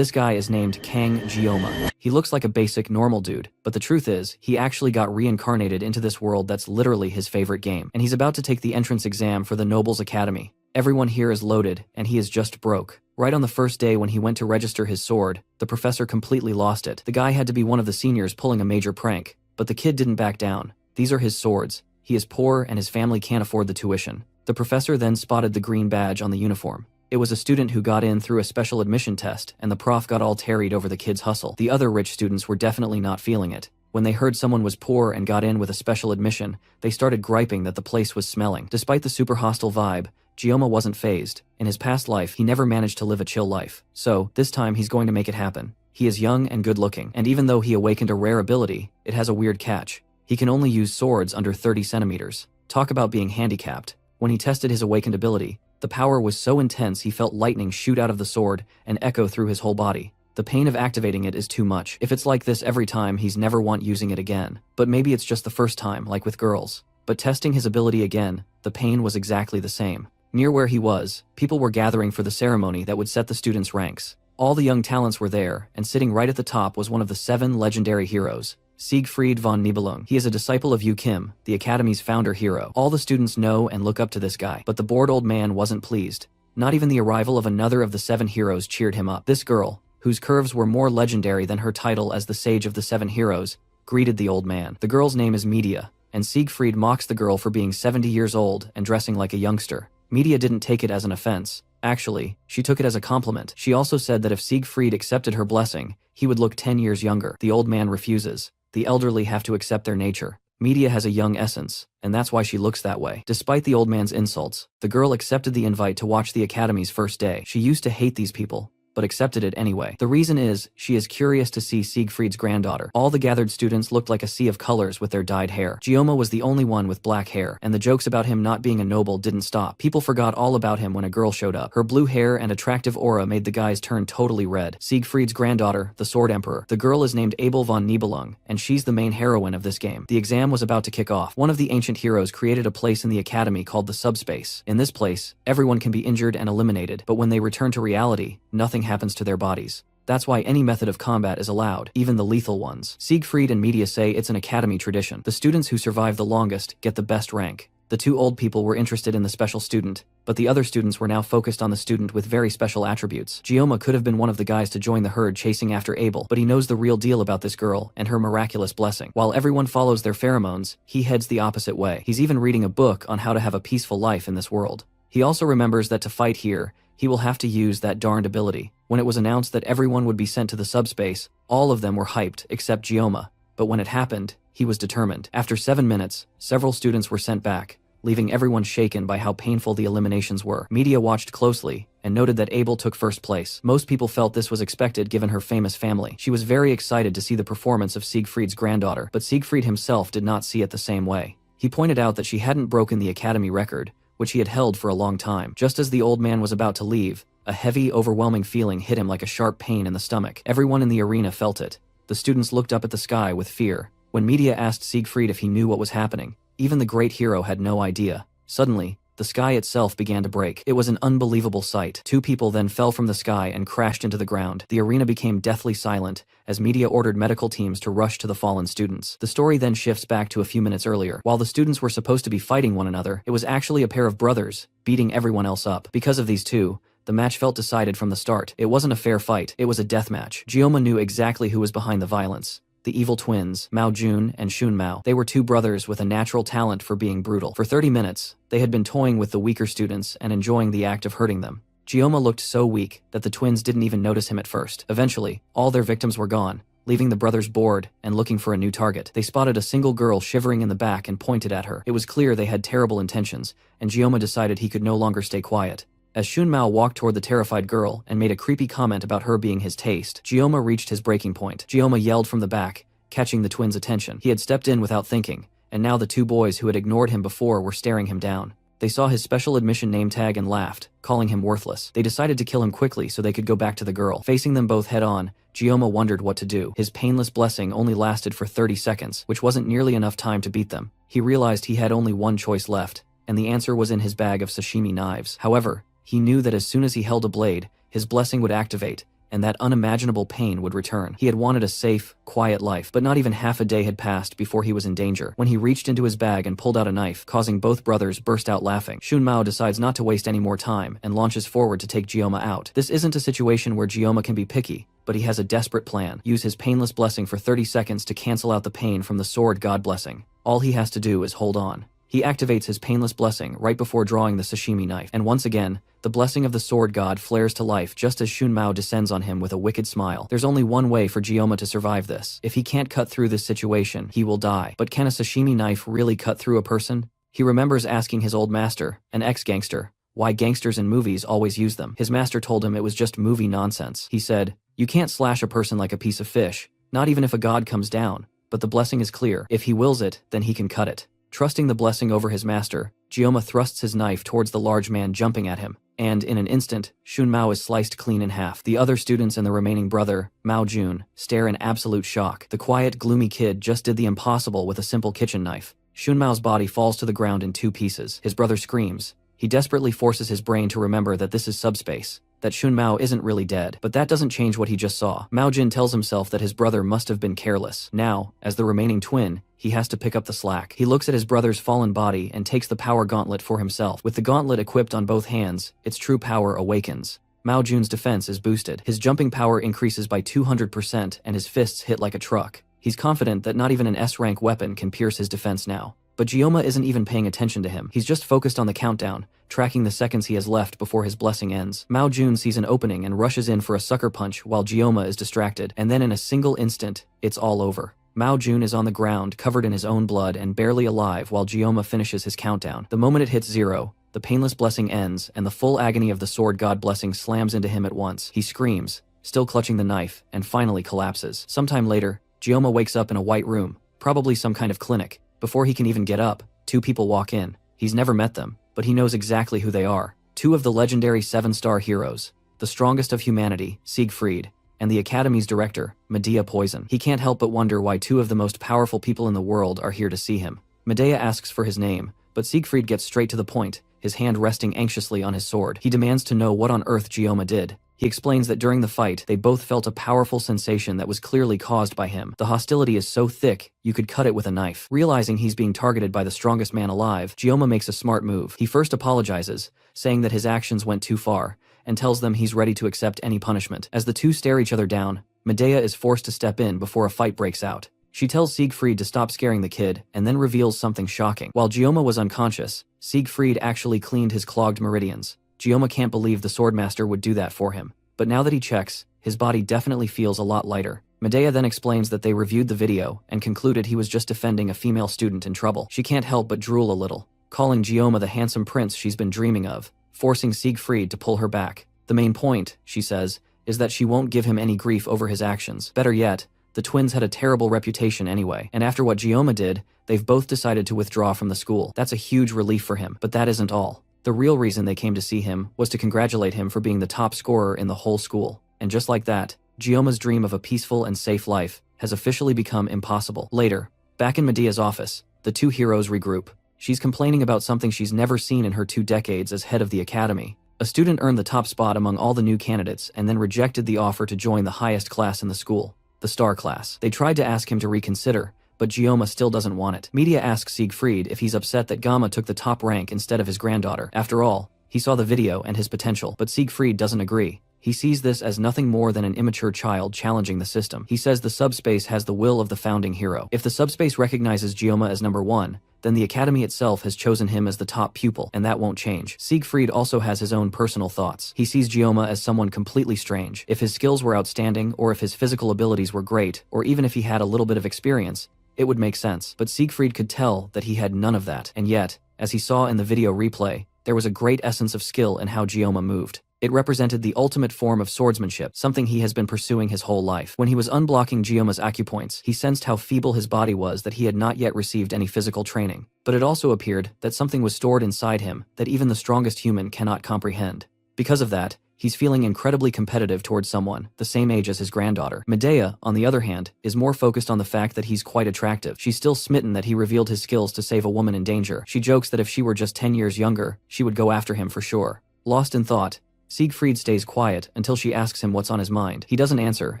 This guy is named Kang Jioma. He looks like a basic normal dude, but the truth is, he actually got reincarnated into this world that's literally his favorite game, and he's about to take the entrance exam for the Nobles Academy. Everyone here is loaded, and he is just broke. Right on the first day when he went to register his sword, the professor completely lost it. The guy had to be one of the seniors pulling a major prank, but the kid didn't back down. These are his swords. He is poor and his family can't afford the tuition. The professor then spotted the green badge on the uniform. It was a student who got in through a special admission test, and the prof got all tarried over the kid's hustle. The other rich students were definitely not feeling it. When they heard someone was poor and got in with a special admission, they started griping that the place was smelling. Despite the super hostile vibe, Jioma wasn't fazed. In his past life, he never managed to live a chill life. So, this time he's going to make it happen. He is young and good looking, and even though he awakened a rare ability, it has a weird catch. He can only use swords under 30 centimeters. Talk about being handicapped. When he tested his awakened ability, the power was so intense he felt lightning shoot out of the sword and echo through his whole body. The pain of activating it is too much. If it's like this every time, he's never want using it again. But maybe it's just the first time, like with girls. But testing his ability again, the pain was exactly the same. Near where he was, people were gathering for the ceremony that would set the students' ranks. All the young talents were there, and sitting right at the top was one of the 7 legendary heroes, Siegfried von Nibelung. He is a disciple of Yu Kim, the Academy's founder hero. All the students know and look up to this guy, but the bored old man wasn't pleased. Not even the arrival of another of the 7 heroes cheered him up. This girl, whose curves were more legendary than her title as the Sage of the 7 Heroes, greeted the old man. The girl's name is Media, and Siegfried mocks the girl for being 70 years old and dressing like a youngster. Media didn't take it as an offense. Actually, she took it as a compliment. She also said that if Siegfried accepted her blessing, he would look 10 years younger. The old man refuses. The elderly have to accept their nature. Media has a young essence, and that's why she looks that way. Despite the old man's insults, the girl accepted the invite to watch the Academy's first day. She used to hate these people, but accepted it anyway. The reason is, she is curious to see Siegfried's granddaughter. All the gathered students looked like a sea of colors with their dyed hair. Jioma was the only one with black hair, and the jokes about him not being a noble didn't stop. People forgot all about him when a girl showed up. Her blue hair and attractive aura made the guys turn totally red. Siegfried's granddaughter, the Sword Emperor. The girl is named Abel von Nibelung, and she's the main heroine of this game. The exam was about to kick off. One of the ancient heroes created a place in the Academy called the Subspace. In this place, everyone can be injured and eliminated, but when they return to reality, nothing happens to their bodies. That's why any method of combat is allowed, even the lethal ones. Siegfried and Media say it's an academy tradition. The students who survive the longest get the best rank. The 2 old people were interested in the special student, but the other students were now focused on the student with very special attributes. Jioma could have been one of the guys to join the herd chasing after Abel, but he knows the real deal about this girl and her miraculous blessing. While everyone follows their pheromones, he heads the opposite way. He's even reading a book on how to have a peaceful life in this world. He also remembers that to fight here, he will have to use that darned ability. When it was announced that everyone would be sent to the subspace, all of them were hyped except Jioma. But when it happened, he was determined. After 7 minutes, several students were sent back, leaving everyone shaken by how painful the eliminations were. Media watched closely and noted that Abel took first place. Most people felt this was expected given her famous family. She was very excited to see the performance of Siegfried's granddaughter, but Siegfried himself did not see it the same way. He pointed out that she hadn't broken the Academy record, which he had held for a long time. Just as the old man was about to leave, a heavy, overwhelming feeling hit him like a sharp pain in the stomach. Everyone in the arena felt it. The students looked up at the sky with fear. When Media asked Siegfried if he knew what was happening, even the great hero had no idea. Suddenly, the sky itself began to break. It was an unbelievable sight. 2 people then fell from the sky and crashed into the ground. The arena became deathly silent as Media ordered medical teams to rush to the fallen students. The story then shifts back to a few minutes earlier. While the students were supposed to be fighting one another, it was actually a pair of brothers, beating everyone else up. Because of these 2, the match felt decided from the start. It wasn't a fair fight, it was a death match. Jioma knew exactly who was behind the violence. The evil twins, Mao Jun and Shun Mao. They were 2 brothers with a natural talent for being brutal. For 30 minutes, they had been toying with the weaker students and enjoying the act of hurting them. Jioma looked so weak that the twins didn't even notice him at first. Eventually, all their victims were gone, leaving the brothers bored and looking for a new target. They spotted a single girl shivering in the back and pointed at her. It was clear they had terrible intentions, and Jioma decided he could no longer stay quiet. As Shun Mao walked toward the terrified girl and made a creepy comment about her being his taste, Jioma reached his breaking point. Jioma yelled from the back, catching the twins' attention. He had stepped in without thinking, and now the 2 boys who had ignored him before were staring him down. They saw his special admission name tag and laughed, calling him worthless. They decided to kill him quickly so they could go back to the girl. Facing them both head-on, Jioma wondered what to do. His painless blessing only lasted for 30 seconds, which wasn't nearly enough time to beat them. He realized he had only one choice left, and the answer was in his bag of sashimi knives. However, he knew that as soon as he held a blade, his blessing would activate, and that unimaginable pain would return. He had wanted a safe, quiet life, but not even half a day had passed before he was in danger. When he reached into his bag and pulled out a knife, causing both brothers burst out laughing. Shun Mao decides not to waste any more time and launches forward to take Jioma out. This isn't a situation where Jioma can be picky, but he has a desperate plan. Use his painless blessing for 30 seconds to cancel out the pain from the sword god blessing. All he has to do is hold on. He activates his painless blessing right before drawing the sashimi knife, and once again, the blessing of the sword god flares to life just as Shun Mao descends on him with a wicked smile. There's only one way for Jioma to survive this. If he can't cut through this situation, he will die. But can a sashimi knife really cut through a person? He remembers asking his old master, an ex-gangster, why gangsters in movies always use them. His master told him it was just movie nonsense. He said, "You can't slash a person like a piece of fish, not even if a god comes down, but the blessing is clear. If he wills it, then he can cut it." Trusting the blessing over his master, Jioma thrusts his knife towards the large man jumping at him, and in an instant, Shun Mao is sliced clean in half. The other students and the remaining brother, Mao Jun, stare in absolute shock. The quiet, gloomy kid just did the impossible with a simple kitchen knife. Shun Mao's body falls to the ground in 2 pieces. His brother screams. He desperately forces his brain to remember that this is subspace, that Shun Mao isn't really dead, but that doesn't change what he just saw. Mao Jin tells himself that his brother must have been careless. Now, as the remaining twin, he has to pick up the slack. He looks at his brother's fallen body and takes the power gauntlet for himself. With the gauntlet equipped on both hands, its true power awakens. Mao Jun's defense is boosted. His jumping power increases by 200% and his fists hit like a truck. He's confident that not even an S-rank weapon can pierce his defense now. But Jioma isn't even paying attention to him. He's just focused on the countdown, tracking the seconds he has left before his blessing ends. Mao Jun sees an opening and rushes in for a sucker punch while Jioma is distracted, and then in a single instant, it's all over. Mao Jun is on the ground, covered in his own blood and barely alive while Jioma finishes his countdown. The moment it hits 0, the painless blessing ends and the full agony of the sword god blessing slams into him at once. He screams, still clutching the knife, and finally collapses. Sometime later, Jioma wakes up in a white room, probably some kind of clinic. Before he can even get up, 2 people walk in. He's never met them, but he knows exactly who they are. 2 of the legendary 7-star heroes, the strongest of humanity, Siegfried, and the Academy's director, Medea Poison. He can't help but wonder why 2 of the most powerful people in the world are here to see him. Medea asks for his name, but Siegfried gets straight to the point, his hand resting anxiously on his sword. He demands to know what on earth Jioma did. He explains that during the fight, they both felt a powerful sensation that was clearly caused by him. The hostility is so thick, you could cut it with a knife. Realizing he's being targeted by the strongest man alive, Jioma makes a smart move. He first apologizes, saying that his actions went too far, and tells them he's ready to accept any punishment. As the 2 stare each other down, Medea is forced to step in before a fight breaks out. She tells Siegfried to stop scaring the kid, and then reveals something shocking. While Jioma was unconscious, Siegfried actually cleaned his clogged meridians. Jioma can't believe the swordmaster would do that for him. But now that he checks, his body definitely feels a lot lighter. Medea then explains that they reviewed the video and concluded he was just defending a female student in trouble. She can't help but drool a little, calling Jioma the handsome prince she's been dreaming of, forcing Siegfried to pull her back. The main point, she says, is that she won't give him any grief over his actions. Better yet, the twins had a terrible reputation anyway, and after what Jioma did, they've both decided to withdraw from the school. That's a huge relief for him, but that isn't all. The real reason they came to see him was to congratulate him for being the top scorer in the whole school. And just like that, Jioma's dream of a peaceful and safe life has officially become impossible. Later, back in Medea's office, the 2 heroes regroup. She's complaining about something she's never seen in her 2 decades as head of the academy. A student earned the top spot among all the new candidates and then rejected the offer to join the highest class in the school, the star class. They tried to ask him to reconsider, but Jioma still doesn't want it. Media asks Siegfried if he's upset that Gamma took the top rank instead of his granddaughter. After all, he saw the video and his potential, but Siegfried doesn't agree. He sees this as nothing more than an immature child challenging the system. He says the subspace has the will of the founding hero. If the subspace recognizes Jioma as number 1, then the academy itself has chosen him as the top pupil, and that won't change. Siegfried also has his own personal thoughts. He sees Jioma as someone completely strange. If his skills were outstanding, or if his physical abilities were great, or even if he had a little bit of experience, it would make sense. But Siegfried could tell that he had none of that. And yet, as he saw in the video replay, there was a great essence of skill in how Jioma moved. It represented the ultimate form of swordsmanship, something he has been pursuing his whole life. When he was unblocking Jioma's acupoints, he sensed how feeble his body was, that he had not yet received any physical training. But it also appeared that something was stored inside him that even the strongest human cannot comprehend. Because of that, he's feeling incredibly competitive towards someone the same age as his granddaughter. Medea, on the other hand, is more focused on the fact that he's quite attractive. She's still smitten that he revealed his skills to save a woman in danger. She jokes that if she were just 10 years younger, she would go after him for sure. Lost in thought, Siegfried stays quiet until she asks him what's on his mind. He doesn't answer,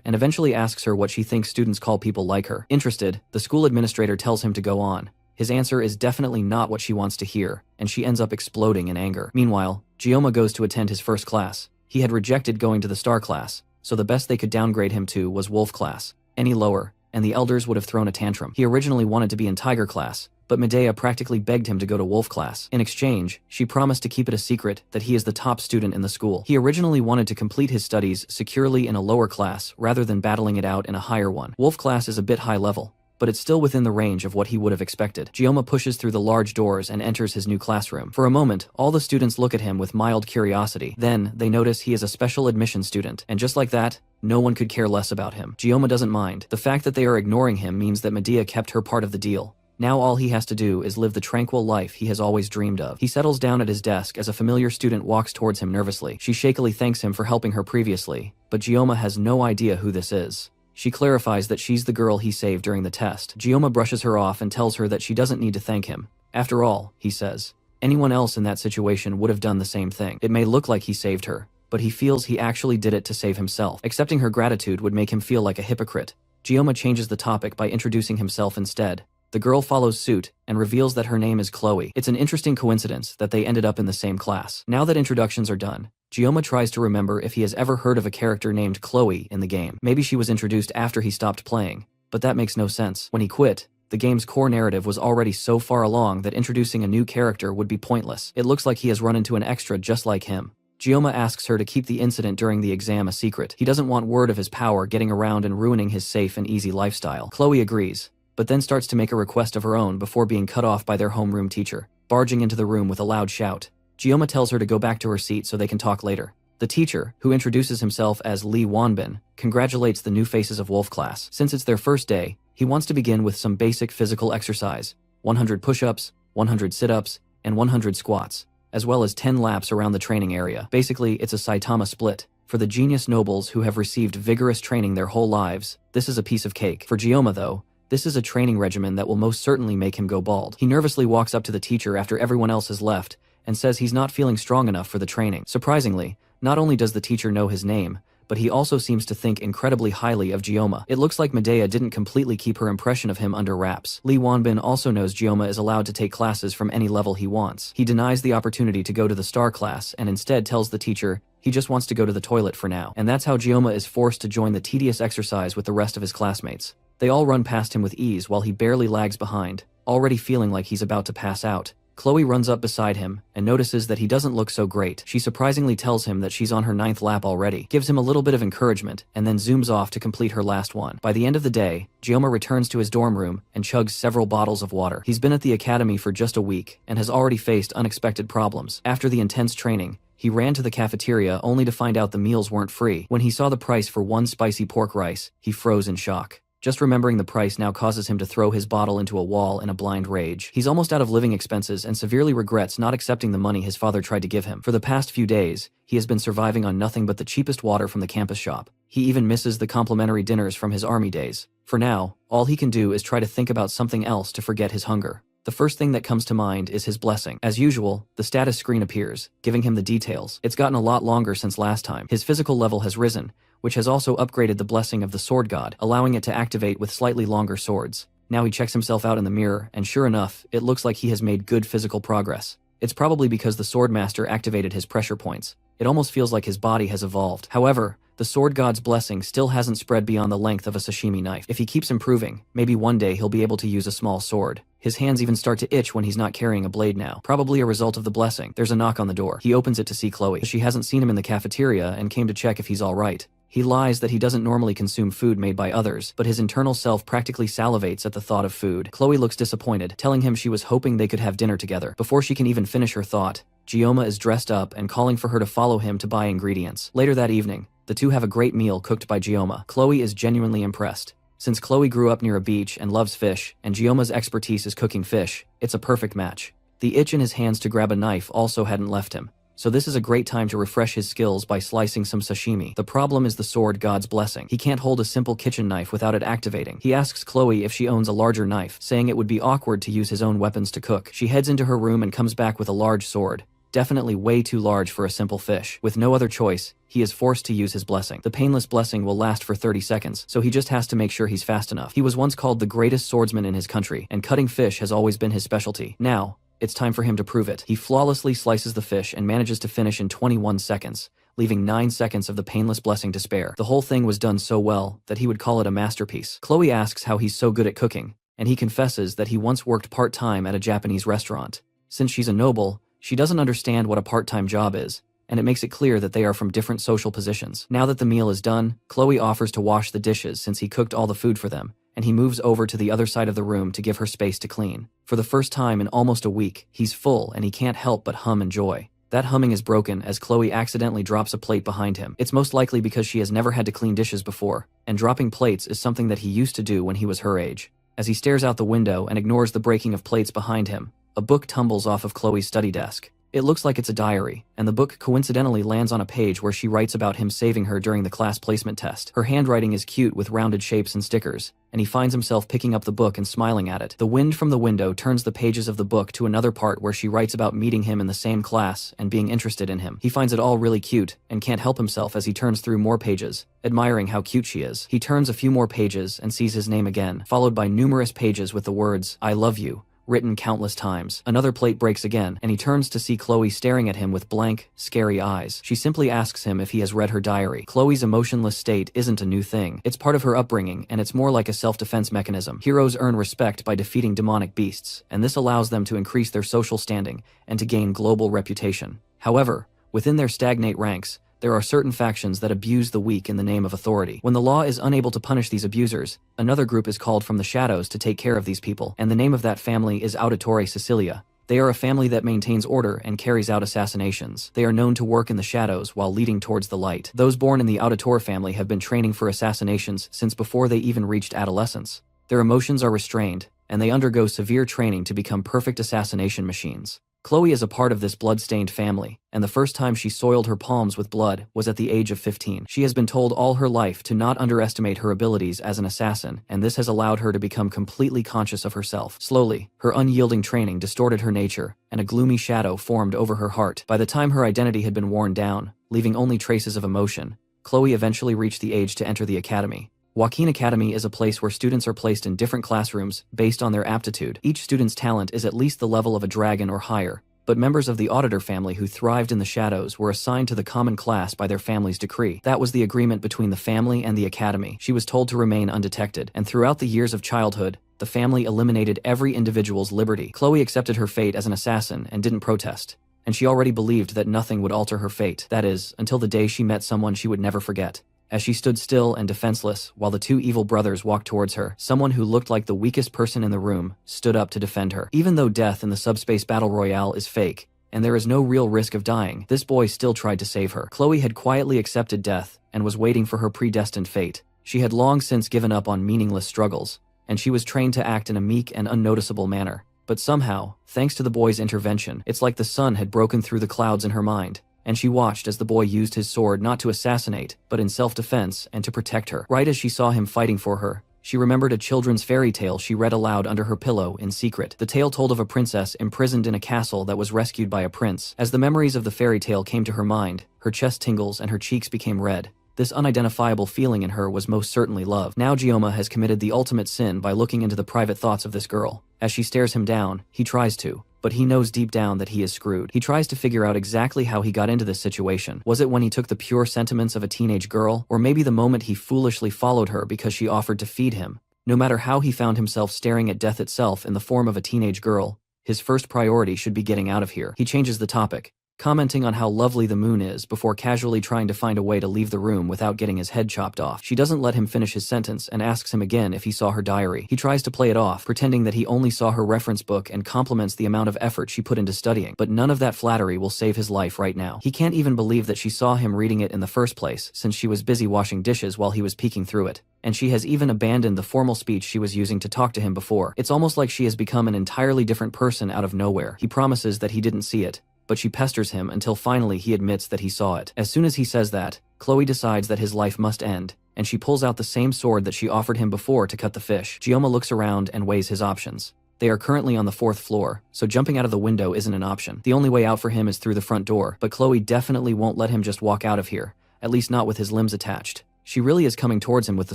and eventually asks her what she thinks students call people like her. Interested, the school administrator tells him to go on. His answer is definitely not what she wants to hear, and she ends up exploding in anger. Meanwhile, Gioma goes to attend his first class. He had rejected going to the star class, so the best they could downgrade him to was wolf class. Any lower, and the elders would have thrown a tantrum. He originally wanted to be in tiger class, but Medea practically begged him to go to wolf class. In exchange, she promised to keep it a secret that he is the top student in the school. He originally wanted to complete his studies securely in a lower class rather than battling it out in a higher one. Wolf class is a bit high level, but it's still within the range of what he would have expected. Gioma pushes through the large doors and enters his new classroom. For a moment, all the students look at him with mild curiosity. Then, they notice he is a special admission student, and just like that, no one could care less about him. Gioma doesn't mind. The fact that they are ignoring him means that Medea kept her part of the deal. Now all he has to do is live the tranquil life he has always dreamed of. He settles down at his desk as a familiar student walks towards him nervously. She shakily thanks him for helping her previously, but Gioma has no idea who this is. She clarifies that she's the girl he saved during the test. Gioma brushes her off and tells her that she doesn't need to thank him. After all, he says, anyone else in that situation would have done the same thing. It may look like he saved her, but he feels he actually did it to save himself. Accepting her gratitude would make him feel like a hypocrite. Gioma changes the topic by introducing himself instead. The girl follows suit and reveals that her name is Chloe. It's an interesting coincidence that they ended up in the same class. Now that introductions are done, Gioma tries to remember if he has ever heard of a character named Chloe in the game. Maybe she was introduced after he stopped playing, but that makes no sense. When he quit, the game's core narrative was already so far along that introducing a new character would be pointless. It looks like he has run into an extra just like him. Gioma asks her to keep the incident during the exam a secret. He doesn't want word of his power getting around and ruining his safe and easy lifestyle. Chloe agrees, but then starts to make a request of her own before being cut off by their homeroom teacher, barging into the room with a loud shout. Gioma tells her to go back to her seat so they can talk later. The teacher, who introduces himself as Lee Wanbin, congratulates the new faces of Wolf class. Since it's their first day, he wants to begin with some basic physical exercise: 100 push-ups, 100 sit-ups, and 100 squats, as well as 10 laps around the training area. Basically, it's a Saitama split. For the genius nobles who have received vigorous training their whole lives, this is a piece of cake. For Gioma, though, this is a training regimen that will most certainly make him go bald. He nervously walks up to the teacher after everyone else has left and says he's not feeling strong enough for the training. Surprisingly, not only does the teacher know his name, but he also seems to think incredibly highly of Gioma. It looks like Medea didn't completely keep her impression of him under wraps. Lee Wanbin also knows Gioma is allowed to take classes from any level he wants. He denies the opportunity to go to the star class and instead tells the teacher he just wants to go to the toilet for now. And that's how Gioma is forced to join the tedious exercise with the rest of his classmates. They all run past him with ease while he barely lags behind, already feeling like he's about to pass out. Chloe runs up beside him and notices that he doesn't look so great. She surprisingly tells him that she's on her 9th lap already, gives him a little bit of encouragement, and then zooms off to complete her last one. By the end of the day, Gioma returns to his dorm room and chugs several bottles of water. He's been at the academy for just a week and has already faced unexpected problems. After the intense training, he ran to the cafeteria only to find out the meals weren't free. When he saw the price for one spicy pork rice, he froze in shock. Just remembering the price now causes him to throw his bottle into a wall in a blind rage. He's almost out of living expenses and severely regrets not accepting the money his father tried to give him. For the past few days, he has been surviving on nothing but the cheapest water from the campus shop. He even misses the complimentary dinners from his army days. For now, all he can do is try to think about something else to forget his hunger. The first thing that comes to mind is his blessing. As usual, the status screen appears, giving him the details. It's gotten a lot longer since last time. His physical level has risen, which has also upgraded the blessing of the sword god, allowing it to activate with slightly longer swords. Now he checks himself out in the mirror, and sure enough, it looks like he has made good physical progress. It's probably because the sword master activated his pressure points. It almost feels like his body has evolved. However, the sword god's blessing still hasn't spread beyond the length of a sashimi knife. If he keeps improving, maybe one day he'll be able to use a small sword. His hands even start to itch when he's not carrying a blade now, probably a result of the blessing. There's a knock on the door. He opens it to see Chloe. She hasn't seen him in the cafeteria and came to check if he's all right. He lies that he doesn't normally consume food made by others, but his internal self practically salivates at the thought of food. Chloe looks disappointed, telling him she was hoping they could have dinner together. Before she can even finish her thought, Gioma is dressed up and calling for her to follow him to buy ingredients. Later that evening, the two have a great meal cooked by Gioma. Chloe is genuinely impressed. Since Chloe grew up near a beach and loves fish, and Gioma's expertise is cooking fish, it's a perfect match. The itch in his hands to grab a knife also hadn't left him, so this is a great time to refresh his skills by slicing some sashimi. The problem is the sword god's blessing. He can't hold a simple kitchen knife without it activating. He asks Chloe if she owns a larger knife, saying it would be awkward to use his own weapons to cook. She heads into her room and comes back with a large sword. definitely way too large for a simple fish. With no other choice, he is forced to use his blessing. The painless blessing will last for 30 seconds, so he just has to make sure he's fast enough. He was once called the greatest swordsman in his country, and cutting fish has always been his specialty. Now, it's time for him to prove it. He flawlessly slices the fish and manages to finish in 21 seconds, leaving 9 seconds of the painless blessing to spare. The whole thing was done so well that he would call it a masterpiece. Chloe asks how he's so good at cooking, and he confesses that he once worked part-time at a Japanese restaurant. Since she's a noble, she doesn't understand what a part-time job is, and it makes it clear that they are from different social positions. Now that the meal is done, Chloe offers to wash the dishes since he cooked all the food for them, and he moves over to the other side of the room to give her space to clean. For the first time in almost a week, he's full and he can't help but hum in joy. That humming is broken as Chloe accidentally drops a plate behind him. It's most likely because she has never had to clean dishes before, and dropping plates is something that he used to do when he was her age. As he stares out the window and ignores the breaking of plates behind him, a book tumbles off of Chloe's study desk. It looks like it's a diary, and the book coincidentally lands on a page where she writes about him saving her during the class placement test. Her handwriting is cute with rounded shapes and stickers, and he finds himself picking up the book and smiling at it. The wind from the window turns the pages of the book to another part where she writes about meeting him in the same class and being interested in him. He finds it all really cute, and can't help himself as he turns through more pages, admiring how cute she is. He turns a few more pages and sees his name again, followed by numerous pages with the words, "I love you," written countless times. Another plate breaks again, and he turns to see Chloe staring at him with blank, scary eyes. She simply asks him if he has read her diary. Chloe's emotionless state isn't a new thing. It's part of her upbringing, and it's more like a self-defense mechanism. Heroes earn respect by defeating demonic beasts, and this allows them to increase their social standing and to gain global reputation. However, within their stagnate ranks, there are certain factions that abuse the weak in the name of authority. When the law is unable to punish these abusers, another group is called from the shadows to take care of these people, and the name of that family is Auditore Sicilia. They are a family that maintains order and carries out assassinations. They are known to work in the shadows while leading towards the light. Those born in the Auditore family have been training for assassinations since before they even reached adolescence. Their emotions are restrained, and they undergo severe training to become perfect assassination machines. Chloe is a part of this blood-stained family, and the first time she soiled her palms with blood was at the age of 15. She has been told all her life to not underestimate her abilities as an assassin, and this has allowed her to become completely conscious of herself. Slowly, her unyielding training distorted her nature, and a gloomy shadow formed over her heart. By the time her identity had been worn down, leaving only traces of emotion, Chloe eventually reached the age to enter the academy. Joaquin Academy is a place where students are placed in different classrooms based on their aptitude. Each student's talent is at least the level of a dragon or higher, but members of the Auditor family who thrived in the shadows were assigned to the common class by their family's decree. That was the agreement between the family and the academy. She was told to remain undetected, and throughout the years of childhood, the family eliminated every individual's liberty. Chloe accepted her fate as an assassin and didn't protest, and she already believed that nothing would alter her fate. That is, until the day she met someone she would never forget. As she stood still and defenseless while the two evil brothers walked towards her, someone who looked like the weakest person in the room stood up to defend her. Even though death in the subspace battle royale is fake, and there is no real risk of dying, this boy still tried to save her. Chloe had quietly accepted death and was waiting for her predestined fate. She had long since given up on meaningless struggles, and she was trained to act in a meek and unnoticeable manner. But somehow, thanks to the boy's intervention, it's like the sun had broken through the clouds in her mind, and she watched as the boy used his sword not to assassinate, but in self-defense and to protect her. Right as she saw him fighting for her, she remembered a children's fairy tale she read aloud under her pillow in secret. The tale told of a princess imprisoned in a castle that was rescued by a prince. As the memories of the fairy tale came to her mind, her chest tingles and her cheeks became red. This unidentifiable feeling in her was most certainly love. Now Gioma has committed the ultimate sin by looking into the private thoughts of this girl. As she stares him down, he tries to, but he knows deep down that he is screwed. He tries to figure out exactly how he got into this situation. Was it when he took the pure sentiments of a teenage girl, or maybe the moment he foolishly followed her because she offered to feed him? No matter how he found himself staring at death itself in the form of a teenage girl, his first priority should be getting out of here. He changes the topic, commenting on how lovely the moon is before casually trying to find a way to leave the room without getting his head chopped off. She doesn't let him finish his sentence and asks him again if he saw her diary. He tries to play it off, pretending that he only saw her reference book and compliments the amount of effort she put into studying. But none of that flattery will save his life right now. He can't even believe that she saw him reading it in the first place, since she was busy washing dishes while he was peeking through it. And she has even abandoned the formal speech she was using to talk to him before. It's almost like she has become an entirely different person out of nowhere. He promises that he didn't see it, but she pesters him until finally he admits that he saw it. As soon as he says that, Chloe decides that his life must end, and she pulls out the same sword that she offered him before to cut the fish. Gioma looks around and weighs his options. They are currently on the 4th floor, so jumping out of the window isn't an option. The only way out for him is through the front door, but Chloe definitely won't let him just walk out of here, at least not with his limbs attached. She really is coming towards him with the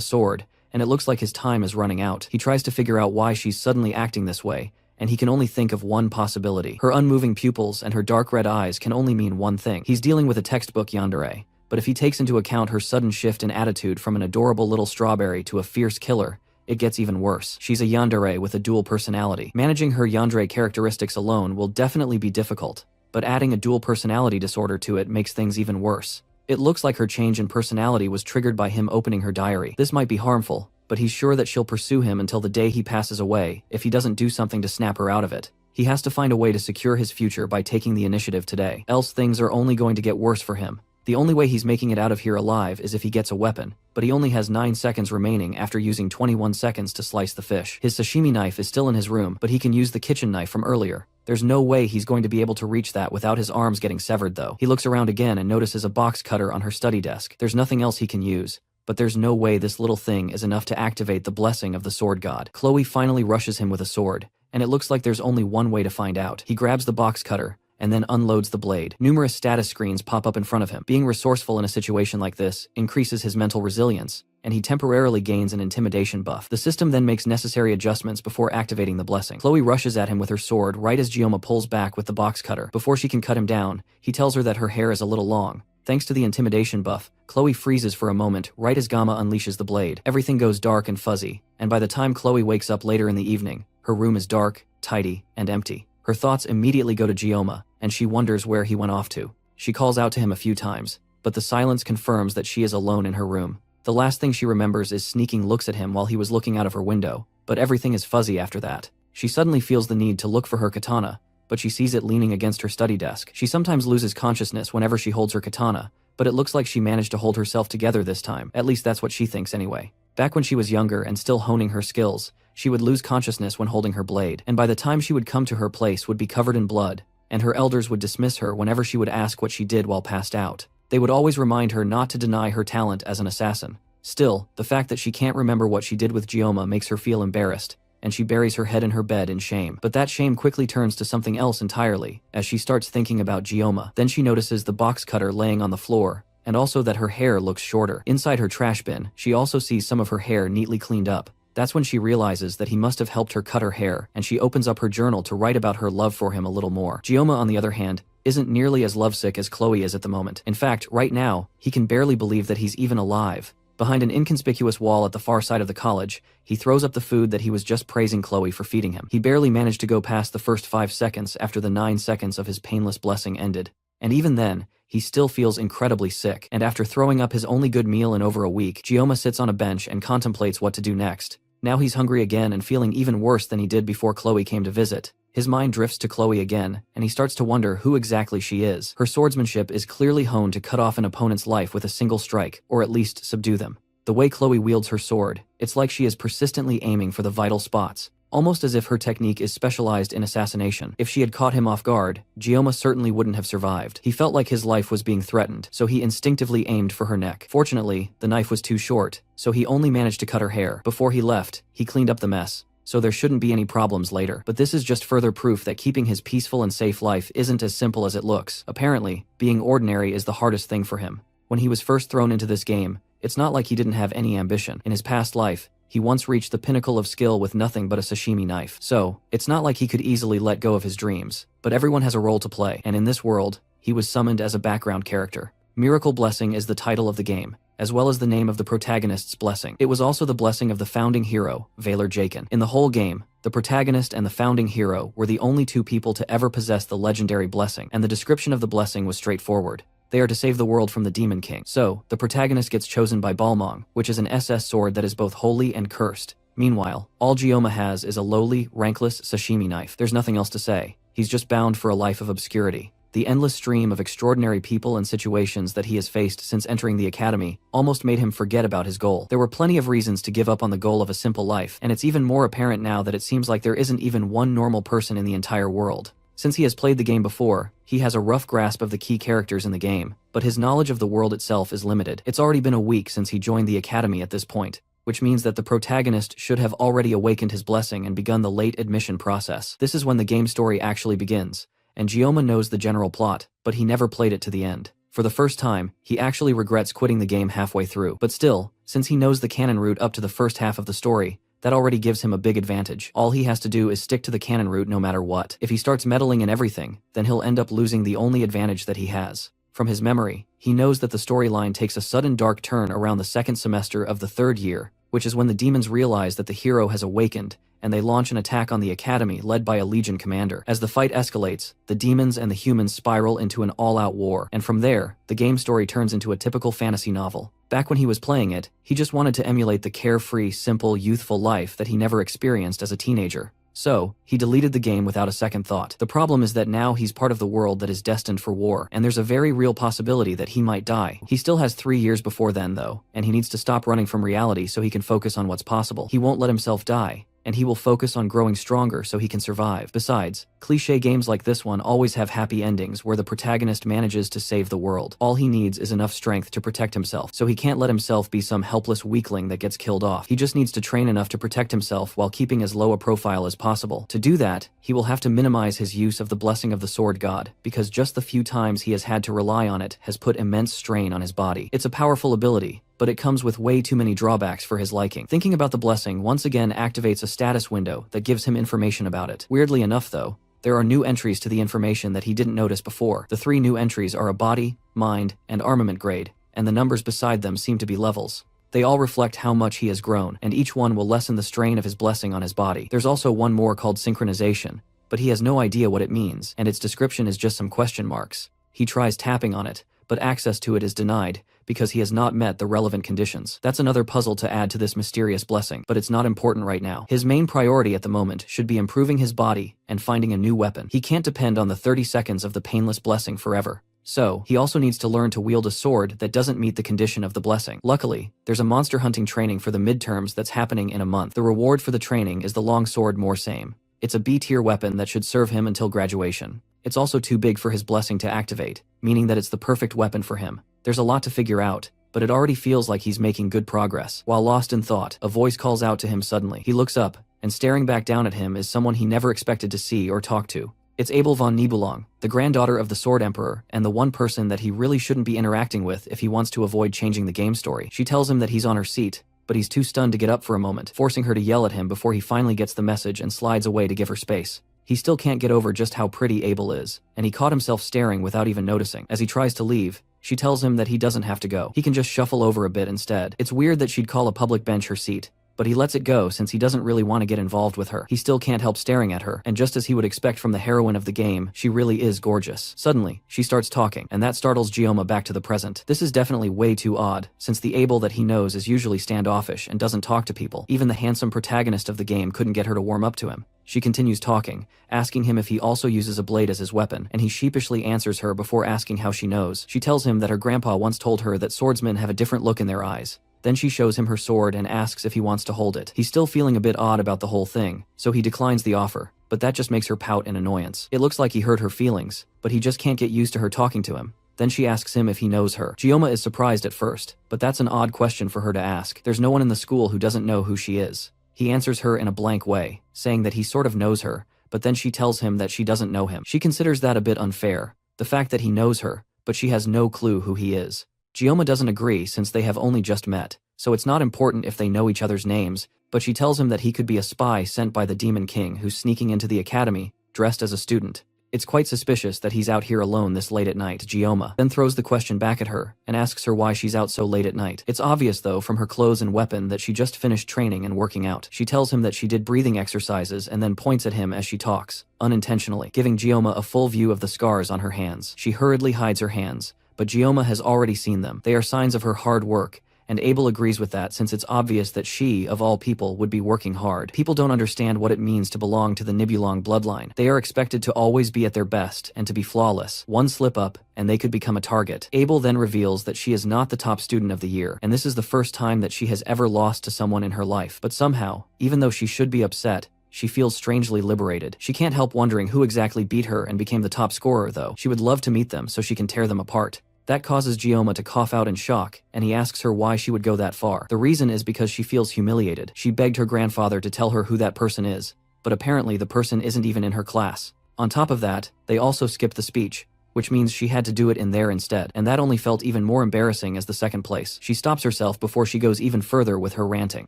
sword, and it looks like his time is running out. He tries to figure out why she's suddenly acting this way, and he can only think of one possibility. Her unmoving pupils and her dark red eyes can only mean one thing. He's dealing with a textbook yandere, but if he takes into account her sudden shift in attitude from an adorable little strawberry to a fierce killer, it gets even worse. She's a yandere with a dual personality. Managing her yandere characteristics alone will definitely be difficult, but adding a dual personality disorder to it makes things even worse. It looks like her change in personality was triggered by him opening her diary. This might be harmful, but he's sure that she'll pursue him until the day he passes away if he doesn't do something to snap her out of it. He has to find a way to secure his future by taking the initiative today, else things are only going to get worse for him. The only way he's making it out of here alive is if he gets a weapon, but he only has 9 seconds remaining after using 21 seconds to slice the fish. His sashimi knife is still in his room, but he can use the kitchen knife from earlier. There's no way he's going to be able to reach that without his arms getting severed though. He looks around again and notices a box cutter on her study desk. There's nothing else he can use, but there's no way this little thing is enough to activate the blessing of the sword god. Chloe finally rushes him with a sword, and it looks like there's only one way to find out. He grabs the box cutter, and then unloads the blade. Numerous status screens pop up in front of him. Being resourceful in a situation like this increases his mental resilience, and he temporarily gains an intimidation buff. The system then makes necessary adjustments before activating the blessing. Chloe rushes at him with her sword right as Gioma pulls back with the box cutter. Before she can cut him down, he tells her that her hair is a little long. Thanks to the intimidation buff, Chloe freezes for a moment right as Gamma unleashes the blade. Everything goes dark and fuzzy, and by the time Chloe wakes up later in the evening, her room is dark, tidy, and empty. Her thoughts immediately go to Gioma, and she wonders where he went off to. She calls out to him a few times, but the silence confirms that she is alone in her room. The last thing she remembers is sneaking looks at him while he was looking out of her window, but everything is fuzzy after that. She suddenly feels the need to look for her katana, but she sees it leaning against her study desk. She sometimes loses consciousness whenever she holds her katana, but it looks like she managed to hold herself together this time. At least that's what she thinks anyway. Back when she was younger and still honing her skills, she would lose consciousness when holding her blade, and by the time she would come to her place would be covered in blood, and her elders would dismiss her whenever she would ask what she did while passed out. They would always remind her not to deny her talent as an assassin. Still, the fact that she can't remember what she did with Gioma makes her feel embarrassed, and she buries her head in her bed in shame. But that shame quickly turns to something else entirely, as she starts thinking about Gioma. Then she notices the box cutter laying on the floor, and also that her hair looks shorter. Inside her trash bin, she also sees some of her hair neatly cleaned up. That's when she realizes that he must have helped her cut her hair, and she opens up her journal to write about her love for him a little more. Gioma, on the other hand, isn't nearly as lovesick as Chloe is at the moment. In fact, right now, he can barely believe that he's even alive. Behind an inconspicuous wall at the far side of the college, he throws up the food that he was just praising Chloe for feeding him. He barely managed to go past the first 5 seconds after the 9 seconds of his painless blessing ended. And even then, he still feels incredibly sick. And after throwing up his only good meal in over a week, Gioma sits on a bench and contemplates what to do next. Now he's hungry again and feeling even worse than he did before Chloe came to visit. His mind drifts to Chloe again, and he starts to wonder who exactly she is. Her swordsmanship is clearly honed to cut off an opponent's life with a single strike, or at least subdue them. The way Chloe wields her sword, it's like she is persistently aiming for the vital spots, almost as if her technique is specialized in assassination. If she had caught him off guard, Gioma certainly wouldn't have survived. He felt like his life was being threatened, so he instinctively aimed for her neck. Fortunately, the knife was too short, so he only managed to cut her hair. Before he left, he cleaned up the mess, so there shouldn't be any problems later. But this is just further proof that keeping his peaceful and safe life isn't as simple as it looks. Apparently, being ordinary is the hardest thing for him. When he was first thrown into this game, it's not like he didn't have any ambition. In his past life, he once reached the pinnacle of skill with nothing but a sashimi knife. So, it's not like he could easily let go of his dreams. But everyone has a role to play, and in this world, he was summoned as a background character. Miracle Blessing is the title of the game, as well as the name of the protagonist's blessing. It was also the blessing of the founding hero, Valor Jakin. In the whole game, the protagonist and the founding hero were the only 2 people to ever possess the legendary blessing, and the description of the blessing was straightforward. They are to save the world from the Demon King. So, the protagonist gets chosen by Balmong, which is an SS sword that is both holy and cursed. Meanwhile, all Gioma has is a lowly, rankless sashimi knife. There's nothing else to say. He's just bound for a life of obscurity. The endless stream of extraordinary people and situations that he has faced since entering the academy almost made him forget about his goal. There were plenty of reasons to give up on the goal of a simple life, and it's even more apparent now that it seems like there isn't even one normal person in the entire world. Since he has played the game before, he has a rough grasp of the key characters in the game, but his knowledge of the world itself is limited. It's already been a week since he joined the academy at this point, which means that the protagonist should have already awakened his blessing and begun the late admission process. This is when the game story actually begins, and Gioma knows the general plot, but he never played it to the end. For the first time, he actually regrets quitting the game halfway through. But still, since he knows the canon route up to the first half of the story, that already gives him a big advantage. All he has to do is stick to the canon route no matter what. If he starts meddling in everything, then he'll end up losing the only advantage that he has. From his memory, he knows that the storyline takes a sudden dark turn around the second semester of the third year, which is when the demons realize that the hero has awakened, and they launch an attack on the academy led by a legion commander. As the fight escalates, the demons and the humans spiral into an all-out war, and from there, the game story turns into a typical fantasy novel. Back when he was playing it, he just wanted to emulate the carefree, simple, youthful life that he never experienced as a teenager. So, he deleted the game without a second thought. The problem is that now he's part of the world that is destined for war, and there's a very real possibility that he might die. He still has 3 years before then, though, and he needs to stop running from reality so he can focus on what's possible. He won't let himself die, and he will focus on growing stronger so he can survive. Besides, cliché games like this one always have happy endings where the protagonist manages to save the world. All he needs is enough strength to protect himself, so he can't let himself be some helpless weakling that gets killed off. He just needs to train enough to protect himself while keeping as low a profile as possible. To do that, he will have to minimize his use of the blessing of the sword god, because just the few times he has had to rely on it has put immense strain on his body. It's a powerful ability, but it comes with way too many drawbacks for his liking. Thinking about the blessing once again activates a status window that gives him information about it. Weirdly enough though, there are new entries to the information that he didn't notice before. The 3 new entries are a body, mind, and armament grade, and the numbers beside them seem to be levels. They all reflect how much he has grown, and each one will lessen the strain of his blessing on his body. There's also one more called synchronization, but he has no idea what it means, and its description is just some question marks. He tries tapping on it, but access to it is denied, because he has not met the relevant conditions. That's another puzzle to add to this mysterious blessing, but it's not important right now. His main priority at the moment should be improving his body and finding a new weapon. He can't depend on the 30 seconds of the painless blessing forever. So, he also needs to learn to wield a sword that doesn't meet the condition of the blessing. Luckily, there's a monster hunting training for the midterms that's happening in a month. The reward for the training is the long sword more same. It's a B-tier weapon that should serve him until graduation. It's also too big for his blessing to activate, meaning that it's the perfect weapon for him. There's a lot to figure out, but it already feels like he's making good progress. While lost in thought, a voice calls out to him suddenly. He looks up, and staring back down at him is someone he never expected to see or talk to. It's Abel von Nibelung, the granddaughter of the Sword Emperor, and the one person that he really shouldn't be interacting with if he wants to avoid changing the game story. She tells him that he's on her seat, but he's too stunned to get up for a moment, forcing her to yell at him before he finally gets the message and slides away to give her space. He still can't get over just how pretty Abel is, and he caught himself staring without even noticing. As he tries to leave, she tells him that he doesn't have to go. He can just shuffle over a bit instead. It's weird that she'd call a public bench her seat, but he lets it go since he doesn't really want to get involved with her. He still can't help staring at her, and just as he would expect from the heroine of the game, she really is gorgeous. Suddenly, she starts talking, and that startles Gioma back to the present. This is definitely way too odd, since the Abel that he knows is usually standoffish and doesn't talk to people. Even the handsome protagonist of the game couldn't get her to warm up to him. She continues talking, asking him if he also uses a blade as his weapon, and he sheepishly answers her before asking how she knows. She tells him that her grandpa once told her that swordsmen have a different look in their eyes. Then she shows him her sword and asks if he wants to hold it. He's still feeling a bit odd about the whole thing, so he declines the offer, but that just makes her pout in annoyance. It looks like he hurt her feelings, but he just can't get used to her talking to him. Then she asks him if he knows her. Gioma is surprised at first, but that's an odd question for her to ask. There's no one in the school who doesn't know who she is. He answers her in a blank way, saying that he sort of knows her, but then she tells him that she doesn't know him. She considers that a bit unfair, the fact that he knows her, but she has no clue who he is. Gioma doesn't agree since they have only just met, so it's not important if they know each other's names, but she tells him that he could be a spy sent by the Demon King who's sneaking into the academy, dressed as a student. It's quite suspicious that he's out here alone this late at night. Gioma then throws the question back at her and asks her why she's out so late at night. It's obvious though from her clothes and weapon that she just finished training and working out. She tells him that she did breathing exercises and then points at him as she talks, unintentionally, giving Gioma a full view of the scars on her hands. She hurriedly hides her hands, but Gioma has already seen them. They are signs of her hard work, and Abel agrees with that since it's obvious that she, of all people, would be working hard. People don't understand what it means to belong to the Nibelung bloodline. They are expected to always be at their best and to be flawless. One slip up, and they could become a target. Abel then reveals that she is not the top student of the year, and this is the first time that she has ever lost to someone in her life. But somehow, even though she should be upset, she feels strangely liberated. She can't help wondering who exactly beat her and became the top scorer though. She would love to meet them so she can tear them apart. That causes Gioma to cough out in shock, and he asks her why she would go that far. The reason is because she feels humiliated. She begged her grandfather to tell her who that person is, but apparently the person isn't even in her class. On top of that, they also skipped the speech, which means she had to do it in there instead, and that only felt even more embarrassing as the second place. She stops herself before she goes even further with her ranting.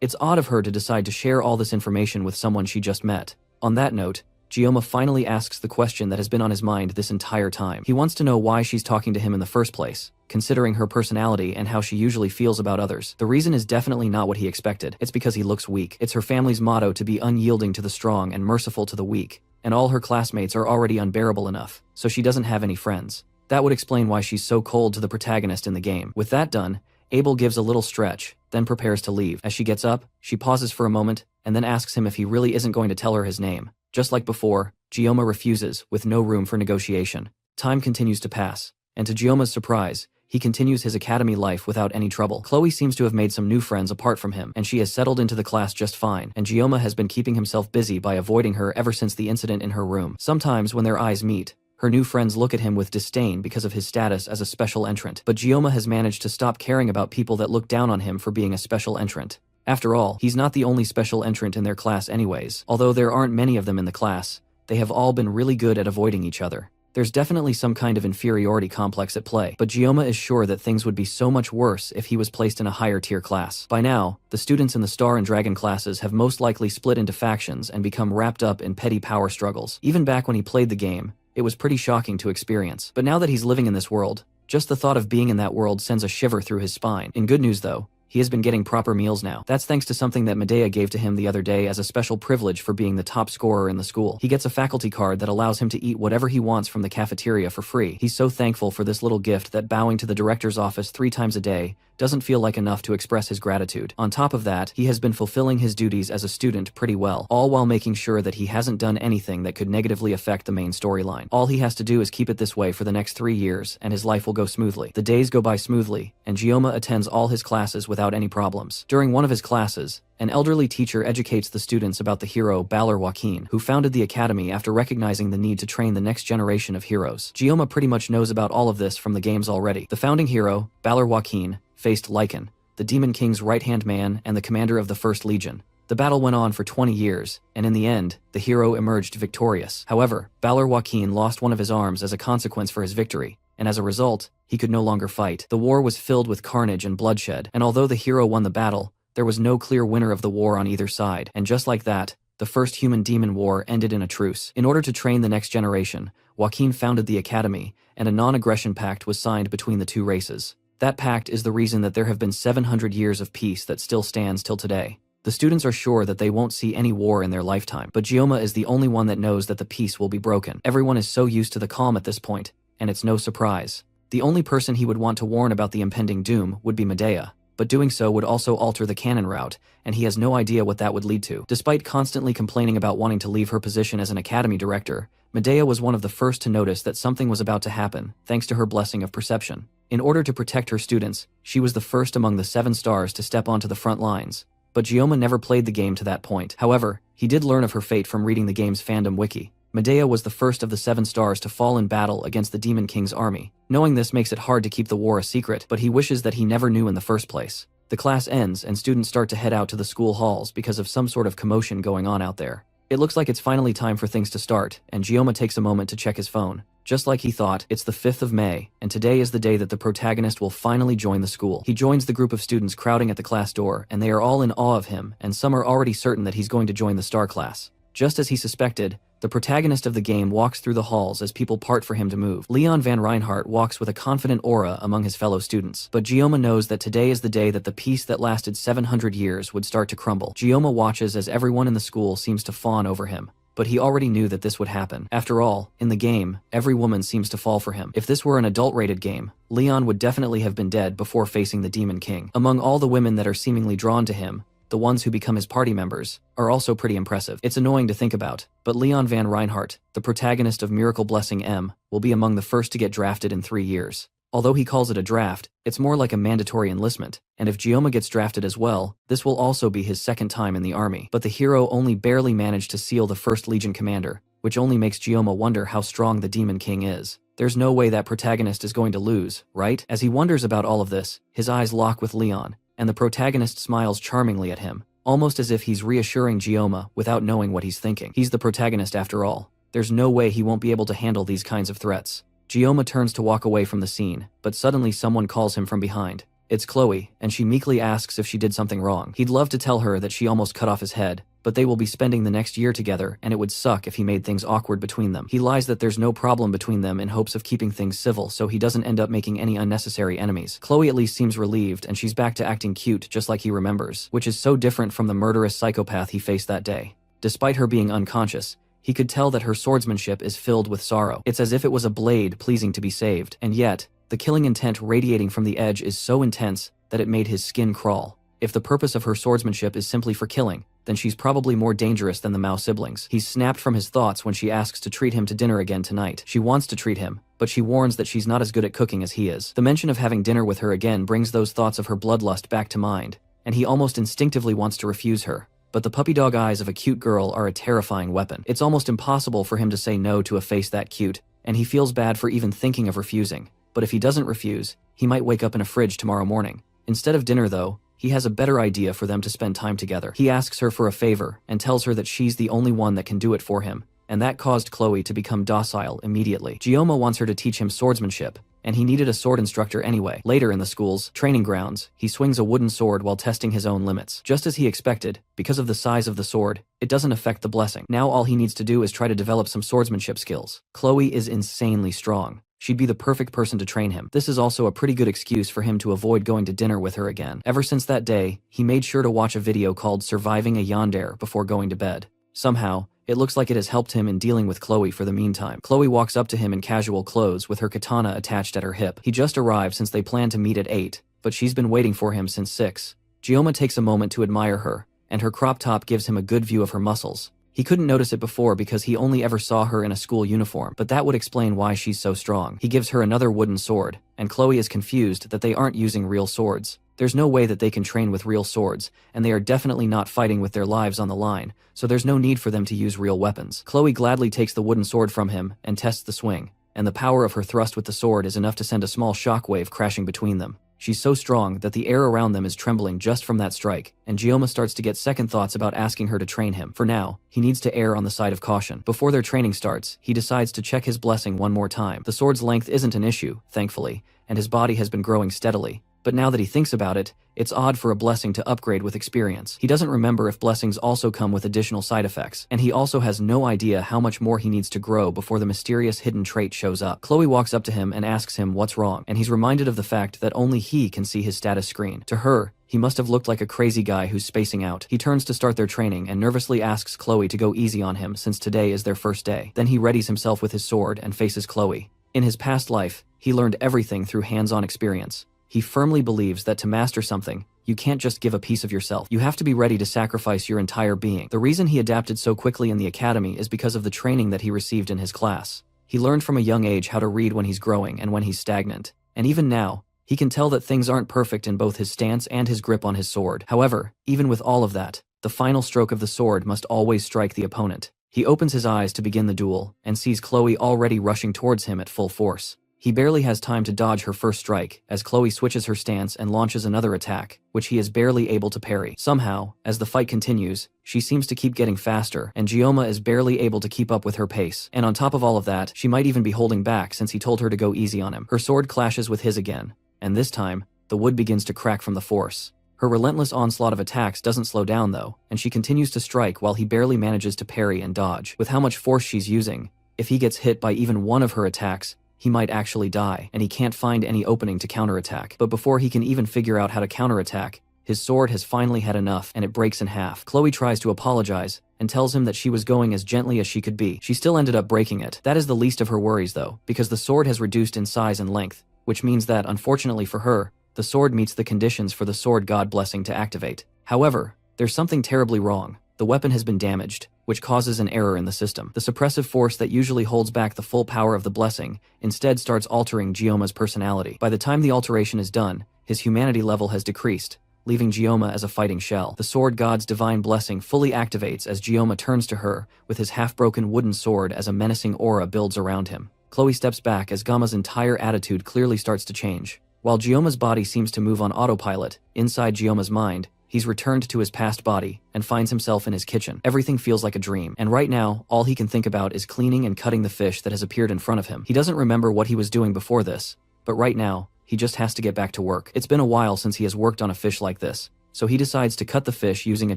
It's odd of her to decide to share all this information with someone she just met. On that note, Gioma finally asks the question that has been on his mind this entire time. He wants to know why she's talking to him in the first place, considering her personality and how she usually feels about others. The reason is definitely not what he expected. It's because he looks weak. It's her family's motto to be unyielding to the strong and merciful to the weak, and all her classmates are already unbearable enough, so she doesn't have any friends. That would explain why she's so cold to the protagonist in the game. With that done, Abel gives a little stretch, then prepares to leave. As she gets up, she pauses for a moment, and then asks him if he really isn't going to tell her his name. Just like before, Gioma refuses, with no room for negotiation. Time continues to pass, and to Gioma's surprise, he continues his academy life without any trouble. Chloe seems to have made some new friends apart from him, and she has settled into the class just fine, and Gioma has been keeping himself busy by avoiding her ever since the incident in her room. Sometimes when their eyes meet, her new friends look at him with disdain because of his status as a special entrant, but Gioma has managed to stop caring about people that look down on him for being a special entrant. After all, he's not the only special entrant in their class anyways. Although there aren't many of them in the class, they have all been really good at avoiding each other. There's definitely some kind of inferiority complex at play, but Gioma is sure that things would be so much worse if he was placed in a higher tier class. By now, the students in the Star and Dragon classes have most likely split into factions and become wrapped up in petty power struggles. Even back when he played the game, it was pretty shocking to experience. But now that he's living in this world, just the thought of being in that world sends a shiver through his spine. In good news though, he has been getting proper meals now. That's thanks to something that Medea gave to him the other day as a special privilege for being the top scorer in the school. He gets a faculty card that allows him to eat whatever he wants from the cafeteria for free. He's so thankful for this little gift that bowing to the director's office 3 times a day doesn't feel like enough to express his gratitude. On top of that, he has been fulfilling his duties as a student pretty well, all while making sure that he hasn't done anything that could negatively affect the main storyline. All he has to do is keep it this way for the next 3 years, and his life will go smoothly. The days go by smoothly, and Gioma attends all his classes without any problems. During one of his classes, an elderly teacher educates the students about the hero Balor Joaquin, who founded the academy after recognizing the need to train the next generation of heroes. Gioma pretty much knows about all of this from the games already. The founding hero, Balor Joaquin, faced Lycan, the Demon King's right-hand man and the commander of the First Legion. The battle went on for 20 years, and in the end, the hero emerged victorious. However, Balor Joaquin lost one of his arms as a consequence for his victory, and as a result, he could no longer fight. The war was filled with carnage and bloodshed, and although the hero won the battle, there was no clear winner of the war on either side, and just like that, the first human-demon war ended in a truce. In order to train the next generation, Joaquin founded the academy, and a non-aggression pact was signed between the two races. That pact is the reason that there have been 700 years of peace that still stands till today. The students are sure that they won't see any war in their lifetime, but Gioma is the only one that knows that the peace will be broken. Everyone is so used to the calm at this point, and it's no surprise. The only person he would want to warn about the impending doom would be Medea, but doing so would also alter the canon route, and he has no idea what that would lead to. Despite constantly complaining about wanting to leave her position as an academy director, Medea was one of the first to notice that something was about to happen, thanks to her blessing of perception. In order to protect her students, she was the first among the 7 stars to step onto the front lines. But Gioma never played the game to that point. However, he did learn of her fate from reading the game's fandom wiki. Medea was the first of the 7 stars to fall in battle against the Demon King's army. Knowing this makes it hard to keep the war a secret, but he wishes that he never knew in the first place. The class ends and students start to head out to the school halls because of some sort of commotion going on out there. It looks like it's finally time for things to start, and Gioma takes a moment to check his phone. Just like he thought, it's the 5th of May, and today is the day that the protagonist will finally join the school. He joins the group of students crowding at the class door, and they are all in awe of him, and some are already certain that he's going to join the star class. Just as he suspected, the protagonist of the game walks through the halls as people part for him to move. Leon van Reinhardt walks with a confident aura among his fellow students, but Gioma knows that today is the day that the peace that lasted 700 years would start to crumble. Gioma watches as everyone in the school seems to fawn over him, but he already knew that this would happen. After all, in the game, every woman seems to fall for him. If this were an adult-rated game, Leon would definitely have been dead before facing the Demon King. Among all the women that are seemingly drawn to him, the ones who become his party members are also pretty impressive. It's annoying to think about, but Leon van Reinhardt, the protagonist of Miracle Blessing M, will be among the first to get drafted in 3 years. Although he calls it a draft, it's more like a mandatory enlistment, and if Gioma gets drafted as well, this will also be his 2nd time in the army. But the hero only barely managed to seal the First Legion commander, which only makes Gioma wonder how strong the Demon King is. There's no way that protagonist is going to lose, right? As he wonders about all of this, his eyes lock with Leon, and the protagonist smiles charmingly at him, almost as if he's reassuring Gioma without knowing what he's thinking. He's the protagonist after all. There's no way he won't be able to handle these kinds of threats. Gioma turns to walk away from the scene, but suddenly someone calls him from behind. It's Chloe, and she meekly asks if she did something wrong. He'd love to tell her that she almost cut off his head, but they will be spending the next year together and it would suck if he made things awkward between them. He lies that there's no problem between them in hopes of keeping things civil so he doesn't end up making any unnecessary enemies. Chloe at least seems relieved and she's back to acting cute just like he remembers, which is so different from the murderous psychopath he faced that day. Despite her being unconscious, he could tell that her swordsmanship is filled with sorrow. It's as if it was a blade pleasing to be saved, and yet, the killing intent radiating from the edge is so intense that it made his skin crawl. If the purpose of her swordsmanship is simply for killing, then she's probably more dangerous than the Mao siblings. He's snapped from his thoughts when she asks to treat him to dinner again tonight. She wants to treat him, but she warns that she's not as good at cooking as he is. The mention of having dinner with her again brings those thoughts of her bloodlust back to mind, and he almost instinctively wants to refuse her. But the puppy dog eyes of a cute girl are a terrifying weapon. It's almost impossible for him to say no to a face that cute, and he feels bad for even thinking of refusing. But if he doesn't refuse, he might wake up in a fridge tomorrow morning. Instead of dinner though, he has a better idea for them to spend time together. He asks her for a favor and tells her that she's the only one that can do it for him, and that caused Chloe to become docile immediately. Gioma wants her to teach him swordsmanship, and he needed a sword instructor anyway. Later in the school's training grounds, he swings a wooden sword while testing his own limits. Just as he expected, because of the size of the sword, it doesn't affect the blessing. Now all he needs to do is try to develop some swordsmanship skills. Chloe is insanely strong. She'd be the perfect person to train him. This is also a pretty good excuse for him to avoid going to dinner with her again. Ever since that day, he made sure to watch a video called Surviving a Yandere before going to bed. Somehow, it looks like it has helped him in dealing with Chloe for the meantime. Chloe walks up to him in casual clothes with her katana attached at her hip. He just arrived since they planned to meet at 8, but she's been waiting for him since 6. Gioma takes a moment to admire her, and her crop top gives him a good view of her muscles. He couldn't notice it before because he only ever saw her in a school uniform, but that would explain why she's so strong. He gives her another wooden sword, and Chloe is confused that they aren't using real swords. There's no way that they can train with real swords, and they are definitely not fighting with their lives on the line, so there's no need for them to use real weapons. Chloe gladly takes the wooden sword from him and tests the swing, and the power of her thrust with the sword is enough to send a small shockwave crashing between them. She's so strong that the air around them is trembling just from that strike, and Gioma starts to get second thoughts about asking her to train him. For now, he needs to err on the side of caution. Before their training starts, he decides to check his blessing one more time. The sword's length isn't an issue, thankfully, and his body has been growing steadily. But now that he thinks about it, it's odd for a blessing to upgrade with experience. He doesn't remember if blessings also come with additional side effects, and he also has no idea how much more he needs to grow before the mysterious hidden trait shows up. Chloe walks up to him and asks him what's wrong, and he's reminded of the fact that only he can see his status screen. To her, he must have looked like a crazy guy who's spacing out. He turns to start their training and nervously asks Chloe to go easy on him since today is their first day. Then he readies himself with his sword and faces Chloe. In his past life, he learned everything through hands-on experience. He firmly believes that to master something, you can't just give a piece of yourself. You have to be ready to sacrifice your entire being. The reason he adapted so quickly in the academy is because of the training that he received in his class. He learned from a young age how to read when he's growing and when he's stagnant. And even now, he can tell that things aren't perfect in both his stance and his grip on his sword. However, even with all of that, the final stroke of the sword must always strike the opponent. He opens his eyes to begin the duel and sees Chloe already rushing towards him at full force. He barely has time to dodge her first strike, as Chloe switches her stance and launches another attack, which he is barely able to parry. Somehow, as the fight continues, she seems to keep getting faster, and Gioma is barely able to keep up with her pace. And on top of all of that, she might even be holding back since he told her to go easy on him. Her sword clashes with his again, and this time, the wood begins to crack from the force. Her relentless onslaught of attacks doesn't slow down though, and she continues to strike while he barely manages to parry and dodge. With how much force she's using, if he gets hit by even one of her attacks, he might actually die, and he can't find any opening to counterattack. But before he can even figure out how to counterattack, his sword has finally had enough, and it breaks in half. Chloe tries to apologize, and tells him that she was going as gently as she could be. She still ended up breaking it. That is the least of her worries though, because the sword has reduced in size and length, which means that, unfortunately for her, the sword meets the conditions for the sword god blessing to activate. However, there's something terribly wrong. The weapon has been damaged, which causes an error in the system. The suppressive force that usually holds back the full power of the blessing instead starts altering Gioma's personality. By the time the alteration is done, his humanity level has decreased, leaving Gioma as a fighting shell. The sword god's divine blessing fully activates as Gioma turns to her with his half-broken wooden sword as a menacing aura builds around him. Chloe steps back as Gamma's entire attitude clearly starts to change. While Gioma's body seems to move on autopilot, inside Gioma's mind, he's returned to his past body and finds himself in his kitchen. Everything feels like a dream, and right now, all he can think about is cleaning and cutting the fish that has appeared in front of him. He doesn't remember what he was doing before this, but right now, he just has to get back to work. It's been a while since he has worked on a fish like this, so he decides to cut the fish using a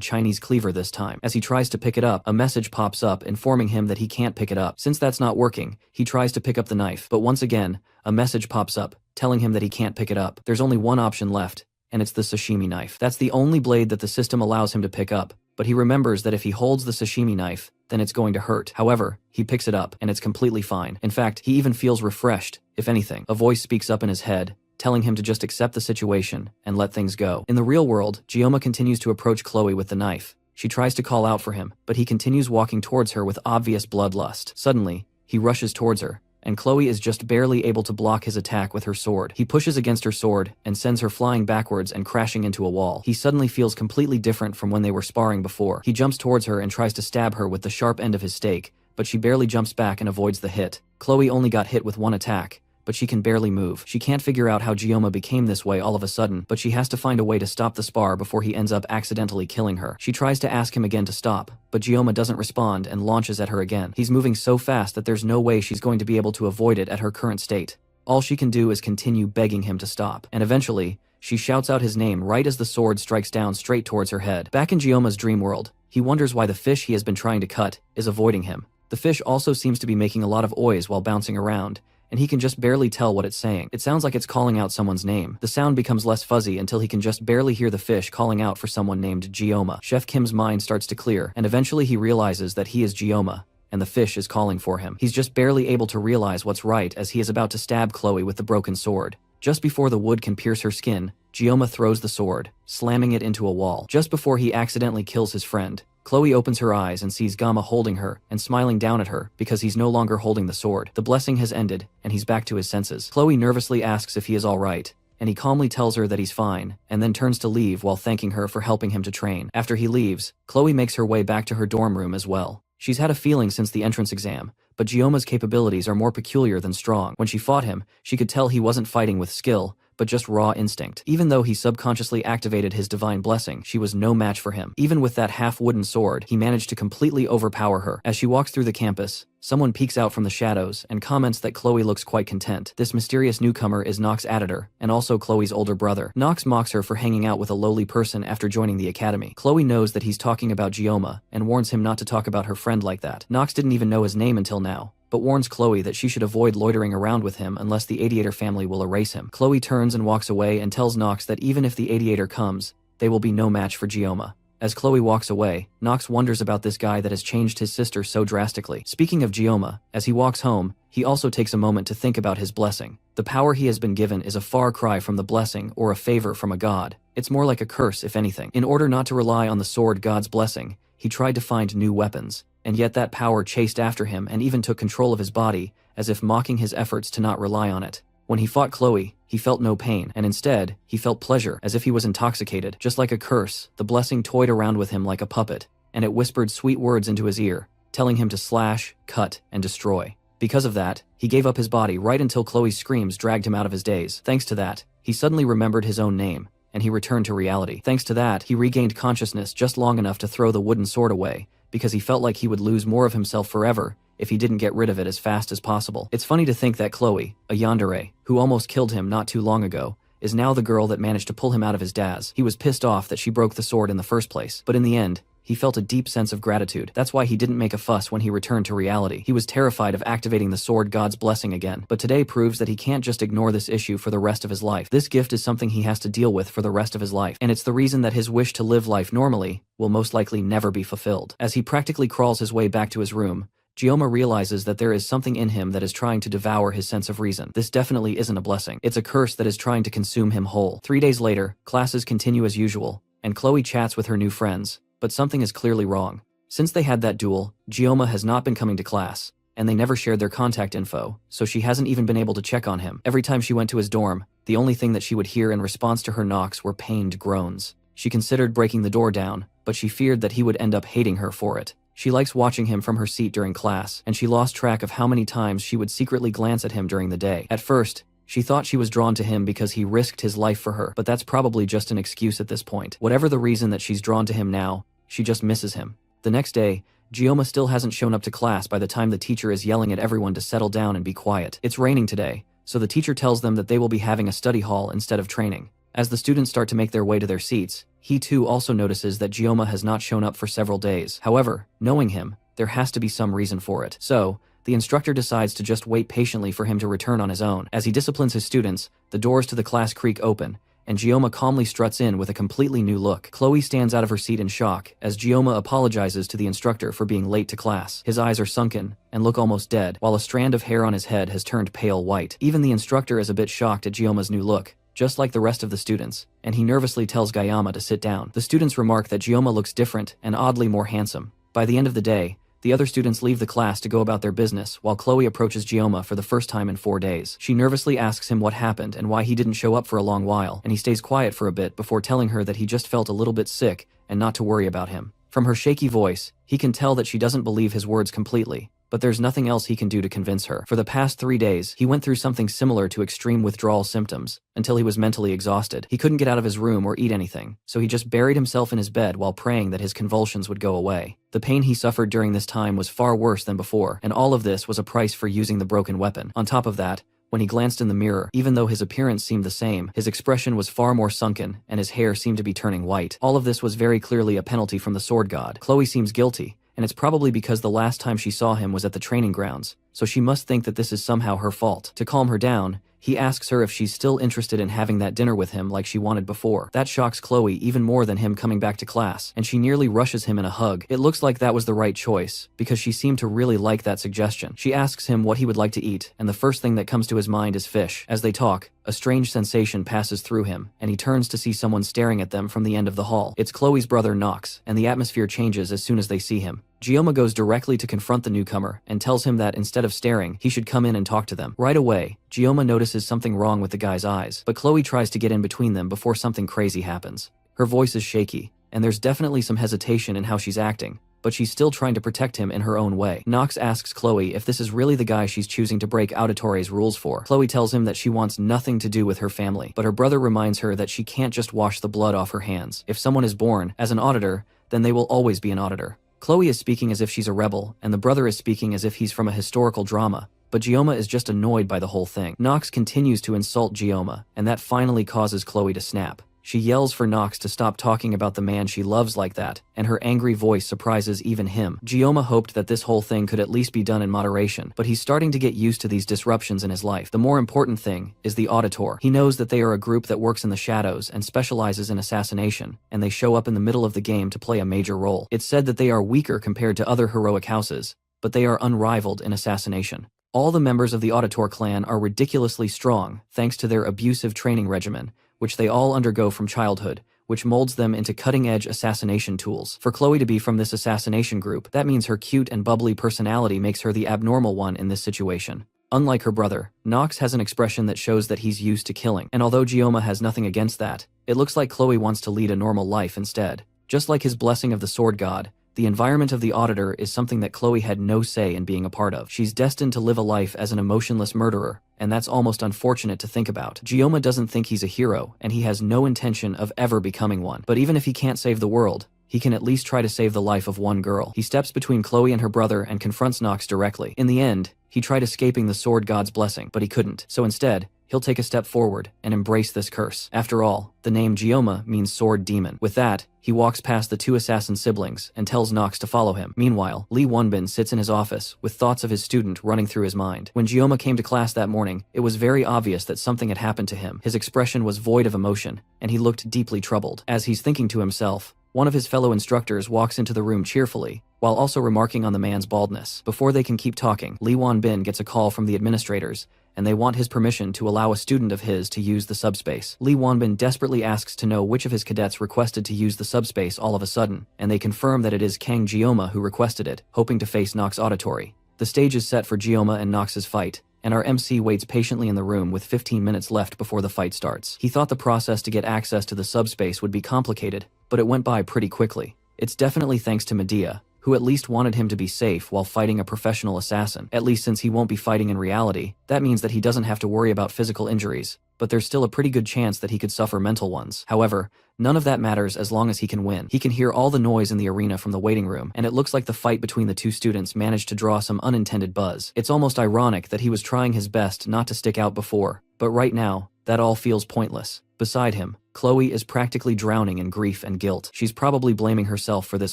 Chinese cleaver this time. As he tries to pick it up, a message pops up informing him that he can't pick it up. Since that's not working, he tries to pick up the knife, but once again, a message pops up telling him that he can't pick it up. There's only one option left, and it's the sashimi knife. That's the only blade that the system allows him to pick up, but he remembers that if he holds the sashimi knife, then it's going to hurt. However, he picks it up, and it's completely fine. In fact, he even feels refreshed, if anything. A voice speaks up in his head, telling him to just accept the situation and let things go. In the real world, Gioma continues to approach Chloe with the knife. She tries to call out for him, but he continues walking towards her with obvious bloodlust. Suddenly, he rushes towards her, and Chloe is just barely able to block his attack with her sword. He pushes against her sword and sends her flying backwards and crashing into a wall. He suddenly feels completely different from when they were sparring before. He jumps towards her and tries to stab her with the sharp end of his stake, but she barely jumps back and avoids the hit. Chloe only got hit with one attack, but she can barely move. She can't figure out how Gioma became this way all of a sudden, but she has to find a way to stop the spar before he ends up accidentally killing her. She tries to ask him again to stop, but Gioma doesn't respond and launches at her again. He's moving so fast that there's no way she's going to be able to avoid it at her current state. All she can do is continue begging him to stop, and eventually, she shouts out his name right as the sword strikes down straight towards her head. Back in Gioma's dream world, he wonders why the fish he has been trying to cut is avoiding him. The fish also seems to be making a lot of noise while bouncing around, and he can just barely tell what it's saying. It sounds like it's calling out someone's name. The sound becomes less fuzzy until he can just barely hear the fish calling out for someone named Gioma. Chef Kim's mind starts to clear, and eventually he realizes that he is Gioma, and the fish is calling for him. He's just barely able to realize what's right as he is about to stab Chloe with the broken sword. Just before the wood can pierce her skin, Gioma throws the sword, slamming it into a wall. Just before he accidentally kills his friend, Chloe opens her eyes and sees Gamma holding her and smiling down at her because he's no longer holding the sword. The blessing has ended, and he's back to his senses. Chloe nervously asks if he is alright, and he calmly tells her that he's fine, and then turns to leave while thanking her for helping him to train. After he leaves, Chloe makes her way back to her dorm room as well. She's had a feeling since the entrance exam, but Gioma's capabilities are more peculiar than strong. When she fought him, she could tell he wasn't fighting with skill, but just raw instinct. Even though he subconsciously activated his divine blessing, she was no match for him. Even with that half-wooden sword, he managed to completely overpower her. As she walks through the campus, someone peeks out from the shadows and comments that Chloe looks quite content. This mysterious newcomer is Nox's editor, and also Chloe's older brother. Nox mocks her for hanging out with a lowly person after joining the academy. Chloe knows that he's talking about Gioma, and warns him not to talk about her friend like that. Nox didn't even know his name until now, but warns Chloe that she should avoid loitering around with him unless the Adiator family will erase him. Chloe turns and walks away and tells Nox that even if the Adiator comes, they will be no match for Gioma. As Chloe walks away, Nox wonders about this guy that has changed his sister so drastically. Speaking of Gioma, as he walks home, he also takes a moment to think about his blessing. The power he has been given is a far cry from the blessing or a favor from a god. It's more like a curse, if anything. In order not to rely on the sword god's blessing, he tried to find new weapons, and yet that power chased after him and even took control of his body, as if mocking his efforts to not rely on it. When he fought Chloe, he felt no pain, and instead, he felt pleasure, as if he was intoxicated. Just like a curse, the blessing toyed around with him like a puppet, and it whispered sweet words into his ear, telling him to slash, cut, and destroy. Because of that, he gave up his body right until Chloe's screams dragged him out of his daze. Thanks to that, he suddenly remembered his own name, and he returned to reality. Thanks to that, he regained consciousness just long enough to throw the wooden sword away, because he felt like he would lose more of himself forever if he didn't get rid of it as fast as possible. It's funny to think that Chloe, a yandere, who almost killed him not too long ago, is now the girl that managed to pull him out of his daze. He was pissed off that she broke the sword in the first place, but in the end, he felt a deep sense of gratitude. That's why he didn't make a fuss when he returned to reality. He was terrified of activating the sword god's blessing again, but today proves that he can't just ignore this issue for the rest of his life. This gift is something he has to deal with for the rest of his life, and it's the reason that his wish to live life normally will most likely never be fulfilled. As he practically crawls his way back to his room, Gioma realizes that there is something in him that is trying to devour his sense of reason. This definitely isn't a blessing. It's a curse that is trying to consume him whole. 3 days later, classes continue as usual, and Chloe chats with her new friends, but something is clearly wrong. Since they had that duel, Gioma has not been coming to class, and they never shared their contact info, so she hasn't even been able to check on him. Every time she went to his dorm, the only thing that she would hear in response to her knocks were pained groans. She considered breaking the door down, but she feared that he would end up hating her for it. She likes watching him from her seat during class, and she lost track of how many times she would secretly glance at him during the day. At first, she thought she was drawn to him because he risked his life for her, but that's probably just an excuse at this point. Whatever the reason that she's drawn to him now, she just misses him. The next day, Gioma still hasn't shown up to class by the time the teacher is yelling at everyone to settle down and be quiet. It's raining today, so the teacher tells them that they will be having a study hall instead of training. As the students start to make their way to their seats, he too also notices that Gioma has not shown up for several days. However, knowing him, there has to be some reason for it. So, the instructor decides to just wait patiently for him to return on his own. As he disciplines his students, the doors to the class creak open, and Gioma calmly struts in with a completely new look. Chloe stands out of her seat in shock as Gioma apologizes to the instructor for being late to class. His eyes are sunken and look almost dead, while a strand of hair on his head has turned pale white. Even the instructor is a bit shocked at Gioma's new look, just like the rest of the students, and he nervously tells Gayama to sit down. The students remark that Gioma looks different and oddly more handsome. By the end of the day, the other students leave the class to go about their business while Chloe approaches Gioma for the first time in 4 days. She nervously asks him what happened and why he didn't show up for a long while, and he stays quiet for a bit before telling her that he just felt a little bit sick and not to worry about him. From her shaky voice, he can tell that she doesn't believe his words completely, but there's nothing else he can do to convince her. For the past 3 days, he went through something similar to extreme withdrawal symptoms, until he was mentally exhausted. He couldn't get out of his room or eat anything, so he just buried himself in his bed while praying that his convulsions would go away. The pain he suffered during this time was far worse than before, and all of this was a price for using the broken weapon. On top of that, when he glanced in the mirror, even though his appearance seemed the same, his expression was far more sunken, and his hair seemed to be turning white. All of this was very clearly a penalty from the sword god. Chloe seems guilty, and it's probably because the last time she saw him was at the training grounds, so she must think that this is somehow her fault. To calm her down, he asks her if she's still interested in having that dinner with him like she wanted before. That shocks Chloe even more than him coming back to class, and she nearly rushes him in a hug. It looks like that was the right choice, because she seemed to really like that suggestion. She asks him what he would like to eat, and the first thing that comes to his mind is fish. As they talk, a strange sensation passes through him, and he turns to see someone staring at them from the end of the hall. It's Chloe's brother Knox, and the atmosphere changes as soon as they see him. Gioma goes directly to confront the newcomer and tells him that instead of staring, he should come in and talk to them. Right away, Gioma notices something wrong with the guy's eyes, but Chloe tries to get in between them before something crazy happens. Her voice is shaky, and there's definitely some hesitation in how she's acting, but she's still trying to protect him in her own way. Knox asks Chloe if this is really the guy she's choosing to break Auditore's rules for. Chloe tells him that she wants nothing to do with her family, but her brother reminds her that she can't just wash the blood off her hands. If someone is born as an auditor, then they will always be an auditor. Chloe is speaking as if she's a rebel, and the brother is speaking as if he's from a historical drama, but Gioma is just annoyed by the whole thing. Knox continues to insult Gioma, and that finally causes Chloe to snap. She yells for Knox to stop talking about the man she loves like that, and her angry voice surprises even him. Gioma hoped that this whole thing could at least be done in moderation, but he's starting to get used to these disruptions in his life. The more important thing is the Auditor. He knows that they are a group that works in the shadows and specializes in assassination, and they show up in the middle of the game to play a major role. It's said that they are weaker compared to other heroic houses, but they are unrivaled in assassination. All the members of the Auditor clan are ridiculously strong, thanks to their abusive training regimen, which they all undergo from childhood, which molds them into cutting-edge assassination tools. For Chloe to be from this assassination group, that means her cute and bubbly personality makes her the abnormal one in this situation. Unlike her brother, Knox has an expression that shows that he's used to killing, and although Gioma has nothing against that, it looks like Chloe wants to lead a normal life instead. Just like his blessing of the sword god, the environment of the Auditor is something that Chloe had no say in being a part of. She's destined to live a life as an emotionless murderer, and that's almost unfortunate to think about. Gioma doesn't think he's a hero, and he has no intention of ever becoming one. But even if he can't save the world, he can at least try to save the life of one girl. He steps between Chloe and her brother and confronts Knox directly. In the end, he tried escaping the sword god's blessing, but he couldn't. So instead, he'll take a step forward and embrace this curse. After all, the name Gioma means sword demon. With that, he walks past the two assassin siblings and tells Knox to follow him. Meanwhile, Lee Wonbin sits in his office with thoughts of his student running through his mind. When Gioma came to class that morning, it was very obvious that something had happened to him. His expression was void of emotion, and he looked deeply troubled. As he's thinking to himself, one of his fellow instructors walks into the room cheerfully, while also remarking on the man's baldness. Before they can keep talking, Lee Wonbin gets a call from the administrators, and they want his permission to allow a student of his to use the subspace. Lee Wonbin desperately asks to know which of his cadets requested to use the subspace all of a sudden, and they confirm that it is Kang Gioma who requested it, hoping to face Knox Auditory. The stage is set for Gioma and Knox's fight, and our MC waits patiently in the room with 15 minutes left before the fight starts. He thought the process to get access to the subspace would be complicated, but it went by pretty quickly. It's definitely thanks to Medea, who at least wanted him to be safe while fighting a professional assassin. At least since he won't be fighting in reality, that means that he doesn't have to worry about physical injuries, but there's still a pretty good chance that he could suffer mental ones. However, none of that matters as long as he can win. He can hear all the noise in the arena from the waiting room, and it looks like the fight between the two students managed to draw some unintended buzz. It's almost ironic that he was trying his best not to stick out before, but right now, that all feels pointless. Beside him, Chloe is practically drowning in grief and guilt. She's probably blaming herself for this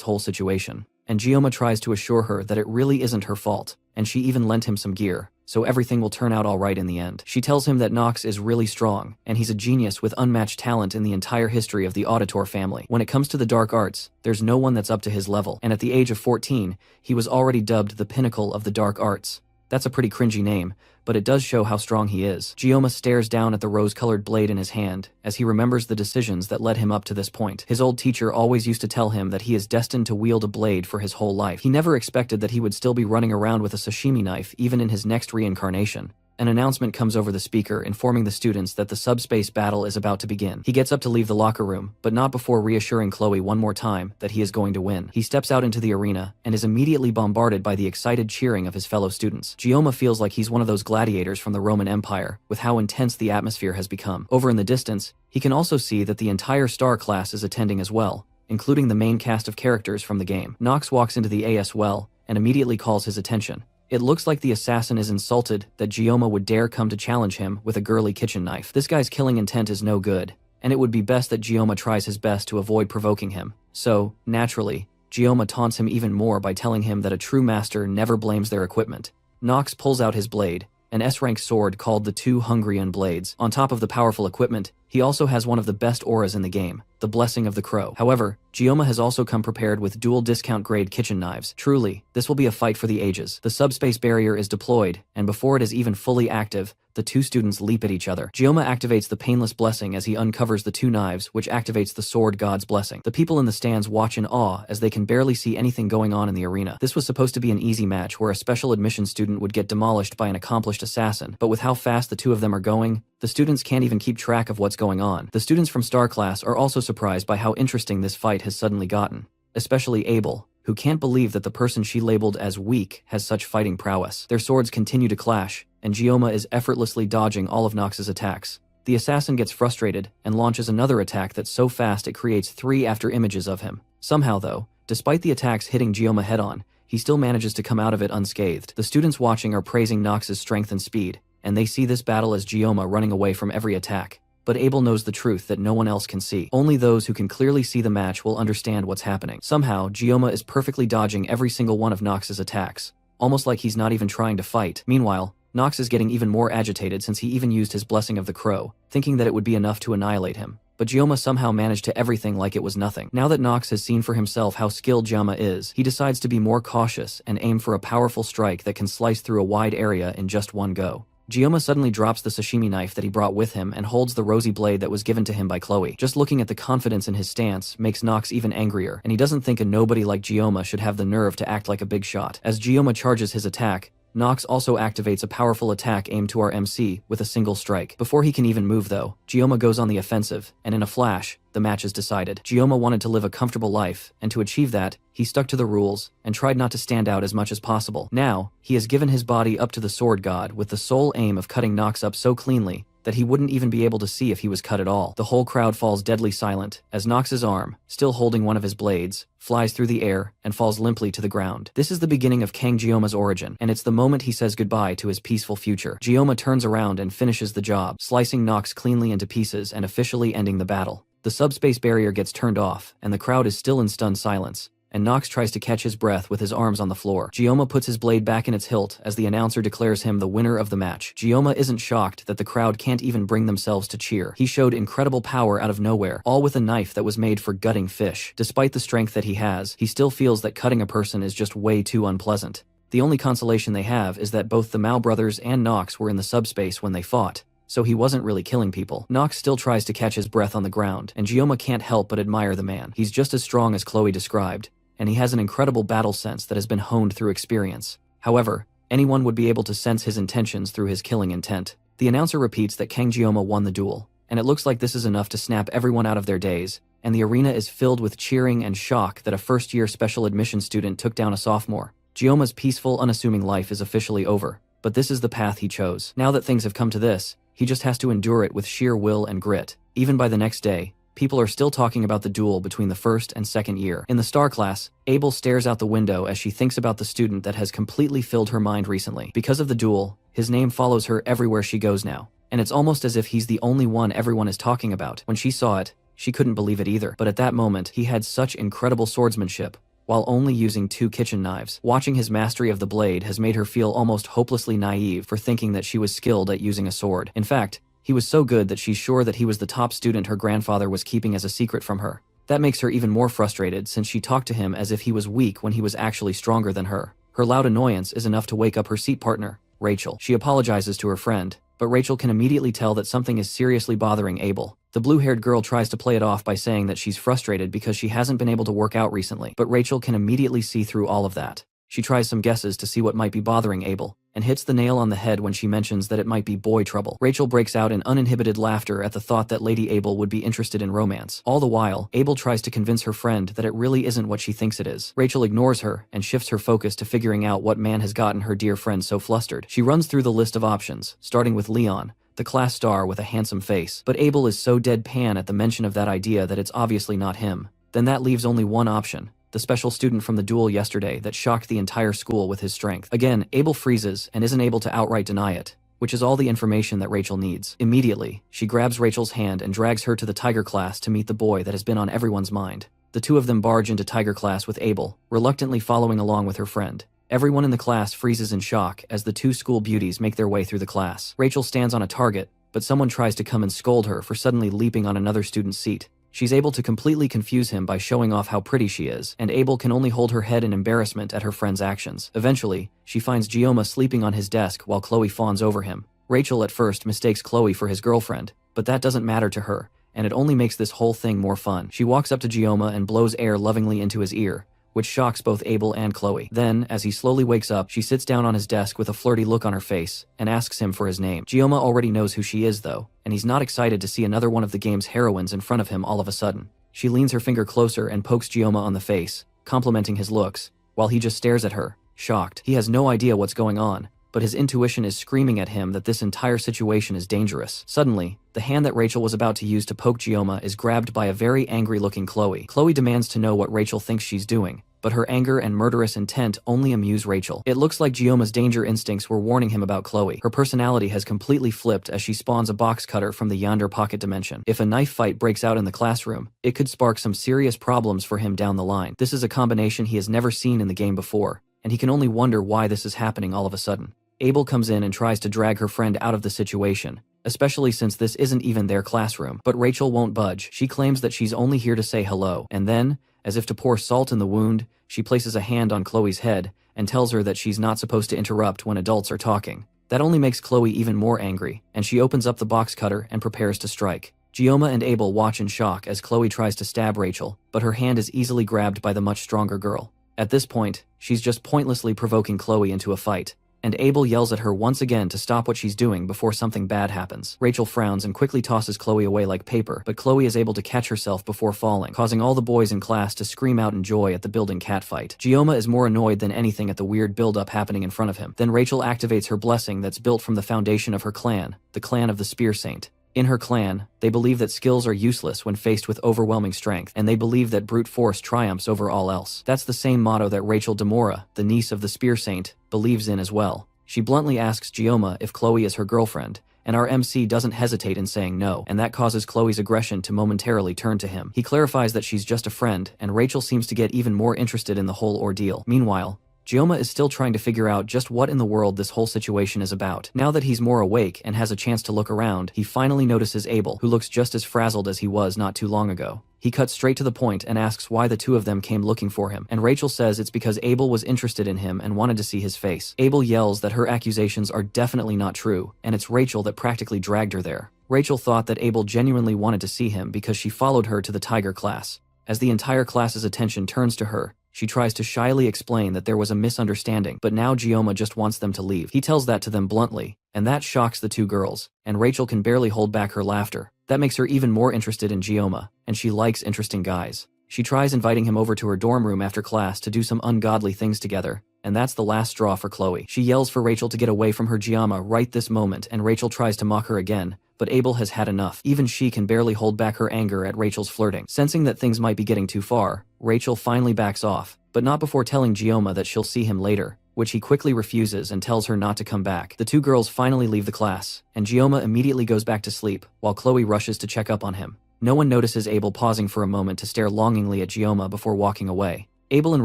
whole situation, and Gioma tries to assure her that it really isn't her fault, and she even lent him some gear, so everything will turn out alright in the end. She tells him that Nox is really strong, and he's a genius with unmatched talent in the entire history of the Auditor family. When it comes to the dark arts, there's no one that's up to his level, and at the age of 14, he was already dubbed the pinnacle of the dark arts. That's a pretty cringy name, but it does show how strong he is. Gioma stares down at the rose-colored blade in his hand, as he remembers the decisions that led him up to this point. His old teacher always used to tell him that he is destined to wield a blade for his whole life. He never expected that he would still be running around with a sashimi knife even in his next reincarnation. An announcement comes over the speaker informing the students that the subspace battle is about to begin. He gets up to leave the locker room, but not before reassuring Chloe one more time that he is going to win. He steps out into the arena and is immediately bombarded by the excited cheering of his fellow students. Gioma feels like he's one of those gladiators from the Roman Empire, with how intense the atmosphere has become. Over in the distance, he can also see that the entire star class is attending as well, including the main cast of characters from the game. Nox walks into the AS well and immediately calls his attention. It looks like the assassin is insulted that Gioma would dare come to challenge him with a girly kitchen knife. This guy's killing intent is no good, and it would be best that Gioma tries his best to avoid provoking him. So, naturally, Gioma taunts him even more by telling him that a true master never blames their equipment. Nox pulls out his blade, an S-rank sword called the Two Hungrian Blades. On top of the powerful equipment, he also has one of the best auras in the game, the Blessing of the Crow. However, Gioma has also come prepared with dual discount-grade kitchen knives. Truly, this will be a fight for the ages. The subspace barrier is deployed, and before it is even fully active, the two students leap at each other. Gioma activates the Painless Blessing as he uncovers the two knives, which activates the Sword God's Blessing. The people in the stands watch in awe as they can barely see anything going on in the arena. This was supposed to be an easy match where a special admission student would get demolished by an accomplished assassin, but with how fast the two of them are going, the students can't even keep track of what's going on. The students from Star Class are also surprised by how interesting this fight has suddenly gotten, especially Abel, who can't believe that the person she labeled as weak has such fighting prowess. Their swords continue to clash, and Gioma is effortlessly dodging all of Nox's attacks. The assassin gets frustrated and launches another attack that's so fast it creates 3 after images of him. Somehow though, despite the attacks hitting Gioma head-on, he still manages to come out of it unscathed. The students watching are praising Nox's strength and speed, and they see this battle as Gioma running away from every attack. But Abel knows the truth that no one else can see. Only those who can clearly see the match will understand what's happening. Somehow, Gioma is perfectly dodging every single one of Nox's attacks, almost like he's not even trying to fight. Meanwhile, Nox is getting even more agitated since he even used his Blessing of the Crow, thinking that it would be enough to annihilate him. But Gioma somehow managed to everything like it was nothing. Now that Nox has seen for himself how skilled Gioma is, he decides to be more cautious and aim for a powerful strike that can slice through a wide area in just one go. Gioma suddenly drops the sashimi knife that he brought with him and holds the rosy blade that was given to him by Chloe. Just looking at the confidence in his stance makes Nox even angrier, and he doesn't think a nobody like Gioma should have the nerve to act like a big shot. As Gioma charges his attack, Nox also activates a powerful attack aimed to our MC with a single strike. Before he can even move though, Gioma goes on the offensive, and in a flash, the match is decided. Gioma wanted to live a comfortable life, and to achieve that, he stuck to the rules and tried not to stand out as much as possible. Now, he has given his body up to the Sword God with the sole aim of cutting Nox up so cleanly that he wouldn't even be able to see if he was cut at all. The whole crowd falls deadly silent as Nox's arm, still holding one of his blades, flies through the air and falls limply to the ground. This is the beginning of Kang Gioma's origin, and it's the moment he says goodbye to his peaceful future. Gioma turns around and finishes the job, slicing Nox cleanly into pieces and officially ending the battle. The subspace barrier gets turned off, and the crowd is still in stunned silence, and Nox tries to catch his breath with his arms on the floor. Gioma puts his blade back in its hilt as the announcer declares him the winner of the match. Gioma isn't shocked that the crowd can't even bring themselves to cheer. He showed incredible power out of nowhere, all with a knife that was made for gutting fish. Despite the strength that he has, he still feels that cutting a person is just way too unpleasant. The only consolation they have is that both the Mao brothers and Nox were in the subspace when they fought, so he wasn't really killing people. Nox still tries to catch his breath on the ground, and Gioma can't help but admire the man. He's just as strong as Chloe described, and he has an incredible battle sense that has been honed through experience. However, anyone would be able to sense his intentions through his killing intent. The announcer repeats that Kang Gioma won the duel, and it looks like this is enough to snap everyone out of their days, and the arena is filled with cheering and shock that a first-year special admission student took down a sophomore. Gioma's peaceful, unassuming life is officially over, but this is the path he chose. Now that things have come to this, he just has to endure it with sheer will and grit. Even by the next day, people are still talking about the duel between the first and second year. In the star class, Abel stares out the window as she thinks about the student that has completely filled her mind recently. Because of the duel, his name follows her everywhere she goes now, and it's almost as if he's the only one everyone is talking about. When she saw it, she couldn't believe it either. But at that moment, he had such incredible swordsmanship, while only using 2 kitchen knives. Watching his mastery of the blade has made her feel almost hopelessly naive for thinking that she was skilled at using a sword. In fact, he was so good that she's sure that he was the top student her grandfather was keeping as a secret from her. That makes her even more frustrated since she talked to him as if he was weak when he was actually stronger than her. Her loud annoyance is enough to wake up her seat partner, Rachel. She apologizes to her friend, but Rachel can immediately tell that something is seriously bothering Abel. The blue-haired girl tries to play it off by saying that she's frustrated because she hasn't been able to work out recently, but Rachel can immediately see through all of that. She tries some guesses to see what might be bothering Abel, and hits the nail on the head when she mentions that it might be boy trouble. Rachel breaks out in uninhibited laughter at the thought that Lady Abel would be interested in romance. All the while, Abel tries to convince her friend that it really isn't what she thinks it is. Rachel ignores her and shifts her focus to figuring out what man has gotten her dear friend so flustered. She runs through the list of options, starting with Leon, the class star with a handsome face. But Abel is so deadpan at the mention of that idea that it's obviously not him. Then that leaves only one option: the special student from the duel yesterday that shocked the entire school with his strength. Again, Abel freezes and isn't able to outright deny it, which is all the information that Rachel needs. Immediately, she grabs Rachel's hand and drags her to the Tiger class to meet the boy that has been on everyone's mind. The two of them barge into Tiger class with Abel, reluctantly following along with her friend. Everyone in the class freezes in shock as the 2 school beauties make their way through the class. Rachel stands on a target, but someone tries to come and scold her for suddenly leaping on another student's seat. She's able to completely confuse him by showing off how pretty she is, and Abel can only hold her head in embarrassment at her friend's actions. Eventually, she finds Gioma sleeping on his desk while Chloe fawns over him. Rachel at first mistakes Chloe for his girlfriend, but that doesn't matter to her, and it only makes this whole thing more fun. She walks up to Gioma and blows air lovingly into his ear, which shocks both Abel and Chloe. Then, as he slowly wakes up, she sits down on his desk with a flirty look on her face and asks him for his name. Gioma already knows who she is though, and he's not excited to see another one of the game's heroines in front of him all of a sudden. She leans her finger closer and pokes Gioma on the face, complimenting his looks, while he just stares at her, shocked. He has no idea what's going on, but his intuition is screaming at him that this entire situation is dangerous. Suddenly, the hand that Rachel was about to use to poke Gioma is grabbed by a very angry-looking Chloe. Chloe demands to know what Rachel thinks she's doing, but her anger and murderous intent only amuse Rachel. It looks like Gioma's danger instincts were warning him about Chloe. Her personality has completely flipped as she spawns a box cutter from the Yonder pocket dimension. If a knife fight breaks out in the classroom, it could spark some serious problems for him down the line. This is a combination he has never seen in the game before, and he can only wonder why this is happening all of a sudden. Abel comes in and tries to drag her friend out of the situation, especially since this isn't even their classroom. But Rachel won't budge. She claims that she's only here to say hello, and then, as if to pour salt in the wound, she places a hand on Chloe's head and tells her that she's not supposed to interrupt when adults are talking. That only makes Chloe even more angry, and she opens up the box cutter and prepares to strike. Gioma and Abel watch in shock as Chloe tries to stab Rachel, but her hand is easily grabbed by the much stronger girl. At this point, she's just pointlessly provoking Chloe into a fight, and Abel yells at her once again to stop what she's doing before something bad happens. Rachel frowns and quickly tosses Chloe away like paper, but Chloe is able to catch herself before falling, causing all the boys in class to scream out in joy at the building catfight. Gioma is more annoyed than anything at the weird build-up happening in front of him. Then Rachel activates her blessing that's built from the foundation of her clan, the clan of the Spear Saint. In her clan, they believe that skills are useless when faced with overwhelming strength, and they believe that brute force triumphs over all else. That's the same motto that Rachel Demora, the niece of the Spear Saint, believes in as well. She bluntly asks Gioma if Chloe is her girlfriend, and our MC doesn't hesitate in saying no, and that causes Chloe's aggression to momentarily turn to him. He clarifies that she's just a friend, and Rachel seems to get even more interested in the whole ordeal. Meanwhile, Gioma is still trying to figure out just what in the world this whole situation is about. Now that he's more awake and has a chance to look around, he finally notices Abel, who looks just as frazzled as he was not too long ago. He cuts straight to the point and asks why the two of them came looking for him, and Rachel says it's because Abel was interested in him and wanted to see his face. Abel yells that her accusations are definitely not true, and it's Rachel that practically dragged her there. Rachel thought that Abel genuinely wanted to see him because she followed her to the Tiger class. As the entire class's attention turns to her, she tries to shyly explain that there was a misunderstanding, but now Gioma just wants them to leave. He tells that to them bluntly, And that shocks the two girls, and Rachel can barely hold back her laughter. That makes her even more interested in Gioma, and she likes interesting guys. She tries inviting him over to her dorm room after class to do some ungodly things together, and that's the last straw for Chloe. She yells for Rachel to get away from her Gioma right this moment, and Rachel tries to mock her again, but Abel has had enough. Even she can barely hold back her anger at Rachel's flirting. Sensing that things might be getting too far, Rachel finally backs off, but not before telling Gioma that she'll see him later, which he quickly refuses and tells her not to come back. The two girls finally leave the class, and Gioma immediately goes back to sleep, while Chloe rushes to check up on him. No one notices Abel pausing for a moment to stare longingly at Gioma before walking away. Abel and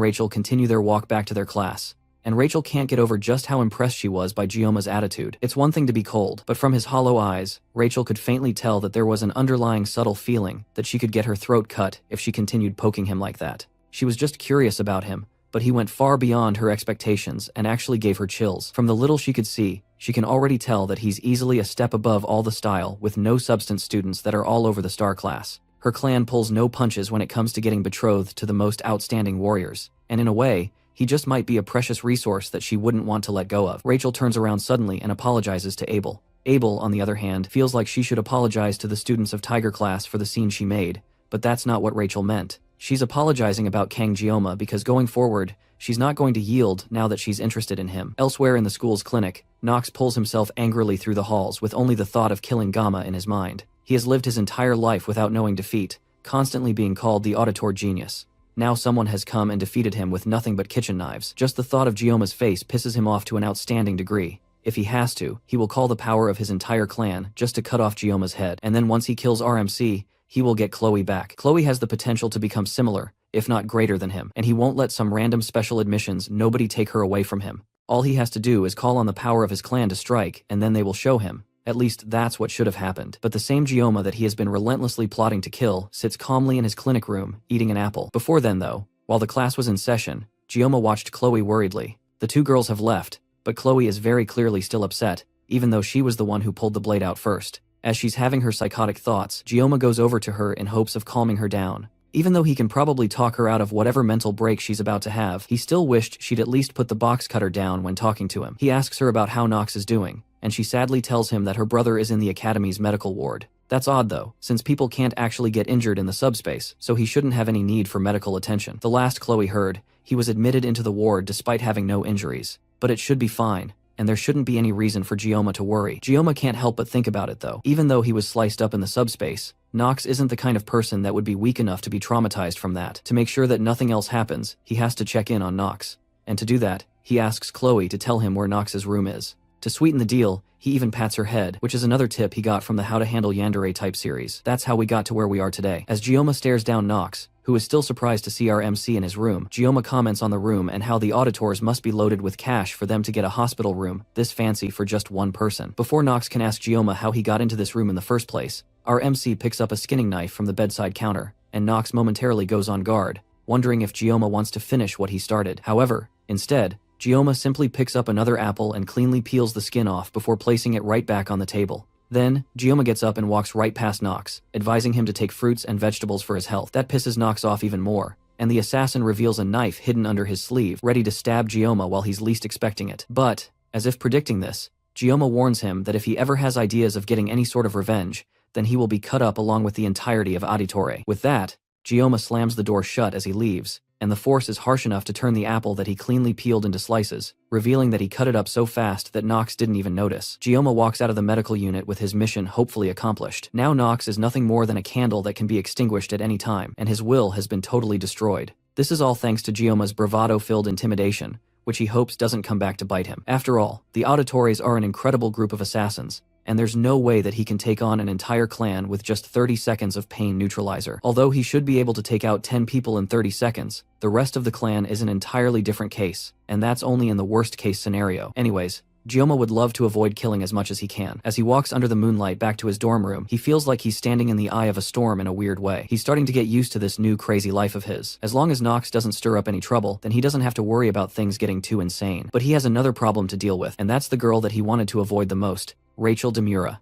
Rachel continue their walk back to their class, and Rachel can't get over just how impressed she was by Gioma's attitude. It's one thing to be cold, but from his hollow eyes, Rachel could faintly tell that there was an underlying subtle feeling that she could get her throat cut if she continued poking him like that. She was just curious about him, but he went far beyond her expectations and actually gave her chills. From the little she could see, she can already tell that he's easily a step above all the style with no substance students that are all over the star class. Her clan pulls no punches when it comes to getting betrothed to the most outstanding warriors, and in a way, he just might be a precious resource that she wouldn't want to let go of. Rachel turns around suddenly and apologizes to Abel. Abel, on the other hand, feels like she should apologize to the students of Tiger class for the scene she made, but that's not what Rachel meant. She's apologizing about Kang Gioma because going forward, she's not going to yield now that she's interested in him. Elsewhere in the school's clinic, Nox pulls himself angrily through the halls with only the thought of killing Gamma in his mind. He has lived his entire life without knowing defeat, constantly being called the auditor genius. Now someone has come and defeated him with nothing but kitchen knives. Just the thought of Gioma's face pisses him off to an outstanding degree. If he has to, he will call the power of his entire clan just to cut off Gioma's head, and then once he kills RMC, he will get Chloe back. Chloe has the potential to become similar, if not greater than him, and he won't let some random special admissions nobody take her away from him. All he has to do is call on the power of his clan to strike, and then they will show him. At least that's what should have happened. But the same Gioma that he has been relentlessly plotting to kill sits calmly in his clinic room, eating an apple. Before then though, while the class was in session, Gioma watched Chloe worriedly. The two girls have left, but Chloe is very clearly still upset, even though she was the one who pulled the blade out first. As she's having her psychotic thoughts, Gioma goes over to her in hopes of calming her down. Even though he can probably talk her out of whatever mental break she's about to have, he still wished she'd at least put the box cutter down when talking to him. He asks her about how Nox is doing, and she sadly tells him that her brother is in the academy's medical ward. That's odd though, since people can't actually get injured in the subspace, so he shouldn't have any need for medical attention. The last Chloe heard, he was admitted into the ward despite having no injuries. But it should be fine, and there shouldn't be any reason for Gioma to worry. Gioma can't help but think about it though. Even though he was sliced up in the subspace, Nox isn't the kind of person that would be weak enough to be traumatized from that. To make sure that nothing else happens, he has to check in on Nox. And to do that, he asks Chloe to tell him where Nox's room is. To sweeten the deal, he even pats her head, which is another tip he got from the How to Handle Yandere type series. That's how we got to where we are today. As Gioma stares down Nox, who is still surprised to see our MC in his room, Gioma comments on the room and how the auditors must be loaded with cash for them to get a hospital room this fancy for just one person. Before Nox can ask Gioma how he got into this room in the first place, our MC picks up a skinning knife from the bedside counter, and Nox momentarily goes on guard, wondering if Gioma wants to finish what he started. However, instead, Gioma simply picks up another apple and cleanly peels the skin off before placing it right back on the table. Then, Gioma gets up and walks right past Nox, advising him to take fruits and vegetables for his health. That pisses Nox off even more, and the assassin reveals a knife hidden under his sleeve, ready to stab Gioma while he's least expecting it. But, as if predicting this, Gioma warns him that if he ever has ideas of getting any sort of revenge, then he will be cut up along with the entirety of Auditore. With that, Gioma slams the door shut as he leaves, and the force is harsh enough to turn the apple that he cleanly peeled into slices, revealing that he cut it up so fast that Nox didn't even notice. Gioma walks out of the medical unit with his mission hopefully accomplished. Now Nox is nothing more than a candle that can be extinguished at any time, and his will has been totally destroyed. This is all thanks to Gioma's bravado-filled intimidation, which he hopes doesn't come back to bite him. After all, the Auditores are an incredible group of assassins, and there's no way that he can take on an entire clan with just 30 seconds of pain neutralizer. Although he should be able to take out 10 people in 30 seconds, the rest of the clan is an entirely different case, and that's only in the worst case scenario. Anyways, Gioma would love to avoid killing as much as he can. As he walks under the moonlight back to his dorm room, he feels like he's standing in the eye of a storm in a weird way. He's starting to get used to this new crazy life of his. As long as Nox doesn't stir up any trouble, then he doesn't have to worry about things getting too insane. But he has another problem to deal with, and that's the girl that he wanted to avoid the most, Rachel Demura.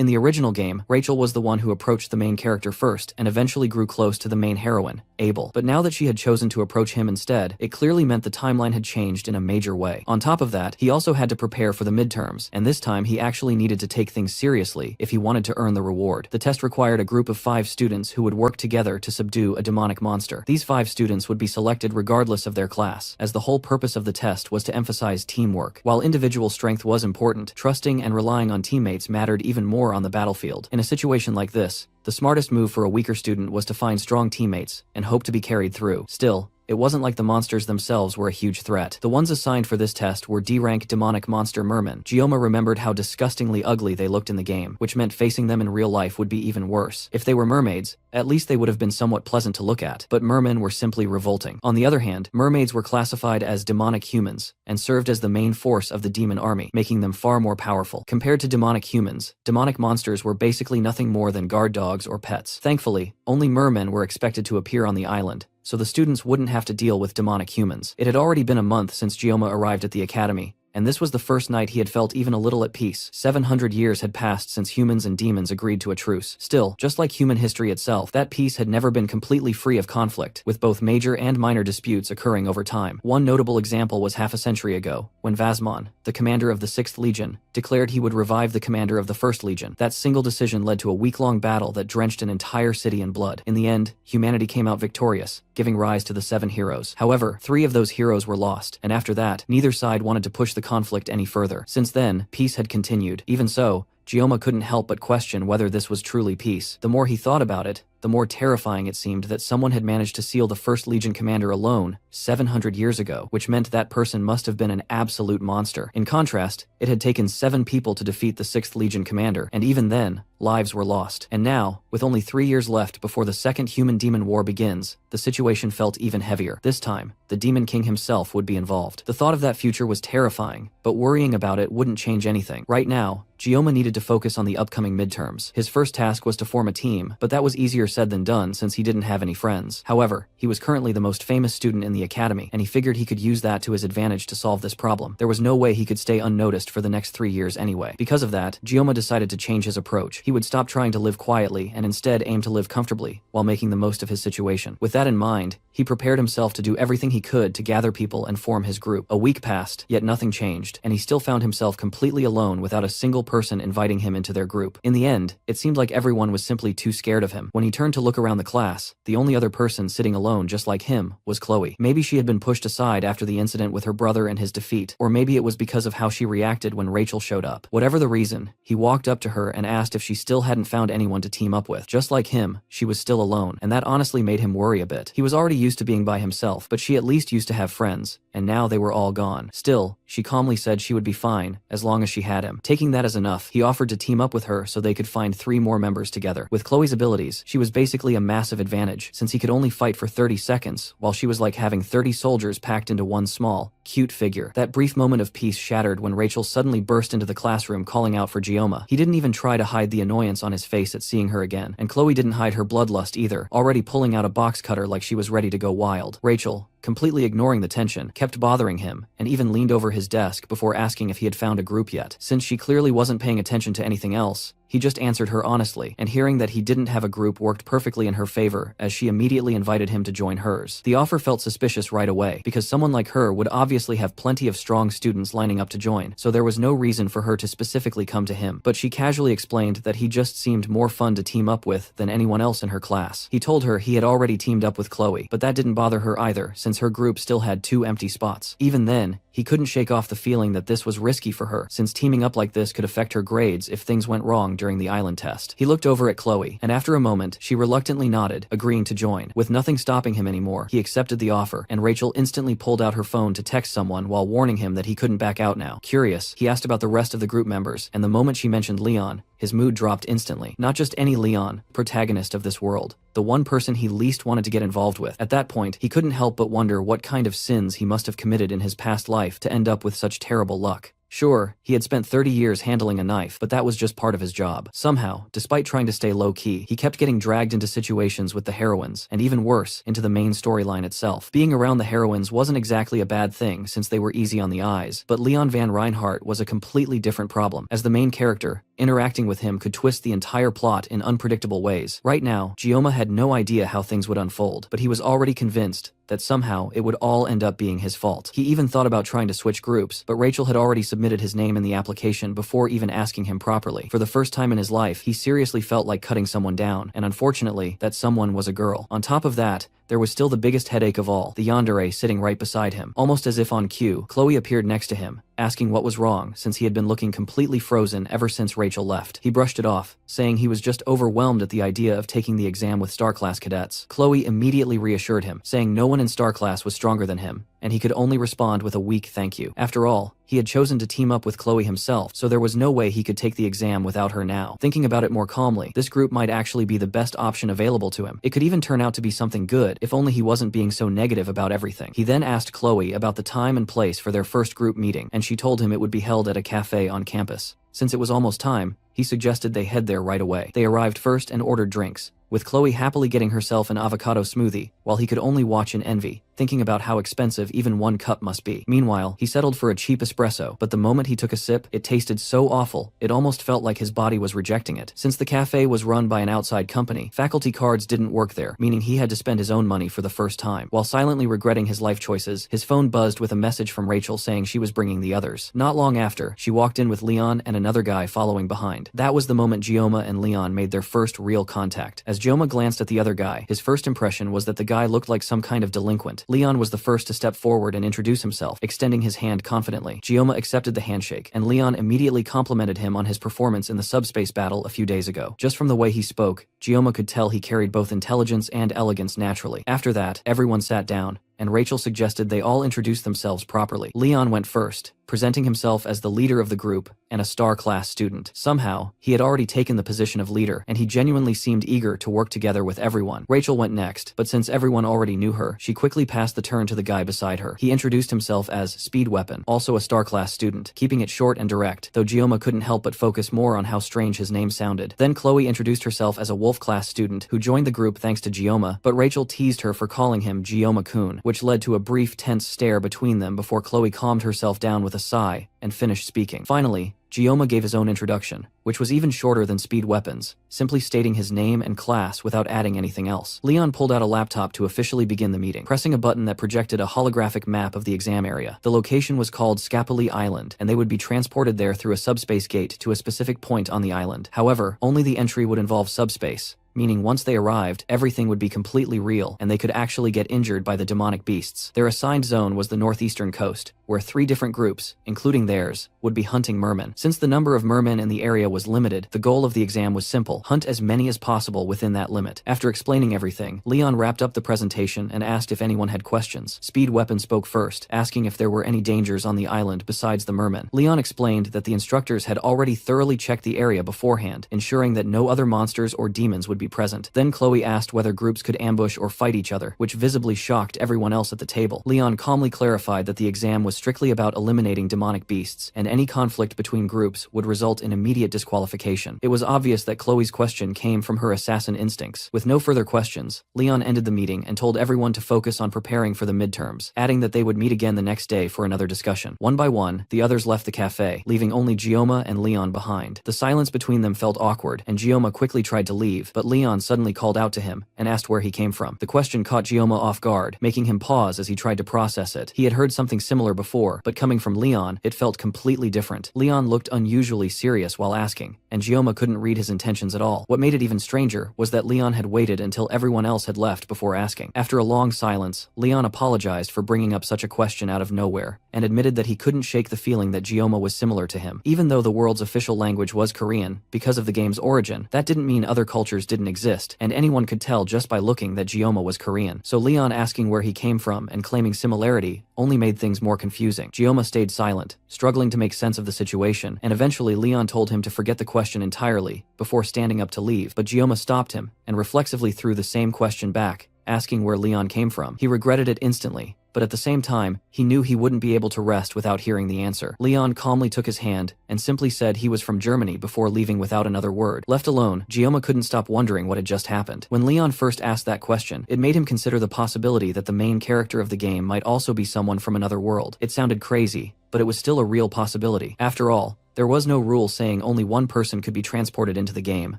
In the original game, Rachel was the one who approached the main character first and eventually grew close to the main heroine, Abel. But now that she had chosen to approach him instead, it clearly meant the timeline had changed in a major way. On top of that, he also had to prepare for the midterms, and this time he actually needed to take things seriously if he wanted to earn the reward. The test required a group of 5 students who would work together to subdue a demonic monster. These 5 students would be selected regardless of their class, as the whole purpose of the test was to emphasize teamwork. While individual strength was important, trusting and relying on teammates mattered even more on the battlefield. In a situation like this, the smartest move for a weaker student was to find strong teammates and hope to be carried through. Still, it wasn't like the monsters themselves were a huge threat. The ones assigned for this test were D-rank demonic monster mermen. Gioma remembered how disgustingly ugly they looked in the game, which meant facing them in real life would be even worse. If they were mermaids, at least they would have been somewhat pleasant to look at, but mermen were simply revolting. On the other hand, mermaids were classified as demonic humans and served as the main force of the demon army, making them far more powerful. Compared to demonic humans, demonic monsters were basically nothing more than guard dogs or pets. Thankfully, only mermen were expected to appear on the island, so the students wouldn't have to deal with demonic humans. It had already been a month since Gioma arrived at the academy, and this was the first night he had felt even a little at peace. 700 years had passed since humans and demons agreed to a truce. Still, just like human history itself, that peace had never been completely free of conflict, with both major and minor disputes occurring over time. One notable example was half a century ago, when Vasmon, the commander of the 6th Legion, declared he would revive the commander of the 1st Legion. That single decision led to a week-long battle that drenched an entire city in blood. In the end, humanity came out victorious, giving rise to the 7 heroes. However, 3 of those heroes were lost, and after that, neither side wanted to push the conflict any further. Since then, peace had continued. Even so, Gioma couldn't help but question whether this was truly peace. The more he thought about it, the more terrifying it seemed that someone had managed to seal the 1st Legion commander alone 700 years ago, which meant that person must have been an absolute monster. In contrast, it had taken 7 people to defeat the 6th Legion commander, and even then, lives were lost. And now, with only 3 years left before the second human-demon war begins, the situation felt even heavier. This time, the Demon King himself would be involved. The thought of that future was terrifying, but worrying about it wouldn't change anything. Right now, Gioma needed to focus on the upcoming midterms. His first task was to form a team, but that was easier said than done since he didn't have any friends. However, he was currently the most famous student in the academy, and he figured he could use that to his advantage to solve this problem. There was no way he could stay unnoticed for the next 3 years anyway. Because of that, Gioma decided to change his approach. He would stop trying to live quietly and instead aim to live comfortably while making the most of his situation. With that in mind, he prepared himself to do everything he could to gather people and form his group. A week passed, yet nothing changed, and he still found himself completely alone without a single person inviting him into their group. In the end, it seemed like everyone was simply too scared of him. When he turned to look around the class, the only other person sitting alone just like him was Chloe. Maybe she had been pushed aside after the incident with her brother and his defeat, or maybe it was because of how she reacted when Rachel showed up. Whatever the reason, he walked up to her and asked if she still hadn't found anyone to team up with. Just like him, she was still alone, and that honestly made him worry a bit. He was already used to being by himself, but she at least used to have friends, and now they were all gone. Still, she calmly said she would be fine, as long as she had him. Taking that as enough, he offered to team up with her so they could find 3 more members together. With Chloe's abilities, she was basically a massive advantage, since he could only fight for 30 seconds, while she was like having 30 soldiers packed into one small, cute figure. That brief moment of peace shattered when Rachel suddenly burst into the classroom calling out for Gioma. He didn't even try to hide the annoyance on his face at seeing her again, and Chloe didn't hide her bloodlust either, already pulling out a box cutter like she was ready to go wild. Rachel, completely ignoring the tension, kept bothering him, and even leaned over his desk before asking if he had found a group yet. Since she clearly wasn't paying attention to anything else, he just answered her honestly, and hearing that he didn't have a group worked perfectly in her favor as she immediately invited him to join hers. The offer felt suspicious right away, because someone like her would obviously have plenty of strong students lining up to join, so there was no reason for her to specifically come to him. But she casually explained that he just seemed more fun to team up with than anyone else in her class. He told her he had already teamed up with Chloe, but that didn't bother her either, since her group still had 2 empty spots. Even then, he couldn't shake off the feeling that this was risky for her, since teaming up like this could affect her grades if things went wrong during the island test. He looked over at Chloe, and after a moment, she reluctantly nodded, agreeing to join. With nothing stopping him anymore, he accepted the offer, and Rachel instantly pulled out her phone to text someone while warning him that he couldn't back out now. Curious, he asked about the rest of the group members, and the moment she mentioned Leon, his mood dropped instantly. Not just any Leon, protagonist of this world, the one person he least wanted to get involved with. At that point, he couldn't help but wonder what kind of sins he must have committed in his past life to end up with such terrible luck. Sure, he had spent 30 years handling a knife, but that was just part of his job. Somehow, despite trying to stay low-key, he kept getting dragged into situations with the heroines, and even worse, into the main storyline itself. Being around the heroines wasn't exactly a bad thing since they were easy on the eyes, but Leon Van Reinhardt was a completely different problem. As the main character, Interacting with him could twist the entire plot in unpredictable ways. Right now, Gioma had no idea how things would unfold, but he was already convinced that somehow it would all end up being his fault. He even thought about trying to switch groups, but Rachel had already submitted his name in the application before even asking him properly. For the first time in his life, he seriously felt like cutting someone down, and unfortunately, that someone was a girl. On top of that, there was still the biggest headache of all, the yandere sitting right beside him. Almost as if on cue, Chloe appeared next to him, asking what was wrong since he had been looking completely frozen ever since Rachel left. He brushed it off, saying he was just overwhelmed at the idea of taking the exam with Star Class cadets. Chloe immediately reassured him, saying no one in Star Class was stronger than him, and he could only respond with a weak thank you. After all, he had chosen to team up with Chloe himself, so there was no way he could take the exam without her now. Thinking about it more calmly, this group might actually be the best option available to him. It could even turn out to be something good, if only he wasn't being so negative about everything. He then asked Chloe about the time and place for their first group meeting, and she told him it would be held at a cafe on campus. Since it was almost time, he suggested they head there right away. They arrived first and ordered drinks, with Chloe happily getting herself an avocado smoothie, while he could only watch in envy, thinking about how expensive even one cup must be. Meanwhile, he settled for a cheap espresso, but the moment he took a sip, it tasted so awful, it almost felt like his body was rejecting it. Since the cafe was run by an outside company, faculty cards didn't work there, meaning he had to spend his own money for the first time. While silently regretting his life choices, his phone buzzed with a message from Rachel saying she was bringing the others. Not long after, she walked in with Leon and another guy following behind. That was the moment Gioma and Leon made their first real contact. As Gioma glanced at the other guy, his first impression was that the guy looked like some kind of delinquent. Leon was the first to step forward and introduce himself, extending his hand confidently. Gioma accepted the handshake, and Leon immediately complimented him on his performance in the subspace battle a few days ago. Just from the way he spoke, Gioma could tell he carried both intelligence and elegance naturally. After that, everyone sat down, and Rachel suggested they all introduce themselves properly. Leon went first, presenting himself as the leader of the group and a Star Class student. Somehow, he had already taken the position of leader, and he genuinely seemed eager to work together with everyone. Rachel went next, but since everyone already knew her, she quickly passed the turn to the guy beside her. He introduced himself as Speed Weapon, also a Star Class student, keeping it short and direct, though Gioma couldn't help but focus more on how strange his name sounded. Then Chloe introduced herself as a Wolf Class student who joined the group thanks to Gioma, but Rachel teased her for calling him Gioma-kun, which led to a brief tense stare between them before Chloe calmed herself down with a sigh and finished speaking. Finally, Gioma gave his own introduction, which was even shorter than Speed Weapon's, simply stating his name and class without adding anything else. Leon pulled out a laptop to officially begin the meeting, pressing a button that projected a holographic map of the exam area. The location was called Scapoli Island, and they would be transported there through a subspace gate to a specific point on the island. However, only the entry would involve subspace, meaning once they arrived, everything would be completely real, and they could actually get injured by the demonic beasts. Their assigned zone was the northeastern coast, where 3 different groups, including theirs, would be hunting mermen. Since the number of mermen in the area was limited, the goal of the exam was simple: hunt as many as possible within that limit. After explaining everything, Leon wrapped up the presentation and asked if anyone had questions. Speed Weapon spoke first, asking if there were any dangers on the island besides the mermen. Leon explained that the instructors had already thoroughly checked the area beforehand, ensuring that no other monsters or demons would be present. Then Chloe asked whether groups could ambush or fight each other, which visibly shocked everyone else at the table. Leon calmly clarified that the exam was strictly about eliminating demonic beasts, and any conflict between groups would result in immediate disqualification. It was obvious that Chloe's question came from her assassin instincts. With no further questions, Leon ended the meeting and told everyone to focus on preparing for the midterms, adding that they would meet again the next day for another discussion. One by one, the others left the cafe, leaving only Gioma and Leon behind. The silence between them felt awkward, and Gioma quickly tried to leave, but Leon suddenly called out to him and asked where he came from. The question caught Gioma off guard, making him pause as he tried to process it. He had heard something similar before, but coming from Leon, it felt completely different. Leon looked unusually serious while asking, and Gioma couldn't read his intentions at all. What made it even stranger was that Leon had waited until everyone else had left before asking. After a long silence, Leon apologized for bringing up such a question out of nowhere, and admitted that he couldn't shake the feeling that Gioma was similar to him. Even though the world's official language was Korean, because of the game's origin, that didn't mean other cultures didn't exist, and anyone could tell just by looking that Gioma was Korean. So Leon asking where he came from and claiming similarity only made things more confusing. Gioma stayed silent, struggling to make sense of the situation, and eventually Leon told him to forget the question entirely before standing up to leave, but Gioma stopped him and reflexively threw the same question back, asking where Leon came from. He regretted it instantly, but at the same time, he knew he wouldn't be able to rest without hearing the answer. Leon calmly took his hand and simply said he was from Germany before leaving without another word. Left alone, Gioma couldn't stop wondering what had just happened. When Leon first asked that question, it made him consider the possibility that the main character of the game might also be someone from another world. It sounded crazy, but it was still a real possibility. After all, There was no rule saying only one person could be transported into the game,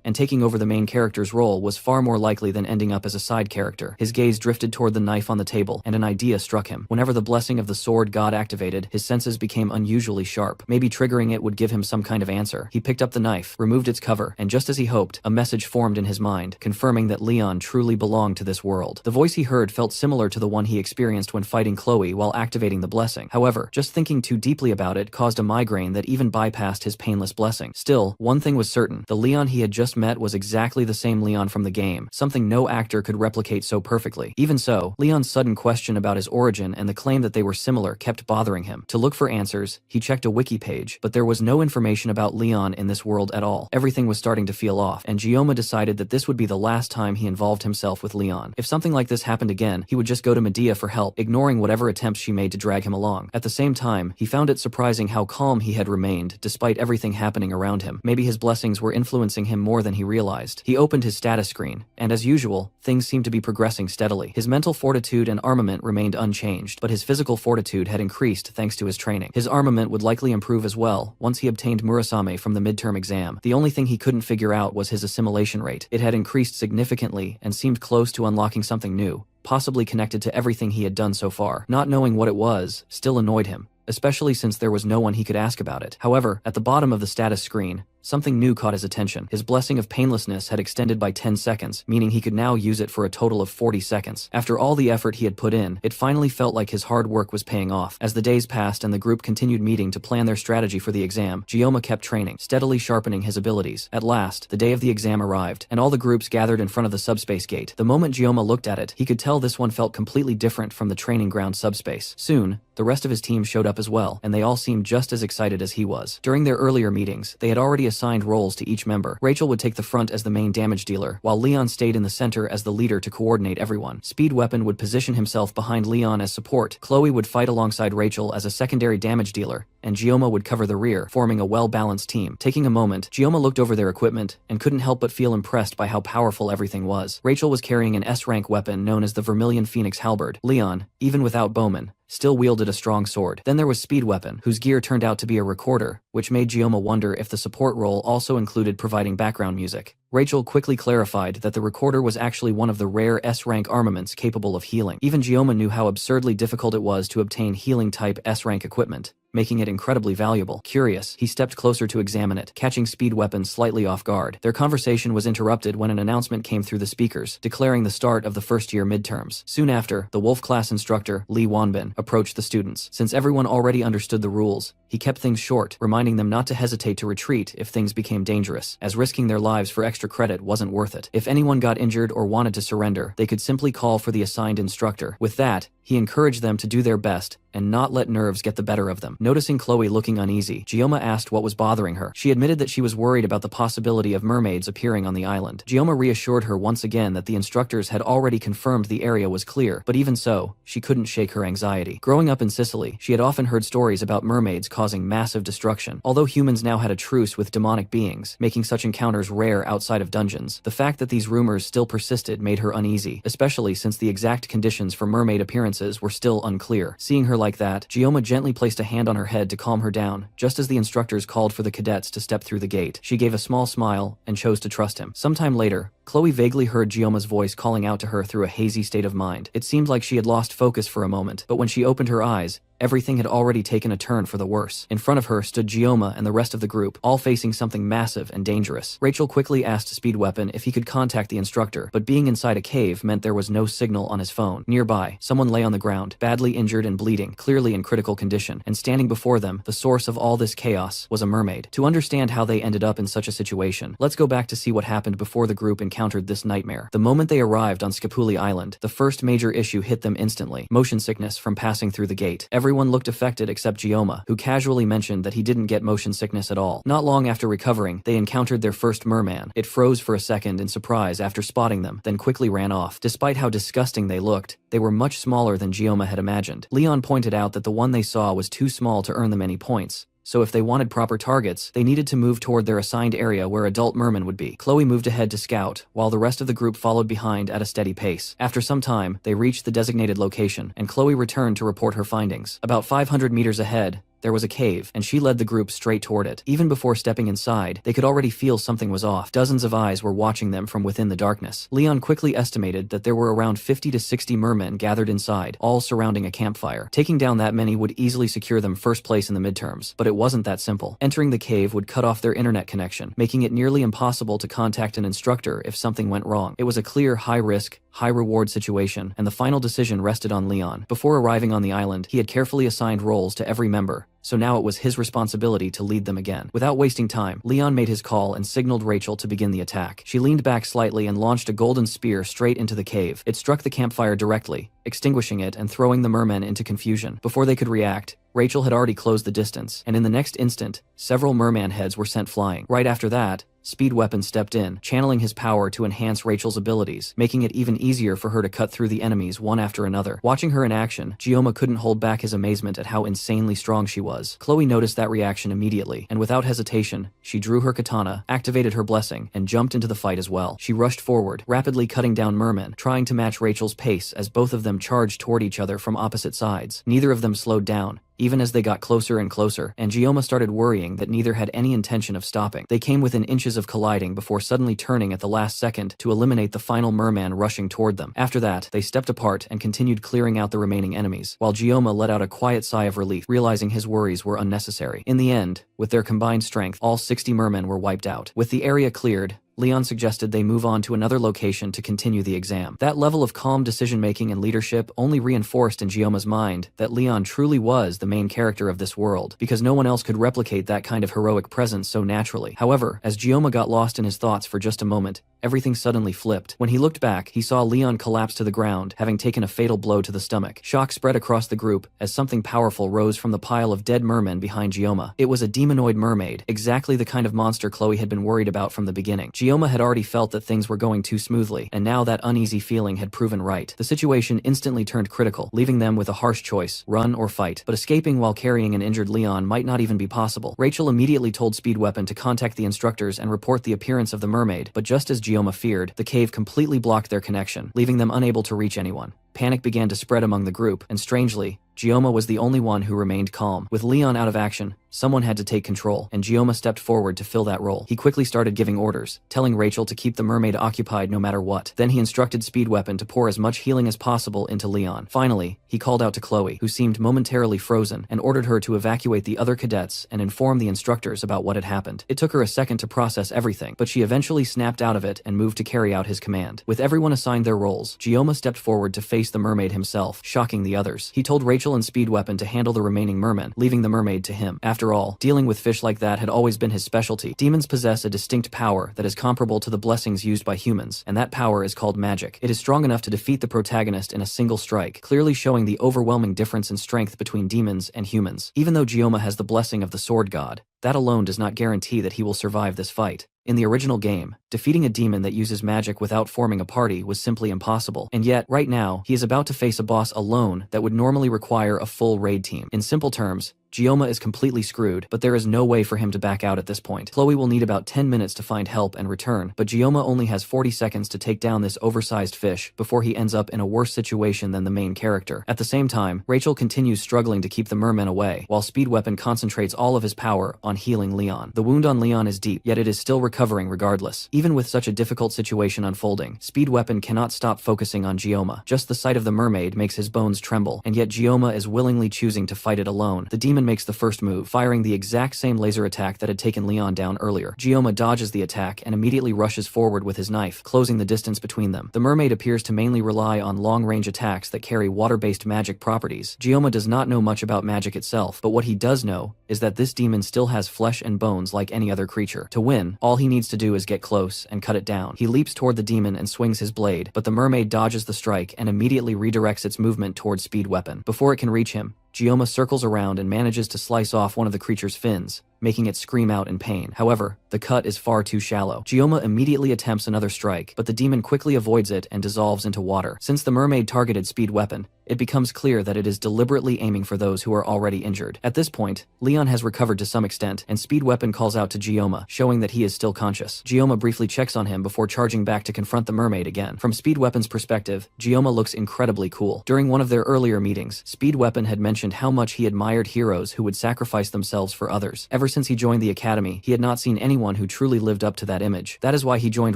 and taking over the main character's role was far more likely than ending up as a side character. His gaze drifted toward the knife on the table, and an idea struck him. Whenever the blessing of the sword god activated, his senses became unusually sharp. Maybe triggering it would give him some kind of answer. He picked up the knife, removed its cover, and just as he hoped, a message formed in his mind, confirming that Leon truly belonged to this world. The voice he heard felt similar to the one he experienced when fighting Chloe while activating the blessing. However, just thinking too deeply about it caused a migraine that even bypassed his painless blessing. Still, one thing was certain. The Leon he had just met was exactly the same Leon from the game, something no actor could replicate so perfectly. Even so, Leon's sudden question about his origin and the claim that they were similar kept bothering him. To look for answers, he checked a wiki page, but there was no information about Leon in this world at all. Everything was starting to feel off, and Gioma decided that this would be the last time he involved himself with Leon. If something like this happened again, he would just go to Medea for help, ignoring whatever attempts she made to drag him along. At the same time, he found it surprising how calm he had remained despite everything happening around him. Maybe his blessings were influencing him more than he realized. He opened his status screen, and as usual, things seemed to be progressing steadily. His mental fortitude and armament remained unchanged, but his physical fortitude had increased thanks to his training. His armament would likely improve as well once he obtained Murasame from the midterm exam. The only thing he couldn't figure out was his assimilation rate. It had increased significantly and seemed close to unlocking something new, possibly connected to everything he had done so far. Not knowing what it was still annoyed him, especially since there was no one he could ask about it. However, at the bottom of the status screen, something new caught his attention. His blessing of painlessness had extended by 10 seconds, meaning he could now use it for a total of 40 seconds. After all the effort he had put in, it finally felt like his hard work was paying off. As the days passed and the group continued meeting to plan their strategy for the exam, Gioma kept training, steadily sharpening his abilities. At last, the day of the exam arrived, and all the groups gathered in front of the subspace gate. The moment Gioma looked at it, he could tell this one felt completely different from the training ground subspace. Soon, the rest of his team showed up as well, and they all seemed just as excited as he was. During their earlier meetings, they had already assigned roles to each member. Rachel would take the front as the main damage dealer, while Leon stayed in the center as the leader to coordinate everyone. Speed Weapon would position himself behind Leon as support. Chloe would fight alongside Rachel as a secondary damage dealer, and Gioma would cover the rear, forming a well-balanced team. Taking a moment, Gioma looked over their equipment and couldn't help but feel impressed by how powerful everything was. Rachel was carrying an S-rank weapon known as the Vermilion Phoenix Halberd. Leon, even without bowman, still wielded a strong sword. Then there was Speed Weapon, whose gear turned out to be a recorder, which made Gioma wonder if the support role also included providing background music. Rachel quickly clarified that the recorder was actually one of the rare S-rank armaments capable of healing. Even Gioma knew how absurdly difficult it was to obtain healing-type S-rank equipment, making it incredibly valuable. Curious, he stepped closer to examine it, catching Speed Weapon slightly off guard. Their conversation was interrupted when an announcement came through the speakers, declaring the start of the first-year midterms. Soon after, the Wolf class instructor, Lee Wanbin, approached the students. Since everyone already understood the rules, he kept things short, reminding them not to hesitate to retreat if things became dangerous, as risking their lives for extra credit wasn't worth it. If anyone got injured or wanted to surrender, they could simply call for the assigned instructor. With that, he encouraged them to do their best and not let nerves get the better of them. Noticing Chloe looking uneasy, Gioma asked what was bothering her. She admitted that she was worried about the possibility of mermaids appearing on the island. Gioma reassured her once again that the instructors had already confirmed the area was clear, but even so, she couldn't shake her anxiety. Growing up in Sicily, she had often heard stories about mermaids causing massive destruction. Although humans now had a truce with demonic beings, making such encounters rare outside of dungeons, the fact that these rumors still persisted made her uneasy, especially since the exact conditions for mermaid appearances were still unclear. Seeing her like that, Gioma gently placed a hand on her head to calm her down. Just as the instructors called for the cadets to step through the gate, she gave a small smile and chose to trust him. Sometime later, Chloe vaguely heard Gioma's voice calling out to her through a hazy state of mind. It seemed like she had lost focus for a moment, but when she opened her eyes, everything had already taken a turn for the worse. In front of her stood Gioma and the rest of the group, all facing something massive and dangerous. Rachel quickly asked Speed Weapon if he could contact the instructor, but being inside a cave meant there was no signal on his phone. Nearby, someone lay on the ground, badly injured and bleeding, clearly in critical condition, and standing before them, the source of all this chaos, was a mermaid. To understand how they ended up in such a situation, let's go back to see what happened before the group encountered this nightmare. The moment they arrived on Scapuli Island, the first major issue hit them instantly: motion sickness from passing through the gate. Everyone looked affected except Gioma, who casually mentioned that he didn't get motion sickness at all. Not long after recovering, they encountered their first merman. It froze for a second in surprise after spotting them, then quickly ran off. Despite how disgusting they looked, they were much smaller than Gioma had imagined. Leon pointed out that the one they saw was too small to earn them any points, so if they wanted proper targets, they needed to move toward their assigned area where adult mermen would be. Chloe moved ahead to scout, while the rest of the group followed behind at a steady pace. After some time, they reached the designated location, and Chloe returned to report her findings. About 500 meters ahead, There was a cave, and she led the group straight toward it. Even before stepping inside, they could already feel something was off. Dozens of eyes were watching them from within the darkness. Leon quickly estimated that there were around 50 to 60 mermen gathered inside, all surrounding a campfire. Taking down that many would easily secure them first place in the midterms, but it wasn't that simple. Entering the cave would cut off their internet connection, making it nearly impossible to contact an instructor if something went wrong. It was a clear high-risk, high-reward situation, and the final decision rested on Leon. Before arriving on the island, he had carefully assigned roles to every member, so now it was his responsibility to lead them again. Without wasting time, Leon made his call and signaled Rachel to begin the attack. She leaned back slightly and launched a golden spear straight into the cave. It struck the campfire directly, extinguishing it and throwing the mermen into confusion. Before they could react, Rachel had already closed the distance, and in the next instant, several merman heads were sent flying. Right after that, Speed Weapon stepped in, channeling his power to enhance Rachel's abilities, making it even easier for her to cut through the enemies one after another. Watching her in action, Gioma couldn't hold back his amazement at how insanely strong she was. Chloe noticed that reaction immediately, and without hesitation, she drew her katana, activated her blessing, and jumped into the fight as well. She rushed forward, rapidly cutting down mermen, trying to match Rachel's pace as both of them charged toward each other from opposite sides. Neither of them slowed down, even as they got closer and closer, and Gioma started worrying that neither had any intention of stopping. They came within inches of colliding before suddenly turning at the last second to eliminate the final merman rushing toward them. After that, they stepped apart and continued clearing out the remaining enemies, while Gioma let out a quiet sigh of relief, realizing his worries were unnecessary. In the end, with their combined strength, all 60 mermen were wiped out. With the area cleared, Leon suggested they move on to another location to continue the exam. That level of calm decision-making and leadership only reinforced in Gioma's mind that Leon truly was the main character of this world, because no one else could replicate that kind of heroic presence so naturally. However, as Gioma got lost in his thoughts for just a moment, everything suddenly flipped. When he looked back, he saw Leon collapse to the ground, having taken a fatal blow to the stomach. Shock spread across the group as something powerful rose from the pile of dead mermen behind Gioma. It was a demonoid mermaid, exactly the kind of monster Chloe had been worried about from the beginning. Gioma had already felt that things were going too smoothly, and now that uneasy feeling had proven right. The situation instantly turned critical, leaving them with a harsh choice: run or fight. But escaping while carrying an injured Leon might not even be possible. Rachel immediately told Speed Weapon to contact the instructors and report the appearance of the mermaid, but just as Gioma feared, the cave completely blocked their connection, leaving them unable to reach anyone. Panic began to spread among the group, and strangely, Gioma was the only one who remained calm. With Leon out of action, someone had to take control, and Gioma stepped forward to fill that role. He quickly started giving orders, telling Rachel to keep the mermaid occupied no matter what. Then he instructed Speed Weapon to pour as much healing as possible into Leon. Finally, he called out to Chloe, who seemed momentarily frozen, and ordered her to evacuate the other cadets and inform the instructors about what had happened. It took her a second to process everything, but she eventually snapped out of it and moved to carry out his command. With everyone assigned their roles, Gioma stepped forward to face the mermaid himself, shocking the others. He told Rachel and Speed Weapon to handle the remaining mermen, leaving the mermaid to him. After all, dealing with fish like that had always been his specialty. Demons possess a distinct power that is comparable to the blessings used by humans, and that power is called magic. It is strong enough to defeat the protagonist in a single strike, clearly showing the overwhelming difference in strength between demons and humans. Even though Gioma has the blessing of the sword god, that alone does not guarantee that he will survive this fight. In the original game, defeating a demon that uses magic without forming a party was simply impossible, and yet, right now, he is about to face a boss alone that would normally require a full raid team. In simple terms, Gioma is completely screwed, but there is no way for him to back out at this point. Chloe will need about 10 minutes to find help and return, but Gioma only has 40 seconds to take down this oversized fish before he ends up in a worse situation than the main character. At the same time, Rachel continues struggling to keep the mermen away, while Speed Weapon concentrates all of his power on healing Leon. The wound on Leon is deep, yet it is still recovering regardless. Even with such a difficult situation unfolding, Speed Weapon cannot stop focusing on Gioma. Just the sight of the mermaid makes his bones tremble, and yet Gioma is willingly choosing to fight it alone. The demon makes the first move, firing the exact same laser attack that had taken Leon down earlier. Gioma dodges the attack and immediately rushes forward with his knife, closing the distance between them. The mermaid appears to mainly rely on long-range attacks that carry water-based magic properties. Gioma does not know much about magic itself, but what he does know is that this demon still has flesh and bones like any other creature. To win, all he needs to do is get close and cut it down. He leaps toward the demon and swings his blade, but the mermaid dodges the strike and immediately redirects its movement toward Speed Weapon. Before it can reach him, Gioma circles around and manages to slice off one of the creature's fins, making it scream out in pain. However, the cut is far too shallow. Gioma immediately attempts another strike, but the demon quickly avoids it and dissolves into water. Since the mermaid targeted Speed Weapon, it becomes clear that it is deliberately aiming for those who are already injured. At this point, Leon has recovered to some extent, and Speed Weapon calls out to Gioma, showing that he is still conscious. Gioma briefly checks on him before charging back to confront the mermaid again. From Speed Weapon's perspective, Gioma looks incredibly cool. During one of their earlier meetings, Speed Weapon had mentioned how much he admired heroes who would sacrifice themselves for others. Ever since he joined the academy, he had not seen anyone who truly lived up to that image. That is why he joined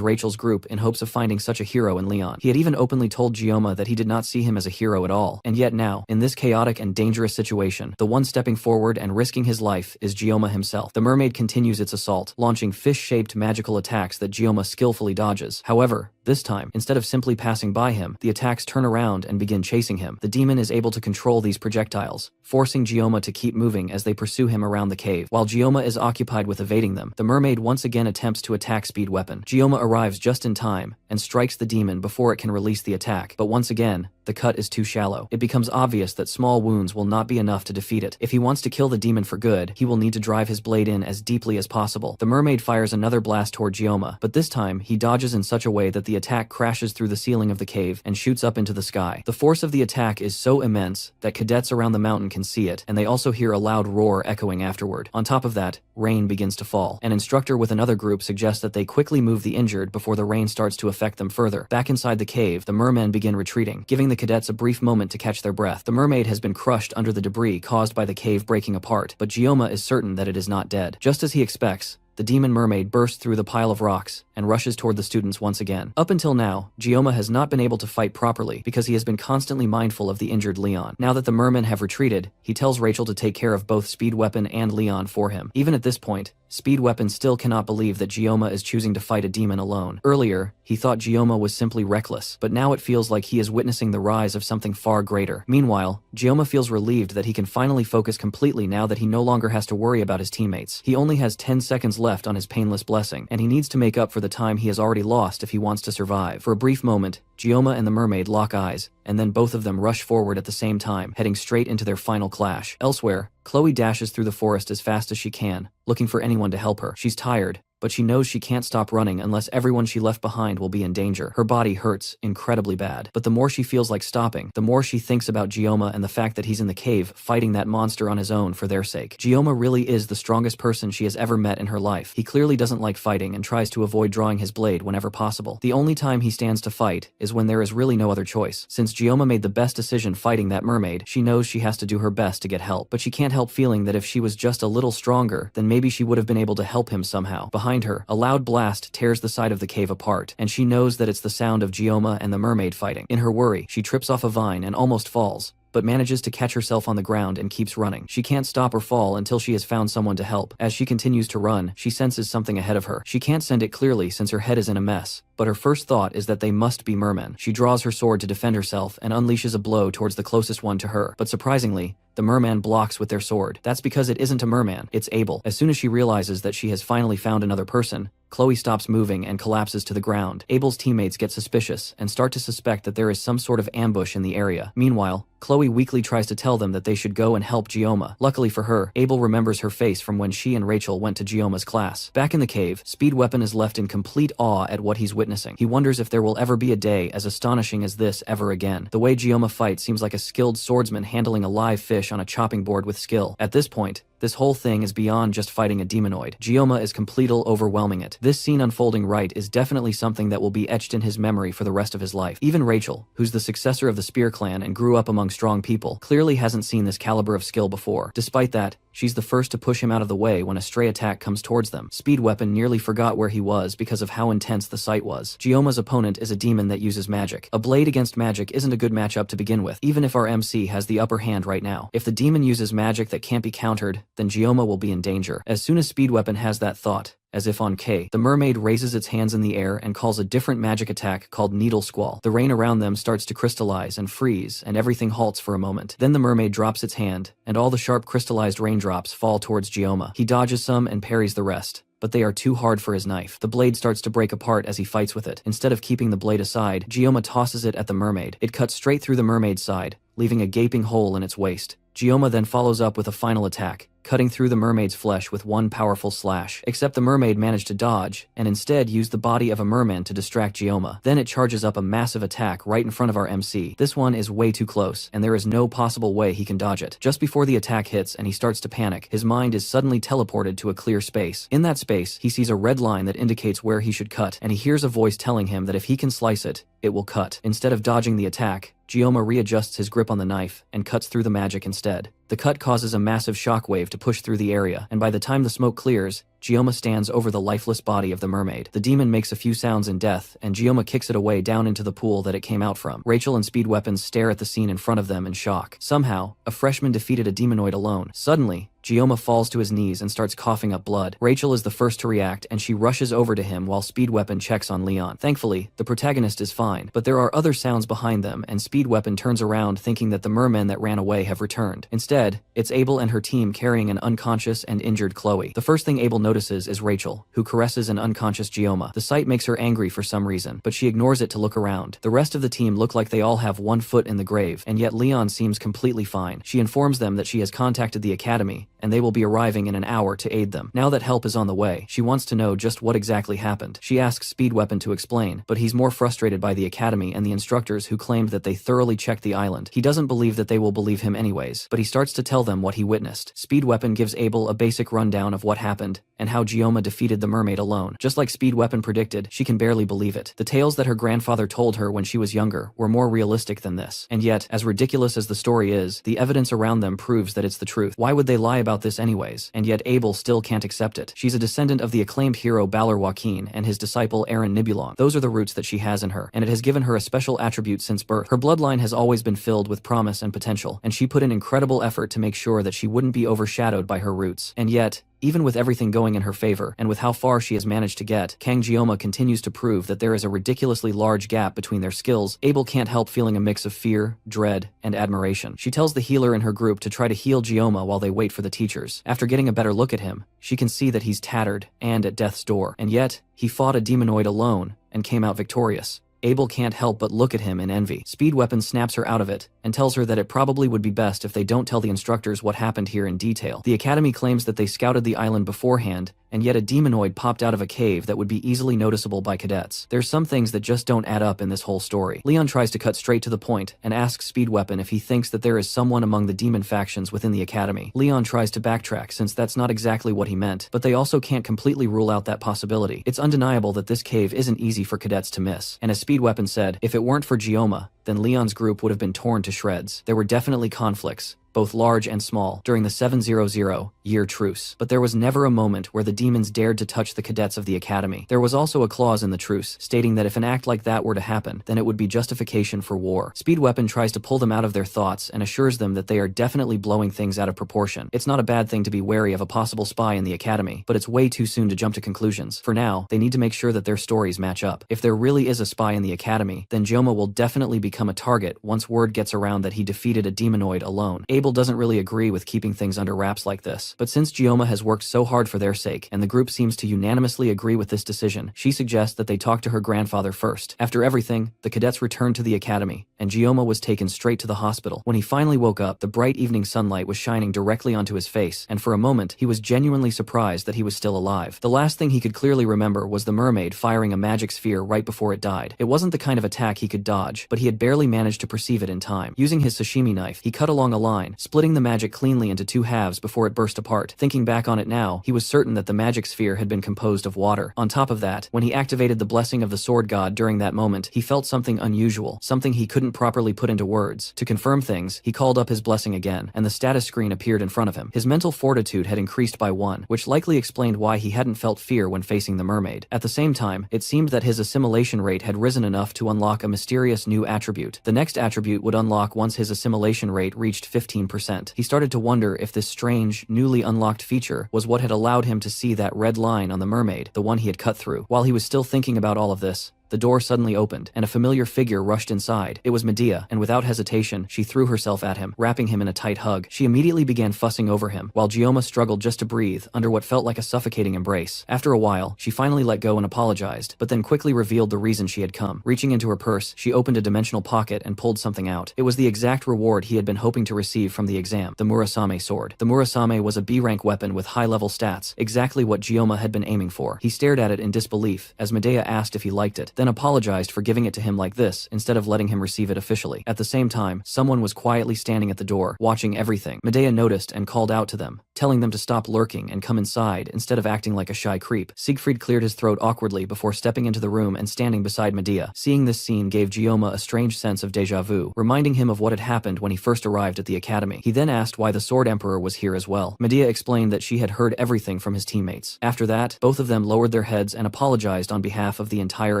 Rachel's group in hopes of finding such a hero in Leon. He had even openly told Gioma that he did not see him as a hero at all. And yet now, in this chaotic and dangerous situation, the one stepping forward and risking his life is Gioma himself. The mermaid continues its assault, launching fish-shaped magical attacks that Gioma skillfully dodges. However, this time, instead of simply passing by him, the attacks turn around and begin chasing him. The demon is able to control these projectiles, forcing Gioma to keep moving as they pursue him around the cave. While Gioma is occupied with evading them, the mermaid once again attempts to attack Speed Weapon. Gioma arrives just in time and strikes the demon before it can release the attack, but once again, the cut is too shallow. It becomes obvious that small wounds will not be enough to defeat it. If he wants to kill the demon for good, he will need to drive his blade in as deeply as possible. The mermaid fires another blast toward Gioma, but this time he dodges in such a way that the attack crashes through the ceiling of the cave and shoots up into the sky. The force of the attack is so immense that cadets around the mountain can see it, and they also hear a loud roar echoing afterward. On top of that, rain begins to fall. An instructor with another group suggests that they quickly move the injured before the rain starts to affect them further. Back inside the cave, the mermen begin retreating, giving the cadets a brief moment to catch their breath. The mermaid has been crushed under the debris caused by the cave breaking apart, but Gioma is certain that it is not dead. Just as he expects, the demon mermaid bursts through the pile of rocks and rushes toward the students once again. Up until now, Gioma has not been able to fight properly because he has been constantly mindful of the injured Leon. Now that the mermen have retreated, he tells Rachel to take care of both Speed Weapon and Leon for him. Even at this point, Speed Weapon still cannot believe that Gioma is choosing to fight a demon alone. Earlier, he thought Gioma was simply reckless, but now it feels like he is witnessing the rise of something far greater. Meanwhile, Gioma feels relieved that he can finally focus completely now that he no longer has to worry about his teammates. He only has 10 seconds left on his painless blessing, and he needs to make up for the time he has already lost if he wants to survive. For a brief moment, Gioma and the mermaid lock eyes, and then both of them rush forward at the same time, heading straight into their final clash. Elsewhere, Chloe dashes through the forest as fast as she can, looking for anyone to help her. She's tired, but she knows she can't stop running unless everyone she left behind will be in danger. Her body hurts incredibly bad, but the more she feels like stopping, the more she thinks about Gioma and the fact that he's in the cave fighting that monster on his own for their sake. Gioma really is the strongest person she has ever met in her life. He clearly doesn't like fighting and tries to avoid drawing his blade whenever possible. The only time he stands to fight is when there is really no other choice. Since Gioma made the best decision fighting that mermaid, she knows she has to do her best to get help, but she can't help feeling that if she was just a little stronger, then maybe she would have been able to help him somehow. Behind her, a loud blast tears the side of the cave apart, and she knows that it's the sound of Gioma and the mermaid fighting. In her worry, she trips off a vine and almost falls, but manages to catch herself on the ground and keeps running. She can't stop or fall until she has found someone to help. As she continues to run, she senses something ahead of her. She can't send it clearly since her head is in a mess, but her first thought is that they must be mermen. She draws her sword to defend herself and unleashes a blow towards the closest one to her, but surprisingly, the merman blocks with their sword. That's because it isn't a merman, it's Abel. As soon as she realizes that she has finally found another person, Chloe stops moving and collapses to the ground. Abel's teammates get suspicious and start to suspect that there is some sort of ambush in the area. Meanwhile, Chloe weakly tries to tell them that they should go and help Gioma. Luckily for her, Abel remembers her face from when she and Rachel went to Gioma's class. Back in the cave, Speed Weapon is left in complete awe at what he's witnessing. He wonders if there will ever be a day as astonishing as this ever again. The way Gioma fights seems like a skilled swordsman handling a live fish on a chopping board with skill. At this point, this whole thing is beyond just fighting a demonoid. Gioma is completely overwhelming it. This scene unfolding right is definitely something that will be etched in his memory for the rest of his life. Even Rachel, who's the successor of the Spear clan and grew up among strong people, clearly hasn't seen this caliber of skill before. Despite that, she's the first to push him out of the way when a stray attack comes towards them. Speed Weapon nearly forgot where he was because of how intense the sight was. Gioma's opponent is a demon that uses magic. A blade against magic isn't a good matchup to begin with, even if our MC has the upper hand right now. If the demon uses magic that can't be countered, then Gioma will be in danger. As soon as Speed Weapon has that thought, as if on K, the mermaid raises its hands in the air and calls a different magic attack called Needle Squall. The rain around them starts to crystallize and freeze, and everything halts for a moment. Then the mermaid drops its hand, and all the sharp crystallized raindrops fall towards Gioma. He dodges some and parries the rest, but they are too hard for his knife. The blade starts to break apart as he fights with it. Instead of keeping the blade aside, Gioma tosses it at the mermaid. It cuts straight through the mermaid's side, leaving a gaping hole in its waist. Gioma then follows up with a final attack, cutting through the mermaid's flesh with one powerful slash. Except the mermaid managed to dodge, and instead used the body of a merman to distract Gioma. Then it charges up a massive attack right in front of our MC. This one is way too close, and there is no possible way he can dodge it. Just before the attack hits and he starts to panic, his mind is suddenly teleported to a clear space. In that space, he sees a red line that indicates where he should cut, and he hears a voice telling him that if he can slice it, it will cut. Instead of dodging the attack, Gioma readjusts his grip on the knife and cuts through the magic instead. The cut causes a massive shockwave to push through the area, and by the time the smoke clears, Gioma stands over the lifeless body of the mermaid. The demon makes a few sounds in death, and Gioma kicks it away down into the pool that it came out from. Rachel and Speed Weapons stare at the scene in front of them in shock. Somehow, a freshman defeated a demonoid alone. Suddenly, Gioma falls to his knees and starts coughing up blood. Rachel is the first to react, and she rushes over to him while Speed Weapon checks on Leon. Thankfully, the protagonist is fine, but there are other sounds behind them, and Speed Weapon turns around thinking that the mermen that ran away have returned. Instead, it's Abel and her team carrying an unconscious and injured Chloe. The first thing Abel notices is Rachel, who caresses an unconscious Gioma. The sight makes her angry for some reason, but she ignores it to look around. The rest of the team look like they all have one foot in the grave, and yet Leon seems completely fine. She informs them that she has contacted the academy, and they will be arriving in an hour to aid them. Now that help is on the way, she wants to know just what exactly happened. She asks Speed Weapon to explain, but he's more frustrated by the academy and the instructors who claimed that they thoroughly checked the island. He doesn't believe that they will believe him anyways, but he starts to tell them what he witnessed. Speed Weapon gives Abel a basic rundown of what happened, and how Gioma defeated the mermaid alone. Just like Speed Weapon predicted, she can barely believe it. The tales that her grandfather told her when she was younger were more realistic than this. And yet, as ridiculous as the story is, the evidence around them proves that it's the truth. Why would they lie about this anyways? And yet Abel still can't accept it. She's a descendant of the acclaimed hero Balor Joaquin and his disciple Aaron Nibulon. Those are the roots that she has in her, and it has given her a special attribute since birth. Her bloodline has always been filled with promise and potential, and she put in incredible effort to make sure that she wouldn't be overshadowed by her roots. And yet, even with everything going in her favor, and with how far she has managed to get, Kang Gioma continues to prove that there is a ridiculously large gap between their skills. Abel can't help feeling a mix of fear, dread, and admiration. She tells the healer in her group to try to heal Gioma while they wait for the teachers. After getting a better look at him, she can see that he's tattered and at death's door. And yet, he fought a demonoid alone and came out victorious. Abel can't help but look at him in envy. Speed Weapon snaps her out of it and tells her that it probably would be best if they don't tell the instructors what happened here in detail. The academy claims that they scouted the island beforehand, and yet a demonoid popped out of a cave that would be easily noticeable by cadets. There's some things that just don't add up in this whole story. Leon tries to cut straight to the point and asks Speed Weapon if he thinks that there is someone among the demon factions within the academy. Leon tries to backtrack since that's not exactly what he meant, but they also can't completely rule out that possibility. It's undeniable that this cave isn't easy for cadets to miss, and as Speed Weapon said, if it weren't for Gioma, then Leon's group would have been torn to shreds. There were definitely conflicts, both large and small, during the 700-year truce. But there was never a moment where the demons dared to touch the cadets of the academy. There was also a clause in the truce, stating that if an act like that were to happen, then it would be justification for war. Speed Weapon tries to pull them out of their thoughts and assures them that they are definitely blowing things out of proportion. It's not a bad thing to be wary of a possible spy in the academy, but it's way too soon to jump to conclusions. For now, they need to make sure that their stories match up. If there really is a spy in the academy, then Gioma will definitely become a target once word gets around that he defeated a demonoid alone. Abel doesn't really agree with keeping things under wraps like this, but since Gioma has worked so hard for their sake, and the group seems to unanimously agree with this decision, she suggests that they talk to her grandfather first. After everything, the cadets returned to the academy, and Gioma was taken straight to the hospital. When he finally woke up, the bright evening sunlight was shining directly onto his face, and for a moment, he was genuinely surprised that he was still alive. The last thing he could clearly remember was the mermaid firing a magic sphere right before it died. It wasn't the kind of attack he could dodge, but he had barely managed to perceive it in time. Using his sashimi knife, he cut along a line, splitting the magic cleanly into two halves before it burst apart. Thinking back on it now, he was certain that the magic sphere had been composed of water. On top of that, when he activated the blessing of the sword god during that moment, he felt something unusual, something he couldn't properly put into words. To confirm things, he called up his blessing again, and the status screen appeared in front of him. His mental fortitude had increased by 1, which likely explained why he hadn't felt fear when facing the mermaid. At the same time, it seemed that his assimilation rate had risen enough to unlock a mysterious new attribute. The next attribute would unlock once his assimilation rate reached 15%. He started to wonder if this strange, newly unlocked feature was what had allowed him to see that red line on the mermaid, the one he had cut through. While he was still thinking about all of this, the door suddenly opened, and a familiar figure rushed inside. It was Medea, and without hesitation, she threw herself at him, wrapping him in a tight hug. She immediately began fussing over him, while Gioma struggled just to breathe under what felt like a suffocating embrace. After a while, she finally let go and apologized, but then quickly revealed the reason she had come. Reaching into her purse, she opened a dimensional pocket and pulled something out. It was the exact reward he had been hoping to receive from the exam, the Murasame sword. The Murasame was a B-rank weapon with high-level stats, exactly what Gioma had been aiming for. He stared at it in disbelief, as Medea asked if he liked it, then apologized for giving it to him like this, instead of letting him receive it officially. At the same time, someone was quietly standing at the door, watching everything. Medea noticed and called out to them, telling them to stop lurking and come inside instead of acting like a shy creep. Siegfried cleared his throat awkwardly before stepping into the room and standing beside Medea. Seeing this scene gave Gioma a strange sense of déjà vu, reminding him of what had happened when he first arrived at the academy. He then asked why the Sword Emperor was here as well. Medea explained that she had heard everything from his teammates. After that, both of them lowered their heads and apologized on behalf of the entire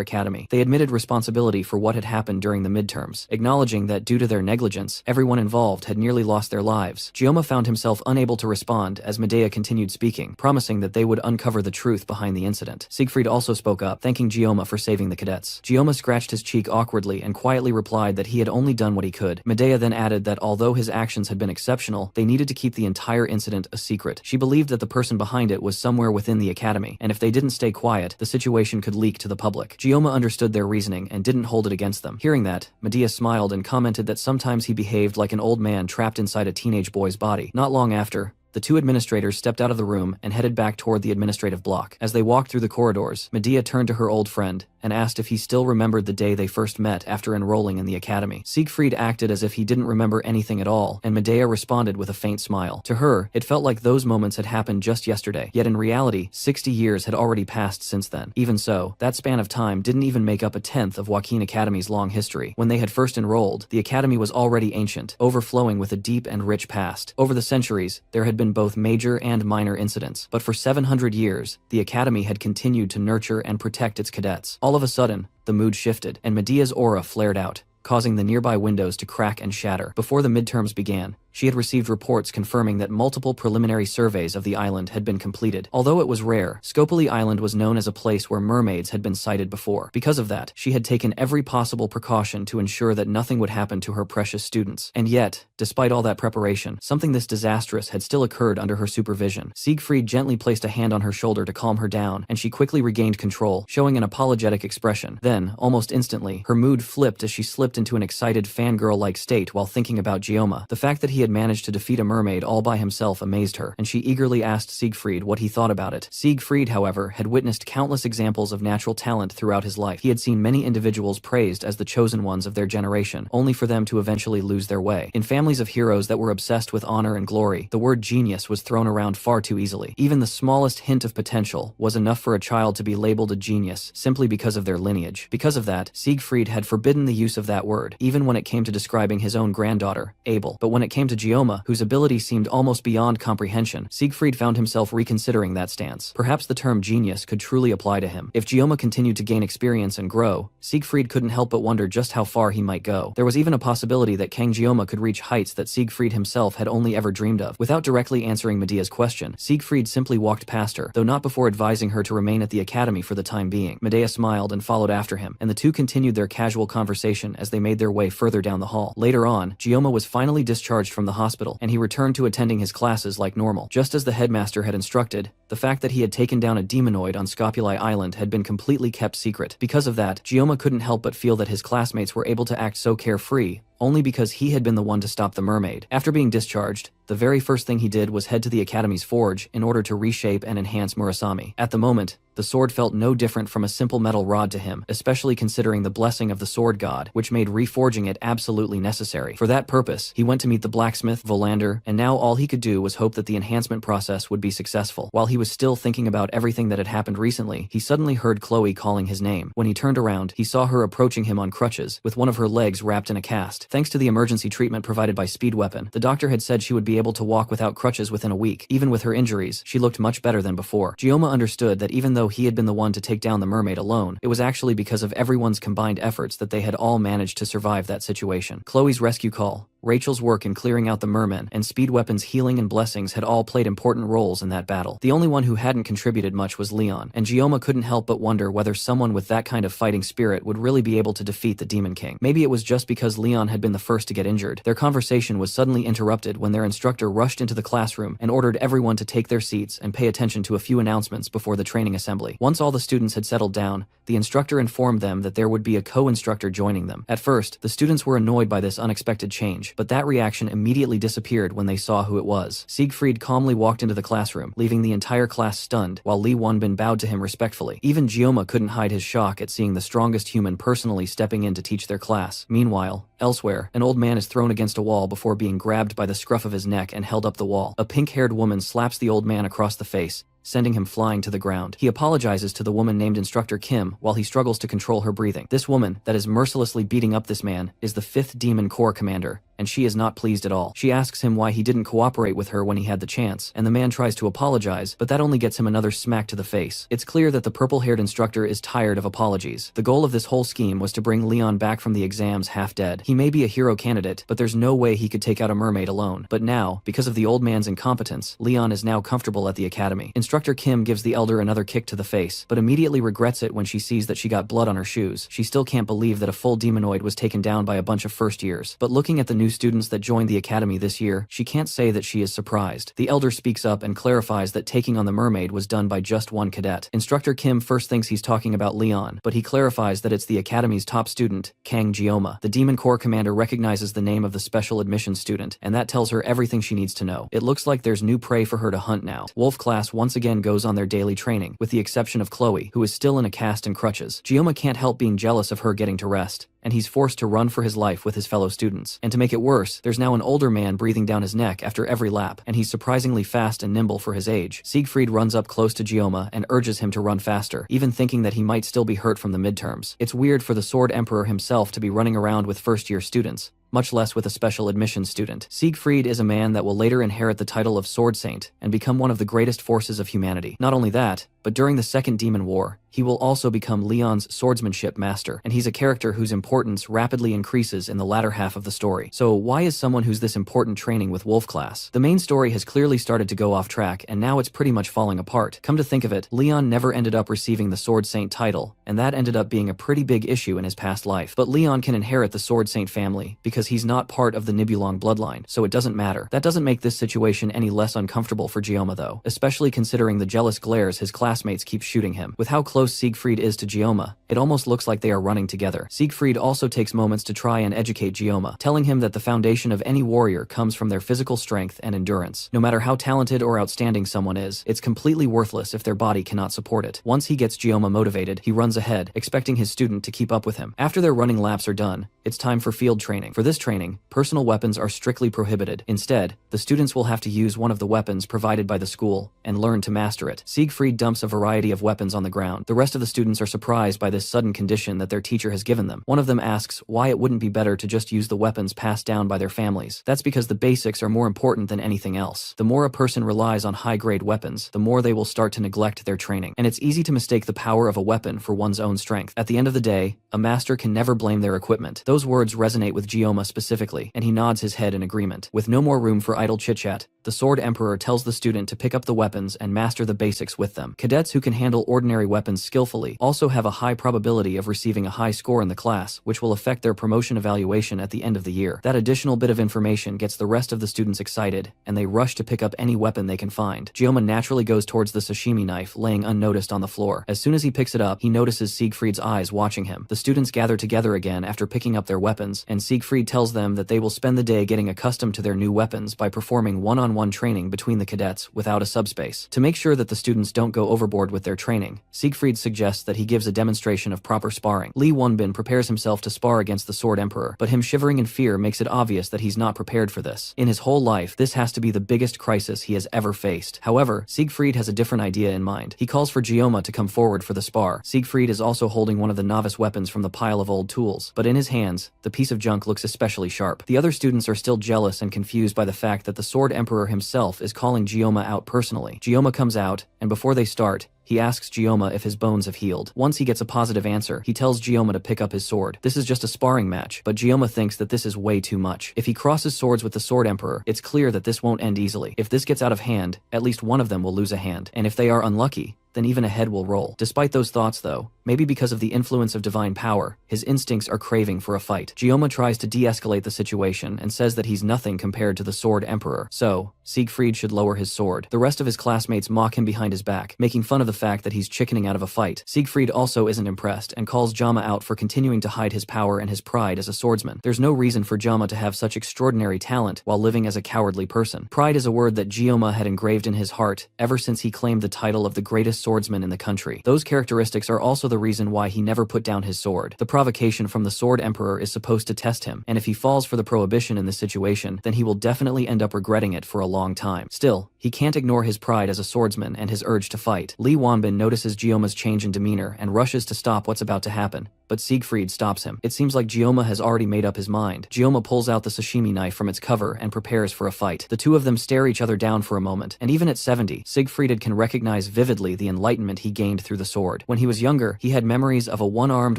academy. They admitted responsibility for what had happened during the midterms, acknowledging that due to their negligence, everyone involved had nearly lost their lives. Gioma found himself unable to respond as Medea continued speaking, promising that they would uncover the truth behind the incident. Siegfried also spoke up, thanking Gioma for saving the cadets. Gioma scratched his cheek awkwardly and quietly replied that he had only done what he could. Medea then added that although his actions had been exceptional, they needed to keep the entire incident a secret. She believed that the person behind it was somewhere within the academy, and if they didn't stay quiet, the situation could leak to the public. Gioma understood their reasoning and didn't hold it against them. Hearing that, Medea smiled and commented that sometimes he behaved like an old man trapped inside a teenage boy's body. Not long after, the two administrators stepped out of the room and headed back toward the administrative block. As they walked through the corridors, Medea turned to her old friend and asked if he still remembered the day they first met after enrolling in the academy. Siegfried acted as if he didn't remember anything at all, and Medea responded with a faint smile. To her, it felt like those moments had happened just yesterday, yet in reality, 60 years had already passed since then. Even so, that span of time didn't even make up a tenth of Joaquin Academy's long history. When they had first enrolled, the academy was already ancient, overflowing with a deep and rich past. Over the centuries, there had been both major and minor incidents, but for 700 years, the academy had continued to nurture and protect its cadets. All of a sudden, the mood shifted, and Medea's aura flared out, causing the nearby windows to crack and shatter. Before the midterms began, she had received reports confirming that multiple preliminary surveys of the island had been completed. Although it was rare, Scopoli Island was known as a place where mermaids had been sighted before. Because of that, she had taken every possible precaution to ensure that nothing would happen to her precious students. And yet, despite all that preparation, something this disastrous had still occurred under her supervision. Siegfried gently placed a hand on her shoulder to calm her down, and she quickly regained control, showing an apologetic expression. Then, almost instantly, her mood flipped as she slipped into an excited fangirl-like state while thinking about Gioma. The fact that he had managed to defeat a mermaid all by himself amazed her, and she eagerly asked Siegfried what he thought about it. Siegfried, however, had witnessed countless examples of natural talent throughout his life. He had seen many individuals praised as the chosen ones of their generation, only for them to eventually lose their way. In families of heroes that were obsessed with honor and glory, the word genius was thrown around far too easily. Even the smallest hint of potential was enough for a child to be labeled a genius simply because of their lineage. Because of that, Siegfried had forbidden the use of that word, even when it came to describing his own granddaughter, Abel. But when it came to Gioma, whose ability seemed almost beyond comprehension, Siegfried found himself reconsidering that stance. Perhaps the term genius could truly apply to him. If Gioma continued to gain experience and grow, Siegfried couldn't help but wonder just how far he might go. There was even a possibility that Kang Gioma could reach heights that Siegfried himself had only ever dreamed of. Without directly answering Medea's question, Siegfried simply walked past her, though not before advising her to remain at the academy for the time being. Medea smiled and followed after him, and the two continued their casual conversation as they made their way further down the hall. Later on, Gioma was finally discharged from the hospital, and he returned to attending his classes like normal. Just as the headmaster had instructed, the fact that he had taken down a demonoid on Scopuli Island had been completely kept secret. Because of that, Gioma couldn't help but feel that his classmates were able to act so carefree, only because he had been the one to stop the mermaid. After being discharged, the very first thing he did was head to the Academy's forge in order to reshape and enhance Murasame. At the moment, the sword felt no different from a simple metal rod to him, especially considering the blessing of the sword god, which made reforging it absolutely necessary. For that purpose, he went to meet the blacksmith, Volander, and now all he could do was hope that the enhancement process would be successful. While he was still thinking about everything that had happened recently, he suddenly heard Chloe calling his name. When he turned around, he saw her approaching him on crutches, with one of her legs wrapped in a cast. Thanks to the emergency treatment provided by Speed Weapon, the doctor had said she would be able to walk without crutches within a week. Even with her injuries, she looked much better than before. Gioma understood that even though he had been the one to take down the mermaid alone, it was actually because of everyone's combined efforts that they had all managed to survive that situation. Chloe's rescue call Rachel's work in clearing out the mermen, and Speed Weapon's healing and blessings had all played important roles in that battle. The only one who hadn't contributed much was Leon, and Gioma couldn't help but wonder whether someone with that kind of fighting spirit would really be able to defeat the Demon King. Maybe it was just because Leon had been the first to get injured. Their conversation was suddenly interrupted when their instructor rushed into the classroom and ordered everyone to take their seats and pay attention to a few announcements before the training assembly. Once all the students had settled down, the instructor informed them that there would be a co-instructor joining them. At first, the students were annoyed by this unexpected change, but that reaction immediately disappeared when they saw who it was. Siegfried calmly walked into the classroom, leaving the entire class stunned, while Li Wanbin bowed to him respectfully. Even Gioma couldn't hide his shock at seeing the strongest human personally stepping in to teach their class. Meanwhile, elsewhere, an old man is thrown against a wall before being grabbed by the scruff of his neck and held up the wall. A pink-haired woman slaps the old man across the face, sending him flying to the ground. He apologizes to the woman named Instructor Kim while he struggles to control her breathing. This woman, that is mercilessly beating up this man, is the 5th Demon Corps commander, and she is not pleased at all. She asks him why he didn't cooperate with her when he had the chance, and the man tries to apologize, but that only gets him another smack to the face. It's clear that the purple-haired instructor is tired of apologies. The goal of this whole scheme was to bring Leon back from the exams half-dead. He may be a hero candidate, but there's no way he could take out a mermaid alone. But now, because of the old man's incompetence, Leon is now comfortable at the academy. Instructor Kim gives the elder another kick to the face, but immediately regrets it when she sees that she got blood on her shoes. She still can't believe that a full demonoid was taken down by a bunch of first years. But looking at the new students that joined the academy this year, she can't say that she is surprised. The elder speaks up and clarifies that taking on the mermaid was done by just one cadet. Instructor Kim first thinks he's talking about Leon, but he clarifies that it's the academy's top student, Kang Gioma. The Demon Corps commander recognizes the name of the special admissions student, and that tells her everything she needs to know. It looks like there's new prey for her to hunt now. Wolf class once again goes on their daily training, with the exception of Chloe, who is still in a cast and crutches. Gioma can't help being jealous of her getting to rest, and he's forced to run for his life with his fellow students. And to make it worse, there's now an older man breathing down his neck after every lap, and he's surprisingly fast and nimble for his age. Siegfried runs up close to Gioma and urges him to run faster, even thinking that he might still be hurt from the midterms. It's weird for the Sword Emperor himself to be running around with first-year students, much less with a special admissions student. Siegfried is a man that will later inherit the title of Sword Saint and become one of the greatest forces of humanity. Not only that, but during the Second Demon War, he will also become Leon's swordsmanship master, and he's a character whose importance rapidly increases in the latter half of the story. So why is someone who's this important training with Wolf class? The main story has clearly started to go off track, and now it's pretty much falling apart. Come to think of it, Leon never ended up receiving the Sword Saint title, and that ended up being a pretty big issue in his past life. But Leon can inherit the Sword Saint family, because he's not part of the Nibelung bloodline, so it doesn't matter. That doesn't make this situation any less uncomfortable for Gioma though, especially considering the jealous glares his classmates keep shooting him. With how close Siegfried is to Gioma, it almost looks like they are running together. Siegfried also takes moments to try and educate Gioma, telling him that the foundation of any warrior comes from their physical strength and endurance. No matter how talented or outstanding someone is, it's completely worthless if their body cannot support it. Once he gets Gioma motivated, he runs ahead, expecting his student to keep up with him. After their running laps are done, it's time for field training. For this training, personal weapons are strictly prohibited. Instead, the students will have to use one of the weapons provided by the school and learn to master it. Siegfried dumps a variety of weapons on the ground. The rest of the students are surprised by this sudden condition that their teacher has given them. One of them asks why it wouldn't be better to just use the weapons passed down by their families. That's because the basics are more important than anything else. The more a person relies on high-grade weapons, the more they will start to neglect their training. And it's easy to mistake the power of a weapon for one's own strength. At the end of the day, a master can never blame their equipment. Those words resonate with Gioma specifically, and he nods his head in agreement. With no more room for idle chit-chat, the Sword Emperor tells the student to pick up the weapons and master the basics with them. Cadets who can handle ordinary weapons skillfully also have a high probability of receiving a high score in the class, which will affect their promotion evaluation at the end of the year. That additional bit of information gets the rest of the students excited, and they rush to pick up any weapon they can find. Gioma naturally goes towards the sashimi knife laying unnoticed on the floor. As soon as he picks it up, he notices Siegfried's eyes watching him. The students gather together again after picking up their weapons, and Siegfried tells them that they will spend the day getting accustomed to their new weapons by performing one-on-one training between the cadets without a subspace. To make sure that the students don't go overboard with their training, Siegfried suggests that he gives a demonstration of proper sparring. Li Wanbin prepares himself to spar against the Sword Emperor, but him shivering in fear makes it obvious that he's not prepared for this. In his whole life, this has to be the biggest crisis he has ever faced. However, Siegfried has a different idea in mind. He calls for Gioma to come forward for the spar. Siegfried is also holding one of the novice weapons from the pile of old tools, but in his hands, the piece of junk looks especially sharp. The other students are still jealous and confused by the fact that the Sword Emperor himself is calling Gioma out personally. Gioma comes out, and before they start, He asks Gioma if his bones have healed. Once he gets a positive answer, he tells Gioma to pick up his sword. This is just a sparring match, but Gioma thinks that this is way too much. If he crosses swords with the Sword Emperor, it's clear that this won't end easily. If this gets out of hand, at least one of them will lose a hand. And if they are unlucky, then even a head will roll. Despite those thoughts though, maybe because of the influence of divine power, his instincts are craving for a fight. Gioma tries to de-escalate the situation and says that he's nothing compared to the Sword Emperor. So, Siegfried should lower his sword. The rest of his classmates mock him behind his back, making fun of the fact that he's chickening out of a fight. Siegfried also isn't impressed and calls Gioma out for continuing to hide his power and his pride as a swordsman. There's no reason for Gioma to have such extraordinary talent while living as a cowardly person. Pride is a word that Gioma had engraved in his heart ever since he claimed the title of the greatest swordsman in the country. Those characteristics are also the reason why he never put down his sword. The provocation from the Sword Emperor is supposed to test him, and if he falls for the prohibition in this situation, then he will definitely end up regretting it for a long time. Still, he can't ignore his pride as a swordsman and his urge to fight. Li Wanbin notices Gioma's change in demeanor and rushes to stop what's about to happen, but Siegfried stops him. It seems like Gioma has already made up his mind. Gioma pulls out the sashimi knife from its cover and prepares for a fight. The two of them stare each other down for a moment, and even at 70, Siegfried can recognize vividly the enlightenment he gained through the sword. When he was younger, he had memories of a one-armed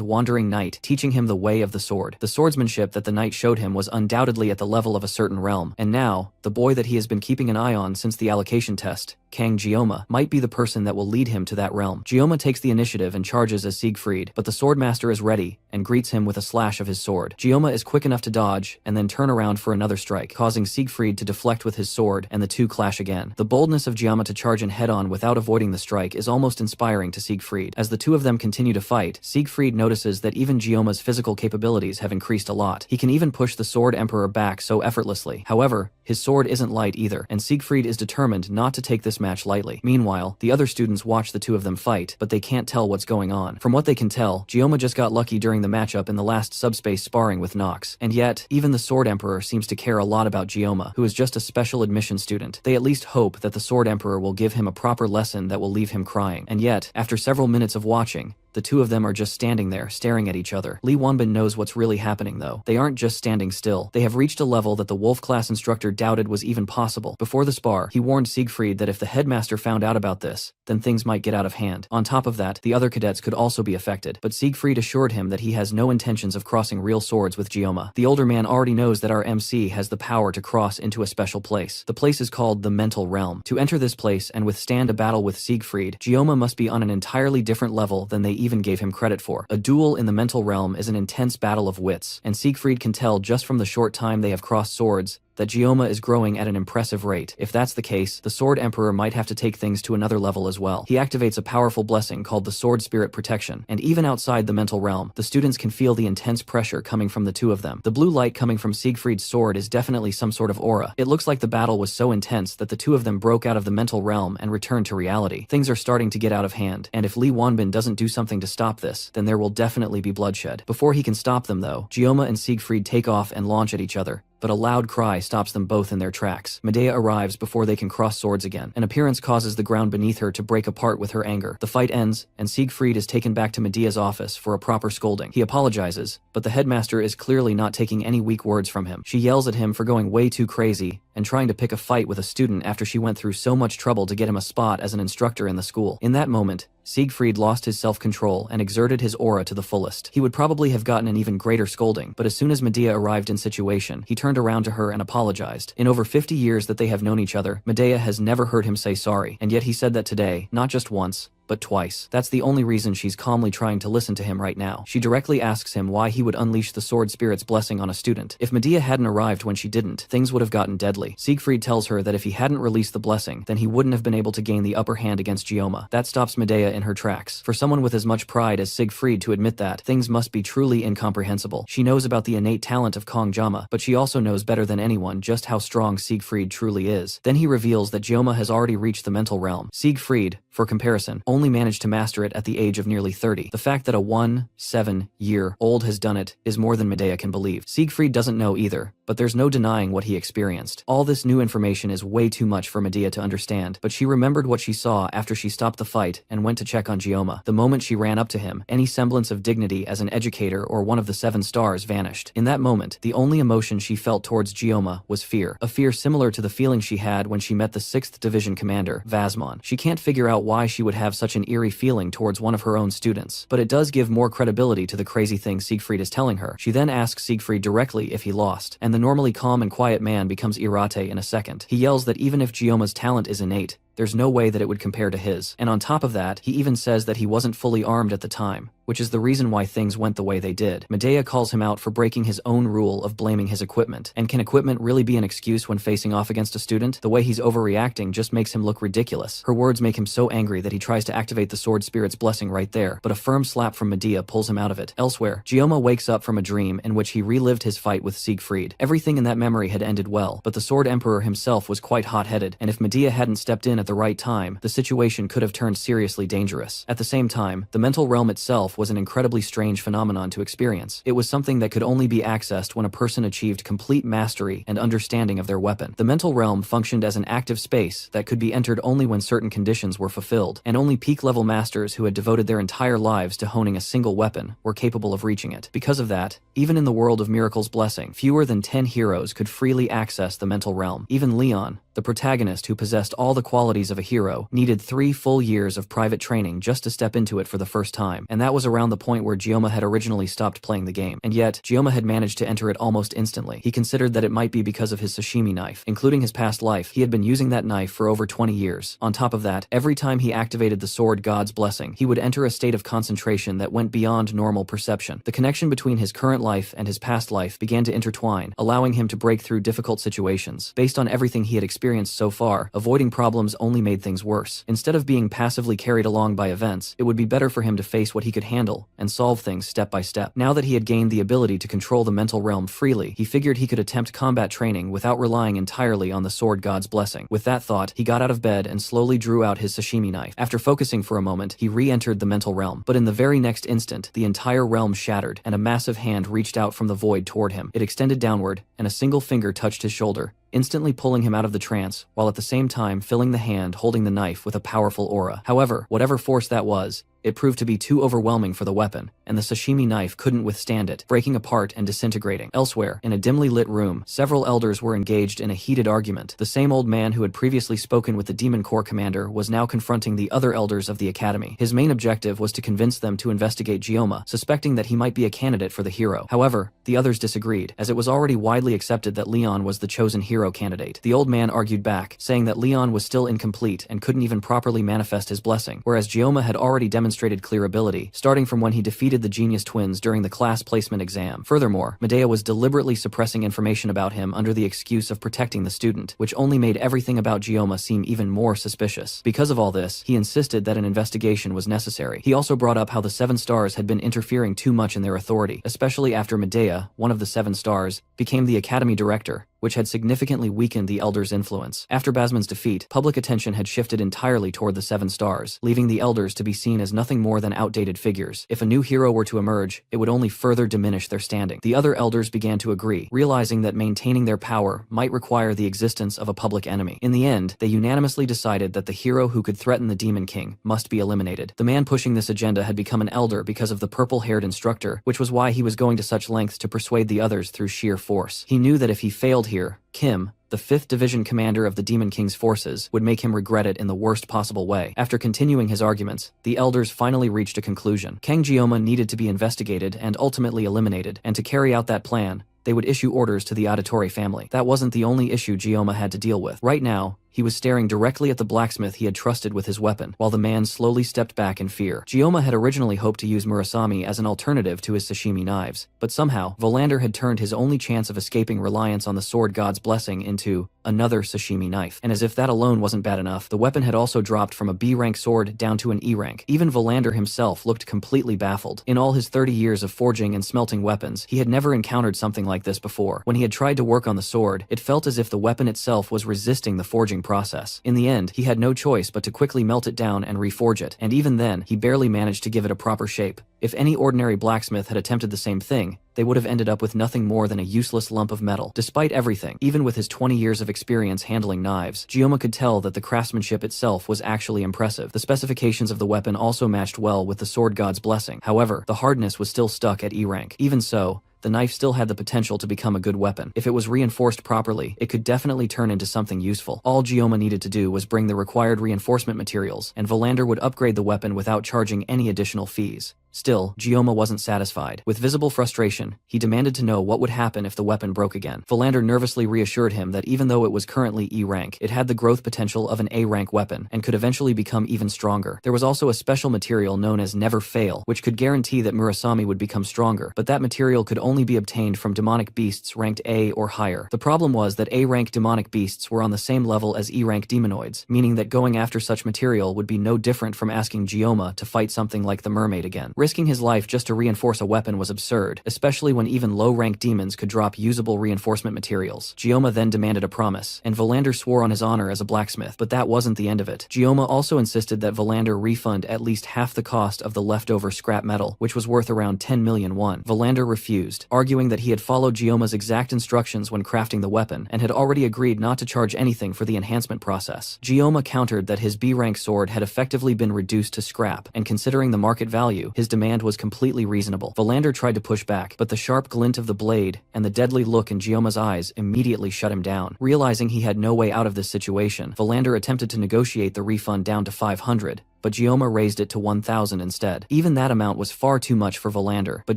wandering knight teaching him the way of the sword. The swordsmanship that the knight showed him was undoubtedly at the level of a certain realm, and now, the boy that he has been keeping an eye on since the allocation test, Kang Gioma, might be the person that will lead him to that realm. Gioma takes the initiative and charges as Siegfried, but the swordmaster is ready and greets him with a slash of his sword. Gioma is quick enough to dodge and then turn around for another strike, causing Siegfried to deflect with his sword, and the two clash again. The boldness of Gioma to charge in head-on without avoiding the strike is almost inspiring to Siegfried. As the two of them continue to fight, Siegfried notices that even Gioma's physical capabilities have increased a lot. He can even push the Sword Emperor back so effortlessly. However, his sword isn't light either, and Siegfried is determined not to take this match lightly. Meanwhile, the other students watch the two of them fight, but they can't tell what's going on. From what they can tell, Gioma just got lucky during the matchup in the last subspace sparring with Nox. And yet, even the Sword Emperor seems to care a lot about Gioma, who is just a special admission student. They at least hope that the Sword Emperor will give him a proper lesson that will leave him crying. And yet, after several minutes of watching, the two of them are just standing there, staring at each other. Li Wanbin knows what's really happening though. They aren't just standing still. They have reached a level that the Wolf class instructor doubted was even possible. Before the spar, he warned Siegfried that if the headmaster found out about this, then things might get out of hand. On top of that, the other cadets could also be affected, but Siegfried assured him that he has no intentions of crossing real swords with Gioma. The older man already knows that our MC has the power to cross into a special place. The place is called the Mental Realm. To enter this place and withstand a battle with Siegfried, Gioma must be on an entirely different level than they even gave him credit for. A duel in the Mental Realm is an intense battle of wits, and Siegfried can tell just from the short time they have crossed swords that Gioma is growing at an impressive rate. If that's the case, the Sword Emperor might have to take things to another level as well. He activates a powerful blessing called the Sword Spirit Protection, and even outside the Mental Realm, the students can feel the intense pressure coming from the two of them. The blue light coming from Siegfried's sword is definitely some sort of aura. It looks like the battle was so intense that the two of them broke out of the Mental Realm and returned to reality. Things are starting to get out of hand, and if Li Wanbin doesn't do something to stop this, then there will definitely be bloodshed. Before he can stop them though, Gioma and Siegfried take off and launch at each other, but a loud cry stops them both in their tracks. Medea arrives before they can cross swords again. An appearance causes the ground beneath her to break apart with her anger. The fight ends, and Siegfried is taken back to Medea's office for a proper scolding. He apologizes, but the headmaster is clearly not taking any weak words from him. She yells at him for going way too crazy and trying to pick a fight with a student after she went through so much trouble to get him a spot as an instructor in the school. In that moment, Siegfried lost his self-control and exerted his aura to the fullest. He would probably have gotten an even greater scolding, but as soon as Medea arrived in situation, he turned around to her and apologized. In over 50 years that they have known each other, Medea has never heard him say sorry, and yet he said that today, not just once, but twice. That's the only reason she's calmly trying to listen to him right now. She directly asks him why he would unleash the Sword Spirit's blessing on a student. If Medea hadn't arrived when she didn't, things would have gotten deadly. Siegfried tells her that if he hadn't released the blessing, then he wouldn't have been able to gain the upper hand against Gioma. That stops Medea in her tracks. For someone with as much pride as Siegfried to admit that, things must be truly incomprehensible. She knows about the innate talent of Kang Jama, but she also knows better than anyone just how strong Siegfried truly is. Then he reveals that Gioma has already reached the Mental Realm. Siegfried, for comparison, only managed to master it at the age of nearly 30. The fact that a 17-year-old has done it is more than Medea can believe. Siegfried doesn't know either, but there's no denying what he experienced. All this new information is way too much for Medea to understand, but she remembered what she saw after she stopped the fight and went to check on Gioma. The moment she ran up to him, any semblance of dignity as an educator or one of the 7 stars vanished. In that moment, the only emotion she felt towards Gioma was fear. A fear similar to the feeling she had when she met the 6th Division commander, Vasmon. She can't figure out why she would have such such an eerie feeling towards one of her own students, but it does give more credibility to the crazy thing Siegfried is telling her. She then asks Siegfried directly if he lost, and the normally calm and quiet man becomes irate in a second. He yells that even if Gioma's talent is innate, there's no way that it would compare to his. And on top of that, he even says that he wasn't fully armed at the time, which is the reason why things went the way they did. Medea calls him out for breaking his own rule of blaming his equipment. And can equipment really be an excuse when facing off against a student? The way he's overreacting just makes him look ridiculous. Her words make him so angry that he tries to activate the sword spirit's blessing right there, but a firm slap from Medea pulls him out of it. Elsewhere, Gioma wakes up from a dream in which he relived his fight with Siegfried. Everything in that memory had ended well, but the Sword Emperor himself was quite hot-headed, and if Medea hadn't stepped in at the right time, the situation could have turned seriously dangerous. At the same time, the mental realm itself was an incredibly strange phenomenon to experience. It was something that could only be accessed when a person achieved complete mastery and understanding of their weapon. The mental realm functioned as an active space that could be entered only when certain conditions were fulfilled, and only peak-level masters who had devoted their entire lives to honing a single weapon were capable of reaching it. Because of that, even in the world of Miracle's Blessing, fewer than 10 heroes could freely access the mental realm. Even Leon, the protagonist who possessed all the qualities of a hero, needed 3 full years of private training just to step into it for the first time, and that was around the point where Gioma had originally stopped playing the game. And yet, Gioma had managed to enter it almost instantly. He considered that it might be because of his sashimi knife. Including his past life, he had been using that knife for over 20 years. On top of that, every time he activated the sword God's Blessing, he would enter a state of concentration that went beyond normal perception. The connection between his current life and his past life began to intertwine, allowing him to break through difficult situations. Based on everything he had experienced so far, avoiding problems only made things worse. Instead of being passively carried along by events, it would be better for him to face what he could handle and solve things step by step. Now that he had gained the ability to control the mental realm freely, he figured he could attempt combat training without relying entirely on the sword God's Blessing. With that thought, he got out of bed and slowly drew out his sashimi knife. After focusing for a moment, he re-entered the mental realm. But in the very next instant, the entire realm shattered, and a massive hand reached out from the void toward him. It extended downward, and a single finger touched his shoulder, instantly pulling him out of the trance, while at the same time filling the hand holding the knife with a powerful aura. However, whatever force that was, it proved to be too overwhelming for the weapon, and the sashimi knife couldn't withstand it, breaking apart and disintegrating. Elsewhere, in a dimly lit room, several elders were engaged in a heated argument. The same old man who had previously spoken with the Demon Corps commander was now confronting the other elders of the academy. His main objective was to convince them to investigate Gioma, suspecting that he might be a candidate for the hero. However, the others disagreed, as it was already widely accepted that Leon was the chosen hero candidate. The old man argued back, saying that Leon was still incomplete and couldn't even properly manifest his blessing, whereas Gioma had already demonstrated clear ability, starting from when he defeated the Genius Twins during the class placement exam. Furthermore, Medea was deliberately suppressing information about him under the excuse of protecting the student, which only made everything about Gioma seem even more suspicious. Because of all this, he insisted that an investigation was necessary. He also brought up how the 7 stars had been interfering too much in their authority, especially after Medea, one of the 7 stars, became the academy director, which had significantly weakened the elders' influence. After Basman's defeat, public attention had shifted entirely toward the 7 stars, leaving the elders to be seen as nothing more than outdated figures. If a new hero were to emerge, it would only further diminish their standing. The other elders began to agree, realizing that maintaining their power might require the existence of a public enemy. In the end, they unanimously decided that the hero who could threaten the Demon King must be eliminated. The man pushing this agenda had become an elder because of the purple-haired instructor, which was why he was going to such lengths to persuade the others through sheer force. He knew that if he failed here, Kim, the 5th Division commander of the Demon King's forces, would make him regret it in the worst possible way. After continuing his arguments, the elders finally reached a conclusion. Kang Gioma needed to be investigated and ultimately eliminated, and to carry out that plan, they would issue orders to the Auditore family. That wasn't the only issue Gioma had to deal with. Right now, he was staring directly at the blacksmith he had trusted with his weapon, while the man slowly stepped back in fear. Gioma had originally hoped to use Murasame as an alternative to his sashimi knives, but somehow, Volander had turned his only chance of escaping reliance on the sword God's Blessing into another sashimi knife. And as if that alone wasn't bad enough, the weapon had also dropped from a B-rank sword down to an E-rank. Even Volander himself looked completely baffled. In all his 30 years of forging and smelting weapons, he had never encountered something like this before. When he had tried to work on the sword, it felt as if the weapon itself was resisting the forging process. In the end, he had no choice but to quickly melt it down and reforge it, and even then, he barely managed to give it a proper shape. If any ordinary blacksmith had attempted the same thing, they would have ended up with nothing more than a useless lump of metal. Despite everything, even with his 20 years of experience handling knives, Gioma could tell that the craftsmanship itself was actually impressive. The specifications of the weapon also matched well with the sword God's Blessing. However, the hardness was still stuck at E rank. Even so, the knife still had the potential to become a good weapon. If it was reinforced properly, it could definitely turn into something useful. All Gioma needed to do was bring the required reinforcement materials, and Valander would upgrade the weapon without charging any additional fees. Still, Gioma wasn't satisfied. With visible frustration, he demanded to know what would happen if the weapon broke again. Valander nervously reassured him that even though it was currently E rank, it had the growth potential of an A rank weapon and could eventually become even stronger. There was also a special material known as Never Fail, which could guarantee that Murasame would become stronger, but that material could only be obtained from demonic beasts ranked A or higher. The problem was that A rank demonic beasts were on the same level as E rank demonoids, meaning that going after such material would be no different from asking Gioma to fight something like the mermaid again. Risking his life just to reinforce a weapon was absurd, especially when even low-rank demons could drop usable reinforcement materials. Gioma then demanded a promise, and Valander swore on his honor as a blacksmith, but that wasn't the end of it. Gioma also insisted that Valander refund at least half the cost of the leftover scrap metal, which was worth around 10 million won. Valander refused, arguing that he had followed Gioma's exact instructions when crafting the weapon, and had already agreed not to charge anything for the enhancement process. Gioma countered that his B-rank sword had effectively been reduced to scrap, and considering the market value, his demand was completely reasonable. Valander tried to push back, but the sharp glint of the blade and the deadly look in Gioma's eyes immediately shut him down. Realizing he had no way out of this situation, Valander attempted to negotiate the refund down to 500, but Gioma raised it to 1,000 instead. Even that amount was far too much for Valander, but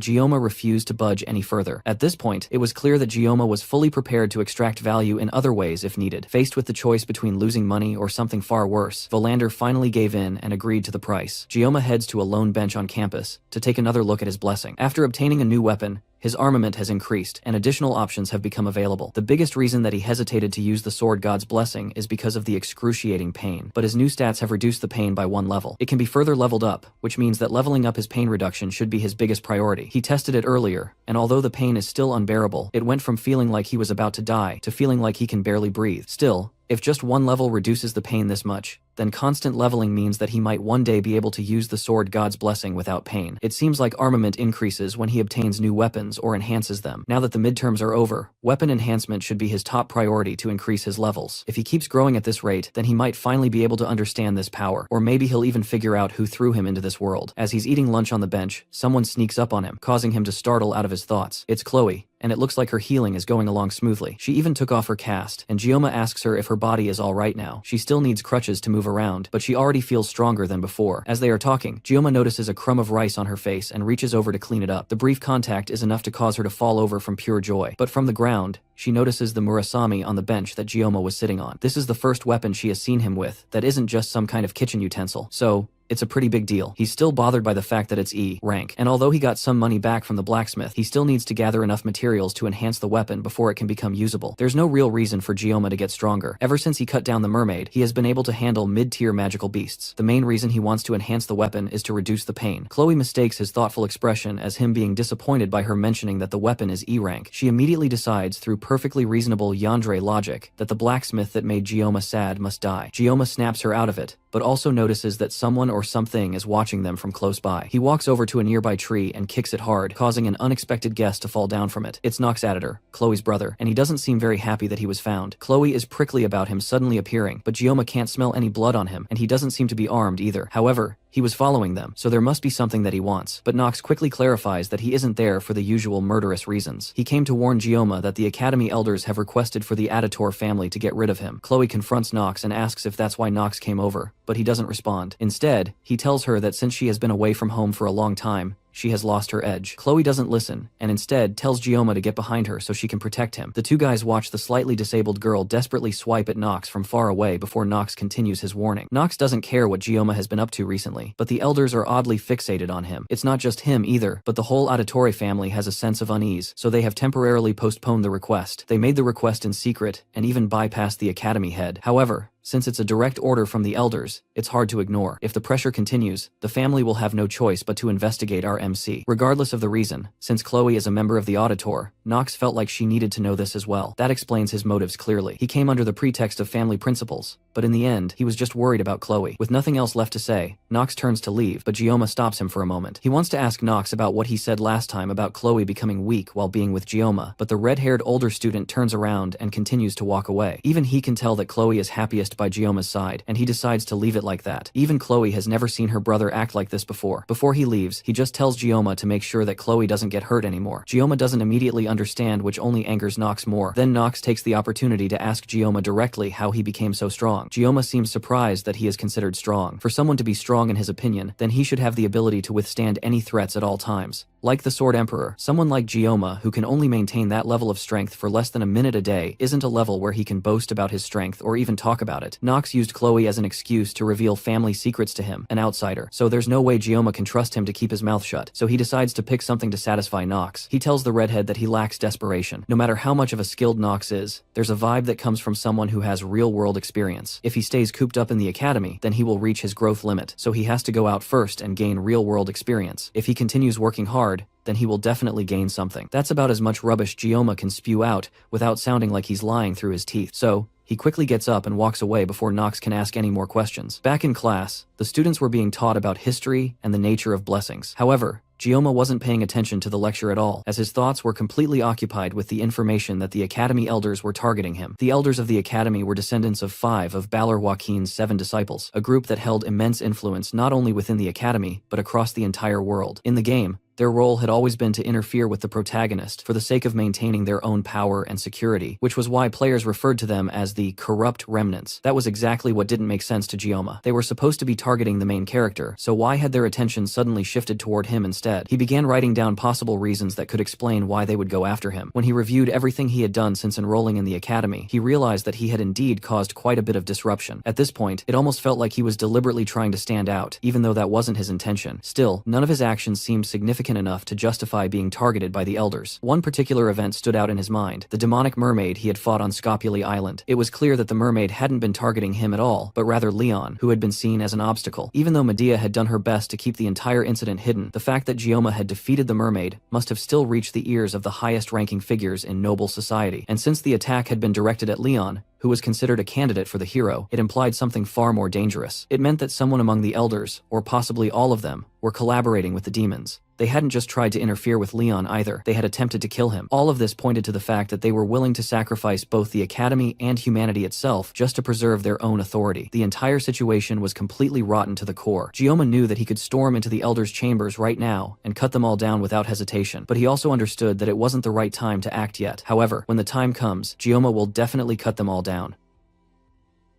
Gioma refused to budge any further. At this point, it was clear that Gioma was fully prepared to extract value in other ways if needed. Faced with the choice between losing money or something far worse, Valander finally gave in and agreed to the price. Gioma heads to a lone bench on campus to take another look at his blessing. After obtaining a new weapon, his armament has increased, and additional options have become available. The biggest reason that he hesitated to use the Sword God's Blessing is because of the excruciating pain, but his new stats have reduced the pain by 1 level. It can be further leveled up, which means that leveling up his pain reduction should be his biggest priority. He tested it earlier, and although the pain is still unbearable, it went from feeling like he was about to die to feeling like he can barely breathe. Still, if just 1 level reduces the pain this much, then constant leveling means that he might one day be able to use the Sword God's Blessing without pain. It seems like armament increases when he obtains new weapons or enhances them. Now that the midterms are over, weapon enhancement should be his top priority to increase his levels. If he keeps growing at this rate, then he might finally be able to understand this power, or maybe he'll even figure out who threw him into this world. As he's eating lunch on the bench, someone sneaks up on him, causing him to startle out of his thoughts. It's Chloe, and it looks like her healing is going along smoothly. She even took off her cast, and Gioma asks her if her body is alright now. She still needs crutches to move around, but she already feels stronger than before. As they are talking, Gioma notices a crumb of rice on her face and reaches over to clean it up. The brief contact is enough to cause her to fall over from pure joy. But from the ground, she notices the Murasame on the bench that Gioma was sitting on. This is the first weapon she has seen him with that isn't just some kind of kitchen utensil. So, it's a pretty big deal. He's still bothered by the fact that it's E rank, and although he got some money back from the blacksmith, he still needs to gather enough materials to enhance the weapon before it can become usable. There's no real reason for Gioma to get stronger. Ever since he cut down the mermaid, he has been able to handle mid-tier magical beasts. The main reason he wants to enhance the weapon is to reduce the pain. Chloe mistakes his thoughtful expression as him being disappointed by her mentioning that the weapon is E rank. She immediately decides, through perfectly reasonable yandere logic, that the blacksmith that made Gioma sad must die. Gioma snaps her out of it, but also notices that someone or something is watching them from close by. He walks over to a nearby tree and kicks it hard, causing an unexpected guest to fall down from it. It's Nox Editor, Chloe's brother, and he doesn't seem very happy that he was found. Chloe is prickly about him suddenly appearing, but Gioma can't smell any blood on him, and he doesn't seem to be armed either. However, he was following them, so there must be something that he wants. But Nox quickly clarifies that he isn't there for the usual murderous reasons. He came to warn Gioma that the Academy elders have requested for the Aditor family to get rid of him. Chloe confronts Nox and asks if that's why Nox came over, but he doesn't respond. Instead, he tells her that since she has been away from home for a long time, she has lost her edge. Chloe doesn't listen, and instead tells Gioma to get behind her so she can protect him. The two guys watch the slightly disabled girl desperately swipe at Nox from far away before Nox continues his warning. Nox doesn't care what Gioma has been up to recently, but the elders are oddly fixated on him. It's not just him either, but the whole Auditore family has a sense of unease, so they have temporarily postponed the request. They made the request in secret, and even bypassed the Academy head. However, since it's a direct order from the elders, it's hard to ignore. If the pressure continues, the family will have no choice but to investigate our MC. Regardless of the reason, since Chloe is a member of the Auditor, Nox felt like she needed to know this as well. That explains his motives clearly. He came under the pretext of family principles, but in the end, he was just worried about Chloe. With nothing else left to say, Nox turns to leave, but Gioma stops him for a moment. He wants to ask Nox about what he said last time about Chloe becoming weak while being with Gioma, but the red-haired older student turns around and continues to walk away. Even he can tell that Chloe is happiest left by Gioma's side, and he decides to leave it like that. Even Chloe has never seen her brother act like this before. Before he leaves, he just tells Gioma to make sure that Chloe doesn't get hurt anymore. Gioma doesn't immediately understand, which only angers Nox more. Then Nox takes the opportunity to ask Gioma directly how he became so strong. Gioma seems surprised that he is considered strong. For someone to be strong in his opinion, then he should have the ability to withstand any threats at all times. Like the Sword Emperor, someone like Gioma who can only maintain that level of strength for less than a minute a day isn't a level where he can boast about his strength or even talk about it. Nox used Chloe as an excuse to reveal family secrets to him, an outsider, so there's no way Gioma can trust him to keep his mouth shut, so he decides to pick something to satisfy Nox. He tells the redhead that he lacks desperation. No matter how much of a skilled Nox is, there's a vibe that comes from someone who has real-world experience. If he stays cooped up in the academy, then he will reach his growth limit, so he has to go out first and gain real-world experience. If he continues working hard, then he will definitely gain something. That's about as much rubbish Gioma can spew out without sounding like he's lying through his teeth. So, he quickly gets up and walks away before Nox can ask any more questions. Back in class, the students were being taught about history and the nature of blessings. However, Gioma wasn't paying attention to the lecture at all, as his thoughts were completely occupied with the information that the Academy elders were targeting him. The elders of the Academy were descendants of 5 of Balor Joaquin's 7 disciples, a group that held immense influence not only within the Academy, but across the entire world. In the game, their role had always been to interfere with the protagonist for the sake of maintaining their own power and security, which was why players referred to them as the corrupt remnants. That was exactly what didn't make sense to Gioma. They were supposed to be targeting the main character, so why had their attention suddenly shifted toward him instead? He began writing down possible reasons that could explain why they would go after him. When he reviewed everything he had done since enrolling in the academy, he realized that he had indeed caused quite a bit of disruption. At this point, it almost felt like he was deliberately trying to stand out, even though that wasn't his intention. Still, none of his actions seemed significant enough to justify being targeted by the elders. One particular event stood out in his mind: the demonic mermaid he had fought on Scopuli Island. It was clear that the mermaid hadn't been targeting him at all, but rather Leon, who had been seen as an obstacle. Even though Medea had done her best to keep the entire incident hidden, the fact that Gioma had defeated the mermaid must have still reached the ears of the highest-ranking figures in noble society. And since the attack had been directed at Leon, who was considered a candidate for the hero, it implied something far more dangerous. It meant that someone among the elders, or possibly all of them, were collaborating with the demons. They hadn't just tried to interfere with Leon either, they had attempted to kill him. All of this pointed to the fact that they were willing to sacrifice both the Academy and humanity itself just to preserve their own authority. The entire situation was completely rotten to the core. Gioma knew that he could storm into the elders' chambers right now and cut them all down without hesitation, but he also understood that it wasn't the right time to act yet. However, when the time comes, Gioma will definitely cut them all down.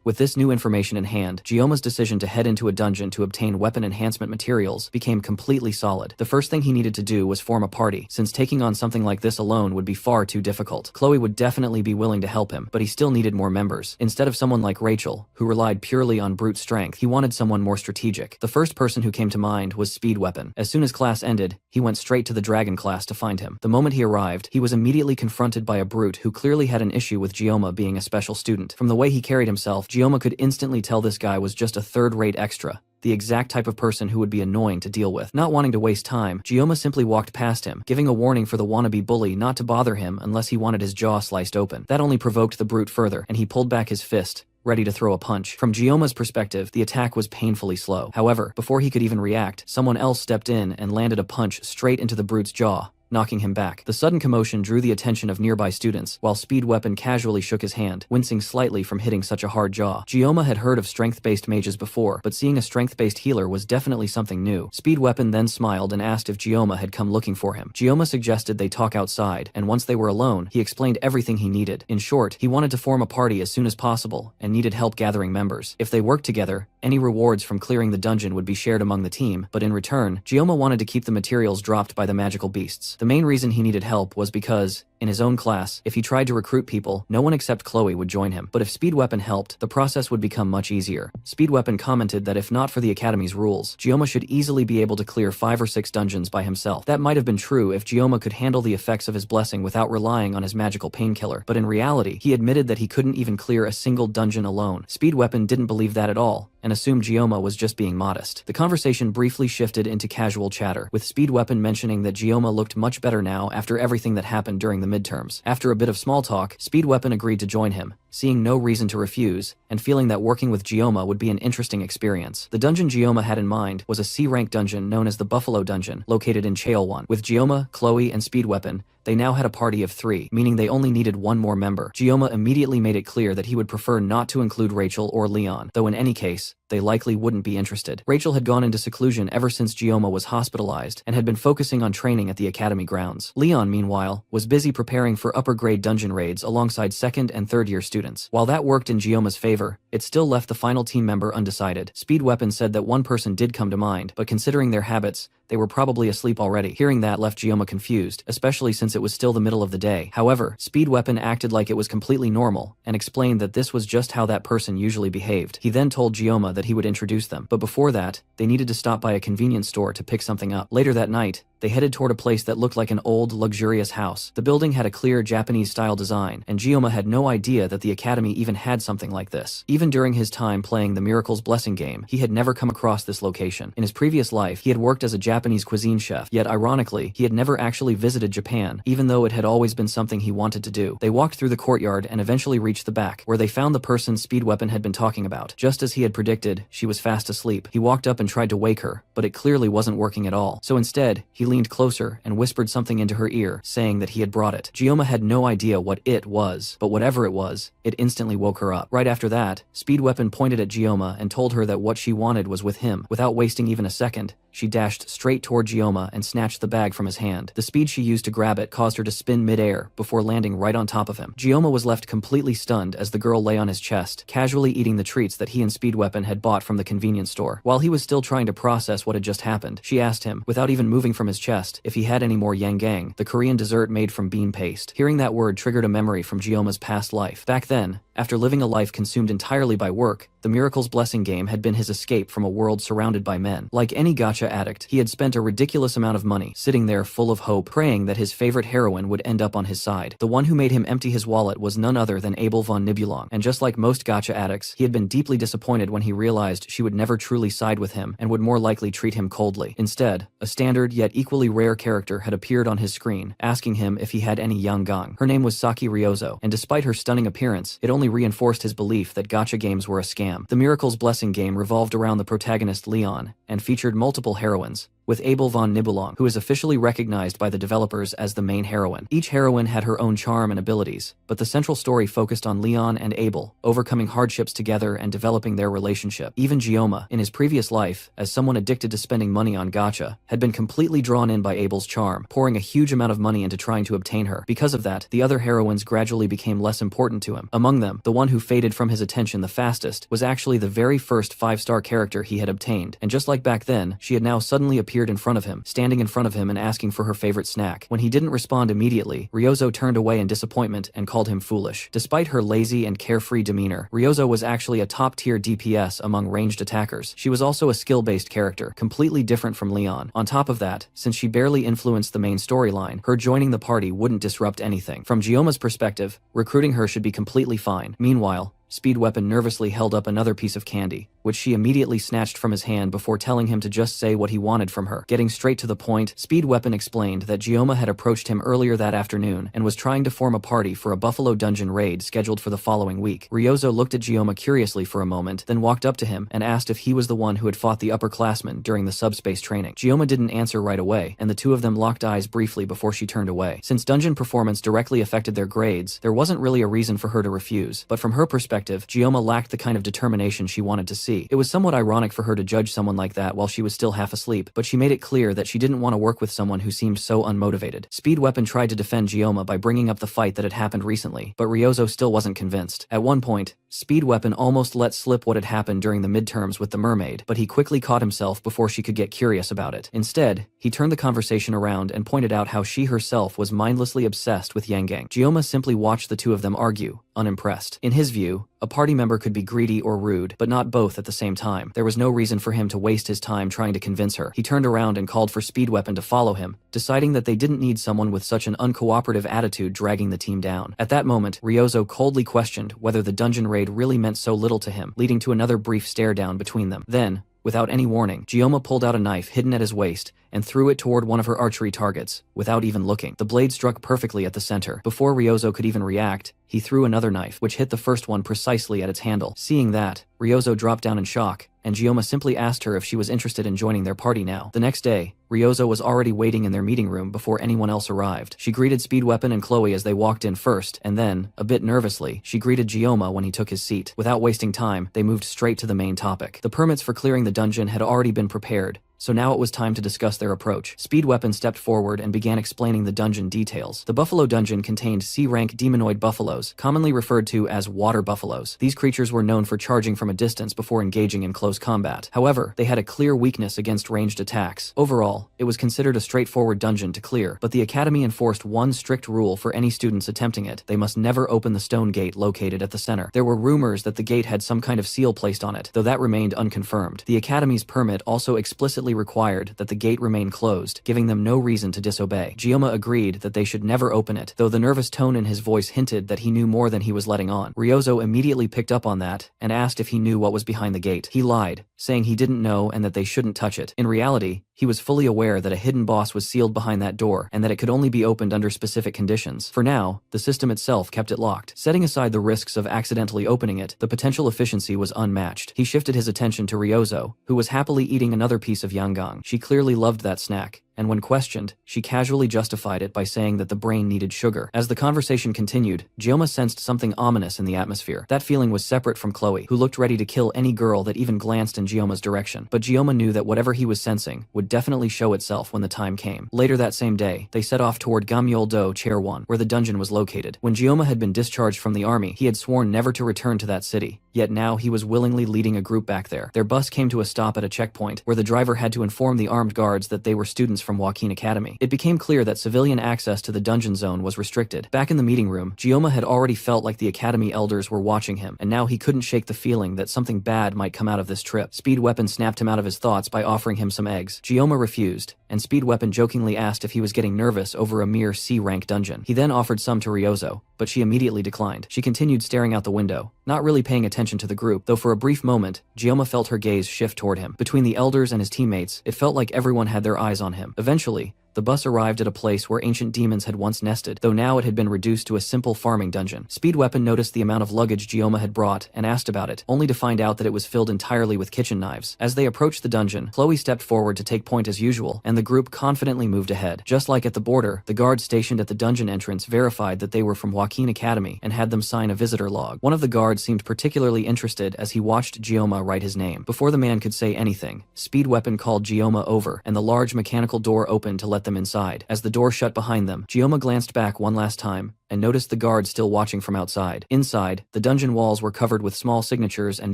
With this new information in hand, Gioma's decision to head into a dungeon to obtain weapon enhancement materials became completely solid. The first thing he needed to do was form a party, since taking on something like this alone would be far too difficult. Chloe would definitely be willing to help him, but he still needed more members. Instead of someone like Rachel, who relied purely on brute strength, he wanted someone more strategic. The first person who came to mind was Speed Weapon. As soon as class ended, he went straight to the Dragon class to find him. The moment he arrived, he was immediately confronted by a brute who clearly had an issue with Gioma being a special student. From the way he carried himself, Gioma could instantly tell this guy was just a third-rate extra, the exact type of person who would be annoying to deal with. Not wanting to waste time, Gioma simply walked past him, giving a warning for the wannabe bully not to bother him unless he wanted his jaw sliced open. That only provoked the brute further, and he pulled back his fist, ready to throw a punch. From Gioma's perspective, the attack was painfully slow. However, before he could even react, someone else stepped in and landed a punch straight into the brute's jaw, knocking him back. The sudden commotion drew the attention of nearby students, while Speed Weapon casually shook his hand, wincing slightly from hitting such a hard jaw. Gioma had heard of strength-based mages before, but seeing a strength-based healer was definitely something new. Speed Weapon then smiled and asked if Gioma had come looking for him. Gioma suggested they talk outside, and once they were alone, he explained everything he needed. In short, he wanted to form a party as soon as possible, and needed help gathering members. If they worked together, any rewards from clearing the dungeon would be shared among the team, but in return, Gioma wanted to keep the materials dropped by the magical beasts. The main reason he needed help was because, in his own class, if he tried to recruit people, no one except Chloe would join him. But if Speed Weapon helped, the process would become much easier. Speed Weapon commented that if not for the Academy's rules, Gioma should easily be able to clear 5 or 6 dungeons by himself. That might have been true if Gioma could handle the effects of his blessing without relying on his magical painkiller, but in reality, he admitted that he couldn't even clear a single dungeon alone. Speed Weapon didn't believe that at all, and assumed Gioma was just being modest. The conversation briefly shifted into casual chatter, with Speed Weapon mentioning that Gioma looked much better now after everything that happened during the midterms. After a bit of small talk, Speed Weapon agreed to join him, seeing no reason to refuse, and feeling that working with Gioma would be an interesting experience. The dungeon Gioma had in mind was a C-rank dungeon known as the Buffalo Dungeon, located in Cheolwan. With Gioma, Chloe, and Speedweapon, they now had a party of 3, meaning they only needed one more member. Gioma immediately made it clear that he would prefer not to include Rachel or Leon, though in any case, they likely wouldn't be interested. Rachel had gone into seclusion ever since Gioma was hospitalized and had been focusing on training at the academy grounds. Leon, meanwhile, was busy preparing for upper-grade dungeon raids alongside second and third-year students. While that worked in Gioma's favor, it still left the final team member undecided. Speedweapon said that one person did come to mind, but considering their habits, they were probably asleep already. Hearing that left Gioma confused, especially since it was still the middle of the day. However, Speedweapon acted like it was completely normal and explained that this was just how that person usually behaved. He then told Gioma that he would introduce them, but before that, they needed to stop by a convenience store to pick something up. Later that night, they headed toward a place that looked like an old, luxurious house. The building had a clear Japanese-style design, and Gioma had no idea that the academy even had something like this. Even during his time playing the Miracle's Blessing game, he had never come across this location. In his previous life, he had worked as a Japanese cuisine chef, yet ironically, he had never actually visited Japan, even though it had always been something he wanted to do. They walked through the courtyard and eventually reached the back, where they found the person Speedweapon had been talking about. Just as he had predicted, she was fast asleep. He walked up and tried to wake her, but it clearly wasn't working at all. So instead, he leaned closer and whispered something into her ear, saying that he had brought it. Gioma had no idea what it was, but whatever it was, it instantly woke her up. Right after that, Speedweapon pointed at Gioma and told her that what she wanted was with him. Without wasting even a second, she dashed straight toward Gioma and snatched the bag from his hand. The speed she used to grab it caused her to spin mid-air before landing right on top of him. Gioma was left completely stunned as the girl lay on his chest, casually eating the treats that he and Speedweapon had bought from the convenience store. While he was still trying to process what had just happened, she asked him, without even moving from his chest, if he had any more yangang, the Korean dessert made from bean paste. Hearing that word triggered a memory from Gioma's past life. Back then, after living a life consumed entirely by work, the Miracle's Blessing game had been his escape from a world surrounded by men. Like any gacha addict, he had spent a ridiculous amount of money, sitting there full of hope, praying that his favorite heroine would end up on his side. The one who made him empty his wallet was none other than Abel von Nibelung, and just like most gacha addicts, he had been deeply disappointed when he realized she would never truly side with him and would more likely treat him coldly. Instead, a standard yet equally rare character had appeared on his screen, asking him if he had any yangang. Her name was Saki Ryozo, and despite her stunning appearance, it only reinforced his belief that gacha games were a scam. The Miracle's Blessing game revolved around the protagonist Leon, and featured multiple heroines, with Abel von Nibelung, who is officially recognized by the developers as the main heroine. Each heroine had her own charm and abilities, but the central story focused on Leon and Abel, overcoming hardships together and developing their relationship. Even Gioma, in his previous life, as someone addicted to spending money on gacha, had been completely drawn in by Abel's charm, pouring a huge amount of money into trying to obtain her. Because of that, the other heroines gradually became less important to him. Among them, the one who faded from his attention the fastest was actually the very first 5-star character he had obtained, and just like back then, she had now suddenly appeared in front of him, standing in front of him and asking for her favorite snack. When he didn't respond immediately, Ryozo turned away in disappointment and called him foolish. Despite her lazy and carefree demeanor, Ryozo was actually a top-tier DPS among ranged attackers. She was also a skill-based character, completely different from Leon. On top of that, since she barely influenced the main storyline, her joining the party wouldn't disrupt anything. From Gioma's perspective, recruiting her should be completely fine. Meanwhile, Speedweapon nervously held up another piece of candy, which she immediately snatched from his hand before telling him to just say what he wanted from her. Getting straight to the point, Speedweapon explained that Gioma had approached him earlier that afternoon and was trying to form a party for a Buffalo Dungeon raid scheduled for the following week. Ryozo looked at Gioma curiously for a moment, then walked up to him and asked if he was the one who had fought the upperclassmen during the subspace training. Gioma didn't answer right away, and the two of them locked eyes briefly before she turned away. Since dungeon performance directly affected their grades, there wasn't really a reason for her to refuse, but from her perspective, Gioma lacked the kind of determination she wanted to see. It was somewhat ironic for her to judge someone like that while she was still half asleep, but she made it clear that she didn't want to work with someone who seemed so unmotivated. Speedweapon tried to defend Gioma by bringing up the fight that had happened recently, but Ryozo still wasn't convinced. At one point, Speedweapon almost let slip what had happened during the midterms with the mermaid, but he quickly caught himself before she could get curious about it. Instead, he turned the conversation around and pointed out how she herself was mindlessly obsessed with Yangang. Gioma simply watched the two of them argue, unimpressed. In his view, a party member could be greedy or rude, but not both at the same time. There was no reason for him to waste his time trying to convince her. He turned around and called for Speedweapon to follow him, deciding that they didn't need someone with such an uncooperative attitude dragging the team down. At that moment, Ryozo coldly questioned whether the dungeon raid really meant so little to him, leading to another brief stare down between them. Then, Without any warning, Gioma pulled out a knife hidden at his waist and threw it toward one of her archery targets, without even looking. The blade struck perfectly at the center. Before Ryozo could even react, he threw another knife, which hit the first one precisely at its handle. Seeing that, Ryozo dropped down in shock, and Gioma simply asked her if she was interested in joining their party now. The next day, Ryozo was already waiting in their meeting room before anyone else arrived. She greeted Speed Weapon and Chloe as they walked in first, and then, a bit nervously, she greeted Gioma when he took his seat. Without wasting time, they moved straight to the main topic. The permits for clearing the dungeon had already been prepared, so now it was time to discuss their approach. Speed Weapon stepped forward and began explaining the dungeon details. The Buffalo Dungeon contained C-rank demonoid buffaloes, commonly referred to as water buffaloes. These creatures were known for charging from a distance before engaging in close combat. However, they had a clear weakness against ranged attacks. Overall, it was considered a straightforward dungeon to clear, but the Academy enforced one strict rule for any students attempting it: they must never open the stone gate located at the center. There were rumors that the gate had some kind of seal placed on it, though that remained unconfirmed. The Academy's permit also explicitly required that the gate remain closed, giving them no reason to disobey. Gioma agreed that they should never open it, though the nervous tone in his voice hinted that he knew more than he was letting on. Ryozo immediately picked up on that and asked if he knew what was behind the gate. He lied, saying he didn't know and that they shouldn't touch it. In reality, he was fully aware that a hidden boss was sealed behind that door and that it could only be opened under specific conditions. For now, the system itself kept it locked. Setting aside the risks of accidentally opening it, the potential efficiency was unmatched. He shifted his attention to Ryozo, who was happily eating another piece of yangang. She clearly loved that snack, and when questioned, she casually justified it by saying that the brain needed sugar. As the conversation continued, Gioma sensed something ominous in the atmosphere. That feeling was separate from Chloe, who looked ready to kill any girl that even glanced in Gioma's direction. But Gioma knew that whatever he was sensing would definitely show itself when the time came. Later that same day, they set off toward Gamyol-do Chair 1, where the dungeon was located. When Gioma had been discharged from the army, he had sworn never to return to that city, yet now he was willingly leading a group back there. Their bus came to a stop at a checkpoint, where the driver had to inform the armed guards that they were students from Joaquin Academy. It became clear that civilian access to the dungeon zone was restricted. Back in the meeting room, Gioma had already felt like the Academy elders were watching him, and now he couldn't shake the feeling that something bad might come out of this trip. Speed Weapon snapped him out of his thoughts by offering him some eggs. Gioma refused, and Speed Weapon jokingly asked if he was getting nervous over a mere C-rank dungeon. He then offered some to Ryozo, but she immediately declined. She continued staring out the window, not really paying attention to the group, though for a brief moment, Gioma felt her gaze shift toward him. Between the elders and his teammates, it felt like everyone had their eyes on him. Eventually, the bus arrived at a place where ancient demons had once nested, though now it had been reduced to a simple farming dungeon. Speed Weapon noticed the amount of luggage Gioma had brought and asked about it, only to find out that it was filled entirely with kitchen knives. As they approached the dungeon, Chloe stepped forward to take point as usual, and the group confidently moved ahead. Just like at the border, the guards stationed at the dungeon entrance verified that they were from Joaquin Academy and had them sign a visitor log. One of the guards seemed particularly interested as he watched Gioma write his name. Before the man could say anything, Speed Weapon called Gioma over, and the large mechanical door opened to let them inside. As the door shut behind them, Gioma glanced back one last time and noticed the guard still watching from outside. Inside, the dungeon walls were covered with small signatures and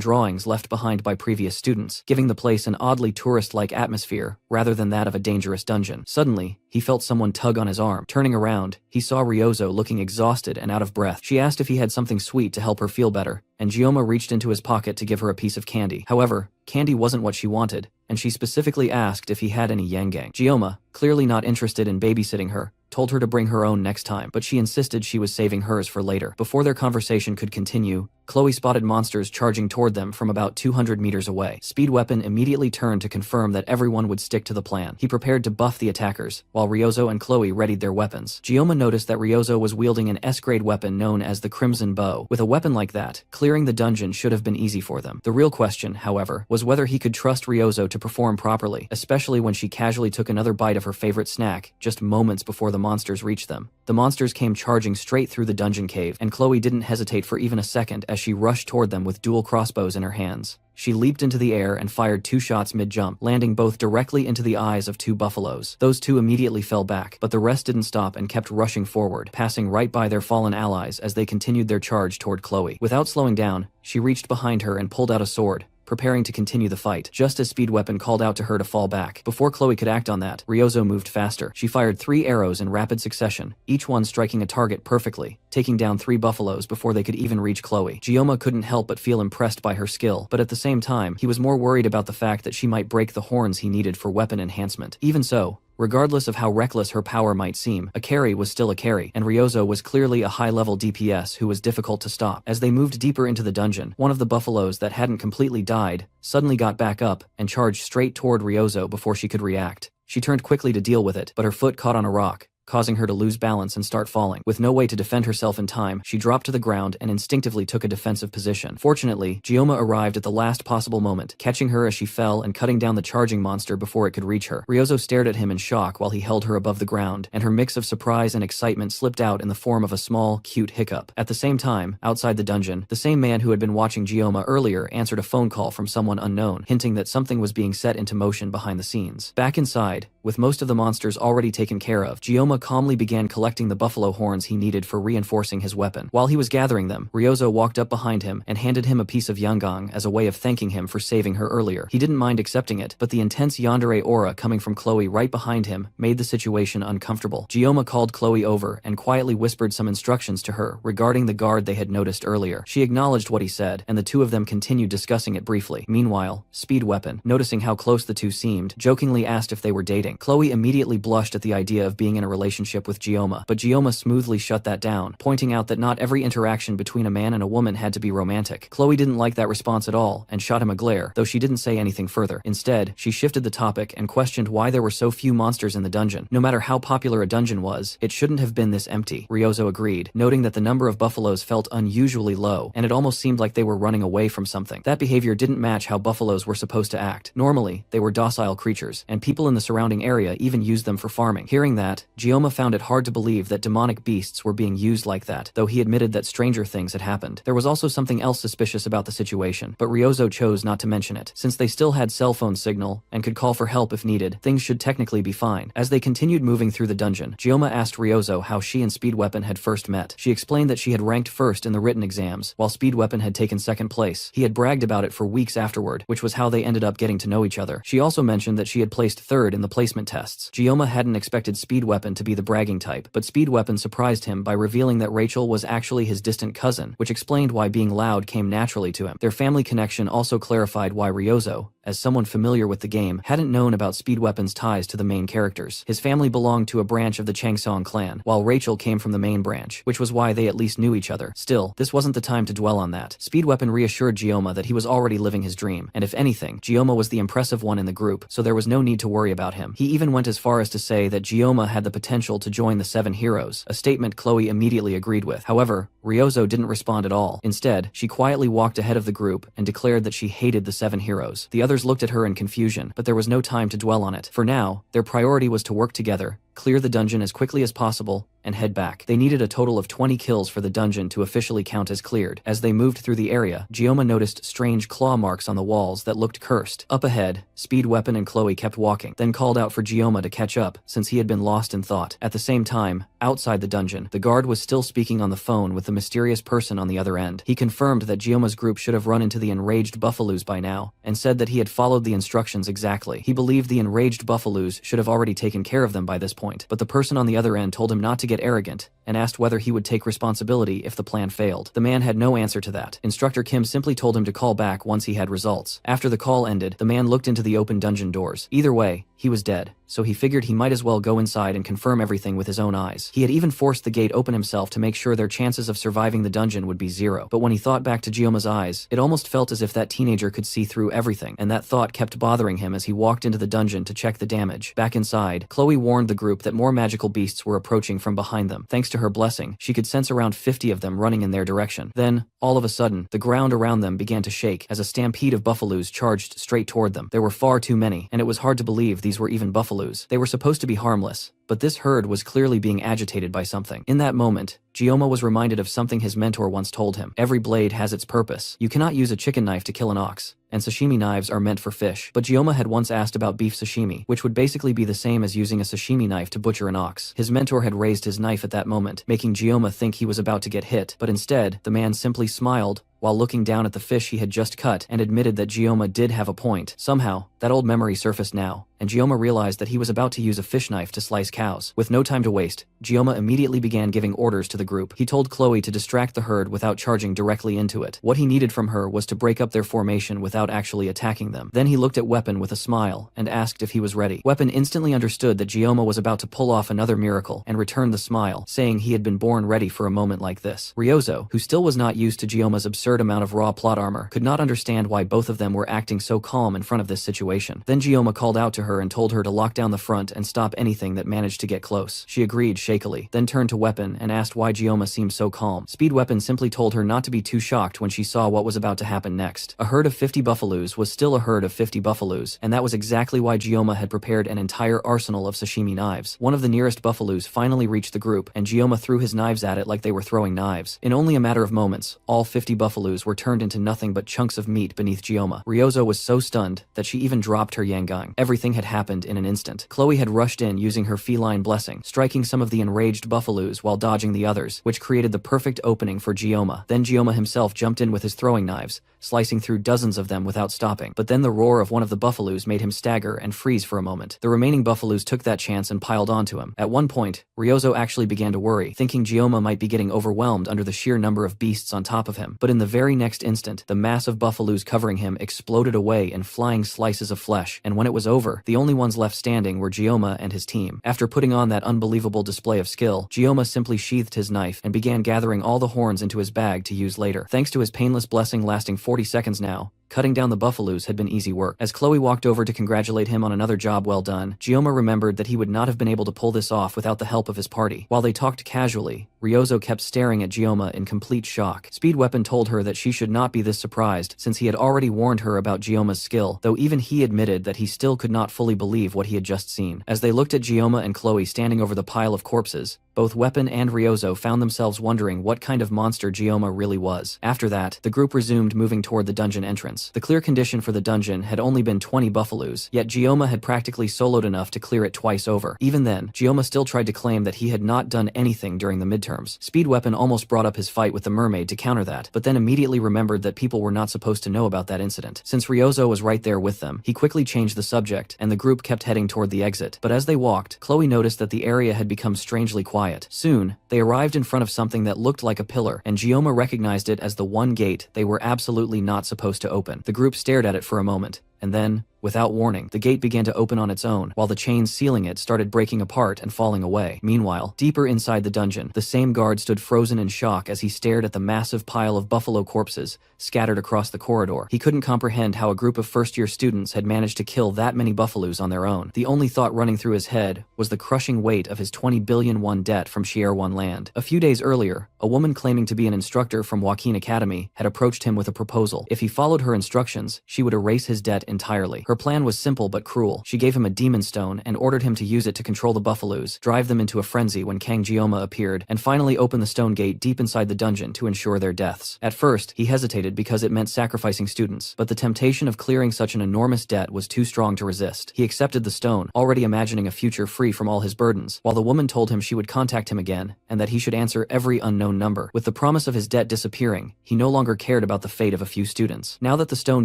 drawings left behind by previous students, giving the place an oddly tourist-like atmosphere rather than that of a dangerous dungeon. Suddenly, he felt someone tug on his arm. Turning around, he saw Ryozo looking exhausted and out of breath. She asked if he had something sweet to help her feel better, and Gioma reached into his pocket to give her a piece of candy. However, candy wasn't what she wanted, and she specifically asked if he had any yangang. Gioma, clearly not interested in babysitting her, told her to bring her own next time, but she insisted she was saving hers for later. Before their conversation could continue, Chloe spotted monsters charging toward them from about 200 meters away. Speed Weapon immediately turned to confirm that everyone would stick to the plan. He prepared to buff the attackers, while Ryozo and Chloe readied their weapons. Gioma noticed that Ryozo was wielding an S-grade weapon known as the Crimson Bow. With a weapon like that, clearing the dungeon should have been easy for them. The real question, however, was whether he could trust Ryozo to perform properly, especially when she casually took another bite of her favorite snack just moments before the monsters reached them. The monsters came charging straight through the dungeon cave, and Chloe didn't hesitate for even a second as she rushed toward them with dual crossbows in her hands. She leaped into the air and fired 2 shots mid-jump, landing both directly into the eyes of 2 buffaloes. Those 2 immediately fell back, but the rest didn't stop and kept rushing forward, passing right by their fallen allies as they continued their charge toward Chloe. Without slowing down, she reached behind her and pulled out a sword, preparing to continue the fight, just as Speed Weapon called out to her to fall back. Before Chloe could act on that, Ryozo moved faster. She fired 3 arrows in rapid succession, each one striking a target perfectly, taking down 3 buffaloes before they could even reach Chloe. Gioma couldn't help but feel impressed by her skill, but at the same time, he was more worried about the fact that she might break the horns he needed for weapon enhancement. Even so, Regardless of how reckless her power might seem, a carry was still a carry, and Ryozo was clearly a high-level DPS who was difficult to stop. As they moved deeper into the dungeon, one of the buffaloes that hadn't completely died suddenly got back up and charged straight toward Ryozo before she could react. She turned quickly to deal with it, but her foot caught on a rock, causing her to lose balance and start falling. With no way to defend herself in time, she dropped to the ground and instinctively took a defensive position. Fortunately, Gioma arrived at the last possible moment, catching her as she fell and cutting down the charging monster before it could reach her. Ryozo stared at him in shock while he held her above the ground, and her mix of surprise and excitement slipped out in the form of a small, cute hiccup. At the same time, outside the dungeon, the same man who had been watching Gioma earlier answered a phone call from someone unknown, hinting that something was being set into motion behind the scenes. Back inside, with most of the monsters already taken care of, Gioma calmly began collecting the buffalo horns he needed for reinforcing his weapon. While he was gathering them, Ryozo walked up behind him and handed him a piece of yangang as a way of thanking him for saving her earlier. He didn't mind accepting it, but the intense yandere aura coming from Chloe right behind him made the situation uncomfortable. Gioma called Chloe over and quietly whispered some instructions to her regarding the guard they had noticed earlier. She acknowledged what he said, and the two of them continued discussing it briefly. Meanwhile, Speed Weapon, noticing how close the two seemed, jokingly asked if they were dating. Chloe immediately blushed at the idea of being in a relationship with Gioma, but Gioma smoothly shut that down, pointing out that not every interaction between a man and a woman had to be romantic. Chloe didn't like that response at all and shot him a glare, though she didn't say anything further. Instead, she shifted the topic and questioned why there were so few monsters in the dungeon. No matter how popular a dungeon was, it shouldn't have been this empty. Ryozo agreed, noting that the number of buffaloes felt unusually low, and it almost seemed like they were running away from something. That behavior didn't match how buffaloes were supposed to act. Normally, they were docile creatures, and people in the surrounding area even used them for farming. Hearing that, Gioma found it hard to believe that demonic beasts were being used like that, though he admitted that stranger things had happened. There was also something else suspicious about the situation, but Ryozo chose not to mention it. Since they still had cell phone signal and could call for help if needed, things should technically be fine. As they continued moving through the dungeon, Gioma asked Ryozo how she and Speed Weapon had first met. She explained that she had ranked first in the written exams, while Speed Weapon had taken second place. He had bragged about it for weeks afterward, which was how they ended up getting to know each other. She also mentioned that she had placed third in the placement tests. Gioma hadn't expected Speed Weapon to be the bragging type, but Speed Weapon surprised him by revealing that Rachel was actually his distant cousin, which explained why being loud came naturally to him. Their family connection also clarified why Ryozo, as someone familiar with the game, hadn't known about Speed Weapon's ties to the main characters. His family belonged to a branch of the Changsong clan, while Rachel came from the main branch, which was why they at least knew each other. Still, this wasn't the time to dwell on that. Speed Weapon reassured Gioma that he was already living his dream, and if anything, Gioma was the impressive one in the group, so there was no need to worry about him. He even went as far as to say that Gioma had the potential to join the 7 heroes, a statement Chloe immediately agreed with. However, Ryozo didn't respond at all. Instead, she quietly walked ahead of the group and declared that she hated the 7 heroes. The others looked at her in confusion, but there was no time to dwell on it. For now, their priority was to work together, clear the dungeon as quickly as possible, and head back. They needed a total of 20 kills for the dungeon to officially count as cleared. As they moved through the area, Gioma noticed strange claw marks on the walls that looked cursed. Up ahead, Speed Weapon and Chloe kept walking, then called out for Gioma to catch up, since he had been lost in thought. At the same time, outside the dungeon, the guard was still speaking on the phone with the mysterious person on the other end. He confirmed that Gioma's group should have run into the enraged buffaloes by now, and said that he had followed the instructions exactly. He believed the enraged buffaloes should have already taken care of them by this point, but the person on the other end told him not to get arrogant, and asked whether he would take responsibility if the plan failed. The man had no answer to that. Instructor Kim simply told him to call back once he had results. After the call ended, the man looked into the open dungeon doors. Either way, he was dead, so he figured he might as well go inside and confirm everything with his own eyes. He had even forced the gate open himself to make sure their chances of surviving the dungeon would be 0. But when he thought back to Gioma's eyes, it almost felt as if that teenager could see through everything, and that thought kept bothering him as he walked into the dungeon to check the damage. Back inside, Chloe warned the group that more magical beasts were approaching from behind them. Thanks to her blessing, she could sense around 50 of them running in their direction. Then, all of a sudden, the ground around them began to shake as a stampede of buffaloes charged straight toward them. There were far too many, and it was hard to believe these were even buffaloes. They were supposed to be harmless, but this herd was clearly being agitated by something. In that moment, Gioma was reminded of something his mentor once told him. Every blade has its purpose. You cannot use a chicken knife to kill an ox, and sashimi knives are meant for fish. But Gioma had once asked about beef sashimi, which would basically be the same as using a sashimi knife to butcher an ox. His mentor had raised his knife at that moment, making Gioma think he was about to get hit, but instead, the man simply smiled while looking down at the fish he had just cut and admitted that Gioma did have a point. Somehow, that old memory surfaced now, and Gioma realized that he was about to use a fish knife to slice cows. With no time to waste, Gioma immediately began giving orders to the group. He told Chloe to distract the herd without charging directly into it. What he needed from her was to break up their formation without actually attacking them. Then he looked at Weapon with a smile and asked if he was ready. Weapon instantly understood that Gioma was about to pull off another miracle and returned the smile, saying he had been born ready for a moment like this. Ryozo, who still was not used to Gioma's absurd amount of raw plot armor, could not understand why both of them were acting so calm in front of this situation. Then Gioma called out to her and told her to lock down the front and stop anything that managed to get close. She agreed shakily, then turned to Weapon and asked why Gioma seemed so calm. Speed Weapon simply told her not to be too shocked when she saw what was about to happen next. A herd of 50 buffaloes was still a herd of 50 buffaloes, and that was exactly why Gioma had prepared an entire arsenal of sashimi knives. One of the nearest buffaloes finally reached the group, and Gioma threw his knives at it like they were throwing knives. In only a matter of moments, all 50 buffaloes were turned into nothing but chunks of meat beneath Gioma. Ryozo was so stunned that she even dropped her yangang. Everything had happened in an instant. Chloe had rushed in using her feline blessing, striking some of the enraged buffaloes while dodging the others, which created the perfect opening for Gioma. Then Gioma himself jumped in with his throwing knives, slicing through dozens of them without stopping. But then the roar of one of the buffaloes made him stagger and freeze for a moment. The remaining buffaloes took that chance and piled onto him. At one point, Ryozo actually began to worry, thinking Gioma might be getting overwhelmed under the sheer number of beasts on top of him. But in the very next instant, the mass of buffaloes covering him exploded away in flying slices of flesh, and when it was over, the only ones left standing were Gioma and his team. After putting on that unbelievable display of skill, Gioma simply sheathed his knife and began gathering all the horns into his bag to use later. Thanks to his painless blessing lasting 40 seconds now, cutting down the buffaloes had been easy work. As Chloe walked over to congratulate him on another job well done, Gioma remembered that he would not have been able to pull this off without the help of his party. While they talked casually, Ryozo kept staring at Gioma in complete shock. Speed Weapon told her that she should not be this surprised since he had already warned her about Gioma's skill, though even he admitted that he still could not fully believe what he had just seen. As they looked at Gioma and Chloe standing over the pile of corpses, both Weapon and Ryozo found themselves wondering what kind of monster Gioma really was. After that, the group resumed moving toward the dungeon entrance. The clear condition for the dungeon had only been 20 buffaloes, yet Gioma had practically soloed enough to clear it twice over. Even then, Gioma still tried to claim that he had not done anything during the midterms. Speed Weapon almost brought up his fight with the mermaid to counter that, but then immediately remembered that people were not supposed to know about that incident. Since Ryozo was right there with them, he quickly changed the subject, and the group kept heading toward the exit. But as they walked, Chloe noticed that the area had become strangely quiet. Soon, they arrived in front of something that looked like a pillar, and Gioma recognized it as the one gate they were absolutely not supposed to open. The group stared at it for a moment, and then, without warning, the gate began to open on its own, while the chains sealing it started breaking apart and falling away. Meanwhile, deeper inside the dungeon, the same guard stood frozen in shock as he stared at the massive pile of buffalo corpses scattered across the corridor. He couldn't comprehend how a group of first-year students had managed to kill that many buffaloes on their own. The only thought running through his head was the crushing weight of his 20 billion won debt from Shier One land. A few days earlier, a woman claiming to be an instructor from Joaquin Academy had approached him with a proposal. If he followed her instructions, she would erase his debt entirely. Her plan was simple but cruel. She gave him a demon stone and ordered him to use it to control the buffaloes, drive them into a frenzy when Kang Gioma appeared, and finally open the stone gate deep inside the dungeon to ensure their deaths. At first, he hesitated because it meant sacrificing students, but the temptation of clearing such an enormous debt was too strong to resist. He accepted the stone, already imagining a future free from all his burdens, while the woman told him she would contact him again, and that he should answer every unknown number. With the promise of his debt disappearing, he no longer cared about the fate of a few students. Now that the stone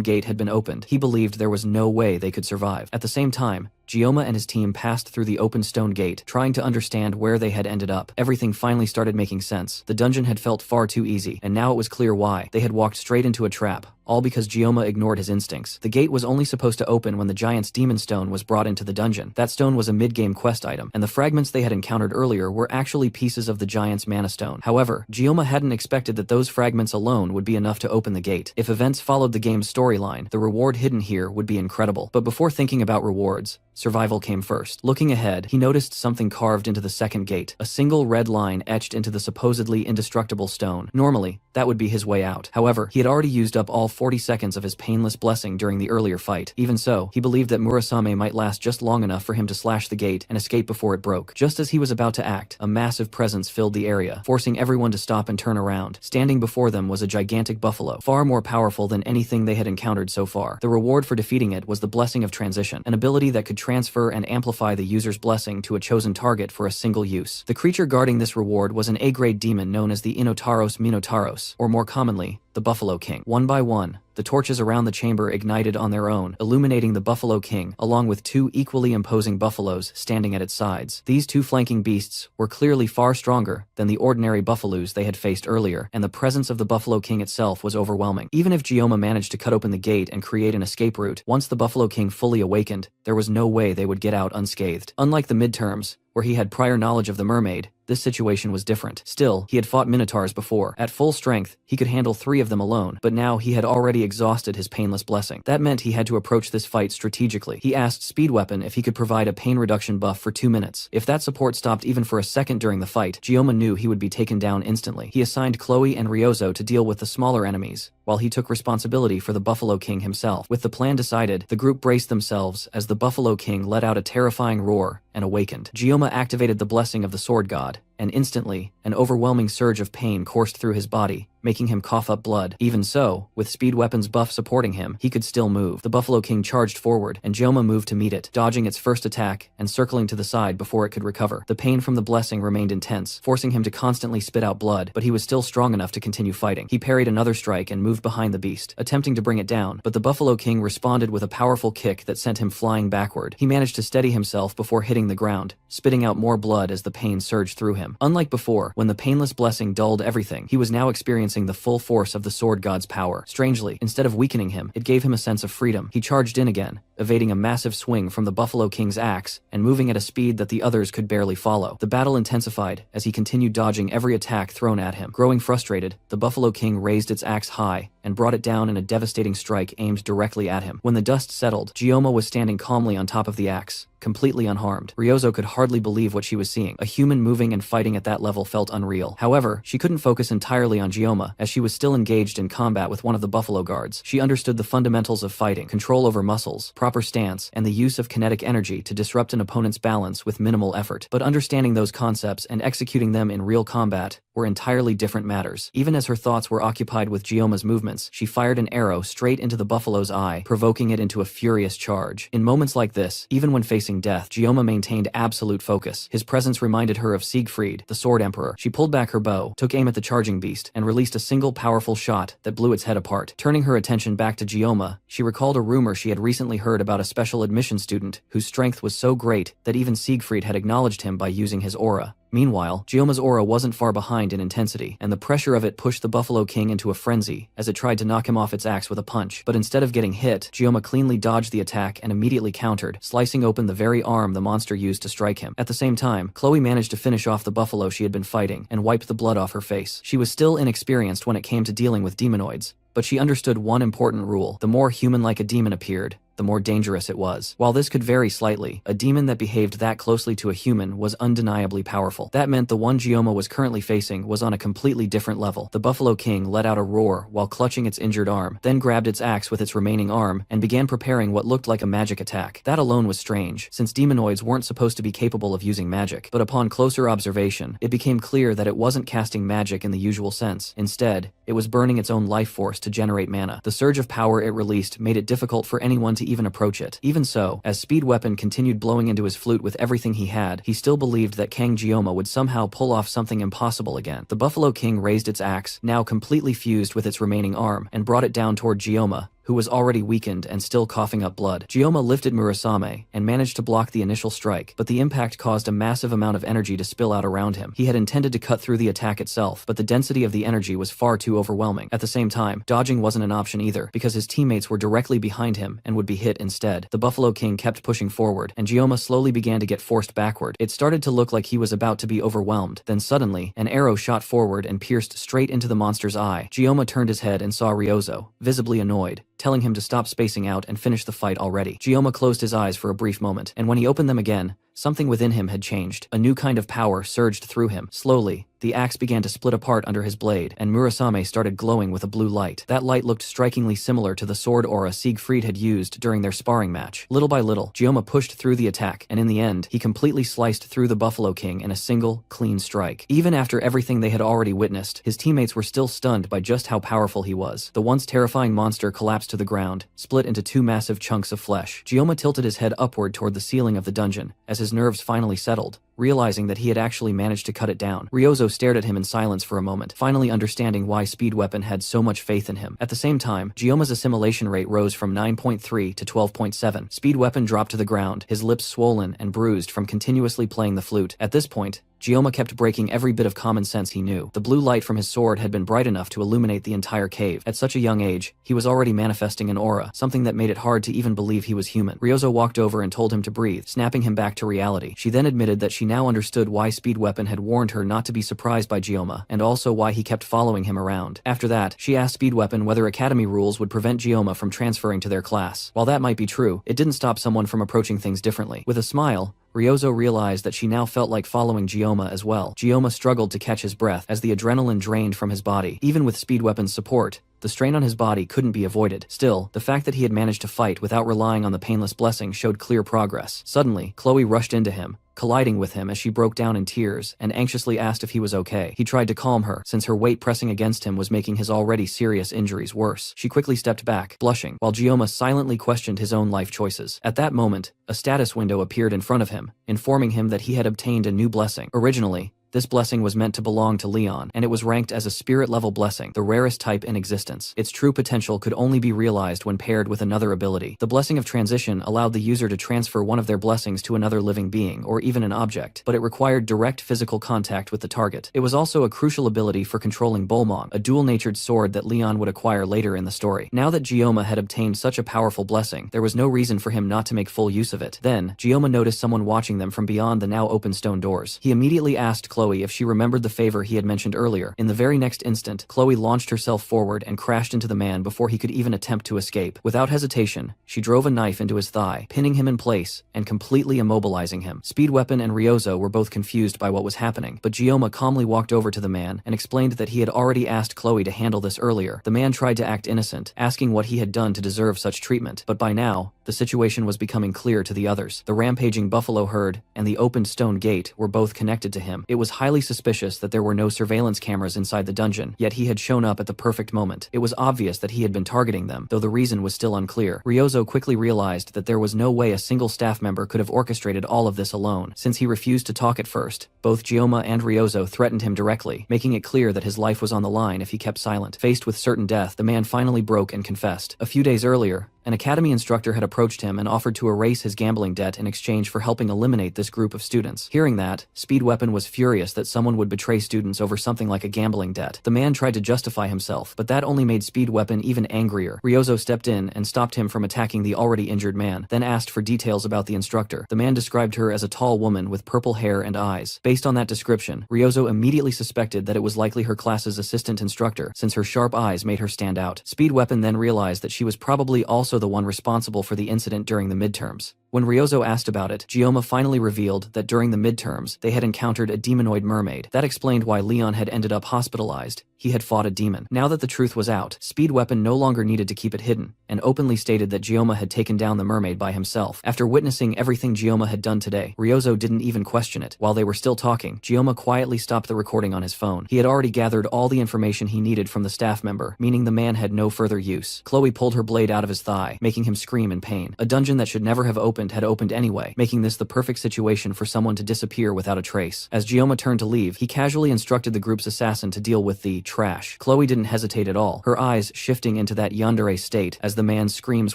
gate had been opened, he believed there was no way they could survive. At the same time, Gioma and his team passed through the open stone gate, trying to understand where they had ended up. Everything finally started making sense. The dungeon had felt far too easy, and now it was clear why. They had walked straight into a trap, all because Gioma ignored his instincts. The gate was only supposed to open when the giant's demon stone was brought into the dungeon. That stone was a mid-game quest item, and the fragments they had encountered earlier were actually pieces of the giant's mana stone. However, Gioma hadn't expected that those fragments alone would be enough to open the gate. If events followed the game's storyline, the reward hidden here would be incredible. But before thinking about rewards, survival came first. Looking ahead, he noticed something carved into the second gate, a single red line etched into the supposedly indestructible stone. Normally, that would be his way out. However, he had already used up all 40 seconds of his painless blessing during the earlier fight. Even so, he believed that Murasame might last just long enough for him to slash the gate and escape before it broke. Just as he was about to act, a massive presence filled the area, forcing everyone to stop and turn around. Standing before them was a gigantic buffalo, far more powerful than anything they had encountered so far. The reward for defeating it was the Blessing of Transition, an ability that could transfer and amplify the user's blessing to a chosen target for a single use. The creature guarding this reward was an A-grade demon known as the Inotaros Minotauros, or more commonly, the Buffalo King. One by one, the torches around the chamber ignited on their own, illuminating the Buffalo King, along with two equally imposing buffaloes standing at its sides. These two flanking beasts were clearly far stronger than the ordinary buffaloes they had faced earlier, and the presence of the Buffalo King itself was overwhelming. Even if Gioma managed to cut open the gate and create an escape route, once the Buffalo King fully awakened, there was no way they would get out unscathed. Unlike the midterms, where he had prior knowledge of the mermaid, this situation was different. Still, he had fought minotaurs before. At full strength, he could handle 3 of them alone, but now he had already exhausted his painless blessing. That meant he had to approach this fight strategically. He asked Speed Weapon if he could provide a pain reduction buff for 2 minutes. If that support stopped even for a second during the fight, Gioma knew he would be taken down instantly. He assigned Chloe and Ryozo to deal with the smaller enemies, while he took responsibility for the Buffalo King himself. With the plan decided, the group braced themselves as the Buffalo King let out a terrifying roar and awakened. Gioma activated the blessing of the Sword God, and instantly, an overwhelming surge of pain coursed through his body, making him cough up blood. Even so, with Speed Weapon's buff supporting him, he could still move. The Buffalo King charged forward, and Gioma moved to meet it, dodging its first attack and circling to the side before it could recover. The pain from the blessing remained intense, forcing him to constantly spit out blood, but he was still strong enough to continue fighting. He parried another strike and moved behind the beast, attempting to bring it down, but the Buffalo King responded with a powerful kick that sent him flying backward. He managed to steady himself before hitting the ground, spitting out more blood as the pain surged through him. Unlike before, when the painless blessing dulled everything, he was now experiencing the full force of the Sword God's power. Strangely, instead of weakening him, it gave him a sense of freedom. He charged in again, evading a massive swing from the Buffalo King's axe and moving at a speed that the others could barely follow. The battle intensified as he continued dodging every attack thrown at him. Growing frustrated, the Buffalo King raised its axe high and brought it down in a devastating strike aimed directly at him. When the dust settled, Gioma was standing calmly on top of the axe, completely unharmed. Ryozo could hardly believe what she was seeing. A human moving and fighting at that level felt unreal. However, she couldn't focus entirely on Gioma, as she was still engaged in combat with one of the Buffalo Guards. She understood the fundamentals of fighting, control over muscles, proper stance, and the use of kinetic energy to disrupt an opponent's balance with minimal effort. But understanding those concepts and executing them in real combat were entirely different matters. Even as her thoughts were occupied with Gioma's movements, she fired an arrow straight into the buffalo's eye, provoking it into a furious charge. In moments like this, even when facing death, Gioma maintained absolute focus. His presence reminded her of Siegfried, the Sword Emperor. She pulled back her bow, took aim at the charging beast, and released a single powerful shot that blew its head apart. Turning her attention back to Gioma, she recalled a rumor she had recently heard about a special admission student whose strength was so great that even Siegfried had acknowledged him by using his aura. Meanwhile, Gioma's aura wasn't far behind in intensity, and the pressure of it pushed the Buffalo King into a frenzy as it tried to knock him off its axe with a punch. But instead of getting hit, Gioma cleanly dodged the attack and immediately countered, slicing open the very arm the monster used to strike him. At the same time, Chloe managed to finish off the buffalo she had been fighting and wiped the blood off her face. She was still inexperienced when it came to dealing with demonoids, but she understood one important rule: the more human-like a demon appeared, the more dangerous it was. While this could vary slightly, a demon that behaved that closely to a human was undeniably powerful. That meant the one Gioma was currently facing was on a completely different level. The Buffalo King let out a roar while clutching its injured arm, then grabbed its axe with its remaining arm and began preparing what looked like a magic attack. That alone was strange, since demonoids weren't supposed to be capable of using magic. But upon closer observation, it became clear that it wasn't casting magic in the usual sense. Instead, it was burning its own life force to generate mana. The surge of power it released made it difficult for anyone to even approach it. Even so, as Speed Weapon continued blowing into his flute with everything he had, he still believed that Kang Gioma would somehow pull off something impossible again. The Buffalo King raised its axe, now completely fused with its remaining arm, and brought it down toward Gioma, who was already weakened and still coughing up blood. Gioma lifted Murasame and managed to block the initial strike, but the impact caused a massive amount of energy to spill out around him. He had intended to cut through the attack itself, but the density of the energy was far too overwhelming. At the same time, dodging wasn't an option either, because his teammates were directly behind him and would be hit instead. The Buffalo King kept pushing forward, and Gioma slowly began to get forced backward. It started to look like he was about to be overwhelmed. Then suddenly, an arrow shot forward and pierced straight into the monster's eye. Gioma turned his head and saw Ryozo, visibly annoyed, telling him to stop spacing out and finish the fight already. Gioma closed his eyes for a brief moment, and when he opened them again, something within him had changed. A new kind of power surged through him. Slowly, the axe began to split apart under his blade, and Murasame started glowing with a blue light. That light looked strikingly similar to the sword aura Siegfried had used during their sparring match. Little by little, Gioma pushed through the attack, and in the end, he completely sliced through the Buffalo King in a single, clean strike. Even after everything they had already witnessed, his teammates were still stunned by just how powerful he was. The once terrifying monster collapsed to the ground, split into 2 massive chunks of flesh. Gioma tilted his head upward toward the ceiling of the dungeon, as his nerves finally settled, realizing that he had actually managed to cut it down. Ryozo stared at him in silence for a moment, finally understanding why Speed Weapon had so much faith in him. At the same time, Gioma's assimilation rate rose from 9.3 to 12.7. Speed Weapon dropped to the ground, his lips swollen and bruised from continuously playing the flute. At this point, Gioma kept breaking every bit of common sense he knew. The blue light from his sword had been bright enough to illuminate the entire cave. At such a young age, he was already manifesting an aura, something that made it hard to even believe he was human. Ryozo walked over and told him to breathe, snapping him back to reality. She then admitted that she now understood why Speed Weapon had warned her not to be surprised by Gioma, and also why he kept following him around. After that, she asked Speed Weapon whether academy rules would prevent Gioma from transferring to their class. While that might be true, it didn't stop someone from approaching things differently. With a smile, Ryozo realized that she now felt like following Gioma as well. Gioma struggled to catch his breath as the adrenaline drained from his body. Even with Speed Weapon's support, the strain on his body couldn't be avoided. Still, the fact that he had managed to fight without relying on the painless blessing showed clear progress. Suddenly, Chloe rushed into him, colliding with him as she broke down in tears and anxiously asked if he was okay. He tried to calm her, since her weight pressing against him was making his already serious injuries worse. She quickly stepped back, blushing, while Gioma silently questioned his own life choices. At that moment, a status window appeared in front of him, informing him that he had obtained a new blessing. Originally, this blessing was meant to belong to Leon, and it was ranked as a spirit-level blessing, the rarest type in existence. Its true potential could only be realized when paired with another ability. The blessing of transition allowed the user to transfer one of their blessings to another living being, or even an object, but it required direct physical contact with the target. It was also a crucial ability for controlling Bolmong, a dual-natured sword that Leon would acquire later in the story. Now that Gioma had obtained such a powerful blessing, there was no reason for him not to make full use of it. Then, Gioma noticed someone watching them from beyond the now open stone doors. He immediately asked Chloe if she remembered the favor he had mentioned earlier. In the very next instant, Chloe launched herself forward and crashed into the man before he could even attempt to escape. Without hesitation, she drove a knife into his thigh, pinning him in place and completely immobilizing him. Speed Weapon and Ryozo were both confused by what was happening, but Gioma calmly walked over to the man and explained that he had already asked Chloe to handle this earlier. The man tried to act innocent, asking what he had done to deserve such treatment, but by now, the situation was becoming clear to the others. The rampaging buffalo herd and the opened stone gate were both connected to him. It was highly suspicious that there were no surveillance cameras inside the dungeon, yet he had shown up at the perfect moment. It was obvious that he had been targeting them, though the reason was still unclear. Ryozo quickly realized that there was no way a single staff member could have orchestrated all of this alone. Since he refused to talk at first, both Gioma and Ryozo threatened him directly, making it clear that his life was on the line if he kept silent. Faced with certain death, the man finally broke and confessed. A few days earlier, an academy instructor had approached him and offered to erase his gambling debt in exchange for helping eliminate this group of students. Hearing that, Speed Weapon was furious that someone would betray students over something like a gambling debt. The man tried to justify himself, but that only made Speed Weapon even angrier. Ryozo stepped in and stopped him from attacking the already injured man, then asked for details about the instructor. The man described her as a tall woman with purple hair and eyes. Based on that description, Ryozo immediately suspected that it was likely her class's assistant instructor, since her sharp eyes made her stand out. Speed Weapon then realized that she was probably also the one responsible for the incident during the midterms. When Ryozo asked about it, Gioma finally revealed that during the midterms, they had encountered a demonoid mermaid. That explained why Leon had ended up hospitalized. He had fought a demon. Now that the truth was out, Speed Weapon no longer needed to keep it hidden, and openly stated that Gioma had taken down the mermaid by himself. After witnessing everything Gioma had done today, Ryozo didn't even question it. While they were still talking, Gioma quietly stopped the recording on his phone. He had already gathered all the information he needed from the staff member, meaning the man had no further use. Chloe pulled her blade out of his thigh, making him scream in pain. A dungeon that should never have opened had opened anyway, making this the perfect situation for someone to disappear without a trace. As Gioma turned to leave, he casually instructed the group's assassin to deal with the trash. Chloe didn't hesitate at all, her eyes shifting into that yandere state as the man's screams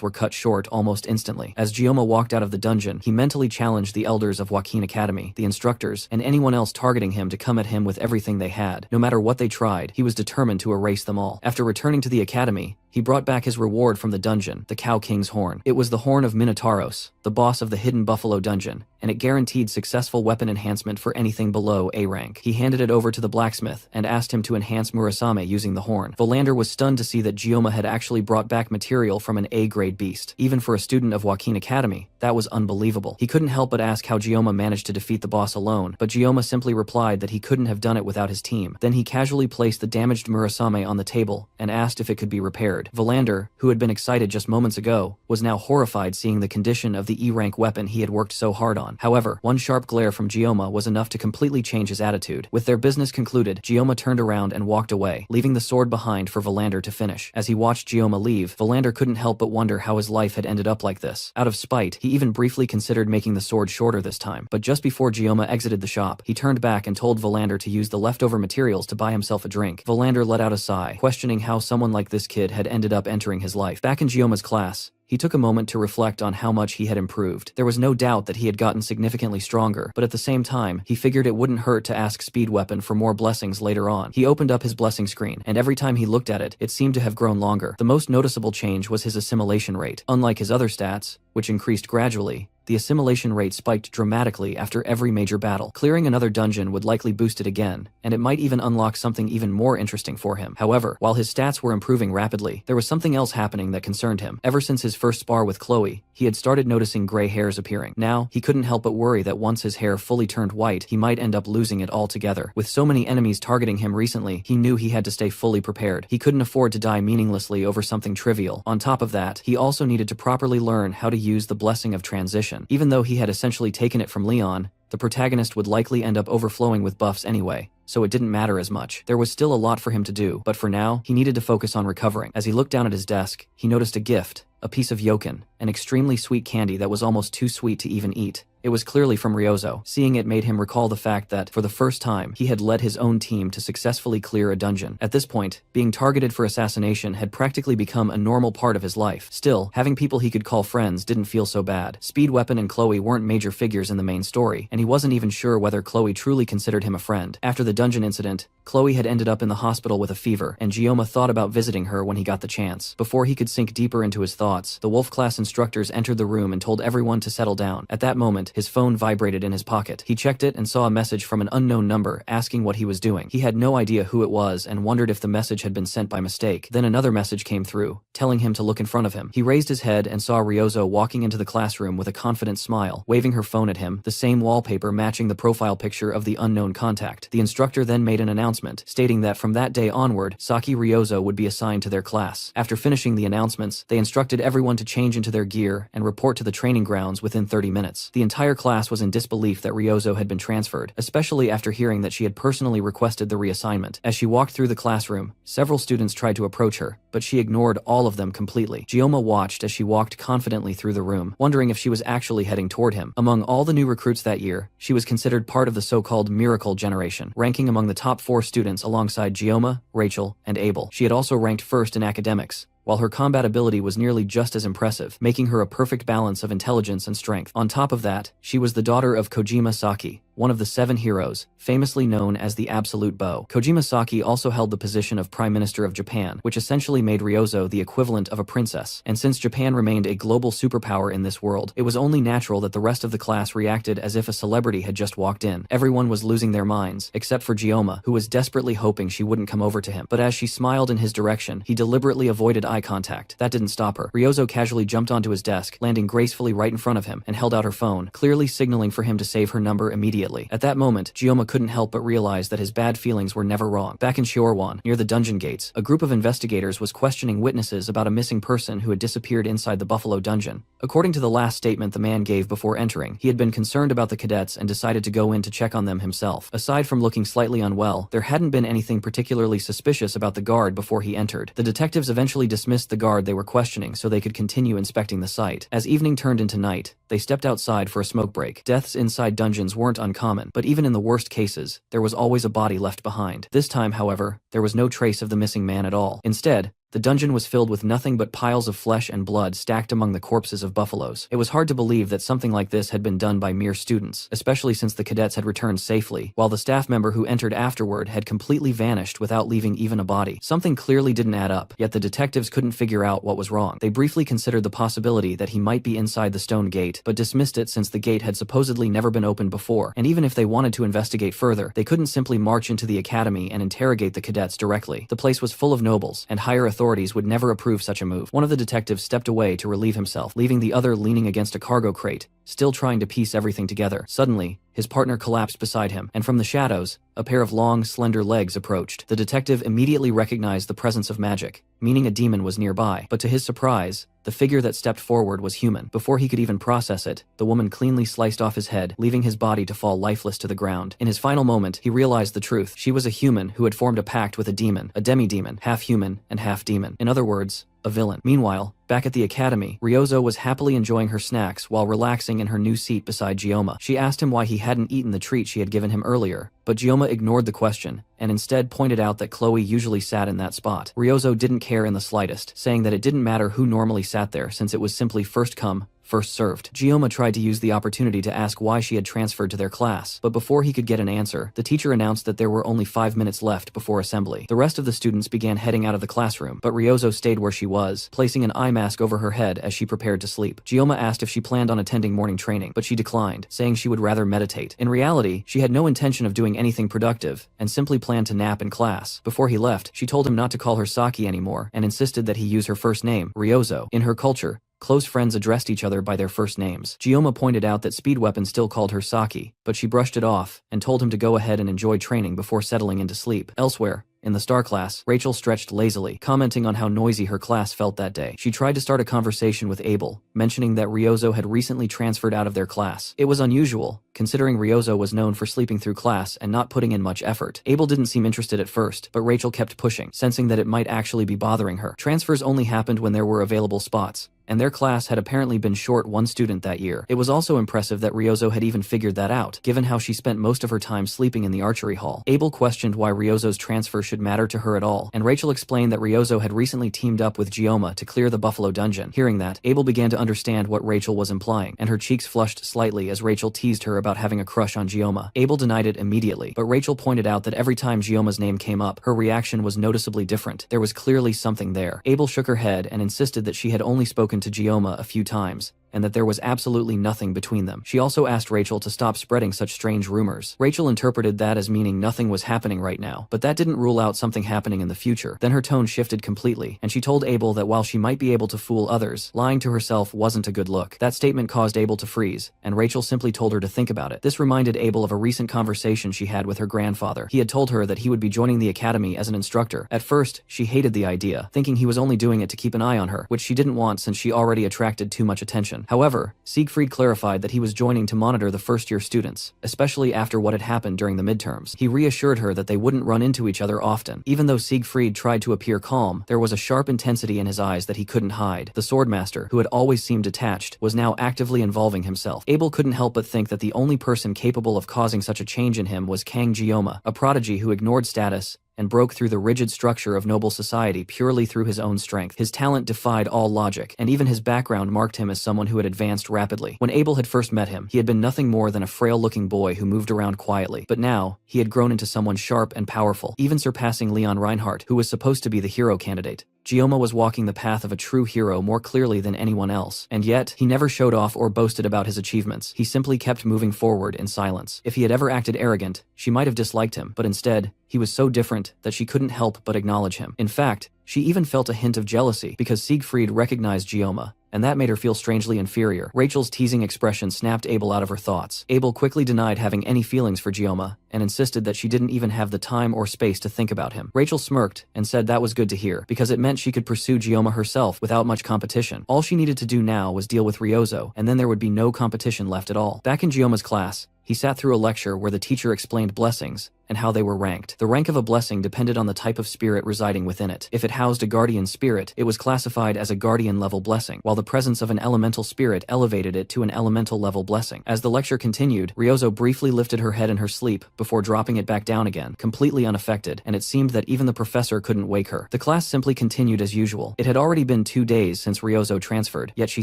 were cut short almost instantly. As Gioma walked out of the dungeon, he mentally challenged the elders of Joaquin Academy, the instructors, and anyone else targeting him to come at him with everything they had. No matter what they tried, he was determined to erase them all. After returning to the academy, he brought back his reward from the dungeon, the Cow King's horn. It was the horn of Minotauros, the boss of the Hidden Buffalo dungeon, and it guaranteed successful weapon enhancement for anything below A rank. He handed it over to the blacksmith and asked him to enhance Murasame using the horn. Volander was stunned to see that Gioma had actually brought back material from an A-grade beast. Even for a student of Joaquin Academy, that was unbelievable. He couldn't help but ask how Gioma managed to defeat the boss alone, but Gioma simply replied that he couldn't have done it without his team. Then he casually placed the damaged Murasame on the table and asked if it could be repaired. scared. Valander, who had been excited just moments ago, was now horrified seeing the condition of the E-rank weapon he had worked so hard on. However, one sharp glare from Gioma was enough to completely change his attitude. With their business concluded, Gioma turned around and walked away, leaving the sword behind for Valander to finish. As he watched Gioma leave, Valander couldn't help but wonder how his life had ended up like this. Out of spite, he even briefly considered making the sword shorter this time. But just before Gioma exited the shop, he turned back and told Valander to use the leftover materials to buy himself a drink. Valander let out a sigh, questioning how someone like this kid had ended up entering his life. Back in Gioma's class, he took a moment to reflect on how much he had improved. There was no doubt that he had gotten significantly stronger, but at the same time, he figured it wouldn't hurt to ask Speed Weapon for more blessings later on. He opened up his blessing screen, and every time he looked at it, it seemed to have grown longer. The most noticeable change was his assimilation rate. Unlike his other stats, which increased gradually, the assimilation rate spiked dramatically after every major battle. Clearing another dungeon would likely boost it again, and it might even unlock something even more interesting for him. However, while his stats were improving rapidly, there was something else happening that concerned him. Ever since his first spar with Chloe, he had started noticing gray hairs appearing. Now, he couldn't help but worry that once his hair fully turned white, he might end up losing it altogether. With so many enemies targeting him recently, he knew he had to stay fully prepared. He couldn't afford to die meaninglessly over something trivial. On top of that, he also needed to properly learn how to use the blessing of transition. Even though he had essentially taken it from Leon, the protagonist would likely end up overflowing with buffs anyway, so it didn't matter as much. There was still a lot for him to do, but for now, he needed to focus on recovering. As he looked down at his desk, he noticed a gift, a piece of yokin, an extremely sweet candy that was almost too sweet to even eat. It was clearly from Ryozo. Seeing it made him recall the fact that, for the first time, he had led his own team to successfully clear a dungeon. At this point, being targeted for assassination had practically become a normal part of his life. Still, having people he could call friends didn't feel so bad. Speed Weapon and Chloe weren't major figures in the main story, and he wasn't even sure whether Chloe truly considered him a friend. After the dungeon incident, Chloe had ended up in the hospital with a fever, and Gioma thought about visiting her when he got the chance. Before he could sink deeper into his thoughts, the Wolf class instructors entered the room and told everyone to settle down. At that moment, his phone vibrated in his pocket. He checked it and saw a message from an unknown number asking what he was doing. He had no idea who it was and wondered if the message had been sent by mistake. Then another message came through, telling him to look in front of him. He raised his head and saw Ryozo walking into the classroom with a confident smile, waving her phone at him, the same wallpaper matching the profile picture of the unknown contact. The instructor then made an announcement, stating that from that day onward, Saki Ryozo would be assigned to their class. After finishing the announcements, they instructed everyone to change into their gear and report to the training grounds within 30 minutes. The entire class was in disbelief that Ryozo had been transferred, especially after hearing that she had personally requested the reassignment. As she walked through the classroom, several students tried to approach her, but she ignored all of them completely. Gioma watched as she walked confidently through the room, wondering if she was actually heading toward him. Among all the new recruits that year, she was considered part of the so-called miracle generation, ranking among the top 4 students alongside Gioma, Rachel, and Abel. She had also ranked first in academics, while her combat ability was nearly just as impressive, making her a perfect balance of intelligence and strength. On top of that, she was the daughter of Kojima Saki, one of the 7 heroes, famously known as the Absolute Bow. Kojima Saki also held the position of Prime Minister of Japan, which essentially made Ryozo the equivalent of a princess. And since Japan remained a global superpower in this world, it was only natural that the rest of the class reacted as if a celebrity had just walked in. Everyone was losing their minds, except for Gioma, who was desperately hoping she wouldn't come over to him. But as she smiled in his direction, he deliberately avoided eye contact. That didn't stop her. Ryozo casually jumped onto his desk, landing gracefully right in front of him, and held out her phone, clearly signaling for him to save her number immediately. At that moment, Gioma couldn't help but realize that his bad feelings were never wrong. Back in Shiorwan, near the dungeon gates, a group of investigators was questioning witnesses about a missing person who had disappeared inside the Buffalo dungeon. According to the last statement the man gave before entering, he had been concerned about the cadets and decided to go in to check on them himself. Aside from looking slightly unwell, there hadn't been anything particularly suspicious about the guard before he entered. The detectives eventually dismissed the guard they were questioning so they could continue inspecting the site. As evening turned into night, they stepped outside for a smoke break. Deaths inside dungeons weren't uncommon, but even in the worst cases, there was always a body left behind. This time, however, there was no trace of the missing man at all. Instead, the dungeon was filled with nothing but piles of flesh and blood stacked among the corpses of buffaloes. It was hard to believe that something like this had been done by mere students, especially since the cadets had returned safely, while the staff member who entered afterward had completely vanished without leaving even a body. Something clearly didn't add up, yet the detectives couldn't figure out what was wrong. They briefly considered the possibility that he might be inside the stone gate, but dismissed it since the gate had supposedly never been opened before, and even if they wanted to investigate further, they couldn't simply march into the academy and interrogate the cadets directly. The place was full of nobles, and higher authorities would never approve such a move. One of the detectives stepped away to relieve himself, leaving the other leaning against a cargo crate, still trying to piece everything together. Suddenly, his partner collapsed beside him, and from the shadows, a pair of long, slender legs approached. The detective immediately recognized the presence of magic, meaning a demon was nearby. But to his surprise, the figure that stepped forward was human. Before he could even process it, the woman cleanly sliced off his head, leaving his body to fall lifeless to the ground. In his final moment, he realized the truth. She was a human who had formed a pact with a demon, a demi-demon, half human and half demon. In other words, a villain. Meanwhile, back at the academy, Ryozo was happily enjoying her snacks while relaxing in her new seat beside Gioma. She asked him why he hadn't eaten the treat she had given him earlier, but Gioma ignored the question and instead pointed out that Chloe usually sat in that spot. Ryozo didn't care in the slightest, saying that it didn't matter who normally sat there since it was simply first come, first served. Gioma tried to use the opportunity to ask why she had transferred to their class, but before he could get an answer, the teacher announced that there were only 5 minutes left before assembly. The rest of the students began heading out of the classroom, but Ryozo stayed where she was, placing an eye mask over her head as she prepared to sleep. Gioma asked if she planned on attending morning training, but she declined, saying she would rather meditate. In reality, she had no intention of doing anything productive, and simply planned to nap in class. Before he left, she told him not to call her Saki anymore, and insisted that he use her first name, Ryozo. In her culture, close friends addressed each other by their first names. Gioma pointed out that Speed Weapon still called her Saki, but she brushed it off and told him to go ahead and enjoy training before settling into sleep. Elsewhere, in the star class, Rachel stretched lazily, commenting on how noisy her class felt that day. She tried to start a conversation with Abel, mentioning that Ryozo had recently transferred out of their class. It was unusual, considering Ryozo was known for sleeping through class and not putting in much effort. Abel didn't seem interested at first, but Rachel kept pushing, sensing that it might actually be bothering her. Transfers only happened when there were available spots, and their class had apparently been short one student that year. It was also impressive that Ryozo had even figured that out, given how she spent most of her time sleeping in the archery hall. Abel questioned why Ryozo's transfer should matter to her at all, and Rachel explained that Ryozo had recently teamed up with Gioma to clear the Buffalo Dungeon. Hearing that, Abel began to understand what Rachel was implying, and her cheeks flushed slightly as Rachel teased her about having a crush on Gioma. Abel denied it immediately, but Rachel pointed out that every time Gioma's name came up, her reaction was noticeably different. There was clearly something there. Abel shook her head and insisted that she had only spoken to Gioma a few times, and that there was absolutely nothing between them. She also asked Rachel to stop spreading such strange rumors. Rachel interpreted that as meaning nothing was happening right now, but that didn't rule out something happening in the future. Then her tone shifted completely, and she told Abel that while she might be able to fool others, lying to herself wasn't a good look. That statement caused Abel to freeze, and Rachel simply told her to think about it. This reminded Abel of a recent conversation she had with her grandfather. He had told her that he would be joining the academy as an instructor. At first, she hated the idea, thinking he was only doing it to keep an eye on her, which she didn't want since she already attracted too much attention. However, Siegfried clarified that he was joining to monitor the first-year students, especially after what had happened during the midterms. He reassured her that they wouldn't run into each other often. Even though Siegfried tried to appear calm, there was a sharp intensity in his eyes that he couldn't hide. The swordmaster, who had always seemed detached, was now actively involving himself. Abel couldn't help but think that the only person capable of causing such a change in him was Kang Gioma, a prodigy who ignored status and broke through the rigid structure of noble society purely through his own strength. His talent defied all logic, and even his background marked him as someone who had advanced rapidly. When Abel had first met him, he had been nothing more than a frail-looking boy who moved around quietly, but now, he had grown into someone sharp and powerful, even surpassing Leon Reinhardt, who was supposed to be the hero candidate. Gioma was walking the path of a true hero more clearly than anyone else, and yet, he never showed off or boasted about his achievements. He simply kept moving forward in silence. If he had ever acted arrogant, she might have disliked him, but instead, he was so different that she couldn't help but acknowledge him. In fact, she even felt a hint of jealousy because Siegfried recognized Gioma, and that made her feel strangely inferior. Rachel's teasing expression snapped Abel out of her thoughts. Abel quickly denied having any feelings for Gioma, and insisted that she didn't even have the time or space to think about him. Rachel smirked and said that was good to hear, because it meant she could pursue Gioma herself without much competition. All she needed to do now was deal with Ryozo, and then there would be no competition left at all. Back in Gioma's class, he sat through a lecture where the teacher explained blessings and how they were ranked. The rank of a blessing depended on the type of spirit residing within it. If it housed a guardian spirit, it was classified as a guardian-level blessing, while the presence of an elemental spirit elevated it to an elemental-level blessing. As the lecture continued, Ryozo briefly lifted her head in her sleep before dropping it back down again, completely unaffected, and it seemed that even the professor couldn't wake her. The class simply continued as usual. It had already been 2 days since Ryozo transferred, yet she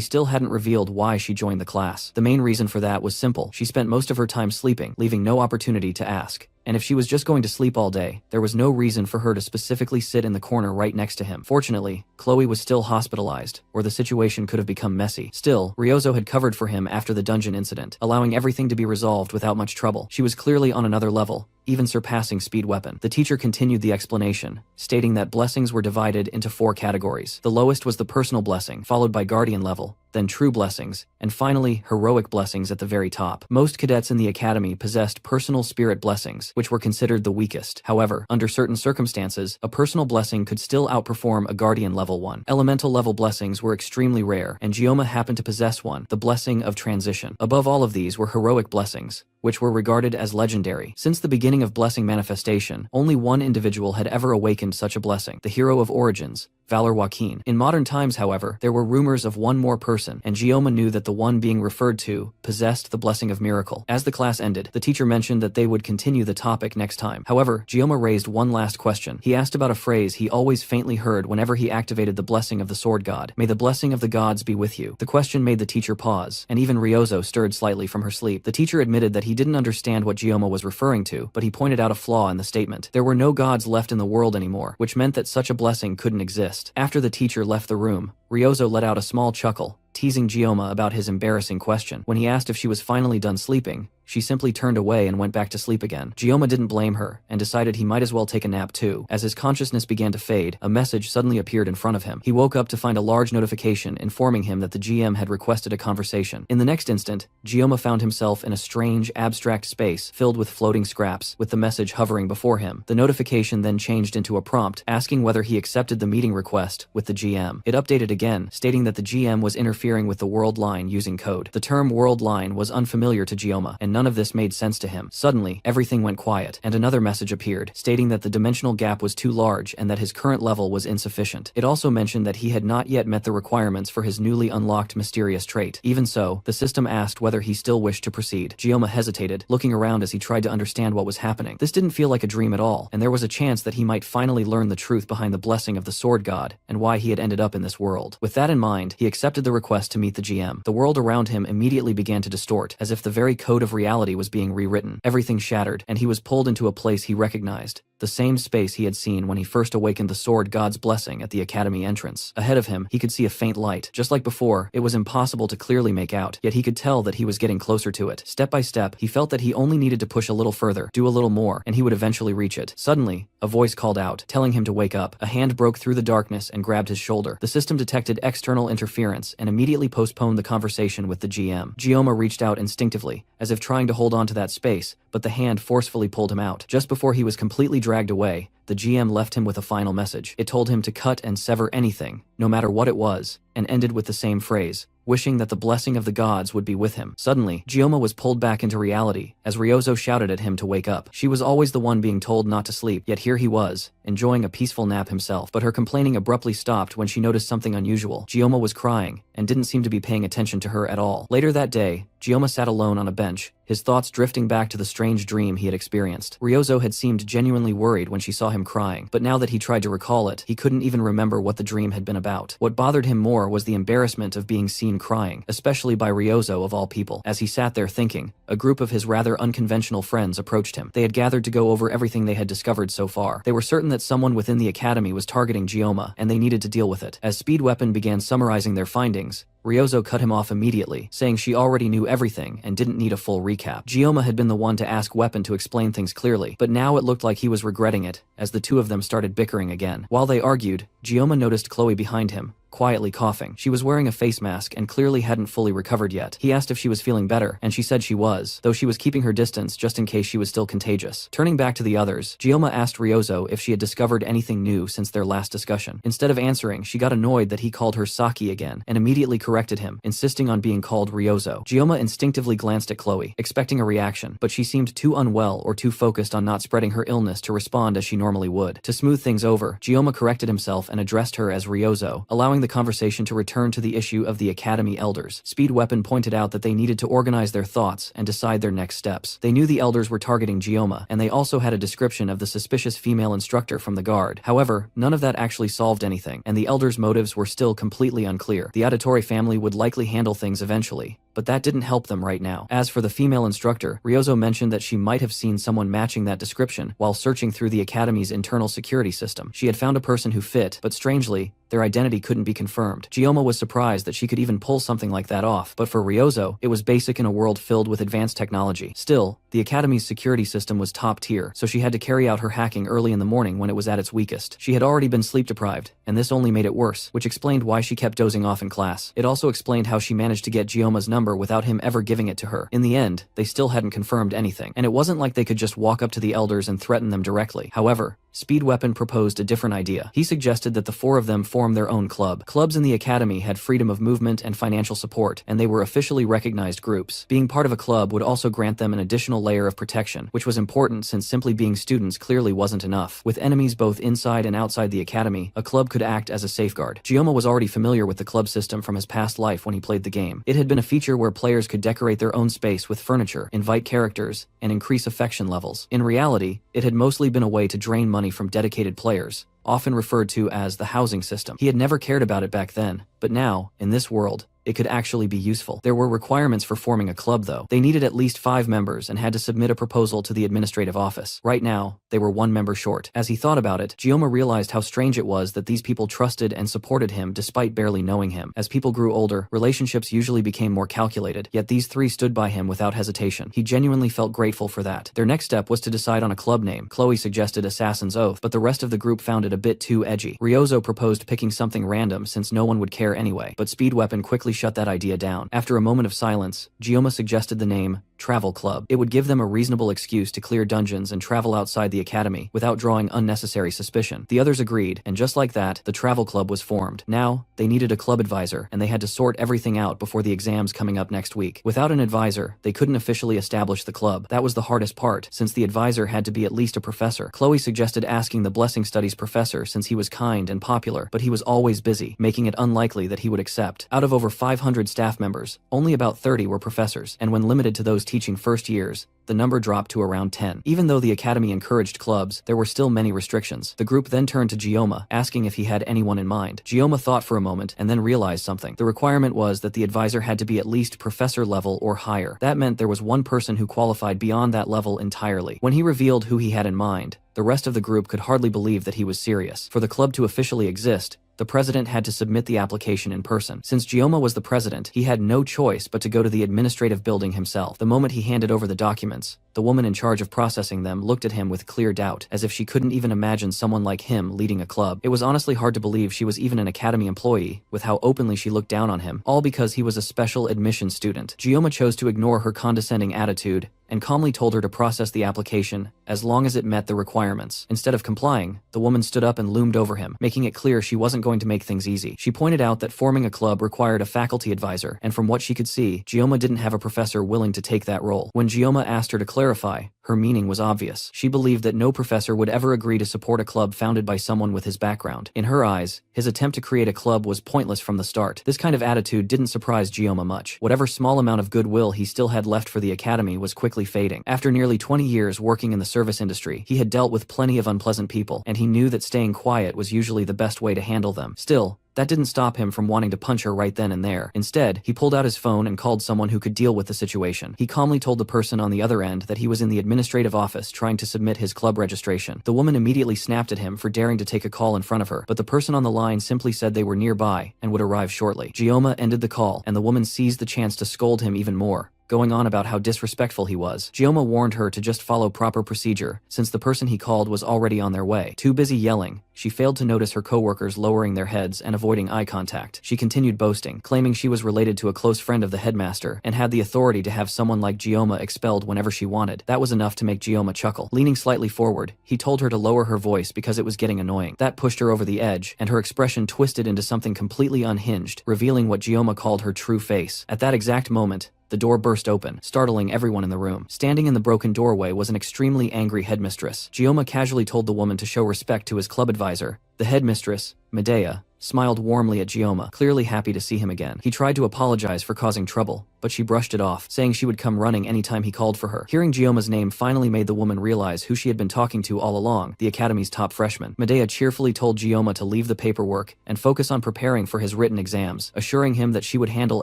still hadn't revealed why she joined the class. The main reason for that was simple. She spent most of her time sleeping, leaving no opportunity to ask. And if she was just going to sleep all day, there was no reason for her to specifically sit in the corner right next to him. Fortunately, Chloe was still hospitalized, or the situation could have become messy. Still, Ryozo had covered for him after the dungeon incident, allowing everything to be resolved without much trouble. She was clearly on another level, even surpassing Speed Weapon. The teacher continued the explanation, stating that blessings were divided into 4 categories. The lowest was the personal blessing, followed by guardian level, then true blessings, and finally, heroic blessings at the very top. Most cadets in the academy possessed personal spirit blessings, which were considered the weakest. However, under certain circumstances, a personal blessing could still outperform a guardian level one. Elemental level blessings were extremely rare, and Gioma happened to possess one, the blessing of transition. Above all of these were heroic blessings, which were regarded as legendary. Since the beginning of blessing manifestation, only one individual had ever awakened such a blessing, the hero of origins, Valor Joaquin. In modern times, however, there were rumors of one more person, and Gioma knew that the one being referred to possessed the blessing of miracle. As the class ended, the teacher mentioned that they would continue the topic next time. However, Gioma raised one last question. He asked about a phrase he always faintly heard whenever he activated the blessing of the sword god. May the blessing of the gods be with you. The question made the teacher pause, and even Ryozo stirred slightly from her sleep. The teacher admitted that he didn't understand what Gioma was referring to, but he pointed out a flaw in the statement. There were no gods left in the world anymore, which meant that such a blessing couldn't exist. After the teacher left the room, Ryozo let out a small chuckle, teasing Gioma about his embarrassing question. When he asked if she was finally done sleeping, she simply turned away and went back to sleep again. Gioma didn't blame her, and decided he might as well take a nap too. As his consciousness began to fade, a message suddenly appeared in front of him. He woke up to find a large notification informing him that the GM had requested a conversation. In the next instant, Gioma found himself in a strange, abstract space filled with floating scraps, with the message hovering before him. The notification then changed into a prompt, asking whether he accepted the meeting request with the GM. It updated again, stating that the GM was interfering with the world line using code. The term world line was unfamiliar to Gioma, and none of this made sense to him. Suddenly, everything went quiet, and another message appeared, stating that the dimensional gap was too large and that his current level was insufficient. It also mentioned that he had not yet met the requirements for his newly unlocked mysterious trait. Even so, the system asked whether he still wished to proceed. Gioma hesitated, looking around as he tried to understand what was happening. This didn't feel like a dream at all, and there was a chance that he might finally learn the truth behind the blessing of the sword god, and why he had ended up in this world. With that in mind, he accepted the request to meet the GM. The world around him immediately began to distort, as if the very code of reality was being rewritten. Everything shattered, and he was pulled into a place he recognized, the same space he had seen when he first awakened the sword god's blessing at the academy entrance. Ahead of him, he could see a faint light. Just like before, it was impossible to clearly make out, yet he could tell that he was getting closer to it. Step by step, he felt that he only needed to push a little further, do a little more, and he would eventually reach it. Suddenly, a voice called out, telling him to wake up. A hand broke through the darkness and grabbed his shoulder. The system detected external interference and immediately postponed the conversation with the GM. Gioma reached out instinctively, as if trying to hold on to that space, but the hand forcefully pulled him out. Just before he was completely dragged away, the GM left him with a final message. It told him to cut and sever anything, no matter what it was, and ended with the same phrase, wishing that the blessing of the gods would be with him. Suddenly, Gioma was pulled back into reality, as Ryozo shouted at him to wake up. She was always the one being told not to sleep, yet here he was, enjoying a peaceful nap himself. But her complaining abruptly stopped when she noticed something unusual. Gioma was crying, and didn't seem to be paying attention to her at all. Later that day, Gioma sat alone on a bench, his thoughts drifting back to the strange dream he had experienced. Ryozo had seemed genuinely worried when she saw him crying, but now that he tried to recall it, he couldn't even remember what the dream had been about. What bothered him more was the embarrassment of being seen crying, especially by Ryozo of all people. As he sat there thinking, a group of his rather unconventional friends approached him. They had gathered to go over everything they had discovered so far. They were certain that someone within the academy was targeting Gioma, and they needed to deal with it. As Speed Weapon began summarizing their findings, Ryozo cut him off immediately, saying she already knew everything and didn't need a full recap. Gioma had been the one to ask Weapon to explain things clearly, but now it looked like he was regretting it, as the two of them started bickering again. While they argued, Gioma noticed Chloe behind him, quietly coughing. She was wearing a face mask and clearly hadn't fully recovered yet. He asked if she was feeling better, and she said she was, though she was keeping her distance just in case she was still contagious. Turning back to the others, Gioma asked Ryozo if she had discovered anything new since their last discussion. Instead of answering, she got annoyed that he called her Saki again, and immediately corrected him, insisting on being called Ryozo. Gioma instinctively glanced at Chloe, expecting a reaction, but she seemed too unwell or too focused on not spreading her illness to respond as she normally would. To smooth things over, Gioma corrected himself and addressed her as Ryozo, allowing the conversation to return to the issue of the Academy Elders. Speed Weapon pointed out that they needed to organize their thoughts and decide their next steps. They knew the Elders were targeting Gioma, and they also had a description of the suspicious female instructor from the guard. However, none of that actually solved anything, and the Elders' motives were still completely unclear. The Auditore family would likely handle things eventually, but but that didn't help them right now. As for the female instructor, Ryozo mentioned that she might have seen someone matching that description while searching through the academy's internal security system. She had found a person who fit, but strangely, their identity couldn't be confirmed. Gyoma was surprised that she could even pull something like that off, but for Ryozo, it was basic in a world filled with advanced technology. Still, the academy's security system was top tier, so she had to carry out her hacking early in the morning when it was at its weakest. She had already been sleep deprived, and this only made it worse, which explained why she kept dozing off in class. It also explained how she managed to get Gyoma's number without him ever giving it to her. In the end, they still hadn't confirmed anything, and it wasn't like they could just walk up to the elders and threaten them directly. However, Speed Weapon proposed a different idea. He suggested that the four of them form their own club. Clubs in the academy had freedom of movement and financial support, and they were officially recognized groups. Being part of a club would also grant them an additional layer of protection, which was important since simply being students clearly wasn't enough. With enemies both inside and outside the academy, a club could act as a safeguard. Gyoma was already familiar with the club system from his past life when he played the game. It had been a feature where players could decorate their own space with furniture, invite characters, and increase affection levels. In reality, it had mostly been a way to drain money from dedicated players, often referred to as the housing system. He had never cared about it back then, but now, in this world, it could actually be useful. There were requirements for forming a club though. They needed at least 5 members and had to submit a proposal to the administrative office. Right now, they were 1 member short. As he thought about it, Gyoma realized how strange it was that these people trusted and supported him despite barely knowing him. As people grew older, relationships usually became more calculated, yet these 3 stood by him without hesitation. He genuinely felt grateful for that. Their next step was to decide on a club name. Chloe suggested Assassin's Oath, but the rest of the group found it a bit too edgy. Ryozo proposed picking something random since no one would care anyway, but Speed Weapon quickly shut that idea down. After a moment of silence, Gyoma suggested the name Travel Club. It would give them a reasonable excuse to clear dungeons and travel outside the academy without drawing unnecessary suspicion. The others agreed, and just like that, the Travel Club was formed. Now, they needed a club advisor, and they had to sort everything out before the exams coming up next week. Without an advisor, they couldn't officially establish the club. That was the hardest part, since the advisor had to be at least a professor. Chloe suggested asking the Blessing Studies professor since he was kind and popular, but he was always busy, making it unlikely that he would accept. Out of over 500 staff members, only about 30 were professors, and when limited to those teaching first years, the number dropped to around 10. Even though the academy encouraged clubs, there were still many restrictions. The group then turned to Gyoma, asking if he had anyone in mind. Gyoma thought for a moment and then realized something. The requirement was that the advisor had to be at least professor level or higher. That meant there was one person who qualified beyond that level entirely. When he revealed who he had in mind, the rest of the group could hardly believe that he was serious. For the club to officially exist, the president had to submit the application in person. Since Gyoma was the president, he had no choice but to go to the administrative building himself. The moment he handed over the documents, the woman in charge of processing them looked at him with clear doubt, as if she couldn't even imagine someone like him leading a club. It was honestly hard to believe she was even an academy employee, with how openly she looked down on him, all because he was a special admission student. Gyoma chose to ignore her condescending attitude and calmly told her to process the application as long as it met the requirements. Instead of complying, the woman stood up and loomed over him, making it clear she wasn't going to make things easy. She pointed out that forming a club required a faculty advisor, and from what she could see, Gyoma didn't have a professor willing to take that role. When Gyoma asked her to clarify, her meaning was obvious. She believed that no professor would ever agree to support a club founded by someone with his background. In her eyes, his attempt to create a club was pointless from the start. This kind of attitude didn't surprise Gyoma much. Whatever small amount of goodwill he still had left for the academy was quickly fading. After nearly 20 years working in the service industry, he had dealt with plenty of unpleasant people, and he knew that staying quiet was usually the best way to handle them. Still, that didn't stop him from wanting to punch her right then and there. Instead, he pulled out his phone and called someone who could deal with the situation. He calmly told the person on the other end that he was in the administrative office trying to submit his club registration. The woman immediately snapped at him for daring to take a call in front of her, but the person on the line simply said they were nearby and would arrive shortly. Gyoma ended the call, and the woman seized the chance to scold him even more, going on about how disrespectful he was. Gyoma warned her to just follow proper procedure, since the person he called was already on their way. Too busy yelling, she failed to notice her coworkers lowering their heads and avoiding eye contact. She continued boasting, claiming she was related to a close friend of the headmaster and had the authority to have someone like Gyoma expelled whenever she wanted. That was enough to make Gyoma chuckle. Leaning slightly forward, he told her to lower her voice because it was getting annoying. That pushed her over the edge, and her expression twisted into something completely unhinged, revealing what Gyoma called her true face. At that exact moment, the door burst open, startling everyone in the room. Standing in the broken doorway was an extremely angry headmistress. Gyoma casually told the woman to show respect to his club advisor. The headmistress, Medea, smiled warmly at Gioma, clearly happy to see him again. He tried to apologize for causing trouble, but she brushed it off, saying she would come running anytime he called for her. Hearing Gioma's name finally made the woman realize who she had been talking to all along, the academy's top freshman. Medea cheerfully told Gioma to leave the paperwork and focus on preparing for his written exams, assuring him that she would handle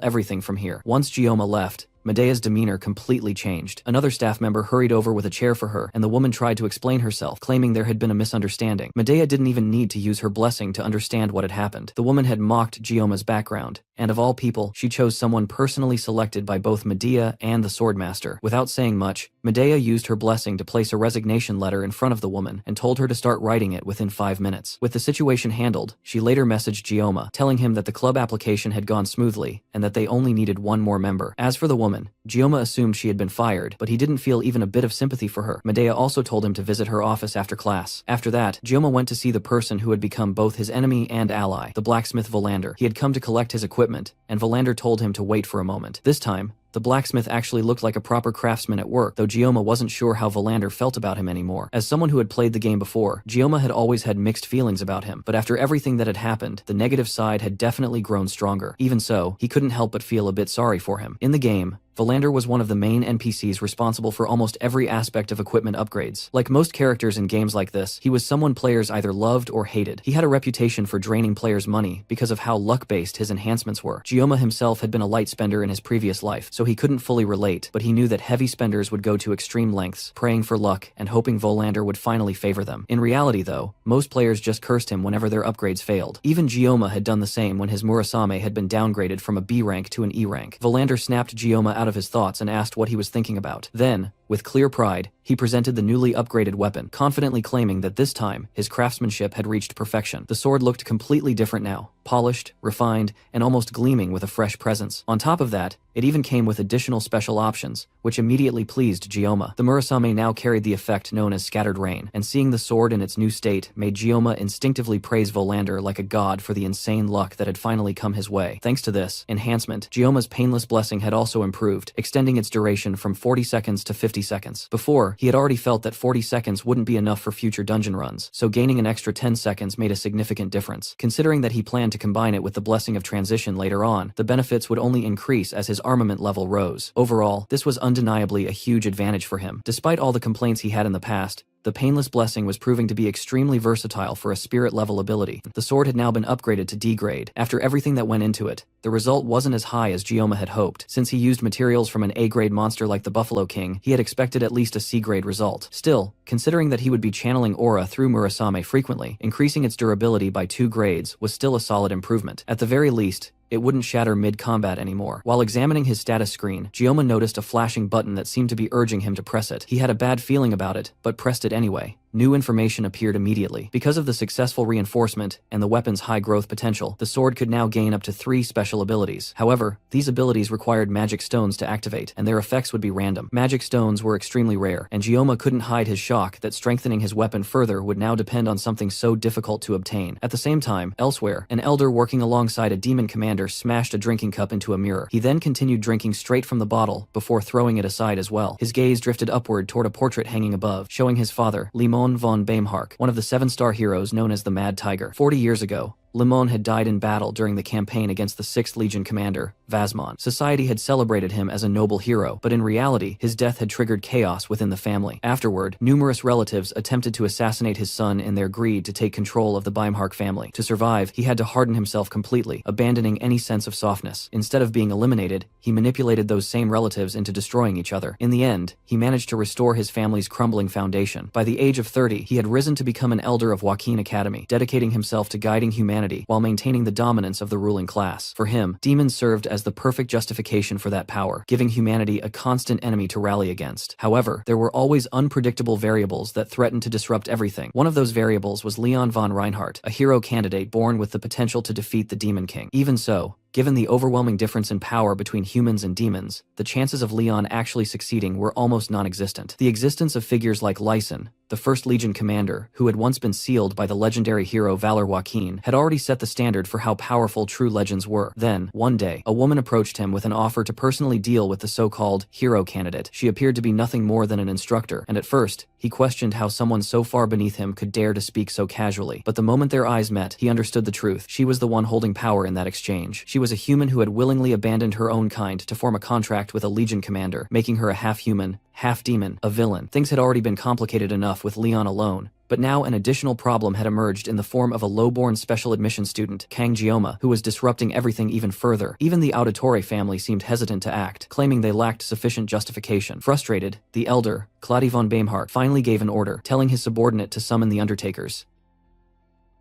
everything from here. Once Gioma left, Medea's demeanor completely changed. Another staff member hurried over with a chair for her, and the woman tried to explain herself, claiming there had been a misunderstanding. Medea didn't even need to use her blessing to understand what had happened. The woman had mocked Gioma's background, and of all people, she chose someone personally selected by both Medea and the Swordmaster. Without saying much, Medea used her blessing to place a resignation letter in front of the woman and told her to start writing it within 5 minutes. With the situation handled, she later messaged Gioma, telling him that the club application had gone smoothly and that they only needed one more member. As for the woman, Gioma assumed she had been fired, but he didn't feel even a bit of sympathy for her. Medea also told him to visit her office after class. After that, Gioma went to see the person who had become both his enemy and ally, the blacksmith Valander. He had come to collect his equipment, and Valander told him to wait for a moment. This time, the blacksmith actually looked like a proper craftsman at work, though Gioma wasn't sure how Valander felt about him anymore. As someone who had played the game before, Gioma had always had mixed feelings about him, but after everything that had happened, the negative side had definitely grown stronger. Even so, he couldn't help but feel a bit sorry for him. In the game, Valander was one of the main NPCs responsible for almost every aspect of equipment upgrades. Like most characters in games like this, he was someone players either loved or hated. He had a reputation for draining players' money because of how luck-based his enhancements were. Gioma himself had been a light spender in his previous life, so he couldn't fully relate, but he knew that heavy spenders would go to extreme lengths, praying for luck and hoping Valander would finally favor them. In reality though, most players just cursed him whenever their upgrades failed. Even Gioma had done the same when his Murasame had been downgraded from a B rank to an E rank. Valander snapped Gioma out of his thoughts and asked what he was thinking about. Then, with clear pride, he presented the newly upgraded weapon, confidently claiming that this time, his craftsmanship had reached perfection. The sword looked completely different now, polished, refined, and almost gleaming with a fresh presence. On top of that, it even came with additional special options, which immediately pleased Gioma. The Murasame now carried the effect known as Scattered Rain, and seeing the sword in its new state made Gioma instinctively praise Valander like a god for the insane luck that had finally come his way. Thanks to this enhancement, Gioma's painless blessing had also improved, extending its duration from 40 seconds to 50 seconds. Before, he had already felt that 40 seconds wouldn't be enough for future dungeon runs, so gaining an extra 10 seconds made a significant difference. Considering that he planned to combine it with the Blessing of Transition later on, the benefits would only increase as his armament level rose. Overall, this was undeniably a huge advantage for him. Despite all the complaints he had in the past, the Painless Blessing was proving to be extremely versatile for a spirit-level ability. The sword had now been upgraded to D grade. After everything that went into it, the result wasn't as high as Gioma had hoped. Since he used materials from an A-grade monster like the Buffalo King, he had expected at least a C-grade result. Still, considering that he would be channeling aura through Murasame frequently, increasing its durability by 2 grades was still a solid improvement. At the very least, it wouldn't shatter mid-combat anymore. While examining his status screen, Gioma noticed a flashing button that seemed to be urging him to press it. He had a bad feeling about it, but pressed it anyway. New information appeared immediately. Because of the successful reinforcement and the weapon's high growth potential, the sword could now gain up to 3 special abilities. However, these abilities required magic stones to activate, and their effects would be random. Magic stones were extremely rare, and Gioma couldn't hide his shock that strengthening his weapon further would now depend on something so difficult to obtain. At the same time, elsewhere, an elder working alongside a demon commander smashed a drinking cup into a mirror. He then continued drinking straight from the bottle before throwing it aside as well. His gaze drifted upward toward a portrait hanging above, showing his father, Limon von Baimhark, one of the 7-star heroes known as the Mad Tiger. 40 years ago, Limon had died in battle during the campaign against the 6th Legion commander, Vasmon. Society had celebrated him as a noble hero, but in reality, his death had triggered chaos within the family. Afterward, numerous relatives attempted to assassinate his son in their greed to take control of the Baimhark family. To survive, he had to harden himself completely, abandoning any sense of softness. Instead of being eliminated, he manipulated those same relatives into destroying each other. In the end, he managed to restore his family's crumbling foundation. By the age of 30, he had risen to become an elder of Joaquin Academy, dedicating himself to guiding humanity while maintaining the dominance of the ruling class. For him, demons served as the perfect justification for that power, giving humanity a constant enemy to rally against. However, there were always unpredictable variables that threatened to disrupt everything. One of those variables was Leon von Reinhardt, a hero candidate born with the potential to defeat the Demon King. Even so, Given the overwhelming difference in power between humans and demons, the chances of Leon actually succeeding were almost non-existent. The existence of figures like Lyson, the First Legion commander, who had once been sealed by the legendary hero Valor Joaquin, had already set the standard for how powerful true legends were. Then, one day, a woman approached him with an offer to personally deal with the so-called hero candidate. She appeared to be nothing more than an instructor, and at first, he questioned how someone so far beneath him could dare to speak so casually. But the moment their eyes met, he understood the truth. She was the one holding power in that exchange. She was a human who had willingly abandoned her own kind to form a contract with a Legion commander, making her a half-human, half-demon, a villain. Things had already been complicated enough with Leon alone, but now an additional problem had emerged in the form of a low-born special admission student, Kang Jioma, who was disrupting everything even further. Even the Auditore family seemed hesitant to act, claiming they lacked sufficient justification. Frustrated, the elder, Claude von Baimhart, finally gave an order, telling his subordinate to summon the Undertakers.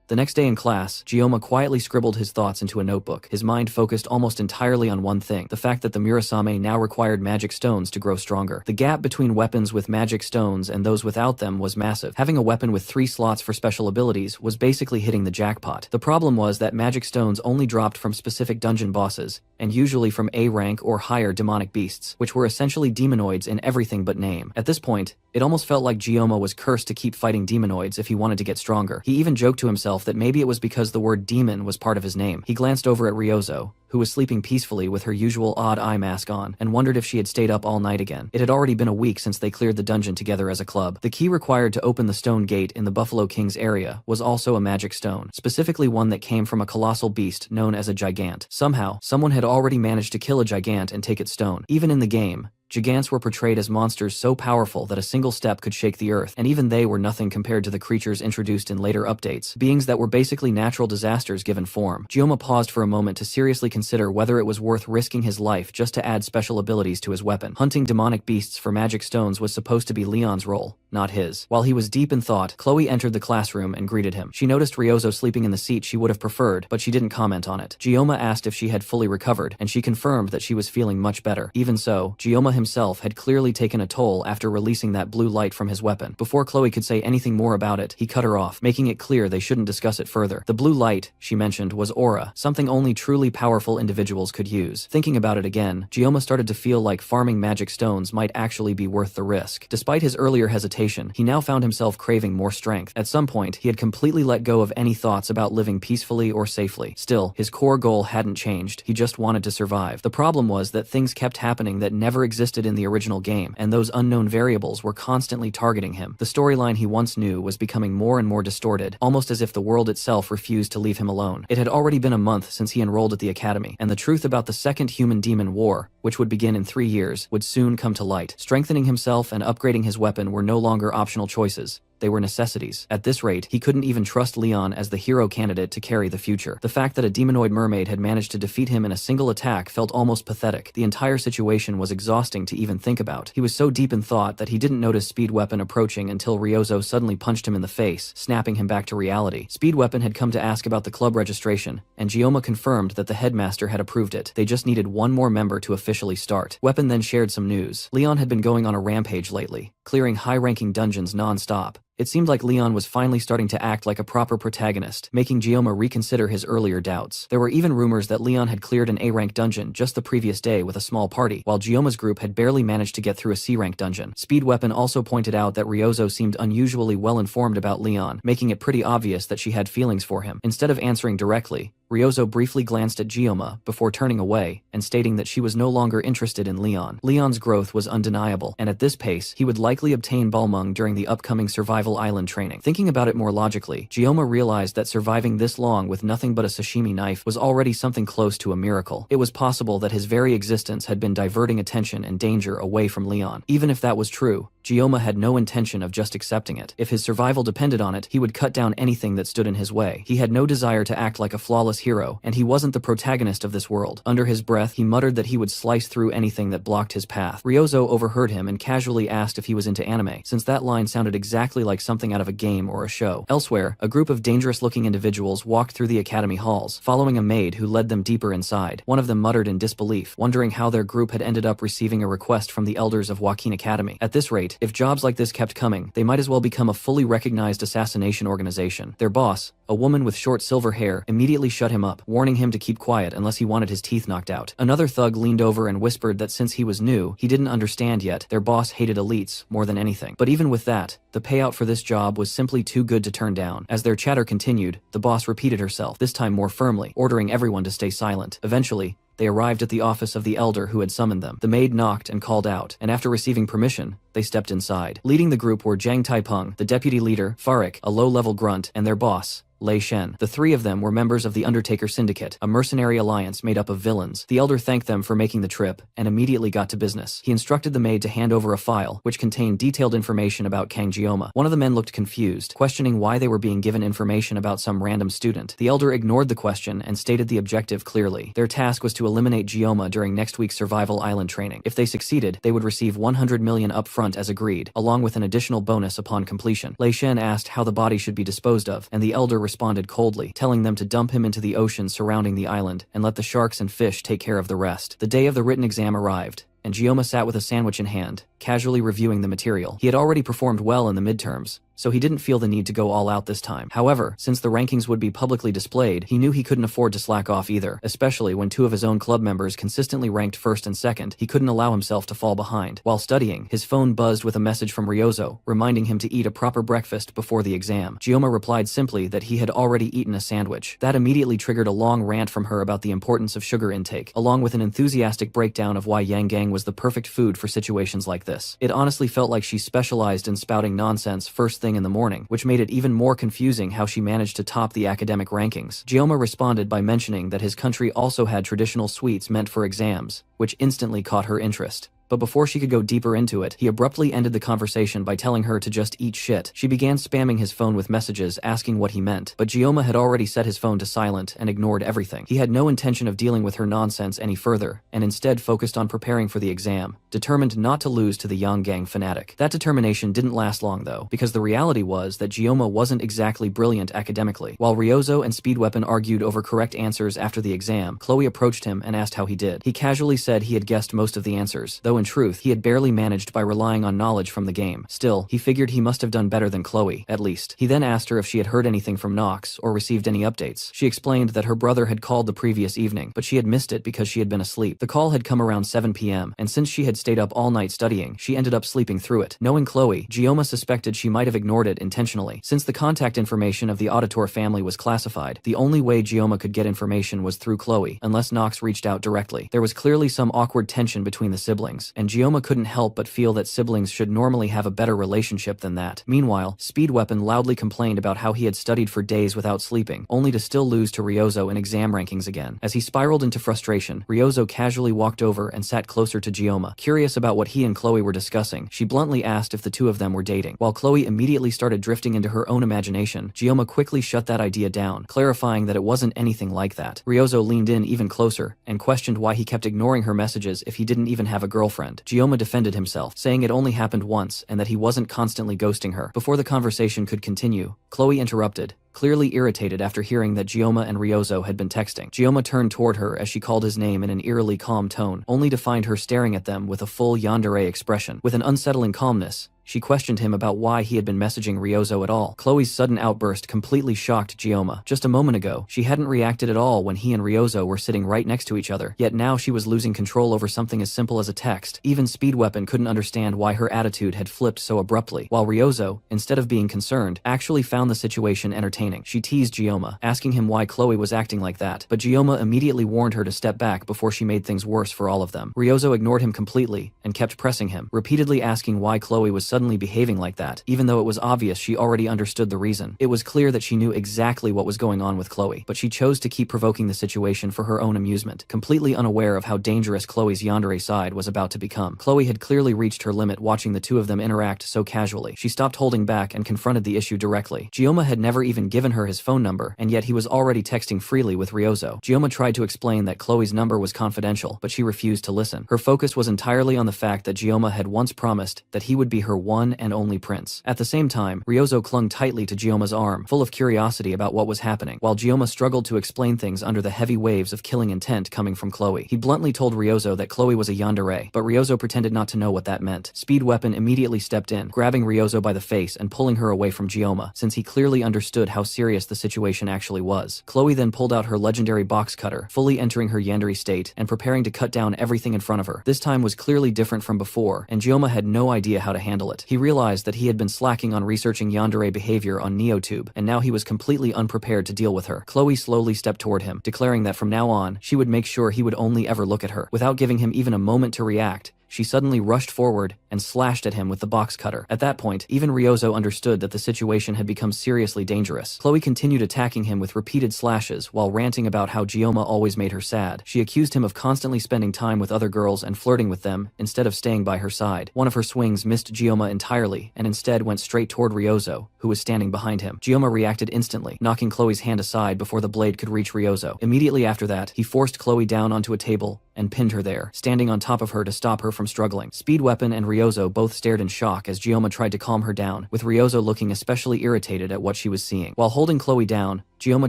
The next day in class, Jioma quietly scribbled his thoughts into a notebook, his mind focused almost entirely on one thing, the fact that the Murasame now required magic stones to grow stronger. The gap between weapons with magic stones and those without them was massive. Having a weapon with 3 slots for special abilities was basically hitting the jackpot. The problem was that magic stones only dropped from specific dungeon bosses, and usually from A rank or higher demonic beasts, which were essentially demonoids in everything but name. At this point, it almost felt like Jioma was cursed to keep fighting demonoids if he wanted to get stronger. He even joked to himself that maybe it was because the word demon was part of his name. He glanced over at Ryozo, who was sleeping peacefully with her usual odd eye mask on, and wondered if she had stayed up all night again. It had already been a week since they cleared the dungeon together as a club. The key required to open the stone gate in the Buffalo King's area was also a magic stone, specifically one that came from a colossal beast known as a gigant. Somehow, someone had already managed to kill a gigant and take its stone. Even in the game, gigants were portrayed as monsters so powerful that a single step could shake the earth, and even they were nothing compared to the creatures introduced in later updates, beings that were basically natural disasters given form. Jioma paused for a moment to seriously consider whether it was worth risking his life just to add special abilities to his weapon. Hunting demonic beasts for magic stones was supposed to be Leon's role, not his. While he was deep in thought, Chloe entered the classroom and greeted him. She noticed Ryozo sleeping in the seat she would have preferred, but she didn't comment on it. Jioma asked if she had fully recovered, and she confirmed that she was feeling much better. Even so, Jioma himself had clearly taken a toll after releasing that blue light from his weapon. Before Chloe could say anything more about it, he cut her off, making it clear they shouldn't discuss it further. The blue light, she mentioned, was aura, something only truly powerful individuals could use. Thinking about it again, Jioma started to feel like farming magic stones might actually be worth the risk. Despite his earlier hesitation, he now found himself craving more strength. At some point, he had completely let go of any thoughts about living peacefully or safely. Still, his core goal hadn't changed. He just wanted to survive. The problem was that things kept happening that never existed in the original game, and those unknown variables were constantly targeting him. The storyline he once knew was becoming more and more distorted, almost as if the world itself refused to leave him alone. It had already been a month since he enrolled at the academy, and the truth about the second human-demon war, which would begin in 3 years, would soon come to light. Strengthening himself and upgrading his weapon were no longer optional choices. They were necessities. At this rate, he couldn't even trust Leon as the hero candidate to carry the future. The fact that a demonoid mermaid had managed to defeat him in a single attack felt almost pathetic. The entire situation was exhausting to even think about. He was so deep in thought that he didn't notice Speed Weapon approaching until Ryozo suddenly punched him in the face, snapping him back to reality. Speed Weapon had come to ask about the club registration, and Jioma confirmed that the headmaster had approved it. They just needed one more member to officially start. Weapon then shared some news. Leon had been going on a rampage lately, clearing high-ranking dungeons non-stop. It seemed like Leon was finally starting to act like a proper protagonist, making Jioma reconsider his earlier doubts. There were even rumors that Leon had cleared an A-rank dungeon just the previous day with a small party, while Jioma's group had barely managed to get through a C-rank dungeon. Speed Weapon also pointed out that Ryozo seemed unusually well-informed about Leon, making it pretty obvious that she had feelings for him. Instead of answering directly, Ryozo briefly glanced at Jioma before turning away and stating that she was no longer interested in Leon. Leon's growth was undeniable, and at this pace, he would likely obtain Balmung during the upcoming Survival Island training. Thinking about it more logically, Jioma realized that surviving this long with nothing but a sashimi knife was already something close to a miracle. It was possible that his very existence had been diverting attention and danger away from Leon. Even if that was true, Jioma had no intention of just accepting it. If his survival depended on it, he would cut down anything that stood in his way. He had no desire to act like a flawless hero, and he wasn't the protagonist of this world. Under his breath, he muttered that he would slice through anything that blocked his path. Ryozo overheard him and casually asked if he was into anime, since that line sounded exactly like something out of a game or a show. Elsewhere, a group of dangerous-looking individuals walked through the academy halls, following a maid who led them deeper inside. One of them muttered in disbelief, wondering how their group had ended up receiving a request from the elders of Joaquin Academy. At this rate, Great. If jobs like this kept coming, they might as well become a fully recognized assassination organization. Their boss, a woman with short silver hair, immediately shut him up, warning him to keep quiet unless he wanted his teeth knocked out. Another thug leaned over and whispered that since he was new, he didn't understand yet, their boss hated elites more than anything. But even with that, the payout for this job was simply too good to turn down. As their chatter continued, the boss repeated herself, this time more firmly, ordering everyone to stay silent. Eventually, they arrived at the office of the elder who had summoned them. The maid knocked and called out, and after receiving permission, they stepped inside. Leading the group were Zhang Taipeng, the deputy leader, Farik, a low-level grunt, and their boss, Lei Shen. The three of them were members of the Undertaker Syndicate, a mercenary alliance made up of villains. The elder thanked them for making the trip, and immediately got to business. He instructed the maid to hand over a file, which contained detailed information about Kang Jioma. One of the men looked confused, questioning why they were being given information about some random student. The elder ignored the question and stated the objective clearly. Their task was to eliminate Jioma during next week's Survival Island training. If they succeeded, they would receive 100 million upfront as agreed, along with an additional bonus upon completion. Lei Shen asked how the body should be disposed of, and the elder responded coldly, telling them to dump him into the ocean surrounding the island, and let the sharks and fish take care of the rest. The day of the written exam arrived, and Jioma sat with a sandwich in hand, casually reviewing the material. He had already performed well in the midterms, so he didn't feel the need to go all out this time. However, since the rankings would be publicly displayed, he knew he couldn't afford to slack off either, especially when two of his own club members consistently ranked first and second. He couldn't allow himself to fall behind. While studying, his phone buzzed with a message from Ryozo, reminding him to eat a proper breakfast before the exam. Jioma replied simply that he had already eaten a sandwich. That immediately triggered a long rant from her about the importance of sugar intake, along with an enthusiastic breakdown of why Yang Gang was the perfect food for situations like this. It honestly felt like she specialized in spouting nonsense first thing in the morning, which made it even more confusing how she managed to top the academic rankings. Jioma responded by mentioning that his country also had traditional sweets meant for exams, which instantly caught her interest. But before she could go deeper into it, he abruptly ended the conversation by telling her to just eat shit. She began spamming his phone with messages asking what he meant, but Jioma had already set his phone to silent and ignored everything. He had no intention of dealing with her nonsense any further, and instead focused on preparing for the exam, determined not to lose to the Yang Gang fanatic. That determination didn't last long though, because the reality was that Jioma wasn't exactly brilliant academically. While Ryozo and Speedweapon argued over correct answers after the exam, Chloe approached him and asked how he did. He casually said he had guessed most of the answers, though in truth, he had barely managed by relying on knowledge from the game. Still, he figured he must have done better than Chloe, at least. He then asked her if she had heard anything from Nox or received any updates. She explained that her brother had called the previous evening, but she had missed it because she had been asleep. The call had come around 7 p.m., and since she had stayed up all night studying, she ended up sleeping through it. Knowing Chloe, Jioma suspected she might have ignored it intentionally. Since the contact information of the Auditor family was classified, the only way Jioma could get information was through Chloe, unless Nox reached out directly. There was clearly some awkward tension between the siblings, and Jioma couldn't help but feel that siblings should normally have a better relationship than that. Meanwhile, Speedweapon loudly complained about how he had studied for days without sleeping, only to still lose to Ryozo in exam rankings again. As he spiraled into frustration, Ryozo casually walked over and sat closer to Jioma. Curious about what he and Chloe were discussing, she bluntly asked if the two of them were dating. While Chloe immediately started drifting into her own imagination, Jioma quickly shut that idea down, clarifying that it wasn't anything like that. Ryozo leaned in even closer and questioned why he kept ignoring her messages if he didn't even have a girlfriend. Jioma defended himself, saying it only happened once and that he wasn't constantly ghosting her. Before the conversation could continue, Chloe interrupted, clearly irritated after hearing that Jioma and Ryozo had been texting. Jioma turned toward her as she called his name in an eerily calm tone, only to find her staring at them with a full yandere expression. With an unsettling calmness, she questioned him about why he had been messaging Ryozo at all. Chloe's sudden outburst completely shocked Jioma. Just a moment ago, she hadn't reacted at all when he and Ryozo were sitting right next to each other, yet now she was losing control over something as simple as a text. Even Speedweapon couldn't understand why her attitude had flipped so abruptly, while Ryozo, instead of being concerned, actually found the situation entertaining. She teased Jioma, asking him why Chloe was acting like that, but Jioma immediately warned her to step back before she made things worse for all of them. Ryozo ignored him completely and kept pressing him, repeatedly asking why Chloe was suddenly behaving like that, even though it was obvious she already understood the reason. It was clear that she knew exactly what was going on with Chloe, but she chose to keep provoking the situation for her own amusement, completely unaware of how dangerous Chloe's yandere side was about to become. Chloe had clearly reached her limit watching the two of them interact so casually. She stopped holding back and confronted the issue directly. Jioma had never even given her his phone number, and yet he was already texting freely with Ryozo. Jioma tried to explain that Chloe's number was confidential, but she refused to listen. Her focus was entirely on the fact that Jioma had once promised that he would be her one and only prince. At the same time, Ryozo clung tightly to Gioma's arm, full of curiosity about what was happening, while Gioma struggled to explain things under the heavy waves of killing intent coming from Chloe. He bluntly told Ryozo that Chloe was a yandere, but Ryozo pretended not to know what that meant. Speed Weapon immediately stepped in, grabbing Ryozo by the face and pulling her away from Gioma, since he clearly understood how serious the situation actually was. Chloe then pulled out her legendary box cutter, fully entering her yandere state and preparing to cut down everything in front of her. This time was clearly different from before, and Gioma had no idea how to handle it. He realized that he had been slacking on researching yandere behavior on NeoTube, and now he was completely unprepared to deal with her. Chloe slowly stepped toward him, declaring that from now on, she would make sure he would only ever look at her. Without giving him even a moment to react, she suddenly rushed forward and slashed at him with the box cutter. At that point, even Ryozo understood that the situation had become seriously dangerous. Chloe continued attacking him with repeated slashes while ranting about how Gioma always made her sad. She accused him of constantly spending time with other girls and flirting with them instead of staying by her side. One of her swings missed Gioma entirely and instead went straight toward Ryozo, who was standing behind him. Gioma reacted instantly, knocking Chloe's hand aside before the blade could reach Ryozo. Immediately after that, he forced Chloe down onto a table and pinned her there, standing on top of her to stop her from struggling. Speed Weapon and Ryozo both stared in shock as Gioma tried to calm her down, with Ryozo looking especially irritated at what she was seeing. While holding Chloe down, Gioma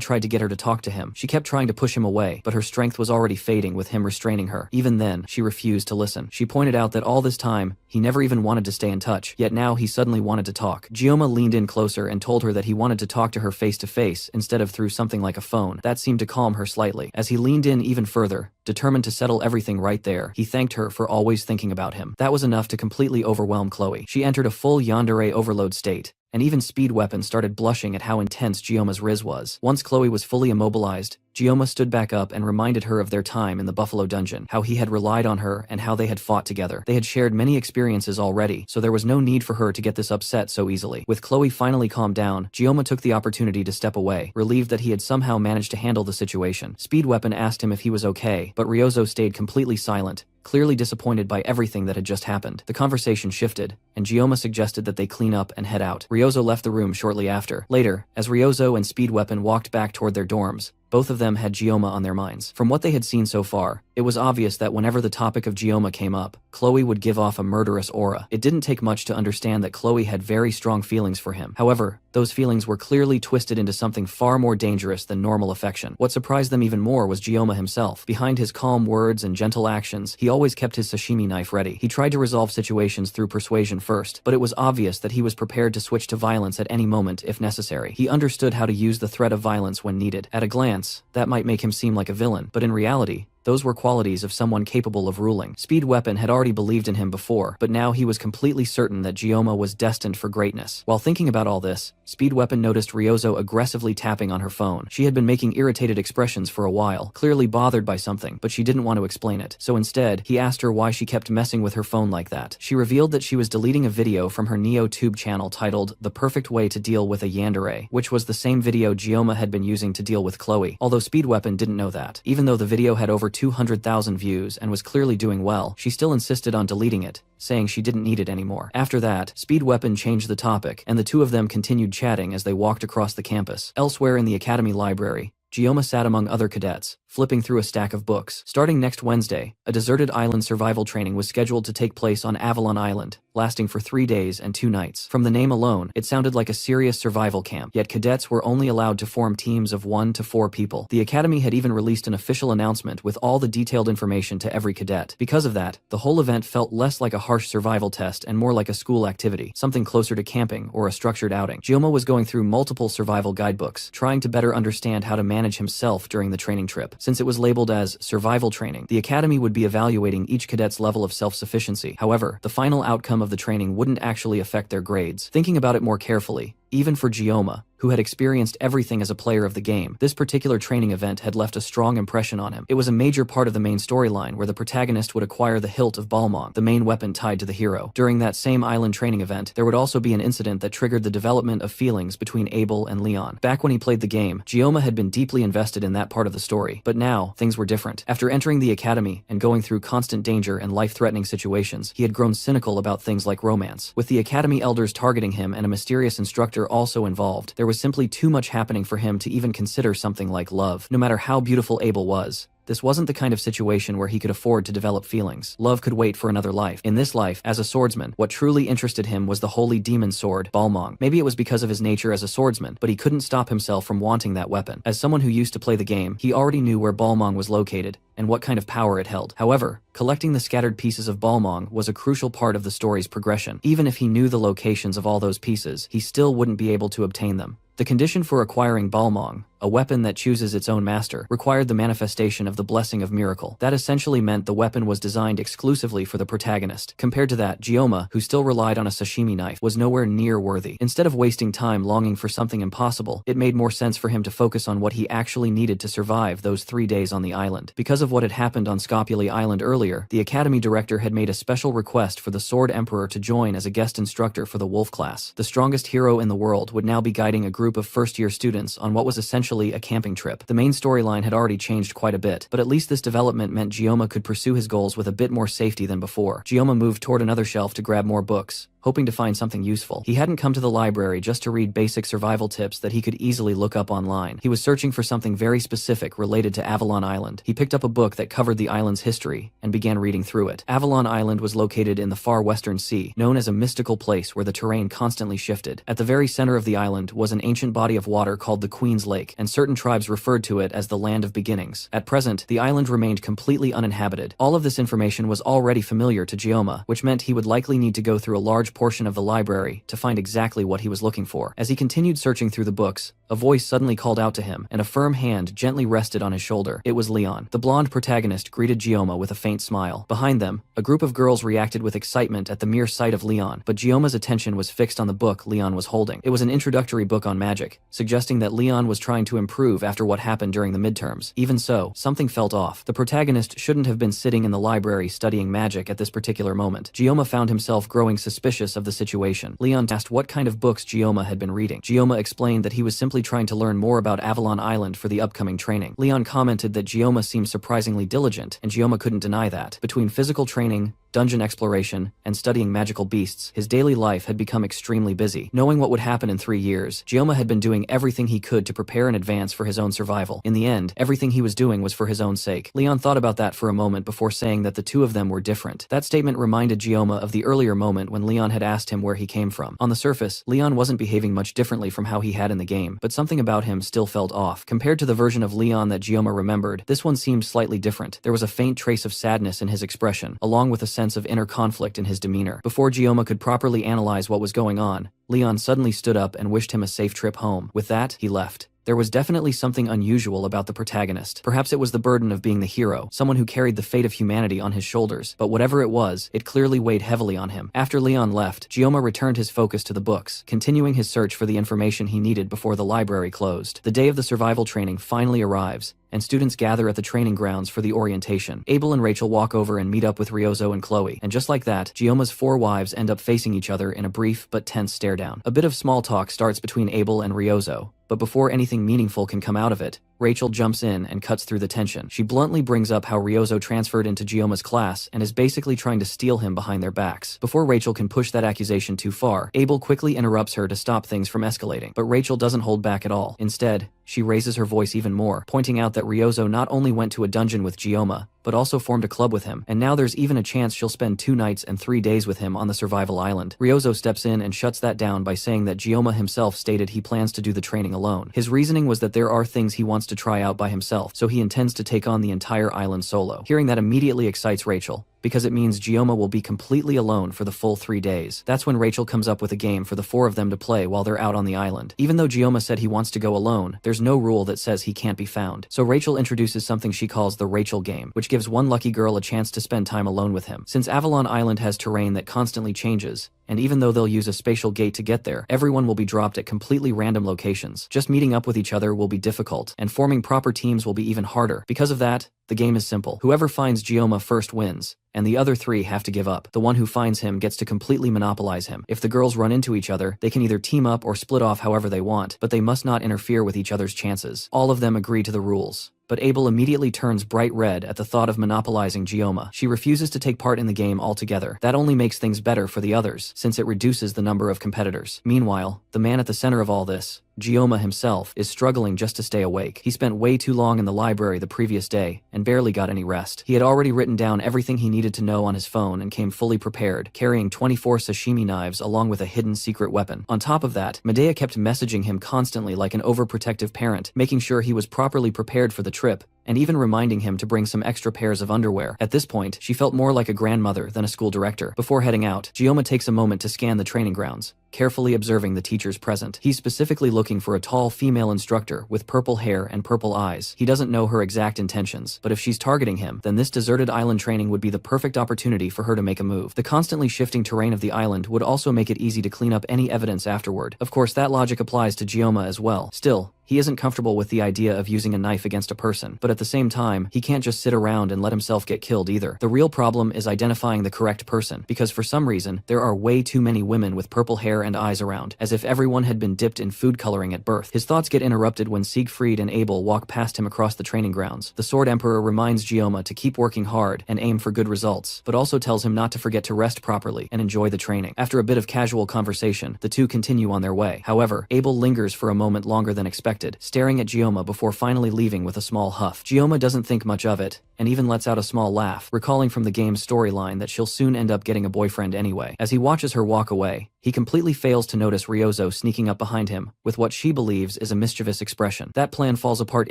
tried to get her to talk to him. She kept trying to push him away, but her strength was already fading with him restraining her. Even then, she refused to listen. She pointed out that all this time, he never even wanted to stay in touch, yet now he suddenly wanted to talk. Gioma leaned in closer and told her that he wanted to talk to her face to face instead of through something like a phone. That seemed to calm her slightly. As he leaned in even further, determined to settle everything right there, he thanked her for always thinking about him. That was enough to completely overwhelm Chloe. She entered a full yandere overload state, and even Speed Weapon started blushing at how intense Gioma's riz was. Once Chloe was fully immobilized, Gioma stood back up and reminded her of their time in the Buffalo Dungeon, how he had relied on her and how they had fought together. They had shared many experiences already, so there was no need for her to get this upset so easily. With Chloe finally calmed down, Gioma took the opportunity to step away, relieved that he had somehow managed to handle the situation. Speed Weapon asked him if he was okay, but Ryozo stayed completely silent, clearly disappointed by everything that had just happened. The conversation shifted, and Gioma suggested that they clean up and head out. Ryozo left the room shortly after. Later, as Ryozo and Speed Weapon walked back toward their dorms, both of them had Gioma on their minds. From what they had seen so far, it was obvious that whenever the topic of Gioma came up, Chloe would give off a murderous aura. It didn't take much to understand that Chloe had very strong feelings for him. However, those feelings were clearly twisted into something far more dangerous than normal affection. What surprised them even more was Gioma himself. Behind his calm words and gentle actions, he always kept his sashimi knife ready. He tried to resolve situations through persuasion first, but it was obvious that he was prepared to switch to violence at any moment if necessary. He understood how to use the threat of violence when needed. At a glance, that might make him seem like a villain, but in reality, those were qualities of someone capable of ruling. Speed Weapon had already believed in him before, but now he was completely certain that Gioma was destined for greatness. While thinking about all this, Speed Weapon noticed Ryozo aggressively tapping on her phone. She had been making irritated expressions for a while, clearly bothered by something, but she didn't want to explain it. So instead, he asked her why she kept messing with her phone like that. She revealed that she was deleting a video from her NeoTube channel titled The Perfect Way to Deal with a Yandere, which was the same video Gioma had been using to deal with Chloe, although Speed Weapon didn't know that. Even though the video had over 200,000 views and was clearly doing well, she still insisted on deleting it, saying she didn't need it anymore. After that, Speed Weapon changed the topic, and the two of them continued chatting as they walked across the campus. Elsewhere in the academy library, Gioma sat among other cadets, flipping through a stack of books. Starting next Wednesday, a deserted island survival training was scheduled to take place on Avalon Island, lasting for 3 days and 2 nights. From the name alone, it sounded like a serious survival camp, yet cadets were only allowed to form teams of 1 to 4 people. The academy had even released an official announcement with all the detailed information to every cadet. Because of that, the whole event felt less like a harsh survival test and more like a school activity, something closer to camping or a structured outing. Gioma was going through multiple survival guidebooks, trying to better understand how to manage himself during the training trip. Since it was labeled as survival training, the academy would be evaluating each cadet's level of self-sufficiency. However, the final outcome of the training wouldn't actually affect their grades. Thinking about it more carefully, even for Gioma, who had experienced everything as a player of the game, this particular training event had left a strong impression on him. It was a major part of the main storyline where the protagonist would acquire the hilt of Balmong, the main weapon tied to the hero. During that same island training event, there would also be an incident that triggered the development of feelings between Abel and Leon. Back when he played the game, Gioma had been deeply invested in that part of the story, but now, things were different. After entering the academy and going through constant danger and life-threatening situations, he had grown cynical about things like romance. With the academy elders targeting him and a mysterious instructor also involved, there was simply too much happening for him to even consider something like love. No matter how beautiful Abel was, This wasn't the kind of situation where he could afford to develop feelings. Love could wait for another life. In this life, as a swordsman, what truly interested him was the holy demon sword, Balmong. Maybe it was because of his nature as a swordsman, but he couldn't stop himself from wanting that weapon. As someone who used to play the game, he already knew where Balmong was located and what kind of power it held. However, collecting the scattered pieces of Balmong was a crucial part of the story's progression. Even if he knew the locations of all those pieces, he still wouldn't be able to obtain them. The condition for acquiring Balmong, a weapon that chooses its own master, required the manifestation of the Blessing of Miracle. That essentially meant the weapon was designed exclusively for the protagonist. Compared to that, Gioma, who still relied on a sashimi knife, was nowhere near worthy. Instead of wasting time longing for something impossible, it made more sense for him to focus on what he actually needed to survive those 3 days on the island. Because of what had happened on Skopje Island earlier, the academy director had made a special request for the Sword Emperor to join as a guest instructor for the Wolf class. The strongest hero in the world would now be guiding a group of first-year students on what was essentially a camping trip. The main storyline had already changed quite a bit, but at least this development meant Gioma could pursue his goals with a bit more safety than before. Gioma moved toward another shelf to grab more books, hoping to find something useful. He hadn't come to the library just to read basic survival tips that he could easily look up online. He was searching for something very specific related to Avalon Island. He picked up a book that covered the island's history and began reading through it. Avalon Island was located in the far western sea, known as a mystical place where the terrain constantly shifted. At the very center of the island was an ancient body of water called the Queen's Lake, and certain tribes referred to it as the Land of Beginnings. At present, the island remained completely uninhabited. All of this information was already familiar to Gioma, which meant he would likely need to go through a large portion of the library to find exactly what he was looking for. As he continued searching through the books, a voice suddenly called out to him, and a firm hand gently rested on his shoulder. It was Leon. The blonde protagonist greeted Gioma with a faint smile. Behind them, a group of girls reacted with excitement at the mere sight of Leon, but Gioma's attention was fixed on the book Leon was holding. It was an introductory book on magic, suggesting that Leon was trying to improve after what happened during the midterms. Even so, something felt off. The protagonist shouldn't have been sitting in the library studying magic at this particular moment. Gioma found himself growing suspicious of the situation. Leon asked what kind of books Gioma had been reading. Gioma explained that he was simply trying to learn more about Avalon Island for the upcoming training. Leon commented that Gioma seemed surprisingly diligent, and Gioma couldn't deny that. Between physical training, dungeon exploration, and studying magical beasts, his daily life had become extremely busy. Knowing what would happen in 3 years, Gioma had been doing everything he could to prepare in advance for his own survival. In the end, everything he was doing was for his own sake. Leon thought about that for a moment before saying that the two of them were different. That statement reminded Gioma of the earlier moment when Leon had asked him where he came from. On the surface, Leon wasn't behaving much differently from how he had in the game, but something about him still felt off. Compared to the version of Leon that Gioma remembered, this one seemed slightly different. There was a faint trace of sadness in his expression, along with a sense of inner conflict in his demeanor. Before Gioma could properly analyze what was going on, Leon suddenly stood up and wished him a safe trip home. With that, he left. There was definitely something unusual about the protagonist. Perhaps it was the burden of being the hero, someone who carried the fate of humanity on his shoulders, but whatever it was, it clearly weighed heavily on him. After Leon left, Gioma returned his focus to the books, continuing his search for the information he needed before the library closed. The day of the survival training finally arrives, and students gather at the training grounds for the orientation. Abel and Rachel walk over and meet up with Ryozo and Chloe, and just like that, Gioma's 4 wives end up facing each other in a brief but tense stare-down. A bit of small talk starts between Abel and Ryozo, but before anything meaningful can come out of it, Rachel jumps in and cuts through the tension. She bluntly brings up how Ryozo transferred into Gioma's class and is basically trying to steal him behind their backs. Before Rachel can push that accusation too far, Abel quickly interrupts her to stop things from escalating. But Rachel doesn't hold back at all. Instead, she raises her voice even more, pointing out that Ryozo not only went to a dungeon with Gioma, but also formed a club with him, and now there's even a chance she'll spend 2 nights and 3 days with him on the survival island. Ryozo steps in and shuts that down by saying that Gioma himself stated he plans to do the training alone. His reasoning was that there are things he wants to try out by himself, so he intends to take on the entire island solo. Hearing that immediately excites Rachel, because it means Gioma will be completely alone for the full 3 days. That's when Rachel comes up with a game for the 4 of them to play while they're out on the island. Even though Gioma said he wants to go alone, there's no rule that says he can't be found. So Rachel introduces something she calls the Rachel game, which gives one lucky girl a chance to spend time alone with him. Since Avalon Island has terrain that constantly changes, and even though they'll use a spatial gate to get there, everyone will be dropped at completely random locations. Just meeting up with each other will be difficult, and forming proper teams will be even harder. Because of that, the game is simple. Whoever finds Gioma first wins, and the other 3 have to give up. The one who finds him gets to completely monopolize him. If the girls run into each other, they can either team up or split off however they want, but they must not interfere with each other's chances. All of them agree to the rules. But Abel immediately turns bright red at the thought of monopolizing Gioma. She refuses to take part in the game altogether. That only makes things better for the others, since it reduces the number of competitors. Meanwhile, the man at the center of all this, Gioma himself is struggling just to stay awake. He spent way too long in the library the previous day and barely got any rest. He had already written down everything he needed to know on his phone and came fully prepared, carrying 24 sashimi knives along with a hidden secret weapon. On top of that, Medea kept messaging him constantly like an overprotective parent, making sure he was properly prepared for the trip, and even reminding him to bring some extra pairs of underwear. At this point, she felt more like a grandmother than a school director. Before heading out, Gioma takes a moment to scan the training grounds, carefully observing the teachers present. He's specifically looking for a tall female instructor with purple hair and purple eyes. He doesn't know her exact intentions, but if she's targeting him, then this deserted island training would be the perfect opportunity for her to make a move. The constantly shifting terrain of the island would also make it easy to clean up any evidence afterward. Of course, that logic applies to Gioma as well. Still, he isn't comfortable with the idea of using a knife against a person, but at the same time, he can't just sit around and let himself get killed either. The real problem is identifying the correct person, because for some reason, there are way too many women with purple hair and eyes around, as if everyone had been dipped in food coloring at birth. His thoughts get interrupted when Siegfried and Abel walk past him across the training grounds. The Sword Emperor reminds Gioma to keep working hard and aim for good results, but also tells him not to forget to rest properly and enjoy the training. After a bit of casual conversation, the two continue on their way. However, Abel lingers for a moment longer than expected, staring at Gioma before finally leaving with a small huff. Gioma doesn't think much of it, and even lets out a small laugh, recalling from the game's storyline that she'll soon end up getting a boyfriend anyway. As he watches her walk away, he completely fails to notice Ryozo sneaking up behind him, with what she believes is a mischievous expression. That plan falls apart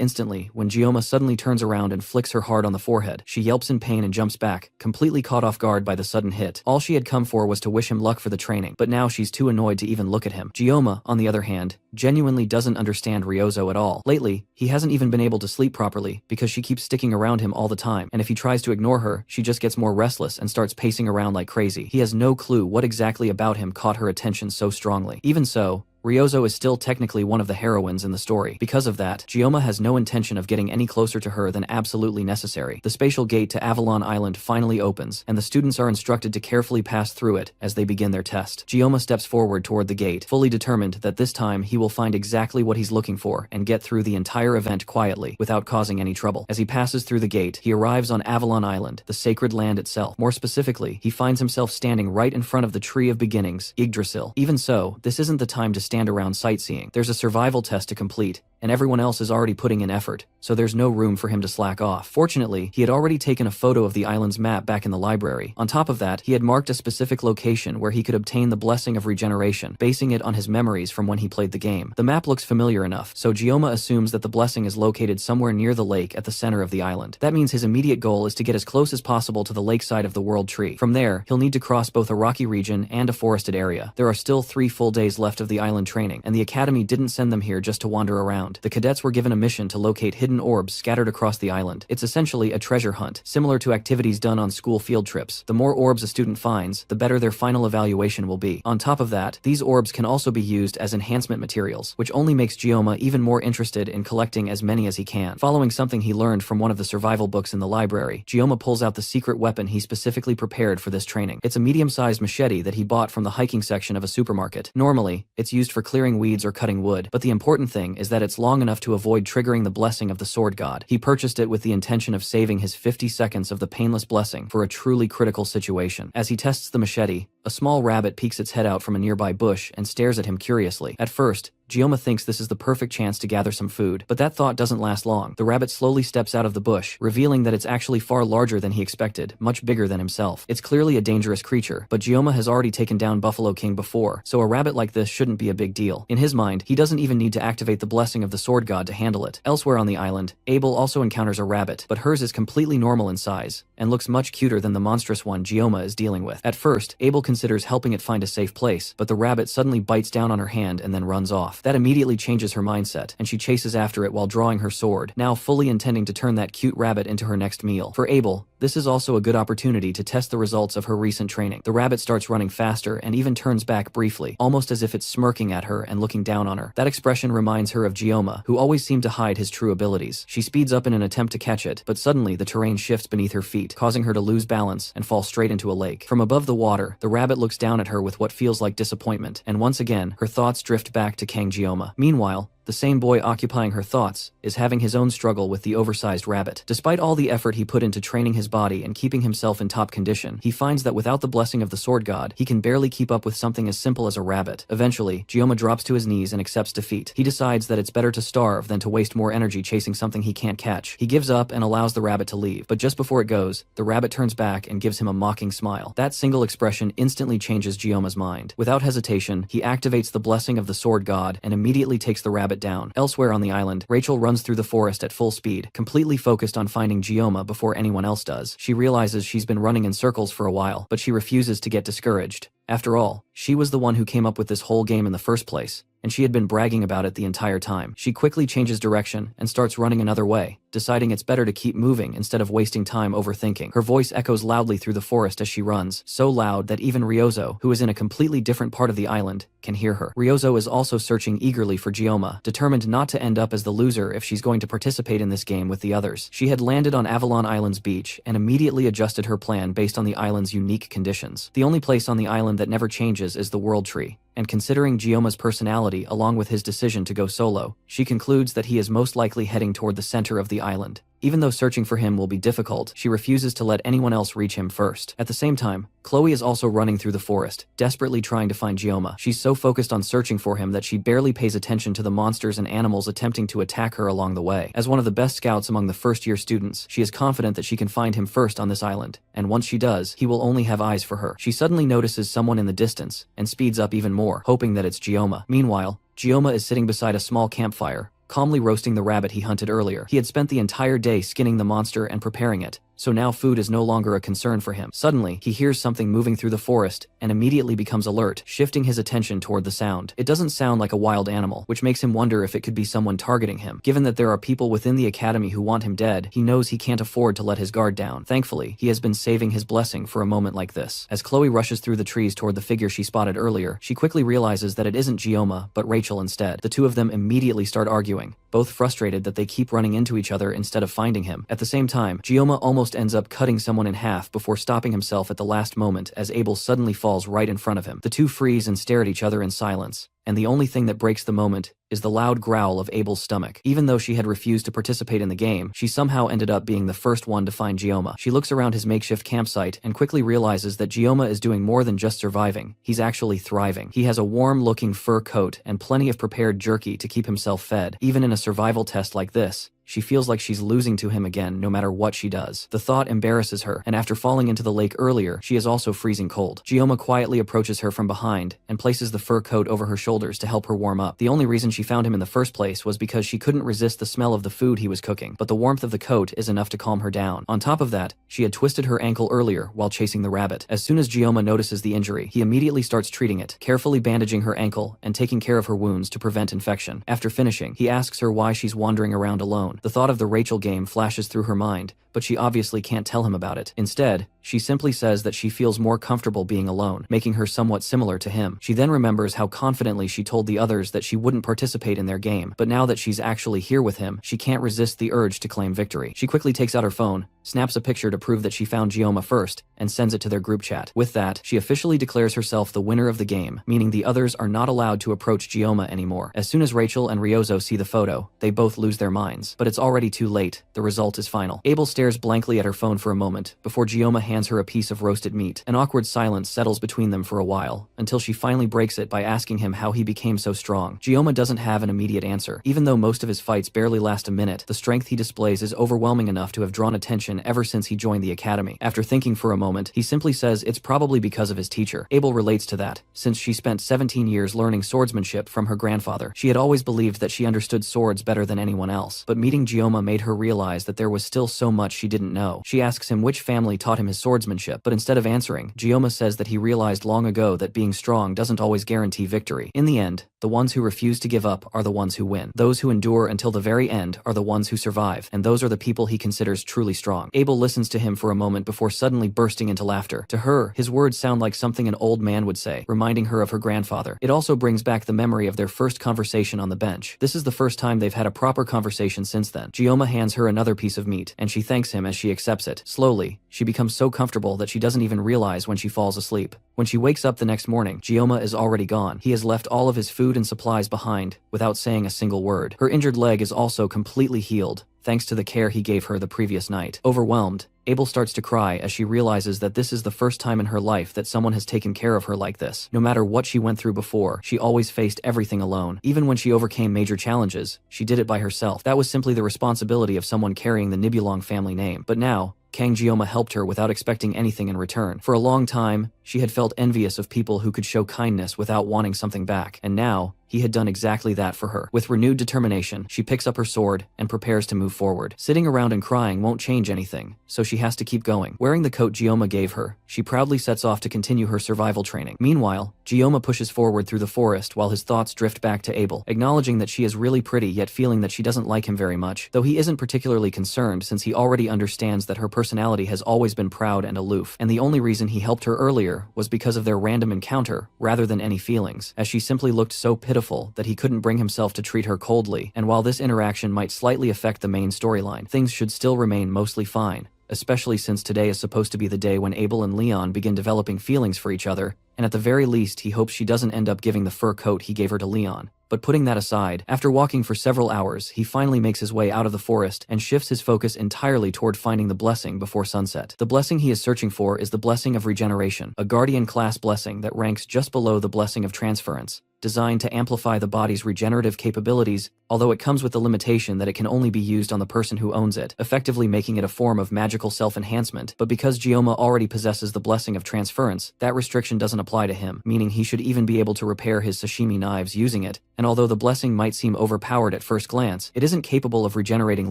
instantly when Gioma suddenly turns around and flicks her hard on the forehead. She yelps in pain and jumps back, completely caught off guard by the sudden hit. All she had come for was to wish him luck for the training, but now she's too annoyed to even look at him. Gioma, on the other hand, genuinely doesn't understand Ryozo at all. Lately, he hasn't even been able to sleep properly because she keeps sticking around him all the time, and if he tries to ignore her, she just gets more restless and starts pacing around like crazy. He has no clue what exactly about him caught her attention so strongly. Even so, Ryozo is still technically one of the heroines in the story. Because of that, Gioma has no intention of getting any closer to her than absolutely necessary. The spatial gate to Avalon Island finally opens, and the students are instructed to carefully pass through it as they begin their test. Gioma steps forward toward the gate, fully determined that this time he will find exactly what he's looking for and get through the entire event quietly, without causing any trouble. As he passes through the gate, he arrives on Avalon Island, the sacred land itself. More specifically, he finds himself standing right in front of the Tree of Beginnings, Yggdrasil. Even so, this isn't the time to stand around sightseeing. There's a survival test to complete, and everyone else is already putting in effort, so there's no room for him to slack off. Fortunately, he had already taken a photo of the island's map back in the library. On top of that, he had marked a specific location where he could obtain the blessing of regeneration, basing it on his memories from when he played the game. The map looks familiar enough, so Gioma assumes that the blessing is located somewhere near the lake at the center of the island. That means his immediate goal is to get as close as possible to the lakeside of the World Tree. From there, he'll need to cross both a rocky region and a forested area. There are still 3 full days left of the island training, and the academy didn't send them here just to wander around. The cadets were given a mission to locate hidden orbs scattered across the island. It's essentially a treasure hunt, similar to activities done on school field trips. The more orbs a student finds, the better their final evaluation will be. On top of that, these orbs can also be used as enhancement materials, which only makes Gioma even more interested in collecting as many as he can. Following something he learned from one of the survival books in the library, Gioma pulls out the secret weapon he specifically prepared for this training. It's a medium-sized machete that he bought from the hiking section of a supermarket. Normally, it's used for clearing weeds or cutting wood, but the important thing is that it's long enough to avoid triggering the blessing of the sword god. He purchased it with the intention of saving his 50 seconds of the painless blessing for a truly critical situation. As he tests the machete, a small rabbit peeks its head out from a nearby bush and stares at him curiously. At first, Gioma thinks this is the perfect chance to gather some food, but that thought doesn't last long. The rabbit slowly steps out of the bush, revealing that it's actually far larger than he expected, much bigger than himself. It's clearly a dangerous creature, but Gioma has already taken down Buffalo King before, so a rabbit like this shouldn't be a big deal. In his mind, he doesn't even need to activate the blessing of the sword god to handle it. Elsewhere on the island, Abel also encounters a rabbit, but hers is completely normal in size, and looks much cuter than the monstrous one Gioma is dealing with. At first, Abel considers helping it find a safe place, but the rabbit suddenly bites down on her hand and then runs off. That immediately changes her mindset, and she chases after it while drawing her sword, now fully intending to turn that cute rabbit into her next meal. For Abel, this is also a good opportunity to test the results of her recent training. The rabbit starts running faster and even turns back briefly, almost as if it's smirking at her and looking down on her. That expression reminds her of Gioma, who always seemed to hide his true abilities. She speeds up in an attempt to catch it, but suddenly the terrain shifts beneath her feet, causing her to lose balance and fall straight into a lake. From above the water, the rabbit looks down at her with what feels like disappointment, and once again, her thoughts drift back to Kang Gioma. Meanwhile, The same boy occupying her thoughts is having his own struggle with the oversized rabbit. Despite all the effort he put into training his body and keeping himself in top condition, he finds that without the blessing of the sword god, he can barely keep up with something as simple as a rabbit. Eventually, Gioma drops to his knees and accepts defeat. He decides that it's better to starve than to waste more energy chasing something he can't catch. He gives up and allows the rabbit to leave, but just before it goes, the rabbit turns back and gives him a mocking smile. That single expression instantly changes Gioma's mind. Without hesitation, he activates the blessing of the sword god and immediately takes the rabbit down. Elsewhere on the island, Rachel runs through the forest at full speed, completely focused on finding Gioma before anyone else does. She realizes she's been running in circles for a while, but she refuses to get discouraged. After all, she was the one who came up with this whole game in the first place, and she had been bragging about it the entire time. She quickly changes direction and starts running another way, deciding it's better to keep moving instead of wasting time overthinking. Her voice echoes loudly through the forest as she runs, so loud that even Ryozo, who is in a completely different part of the island, can hear her. Ryozo is also searching eagerly for Gioma, determined not to end up as the loser if she's going to participate in this game with the others. She had landed on Avalon Island's beach and immediately adjusted her plan based on the island's unique conditions. The only place on the island that never changes is the World Tree, and considering Gioma's personality along with his decision to go solo, she concludes that he is most likely heading toward the center of the island. Even though searching for him will be difficult, she refuses to let anyone else reach him first. At the same time, Chloe is also running through the forest, desperately trying to find Gioma. She's so focused on searching for him that she barely pays attention to the monsters and animals attempting to attack her along the way. As one of the best scouts among the first-year students, she is confident that she can find him first on this island, and once she does, he will only have eyes for her. She suddenly notices someone in the distance, and speeds up even more, hoping that it's Gioma. Meanwhile, Gioma is sitting beside a small campfire, calmly roasting the rabbit he hunted earlier. He had spent the entire day skinning the monster and preparing it, so now food is no longer a concern for him. Suddenly, he hears something moving through the forest and immediately becomes alert, shifting his attention toward the sound. It doesn't sound like a wild animal, which makes him wonder if it could be someone targeting him. Given that there are people within the academy who want him dead, he knows he can't afford to let his guard down. Thankfully, he has been saving his blessing for a moment like this. As Chloe rushes through the trees toward the figure she spotted earlier, she quickly realizes that it isn't Gioma, but Rachel instead. The two of them immediately start arguing, both frustrated that they keep running into each other instead of finding him. At the same time, Gioma almost ends up cutting someone in half before stopping himself at the last moment as Abel suddenly falls right in front of him. The two freeze and stare at each other in silence, and the only thing that breaks the moment is the loud growl of Abel's stomach. Even though she had refused to participate in the game, she somehow ended up being the first one to find Gioma. She looks around his makeshift campsite and quickly realizes that Gioma is doing more than just surviving. He's actually thriving. He has a warm-looking fur coat and plenty of prepared jerky to keep himself fed. Even in a survival test like this, she feels like she's losing to him again no matter what she does. The thought embarrasses her, and after falling into the lake earlier, she is also freezing cold. Gioma quietly approaches her from behind and places the fur coat over her shoulders to help her warm up. The only reason she found him in the first place was because she couldn't resist the smell of the food he was cooking, but the warmth of the coat is enough to calm her down. On top of that, she had twisted her ankle earlier while chasing the rabbit. As soon as Gioma notices the injury, he immediately starts treating it, carefully bandaging her ankle and taking care of her wounds to prevent infection. After finishing, he asks her why she's wandering around alone. The thought of the Rachel game flashes through her mind, but she obviously can't tell him about it. Instead, she simply says that she feels more comfortable being alone, making her somewhat similar to him. She then remembers how confidently she told the others that she wouldn't participate in their game, but now that she's actually here with him, she can't resist the urge to claim victory. She quickly takes out her phone, snaps a picture to prove that she found Gioma first, and sends it to their group chat. With that, she officially declares herself the winner of the game, meaning the others are not allowed to approach Gioma anymore. As soon as Rachel and Ryozo see the photo, they both lose their minds. But it's already too late. The result is final. Abel stares blankly at her phone for a moment, before Gioma hands her a piece of roasted meat. An awkward silence settles between them for a while, until she finally breaks it by asking him how he became so strong. Gioma doesn't have an immediate answer. Even though most of his fights barely last a minute, the strength he displays is overwhelming enough to have drawn attention ever since he joined the academy. After thinking for a moment, he simply says it's probably because of his teacher. Abel relates to that, since she spent 17 years learning swordsmanship from her grandfather. She had always believed that she understood swords better than anyone else, but meeting Gioma made her realize that there was still so much she didn't know. She asks him which family taught him his swordsmanship, but instead of answering, Gioma says that he realized long ago that being strong doesn't always guarantee victory. In the end, the ones who refuse to give up are the ones who win. Those who endure until the very end are the ones who survive, and those are the people he considers truly strong. Abel listens to him for a moment before suddenly bursting into laughter. To her, his words sound like something an old man would say, reminding her of her grandfather. It also brings back the memory of their first conversation on the bench. This is the first time they've had a proper conversation since then. Gioma hands her another piece of meat, and she thanks him as she accepts it. Slowly, she becomes so comfortable that she doesn't even realize when she falls asleep. When she wakes up the next morning, Gioma is already gone. He has left all of his food food and supplies behind, without saying a single word. Her injured leg is also completely healed, thanks to the care he gave her the previous night. Overwhelmed, Abel starts to cry as she realizes that this is the first time in her life that someone has taken care of her like this. No matter what she went through before, she always faced everything alone. Even when she overcame major challenges, she did it by herself. That was simply the responsibility of someone carrying the Nibelung family name. But now, Kang Jioma helped her without expecting anything in return. For a long time, she had felt envious of people who could show kindness without wanting something back, and now, he had done exactly that for her. With renewed determination, she picks up her sword and prepares to move forward. Sitting around and crying won't change anything, so she has to keep going. Wearing the coat Jioma gave her, she proudly sets off to continue her survival training. Meanwhile, Jioma pushes forward through the forest while his thoughts drift back to Abel, acknowledging that she is really pretty yet feeling that she doesn't like him very much, though he isn't particularly concerned since he already understands that her personality has always been proud and aloof, and the only reason he helped her earlier was because of their random encounter rather than any feelings, as she simply looked so pitiful that he couldn't bring himself to treat her coldly. And while this interaction might slightly affect the main storyline, things should still remain mostly fine, especially since today is supposed to be the day when Abel and Leon begin developing feelings for each other, and at the very least he hopes she doesn't end up giving the fur coat he gave her to Leon. But putting that aside, after walking for several hours, he finally makes his way out of the forest and shifts his focus entirely toward finding the blessing before sunset. The blessing he is searching for is the blessing of regeneration, a guardian-class blessing that ranks just below the blessing of transference, designed to amplify the body's regenerative capabilities, although it comes with the limitation that it can only be used on the person who owns it, effectively making it a form of magical self-enhancement. But because Jioma already possesses the blessing of transference, that restriction doesn't apply to him, meaning he should even be able to repair his sashimi knives using it, and although the blessing might seem overpowered at first glance, it isn't capable of regenerating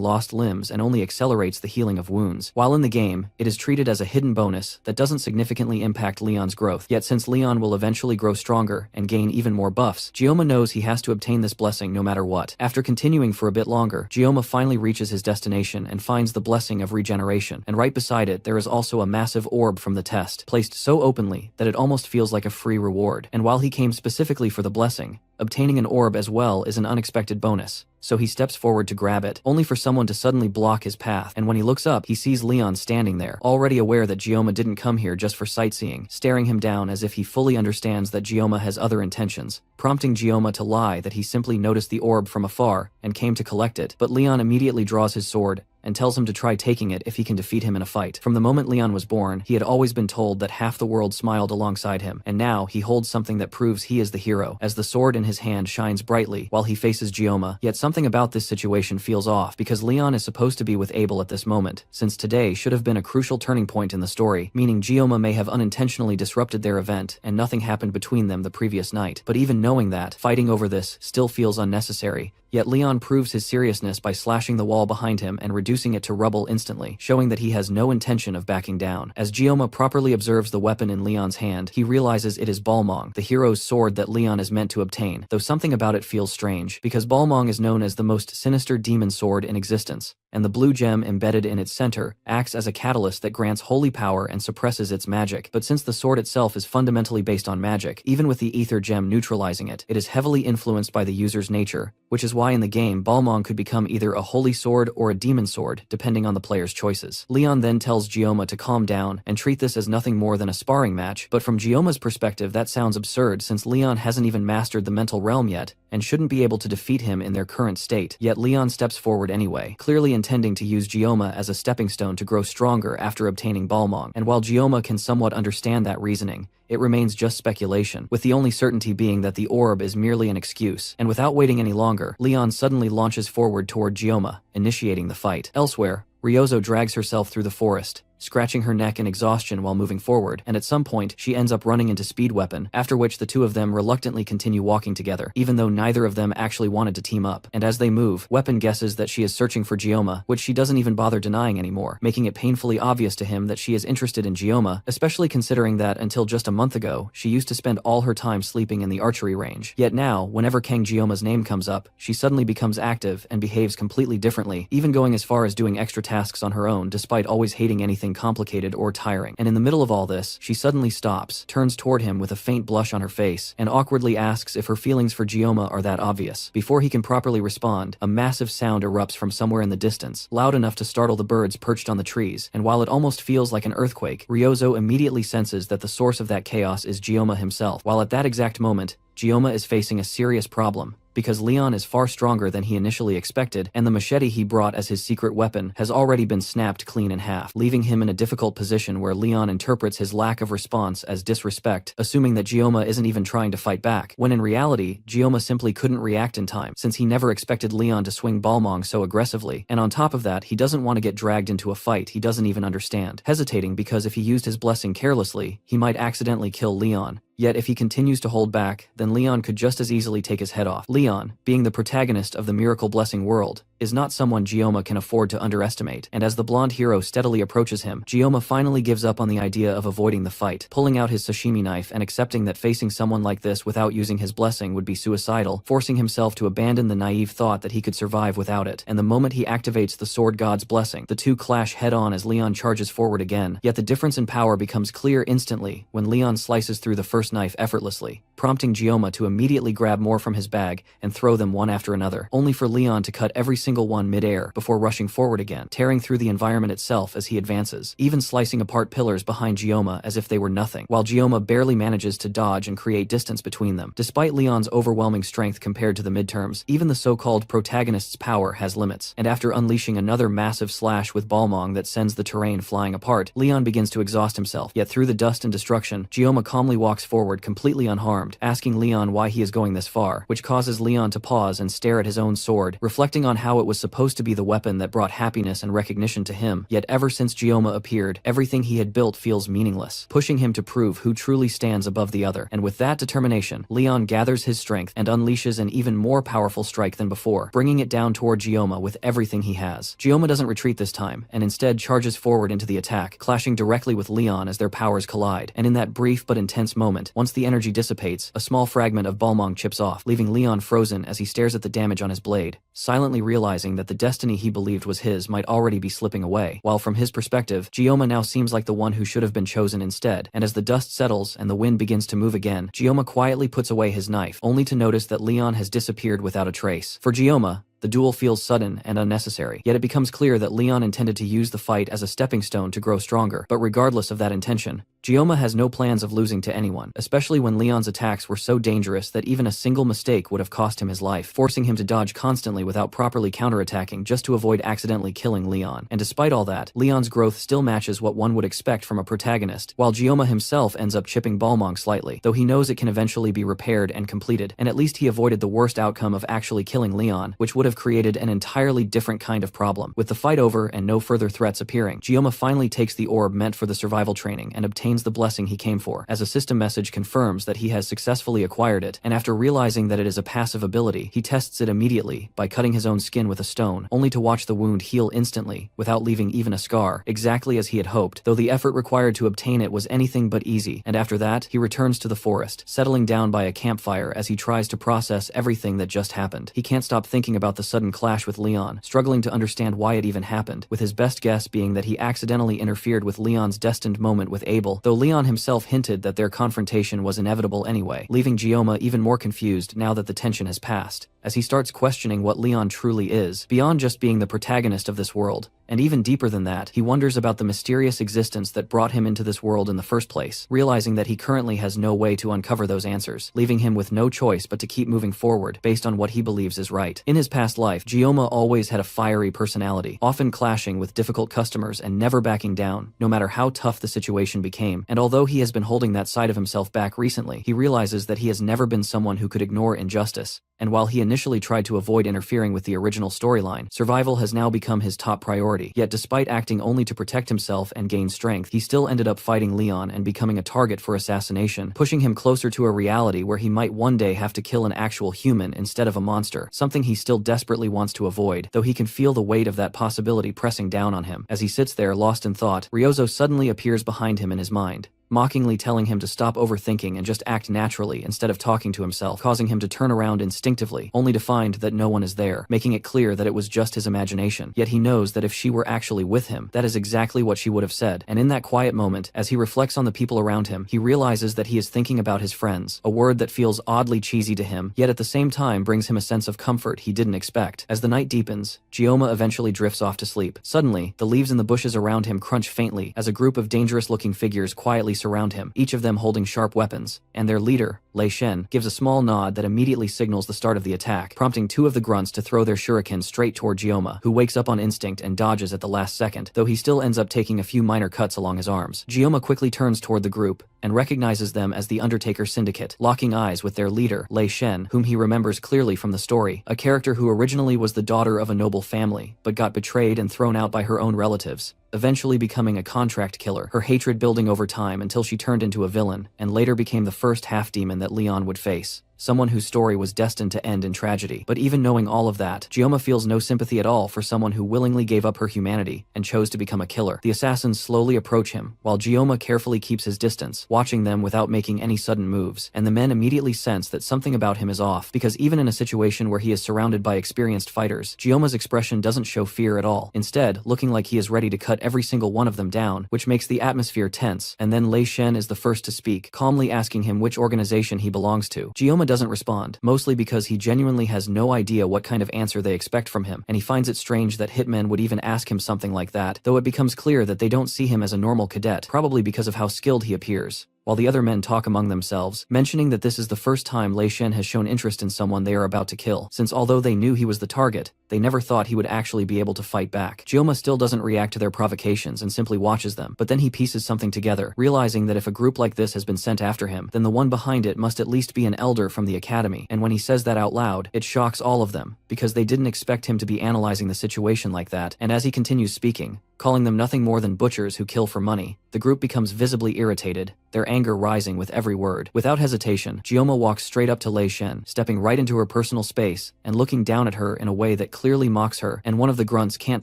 lost limbs and only accelerates the healing of wounds. While in the game, it is treated as a hidden bonus that doesn't significantly impact Leon's growth, yet since Leon will eventually grow stronger and gain even more buffs, Jioma knows he has to obtain this blessing no matter what. After continuing for a bit longer, Jioma finally reaches his destination and finds the blessing of regeneration, and right beside it there is also a massive orb from the test, placed so openly that it almost feels like a free reward. And while he came specifically for the blessing, obtaining an orb as well is an unexpected bonus, so he steps forward to grab it, only for someone to suddenly block his path, and when he looks up, he sees Leon standing there, already aware that Jioma didn't come here just for sightseeing, staring him down as if he fully understands that Jioma has other intentions, prompting Jioma to lie that he simply noticed the orb from afar and came to collect it. But Leon immediately draws his sword and tells him to try taking it if he can defeat him in a fight. From the moment Leon was born, he had always been told that half the world smiled alongside him, and now he holds something that proves he is the hero, as the sword in his hand shines brightly while he faces Jioma. Yet something about this situation feels off, because Leon is supposed to be with Abel at this moment, since today should have been a crucial turning point in the story, meaning Jioma may have unintentionally disrupted their event and nothing happened between them the previous night. But even knowing that, fighting over this still feels unnecessary. Yet Leon proves his seriousness by slashing the wall behind him and reducing it to rubble instantly, showing that he has no intention of backing down. As Jioma properly observes the weapon in Leon's hand, he realizes it is Balmong, the hero's sword that Leon is meant to obtain, though something about it feels strange, because Balmong is known as the most sinister demon sword in existence, and the blue gem embedded in its center acts as a catalyst that grants holy power and suppresses its magic. But since the sword itself is fundamentally based on magic, even with the ether gem neutralizing it, it is heavily influenced by the user's nature, which is why in the game Balmong could become either a holy sword or a demon sword, depending on the player's choices. Leon then tells Jioma to calm down and treat this as nothing more than a sparring match, but from Jioma's perspective that sounds absurd since Leon hasn't even mastered the mental realm yet, and shouldn't be able to defeat him in their current state. Yet Leon steps forward anyway, clearly intending to use Jioma as a stepping stone to grow stronger after obtaining Balmong. And while Jioma can somewhat understand that reasoning, it remains just speculation, with the only certainty being that the orb is merely an excuse. And without waiting any longer, Leon suddenly launches forward toward Jioma, initiating the fight. Elsewhere, Ryozo drags herself through the forest, scratching her neck in exhaustion while moving forward, and at some point she ends up running into Speed Weapon, after which the two of them reluctantly continue walking together, even though neither of them actually wanted to team up. And as they move, Weapon guesses that she is searching for Jioma, which she doesn't even bother denying anymore, making it painfully obvious to him that she is interested in Jioma, especially considering that until just a month ago, she used to spend all her time sleeping in the archery range. Yet now, whenever Kang Jioma's name comes up, she suddenly becomes active and behaves completely differently, even going as far as doing extra tasks on her own despite always hating anything complicated or tiring. And in the middle of all this, she suddenly stops, turns toward him with a faint blush on her face, and awkwardly asks if her feelings for Jioma are that obvious. Before he can properly respond, a massive sound erupts from somewhere in the distance, loud enough to startle the birds perched on the trees, and while it almost feels like an earthquake, Ryozo immediately senses that the source of that chaos is Jioma himself, while at that exact moment, Gioma is facing a serious problem, because Leon is far stronger than he initially expected, and the machete he brought as his secret weapon has already been snapped clean in half, leaving him in a difficult position where Leon interprets his lack of response as disrespect, assuming that Gioma isn't even trying to fight back, when in reality, Gioma simply couldn't react in time, since he never expected Leon to swing Balmong so aggressively, and on top of that, he doesn't want to get dragged into a fight he doesn't even understand, hesitating because if he used his blessing carelessly, he might accidentally kill Leon. Yet if he continues to hold back, then Leon could just as easily take his head off. Leon, being the protagonist of the Miracle Blessing world, is not someone Gioma can afford to underestimate, and as the blonde hero steadily approaches him, Gioma finally gives up on the idea of avoiding the fight, pulling out his sashimi knife and accepting that facing someone like this without using his blessing would be suicidal, forcing himself to abandon the naive thought that he could survive without it, and the moment he activates the Sword God's blessing, the two clash head-on as Leon charges forward again, yet the difference in power becomes clear instantly when Leon slices through the first knife effortlessly, prompting Gioma to immediately grab more from his bag and throw them one after another, only for Leon to cut every single one mid-air before rushing forward again, tearing through the environment itself as he advances, even slicing apart pillars behind Gioma as if they were nothing, while Gioma barely manages to dodge and create distance between them. Despite Leon's overwhelming strength compared to the midterms, even the so-called protagonist's power has limits, and after unleashing another massive slash with Balmong that sends the terrain flying apart, Leon begins to exhaust himself, yet through the dust and destruction, Gioma calmly walks forward completely unharmed, asking Leon why he is going this far, which causes Leon to pause and stare at his own sword, reflecting on how it was supposed to be the weapon that brought happiness and recognition to him, yet ever since Gioma appeared, everything he had built feels meaningless, pushing him to prove who truly stands above the other, and with that determination, Leon gathers his strength and unleashes an even more powerful strike than before, bringing it down toward Gioma with everything he has. Gioma doesn't retreat this time, and instead charges forward into the attack, clashing directly with Leon as their powers collide, and in that brief but intense moment, once the energy dissipates, a small fragment of Balmong chips off, leaving Leon frozen as he stares at the damage on his blade, silently realizing that the destiny he believed was his might already be slipping away, while from his perspective, Gioma now seems like the one who should have been chosen instead, and as the dust settles and the wind begins to move again, Gioma quietly puts away his knife, only to notice that Leon has disappeared without a trace. For Gioma, the duel feels sudden and unnecessary, yet it becomes clear that Leon intended to use the fight as a stepping stone to grow stronger, but regardless of that intention, Gioma has no plans of losing to anyone, especially when Leon's attacks were so dangerous that even a single mistake would have cost him his life, forcing him to dodge constantly without properly counterattacking just to avoid accidentally killing Leon. And despite all that, Leon's growth still matches what one would expect from a protagonist, while Gioma himself ends up chipping Balmong slightly, though he knows it can eventually be repaired and completed, and at least he avoided the worst outcome of actually killing Leon, which would have created an entirely different kind of problem. With the fight over and no further threats appearing, Gioma finally takes the orb meant for the survival training and obtains the blessing he came for, as a system message confirms that he has successfully acquired it, and after realizing that it is a passive ability, he tests it immediately by cutting his own skin with a stone, only to watch the wound heal instantly, without leaving even a scar, exactly as he had hoped, though the effort required to obtain it was anything but easy, and after that, he returns to the forest, settling down by a campfire as he tries to process everything that just happened. He can't stop thinking about the sudden clash with Leon, struggling to understand why it even happened, with his best guess being that he accidentally interfered with Leon's destined moment with Abel, though Leon himself hinted that their confrontation was inevitable anyway, leaving Gioma even more confused now that the tension has passed, as he starts questioning what Leon truly is, beyond just being the protagonist of this world. And even deeper than that, he wonders about the mysterious existence that brought him into this world in the first place, realizing that he currently has no way to uncover those answers, leaving him with no choice but to keep moving forward based on what he believes is right. In his past life, Gioma always had a fiery personality, often clashing with difficult customers and never backing down, no matter how tough the situation became, and although he has been holding that side of himself back recently, he realizes that he has never been someone who could ignore injustice. And while he initially tried to avoid interfering with the original storyline, survival has now become his top priority. Yet despite acting only to protect himself and gain strength, he still ended up fighting Leon and becoming a target for assassination, pushing him closer to a reality where he might one day have to kill an actual human instead of a monster, something he still desperately wants to avoid, though he can feel the weight of that possibility pressing down on him. As he sits there lost in thought, Ryozo suddenly appears behind him in his mind, mockingly telling him to stop overthinking and just act naturally instead of talking to himself, causing him to turn around instinctively, only to find that no one is there, making it clear that it was just his imagination. Yet he knows that if she were actually with him, that is exactly what she would have said. And in that quiet moment, as he reflects on the people around him, he realizes that he is thinking about his friends, a word that feels oddly cheesy to him, yet at the same time brings him a sense of comfort he didn't expect. As the night deepens, Gioma eventually drifts off to sleep. Suddenly, the leaves in the bushes around him crunch faintly as a group of dangerous-looking figures quietly surround him, each of them holding sharp weapons, and their leader, Lei Shen gives a small nod that immediately signals the start of the attack, prompting two of the grunts to throw their shurikens straight toward Gioma, who wakes up on instinct and dodges at the last second, though he still ends up taking a few minor cuts along his arms. Gioma quickly turns toward the group and recognizes them as the Undertaker Syndicate, locking eyes with their leader, Lei Shen, whom he remembers clearly from the story, a character who originally was the daughter of a noble family, but got betrayed and thrown out by her own relatives, eventually becoming a contract killer, her hatred building over time until she turned into a villain, and later became the first half-demon that Leon would face. Someone whose story was destined to end in tragedy. But even knowing all of that, Gioma feels no sympathy at all for someone who willingly gave up her humanity and chose to become a killer. The assassins slowly approach him, while Gioma carefully keeps his distance, watching them without making any sudden moves, and the men immediately sense that something about him is off, because even in a situation where he is surrounded by experienced fighters, Gioma's expression doesn't show fear at all, instead looking like he is ready to cut every single one of them down, which makes the atmosphere tense. And then Lei Shen is the first to speak, calmly asking him which organization he belongs to. Gioma doesn't respond, mostly because he genuinely has no idea what kind of answer they expect from him, and he finds it strange that hitmen would even ask him something like that, though it becomes clear that they don't see him as a normal cadet, probably because of how skilled he appears. While the other men talk among themselves, mentioning that this is the first time Lei Shen has shown interest in someone they are about to kill, since although they knew he was the target, they never thought he would actually be able to fight back. Gioma still doesn't react to their provocations and simply watches them, but then he pieces something together, realizing that if a group like this has been sent after him, then the one behind it must at least be an elder from the academy, and when he says that out loud, it shocks all of them, because they didn't expect him to be analyzing the situation like that, and as he continues speaking, calling them nothing more than butchers who kill for money, the group becomes visibly irritated, their anger rising with every word. Without hesitation, Gioma walks straight up to Lei Shen, stepping right into her personal space and looking down at her in a way that clearly mocks her, and one of the grunts can't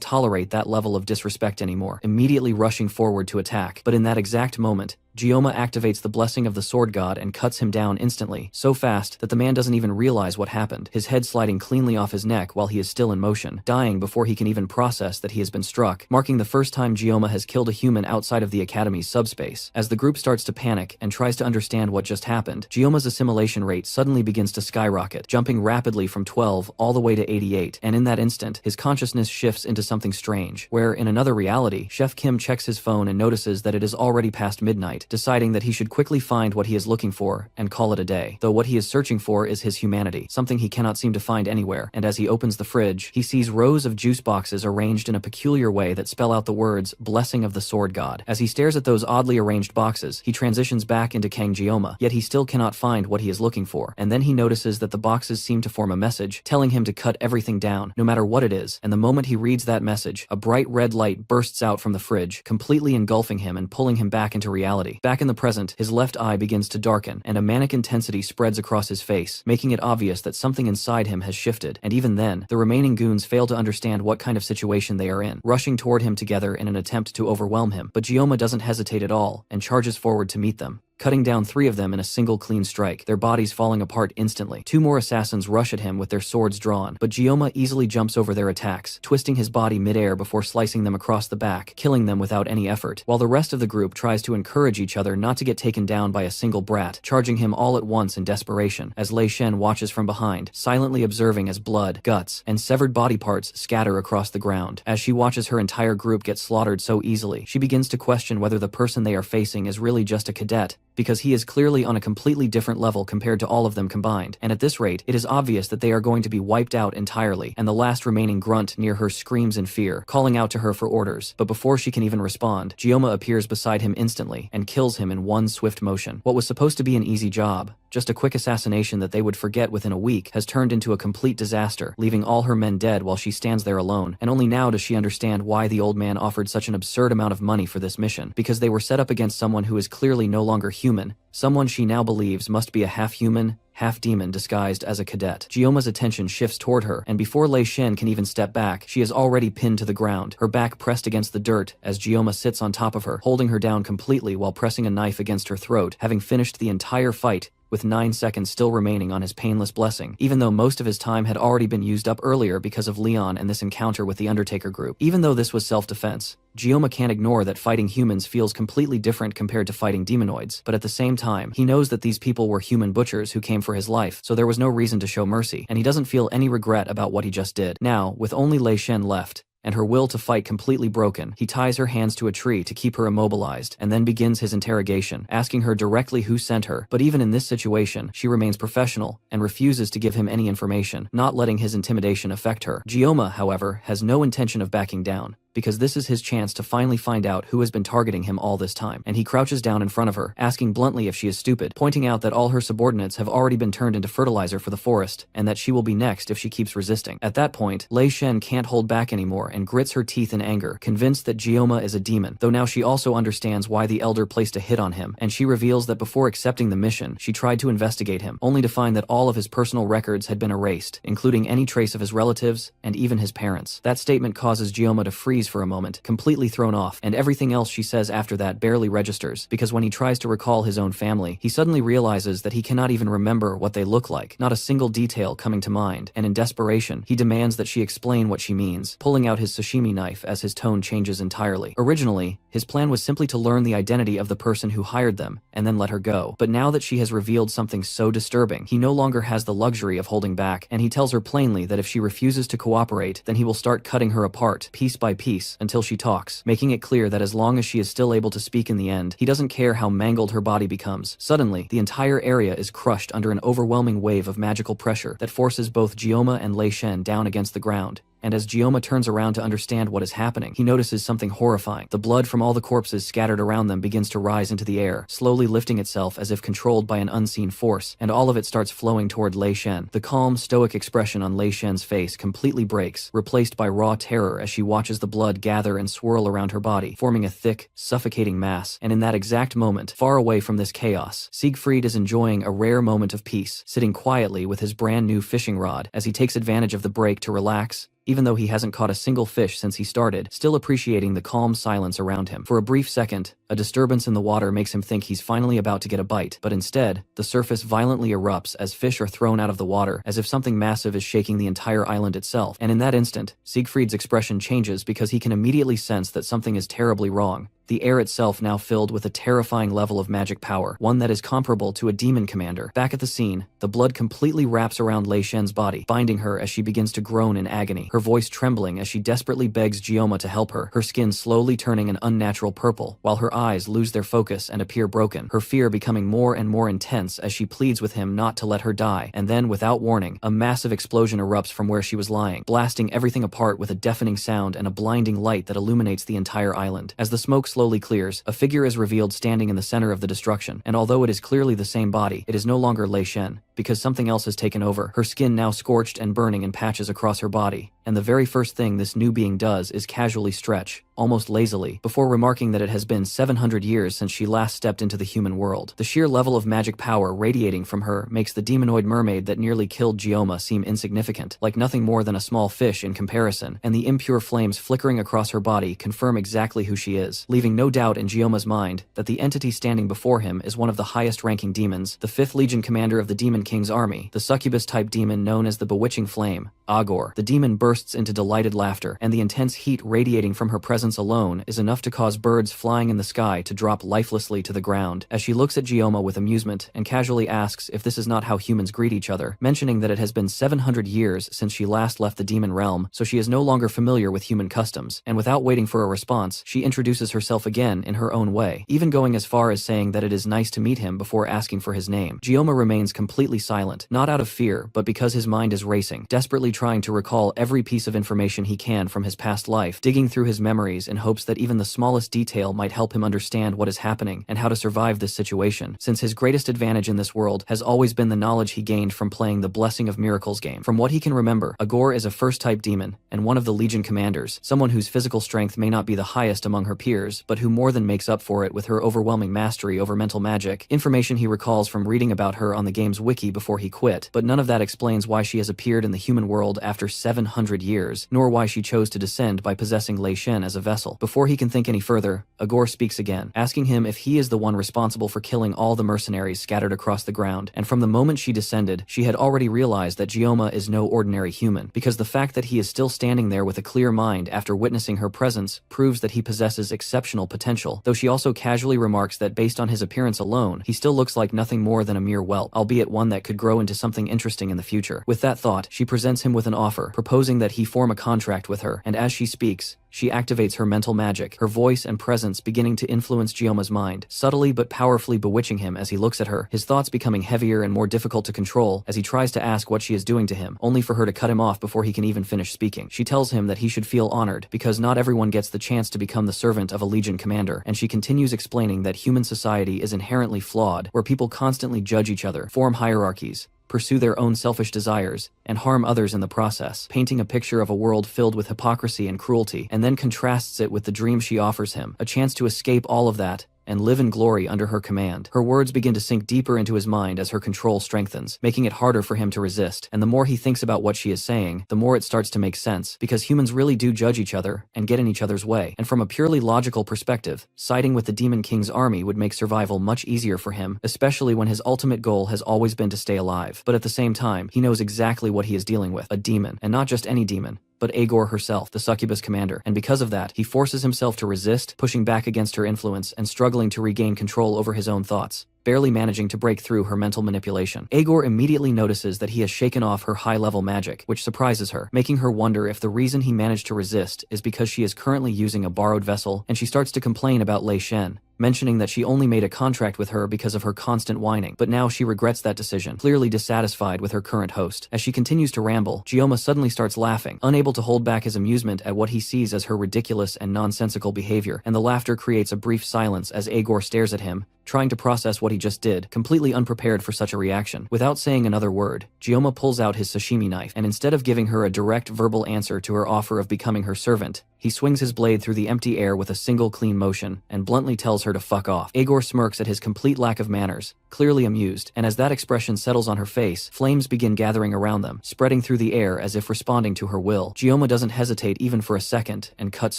tolerate that level of disrespect anymore, immediately rushing forward to attack. But in that exact moment, Gioma activates the blessing of the sword god and cuts him down instantly, so fast that the man doesn't even realize what happened, his head sliding cleanly off his neck while he is still in motion, dying before he can even process that he has been struck, marking the first time Gioma has killed a human outside of the academy's subspace. As the group starts to panic and tries to understand what just happened, Gioma's assimilation rate suddenly begins to skyrocket, jumping rapidly from 12 all the way to 88, and in that instant, his consciousness shifts into something strange, where in another reality, Chef Kim checks his phone and notices that it is already past midnight, deciding that he should quickly find what he is looking for and call it a day, though what he is searching for is his humanity, something he cannot seem to find anywhere, and as he opens the fridge, he sees rows of juice boxes arranged in a peculiar way that spell out the words, Blessing of the Sword God. As he stares at those oddly arranged boxes, he transitions back into Kang Gioma, yet he still cannot find what he is looking for, and then he notices that the boxes seem to form a message, telling him to cut everything down, no matter what it is, and the moment he reads that message, a bright red light bursts out from the fridge, completely engulfing him and pulling him back into reality. Back in the present, his left eye begins to darken, and a manic intensity spreads across his face, making it obvious that something inside him has shifted, and even then, the remaining goons fail to understand what kind of situation they are in, rushing toward him together in an attempt to overwhelm him, but Gioma doesn't hesitate at all, and charges forward to meet them, cutting down 3 of them in a single clean strike, their bodies falling apart instantly. 2 more assassins rush at him with their swords drawn, but Gioma easily jumps over their attacks, twisting his body midair before slicing them across the back, killing them without any effort, while the rest of the group tries to encourage each other not to get taken down by a single brat, charging him all at once in desperation, as Lei Shen watches from behind, silently observing as blood, guts, and severed body parts scatter across the ground. As she watches her entire group get slaughtered so easily, she begins to question whether the person they are facing is really just a cadet, because he is clearly on a completely different level compared to all of them combined, and at this rate, it is obvious that they are going to be wiped out entirely, and the last remaining grunt near her screams in fear, calling out to her for orders, but before she can even respond, Gioma appears beside him instantly, and kills him in one swift motion. What was supposed to be an easy job, just a quick assassination that they would forget within a week, has turned into a complete disaster, leaving all her men dead while she stands there alone, and only now does she understand why the old man offered such an absurd amount of money for this mission, because they were set up against someone who is clearly no longer human, someone she now believes must be a half-human, half-demon disguised as a cadet. Gioma's attention shifts toward her, and before Lei Shen can even step back, she is already pinned to the ground, her back pressed against the dirt as Gioma sits on top of her, holding her down completely while pressing a knife against her throat, having finished the entire fight, with 9 seconds still remaining on his painless blessing, even though most of his time had already been used up earlier because of Leon and this encounter with the Undertaker group. Even though this was self-defense, Gioma can't ignore that fighting humans feels completely different compared to fighting demonoids, but at the same time, he knows that these people were human butchers who came for his life, so there was no reason to show mercy, and he doesn't feel any regret about what he just did. Now, with only Lei Shen left, and her will to fight completely broken, he ties her hands to a tree to keep her immobilized, and then begins his interrogation, asking her directly who sent her. But even in this situation, she remains professional and refuses to give him any information, not letting his intimidation affect her. Gioma, however, has no intention of backing down, because this is his chance to finally find out who has been targeting him all this time, and he crouches down in front of her, asking bluntly if she is stupid, pointing out that all her subordinates have already been turned into fertilizer for the forest, and that she will be next if she keeps resisting. At that point, Lei Shen can't hold back anymore and grits her teeth in anger, convinced that Gioma is a demon, though now she also understands why the elder placed a hit on him, and she reveals that before accepting the mission, she tried to investigate him, only to find that all of his personal records had been erased, including any trace of his relatives and even his parents. That statement causes Gioma to freeze for a moment, completely thrown off, and everything else she says after that barely registers, because when he tries to recall his own family, he suddenly realizes that he cannot even remember what they look like, not a single detail coming to mind, and in desperation, he demands that she explain what she means, pulling out his sashimi knife as his tone changes entirely. Originally, his plan was simply to learn the identity of the person who hired them, and then let her go. But now that she has revealed something so disturbing, he no longer has the luxury of holding back, and he tells her plainly that if she refuses to cooperate, then he will start cutting her apart, piece by piece, until she talks, making it clear that as long as she is still able to speak in the end, he doesn't care how mangled her body becomes. Suddenly, the entire area is crushed under an overwhelming wave of magical pressure that forces both Gioma and Lei Shen down against the ground. And as Gioma turns around to understand what is happening, he notices something horrifying. The blood from all the corpses scattered around them begins to rise into the air, slowly lifting itself as if controlled by an unseen force, and all of it starts flowing toward Lei Shen. The calm, stoic expression on Lei Shen's face completely breaks, replaced by raw terror as she watches the blood gather and swirl around her body, forming a thick, suffocating mass. And in that exact moment, far away from this chaos, Siegfried is enjoying a rare moment of peace, sitting quietly with his brand new fishing rod as he takes advantage of the break to relax, even though he hasn't caught a single fish since he started, still appreciating the calm silence around him. For a brief second, a disturbance in the water makes him think he's finally about to get a bite, but instead, the surface violently erupts as fish are thrown out of the water, as if something massive is shaking the entire island itself. And in that instant, Siegfried's expression changes because he can immediately sense that something is terribly wrong. The air itself now filled with a terrifying level of magic power, one that is comparable to a demon commander. Back at the scene, the blood completely wraps around Lei Shen's body, binding her as she begins to groan in agony, her voice trembling as she desperately begs Gioma to help her skin slowly turning an unnatural purple, while her eyes lose their focus and appear broken, her fear becoming more and more intense as she pleads with him not to let her die. And then, without warning, a massive explosion erupts from where she was lying, blasting everything apart with a deafening sound and a blinding light that illuminates the entire island. As the smoke slowly clears, a figure is revealed standing in the center of the destruction, and although it is clearly the same body, it is no longer Lei Shen, because something else has taken over, her skin now scorched and burning in patches across her body, and the very first thing this new being does is casually stretch, almost lazily, before remarking that it has been 700 years since she last stepped into the human world. The sheer level of magic power radiating from her makes the demonoid mermaid that nearly killed Gioma seem insignificant, like nothing more than a small fish in comparison, and the impure flames flickering across her body confirm exactly who she is, leaving no doubt in Gioma's mind that the entity standing before him is one of the highest-ranking demons, the 5th Legion commander of the Demon King's army, the succubus-type demon known as the Bewitching Flame, Agor. The demon bursts into delighted laughter, and the intense heat radiating from her presence alone is enough to cause birds flying in the sky to drop lifelessly to the ground, as she looks at Gioma with amusement and casually asks if this is not how humans greet each other, mentioning that it has been 700 years since she last left the demon realm, so she is no longer familiar with human customs, and without waiting for a response, she introduces herself again in her own way, even going as far as saying that it is nice to meet him before asking for his name. Gioma remains completely silent, not out of fear, but because his mind is racing, desperately trying to recall every piece of information he can from his past life, digging through his memories in hopes that even the smallest detail might help him understand what is happening and how to survive this situation, since his greatest advantage in this world has always been the knowledge he gained from playing the Blessing of Miracles game. From what he can remember, Agor is a first-type demon, and one of the Legion commanders, someone whose physical strength may not be the highest among her peers, but who more than makes up for it with her overwhelming mastery over mental magic, information he recalls from reading about her on the game's wiki before he quit, but none of that explains why she has appeared in the human world after 700 years, nor why she chose to descend by possessing Lei Shen as a vessel. Before he can think any further, Agor speaks again, asking him if he is the one responsible for killing all the mercenaries scattered across the ground, and from the moment she descended, she had already realized that Gioma is no ordinary human, because the fact that he is still standing there with a clear mind after witnessing her presence proves that he possesses exceptional potential, though she also casually remarks that based on his appearance alone, he still looks like nothing more than a mere whelp, albeit one that that could grow into something interesting in the future. With that thought, she presents him with an offer, proposing that he form a contract with her, and as she speaks, she activates her mental magic, her voice and presence beginning to influence Gioma's mind, subtly but powerfully bewitching him as he looks at her, his thoughts becoming heavier and more difficult to control as he tries to ask what she is doing to him, only for her to cut him off before he can even finish speaking. She tells him that he should feel honored, because not everyone gets the chance to become the servant of a legion commander, and she continues explaining that human society is inherently flawed, where people constantly judge each other, form hierarchies, pursue their own selfish desires, and harm others in the process, painting a picture of a world filled with hypocrisy and cruelty, and then contrasts it with the dream she offers him, a chance to escape all of that and live in glory under her command. Her words begin to sink deeper into his mind as her control strengthens, making it harder for him to resist, and the more he thinks about what she is saying, the more it starts to make sense, because humans really do judge each other and get in each other's way, and from a purely logical perspective, siding with the Demon King's army would make survival much easier for him, especially when his ultimate goal has always been to stay alive. But at the same time, he knows exactly what he is dealing with, a demon, and not just any demon, but Agor herself, the succubus commander, and because of that, he forces himself to resist, pushing back against her influence and struggling to regain control over his own thoughts, barely managing to break through her mental manipulation. Agor immediately notices that he has shaken off her high-level magic, which surprises her, making her wonder if the reason he managed to resist is because she is currently using a borrowed vessel, and she starts to complain about Lei Shen, mentioning that she only made a contract with her because of her constant whining, but now she regrets that decision, clearly dissatisfied with her current host. As she continues to ramble, Gioma suddenly starts laughing, unable to hold back his amusement at what he sees as her ridiculous and nonsensical behavior, and the laughter creates a brief silence as Agor stares at him, trying to process what he just did, completely unprepared for such a reaction. Without saying another word, Gioma pulls out his sashimi knife, and instead of giving her a direct verbal answer to her offer of becoming her servant, he swings his blade through the empty air with a single clean motion, and bluntly tells her to fuck off. Agor smirks at his complete lack of manners, clearly amused, and as that expression settles on her face, flames begin gathering around them, spreading through the air as if responding to her will. Gioma doesn't hesitate even for a second, and cuts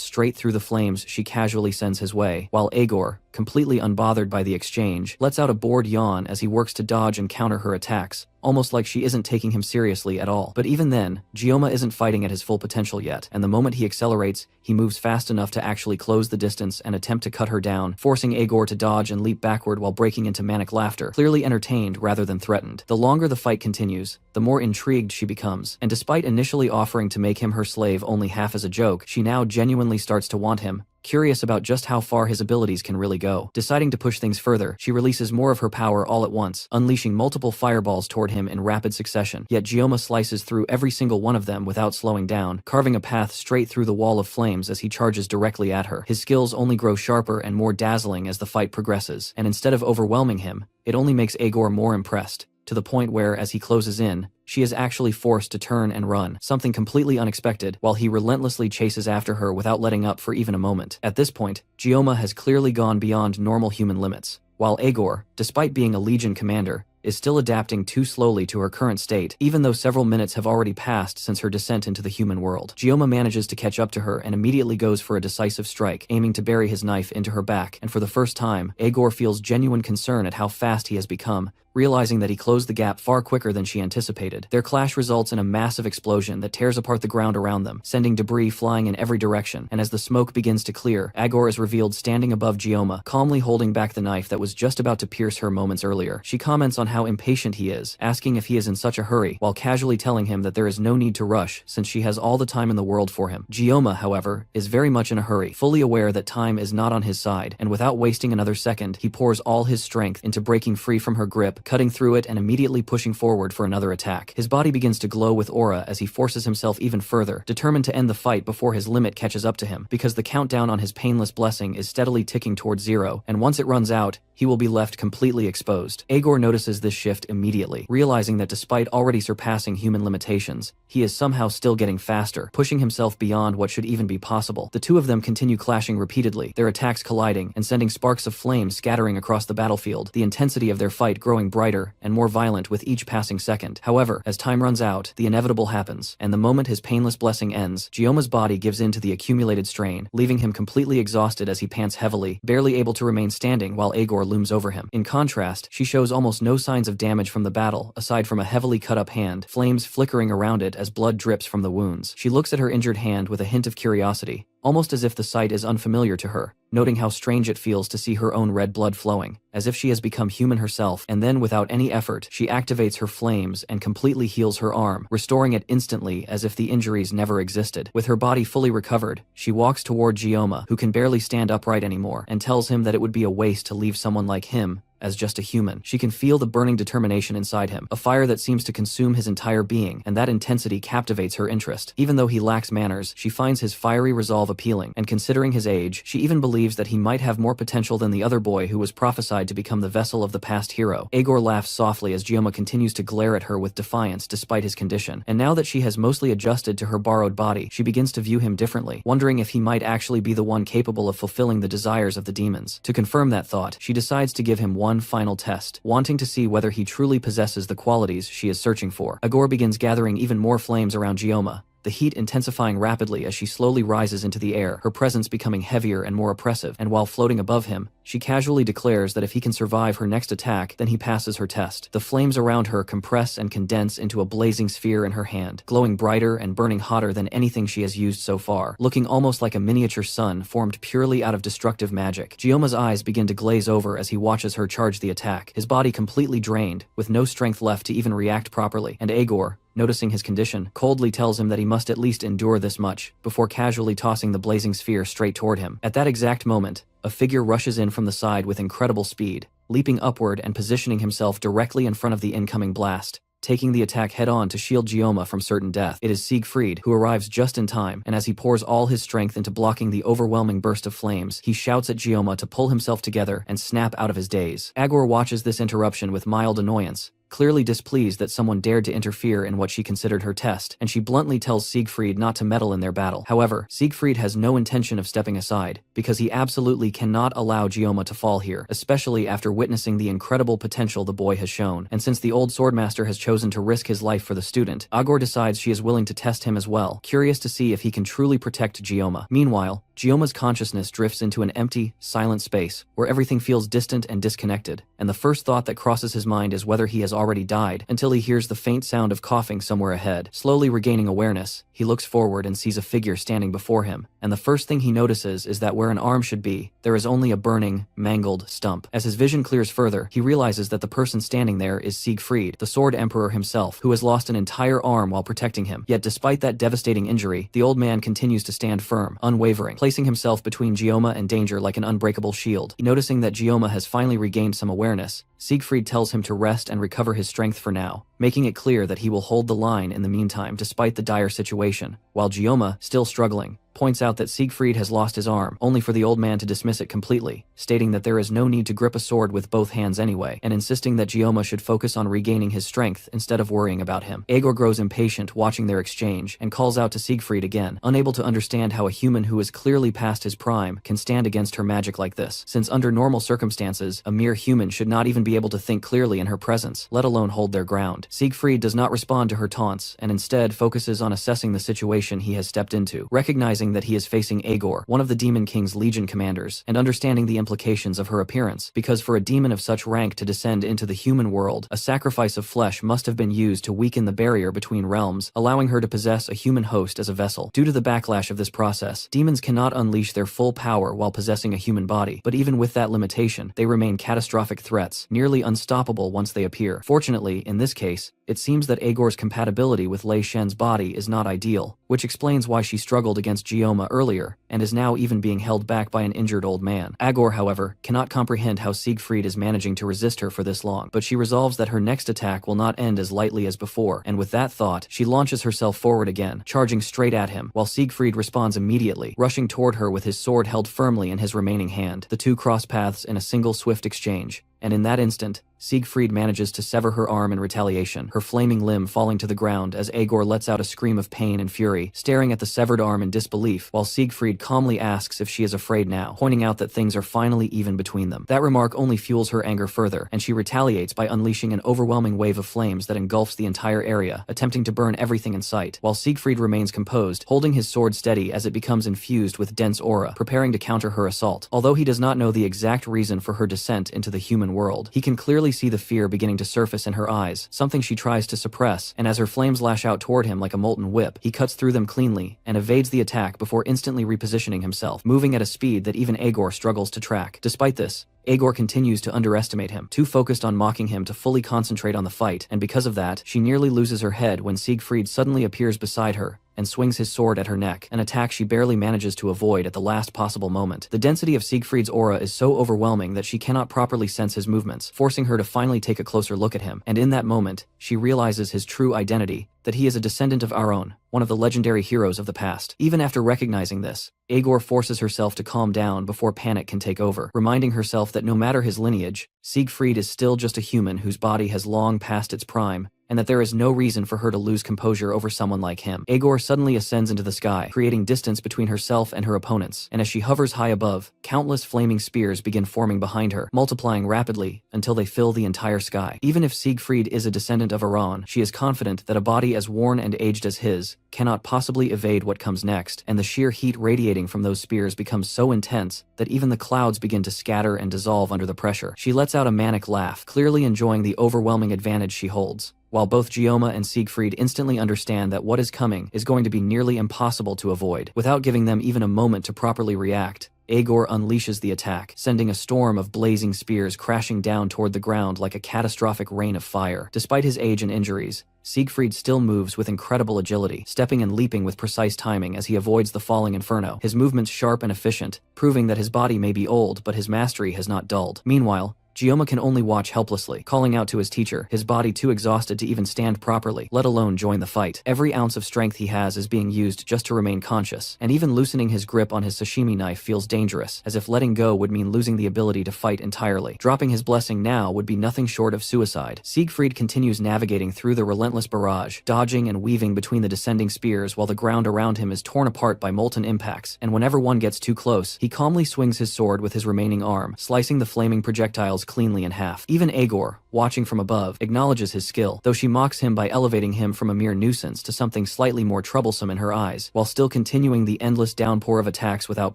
straight through the flames she casually sends his way, while Agor, completely unbothered by the exchange, lets out a bored yawn as he works to dodge and counter her attacks, almost like she isn't taking him seriously at all. But even then, Gioma isn't fighting at his full potential yet, and the moment he accelerates, he moves fast enough to actually close the distance and attempt to cut her down, forcing Agor to dodge and leap backward while breaking into manic laughter, clearly entertained rather than threatened. The longer the fight continues, the more intrigued she becomes, and despite initially offering to make him her slave only half as a joke, she now genuinely starts to want him, curious about just how far his abilities can really go. Deciding to push things further, she releases more of her power all at once, unleashing multiple fireballs toward him in rapid succession, yet Gioma slices through every single one of them without slowing down, carving a path straight through the wall of flames as he charges directly at her. His skills only grow sharper and more dazzling as the fight progresses, and instead of overwhelming him, it only makes Agor more impressed, to the point where, as he closes in, she is actually forced to turn and run, something completely unexpected, while he relentlessly chases after her without letting up for even a moment. At this point, Gioma has clearly gone beyond normal human limits, while Agor, despite being a Legion commander, is still adapting too slowly to her current state, even though several minutes have already passed since her descent into the human world. Gioma manages to catch up to her and immediately goes for a decisive strike, aiming to bury his knife into her back, and for the first time, Agor feels genuine concern at how fast he has become, realizing that he closed the gap far quicker than she anticipated. Their clash results in a massive explosion that tears apart the ground around them, sending debris flying in every direction, and as the smoke begins to clear, Agor is revealed standing above Gioma, calmly holding back the knife that was just about to pierce her moments earlier. She comments on how impatient he is, asking if he is in such a hurry, while casually telling him that there is no need to rush since she has all the time in the world for him. Gioma, however, is very much in a hurry, fully aware that time is not on his side, and without wasting another second, he pours all his strength into breaking free from her grip, cutting through it and immediately pushing forward for another attack. His body begins to glow with aura as he forces himself even further, determined to end the fight before his limit catches up to him, because the countdown on his painless blessing is steadily ticking towards zero, and once it runs out, he will be left completely exposed. Agor notices this shift immediately, realizing that despite already surpassing human limitations, he is somehow still getting faster, pushing himself beyond what should even be possible. The two of them continue clashing repeatedly, their attacks colliding and sending sparks of flame scattering across the battlefield, the intensity of their fight growing brighter and more violent with each passing second. However, as time runs out, the inevitable happens, and the moment his painless blessing ends, Gioma's body gives in to the accumulated strain, leaving him completely exhausted as he pants heavily, barely able to remain standing while Agor looms over him. In contrast, she shows almost no signs of damage from the battle, aside from a heavily cut up hand, flames flickering around it as blood drips from the wounds. She looks at her injured hand with a hint of curiosity, almost as if the sight is unfamiliar to her, noting how strange it feels to see her own red blood flowing, as if she has become human herself, and then without any effort, she activates her flames and completely heals her arm, restoring it instantly as if the injuries never existed. With her body fully recovered, she walks toward Gioma, who can barely stand upright anymore, and tells him that it would be a waste to leave someone like him as just a human. She can feel the burning determination inside him, a fire that seems to consume his entire being, and that intensity captivates her interest. Even though he lacks manners, she finds his fiery resolve appealing, and considering his age, she even believes that he might have more potential than the other boy who was prophesied to become the vessel of the past hero. Agor laughs softly as Gioma continues to glare at her with defiance despite his condition, and now that she has mostly adjusted to her borrowed body, she begins to view him differently, wondering if he might actually be the one capable of fulfilling the desires of the demons. To confirm that thought, she decides to give him one final test, wanting to see whether he truly possesses the qualities she is searching for. Agor begins gathering even more flames around Gioma, the heat intensifying rapidly as she slowly rises into the air, her presence becoming heavier and more oppressive, and while floating above him, she casually declares that if he can survive her next attack, then he passes her test. The flames around her compress and condense into a blazing sphere in her hand, glowing brighter and burning hotter than anything she has used so far, looking almost like a miniature sun formed purely out of destructive magic. Gioma's eyes begin to glaze over as he watches her charge the attack, his body completely drained, with no strength left to even react properly, and Agor, noticing his condition, coldly tells him that he must at least endure this much, before casually tossing the blazing sphere straight toward him. At that exact moment, a figure rushes in from the side with incredible speed, leaping upward and positioning himself directly in front of the incoming blast, taking the attack head-on to shield Gioma from certain death. It is Siegfried, who arrives just in time, and as he pours all his strength into blocking the overwhelming burst of flames, he shouts at Gioma to pull himself together and snap out of his daze. Agor watches this interruption with mild annoyance, clearly displeased that someone dared to interfere in what she considered her test, and she bluntly tells Siegfried not to meddle in their battle. However, Siegfried has no intention of stepping aside, because he absolutely cannot allow Gioma to fall here, especially after witnessing the incredible potential the boy has shown. And since the old swordmaster has chosen to risk his life for the student, Agor decides she is willing to test him as well, curious to see if he can truly protect Gioma. Meanwhile, Gioma's consciousness drifts into an empty, silent space, where everything feels distant and disconnected, and the first thought that crosses his mind is whether he has already died, until he hears the faint sound of coughing somewhere ahead. Slowly regaining awareness, he looks forward and sees a figure standing before him, and the first thing he notices is that where an arm should be, there is only a burning, mangled stump. As his vision clears further, he realizes that the person standing there is Siegfried, the Sword Emperor himself, who has lost an entire arm while protecting him. Yet despite that devastating injury, the old man continues to stand firm, unwavering, placing himself between Gioma and danger like an unbreakable shield. Noticing that Gioma has finally regained some awareness, Siegfried tells him to rest and recover his strength for now, making it clear that he will hold the line in the meantime despite the dire situation, while Gioma, still struggling, points out that Siegfried has lost his arm, only for the old man to dismiss it completely, stating that there is no need to grip a sword with both hands anyway, and insisting that Gioma should focus on regaining his strength instead of worrying about him. Agor grows impatient watching their exchange, and calls out to Siegfried again, unable to understand how a human who is clearly past his prime can stand against her magic like this, since under normal circumstances, a mere human should not even be able to think clearly in her presence, let alone hold their ground. Siegfried does not respond to her taunts, and instead focuses on assessing the situation he has stepped into, recognizing that he is facing Agor, one of the Demon King's Legion commanders, and understanding the implications of her appearance, because for a demon of such rank to descend into the human world, a sacrifice of flesh must have been used to weaken the barrier between realms, allowing her to possess a human host as a vessel. Due to the backlash of this process, demons cannot unleash their full power while possessing a human body, but even with that limitation, they remain catastrophic threats, nearly unstoppable once they appear. Fortunately, in this case, it seems that Agor's compatibility with Lei Shen's body is not ideal, which explains why she struggled against Gioma earlier, and is now even being held back by an injured old man. Agor, however, cannot comprehend how Siegfried is managing to resist her for this long, but she resolves that her next attack will not end as lightly as before, and with that thought, she launches herself forward again, charging straight at him, while Siegfried responds immediately, rushing toward her with his sword held firmly in his remaining hand. The two cross paths in a single swift exchange, and in that instant, Siegfried manages to sever her arm in retaliation, her flaming limb falling to the ground as Agor lets out a scream of pain and fury, staring at the severed arm in disbelief, while Siegfried calmly asks if she is afraid now, pointing out that things are finally even between them. That remark only fuels her anger further, and she retaliates by unleashing an overwhelming wave of flames that engulfs the entire area, attempting to burn everything in sight, while Siegfried remains composed, holding his sword steady as it becomes infused with dense aura, preparing to counter her assault. Although he does not know the exact reason for her descent into the human human world. He can clearly see the fear beginning to surface in her eyes, something she tries to suppress, and as her flames lash out toward him like a molten whip, he cuts through them cleanly and evades the attack before instantly repositioning himself, moving at a speed that even Aegor struggles to track. Despite this, Aegor continues to underestimate him, too focused on mocking him to fully concentrate on the fight, and because of that, she nearly loses her head when Siegfried suddenly appears beside her and swings his sword at her neck, an attack she barely manages to avoid at the last possible moment. The density of Siegfried's aura is so overwhelming that she cannot properly sense his movements, forcing her to finally take a closer look at him, and in that moment, she realizes his true identity, that he is a descendant of Aron, one of the legendary heroes of the past. Even after recognizing this, Aegor forces herself to calm down before panic can take over, reminding herself that no matter his lineage, Siegfried is still just a human whose body has long passed its prime, and that there is no reason for her to lose composure over someone like him. Aegor suddenly ascends into the sky, creating distance between herself and her opponents, and as she hovers high above, countless flaming spears begin forming behind her, multiplying rapidly until they fill the entire sky. Even if Siegfried is a descendant of Aran, she is confident that a body as worn and aged as his cannot possibly evade what comes next, and the sheer heat radiating from those spears becomes so intense that even the clouds begin to scatter and dissolve under the pressure. She lets out a manic laugh, clearly enjoying the overwhelming advantage she holds, while both Gioma and Siegfried instantly understand that what is coming is going to be nearly impossible to avoid. Without giving them even a moment to properly react, Aegor unleashes the attack, sending a storm of blazing spears crashing down toward the ground like a catastrophic rain of fire. Despite his age and injuries, Siegfried still moves with incredible agility, stepping and leaping with precise timing as he avoids the falling inferno, his movements sharp and efficient, proving that his body may be old but his mastery has not dulled. Meanwhile, Gioma can only watch helplessly, calling out to his teacher, his body too exhausted to even stand properly, let alone join the fight. Every ounce of strength he has is being used just to remain conscious, and even loosening his grip on his sashimi knife feels dangerous, as if letting go would mean losing the ability to fight entirely. Dropping his blessing now would be nothing short of suicide. Siegfried continues navigating through the relentless barrage, dodging and weaving between the descending spears while the ground around him is torn apart by molten impacts, and whenever one gets too close, he calmly swings his sword with his remaining arm, slicing the flaming projectiles cleanly in half. Even Aegor, watching from above, acknowledges his skill, though she mocks him by elevating him from a mere nuisance to something slightly more troublesome in her eyes, while still continuing the endless downpour of attacks without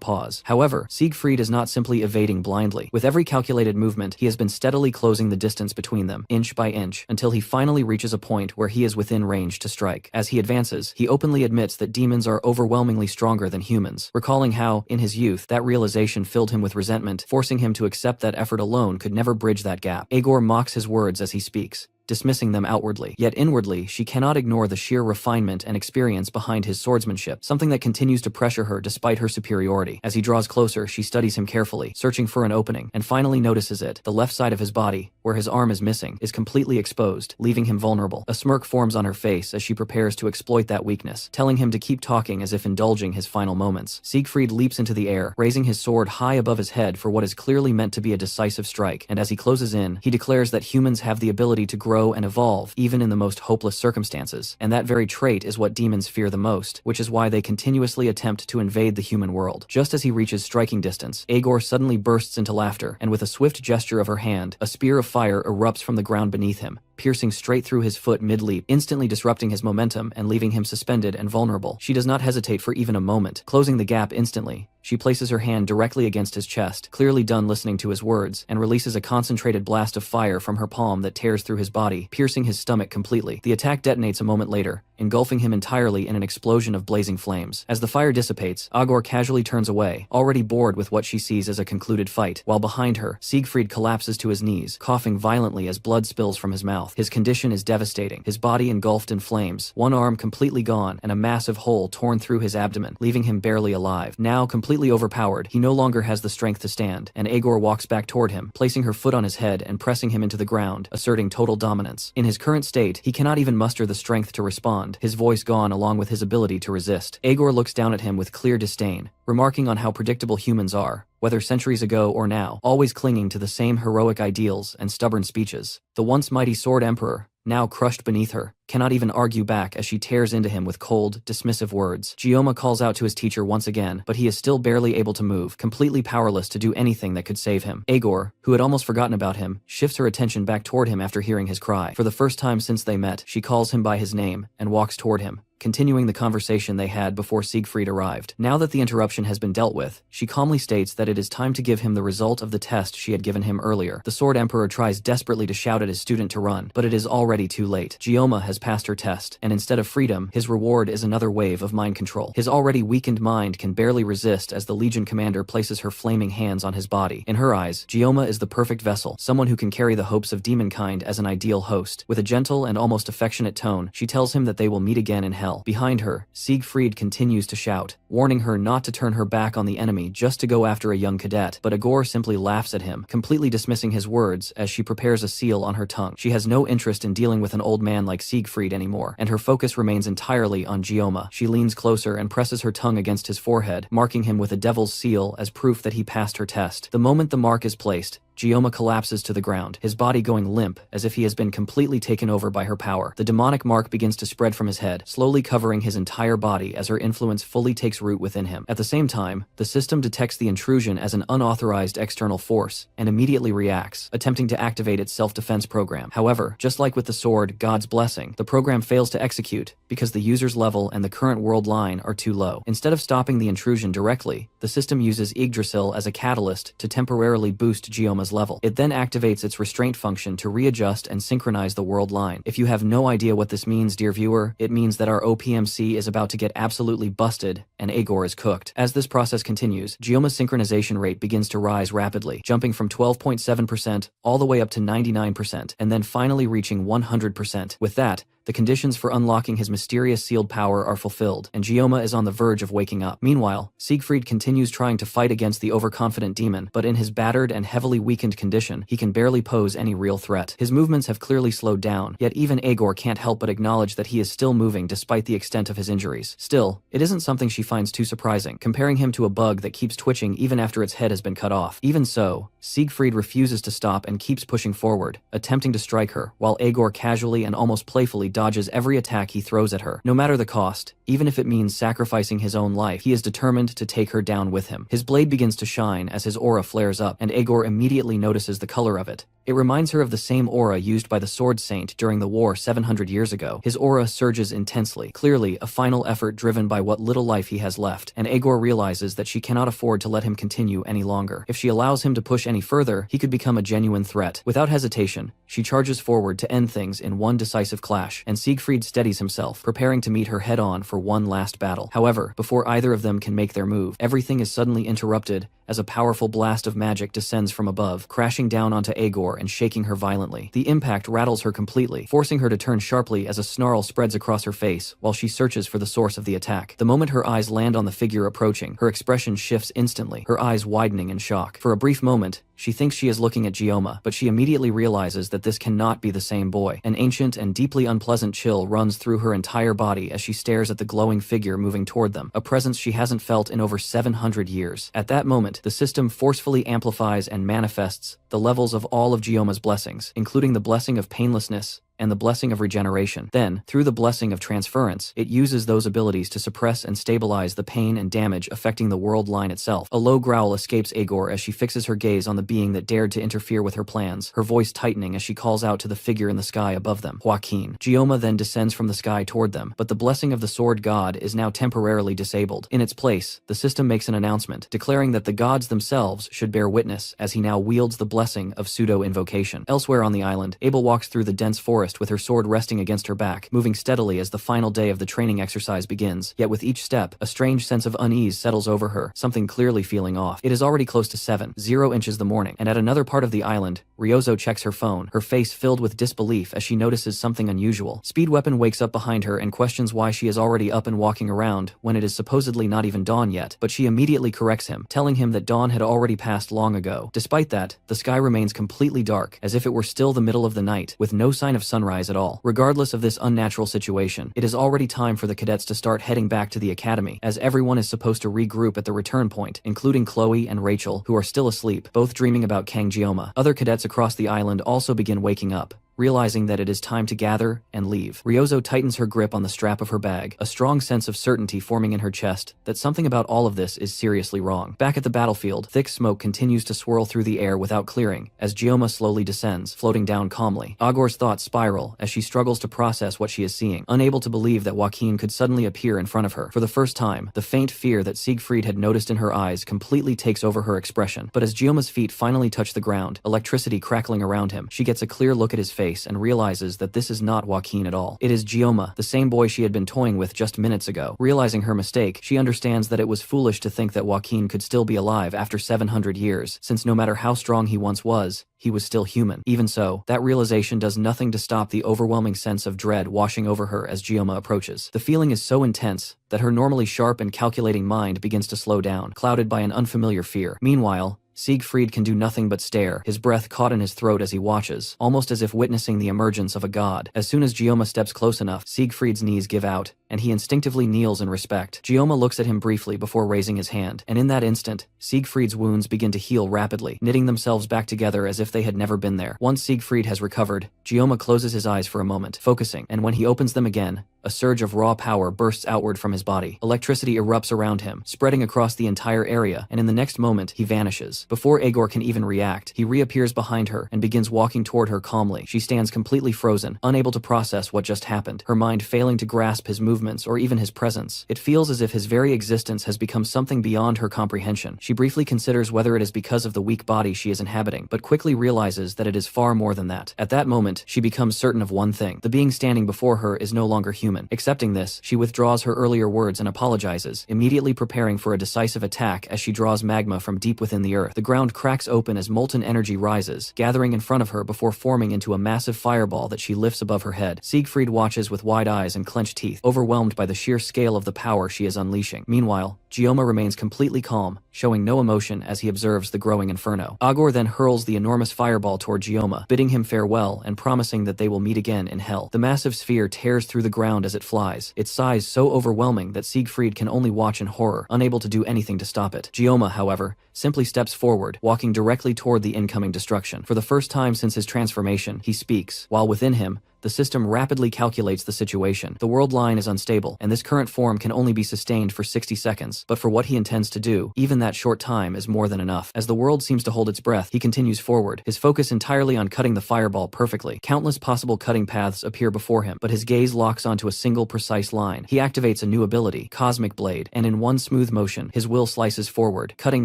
pause. However, Siegfried is not simply evading blindly. With every calculated movement, he has been steadily closing the distance between them, inch by inch, until he finally reaches a point where he is within range to strike. As he advances, he openly admits that demons are overwhelmingly stronger than humans, recalling how, in his youth, that realization filled him with resentment, forcing him to accept that effort alone could never bridge that gap. Aegor mocks his words as he speaks, dismissing them outwardly. Yet inwardly, she cannot ignore the sheer refinement and experience behind his swordsmanship, something that continues to pressure her despite her superiority. As he draws closer, she studies him carefully, searching for an opening, and finally notices it. The left side of his body, where his arm is missing, is completely exposed, leaving him vulnerable. A smirk forms on her face as she prepares to exploit that weakness, telling him to keep talking as if indulging his final moments. Siegfried leaps into the air, raising his sword high above his head for what is clearly meant to be a decisive strike, and as he closes in, he declares that humans have the ability to grow and evolve even in the most hopeless circumstances, and that very trait is what demons fear the most, which is why they continuously attempt to invade the human world. Just as he reaches striking distance, Aegor suddenly bursts into laughter, and with a swift gesture of her hand, a spear of fire erupts from the ground beneath him, piercing straight through his foot mid-leap, instantly disrupting his momentum and leaving him suspended and vulnerable. She does not hesitate for even a moment, closing the gap instantly. She places her hand directly against his chest, clearly done listening to his words, and releases a concentrated blast of fire from her palm that tears through his body, piercing his stomach completely. The attack detonates a moment later, engulfing him entirely in an explosion of blazing flames. As the fire dissipates, Aegor casually turns away, already bored with what she sees as a concluded fight, while behind her, Siegfried collapses to his knees, coughing violently as blood spills from his mouth. His condition is devastating, his body engulfed in flames, one arm completely gone, and a massive hole torn through his abdomen, leaving him barely alive. Now completely overpowered, he no longer has the strength to stand, and Aegor walks back toward him, placing her foot on his head and pressing him into the ground, asserting total dominance. In his current state, he cannot even muster the strength to respond, his voice gone along with his ability to resist. Aegor looks down at him with clear disdain, remarking on how predictable humans are, whether centuries ago or now, always clinging to the same heroic ideals and stubborn speeches. The once mighty sword emperor, now crushed beneath her, cannot even argue back as she tears into him with cold, dismissive words. Gioma calls out to his teacher once again, but he is still barely able to move, completely powerless to do anything that could save him. Aegor, who had almost forgotten about him, shifts her attention back toward him after hearing his cry. For the first time since they met, she calls him by his name and walks toward him, continuing the conversation they had before Siegfried arrived. Now that the interruption has been dealt with, she calmly states that it is time to give him the result of the test she had given him earlier. The Sword Emperor tries desperately to shout at his student to run, but it is already too late. Gioma has passed her test, and instead of freedom, his reward is another wave of mind control. His already weakened mind can barely resist as the Legion commander places her flaming hands on his body. In her eyes, Gioma is the perfect vessel, someone who can carry the hopes of demonkind as an ideal host. With a gentle and almost affectionate tone, she tells him that they will meet again in hell. Behind her, Siegfried continues to shout, warning her not to turn her back on the enemy just to go after a young cadet, but Igor simply laughs at him, completely dismissing his words as she prepares a seal on her tongue. She has no interest in dealing with an old man like Siegfried anymore, and her focus remains entirely on Gioma. She leans closer and presses her tongue against his forehead, marking him with a devil's seal as proof that he passed her test. The moment the mark is placed, Gioma collapses to the ground, his body going limp as if he has been completely taken over by her power. The demonic mark begins to spread from his head, slowly covering his entire body as her influence fully takes root within him. At the same time, the system detects the intrusion as an unauthorized external force and immediately reacts, attempting to activate its self-defense program. However, just like with the sword, God's Blessing, the program fails to execute because the user's level and the current world line are too low. Instead of stopping the intrusion directly, the system uses Yggdrasil as a catalyst to temporarily boost Gioma's level. It then activates its restraint function to readjust and synchronize the world line. If you have no idea what this means, dear viewer, it means that our OPMC is about to get absolutely busted and Igor is cooked. As this process continues, Gioma's synchronization rate begins to rise rapidly, jumping from 12.7% all the way up to 99%, and then finally reaching 100%. With that, the conditions for unlocking his mysterious sealed power are fulfilled, and Gioma is on the verge of waking up. Meanwhile, Siegfried continues trying to fight against the overconfident demon, but in his battered and heavily weakened condition, he can barely pose any real threat. His movements have clearly slowed down, yet even Igor can't help but acknowledge that he is still moving despite the extent of his injuries. Still, it isn't something she finds too surprising, comparing him to a bug that keeps twitching even after its head has been cut off. Even so, Siegfried refuses to stop and keeps pushing forward, attempting to strike her, while Igor casually and almost playfully dodges every attack he throws at her. No matter the cost, even if it means sacrificing his own life, he is determined to take her down with him. His blade begins to shine as his aura flares up, and Igor immediately notices the color of it. It reminds her of the same aura used by the Sword Saint during the war 700 years ago. His aura surges intensely, clearly a final effort driven by what little life he has left, and Igor realizes that she cannot afford to let him continue any longer. If she allows him to push any further, he could become a genuine threat. Without hesitation, she charges forward to end things in one decisive clash, and Siegfried steadies himself, preparing to meet her head-on for one last battle. However, before either of them can make their move, everything is suddenly interrupted as a powerful blast of magic descends from above, crashing down onto Igor and shaking her violently. The impact rattles her completely, forcing her to turn sharply as a snarl spreads across her face while she searches for the source of the attack. The moment her eyes land on the figure approaching, her expression shifts instantly, her eyes widening in shock. For a brief moment, she thinks she is looking at Gioma, but she immediately realizes that this cannot be the same boy. An ancient and deeply unpleasant chill runs through her entire body as she stares at the glowing figure moving toward them, a presence she hasn't felt in over 700 years. At that moment, the system forcefully amplifies and manifests the levels of all of Gioma's blessings, including the blessing of painlessness and the blessing of regeneration. Then, through the blessing of transference, it uses those abilities to suppress and stabilize the pain and damage affecting the world line itself. A low growl escapes Igor as she fixes her gaze on the being that dared to interfere with her plans, her voice tightening as she calls out to the figure in the sky above them, Joaquin. Gioma then descends from the sky toward them, but the blessing of the sword god is now temporarily disabled. In its place, the system makes an announcement, declaring that the gods themselves should bear witness as he now wields the blessing of pseudo-invocation. Elsewhere on the island, Abel walks through the dense forest with her sword resting against her back, moving steadily as the final day of the training exercise begins. Yet with each step, a strange sense of unease settles over her, something clearly feeling off. It is already close to 7:00 inches the morning, and at another part of the island, Ryozo checks her phone, her face filled with disbelief as she notices something unusual. Speed Weapon wakes up behind her and questions why she is already up and walking around when it is supposedly not even dawn yet, but she immediately corrects him, telling him that dawn had already passed long ago. Despite that, the sky remains completely dark, as if it were still the middle of the night, with no sign of sunrise at all. Regardless of this unnatural situation, it is already time for the cadets to start heading back to the academy, as everyone is supposed to regroup at the return point, including Chloe and Rachel, who are still asleep, both dreaming about Kang Gioma. Other cadets across the island also begin waking up, realizing that it is time to gather and leave. Ryozo tightens her grip on the strap of her bag, a strong sense of certainty forming in her chest that something about all of this is seriously wrong. Back at the battlefield, thick smoke continues to swirl through the air without clearing, as Gioma slowly descends, floating down calmly. Agor's thoughts spiral as she struggles to process what she is seeing, unable to believe that Joaquin could suddenly appear in front of her. For the first time, the faint fear that Siegfried had noticed in her eyes completely takes over her expression. But as Gioma's feet finally touch the ground, electricity crackling around him, she gets a clear look at his face and realizes that this is not Joaquin at all. It is Gioma, the same boy she had been toying with just minutes ago. Realizing her mistake, she understands that it was foolish to think that Joaquin could still be alive after 700 years, since no matter how strong he once was, he was still human. Even so, that realization does nothing to stop the overwhelming sense of dread washing over her as Gioma approaches. The feeling is so intense that her normally sharp and calculating mind begins to slow down, clouded by an unfamiliar fear. Meanwhile, Siegfried can do nothing but stare, his breath caught in his throat as he watches, almost as if witnessing the emergence of a god. As soon as Gioma steps close enough, Siegfried's knees give out, and he instinctively kneels in respect. Gioma looks at him briefly before raising his hand, and in that instant, Siegfried's wounds begin to heal rapidly, knitting themselves back together as if they had never been there. Once Siegfried has recovered, Gioma closes his eyes for a moment, focusing, and when he opens them again, a surge of raw power bursts outward from his body. Electricity erupts around him, spreading across the entire area, and in the next moment, he vanishes. Before Agor can even react, he reappears behind her and begins walking toward her calmly. She stands completely frozen, unable to process what just happened, her mind failing to grasp his movements or even his presence. It feels as if his very existence has become something beyond her comprehension. She briefly considers whether it is because of the weak body she is inhabiting, but quickly realizes that it is far more than that. At that moment, she becomes certain of one thing: the being standing before her is no longer human. Accepting this, she withdraws her earlier words and apologizes, immediately preparing for a decisive attack as she draws magma from deep within the earth. The ground cracks open as molten energy rises, gathering in front of her before forming into a massive fireball that she lifts above her head. Siegfried watches with wide eyes and clenched teeth, overwhelmed by the sheer scale of the power she is unleashing. Meanwhile, Gioma remains completely calm, showing no emotion as he observes the growing inferno. Agor then hurls the enormous fireball toward Gioma, bidding him farewell and promising that they will meet again in hell. The massive sphere tears through the ground as it flies, its size so overwhelming that Siegfried can only watch in horror, unable to do anything to stop it. Gioma, however, simply steps forward, walking directly toward the incoming destruction. For the first time since his transformation, he speaks, while within him, the system rapidly calculates the situation. The world line is unstable, and this current form can only be sustained for 60 seconds, but for what he intends to do, even that short time is more than enough. As the world seems to hold its breath, he continues forward, his focus entirely on cutting the fireball perfectly. Countless possible cutting paths appear before him, but his gaze locks onto a single precise line. He activates a new ability, Cosmic Blade, and in one smooth motion, his will slices forward, cutting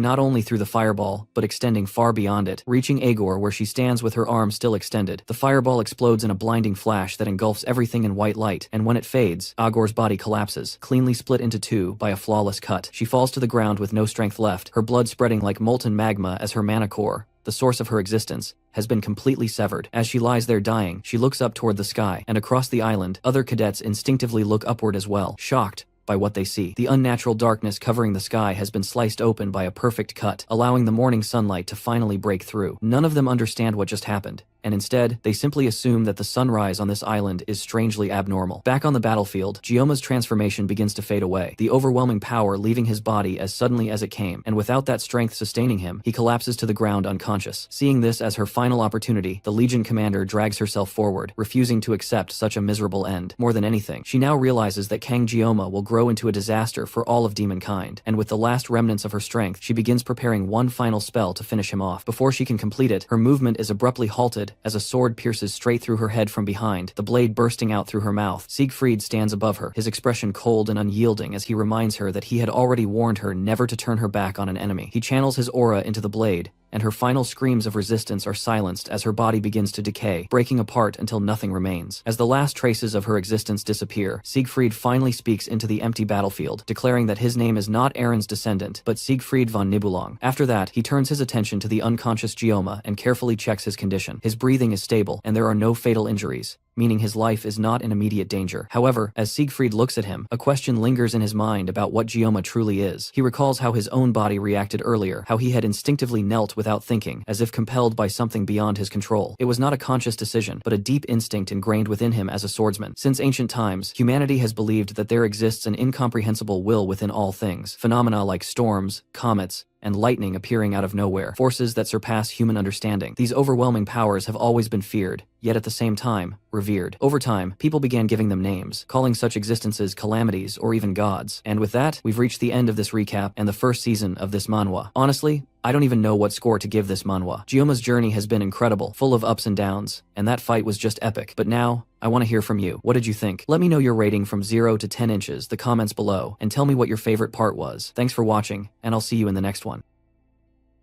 not only through the fireball, but extending far beyond it, reaching Agor where she stands with her arm still extended. The fireball explodes in a blinding flash that engulfs everything in white light, and when it fades, Agor's body collapses, cleanly split into two by a flawless cut. She falls to the ground with no strength left, her blood spreading like molten magma as her mana core, the source of her existence, has been completely severed. As she lies there dying, she looks up toward the sky, and across the island, other cadets instinctively look upward as well, shocked by what they see. The unnatural darkness covering the sky has been sliced open by a perfect cut, allowing the morning sunlight to finally break through. None of them understand what just happened, and instead, they simply assume that the sunrise on this island is strangely abnormal. Back on the battlefield, Gioma's transformation begins to fade away, the overwhelming power leaving his body as suddenly as it came, and without that strength sustaining him, he collapses to the ground unconscious. Seeing this as her final opportunity, the Legion commander drags herself forward, refusing to accept such a miserable end. More than anything, she now realizes that Kang Gioma will grow into a disaster for all of demonkind, and with the last remnants of her strength, she begins preparing one final spell to finish him off. Before she can complete it, her movement is abruptly halted as a sword pierces straight through her head from behind, the blade bursting out through her mouth. Siegfried stands above her, his expression cold and unyielding as he reminds her that he had already warned her never to turn her back on an enemy. He channels his aura into the blade, and her final screams of resistance are silenced as her body begins to decay, breaking apart until nothing remains. As the last traces of her existence disappear, Siegfried finally speaks into the empty battlefield, declaring that his name is not Aaron's descendant, but Siegfried von Nibelung. After that, he turns his attention to the unconscious Gioma and carefully checks his condition. His breathing is stable, and there are no fatal injuries, meaning his life is not in immediate danger. However, as Siegfried looks at him, a question lingers in his mind about what Gioma truly is. He recalls how his own body reacted earlier, how he had instinctively knelt without thinking, as if compelled by something beyond his control. It was not a conscious decision, but a deep instinct ingrained within him as a swordsman. Since ancient times, humanity has believed that there exists an incomprehensible will within all things. Phenomena like storms, comets, and lightning appearing out of nowhere, forces that surpass human understanding. These overwhelming powers have always been feared, yet at the same time, revered. Over time, people began giving them names, calling such existences calamities or even gods. And with that, we've reached the end of this recap and the first season of this manhwa. Honestly, I don't even know what score to give this manhwa. Gyoma's journey has been incredible, full of ups and downs, and that fight was just epic. But now, I want to hear from you. What did you think? Let me know your rating from 0 to 10 inches, the comments below, and tell me what your favorite part was. Thanks for watching, and I'll see you in the next one.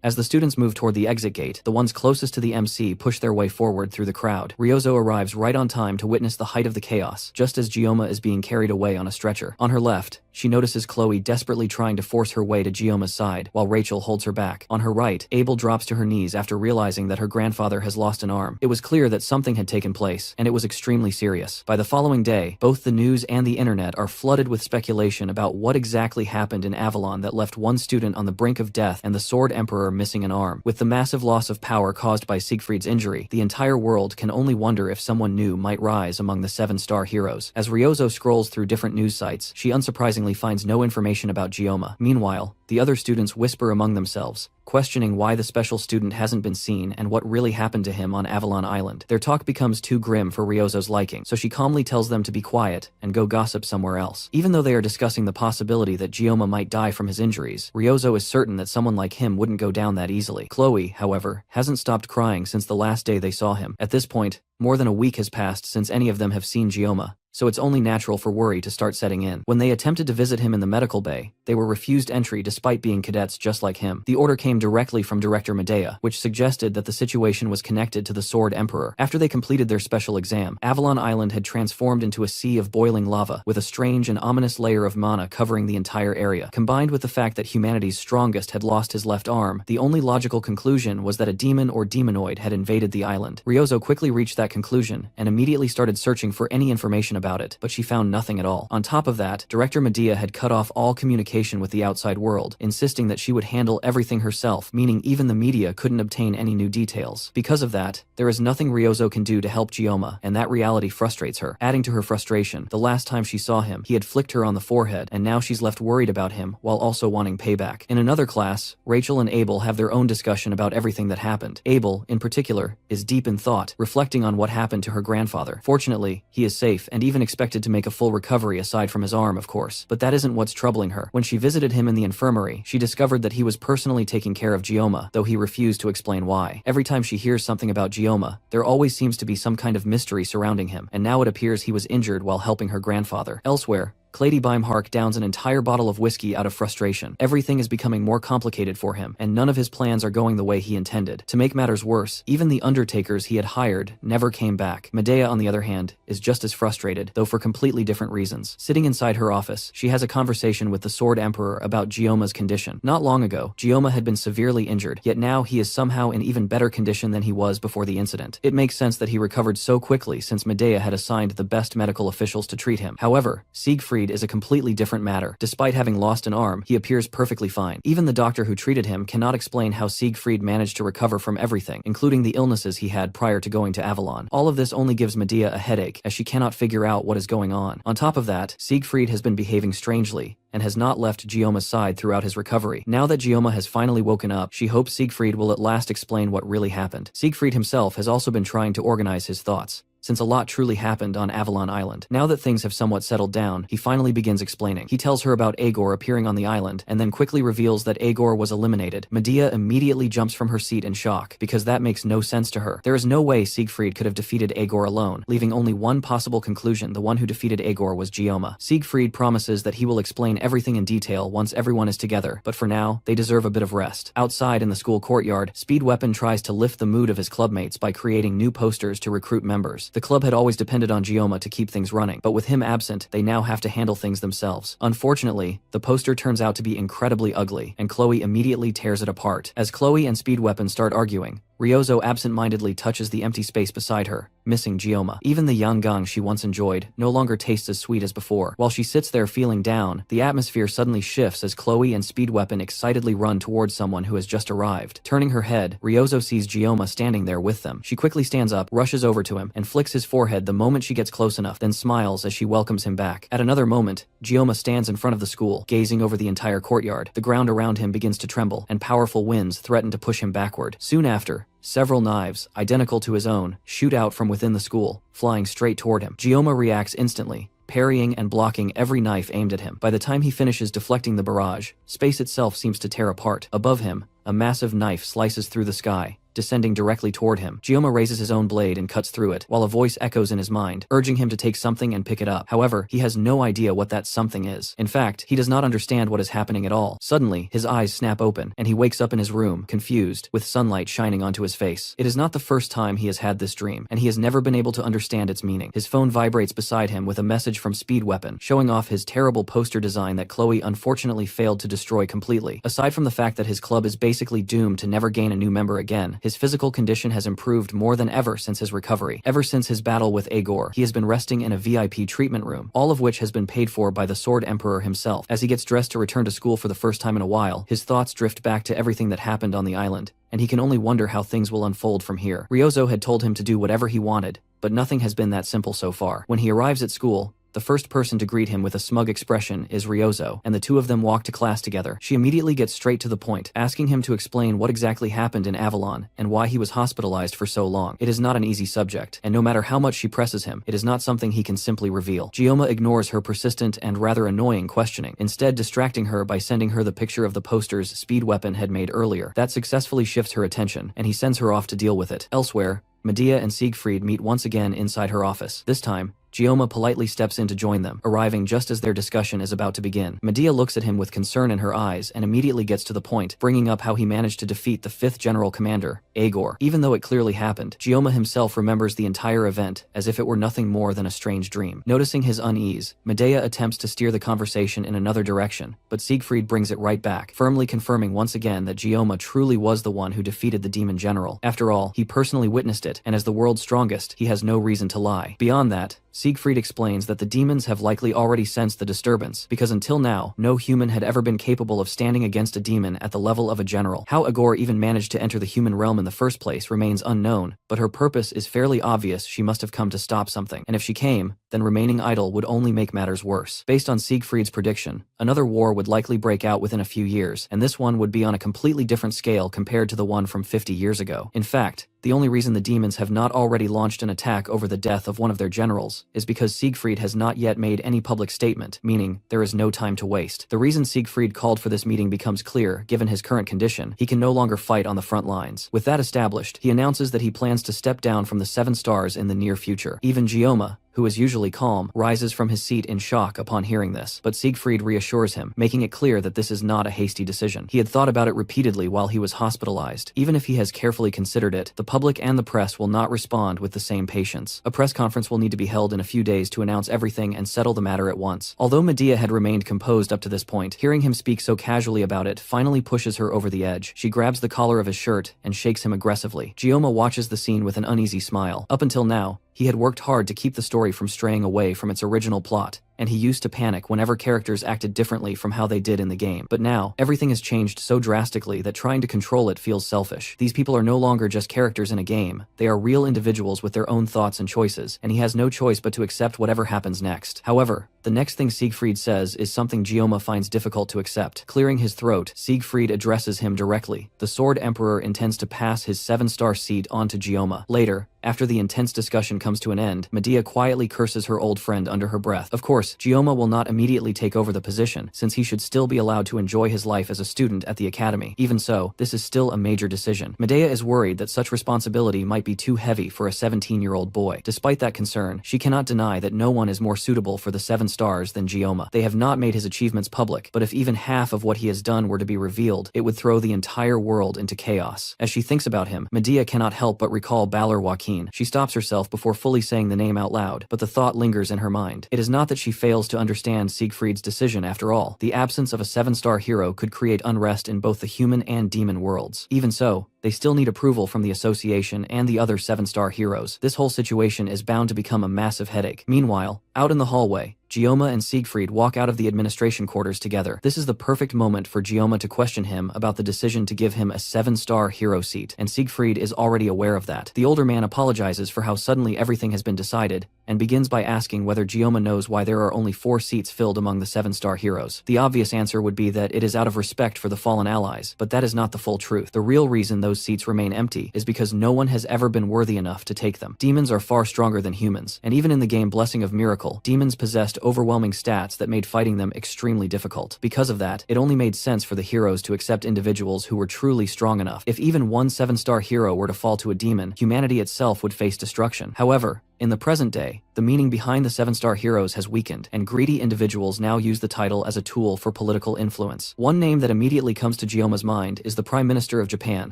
As the students move toward the exit gate, the ones closest to the MC push their way forward through the crowd. Ryozo arrives right on time to witness the height of the chaos, just as Gyoma is being carried away on a stretcher. On her left, she notices Chloe desperately trying to force her way to Gyoma's side, while Rachel holds her back. On her right, Abel drops to her knees after realizing that her grandfather has lost an arm. It was clear that something had taken place, and it was extremely serious. By the following day, both the news and the internet are flooded with speculation about what exactly happened in Avalon that left one student on the brink of death and the Sword Emperor missing an arm. With the massive loss of power caused by Siegfried's injury, the entire world can only wonder if someone new might rise among the 7-star heroes. As Ryozo scrolls through different news sites, she unsurprisingly finds no information about Gyoma. Meanwhile, the other students whisper among themselves, questioning why the special student hasn't been seen and what really happened to him on Avalon Island. Their talk becomes too grim for Ryozo's liking, so she calmly tells them to be quiet and go gossip somewhere else. Even though they are discussing the possibility that Gyoma might die from his injuries, Ryozo is certain that someone like him wouldn't go down that easily. Chloe, however, hasn't stopped crying since the last day they saw him. At this point, more than a week has passed since any of them have seen Gyoma, so it's only natural for worry to start setting in. When they attempted to visit him in the medical bay, they were refused entry despite being cadets just like him. The order came directly from Director Medea, which suggested that the situation was connected to the Sword Emperor. After they completed their special exam, Avalon Island had transformed into a sea of boiling lava, with a strange and ominous layer of mana covering the entire area. Combined with the fact that humanity's strongest had lost his left arm, the only logical conclusion was that a demon or demonoid had invaded the island. Ryozo quickly reached that conclusion, and immediately started searching for any information about it, but she found nothing at all. On top of that, Director Medea had cut off all communication with the outside world, insisting that she would handle everything herself, meaning even the media couldn't obtain any new details. Because of that, there is nothing Ryozo can do to help Gyoma, and that reality frustrates her. Adding to her frustration, the last time she saw him, he had flicked her on the forehead, and now she's left worried about him, while also wanting payback. In another class, Rachel and Abel have their own discussion about everything that happened. Abel, in particular, is deep in thought, reflecting on what happened to her grandfather. Fortunately, he is safe and even expected to make a full recovery aside from his arm, of course. But that isn't what's troubling her. When she visited him in the infirmary, she discovered that he was personally taking care of Gyoma, though he refused to explain why. Every time she hears something about Gyoma, there always seems to be some kind of mystery surrounding him, and now it appears he was injured while helping her grandfather. Elsewhere, Clady Beimhark downs an entire bottle of whiskey out of frustration. Everything is becoming more complicated for him, and none of his plans are going the way he intended. To make matters worse, even the undertakers he had hired never came back. Medea, on the other hand, is just as frustrated, though for completely different reasons. Sitting inside her office, she has a conversation with the Sword Emperor about Gyoma's condition. Not long ago, Gyoma had been severely injured, yet now he is somehow in even better condition than he was before the incident. It makes sense that he recovered so quickly since Medea had assigned the best medical officials to treat him. However, Siegfried is a completely different matter. Despite having lost an arm, he appears perfectly fine. Even the doctor who treated him cannot explain how Siegfried managed to recover from everything, including the illnesses he had prior to going to Avalon. All of this only gives Medea a headache, as she cannot figure out what is going on. On top of that, Siegfried has been behaving strangely, and has not left Gyoma's side throughout his recovery. Now that Gyoma has finally woken up, she hopes Siegfried will at last explain what really happened. Siegfried himself has also been trying to organize his thoughts, since a lot truly happened on Avalon Island. Now that things have somewhat settled down, he finally begins explaining. He tells her about Agor appearing on the island, and then quickly reveals that Agor was eliminated. Medea immediately jumps from her seat in shock, because that makes no sense to her. There is no way Siegfried could have defeated Agor alone, leaving only one possible conclusion: the one who defeated Agor was Gyoma. Siegfried promises that he will explain everything in detail once everyone is together, but for now, they deserve a bit of rest. Outside in the school courtyard, Speed Weapon tries to lift the mood of his clubmates by creating new posters to recruit members. The club had always depended on Gyoma to keep things running, but with him absent, they now have to handle things themselves. Unfortunately, the poster turns out to be incredibly ugly, and Chloe immediately tears it apart. As Chloe and Speed Weapon start arguing, Ryozo absent-mindedly touches the empty space beside her, missing Gioma. Even the yangang she once enjoyed no longer tastes as sweet as before. While she sits there feeling down, the atmosphere suddenly shifts as Chloe and Speedweapon excitedly run towards someone who has just arrived. Turning her head, Ryozo sees Gioma standing there with them. She quickly stands up, rushes over to him, and flicks his forehead the moment she gets close enough, then smiles as she welcomes him back. At another moment, Gioma stands in front of the school, gazing over the entire courtyard. The ground around him begins to tremble, and powerful winds threaten to push him backward. Soon after, several knives, identical to his own, shoot out from within the school, flying straight toward him. Gioma reacts instantly, parrying and blocking every knife aimed at him. By the time he finishes deflecting the barrage, space itself seems to tear apart. Above him, a massive knife slices through the sky, descending directly toward him. Gioma raises his own blade and cuts through it, while a voice echoes in his mind, urging him to take something and pick it up. However, he has no idea what that something is. In fact, he does not understand what is happening at all. Suddenly, his eyes snap open, and he wakes up in his room, confused, with sunlight shining onto his face. It is not the first time he has had this dream, and he has never been able to understand its meaning. His phone vibrates beside him with a message from Speedweapon, showing off his terrible poster design that Chloe unfortunately failed to destroy completely. Aside from the fact that his club is basically doomed to never gain a new member again, his physical condition has improved more than ever since his recovery. Ever since his battle with Agor, he has been resting in a VIP treatment room, all of which has been paid for by the Sword Emperor himself. As he gets dressed to return to school for the first time in a while, his thoughts drift back to everything that happened on the island, and he can only wonder how things will unfold from here. Ryozo had told him to do whatever he wanted, but nothing has been that simple so far. When he arrives at school, the first person to greet him with a smug expression is Ryozo, and the two of them walk to class together. She immediately gets straight to the point, asking him to explain what exactly happened in Avalon, and why he was hospitalized for so long. It is not an easy subject, and no matter how much she presses him, it is not something he can simply reveal. Gioma ignores her persistent and rather annoying questioning, instead distracting her by sending her the picture of the posters Speedweapon had made earlier. That successfully shifts her attention, and he sends her off to deal with it. Elsewhere, Medea and Siegfried meet once again inside her office. This time, Gioma politely steps in to join them, arriving just as their discussion is about to begin. Medea looks at him with concern in her eyes and immediately gets to the point, bringing up how he managed to defeat the 5th General Commander, Agor. Even though it clearly happened, Gioma himself remembers the entire event as if it were nothing more than a strange dream. Noticing his unease, Medea attempts to steer the conversation in another direction, but Siegfried brings it right back, firmly confirming once again that Gioma truly was the one who defeated the Demon General. After all, he personally witnessed it, and as the world's strongest, he has no reason to lie. Beyond that, Siegfried explains that the demons have likely already sensed the disturbance, because until now, no human had ever been capable of standing against a demon at the level of a general. How Agor even managed to enter the human realm in the first place remains unknown, but her purpose is fairly obvious. She must have come to stop something, and if she came, then remaining idle would only make matters worse. Based on Siegfried's prediction, another war would likely break out within a few years, and this one would be on a completely different scale compared to the one from 50 years ago. In fact, the only reason the demons have not already launched an attack over the death of one of their generals is because Siegfried has not yet made any public statement, meaning there is no time to waste. The reason Siegfried called for this meeting becomes clear. Given his current condition, he can no longer fight on the front lines. With that established, he announces that he plans to step down from the 7 stars in the near future. Even Gioma, who is usually calm, rises from his seat in shock upon hearing this, but Siegfried reassures him, making it clear that this is not a hasty decision. He had thought about it repeatedly while he was hospitalized. Even if he has carefully considered it, the public and the press will not respond with the same patience. A press conference will need to be held in a few days to announce everything and settle the matter at once. Although Medea had remained composed up to this point, hearing him speak so casually about it finally pushes her over the edge. She grabs the collar of his shirt and shakes him aggressively. Gioma watches the scene with an uneasy smile. Up until now, he had worked hard to keep the story from straying away from its original plot, and he used to panic whenever characters acted differently from how they did in the game. But now, everything has changed so drastically that trying to control it feels selfish. These people are no longer just characters in a game, they are real individuals with their own thoughts and choices, and he has no choice but to accept whatever happens next. However, the next thing Siegfried says is something Gioma finds difficult to accept. Clearing his throat, Siegfried addresses him directly. The Sword Emperor intends to pass his 7-star seat on to Gioma. Later, after the intense discussion comes to an end, Medea quietly curses her old friend under her breath. Of course, Gioma will not immediately take over the position, since he should still be allowed to enjoy his life as a student at the academy. Even so, this is still a major decision. Medea is worried that such responsibility might be too heavy for a 17-year-old boy. Despite that concern, she cannot deny that no one is more suitable for the 7 stars than Gioma. They have not made his achievements public, but if even half of what he has done were to be revealed, it would throw the entire world into chaos. As she thinks about him, Medea cannot help but recall Balor Joaquin 17. She stops herself before fully saying the name out loud, but the thought lingers in her mind. It is not that she fails to understand Siegfried's decision after all. The absence of a 7-star hero could create unrest in both the human and demon worlds. Even so, they still need approval from the association and the other 7-star heroes. This whole situation is bound to become a massive headache. Meanwhile, out in the hallway, Gioma and Siegfried walk out of the administration quarters together. This is the perfect moment for Gioma to question him about the decision to give him a 7-star hero seat, and Siegfried is already aware of that. The older man apologizes for how suddenly everything has been decided, and begins by asking whether Gioma knows why there are only 4 seats filled among the 7-star heroes. The obvious answer would be that it is out of respect for the fallen allies, but that is not the full truth. The real reason those seats remain empty is because no one has ever been worthy enough to take them. Demons are far stronger than humans, and even in the game Blessing of Miracle, demons possessed overwhelming stats that made fighting them extremely difficult. Because of that, it only made sense for the heroes to accept individuals who were truly strong enough. If even one 7-star hero were to fall to a demon, humanity itself would face destruction. However, in the present day, the meaning behind the 7-star heroes has weakened, and greedy individuals now use the title as a tool for political influence. One name that immediately comes to Gioma's mind is the Prime Minister of Japan,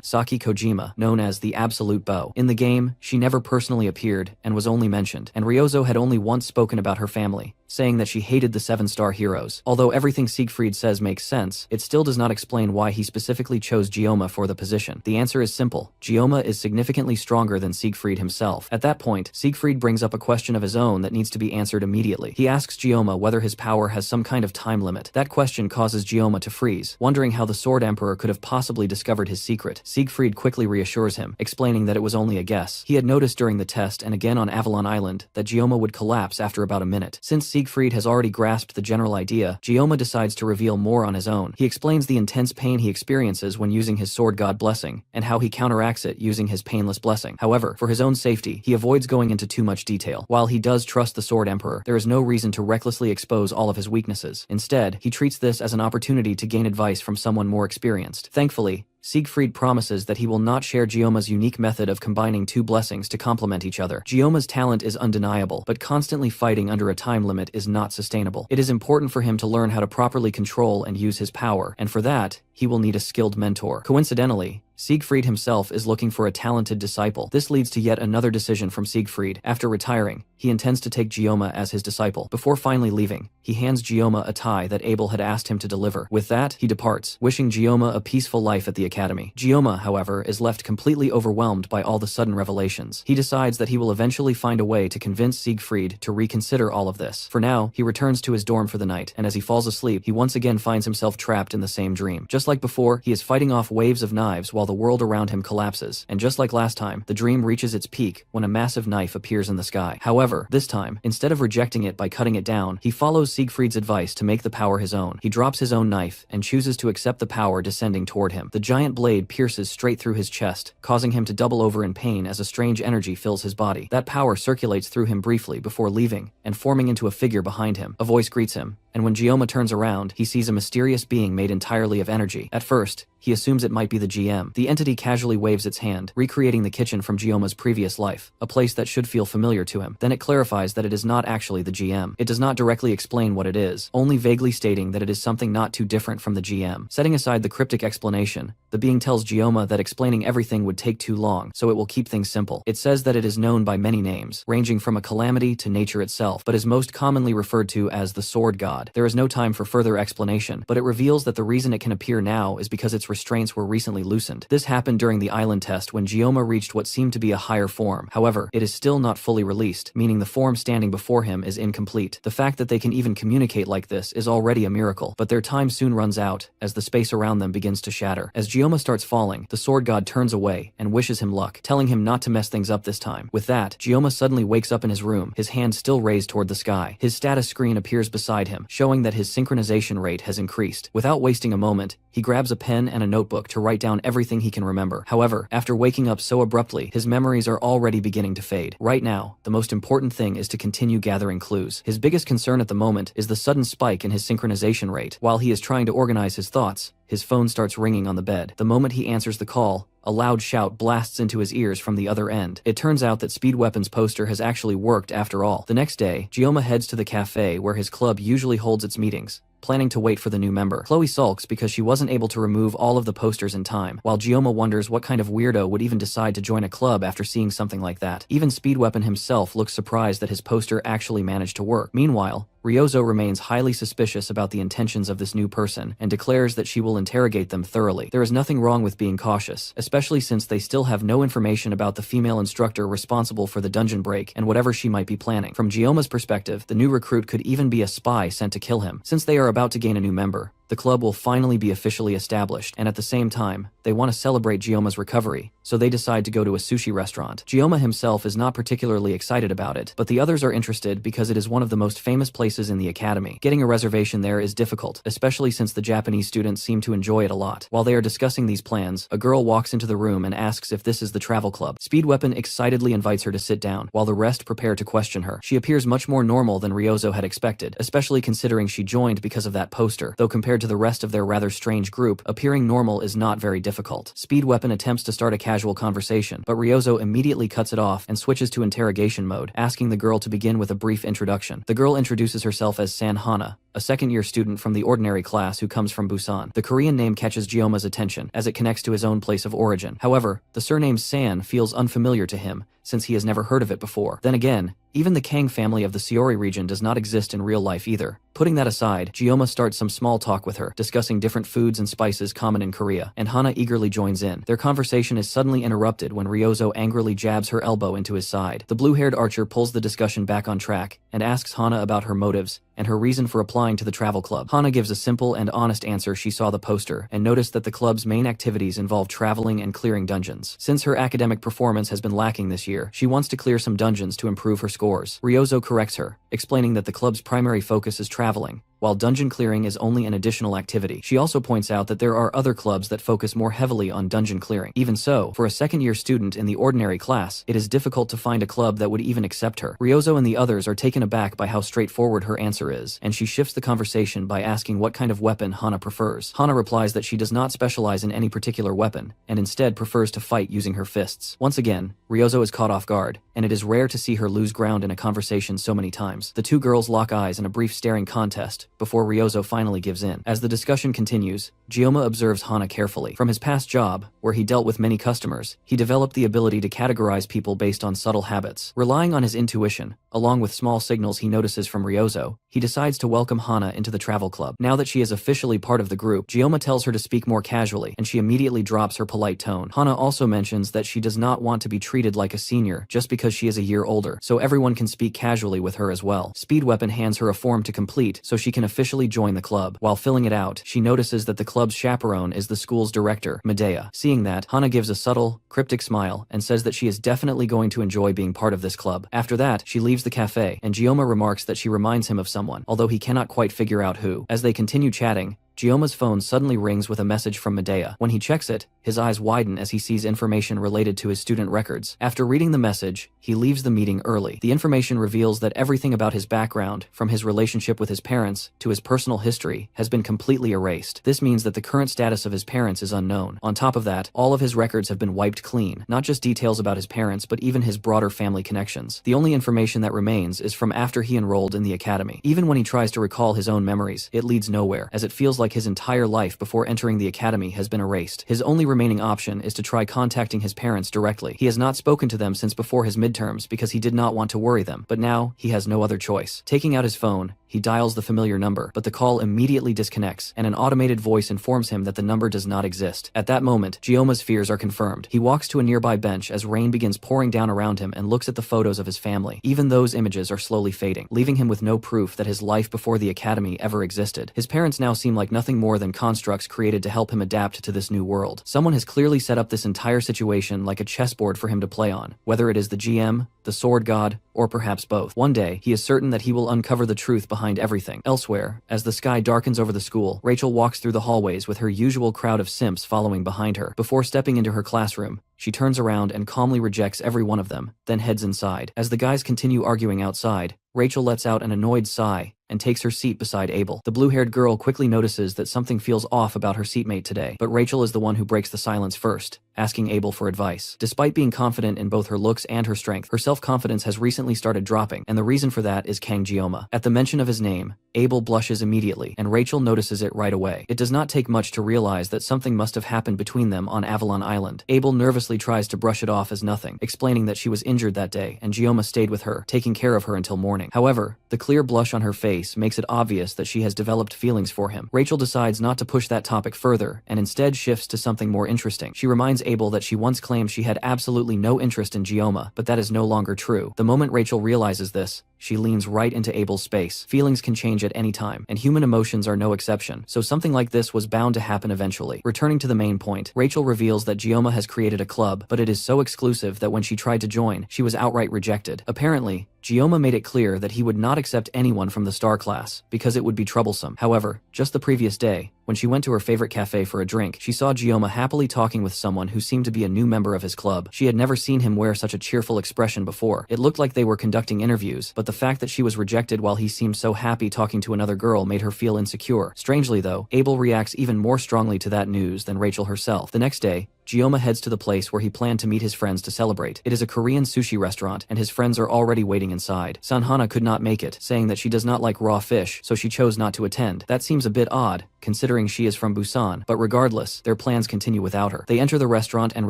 Saki Kojima, known as the Absolute Bow. In the game, she never personally appeared and was only mentioned, and Ryozo had only once spoken about her family, saying that she hated the 7-star heroes. Although everything Siegfried says makes sense, it still does not explain why he specifically chose Gioma for the position. The answer is simple. Gioma is significantly stronger than Siegfried himself. At that point, Siegfried brings up a question of his own that needs to be answered immediately. He asks Gioma whether his power has some kind of time limit. That question causes Gioma to freeze, wondering how the Sword Emperor could have possibly discovered his secret. Siegfried quickly reassures him, explaining that it was only a guess. He had noticed during the test and again on Avalon Island that Gioma would collapse after about a minute. Since Siegfried has already grasped the general idea, Gioma decides to reveal more on his own. He explains the intense pain he experiences when using his Sword God Blessing, and how he counteracts it using his Painless Blessing. However, for his own safety, he avoids going into too much detail. While he does trust the Sword Emperor, there is no reason to recklessly expose all of his weaknesses. Instead, he treats this as an opportunity to gain advice from someone more experienced. Thankfully, Siegfried promises that he will not share Gioma's unique method of combining 2 blessings to complement each other. Gioma's talent is undeniable, but constantly fighting under a time limit is not sustainable. It is important for him to learn how to properly control and use his power, and for that, he will need a skilled mentor. Coincidentally, Siegfried himself is looking for a talented disciple. This leads to yet another decision from Siegfried. After retiring, he intends to take Gioma as his disciple. Before finally leaving, he hands Gioma a tie that Abel had asked him to deliver. With that, he departs, wishing Gioma a peaceful life at the academy. Gioma, however, is left completely overwhelmed by all the sudden revelations. He decides that he will eventually find a way to convince Siegfried to reconsider all of this. For now, he returns to his dorm for the night, and as he falls asleep, he once again finds himself trapped in the same dream. Just like before, he is fighting off waves of knives while the world around him collapses, and just like last time, the dream reaches its peak when a massive knife appears in the sky. However, this time, instead of rejecting it by cutting it down, he follows Siegfried's advice to make the power his own. He drops his own knife and chooses to accept the power descending toward him. The giant blade pierces straight through his chest, causing him to double over in pain as a strange energy fills his body. That power circulates through him briefly before leaving and forming into a figure behind him. A voice greets him, and when Gioma turns around, he sees a mysterious being made entirely of energy. At first, he assumes it might be the GM. The entity casually waves its hand, recreating the kitchen from Gioma's previous life, a place that should feel familiar to him. Then it clarifies that it is not actually the GM. It does not directly explain what it is, only vaguely stating that it is something not too different from the GM. Setting aside the cryptic explanation, the being tells Gioma that explaining everything would take too long, so it will keep things simple. It says that it is known by many names, ranging from a calamity to nature itself, but is most commonly referred to as the Sword God. There is no time for further explanation, but it reveals that the reason it can appear now is because its restraints were recently loosened. This happened during the island test when Gioma reached what seemed to be a higher form. However, it is still not fully released, meaning the form standing before him is incomplete. The fact that they can even communicate like this is already a miracle, but their time soon runs out as the space around them begins to shatter. As Gioma starts falling, the Sword God turns away and wishes him luck, telling him not to mess things up this time. With that, Gioma suddenly wakes up in his room, his hand still raised toward the sky. His status screen appears beside him, showing that his synchronization rate has increased. Without wasting a moment, he grabs a pen and a notebook to write down everything he can remember. However, after waking up so abruptly, his memories are already beginning to fade. Right now, the most important thing is to continue gathering clues. His biggest concern at the moment is the sudden spike in his synchronization rate. While he is trying to organize his thoughts, his phone starts ringing on the bed. The moment he answers the call, a loud shout blasts into his ears from the other end. It turns out that Speed Weapon's poster has actually worked after all. The next day, Gioma heads to the cafe where his club usually holds its meetings, planning to wait for the new member. Chloe sulks because she wasn't able to remove all of the posters in time, while Gioma wonders what kind of weirdo would even decide to join a club after seeing something like that. Even Speed Weapon himself looks surprised that his poster actually managed to work. Meanwhile, Ryozo remains highly suspicious about the intentions of this new person and declares that she will interrogate them thoroughly. There is nothing wrong with being cautious, especially since they still have no information about the female instructor responsible for the dungeon break and whatever she might be planning. From Gioma's perspective, the new recruit could even be a spy sent to kill him. Since they are about to gain a new member, the club will finally be officially established, and at the same time, they want to celebrate Gioma's recovery, so they decide to go to a sushi restaurant. Gioma himself is not particularly excited about it, but the others are interested because it is one of the most famous places in the academy. Getting a reservation there is difficult, especially since the Japanese students seem to enjoy it a lot. While they are discussing these plans, a girl walks into the room and asks if this is the travel club. Speed Weapon excitedly invites her to sit down, while the rest prepare to question her. She appears much more normal than Ryozo had expected, especially considering she joined because of that poster, though compared to the rest of their rather strange group, appearing normal is not very difficult. Speed Weapon attempts to start a casual conversation, but Ryozo immediately cuts it off and switches to interrogation mode, asking the girl to begin with a brief introduction. The girl introduces herself as San Hana, a second-year student from the ordinary class who comes from Busan. The Korean name catches Gioma's attention, as it connects to his own place of origin. However, the surname San feels unfamiliar to him, since he has never heard of it before. Then again, even the Kang family of the Seori region does not exist in real life either. Putting that aside, Gioma starts some small talk with her, discussing different foods and spices common in Korea, and Hana eagerly joins in. Their conversation is suddenly interrupted when Ryozo angrily jabs her elbow into his side. The blue-haired archer pulls the discussion back on track, and asks Hana about her motives and her reason for applying to the travel club. Hana gives a simple and honest answer. She saw the poster and noticed that the club's main activities involve traveling and clearing dungeons. Since her academic performance has been lacking this year, she wants to clear some dungeons to improve her scores. Ryozo corrects her, explaining that the club's primary focus is traveling, while dungeon clearing is only an additional activity. She also points out that there are other clubs that focus more heavily on dungeon clearing. Even so, for a second-year student in the ordinary class, it is difficult to find a club that would even accept her. Ryozo and the others are taken aback by how straightforward her answer is, and she shifts the conversation by asking what kind of weapon Hana prefers. Hana replies that she does not specialize in any particular weapon, and instead prefers to fight using her fists. Once again, Ryozo is caught off guard, and it is rare to see her lose ground in a conversation so many times. The two girls lock eyes in a brief staring contest, before Ryozo finally gives in. As the discussion continues, Gioma observes Hana carefully. From his past job, where he dealt with many customers, he developed the ability to categorize people based on subtle habits. Relying on his intuition, along with small signals he notices from Ryozo, he decides to welcome Hana into the travel club. Now that she is officially part of the group, Gioma tells her to speak more casually, and she immediately drops her polite tone. Hana also mentions that she does not want to be treated like a senior just because she is a year older, so everyone can speak casually with her as well. Speed Weapon hands her a form to complete so she can officially join the club. While filling it out, she notices that the club's chaperone is the school's director, Medea. Seeing that, Hana gives a subtle, cryptic smile and says that she is definitely going to enjoy being part of this club. After that, she leaves the cafe, and Gioma remarks that she reminds him of someone, although he cannot quite figure out who. As they continue chatting, Gioma's phone suddenly rings with a message from Medea. When he checks it, his eyes widen as he sees information related to his student records. After reading the message, he leaves the meeting early. The information reveals that everything about his background, from his relationship with his parents to his personal history, has been completely erased. This means that the current status of his parents is unknown. On top of that, all of his records have been wiped clean, not just details about his parents but even his broader family connections. The only information that remains is from after he enrolled in the academy. Even when he tries to recall his own memories, it leads nowhere, as it feels like his entire life before entering the academy has been erased. His only remaining option is to try contacting his parents directly. He has not spoken to them since before his midterms because he did not want to worry them, but now he has no other choice. Taking out his phone, he dials the familiar number, but the call immediately disconnects, and an automated voice informs him that the number does not exist. At that moment, Gioma's fears are confirmed. He walks to a nearby bench as rain begins pouring down around him and looks at the photos of his family. Even those images are slowly fading, leaving him with no proof that his life before the academy ever existed. His parents now seem like nothing more than constructs created to help him adapt to this new world. Someone has clearly set up this entire situation like a chessboard for him to play on, whether it is the GM, the sword god, or perhaps both. One day, he is certain that he will uncover the truth behind everything. Elsewhere, as the sky darkens over the school, Rachel walks through the hallways with her usual crowd of simps following behind her. Before stepping into her classroom, she turns around and calmly rejects every one of them, then heads inside. As the guys continue arguing outside, Rachel lets out an annoyed sigh and takes her seat beside Abel. The blue-haired girl quickly notices that something feels off about her seatmate today, but Rachel is the one who breaks the silence first, asking Abel for advice. Despite being confident in both her looks and her strength, her self-confidence has recently started dropping, and the reason for that is Kang Jioma. At the mention of his name, Abel blushes immediately, and Rachel notices it right away. It does not take much to realize that something must have happened between them on Avalon Island. Abel nervously tries to brush it off as nothing, explaining that she was injured that day and Jioma stayed with her, taking care of her until morning. However, the clear blush on her face makes it obvious that she has developed feelings for him. Rachel decides not to push that topic further and instead shifts to something more interesting. She reminds Abel that she once claimed she had absolutely no interest in Jioma, but that is no longer true. The moment Rachel realizes this, she leans right into Abel's space. Feelings can change at any time, and human emotions are no exception, so something like this was bound to happen eventually. Returning to the main point, Rachel reveals that Jioma has created a club, but it is so exclusive that when she tried to join, she was outright rejected. Apparently, Jioma made it clear that he would not accept anyone from the star class, because it would be troublesome. However, just the previous day, when she went to her favorite cafe for a drink, she saw Jioma happily talking with someone who seemed to be a new member of his club. She had never seen him wear such a cheerful expression before. It looked like they were conducting interviews, but the fact that she was rejected while he seemed so happy talking to another girl made her feel insecure. Strangely though, Abel reacts even more strongly to that news than Rachel herself. The next day, Jioma heads to the place where he planned to meet his friends to celebrate. It is a Korean sushi restaurant, and his friends are already waiting inside. Sanhana could not make it, saying that she does not like raw fish, so she chose not to attend. That seems a bit odd, considering she is from Busan, but regardless, their plans continue without her. They enter the restaurant and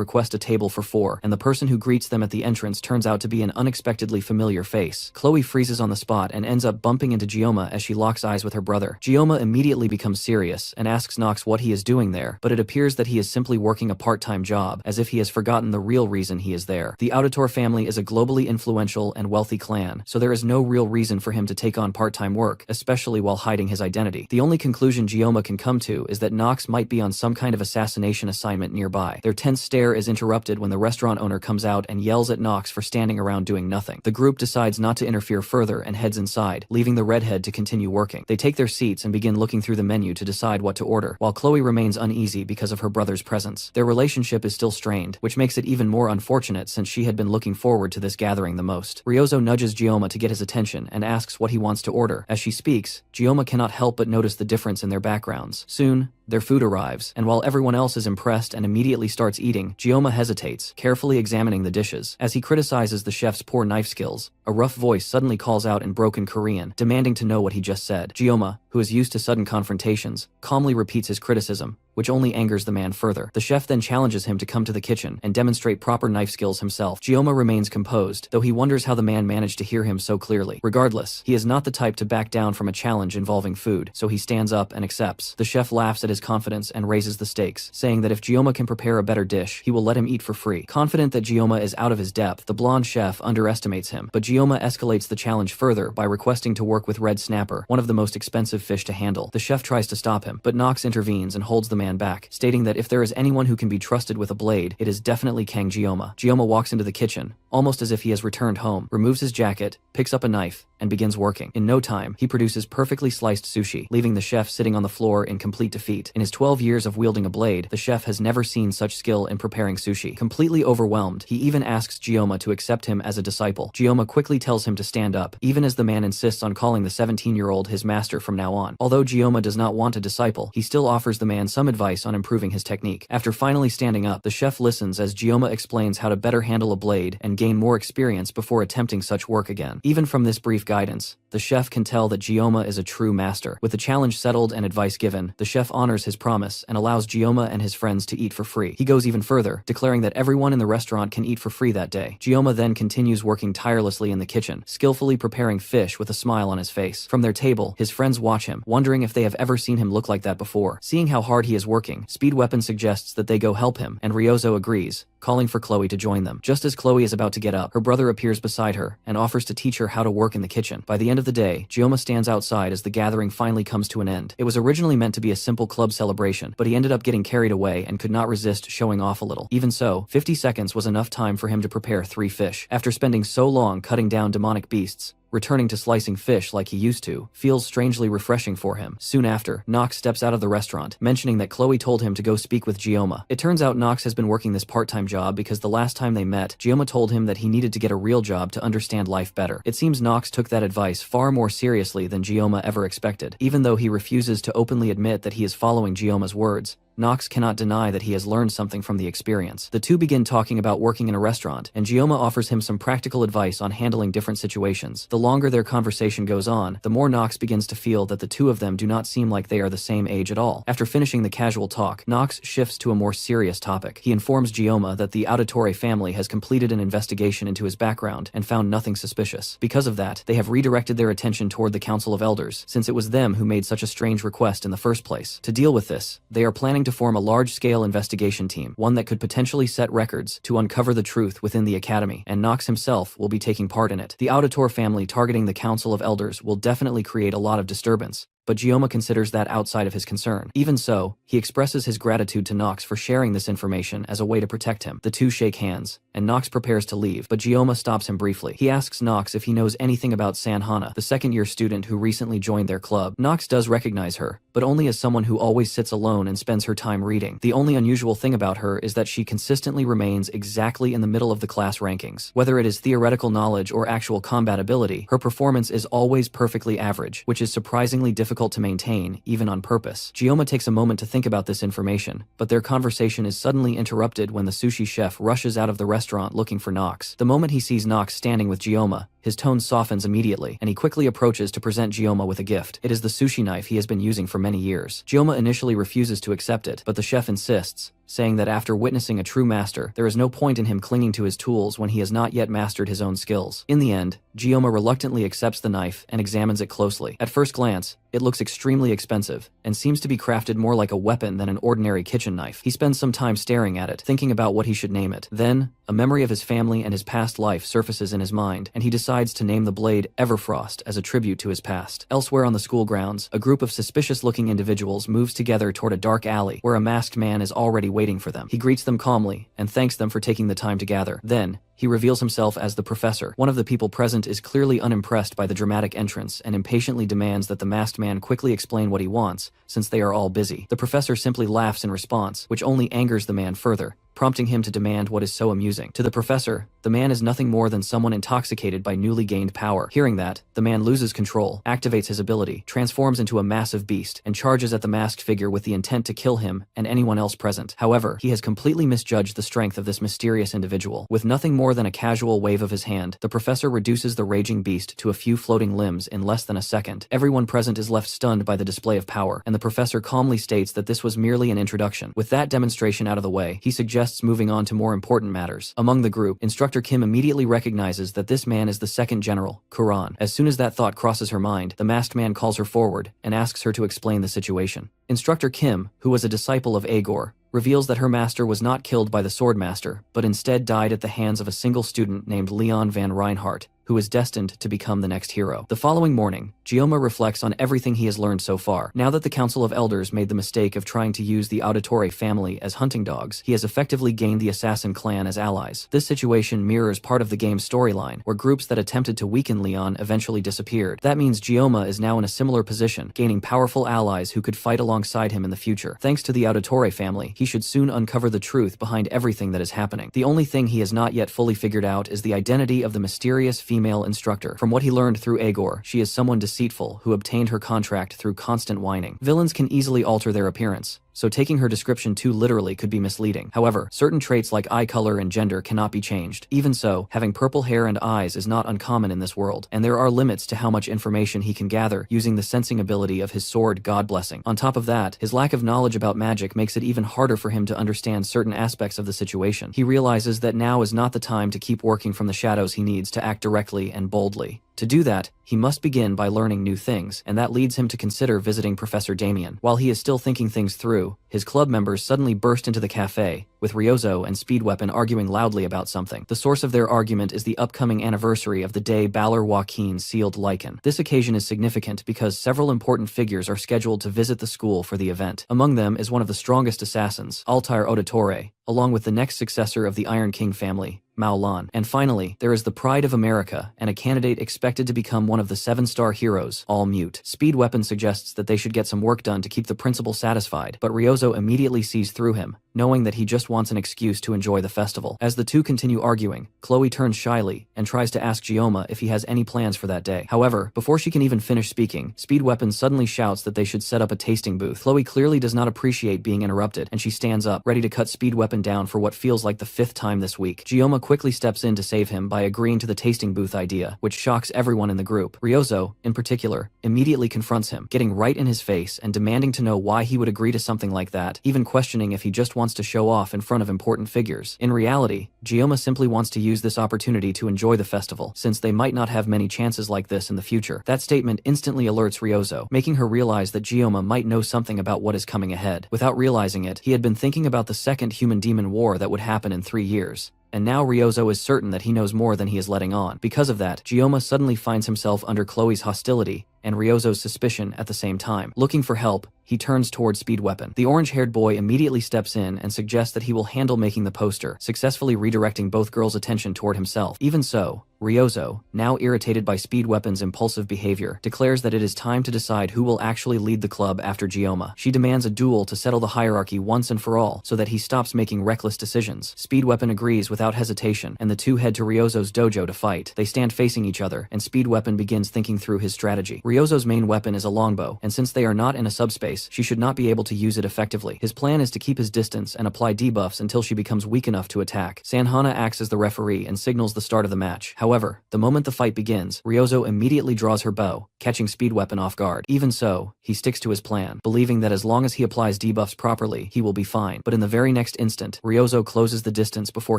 request a table for 4, and the person who greets them at the entrance turns out to be an unexpectedly familiar face. Chloe freezes on the spot and ends up bumping into Jioma as she locks eyes with her brother. Jioma immediately becomes serious and asks Nox what he is doing there, but it appears that he is simply working a part-time job, as if he has forgotten the real reason he is there. The Auditor family is a globally influential and wealthy clan, so there is no real reason for him to take on part-time work, especially while hiding his identity. The only conclusion Jioma can come to is that Nox might be on some kind of assassination assignment nearby. Their tense stare is interrupted when the restaurant owner comes out and yells at Nox for standing around doing nothing. The group decides not to interfere further and heads inside, leaving the redhead to continue working. They take their seats and begin looking through the menu to decide what to order, while Chloe remains uneasy because of her brother's presence. Their relationship is still strained, which makes it even more unfortunate since she had been looking forward to this gathering the most. Ryozo nudges Jioma to get his attention and asks what he wants to order. As she speaks, Jioma cannot help but notice the difference in their backgrounds. Soon, their food arrives, and while everyone else is impressed and immediately starts eating, Jioma hesitates, carefully examining the dishes. As he criticizes the chef's poor knife skills, a rough voice suddenly calls out in broken Korean, demanding to know what he just said. Jioma, who is used to sudden confrontations, calmly repeats his criticism, which only angers the man further. The chef then challenges him to come to the kitchen and demonstrate proper knife skills himself. Jioma remains composed, though he wonders how the man managed to hear him so clearly. Regardless, he is not the type to back down from a challenge involving food, so he stands up and accepts. The chef laughs at his confidence and raises the stakes, saying that if Jioma can prepare a better dish, he will let him eat for free. Confident that Jioma is out of his depth, the blonde chef underestimates him, but Jioma escalates the challenge further by requesting to work with red snapper, one of the most expensive fish to handle. The chef tries to stop him, but Nox intervenes and holds the man back, stating that if there is anyone who can be trusted with a blade, it is definitely Kang Jioma. Jioma walks into the kitchen, almost as if he has returned home, removes his jacket, picks up a knife, and begins working. In no time, he produces perfectly sliced sushi, leaving the chef sitting on the floor in complete defeat. In his 12 years of wielding a blade, the chef has never seen such skill in preparing sushi. Completely overwhelmed, he even asks Jioma to accept him as a disciple. Jioma quickly tells him to stand up, even as the man insists on calling the 17-year-old his master from now on. Although Jioma does not want a disciple, he still offers the man some advice on improving his technique. After finally standing up, the chef listens as Jioma explains how to better handle a blade and gain more experience before attempting such work again. Even from this brief guidance, the chef can tell that Jioma is a true master. With the challenge settled and advice given, the chef honors his promise and allows Jioma and his friends to eat for free. He goes even further, declaring that everyone in the restaurant can eat for free that day. Jioma then continues working tirelessly in the kitchen, skillfully preparing fish with a smile on his face. From their table, his friends watch him, wondering if they have ever seen him look like that before. Seeing how hard he is working, Speed Weapon suggests that they go help him, and Ryozo agrees, calling for Chloe to join them. Just as Chloe is about to get up, her brother appears beside her and offers to teach her how to work in the kitchen. By the end of the day, Jioma stands outside as the gathering finally comes to an end. It was originally meant to be a simple club celebration, but he ended up getting carried away and could not resist showing off a little. Even so, 50 seconds was enough time for him to prepare 3 fish. After spending so long cutting down demonic beasts, returning to slicing fish like he used to feels strangely refreshing for him. Soon after, Nox steps out of the restaurant, mentioning that Chloe told him to go speak with Jioma. It turns out Nox has been working this part-time job job because the last time they met, Gioma told him that he needed to get a real job to understand life better. It seems Nox took that advice far more seriously than Gioma ever expected. Even though he refuses to openly admit that he is following Gioma's words, Nox cannot deny that he has learned something from the experience. The two begin talking about working in a restaurant, and Gioma offers him some practical advice on handling different situations. The longer their conversation goes on, the more Nox begins to feel that the two of them do not seem like they are the same age at all. After finishing the casual talk, Nox shifts to a more serious topic. He informs Gioma that the Auditore family has completed an investigation into his background and found nothing suspicious. Because of that, they have redirected their attention toward the Council of Elders, since it was them who made such a strange request in the first place. To deal with this, they are planning to form a large-scale investigation team, one that could potentially set records to uncover the truth within the Academy, and Nox himself will be taking part in it. The Auditore family targeting the Council of Elders will definitely create a lot of disturbance, but Gioma considers that outside of his concern. Even so, he expresses his gratitude to Nox for sharing this information as a way to protect him. The two shake hands, and Nox prepares to leave, but Gioma stops him briefly. He asks Nox if he knows anything about Sanhana, the second-year student who recently joined their club. Nox does recognize her, but only as someone who always sits alone and spends her time reading. The only unusual thing about her is that she consistently remains exactly in the middle of the class rankings. Whether it is theoretical knowledge or actual combat ability, her performance is always perfectly average, which is surprisingly difficult to maintain, even on purpose. Gioma takes a moment to think about this information, but their conversation is suddenly interrupted when the sushi chef rushes out of the restaurant looking for Nox. The moment he sees Nox standing with Gioma, his tone softens immediately, and he quickly approaches to present Gioma with a gift. It is the sushi knife he has been using for many years. Gioma initially refuses to accept it, but the chef insists, saying that after witnessing a true master, there is no point in him clinging to his tools when he has not yet mastered his own skills. In the end, Gioma reluctantly accepts the knife and examines it closely. At first glance, it looks extremely expensive, and seems to be crafted more like a weapon than an ordinary kitchen knife. He spends some time staring at it, thinking about what he should name it. Then, a memory of his family and his past life surfaces in his mind, and he decides to name the blade Everfrost as a tribute to his past. Elsewhere on the school grounds, a group of suspicious-looking individuals moves together toward a dark alley, where a masked man is already waiting for them. He greets them calmly, and thanks them for taking the time to gather. Then, he reveals himself as the professor. One of the people present is clearly unimpressed by the dramatic entrance and impatiently demands that the masked man quickly explain what he wants, since they are all busy. The professor simply laughs in response, which only angers the man further, prompting him to demand what is so amusing. To the professor, the man is nothing more than someone intoxicated by newly gained power. Hearing that, the man loses control, activates his ability, transforms into a massive beast, and charges at the masked figure with the intent to kill him and anyone else present. However, he has completely misjudged the strength of this mysterious individual. With nothing more than a casual wave of his hand, the professor reduces the raging beast to a few floating limbs in less than a second. Everyone present is left stunned by the display of power, and the professor calmly states that this was merely an introduction. With that demonstration out of the way, he suggests moving on to more important matters. Among the group, Instructor Kim immediately recognizes that this man is the second general, Kuran. As soon as that thought crosses her mind, the masked man calls her forward and asks her to explain the situation. Instructor Kim, who was a disciple of Agor, reveals that her master was not killed by the swordmaster, but instead died at the hands of a single student named Leon van Reinhardt, who is destined to become the next hero. The following morning, Gioma reflects on everything he has learned so far. Now that the Council of Elders made the mistake of trying to use the Auditore family as hunting dogs, he has effectively gained the Assassin clan as allies. This situation mirrors part of the game's storyline, where groups that attempted to weaken Leon eventually disappeared. That means Gioma is now in a similar position, gaining powerful allies who could fight alongside him in the future. Thanks to the Auditore family, he should soon uncover the truth behind everything that is happening. The only thing he has not yet fully figured out is the identity of the mysterious female instructor. From what he learned through Agor, she is someone deceitful who obtained her contract through constant whining. Villains can easily alter their appearance, so taking her description too literally could be misleading. However, certain traits like eye color and gender cannot be changed. Even so, having purple hair and eyes is not uncommon in this world, and there are limits to how much information he can gather using the sensing ability of his sword God Blessing. On top of that, his lack of knowledge about magic makes it even harder for him to understand certain aspects of the situation. He realizes that now is not the time to keep working from the shadows. He needs to act directly and boldly. To do that, he must begin by learning new things, and that leads him to consider visiting Professor Damien. While he is still thinking things through, his club members suddenly burst into the cafe, with Ryozo and Speedweapon arguing loudly about something. The source of their argument is the upcoming anniversary of the day Balor Joaquin sealed Lycan. This occasion is significant because several important figures are scheduled to visit the school for the event. Among them is one of the strongest assassins, Altair Auditore, along with the next successor of the Iron King family, Mao Lan. And finally, there is the Pride of America and a candidate expected to become one of the 7-star heroes, All Mute. Speedweapon suggests that they should get some work done to keep the principal satisfied, but Ryozo immediately sees through him, knowing that he just wants an excuse to enjoy the festival. As the two continue arguing, Chloe turns shyly and tries to ask Gioma if he has any plans for that day. However, before she can even finish speaking, Speed Weapon suddenly shouts that they should set up a tasting booth. Chloe clearly does not appreciate being interrupted, and she stands up, ready to cut Speed Weapon down for what feels like the 5th time this week. Gioma quickly steps in to save him by agreeing to the tasting booth idea, which shocks everyone in the group. Ryozo, in particular, immediately confronts him, getting right in his face and demanding to know why he would agree to something like that, even questioning if he just wants to show off in front of important figures. In reality, Gioma simply wants to use this opportunity to enjoy the festival, since they might not have many chances like this in the future. That statement instantly alerts Ryozo, making her realize that Gioma might know something about what is coming ahead. Without realizing it, he had been thinking about the second human-demon war that would happen in 3 years. And now Ryozo is certain that he knows more than he is letting on. Because of that, Gioma suddenly finds himself under Chloe's hostility and Ryozo's suspicion at the same time. Looking for help, he turns towards Speed Weapon. The orange-haired boy immediately steps in and suggests that he will handle making the poster, successfully redirecting both girls' attention toward himself. Even so, Ryozo, now irritated by Speed Weapon's impulsive behavior, declares that it is time to decide who will actually lead the club after Gioma. She demands a duel to settle the hierarchy once and for all, so that he stops making reckless decisions. Speed Weapon agrees without hesitation, and the two head to Ryozo's dojo to fight. They stand facing each other, and Speed Weapon begins thinking through his strategy. Ryozo's main weapon is a longbow, and since they are not in a subspace, she should not be able to use it effectively. His plan is to keep his distance and apply debuffs until she becomes weak enough to attack. Sanhana acts as the referee and signals the start of the match. However, the moment the fight begins, Ryozo immediately draws her bow, catching Speed Weapon off guard. Even so, he sticks to his plan, believing that as long as he applies debuffs properly, he will be fine. But in the very next instant, Ryozo closes the distance before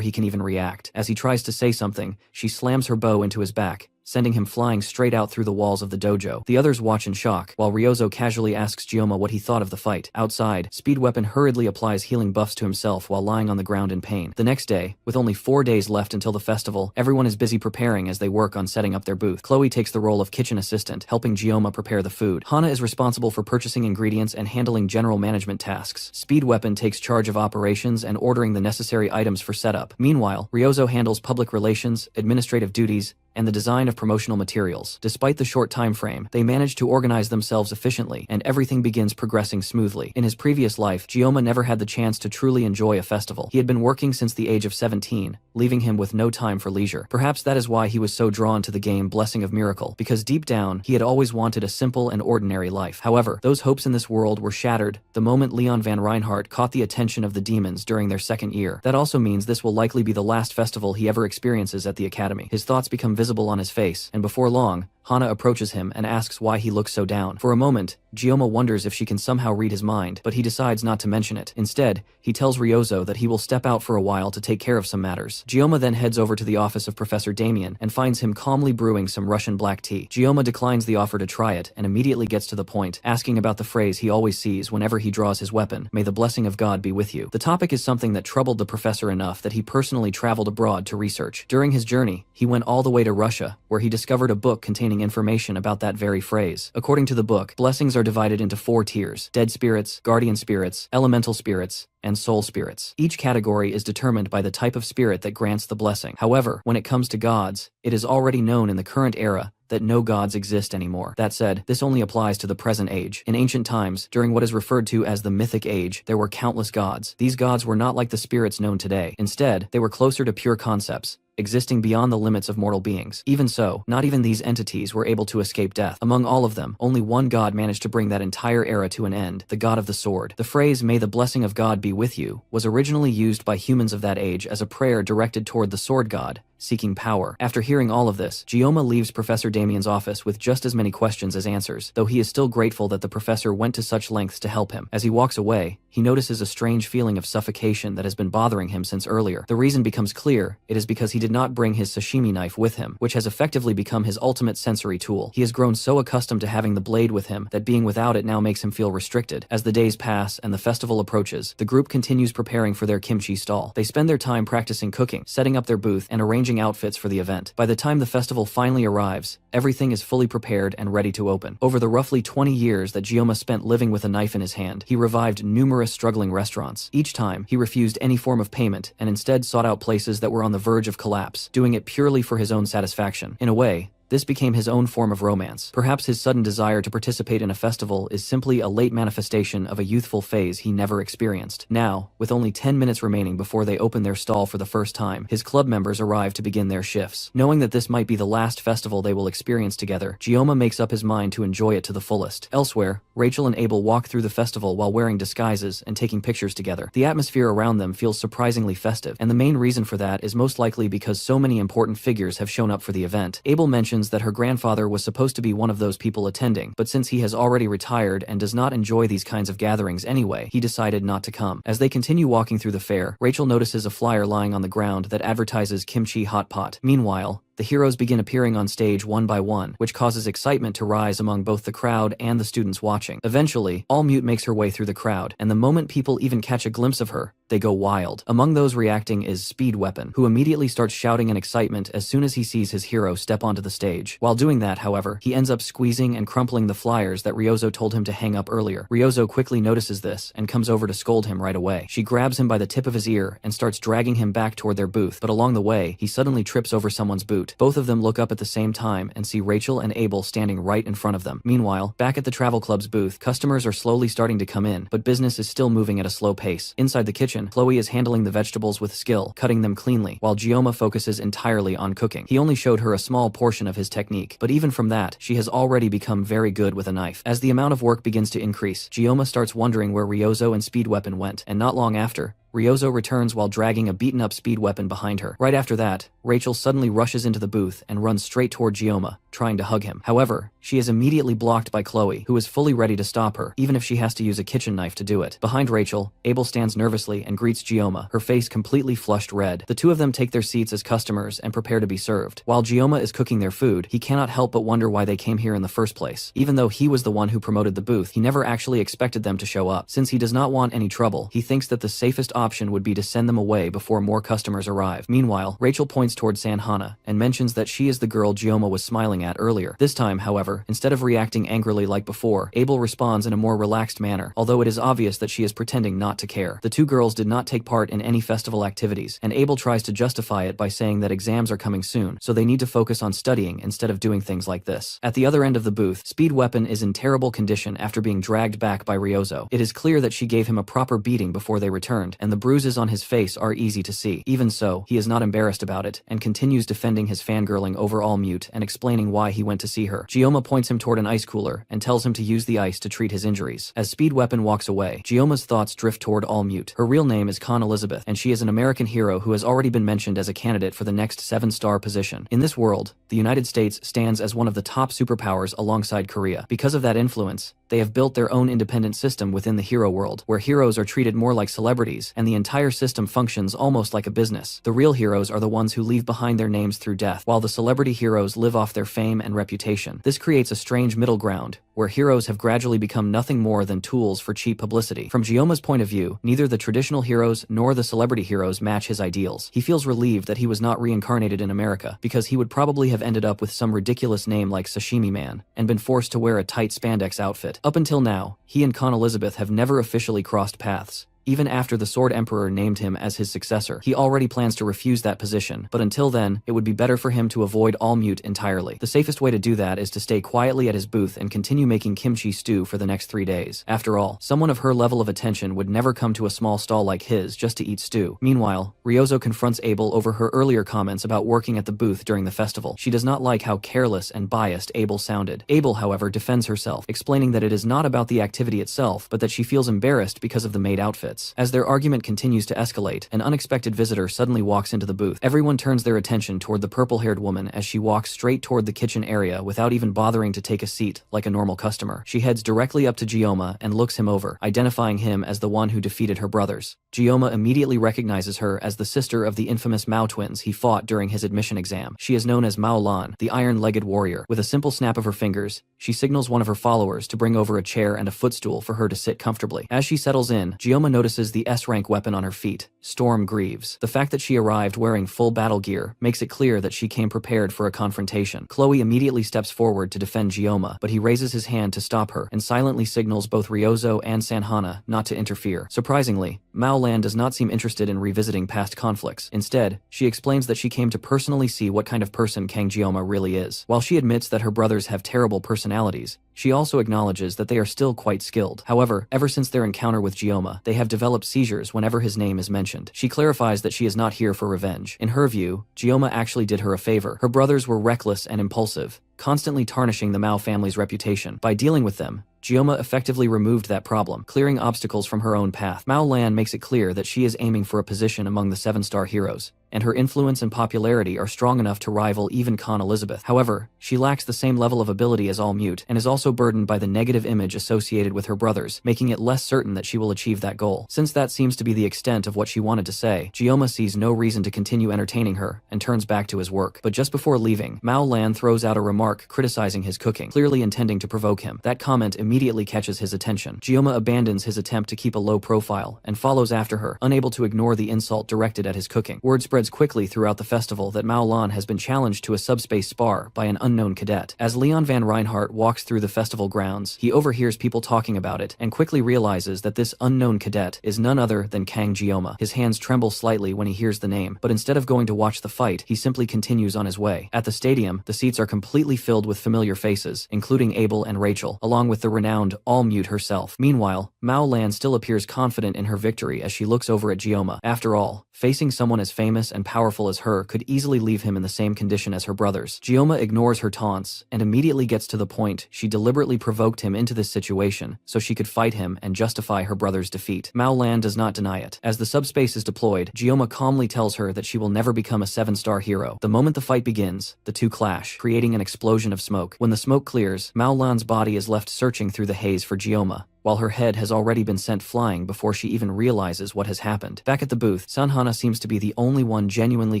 he can even react. As he tries to say something, she slams her bow into his back, sending him flying straight out through the walls of the dojo. The others watch in shock, while Ryozo casually asks Gioma what he thought of the fight. Outside, Speed Weapon hurriedly applies healing buffs to himself while lying on the ground in pain. The next day, with only 4 days left until the festival, everyone is busy preparing as they work on setting up their booth. Chloe takes the role of kitchen assistant, helping Gioma prepare the food. Hana is responsible for purchasing ingredients and handling general management tasks. Speed Weapon takes charge of operations and ordering the necessary items for setup. Meanwhile, Ryozo handles public relations, administrative duties, and the design of promotional materials. Despite the short time frame, they manage to organize themselves efficiently, and everything begins progressing smoothly. In his previous life, Gioma never had the chance to truly enjoy a festival. He had been working since the age of 17, leaving him with no time for leisure. Perhaps that is why he was so drawn to the game Blessing of Miracle, because deep down, he had always wanted a simple and ordinary life. However, those hopes in this world were shattered the moment Leon van Reinhardt caught the attention of the demons during their second year. That also means this will likely be the last festival he ever experiences at the academy. His thoughts become visible on his face, and before long, Hana approaches him and asks why he looks so down. For a moment, Gioma wonders if she can somehow read his mind, but he decides not to mention it. Instead, he tells Ryozo that he will step out for a while to take care of some matters. Gioma then heads over to the office of Professor Damien and finds him calmly brewing some Russian black tea. Gioma declines the offer to try it and immediately gets to the point, asking about the phrase he always sees whenever he draws his weapon, "May the blessing of God be with you." The topic is something that troubled the professor enough that he personally traveled abroad to research. During his journey, he went all the way to Russia, where he discovered a book containing information about that very phrase. According to the book, blessings are divided into 4 tiers: dead spirits, guardian spirits, elemental spirits, and soul spirits. Each category is determined by the type of spirit that grants the blessing. However, when it comes to gods, it is already known in the current era that no gods exist anymore. That said, this only applies to the present age. In ancient times, during what is referred to as the Mythic Age, there were countless gods. These gods were not like the spirits known today. Instead, they were closer to pure concepts, existing beyond the limits of mortal beings. Even so, not even these entities were able to escape death. Among all of them, only one god managed to bring that entire era to an end, the god of the sword. The phrase, "May the blessing of God be with you," was originally used by humans of that age as a prayer directed toward the sword god, seeking power. After hearing all of this, Gioma leaves Professor Damien's office with just as many questions as answers, though he is still grateful that the professor went to such lengths to help him. As he walks away, he notices a strange feeling of suffocation that has been bothering him since earlier. The reason becomes clear: it is because he did not bring his sashimi knife with him, which has effectively become his ultimate sensory tool. He has grown so accustomed to having the blade with him that being without it now makes him feel restricted. As the days pass and the festival approaches, the group continues preparing for their kimchi stall. They spend their time practicing cooking, setting up their booth, and arranging outfits for the event. By the time the festival finally arrives, everything is fully prepared and ready to open. Over the roughly 20 years that Gioma spent living with a knife in his hand, he revived numerous struggling restaurants. Each time, he refused any form of payment and instead sought out places that were on the verge of collapse, doing it purely for his own satisfaction. In a way, This became his own form of romance. Perhaps his sudden desire to participate in a festival is simply a late manifestation of a youthful phase he never experienced. Now, with only 10 minutes remaining before they open their stall for the first time, his club members arrive to begin their shifts. Knowing that this might be the last festival they will experience together, Gioma makes up his mind to enjoy it to the fullest. Elsewhere, Rachel and Abel walk through the festival while wearing disguises and taking pictures together. The atmosphere around them feels surprisingly festive, and the main reason for that is most likely because so many important figures have shown up for the event. Abel mentions that her grandfather was supposed to be one of those people attending, but since he has already retired and does not enjoy these kinds of gatherings anyway, he decided not to come. As they continue walking through the fair, Rachel notices a flyer lying on the ground that advertises kimchi hot pot. Meanwhile, the heroes begin appearing on stage one by one, which causes excitement to rise among both the crowd and the students watching. Eventually, All Mute makes her way through the crowd, and the moment people even catch a glimpse of her, they go wild. Among those reacting is Speed Weapon, who immediately starts shouting in excitement as soon as he sees his hero step onto the stage. While doing that, however, he ends up squeezing and crumpling the flyers that Ryozo told him to hang up earlier. Ryozo quickly notices this and comes over to scold him right away. She grabs him by the tip of his ear and starts dragging him back toward their booth, but along the way, he suddenly trips over someone's boot. Both of them look up at the same time and see Rachel and Abel standing right in front of them. Meanwhile, back at the travel club's booth, customers are slowly starting to come in, but business is still moving at a slow pace. Inside the kitchen, Chloe is handling the vegetables with skill, cutting them cleanly, while Gioma focuses entirely on cooking. He only showed her a small portion of his technique, but even from that, she has already become very good with a knife. As the amount of work begins to increase, Gioma starts wondering where Ryozo and Speed Weapon went, and not long after, Ryozo returns while dragging a beaten-up Speed Weapon behind her. Right after that, Rachel suddenly rushes into the booth and runs straight toward Gioma, trying to hug him. However, she is immediately blocked by Chloe, who is fully ready to stop her, even if she has to use a kitchen knife to do it. Behind Rachel, Abel stands nervously and greets Gioma, her face completely flushed red. The two of them take their seats as customers and prepare to be served. While Gioma is cooking their food, he cannot help but wonder why they came here in the first place. Even though he was the one who promoted the booth, he never actually expected them to show up. Since he does not want any trouble, he thinks that the safest option would be to send them away before more customers arrive. Meanwhile, Rachel points toward Sanhana and mentions that she is the girl Gioma was smiling at earlier. This time, however, instead of reacting angrily like before, Abel responds in a more relaxed manner, although it is obvious that she is pretending not to care. The two girls did not take part in any festival activities, and Abel tries to justify it by saying that exams are coming soon, so they need to focus on studying instead of doing things like this. At the other end of the booth, Speed Weapon is in terrible condition after being dragged back by Ryozo. It is clear that she gave him a proper beating before they returned, and the bruises on his face are easy to see. Even so, he is not embarrassed about it, and continues defending his fangirling over All Mute and explaining why he went to see her. Gioma points him toward an ice cooler and tells him to use the ice to treat his injuries. As Speed Weapon walks away, Gioma's thoughts drift toward All Mute. Her real name is Con Elizabeth, and she is an American hero who has already been mentioned as a candidate for the next 7-star position. In this world, the United States stands as one of the top superpowers alongside Korea. Because of that influence, they have built their own independent system within the hero world, where heroes are treated more like celebrities, and the entire system functions almost like a business. The real heroes are the ones who leave behind their names through death, while the celebrity heroes live off their fame and reputation. This creates a strange middle ground, where heroes have gradually become nothing more than tools for cheap publicity. From Gioma's point of view, neither the traditional heroes nor the celebrity heroes match his ideals. He feels relieved that he was not reincarnated in America, because he would probably have ended up with some ridiculous name like Sashimi Man, and been forced to wear a tight spandex outfit. Up until now, he and Con Elizabeth have never officially crossed paths. Even after the Sword Emperor named him as his successor, he already plans to refuse that position, but until then, it would be better for him to avoid All Mute entirely. The safest way to do that is to stay quietly at his booth and continue making kimchi stew for the next 3 days. After all, someone of her level of attention would never come to a small stall like his just to eat stew. Meanwhile, Ryozo confronts Abel over her earlier comments about working at the booth during the festival. She does not like how careless and biased Abel sounded. Abel, however, defends herself, explaining that it is not about the activity itself, but that she feels embarrassed because of the maid outfits. As their argument continues to escalate, an unexpected visitor suddenly walks into the booth. Everyone turns their attention toward the purple-haired woman as she walks straight toward the kitchen area without even bothering to take a seat like a normal customer. She heads directly up to Gioma and looks him over, identifying him as the one who defeated her brothers. Gioma immediately recognizes her as the sister of the infamous Mao twins he fought during his admission exam. She is known as Mao Lan, the iron-legged warrior. With a simple snap of her fingers, she signals one of her followers to bring over a chair and a footstool for her to sit comfortably. As she settles in, Gioma notices notices the S-rank weapon on her feet, Storm Greaves. The fact that she arrived wearing full battle gear makes it clear that she came prepared for a confrontation. Chloe immediately steps forward to defend Gioma, but he raises his hand to stop her and silently signals both Ryozo and Sanhana not to interfere. Surprisingly, Mao Lan does not seem interested in revisiting past conflicts. Instead, she explains that she came to personally see what kind of person Kang Gioma really is. While she admits that her brothers have terrible personalities, she also acknowledges that they are still quite skilled. However, ever since their encounter with Gioma, they have developed seizures whenever his name is mentioned. She clarifies that she is not here for revenge. In her view, Gioma actually did her a favor. Her brothers were reckless and impulsive, constantly tarnishing the Mao family's reputation. By dealing with them, Gioma effectively removed that problem, clearing obstacles from her own path. Mao Lan makes it clear that she is aiming for a position among the 7-star heroes, and her influence and popularity are strong enough to rival even Khan Elizabeth. However, she lacks the same level of ability as All Mute, and is also burdened by the negative image associated with her brothers, making it less certain that she will achieve that goal. Since that seems to be the extent of what she wanted to say, Gioma sees no reason to continue entertaining her, and turns back to his work. But just before leaving, Mao Lan throws out a remark criticizing his cooking, clearly intending to provoke him. That comment immediately catches his attention. Gioma abandons his attempt to keep a low profile, and follows after her, unable to ignore the insult directed at his cooking. Word spreads quickly throughout the festival that Mao Lan has been challenged to a subspace spar by an unknown cadet. As Leon Van Reinhardt walks through the festival grounds, he overhears people talking about it, and quickly realizes that this unknown cadet is none other than Kang Gioma. His hands tremble slightly when he hears the name, but instead of going to watch the fight, he simply continues on his way. At the stadium, the seats are completely filled with familiar faces, including Abel and Rachel, along with the renowned All Mute herself. Meanwhile, Mao Lan still appears confident in her victory as she looks over at Gioma. After all, facing someone as famous and powerful as her could easily leave him in the same condition as her brothers. Gioma ignores her taunts and immediately gets to the point. She deliberately provoked him into this situation so she could fight him and justify her brother's defeat. Mao Lan does not deny it. As the subspace is deployed, Gioma calmly tells her that she will never become a 7-star hero. The moment the fight begins, the two clash, creating an explosion of smoke. When the smoke clears, Mao Lan's body is left searching through the haze for Gioma, while her head has already been sent flying before she even realizes what has happened. Back at the booth, Sanhana seems to be the only one genuinely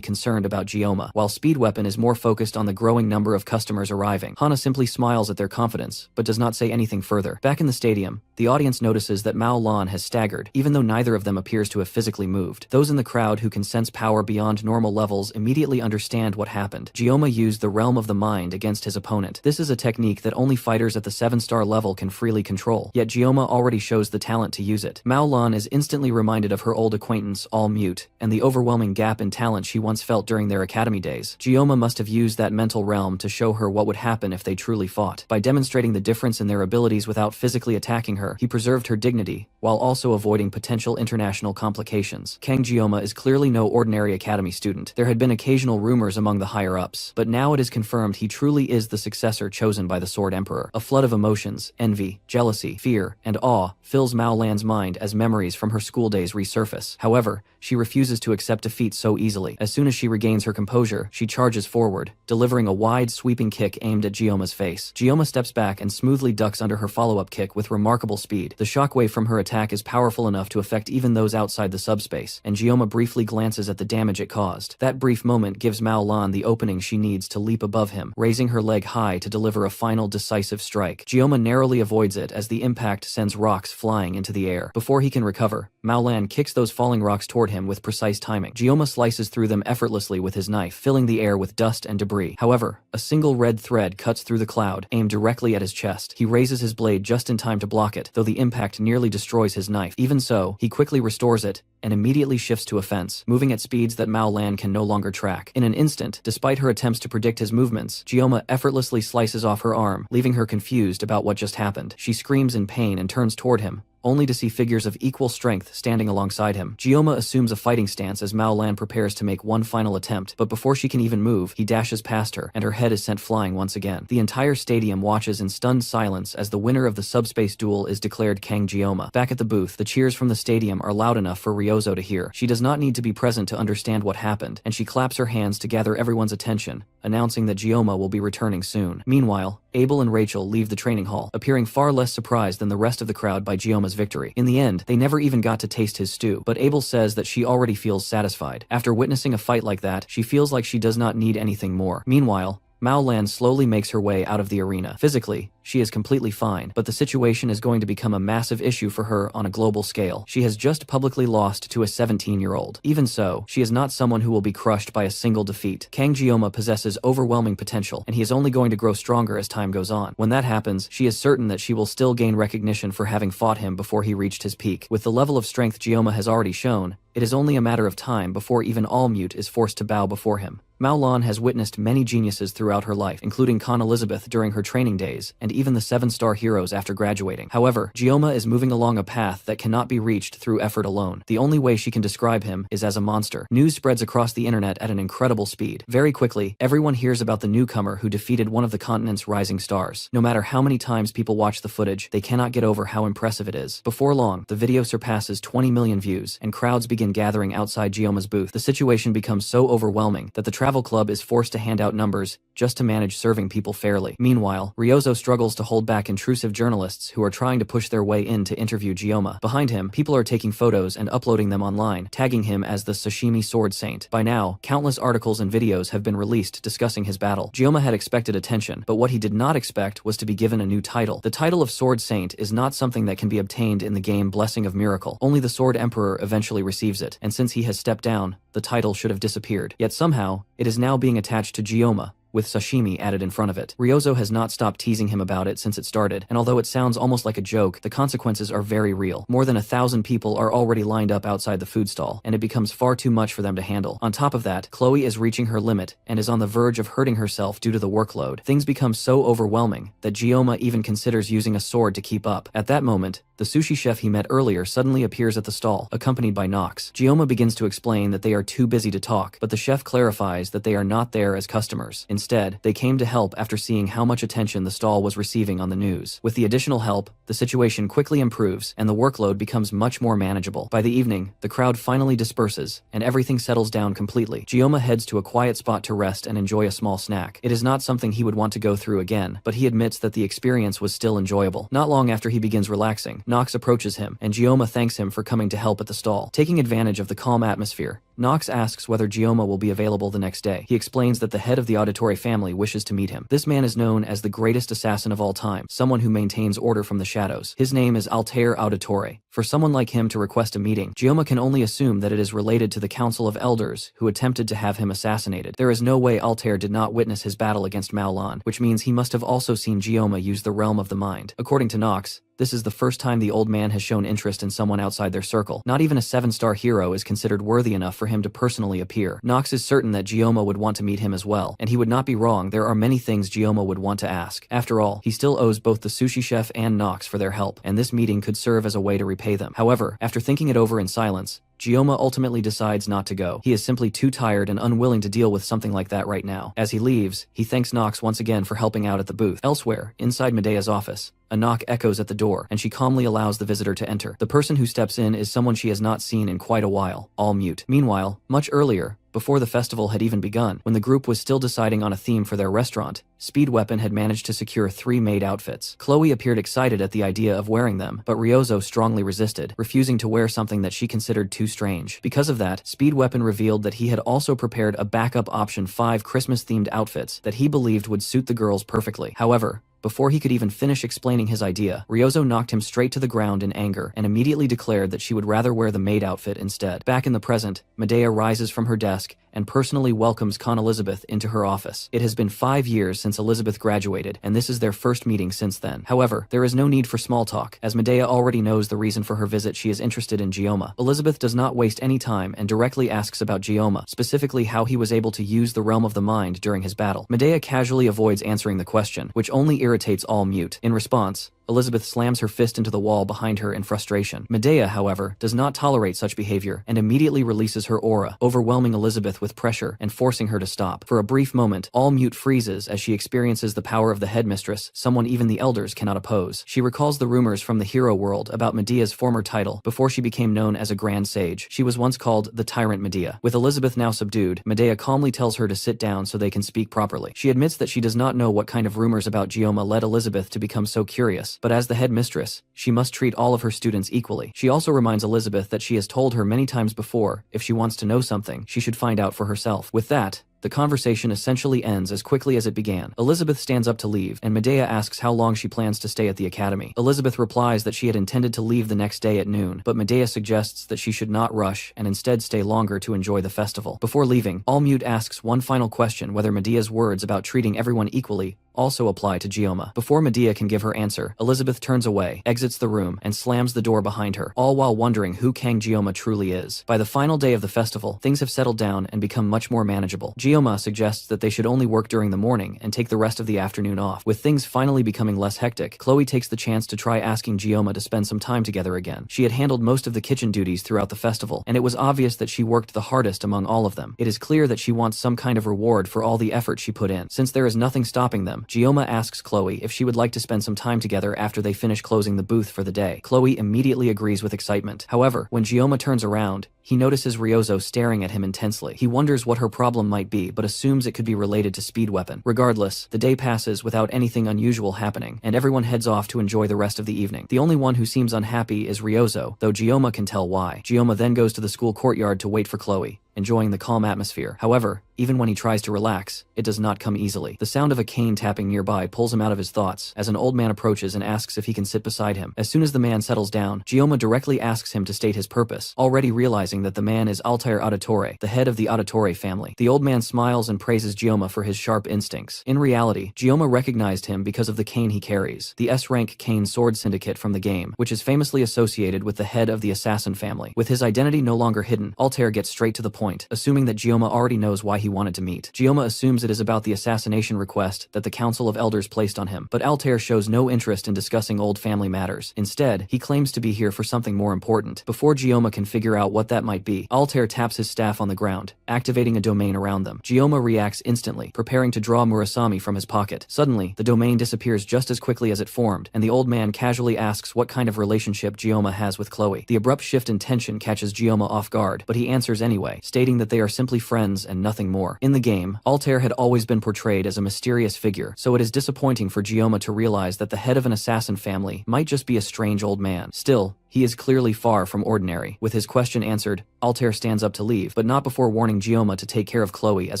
concerned about Gioma, while Speed Weapon is more focused on the growing number of customers arriving. Hana simply smiles at their confidence, but does not say anything further. Back in the stadium, the audience notices that Mao Lan has staggered, even though neither of them appears to have physically moved. Those in the crowd who can sense power beyond normal levels immediately understand what happened. Gioma used the realm of the mind against his opponent. This is a technique that only fighters at the 7-star level can freely control, yet Gioma already shows the talent to use it. Mao Lan is instantly reminded of her old acquaintance, All Mute, and the overwhelming gap in talent she once felt during their academy days. Gioma must have used that mental realm to show her what would happen if they truly fought. By demonstrating the difference in their abilities without physically attacking her, he preserved her dignity, while also avoiding potential international complications. Kang Gioma is clearly no ordinary academy student. There had been occasional rumors among the higher-ups, but now it is confirmed he truly is the successor chosen by the Sword Emperor. A flood of emotions, envy, jealousy, fear, and awe fills Mao Lan's mind as memories from her school days resurface. However, she refuses to accept defeat so easily. As soon as she regains her composure, she charges forward, delivering a wide, sweeping kick aimed at Gioma's face. Gioma steps back and smoothly ducks under her follow-up kick with remarkable speed. The shockwave from her attack is powerful enough to affect even those outside the subspace, and Gioma briefly glances at the damage it caused. That brief moment gives Mao Lan the opening she needs to leap above him, raising her leg high to deliver a final decisive strike. Gioma narrowly avoids it as the impact sends rocks flying into the air. Before he can recover, Mao Lan kicks those falling rocks toward him with precise timing. Gioma slices through them effortlessly with his knife, filling the air with dust and debris. However, a single red thread cuts through the cloud, aimed directly at his chest. He raises his blade just in time to block it, though the impact nearly destroys his knife. Even so, he quickly restores it, and immediately shifts to offense, moving at speeds that Mao Lan can no longer track. In an instant, despite her attempts to predict his movements, Gioma effortlessly slices off her arm, leaving her confused about what just happened. She screams in pain and turns toward him, only to see figures of equal strength standing alongside him. Gioma assumes a fighting stance as Mao Lan prepares to make one final attempt, but before she can even move, he dashes past her, and her head is sent flying once again. The entire stadium watches in stunned silence as the winner of the subspace duel is declared Kang Gioma. Back at the booth, the cheers from the stadium are loud enough for Ryozo to hear. She does not need to be present to understand what happened, and she claps her hands to gather everyone's attention, announcing that Gioma will be returning soon. Meanwhile, Abel and Rachel leave the training hall, appearing far less surprised than the rest of the crowd by Gioma's victory. In the end, they never even got to taste his stew, but Abel says that she already feels satisfied. After witnessing a fight like that, she feels like she does not need anything more. Meanwhile, Mao Lan slowly makes her way out of the arena. Physically, she is completely fine, but the situation is going to become a massive issue for her on a global scale. She has just publicly lost to a 17-year-old. Even so, she is not someone who will be crushed by a single defeat. Kang Jioma possesses overwhelming potential, and he is only going to grow stronger as time goes on. When that happens, she is certain that she will still gain recognition for having fought him before he reached his peak. With the level of strength Jioma has already shown, it is only a matter of time before even All Mute is forced to bow before him. Mao Lan has witnessed many geniuses throughout her life, including Khan Elizabeth during her training days, and even the 7-star heroes after graduating. However, Jioma is moving along a path that cannot be reached through effort alone. The only way she can describe him is as a monster. News spreads across the internet at an incredible speed. Very quickly, everyone hears about the newcomer who defeated one of the continent's rising stars. No matter how many times people watch the footage, they cannot get over how impressive it is. Before long, the video surpasses 20 million views, and crowds begin gathering outside Jioma's booth. The situation becomes so overwhelming that the travel club is forced to hand out numbers just to manage serving people fairly. Meanwhile, Ryozo struggles to hold back intrusive journalists who are trying to push their way in to interview Jioma. Behind him, people are taking photos and uploading them online, tagging him as the Sashimi Sword Saint. By now, countless articles and videos have been released discussing his battle. Jioma had expected attention, but what he did not expect was to be given a new title. The title of Sword Saint is not something that can be obtained in the game Blessing of Miracle. Only the Sword Emperor eventually receives it, and since he has stepped down, the title should have disappeared. Yet somehow, it is now being attached to Jioma, with sashimi added in front of it. Ryozo has not stopped teasing him about it since it started, and although it sounds almost like a joke, the consequences are very real. More than 1,000 people are already lined up outside the food stall, and it becomes far too much for them to handle. On top of that, Chloe is reaching her limit and is on the verge of hurting herself due to the workload. Things become so overwhelming that Jioma even considers using a sword to keep up. At that moment, the sushi chef he met earlier suddenly appears at the stall, accompanied by Nox. Jioma begins to explain that they are too busy to talk, but the chef clarifies that they are not there as customers. Instead, they came to help after seeing how much attention the stall was receiving on the news. With the additional help, the situation quickly improves and the workload becomes much more manageable. By the evening, the crowd finally disperses and everything settles down completely. Jioma heads to a quiet spot to rest and enjoy a small snack. It is not something he would want to go through again, but he admits that the experience was still enjoyable. Not long after he begins relaxing, Nox approaches him, and Jioma thanks him for coming to help at the stall. Taking advantage of the calm atmosphere, Nox asks whether Jioma will be available the next day. He explains that the head of the Auditore family wishes to meet him. This man is known as the greatest assassin of all time, someone who maintains order from the shadows. His name is Altair Auditore. For someone like him to request a meeting, Jioma can only assume that it is related to the Council of Elders who attempted to have him assassinated. There is no way Altair did not witness his battle against Mao Lan, which means he must have also seen Jioma use the realm of the mind. According to Nox, this is the first time the old man has shown interest in someone outside their circle. Not even a 7-star hero is considered worthy enough for him to personally appear. Nox is certain that Jioma would want to meet him as well, and he would not be wrong. There are many things Jioma would want to ask. After all, he still owes both the sushi chef and Nox for their help, and this meeting could serve as a way to repay them. However, after thinking it over in silence, Jioma ultimately decides not to go. He is simply too tired and unwilling to deal with something like that right now. As he leaves, he thanks Nox once again for helping out at the booth. Elsewhere, inside Medea's office, a knock echoes at the door, and she calmly allows the visitor to enter. The person who steps in is someone she has not seen in quite a while, All Mute. Meanwhile, much earlier, before the festival had even begun, when the group was still deciding on a theme for their restaurant, Speed Weapon had managed to secure 3 maid outfits. Chloe appeared excited at the idea of wearing them, but Ryozo strongly resisted, refusing to wear something that she considered too strange. Because of that, Speed Weapon revealed that he had also prepared a backup option 5 Christmas-themed outfits that he believed would suit the girls perfectly. However, before he could even finish explaining his idea, Ryozo knocked him straight to the ground in anger and immediately declared that she would rather wear the maid outfit instead. Back in the present, Medea rises from her desk and personally welcomes Khan Elizabeth into her office. It has been 5 years since Elizabeth graduated, and this is their first meeting since then. However, there is no need for small talk, as Medea already knows the reason for her visit. She is interested in Jioma. Elizabeth does not waste any time and directly asks about Jioma, specifically how he was able to use the realm of the mind during his battle. Medea casually avoids answering the question, which only irritates All Mute. In response, Elizabeth slams her fist into the wall behind her in frustration. Medea, however, does not tolerate such behavior and immediately releases her aura, overwhelming Elizabeth with pressure and forcing her to stop. For a brief moment, All Mute freezes as she experiences the power of the headmistress, someone even the elders cannot oppose. She recalls the rumors from the hero world about Medea's former title before she became known as a grand sage. She was once called the Tyrant Medea. With Elizabeth now subdued, Medea calmly tells her to sit down so they can speak properly. She admits that she does not know what kind of rumors about Jioma led Elizabeth to become so curious, but as the headmistress, she must treat all of her students equally. She also reminds Elizabeth that she has told her many times before, if she wants to know something, she should find out for herself. With that, The conversation essentially ends as quickly as it began. Elizabeth stands up to leave, and Medea asks how long she plans to stay at the academy. Elizabeth replies that she had intended to leave the next day at noon, but Medea suggests that she should not rush and instead stay longer to enjoy the festival. Before leaving, Allmute asks one final question, whether Medea's words about treating everyone equally also apply to Gioma. Before Medea can give her answer, Elizabeth turns away, exits the room, and slams the door behind her, all while wondering who Kang Gioma truly is. By the final day of the festival, things have settled down and become much more manageable. Gioma suggests that they should only work during the morning and take the rest of the afternoon off. With things finally becoming less hectic, Chloe takes the chance to try asking Gioma to spend some time together again. She had handled most of the kitchen duties throughout the festival, and it was obvious that she worked the hardest among all of them. It is clear that she wants some kind of reward for all the effort she put in. Since there is nothing stopping them, Gioma asks Chloe if she would like to spend some time together after they finish closing the booth for the day. Chloe immediately agrees with excitement. However, when Gioma turns around, he notices Ryozo staring at him intensely. He wonders what her problem might be, but assumes it could be related to Speed Weapon. Regardless, the day passes without anything unusual happening, and everyone heads off to enjoy the rest of the evening. The only one who seems unhappy is Ryozo, though Gioma can tell why. Gioma then goes to the school courtyard to wait for Chloe, enjoying the calm atmosphere. However, even when he tries to relax, it does not come easily. The sound of a cane tapping nearby pulls him out of his thoughts as an old man approaches and asks if he can sit beside him. As soon as the man settles down, Gioma directly asks him to state his purpose, already realizing that the man is Altair Auditore, the head of the Auditore family. The old man smiles and praises Gioma for his sharp instincts. In reality, Gioma recognized him because of the cane he carries, the S-rank cane sword syndicate from the game, which is famously associated with the head of the assassin family. With his identity no longer hidden, Altair gets straight to the point, assuming that Gioma already knows why he wanted to meet. Gioma assumes it is about the assassination request that the Council of Elders placed on him, but Altair shows no interest in discussing old family matters. Instead, he claims to be here for something more important. Before Gioma can figure out what that might be, Altair taps his staff on the ground, activating a domain around them. Gioma reacts instantly, preparing to draw Murasami from his pocket. Suddenly, the domain disappears just as quickly as it formed, and the old man casually asks what kind of relationship Gioma has with Chloe. The abrupt shift in tension catches Gioma off guard, but he answers anyway, stating that they are simply friends and nothing more. In the game, Altair had always been portrayed as a mysterious figure, so it is disappointing for Gioma to realize that the head of an assassin family might just be a strange old man. Still, he is clearly far from ordinary. With his question answered, Altair stands up to leave, but not before warning Gioma to take care of Chloe as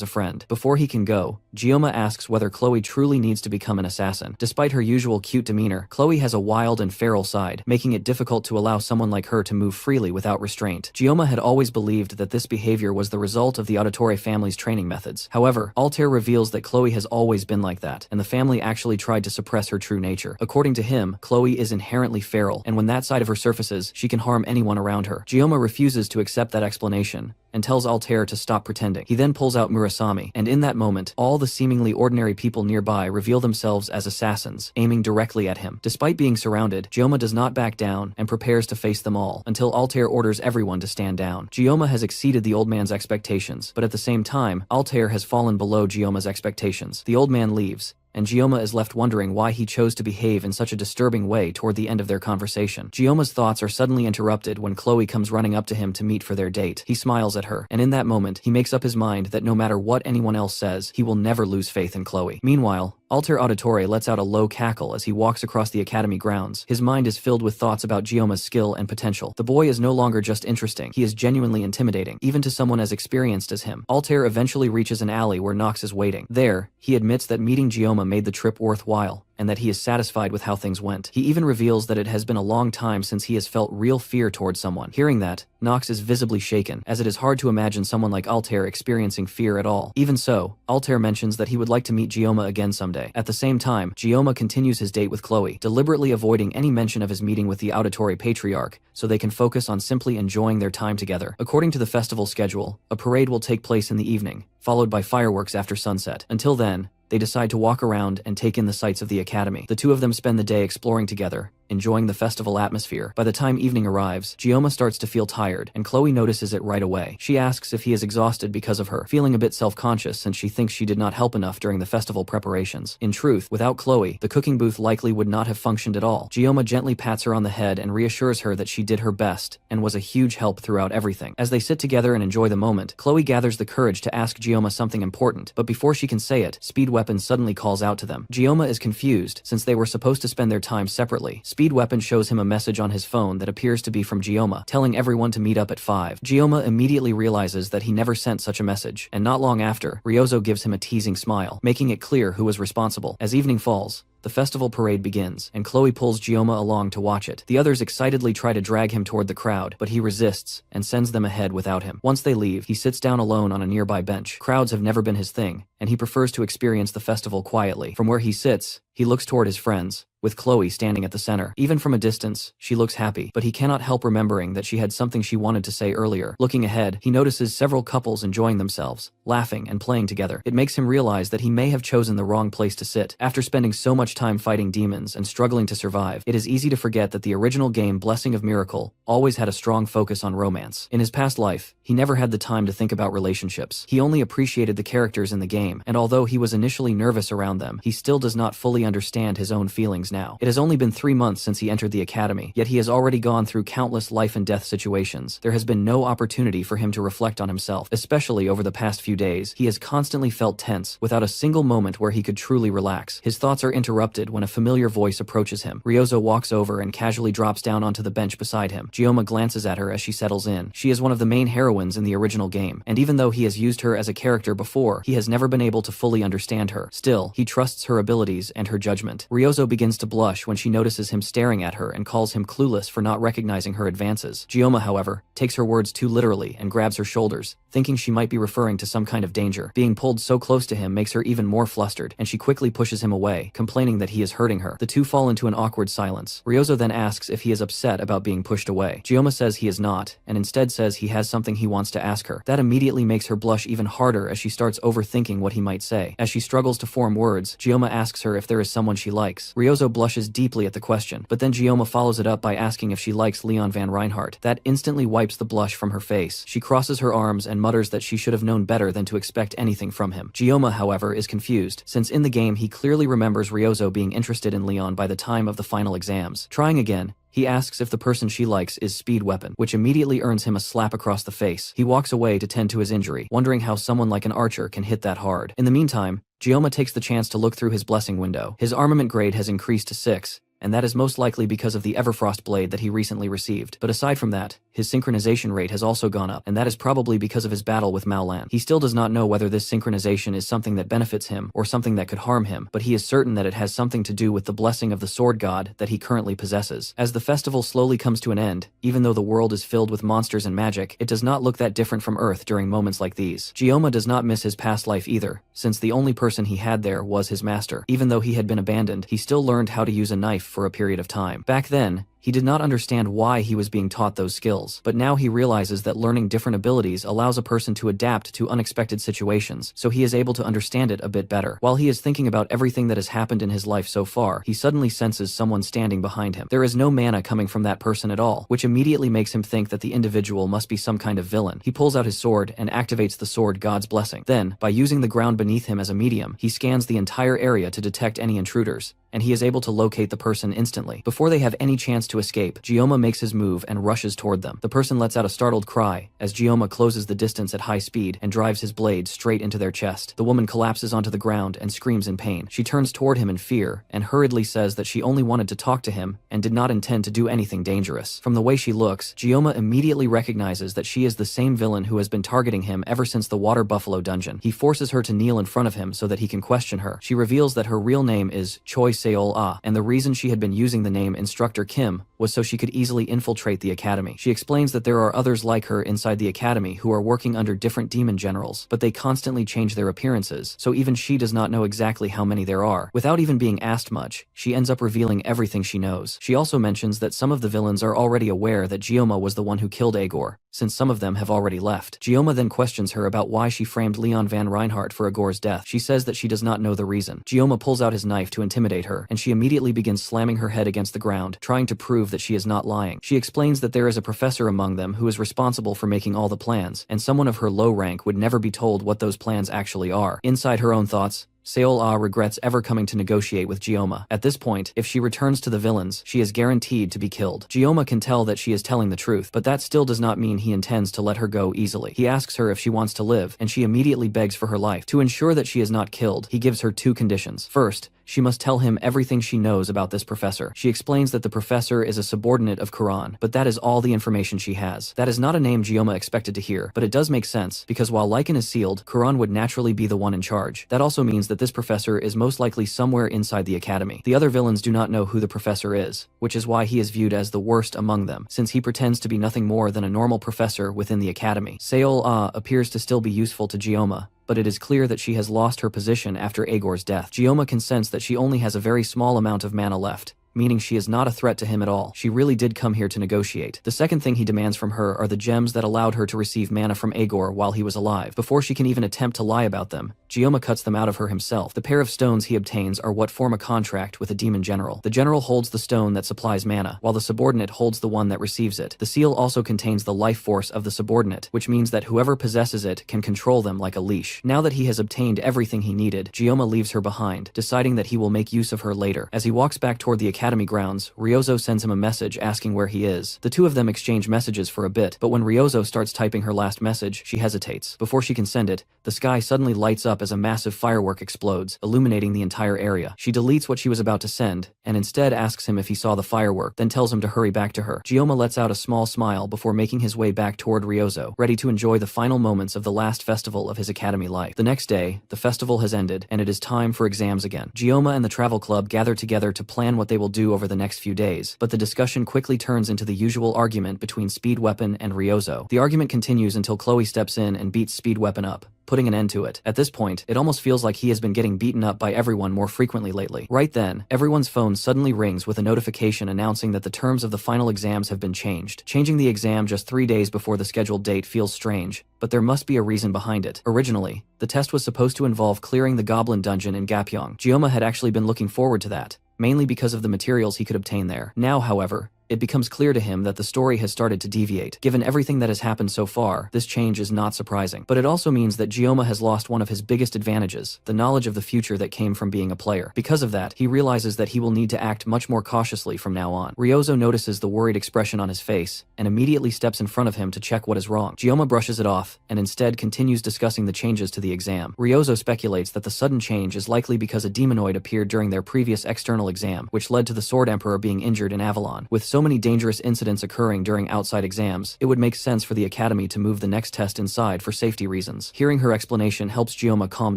a friend. Before he can go, Gioma asks whether Chloe truly needs to become an assassin. Despite her usual cute demeanor, Chloe has a wild and feral side, making it difficult to allow someone like her to move freely without restraint. Gioma had always believed that this behavior was the result of the Auditore family's training methods. However, Altair reveals that Chloe has always been like that, and the family actually tried to suppress her true nature. According to him, Chloe is inherently feral, and when that side of her surfaces, she can harm anyone around her. Gioma refuses to accept that explanation and tells Altair to stop pretending. He then pulls out Murasami, and in that moment, all the seemingly ordinary people nearby reveal themselves as assassins, aiming directly at him. Despite being surrounded, Gioma does not back down and prepares to face them all, until Altair orders everyone to stand down. Gioma has exceeded the old man's expectations, but at the same time, Altair has fallen below Gioma's expectations. The old man leaves, and Gioma is left wondering why he chose to behave in such a disturbing way toward the end of their conversation. Gioma's thoughts are suddenly interrupted when Chloe comes running up to him to meet for their date. He smiles at her, and in that moment, he makes up his mind that no matter what anyone else says, he will never lose faith in Chloe. Meanwhile, Altair Auditore lets out a low cackle as he walks across the academy grounds. His mind is filled with thoughts about Gioma's skill and potential. The boy is no longer just interesting, he is genuinely intimidating, even to someone as experienced as him. Altair eventually reaches an alley where Nox is waiting. There, he admits that meeting Gioma made the trip worthwhile, and that he is satisfied with how things went. He even reveals that it has been a long time since he has felt real fear towards someone. Hearing that, Nox is visibly shaken, as it is hard to imagine someone like Altair experiencing fear at all. Even so, Altair mentions that he would like to meet Gioma again someday. At the same time, Gioma continues his date with Chloe, deliberately avoiding any mention of his meeting with the Auditore Patriarch, so they can focus on simply enjoying their time together. According to the festival schedule, a parade will take place in the evening, followed by fireworks after sunset. Until then, they decide to walk around and take in the sights of the academy. The two of them spend the day exploring together, enjoying the festival atmosphere. By the time evening arrives, Gioma starts to feel tired, and Chloe notices it right away. She asks if he is exhausted because of her, feeling a bit self-conscious since she thinks she did not help enough during the festival preparations. In truth, without Chloe, the cooking booth likely would not have functioned at all. Gioma gently pats her on the head and reassures her that she did her best and was a huge help throughout everything. As they sit together and enjoy the moment, Chloe gathers the courage to ask Gioma something important, but before she can say it, Speed Weapon suddenly calls out to them. Gioma is confused since they were supposed to spend their time separately. Speed Weapon shows him a message on his phone that appears to be from Gioma, telling everyone to meet up at 5. Gioma immediately realizes that he never sent such a message, and not long after, Ryozo gives him a teasing smile, making it clear who was responsible. As evening falls, the festival parade begins, and Chloe pulls Gioma along to watch it. The others excitedly try to drag him toward the crowd, but he resists and sends them ahead without him. Once they leave, he sits down alone on a nearby bench. Crowds have never been his thing, and he prefers to experience the festival quietly. From where he sits, he looks toward his friends, with Chloe standing at the center. Even from a distance, she looks happy, but he cannot help remembering that she had something she wanted to say earlier. Looking ahead, he notices several couples enjoying themselves, laughing and playing together. It makes him realize that he may have chosen the wrong place to sit. After spending so much time fighting demons and struggling to survive, it is easy to forget that the original game Blessing of Miracle always had a strong focus on romance. In his past life, he never had the time to think about relationships. He only appreciated the characters in the game, and although he was initially nervous around them, he still does not fully understand his own feelings now. It has only been 3 months since he entered the academy, yet he has already gone through countless life and death situations. There has been no opportunity for him to reflect on himself, especially over the past few days. He has constantly felt tense, without a single moment where he could truly relax. His thoughts are interrupted when a familiar voice approaches him. Ryozo walks over and casually drops down onto the bench beside him. Gioma glances at her as she settles in. She is one of the main heroines in the original game, and even though he has used her as a character before, he has never been able to fully understand her. Still, he trusts her abilities and her judgment. Ryozo begins to blush when she notices him staring at her and calls him clueless for not recognizing her advances. Gioma, however, takes her words too literally and grabs her shoulders, thinking she might be referring to some kind of danger. Being pulled so close to him makes her even more flustered, and she quickly pushes him away, complaining that he is hurting her. The two fall into an awkward silence. Ryozo then asks if he is upset about being pushed away. Gioma says he is not, and instead says he has something he wants to ask her. That immediately makes her blush even harder as she starts overthinking what he might say. As she struggles to form words, Gioma asks her if there is someone she likes. Ryozo blushes deeply at the question, but then Gioma follows it up by asking if she likes Leon van Reinhardt. That instantly wipes the blush from her face. She crosses her arms and mutters that she should have known better than to expect anything from him. Gioma, however, is confused, since in the game he clearly remembers Ryozo being interested in Leon by the time of the final exams. Trying again, he asks if the person she likes is Speed Weapon, which immediately earns him a slap across the face. He walks away to tend to his injury, wondering how someone like an archer can hit that hard. In the meantime, Gioma takes the chance to look through his blessing window. His armament grade has increased to 6, and that is most likely because of the Everfrost blade that he recently received. But aside from that, his synchronization rate has also gone up, and that is probably because of his battle with Maolan. He still does not know whether this synchronization is something that benefits him or something that could harm him, but he is certain that it has something to do with the blessing of the sword god that he currently possesses. As the festival slowly comes to an end, even though the world is filled with monsters and magic, it does not look that different from Earth during moments like these. Gioma does not miss his past life either, since the only person he had there was his master. Even though he had been abandoned, he still learned how to use a knife for a period of time. Back then, he did not understand why he was being taught those skills, but now he realizes that learning different abilities allows a person to adapt to unexpected situations, so he is able to understand it a bit better. While he is thinking about everything that has happened in his life so far, he suddenly senses someone standing behind him. There is no mana coming from that person at all, which immediately makes him think that the individual must be some kind of villain. He pulls out his sword and activates the sword god's blessing. Then, by using the ground beneath him as a medium, he scans the entire area to detect any intruders, and he is able to locate the person instantly. Before they have any chance to escape, Gioma makes his move and rushes toward them. The person lets out a startled cry as Gioma closes the distance at high speed and drives his blade straight into their chest. The woman collapses onto the ground and screams in pain. She turns toward him in fear and hurriedly says that she only wanted to talk to him and did not intend to do anything dangerous. From the way she looks, Gioma immediately recognizes that she is the same villain who has been targeting him ever since the Water Buffalo dungeon. He forces her to kneel in front of him so that he can question her. She reveals that her real name is Choi Seol-ah, and the reason she had been using the name Instructor Kim was so she could easily infiltrate the academy. She explains that there are others like her inside the academy who are working under different demon generals, but they constantly change their appearances, so even she does not know exactly how many there are. Without even being asked much, she ends up revealing everything she knows. She also mentions that some of the villains are already aware that Gioma was the one who killed Agor, since some of them have already left. Gioma then questions her about why she framed Leon van Reinhardt for Agor's death. She says that she does not know the reason. Gioma pulls out his knife to intimidate her, and she immediately begins slamming her head against the ground, trying to prove that she is not lying. She explains that there is a professor among them who is responsible for making all the plans, and someone of her low rank would never be told what those plans actually are. Inside her own thoughts, Seol-ah regrets ever coming to negotiate with Gioma. At this point, if she returns to the villains, she is guaranteed to be killed. Gioma can tell that she is telling the truth, but that still does not mean he intends to let her go easily. He asks her if she wants to live, and she immediately begs for her life. To ensure that she is not killed, he gives her 2 conditions. First, She must tell him everything she knows about this professor. She explains that the professor is a subordinate of Quran, but that is all the information she has. That is not a name Gioma expected to hear, but it does make sense, because while Lycan is sealed, Quran would naturally be the one in charge. That also means that this professor is most likely somewhere inside the academy. The other villains do not know who the professor is, which is why he is viewed as the worst among them, since he pretends to be nothing more than a normal professor within the academy. Seol appears to still be useful to Gioma, but it is clear that she has lost her position after Agor's death. Gioma can sense that she only has a very small amount of mana left, meaning she is not a threat to him at all. She really did come here to negotiate. The second thing he demands from her are the gems that allowed her to receive mana from Agor while he was alive. Before she can even attempt to lie about them, Gioma cuts them out of her himself. The pair of stones he obtains are what form a contract with a demon general. The general holds the stone that supplies mana, while the subordinate holds the one that receives it. The seal also contains the life force of the subordinate, which means that whoever possesses it can control them like a leash. Now that he has obtained everything he needed, Gioma leaves her behind, deciding that he will make use of her later. As he walks back toward the academy grounds, Ryozo sends him a message asking where he is. The two of them exchange messages for a bit, but when Ryozo starts typing her last message, she hesitates. Before she can send it, the sky suddenly lights up as a massive firework explodes, illuminating the entire area. She deletes what she was about to send, and instead asks him if he saw the firework, then tells him to hurry back to her. Gioma lets out a small smile before making his way back toward Ryozo, ready to enjoy the final moments of the last festival of his academy life. The next day, the festival has ended, and it is time for exams again. Gioma and the travel club gather together to plan what they will do over the next few days, but the discussion quickly turns into the usual argument between Speed Weapon and Ryozo. The argument continues until Chloe steps in and beats Speed Weapon up, putting an end to it. At this point, it almost feels like he has been getting beaten up by everyone more frequently lately. Right then, everyone's phone suddenly rings with a notification announcing that the terms of the final exams have been changed. Changing the exam just 3 days before the scheduled date feels strange, but there must be a reason behind it. Originally, the test was supposed to involve clearing the Goblin Dungeon in Gapyeong. Gioma had actually been looking forward to that, mainly because of the materials he could obtain there. Now, however, it becomes clear to him that the story has started to deviate. Given everything that has happened so far, this change is not surprising. But it also means that Gioma has lost one of his biggest advantages, the knowledge of the future that came from being a player. Because of that, he realizes that he will need to act much more cautiously from now on. Ryozo notices the worried expression on his face, and immediately steps in front of him to check what is wrong. Gioma brushes it off, and instead continues discussing the changes to the exam. Ryozo speculates that the sudden change is likely because a demonoid appeared during their previous external exam, which led to the Sword Emperor being injured in Avalon. With so many dangerous incidents occurring during outside exams, it would make sense for the academy to move the next test inside for safety reasons. Hearing her explanation helps Gioma calm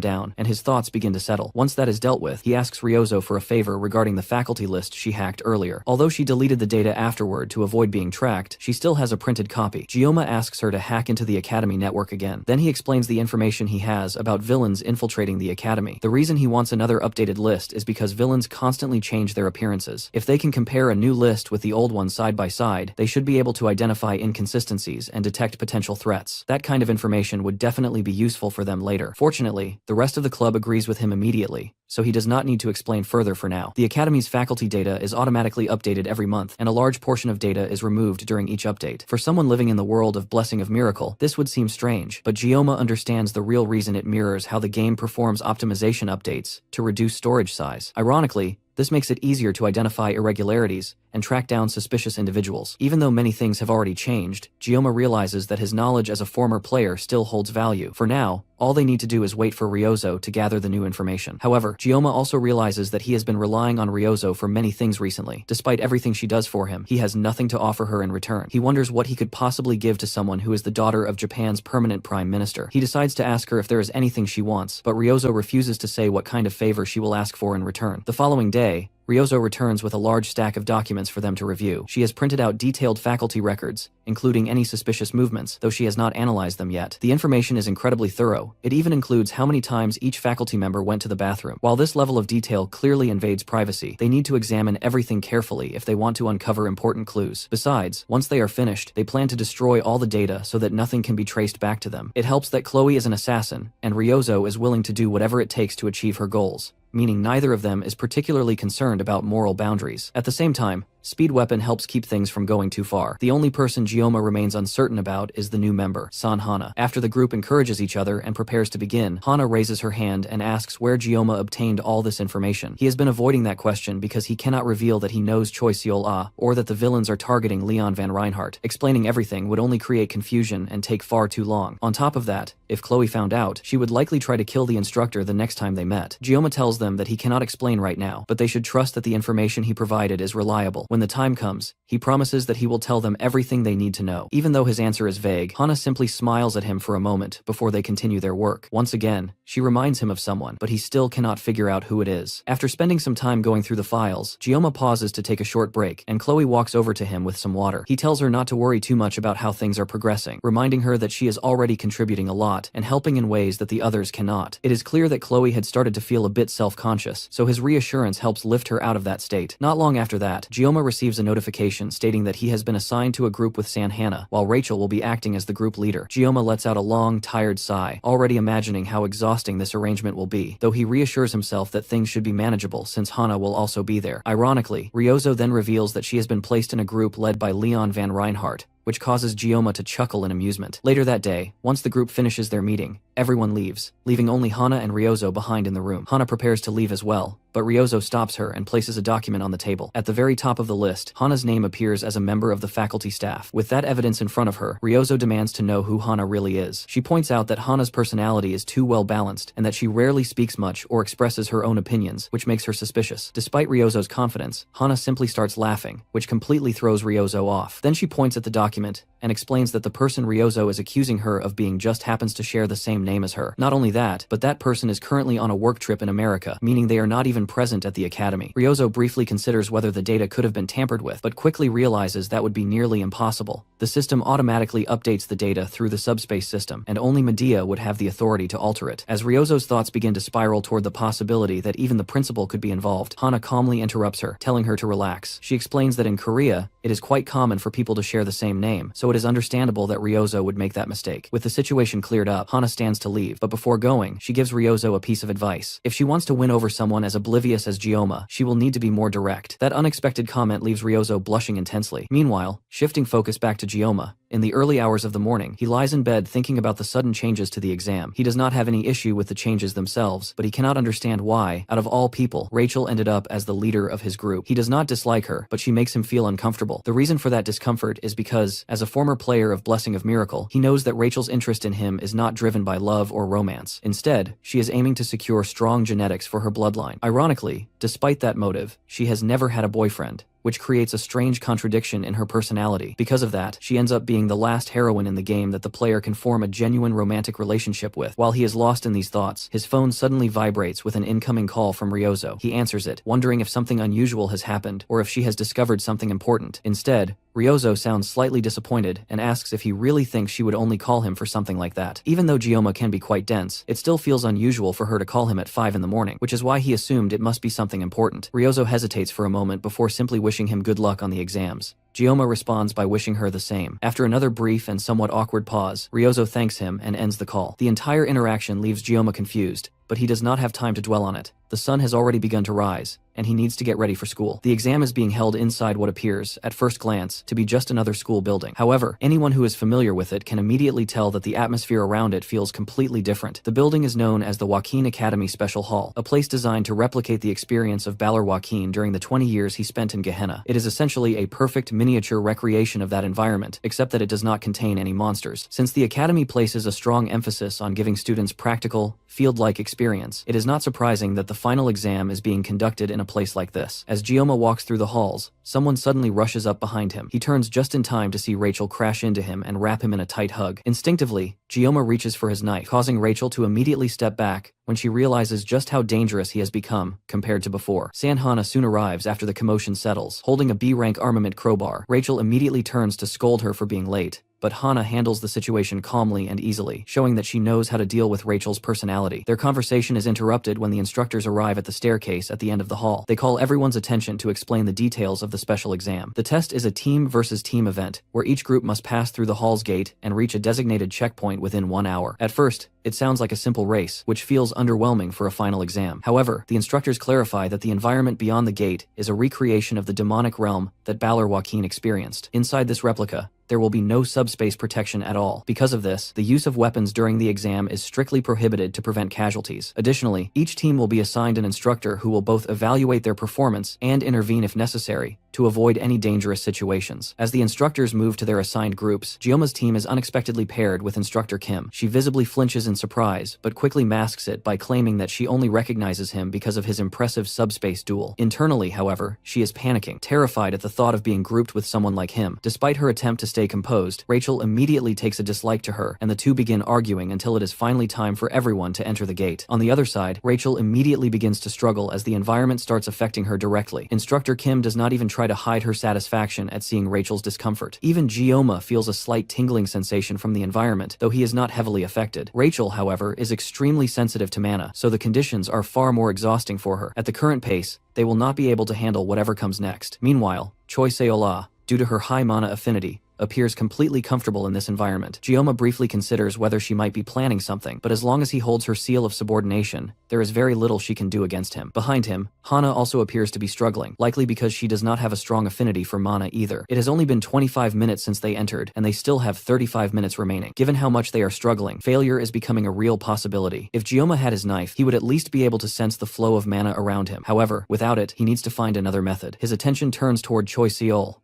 down, and his thoughts begin to settle. Once that is dealt with, he asks Ryozo for a favor regarding the faculty list she hacked earlier. Although she deleted the data afterward to avoid being tracked, she still has a printed copy. Gioma asks her to hack into the academy network again. Then he explains the information he has about villains infiltrating the academy. The reason he wants another updated list is because villains constantly change their appearances. If they can compare a new list with the old one side by side, they should be able to identify inconsistencies and detect potential threats. That kind of information would definitely be useful for them later. Fortunately, the rest of the club agrees with him immediately, so he does not need to explain further for now. The Academy's faculty data is automatically updated every month, and a large portion of data is removed during each update. For someone living in the world of Blessing of Miracle, this would seem strange, but Gioma understands the real reason. It mirrors how the game performs optimization updates to reduce storage size. Ironically, this makes it easier to identify irregularities and track down suspicious individuals. Even though many things have already changed, Gioma realizes that his knowledge as a former player still holds value. For now, all they need to do is wait for Ryozo to gather the new information. However, Gioma also realizes that he has been relying on Ryozo for many things recently. Despite everything she does for him, he has nothing to offer her in return. He wonders what he could possibly give to someone who is the daughter of Japan's permanent prime minister. He decides to ask her if there is anything she wants, but Ryozo refuses to say what kind of favor she will ask for in return. The following day, Ryozo returns with a large stack of documents for them to review. She has printed out detailed faculty records, including any suspicious movements, though she has not analyzed them yet. The information is incredibly thorough. It even includes how many times each faculty member went to the bathroom. While this level of detail clearly invades privacy, they need to examine everything carefully if they want to uncover important clues. Besides, once they are finished, they plan to destroy all the data so that nothing can be traced back to them. It helps that Chloe is an assassin, and Ryozo is willing to do whatever it takes to achieve her goals, meaning neither of them is particularly concerned about moral boundaries. At the same time, Speed weapon helps keep things from going too far. The only person Gioma remains uncertain about is the new member, San Hana. After the group encourages each other and prepares to begin, Hana raises her hand and asks where Gioma obtained all this information. He has been avoiding that question because he cannot reveal that he knows Choi Seol-ah or that the villains are targeting Leon Van Reinhardt. Explaining everything would only create confusion and take far too long. On top of that, if Chloe found out, she would likely try to kill the instructor the next time they met. Gioma tells them that he cannot explain right now, but they should trust that the information he provided is reliable. When the time comes, he promises that he will tell them everything they need to know. Even though his answer is vague, Hana simply smiles at him for a moment before they continue their work. Once again, she reminds him of someone, but he still cannot figure out who it is. After spending some time going through the files, Gioma pauses to take a short break, and Chloe walks over to him with some water. He tells her not to worry too much about how things are progressing, reminding her that she is already contributing a lot and helping in ways that the others cannot. It is clear that Chloe had started to feel a bit self-conscious, so his reassurance helps lift her out of that state. Not long after that, Gioma receives a notification stating that he has been assigned to a group with San Hana, while Rachel will be acting as the group leader. Gioma lets out a long, tired sigh, already imagining how exhausting this arrangement will be, though he reassures himself that things should be manageable since Hana will also be there. Ironically, Ryozo then reveals that she has been placed in a group led by Leon Van Reinhardt, which causes Gioma to chuckle in amusement. Later that day, once the group finishes their meeting, everyone leaves, leaving only Hana and Ryozo behind in the room. Hana prepares to leave as well, but Ryozo stops her and places a document on the table. At the very top of the list, Hana's name appears as a member of the faculty staff. With that evidence in front of her, Ryozo demands to know who Hana really is. She points out that Hana's personality is too well balanced and that she rarely speaks much or expresses her own opinions, which makes her suspicious. Despite Ryozo's confidence, Hana simply starts laughing, which completely throws Ryozo off. Then she points at the document and explains that the person Ryozo is accusing her of being just happens to share the same name as her. Not only that, but that person is currently on a work trip in America, meaning they are not even present at the academy. Ryozo briefly considers whether the data could have been tampered with, but quickly realizes that would be nearly impossible. The system automatically updates the data through the subspace system, and only Medea would have the authority to alter it. As Ryozo's thoughts begin to spiral toward the possibility that even the principal could be involved, Hana calmly interrupts her, telling her to relax. She explains that in Korea, it is quite common for people to share the same name, so it is understandable that Ryozo would make that mistake. With the situation cleared up, Hana stands to leave, but before going, she gives Ryozo a piece of advice. If she wants to win over someone as oblivious as Gioma, she will need to be more direct. That unexpected comment leaves Ryozo blushing intensely. Meanwhile, shifting focus back to Gioma, in the early hours of the morning, he lies in bed thinking about the sudden changes to the exam. He does not have any issue with the changes themselves, but he cannot understand why, out of all people, Rachel ended up as the leader of his group. He does not dislike her, but she makes him feel uncomfortable. The reason for that discomfort is because, as a former player of Blessing of Miracle, he knows that Rachel's interest in him is not driven by love or romance. Instead, she is aiming to secure strong genetics for her bloodline. Ironically, despite that motive, she has never had a boyfriend, which creates a strange contradiction in her personality. Because of that, she ends up being the last heroine in the game that the player can form a genuine romantic relationship with. While he is lost in these thoughts, his phone suddenly vibrates with an incoming call from Ryozo. He answers it, wondering if something unusual has happened or if she has discovered something important. Instead, Ryozo sounds slightly disappointed and asks if he really thinks she would only call him for something like that. Even though Gioma can be quite dense, it still feels unusual for her to call him at 5 in the morning, which is why he assumed it must be something important. Ryozo hesitates for a moment before simply wishing him good luck on the exams. Gioma responds by wishing her the same. After another brief and somewhat awkward pause, Ryozo thanks him and ends the call. The entire interaction leaves Gioma confused, but he does not have time to dwell on it. The sun has already begun to rise, and he needs to get ready for school. The exam is being held inside what appears, at first glance, to be just another school building. However, anyone who is familiar with it can immediately tell that the atmosphere around it feels completely different. The building is known as the Joaquin Academy Special Hall, a place designed to replicate the experience of Balor Joaquin during the 20 years he spent in Gehenna. It is essentially a perfect miniature recreation of that environment, except that it does not contain any monsters. Since the Academy places a strong emphasis on giving students practical, field-like experience, it is not surprising that the final exam is being conducted in a place like this. As Gioma walks through the halls, someone suddenly rushes up behind him. He turns just in time to see Rachel crash into him and wrap him in a tight hug. Instinctively, Gioma reaches for his knife, causing Rachel to immediately step back when she realizes just how dangerous he has become compared to before. San Hana soon arrives after the commotion settles, holding a B-rank armament crowbar. Rachel immediately turns to scold her for being late, but Hana handles the situation calmly and easily, showing that she knows how to deal with Rachel's personality. Their conversation is interrupted when the instructors arrive at the staircase at the end of the hall. They call everyone's attention to explain the details of the special exam. The test is a team versus team event, where each group must pass through the hall's gate and reach a designated checkpoint within 1 hour. At first, It sounds like a simple race, which feels underwhelming for a final exam. However, the instructors clarify that the environment beyond the gate is a recreation of the demonic realm that Balor Joaquin experienced. Inside this replica, there will be no subspace protection at all. Because of this, the use of weapons during the exam is strictly prohibited to prevent casualties. Additionally, each team will be assigned an instructor who will both evaluate their performance and intervene if necessary, to avoid any dangerous situations. As the instructors move to their assigned groups, Gioma's team is unexpectedly paired with Instructor Kim. She visibly flinches in surprise, but quickly masks it by claiming that she only recognizes him because of his impressive subspace duel. Internally, however, she is panicking, terrified at the thought of being grouped with someone like him. Despite her attempt to stay composed, Rachel immediately takes a dislike to her, and the two begin arguing until it is finally time for everyone to enter the gate. On the other side, Rachel immediately begins to struggle as the environment starts affecting her directly. Instructor Kim does not even try to hide her satisfaction at seeing Rachel's discomfort. Even Gioma feels a slight tingling sensation from the environment, though he is not heavily affected. Rachel, however, is extremely sensitive to mana, so the conditions are far more exhausting for her. At the current pace, they will not be able to handle whatever comes next. Meanwhile, Choi Seola, due to her high mana affinity, appears completely comfortable in this environment. Gioma briefly considers whether she might be planning something, but as long as he holds her seal of subordination, there is very little she can do against him. Behind him, Hana also appears to be struggling, likely because she does not have a strong affinity for mana either. It has only been 25 minutes since they entered, and they still have 35 minutes remaining. Given how much they are struggling, failure is becoming a real possibility. If Gioma had his knife, he would at least be able to sense the flow of mana around him. However, without it, he needs to find another method. His attention turns toward Choi Seol,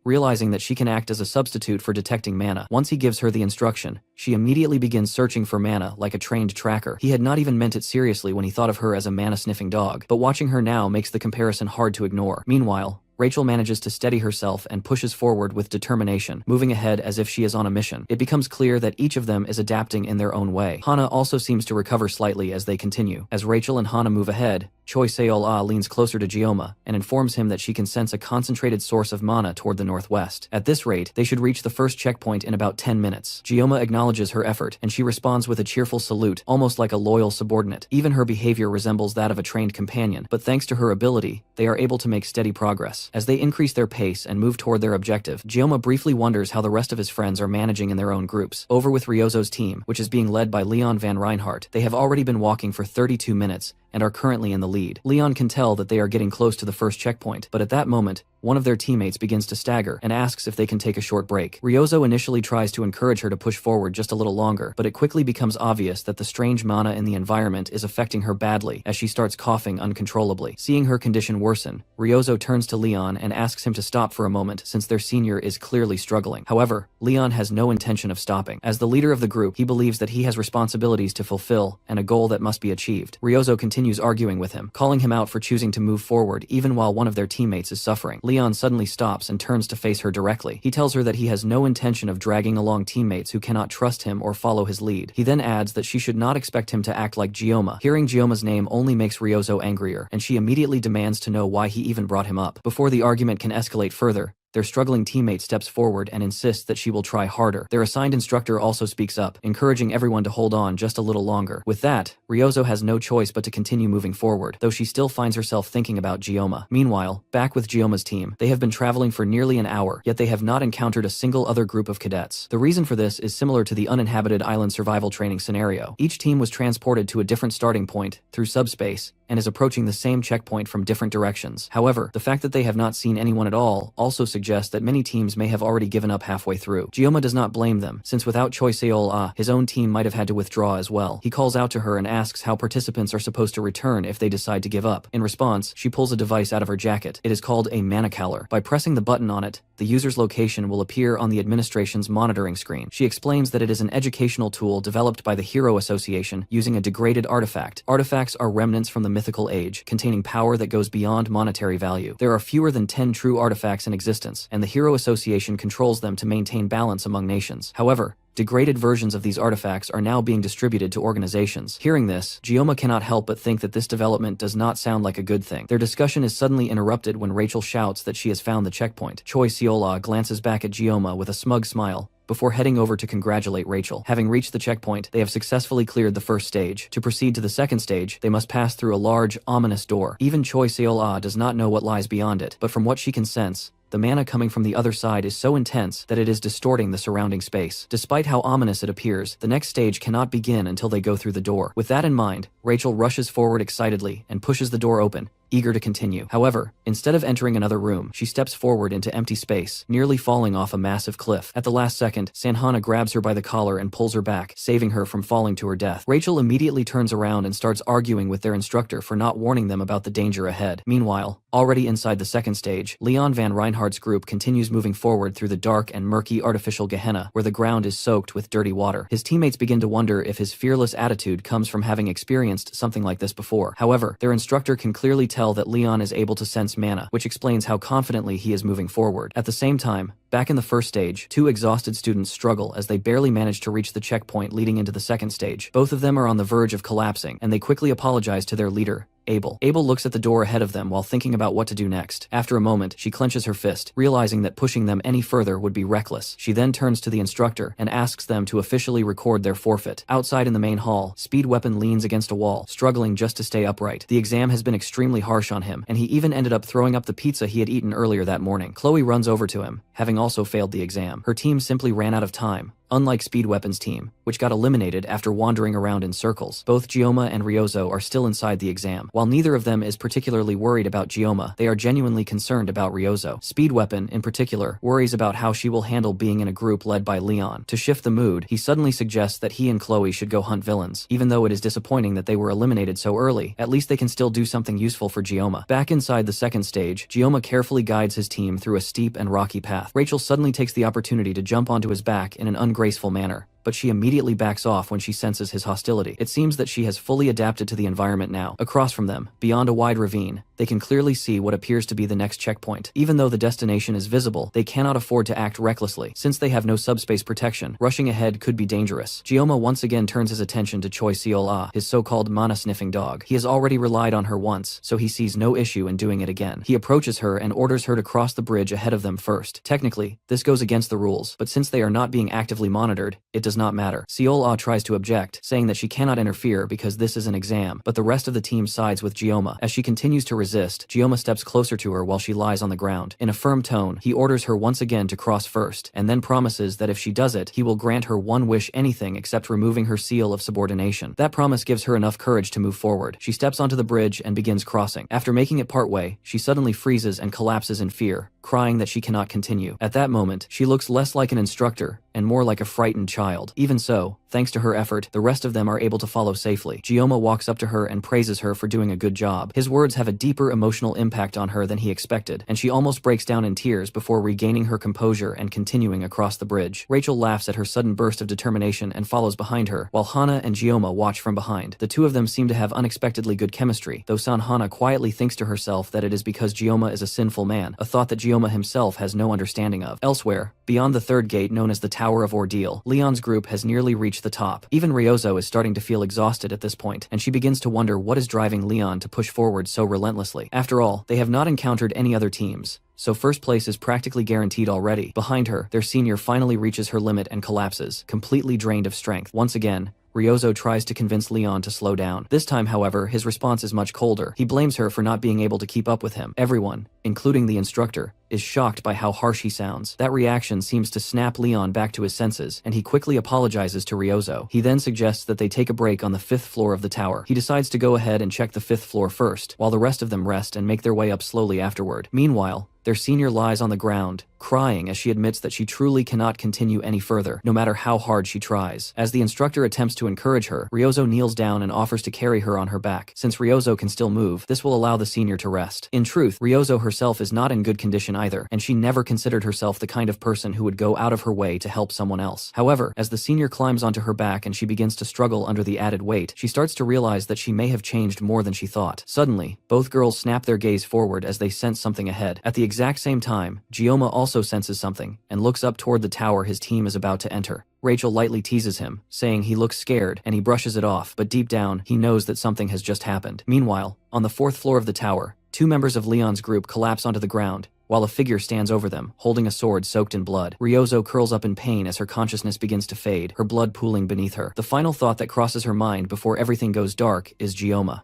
realizing that she can act as a substitute for detecting mana. Once he gives her the instruction, she immediately begins searching for mana like a trained tracker. He had not even meant it seriously when he thought of her as a mana-sniffing dog, but watching her now makes the comparison hard to ignore. Meanwhile, Rachel manages to steady herself and pushes forward with determination, moving ahead as if she is on a mission. It becomes clear that each of them is adapting in their own way. Hana also seems to recover slightly as they continue. As Rachel and Hana move ahead, Choi Seol leans closer to Gioma and informs him that she can sense a concentrated source of mana toward the northwest. At this rate, they should reach the first checkpoint in about 10 minutes. Gioma acknowledges her effort, and she responds with a cheerful salute, almost like a loyal subordinate. Even her behavior resembles that of a trained companion, but thanks to her ability, they are able to make steady progress. As they increase their pace and move toward their objective, Gioma briefly wonders how the rest of his friends are managing in their own groups. Over with Ryozo's team, which is being led by Leon van Reinhardt. They have already been walking for 32 minutes, and are currently in the lead. Leon can tell that they are getting close to the first checkpoint, but at that moment, one of their teammates begins to stagger and asks if they can take a short break. Ryozo initially tries to encourage her to push forward just a little longer, but it quickly becomes obvious that the strange mana in the environment is affecting her badly as she starts coughing uncontrollably. Seeing her condition worsen, Ryozo turns to Leon and asks him to stop for a moment since their senior is clearly struggling. However, Leon has no intention of stopping. As the leader of the group, he believes that he has responsibilities to fulfill and a goal that must be achieved. Ryozo continues arguing with him, calling him out for choosing to move forward even while one of their teammates is suffering. Leon suddenly stops and turns to face her directly. He tells her that he has no intention of dragging along teammates who cannot trust him or follow his lead. He then adds that she should not expect him to act like Gioma. Hearing Gioma's name only makes Ryozo angrier, and she immediately demands to know why he even brought him up. Before the argument can escalate further, their struggling teammate steps forward and insists that she will try harder. Their assigned instructor also speaks up, encouraging everyone to hold on just a little longer. With that, Ryozo has no choice but to continue moving forward, though she still finds herself thinking about Gioma. Meanwhile, back with Gioma's team, they have been traveling for nearly an hour, yet they have not encountered a single other group of cadets. The reason for this is similar to the uninhabited island survival training scenario. Each team was transported to a different starting point through subspace, and is approaching the same checkpoint from different directions. However, the fact that they have not seen anyone at all also suggests that many teams may have already given up halfway through. Gioma does not blame them, since without Choi Seol, his own team might have had to withdraw as well. He calls out to her and asks how participants are supposed to return if they decide to give up. In response, she pulls a device out of her jacket. It is called a manhwa. By pressing the button on it, the user's location will appear on the administration's monitoring screen. She explains that it is an educational tool developed by the Hero Association using a degraded artifact. Artifacts are remnants from the mythical age, containing power that goes beyond monetary value. There are fewer than 10 true artifacts in existence, and the Hero Association controls them to maintain balance among nations. However, degraded versions of these artifacts are now being distributed to organizations. Hearing this, Gioma cannot help but think that this development does not sound like a good thing. Their discussion is suddenly interrupted when Rachel shouts that she has found the checkpoint. Choi Seola glances back at Gioma with a smug smile, before heading over to congratulate Rachel. Having reached the checkpoint, they have successfully cleared the first stage. To proceed to the second stage, they must pass through a large, ominous door. Even Choi Seol-ah does not know what lies beyond it, but from what she can sense, the mana coming from the other side is so intense that it is distorting the surrounding space. Despite how ominous it appears, the next stage cannot begin until they go through the door. With that in mind, Rachel rushes forward excitedly and pushes the door open, eager to continue. However, instead of entering another room, she steps forward into empty space, nearly falling off a massive cliff. At the last second, Sanhana grabs her by the collar and pulls her back, saving her from falling to her death. Rachel immediately turns around and starts arguing with their instructor for not warning them about the danger ahead. Meanwhile, already inside the second stage, Leon Van Reinhardt's group continues moving forward through the dark and murky artificial Gehenna, where the ground is soaked with dirty water. His teammates begin to wonder if his fearless attitude comes from having experienced something like this before. However, their instructor can clearly tell that Leon is able to sense mana, which explains how confidently he is moving forward. At the same time, back in the first stage, two exhausted students struggle as they barely manage to reach the checkpoint leading into the second stage. Both of them are on the verge of collapsing, and they quickly apologize to their leader, Abel. Abel looks at the door ahead of them while thinking about what to do next. After a moment, she clenches her fist, realizing that pushing them any further would be reckless. She then turns to the instructor and asks them to officially record their forfeit. Outside in the main hall, Speed Weapon leans against a wall, struggling just to stay upright. The exam has been extremely harsh on him, and he even ended up throwing up the pizza he had eaten earlier that morning. Chloe runs over to him, having also failed the exam. Her team simply ran out of time, unlike Speed Weapon's team, which got eliminated after wandering around in circles. Both Gioma and Ryozo are still inside the exam. While neither of them is particularly worried about Gioma, they are genuinely concerned about Ryozo. Speed Weapon, in particular, worries about how she will handle being in a group led by Leon. To shift the mood, he suddenly suggests that he and Chloe should go hunt villains. Even though it is disappointing that they were eliminated so early, at least they can still do something useful for Gioma. Back inside the second stage, Gioma carefully guides his team through a steep and rocky path. Rachel suddenly takes the opportunity to jump onto his back in an ungraceful manner, but she immediately backs off when she senses his hostility. It seems that she has fully adapted to the environment now. Across from them, beyond a wide ravine, they can clearly see what appears to be the next checkpoint. Even though the destination is visible, they cannot afford to act recklessly. Since they have no subspace protection, rushing ahead could be dangerous. Gioma once again turns his attention to Choi Seol-ah, his so-called mana-sniffing dog. He has already relied on her once, so he sees no issue in doing it again. He approaches her and orders her to cross the bridge ahead of them first. Technically, this goes against the rules, but since they are not being actively monitored, it does not matter. Seol-ah tries to object, saying that she cannot interfere because this is an exam, but the rest of the team sides with Gioma. As she continues to resist, Gioma steps closer to her while she lies on the ground. In a firm tone, he orders her once again to cross first, and then promises that if she does it, he will grant her one wish, anything except removing her seal of subordination. That promise gives her enough courage to move forward. She steps onto the bridge and begins crossing. After making it partway, she suddenly freezes and collapses in fear, crying that she cannot continue. At that moment, she looks less like an instructor and more like a frightened child. Even so, thanks to her effort, the rest of them are able to follow safely. Gioma walks up to her and praises her for doing a good job. His words have a deeper emotional impact on her than he expected, and she almost breaks down in tears before regaining her composure and continuing across the bridge. Rachel laughs at her sudden burst of determination and follows behind her, while Hana and Gioma watch from behind. The two of them seem to have unexpectedly good chemistry, though Sanhana quietly thinks to herself that it is because Gioma is a sinful man, a thought that Gioma himself has no understanding of. Elsewhere, beyond the third gate known as the Tower of Ordeal, Leon's group has nearly reached the top. Even Ryozo is starting to feel exhausted at this point, and she begins to wonder what is driving Leon to push forward so relentlessly. After all, they have not encountered any other teams, so first place is practically guaranteed already. Behind her, their senior finally reaches her limit and collapses, completely drained of strength. Once again, Ryozo tries to convince Leon to slow down. This time, however, his response is much colder. He blames her for not being able to keep up with him. Everyone, including the instructor, is shocked by how harsh he sounds. That reaction seems to snap Leon back to his senses, and he quickly apologizes to Ryozo. He then suggests that they take a break on the 5th floor of the tower. He decides to go ahead and check the 5th floor first, while the rest of them rest and make their way up slowly afterward. Meanwhile, their senior lies on the ground, crying as she admits that she truly cannot continue any further, no matter how hard she tries. As the instructor attempts to encourage her, Ryozo kneels down and offers to carry her on her back. Since Ryozo can still move, this will allow the senior to rest. In truth, Ryozo herself is not in good condition either, and she never considered herself the kind of person who would go out of her way to help someone else. However, as the senior climbs onto her back and she begins to struggle under the added weight, she starts to realize that she may have changed more than she thought. Suddenly, both girls snap their gaze forward as they sense something ahead. At the exact same time, Gioma also senses something and looks up toward the tower his team is about to enter. Rachel lightly teases him, saying he looks scared, and he brushes it off, but deep down, he knows that something has just happened. Meanwhile, on the 4th floor of the tower, two members of Leon's group collapse onto the ground, while a figure stands over them, holding a sword soaked in blood. Ryozo curls up in pain as her consciousness begins to fade, her blood pooling beneath her. The final thought that crosses her mind before everything goes dark is Gioma.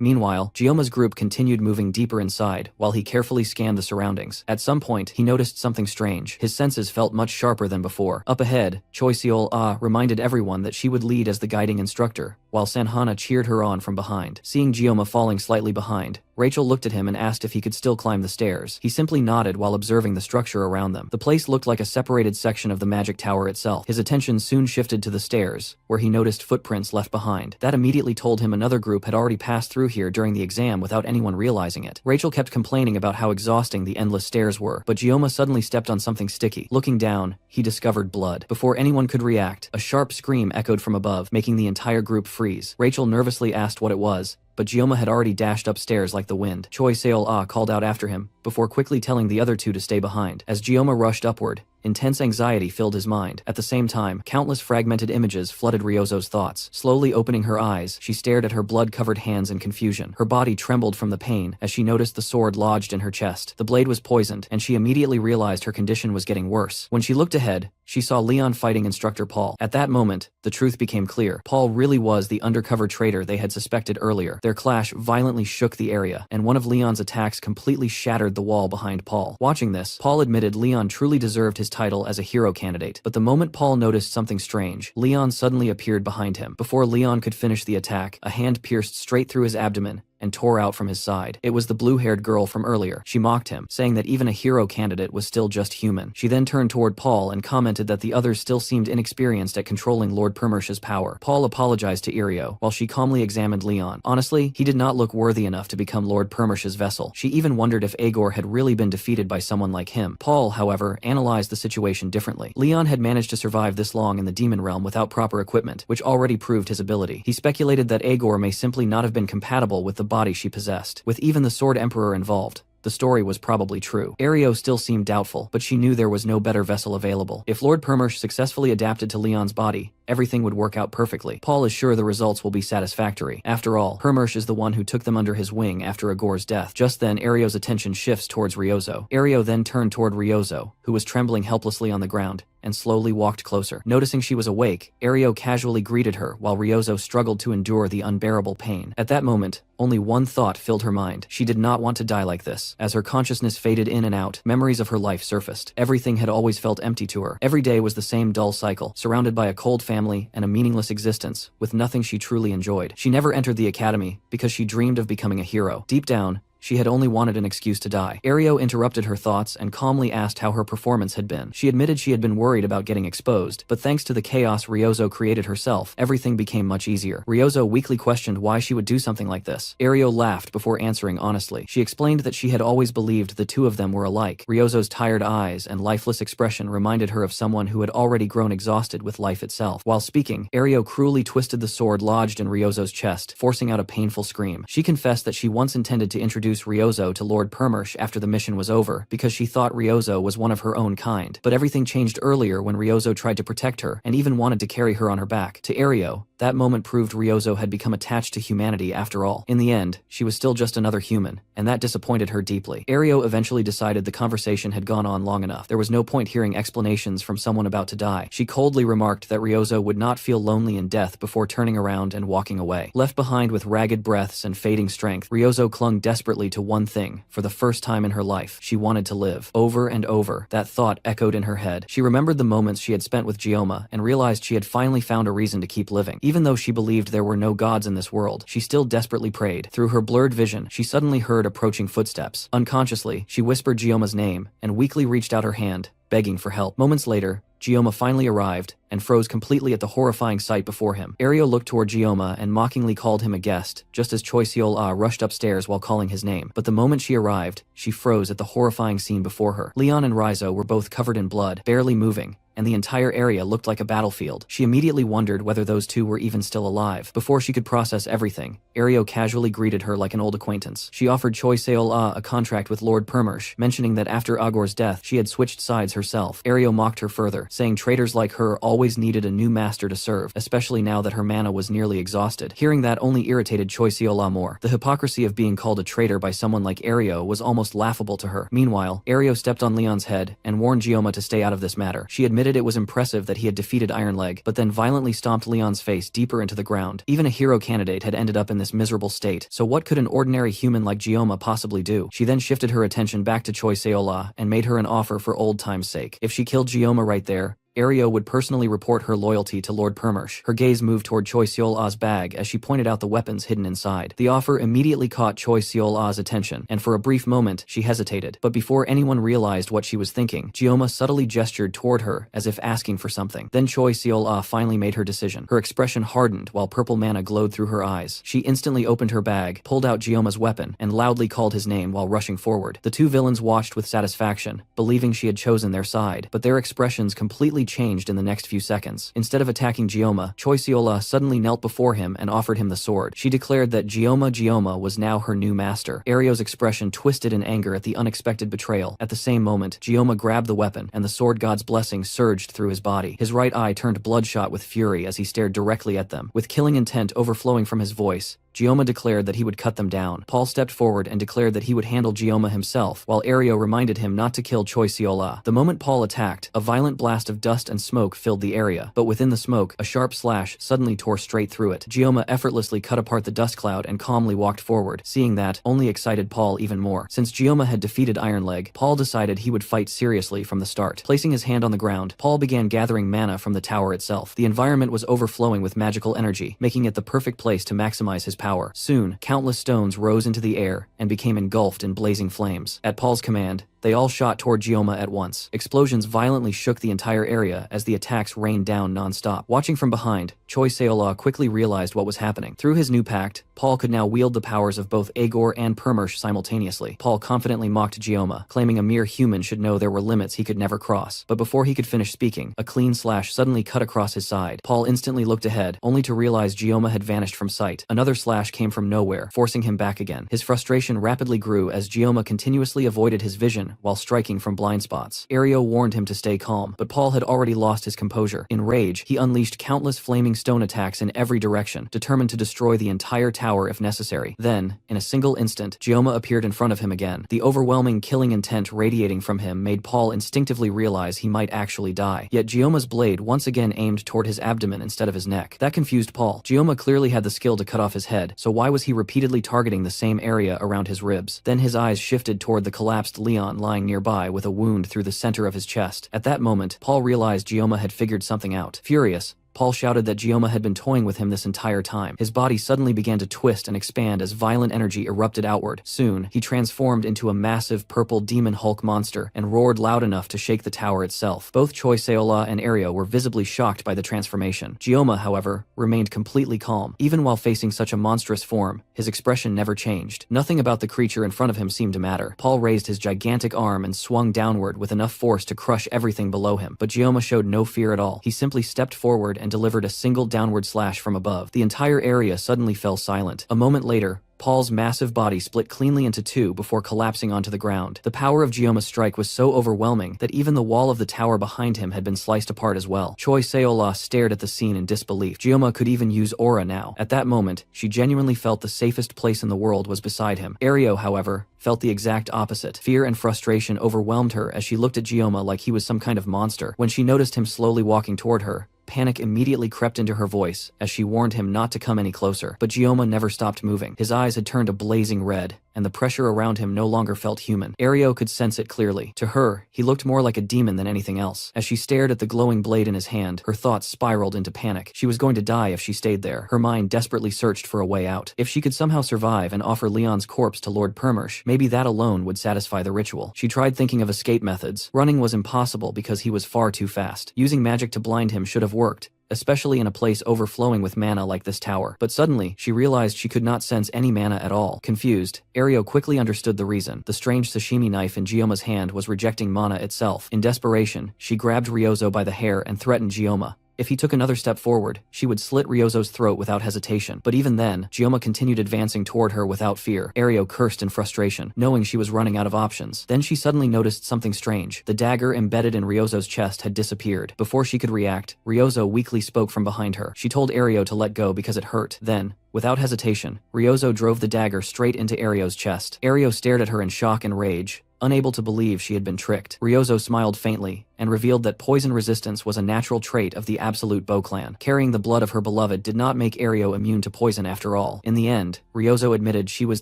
Meanwhile, Gioma's group continued moving deeper inside, while he carefully scanned the surroundings. At some point, he noticed something strange. His senses felt much sharper than before. Up ahead, Choi Seol-ah reminded everyone that she would lead as the guiding instructor, while Sanhana cheered her on from behind. Seeing Gioma falling slightly behind, Rachel looked at him and asked if he could still climb the stairs. He simply nodded while observing the structure around them. The place looked like a separated section of the magic tower itself. His attention soon shifted to the stairs, where he noticed footprints left behind. That immediately told him another group had already passed through here during the exam without anyone realizing it. Rachel kept complaining about how exhausting the endless stairs were, but Gioma suddenly stepped on something sticky. Looking down, he discovered blood. Before anyone could react, a sharp scream echoed from above, making the entire group freeze. Rachel nervously asked what it was, but Gioma had already dashed upstairs like the wind. Choi Seol-ah called out after him, before quickly telling the other two to stay behind. As Gioma rushed upward, intense anxiety filled his mind. At the same time, countless fragmented images flooded Ryozo's thoughts. Slowly opening her eyes, she stared at her blood-covered hands in confusion. Her body trembled from the pain as she noticed the sword lodged in her chest. The blade was poisoned, and she immediately realized her condition was getting worse. When she looked ahead, she saw Leon fighting instructor Paul. At that moment, the truth became clear. Paul really was the undercover traitor they had suspected earlier. Their clash violently shook the area, and one of Leon's attacks completely shattered the wall behind Paul. Watching this, Paul admitted Leon truly deserved his title as a hero candidate. But the moment Paul noticed something strange, Leon suddenly appeared behind him. Before Leon could finish the attack, a hand pierced straight through his abdomen and tore out from his side. It was the blue-haired girl from earlier. She mocked him, saying that even a hero candidate was still just human. She then turned toward Paul and commented that the others still seemed inexperienced at controlling Lord Permersh's power. Paul apologized to Irio, while she calmly examined Leon. Honestly, he did not look worthy enough to become Lord Permersh's vessel. She even wondered if Aegor had really been defeated by someone like him. Paul, however, analyzed the situation differently. Leon had managed to survive this long in the demon realm without proper equipment, which already proved his ability. He speculated that Aegor may simply not have been compatible with the body she possessed. With even the Sword Emperor involved, the story was probably true. Ario still seemed doubtful, but she knew there was no better vessel available. If Lord Permersh successfully adapted to Leon's body, everything would work out perfectly. Paul is sure the results will be satisfactory. After all, Permersh is the one who took them under his wing after Agor's death. Just then, Ario's attention shifts towards Ryozo. Ario then turned toward Ryozo, who was trembling helplessly on the ground, and slowly walked closer. Noticing she was awake, Ario casually greeted her while Ryozo struggled to endure the unbearable pain. At that moment, only one thought filled her mind. She did not want to die like this. As her consciousness faded in and out, memories of her life surfaced. Everything had always felt empty to her. Every day was the same dull cycle, surrounded by a cold family and a meaningless existence, with nothing she truly enjoyed. She never entered the academy because she dreamed of becoming a hero. Deep down, she had only wanted an excuse to die. Ario interrupted her thoughts and calmly asked how her performance had been. She admitted she had been worried about getting exposed, but thanks to the chaos Ryozo created herself, everything became much easier. Ryozo weakly questioned why she would do something like this. Ario laughed before answering honestly. She explained that she had always believed the two of them were alike. Ryozo's tired eyes and lifeless expression reminded her of someone who had already grown exhausted with life itself. While speaking, Ario cruelly twisted the sword lodged in Ryozo's chest, forcing out a painful scream. She confessed that she once intended to introduce Ryozo to Lord Permersh after the mission was over, because she thought Ryozo was one of her own kind. But everything changed earlier when Ryozo tried to protect her, and even wanted to carry her on her back. To Ario, that moment proved Ryozo had become attached to humanity after all. In the end, she was still just another human, and that disappointed her deeply. Ario eventually decided the conversation had gone on long enough. There was no point hearing explanations from someone about to die. She coldly remarked that Ryozo would not feel lonely in death before turning around and walking away. Left behind with ragged breaths and fading strength, Ryozo clung desperately to one thing. For the first time in her life, she wanted to live. Over and over, that thought echoed in her head. She remembered the moments she had spent with Gioma and realized she had finally found a reason to keep living. Even though she believed there were no gods in this world, she still desperately prayed. Through her blurred vision, she suddenly heard approaching footsteps. Unconsciously, she whispered Gioma's name and weakly reached out her hand, begging for help. Moments later, Gioma finally arrived and froze completely at the horrifying sight before him. Ario looked toward Gioma and mockingly called him a guest, just as Choi Seol-ah rushed upstairs while calling his name. But the moment she arrived, she froze at the horrifying scene before her. Leon and Raizo were both covered in blood, barely moving, and the entire area looked like a battlefield. She immediately wondered whether those two were even still alive. Before she could process everything, Ario casually greeted her like an old acquaintance. She offered Choi Seol-ah a contract with Lord Permersh, mentioning that after Agor's death, she had switched sides herself. Ario mocked her further, saying traitors like her always needed a new master to serve, especially now that her mana was nearly exhausted. Hearing that only irritated Choi Seol-ah more. The hypocrisy of being called a traitor by someone like Ario was almost laughable to her. Meanwhile, Ario stepped on Leon's head and warned Gioma to stay out of this matter. She admitted admitted it was impressive that he had defeated Ironleg, but then violently stomped Leon's face deeper into the ground. Even a hero candidate had ended up in this miserable state, so what could an ordinary human like Gioma possibly do? She then shifted her attention back to Choi Seola and made her an offer for old time's sake. If she killed Gioma right there, Ario would personally report her loyalty to Lord Permersh. Her gaze moved toward Choi Seol-ah's bag as she pointed out the weapons hidden inside. The offer immediately caught Choi Seol-ah's attention, and for a brief moment, she hesitated. But before anyone realized what she was thinking, Gioma subtly gestured toward her as if asking for something. Then Choi Seol-ah finally made her decision. Her expression hardened while purple mana glowed through her eyes. She instantly opened her bag, pulled out Gioma's weapon, and loudly called his name while rushing forward. The two villains watched with satisfaction, believing she had chosen their side, but their expressions completely changed in the next few seconds. Instead of attacking Gioma, Choi Seola suddenly knelt before him and offered him the sword. She declared that Gioma was now her new master. Ario's expression twisted in anger at the unexpected betrayal. At the same moment, Gioma grabbed the weapon, and the sword god's blessing surged through his body. His right eye turned bloodshot with fury as he stared directly at them. With killing intent overflowing from his voice, Gioma declared that he would cut them down. Paul stepped forward and declared that he would handle Gioma himself, while Ario reminded him not to kill Choi Seola. The moment Paul attacked, a violent blast of dust and smoke filled the area, but within the smoke, a sharp slash suddenly tore straight through it. Gioma effortlessly cut apart the dust cloud and calmly walked forward. Seeing that, only excited Paul even more. Since Gioma had defeated Ironleg, Paul decided he would fight seriously from the start. Placing his hand on the ground, Paul began gathering mana from the tower itself. The environment was overflowing with magical energy, making it the perfect place to maximize his power. Soon, countless stones rose into the air and became engulfed in blazing flames. At Paul's command, they all shot toward Gioma at once. Explosions violently shook the entire area as the attacks rained down non-stop. Watching from behind, Choi Seola quickly realized what was happening. Through his new pact, Paul could now wield the powers of both Aegor and Permersh simultaneously. Paul confidently mocked Gioma, claiming a mere human should know there were limits he could never cross. But before he could finish speaking, a clean slash suddenly cut across his side. Paul instantly looked ahead, only to realize Gioma had vanished from sight. Another slash came from nowhere, forcing him back again. His frustration rapidly grew as Gioma continuously avoided his vision while striking from blind spots. Ario warned him to stay calm, but Paul had already lost his composure. In rage, he unleashed countless flaming stone attacks in every direction, determined to destroy the entire tower if necessary. Then, in a single instant, Gioma appeared in front of him again. The overwhelming killing intent radiating from him made Paul instinctively realize he might actually die. Yet Gioma's blade once again aimed toward his abdomen instead of his neck. That confused Paul. Gioma clearly had the skill to cut off his head, so why was he repeatedly targeting the same area around his ribs? Then his eyes shifted toward the collapsed Leon lying nearby with a wound through the center of his chest. At that moment, Paul realized Gioma had figured something out. Furious, Paul shouted that Gioma had been toying with him this entire time. His body suddenly began to twist and expand as violent energy erupted outward. Soon, he transformed into a massive purple demon Hulk monster and roared loud enough to shake the tower itself. Both Choi Seola and Ario were visibly shocked by the transformation. Gioma, however, remained completely calm. Even while facing such a monstrous form, his expression never changed. Nothing about the creature in front of him seemed to matter. Paul raised his gigantic arm and swung downward with enough force to crush everything below him. But Gioma showed no fear at all. He simply stepped forward and delivered a single downward slash from above. The entire area suddenly fell silent. A moment later, Paul's massive body split cleanly into two before collapsing onto the ground. The power of Gioma's strike was so overwhelming that even the wall of the tower behind him had been sliced apart as well. Choi Seola stared at the scene in disbelief. Gioma could even use aura now. At that moment, she genuinely felt the safest place in the world was beside him. Ario, however, felt the exact opposite. Fear and frustration overwhelmed her as she looked at Gioma like he was some kind of monster. When she noticed him slowly walking toward her, panic immediately crept into her voice as she warned him not to come any closer. But Gioma never stopped moving. His eyes had turned a blazing red, and the pressure around him no longer felt human. Ario could sense it clearly. To her, he looked more like a demon than anything else. As she stared at the glowing blade in his hand, her thoughts spiraled into panic. She was going to die if she stayed there. Her mind desperately searched for a way out. If she could somehow survive and offer Leon's corpse to Lord Permersh, maybe that alone would satisfy the ritual. She tried thinking of escape methods. Running was impossible because he was far too fast. Using magic to blind him should have worked, especially in a place overflowing with mana like this tower. But suddenly, she realized she could not sense any mana at all. Confused, Ario quickly understood the reason. The strange sashimi knife in Gioma's hand was rejecting mana itself. In desperation, she grabbed Ryozo by the hair and threatened Gioma. If he took another step forward, she would slit Ryozo's throat without hesitation. But even then, Gioma continued advancing toward her without fear. Ario cursed in frustration, knowing she was running out of options. Then she suddenly noticed something strange. The dagger embedded in Ryozo's chest had disappeared. Before she could react, Ryozo weakly spoke from behind her. She told Ario to let go because it hurt. Then, without hesitation, Ryozo drove the dagger straight into Ario's chest. Ario stared at her in shock and rage, unable to believe she had been tricked. Ryozo smiled faintly and revealed that poison resistance was a natural trait of the Absolute Bow clan. Carrying the blood of her beloved did not make Ario immune to poison after all. In the end, Ryozo admitted she was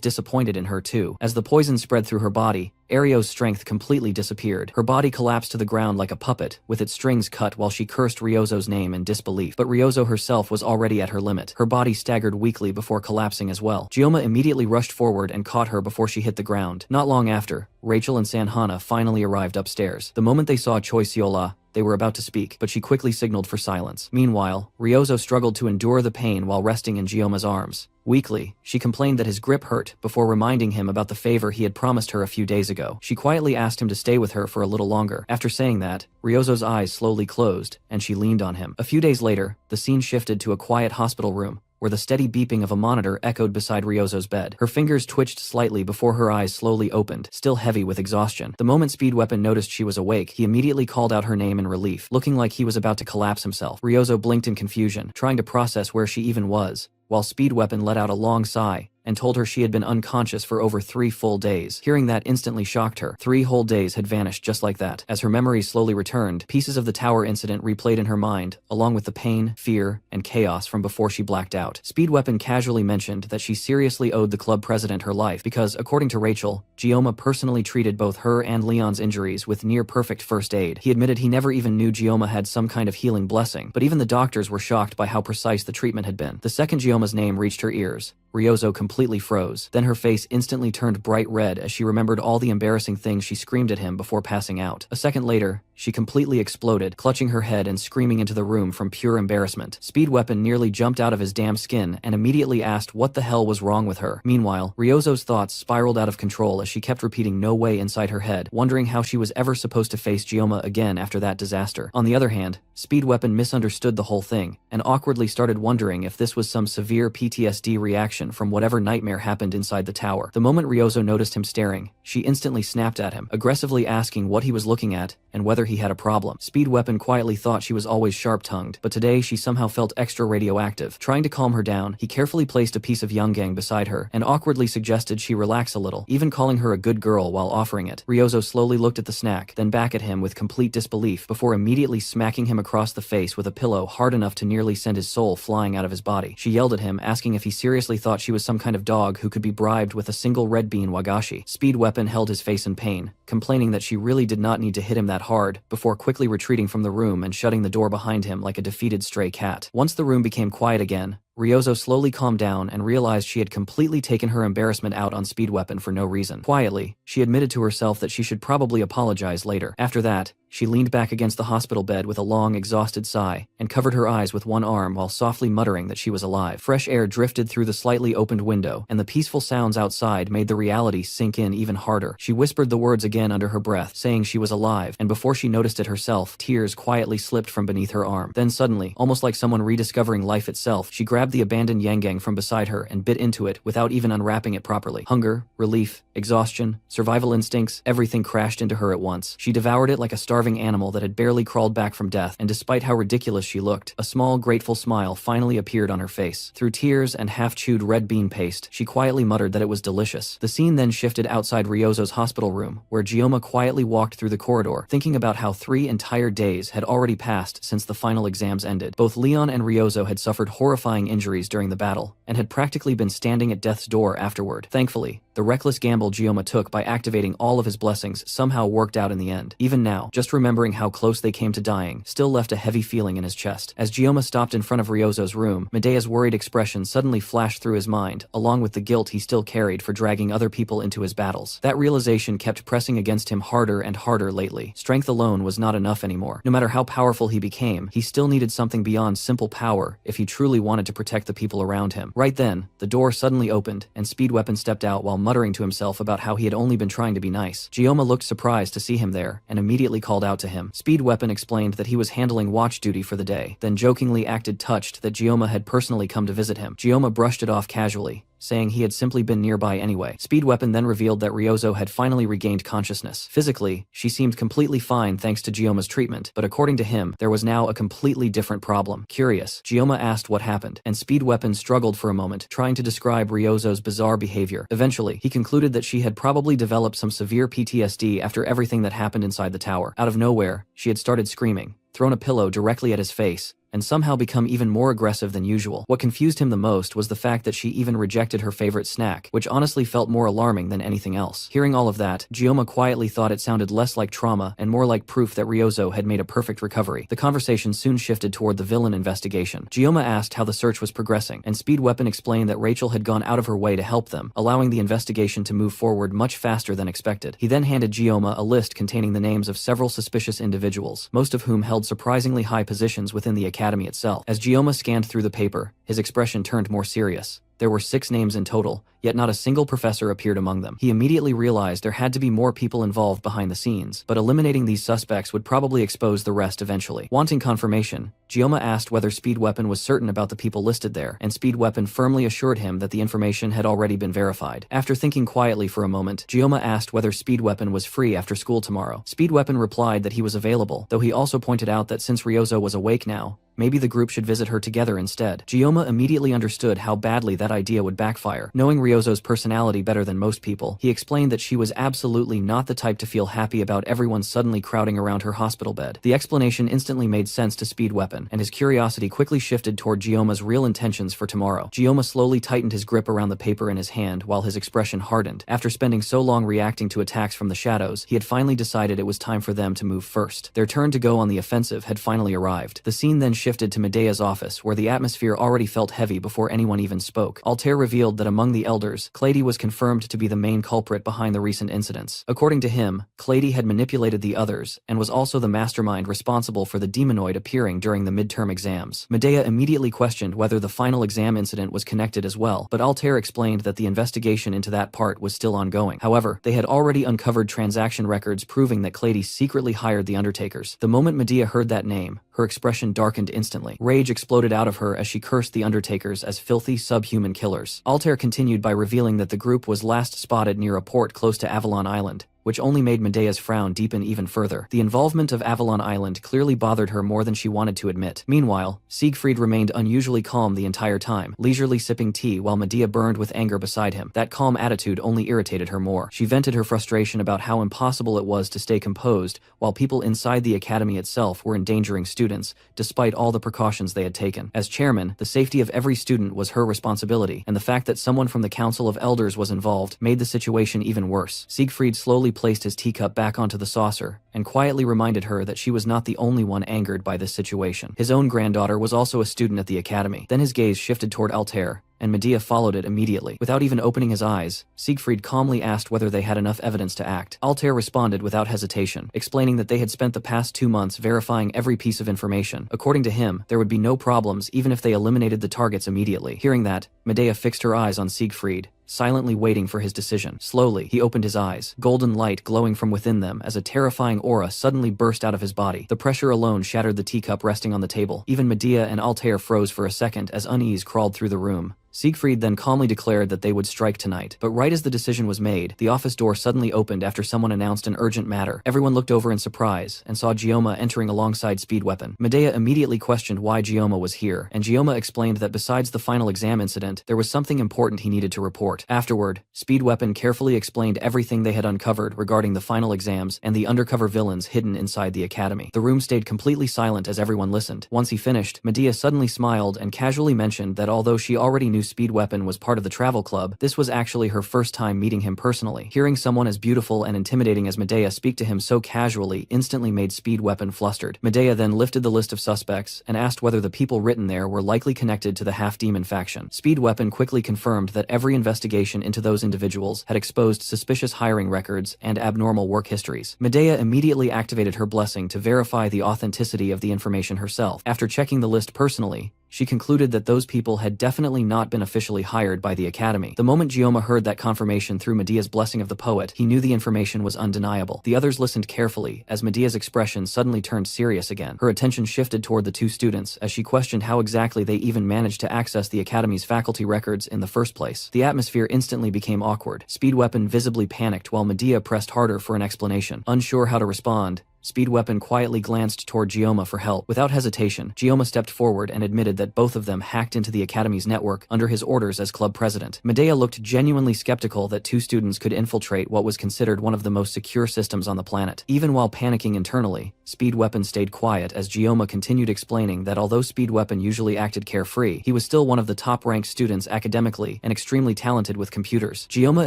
disappointed in her too. As the poison spread through her body, Ario's strength completely disappeared. Her body collapsed to the ground like a puppet, with its strings cut while she cursed Ryozo's name in disbelief. But Ryozo herself was already at her limit. Her body staggered weakly before collapsing as well. Gyoma immediately rushed forward and caught her before she hit the ground. Not long after, Rachel and Sanhana finally arrived upstairs. The moment they saw Choi Seola, they were about to speak, but she quickly signaled for silence. Meanwhile, Ryozo struggled to endure the pain while resting in Gyoma's arms. Weakly, she complained that his grip hurt before reminding him about the favor he had promised her a few days ago. She quietly asked him to stay with her for a little longer. After saying that, Ryozo's eyes slowly closed, and she leaned on him. A few days later, the scene shifted to a quiet hospital room, where the steady beeping of a monitor echoed beside Ryozo's bed. Her fingers twitched slightly before her eyes slowly opened, still heavy with exhaustion. The moment Speed Weapon noticed she was awake, he immediately called out her name in relief, looking like he was about to collapse himself. Ryozo blinked in confusion, trying to process where she even was, while Speed Weapon let out a long sigh and told her she had been unconscious for over 3 full days. Hearing that instantly shocked her. 3 whole days had vanished just like that. As her memories slowly returned, pieces of the tower incident replayed in her mind, along with the pain, fear, and chaos from before she blacked out. Speed Weapon casually mentioned that she seriously owed the club president her life because, according to Rachel, Gyoma personally treated both her and Leon's injuries with near-perfect first aid. He admitted he never even knew Gyoma had some kind of healing blessing, but even the doctors were shocked by how precise the treatment had been. The second Gyoma's name reached her ears, Ryozo completely froze. Then her face instantly turned bright red as she remembered all the embarrassing things she screamed at him before passing out. A second later, she completely exploded, clutching her head and screaming into the room from pure embarrassment. Speed Weapon nearly jumped out of his damn skin and immediately asked what the hell was wrong with her. Meanwhile, Ryozo's thoughts spiraled out of control as she kept repeating "no way" inside her head, wondering how she was ever supposed to face Gyoma again after that disaster. On the other hand, Speed Weapon misunderstood the whole thing and awkwardly started wondering if this was some severe PTSD reaction from whatever nightmare happened inside the tower. The moment Ryozo noticed him staring, she instantly snapped at him, aggressively asking what he was looking at and whether he had a problem. Speed Weapon quietly thought she was always sharp-tongued, but today she somehow felt extra radioactive. Trying to calm her down, he carefully placed a piece of Yongang beside her and awkwardly suggested she relax a little, even calling her a good girl while offering it. Ryozo slowly looked at the snack, then back at him with complete disbelief before immediately smacking him across the face with a pillow hard enough to nearly send his soul flying out of his body. She yelled at him, asking if he seriously thought she was some kind of dog who could be bribed with a single red bean wagashi. Speed Weapon held his face in pain, complaining that she really did not need to hit him that hard, before quickly retreating from the room and shutting the door behind him like a defeated stray cat. Once the room became quiet again, Ryozo slowly calmed down and realized she had completely taken her embarrassment out on Speed Weapon for no reason. Quietly, she admitted to herself that she should probably apologize later. After that, she leaned back against the hospital bed with a long, exhausted sigh and covered her eyes with one arm while softly muttering that she was alive. Fresh air drifted through the slightly opened window, and the peaceful sounds outside made the reality sink in even harder. She whispered the words again under her breath, saying she was alive, and before she noticed it herself, tears quietly slipped from beneath her arm. Then suddenly, almost like someone rediscovering life itself, she grabbed the abandoned Yongang from beside her and bit into it without even unwrapping it properly. Hunger, relief, exhaustion, survival instincts, everything crashed into her at once. She devoured it like a starving animal that had barely crawled back from death, and despite how ridiculous she looked, a small, grateful smile finally appeared on her face. Through tears and half-chewed red bean paste, she quietly muttered that it was delicious. The scene then shifted outside Ryozo's hospital room, where Gyoma quietly walked through the corridor, thinking about how 3 entire days had already passed since the final exams ended. Both Leon and Ryozo had suffered horrifying injuries during the battle, and had practically been standing at death's door afterward. Thankfully, the reckless gamble Gyoma took by activating all of his blessings somehow worked out in the end. Even now, just remembering how close they came to dying still left a heavy feeling in his chest. As Gyoma stopped in front of Ryozo's room, Medea's worried expression suddenly flashed through his mind, along with the guilt he still carried for dragging other people into his battles. That realization kept pressing against him harder and harder lately. Strength alone was not enough anymore. No matter how powerful he became, he still needed something beyond simple power if he truly wanted to protect the people around him. Right then, the door suddenly opened, and Speed Weapon stepped out while muttering to himself about how he had only been trying to be nice. Gyoma looked surprised to see him there, and immediately called out to him. Speed Weapon explained that he was handling watch duty for the day, then jokingly acted touched that Gyoma had personally come to visit him. Gyoma brushed it off casually, saying he had simply been nearby anyway. Speed Weapon then revealed that Ryozo had finally regained consciousness. Physically, she seemed completely fine thanks to Gioma's treatment, but according to him, there was now a completely different problem. Curious, Gioma asked what happened, and Speed Weapon struggled for a moment, trying to describe Ryozo's bizarre behavior. Eventually, he concluded that she had probably developed some severe PTSD after everything that happened inside the tower. Out of nowhere, she had started screaming, thrown a pillow directly at his face, and somehow become even more aggressive than usual. What confused him the most was the fact that she even rejected her favorite snack, which honestly felt more alarming than anything else. Hearing all of that, Gioma quietly thought it sounded less like trauma and more like proof that Ryozo had made a perfect recovery. The conversation soon shifted toward the villain investigation. Gioma asked how the search was progressing, and Speed Weapon explained that Rachel had gone out of her way to help them, allowing the investigation to move forward much faster than expected. He then handed Gioma a list containing the names of several suspicious individuals, most of whom held surprisingly high positions within the academy itself. As Gioma scanned through the paper, his expression turned more serious. There were 6 names in total, yet not a single professor appeared among them. He immediately realized there had to be more people involved behind the scenes, but eliminating these suspects would probably expose the rest eventually. Wanting confirmation, Gioma asked whether Speed Weapon was certain about the people listed there, and Speed Weapon firmly assured him that the information had already been verified. After thinking quietly for a moment, Gioma asked whether Speed Weapon was free after school tomorrow. Speed Weapon replied that he was available, though he also pointed out that since Ryozo was awake now, maybe the group should visit her together instead. Gioma immediately understood how badly that idea would backfire. Knowing Ryozo's personality better than most people, he explained that she was absolutely not the type to feel happy about everyone suddenly crowding around her hospital bed. The explanation instantly made sense to Speed Weapon, and his curiosity quickly shifted toward Gioma's real intentions for tomorrow. Gioma slowly tightened his grip around the paper in his hand while his expression hardened. After spending so long reacting to attacks from the shadows, he had finally decided it was time for them to move first. Their turn to go on the offensive had finally arrived. The scene then shifted to Medea's office, where the atmosphere already felt heavy before anyone even spoke. Altair revealed that among the elders, Clady was confirmed to be the main culprit behind the recent incidents. According to him, Clady had manipulated the others, and was also the mastermind responsible for the demonoid appearing during the midterm exams. Medea immediately questioned whether the final exam incident was connected as well, but Altair explained that the investigation into that part was still ongoing. However, they had already uncovered transaction records proving that Clady secretly hired the Undertakers. The moment Medea heard that name, her expression darkened instantly. Rage exploded out of her as she cursed the Undertakers as filthy subhuman killers. Altair continued by revealing that the group was last spotted near a port close to Avalon Island, which only made Medea's frown deepen even further. The involvement of Avalon Island clearly bothered her more than she wanted to admit. Meanwhile, Siegfried remained unusually calm the entire time, leisurely sipping tea while Medea burned with anger beside him. That calm attitude only irritated her more. She vented her frustration about how impossible it was to stay composed while people inside the academy itself were endangering students, despite all the precautions they had taken. As chairman, the safety of every student was her responsibility, and the fact that someone from the Council of Elders was involved made the situation even worse. Siegfried slowly placed his teacup back onto the saucer, and quietly reminded her that she was not the only one angered by this situation. His own granddaughter was also a student at the academy. Then his gaze shifted toward Altair, and Medea followed it immediately. Without even opening his eyes, Siegfried calmly asked whether they had enough evidence to act. Altair responded without hesitation, explaining that they had spent the past 2 months verifying every piece of information. According to him, there would be no problems even if they eliminated the targets immediately. Hearing that, Medea fixed her eyes on Siegfried, silently waiting for his decision. Slowly, he opened his eyes, golden light glowing from within them as a terrifying aura suddenly burst out of his body. The pressure alone shattered the teacup resting on the table. Even Medea and Altair froze for a second as unease crawled through the room. Siegfried then calmly declared that they would strike tonight. But right as the decision was made, the office door suddenly opened after someone announced an urgent matter. Everyone looked over in surprise and saw Gioma entering alongside Speed Weapon. Medea immediately questioned why Gioma was here, and Gioma explained that besides the final exam incident, there was something important he needed to report. Afterward, Speed Weapon carefully explained everything they had uncovered regarding the final exams and the undercover villains hidden inside the academy. The room stayed completely silent as everyone listened. Once he finished, Medea suddenly smiled and casually mentioned that although she already knew Speed Weapon was part of the travel club, this was actually her first time meeting him personally. Hearing someone as beautiful and intimidating as Medea speak to him so casually instantly made Speed Weapon flustered. Medea then lifted the list of suspects and asked whether the people written there were likely connected to the half-demon faction. Speed Weapon quickly confirmed that every investigation into those individuals had exposed suspicious hiring records and abnormal work histories. Medea immediately activated her blessing to verify the authenticity of the information herself. After checking the list personally, she concluded that those people had definitely not been officially hired by the academy. The moment Gioma heard that confirmation through Medea's blessing of the poet, he knew the information was undeniable. The others listened carefully as Medea's expression suddenly turned serious again. Her attention shifted toward the two students as she questioned how exactly they even managed to access the academy's faculty records in the first place. The atmosphere instantly became awkward. Speedweapon visibly panicked while Medea pressed harder for an explanation. Unsure how to respond, Speedweapon quietly glanced toward Gioma for help. Without hesitation, Gioma stepped forward and admitted that both of them hacked into the Academy's network under his orders as club president. Medea looked genuinely skeptical that two students could infiltrate what was considered one of the most secure systems on the planet. Even while panicking internally, Speedweapon stayed quiet as Gioma continued explaining that although Speedweapon usually acted carefree, he was still one of the top-ranked students academically and extremely talented with computers. Gioma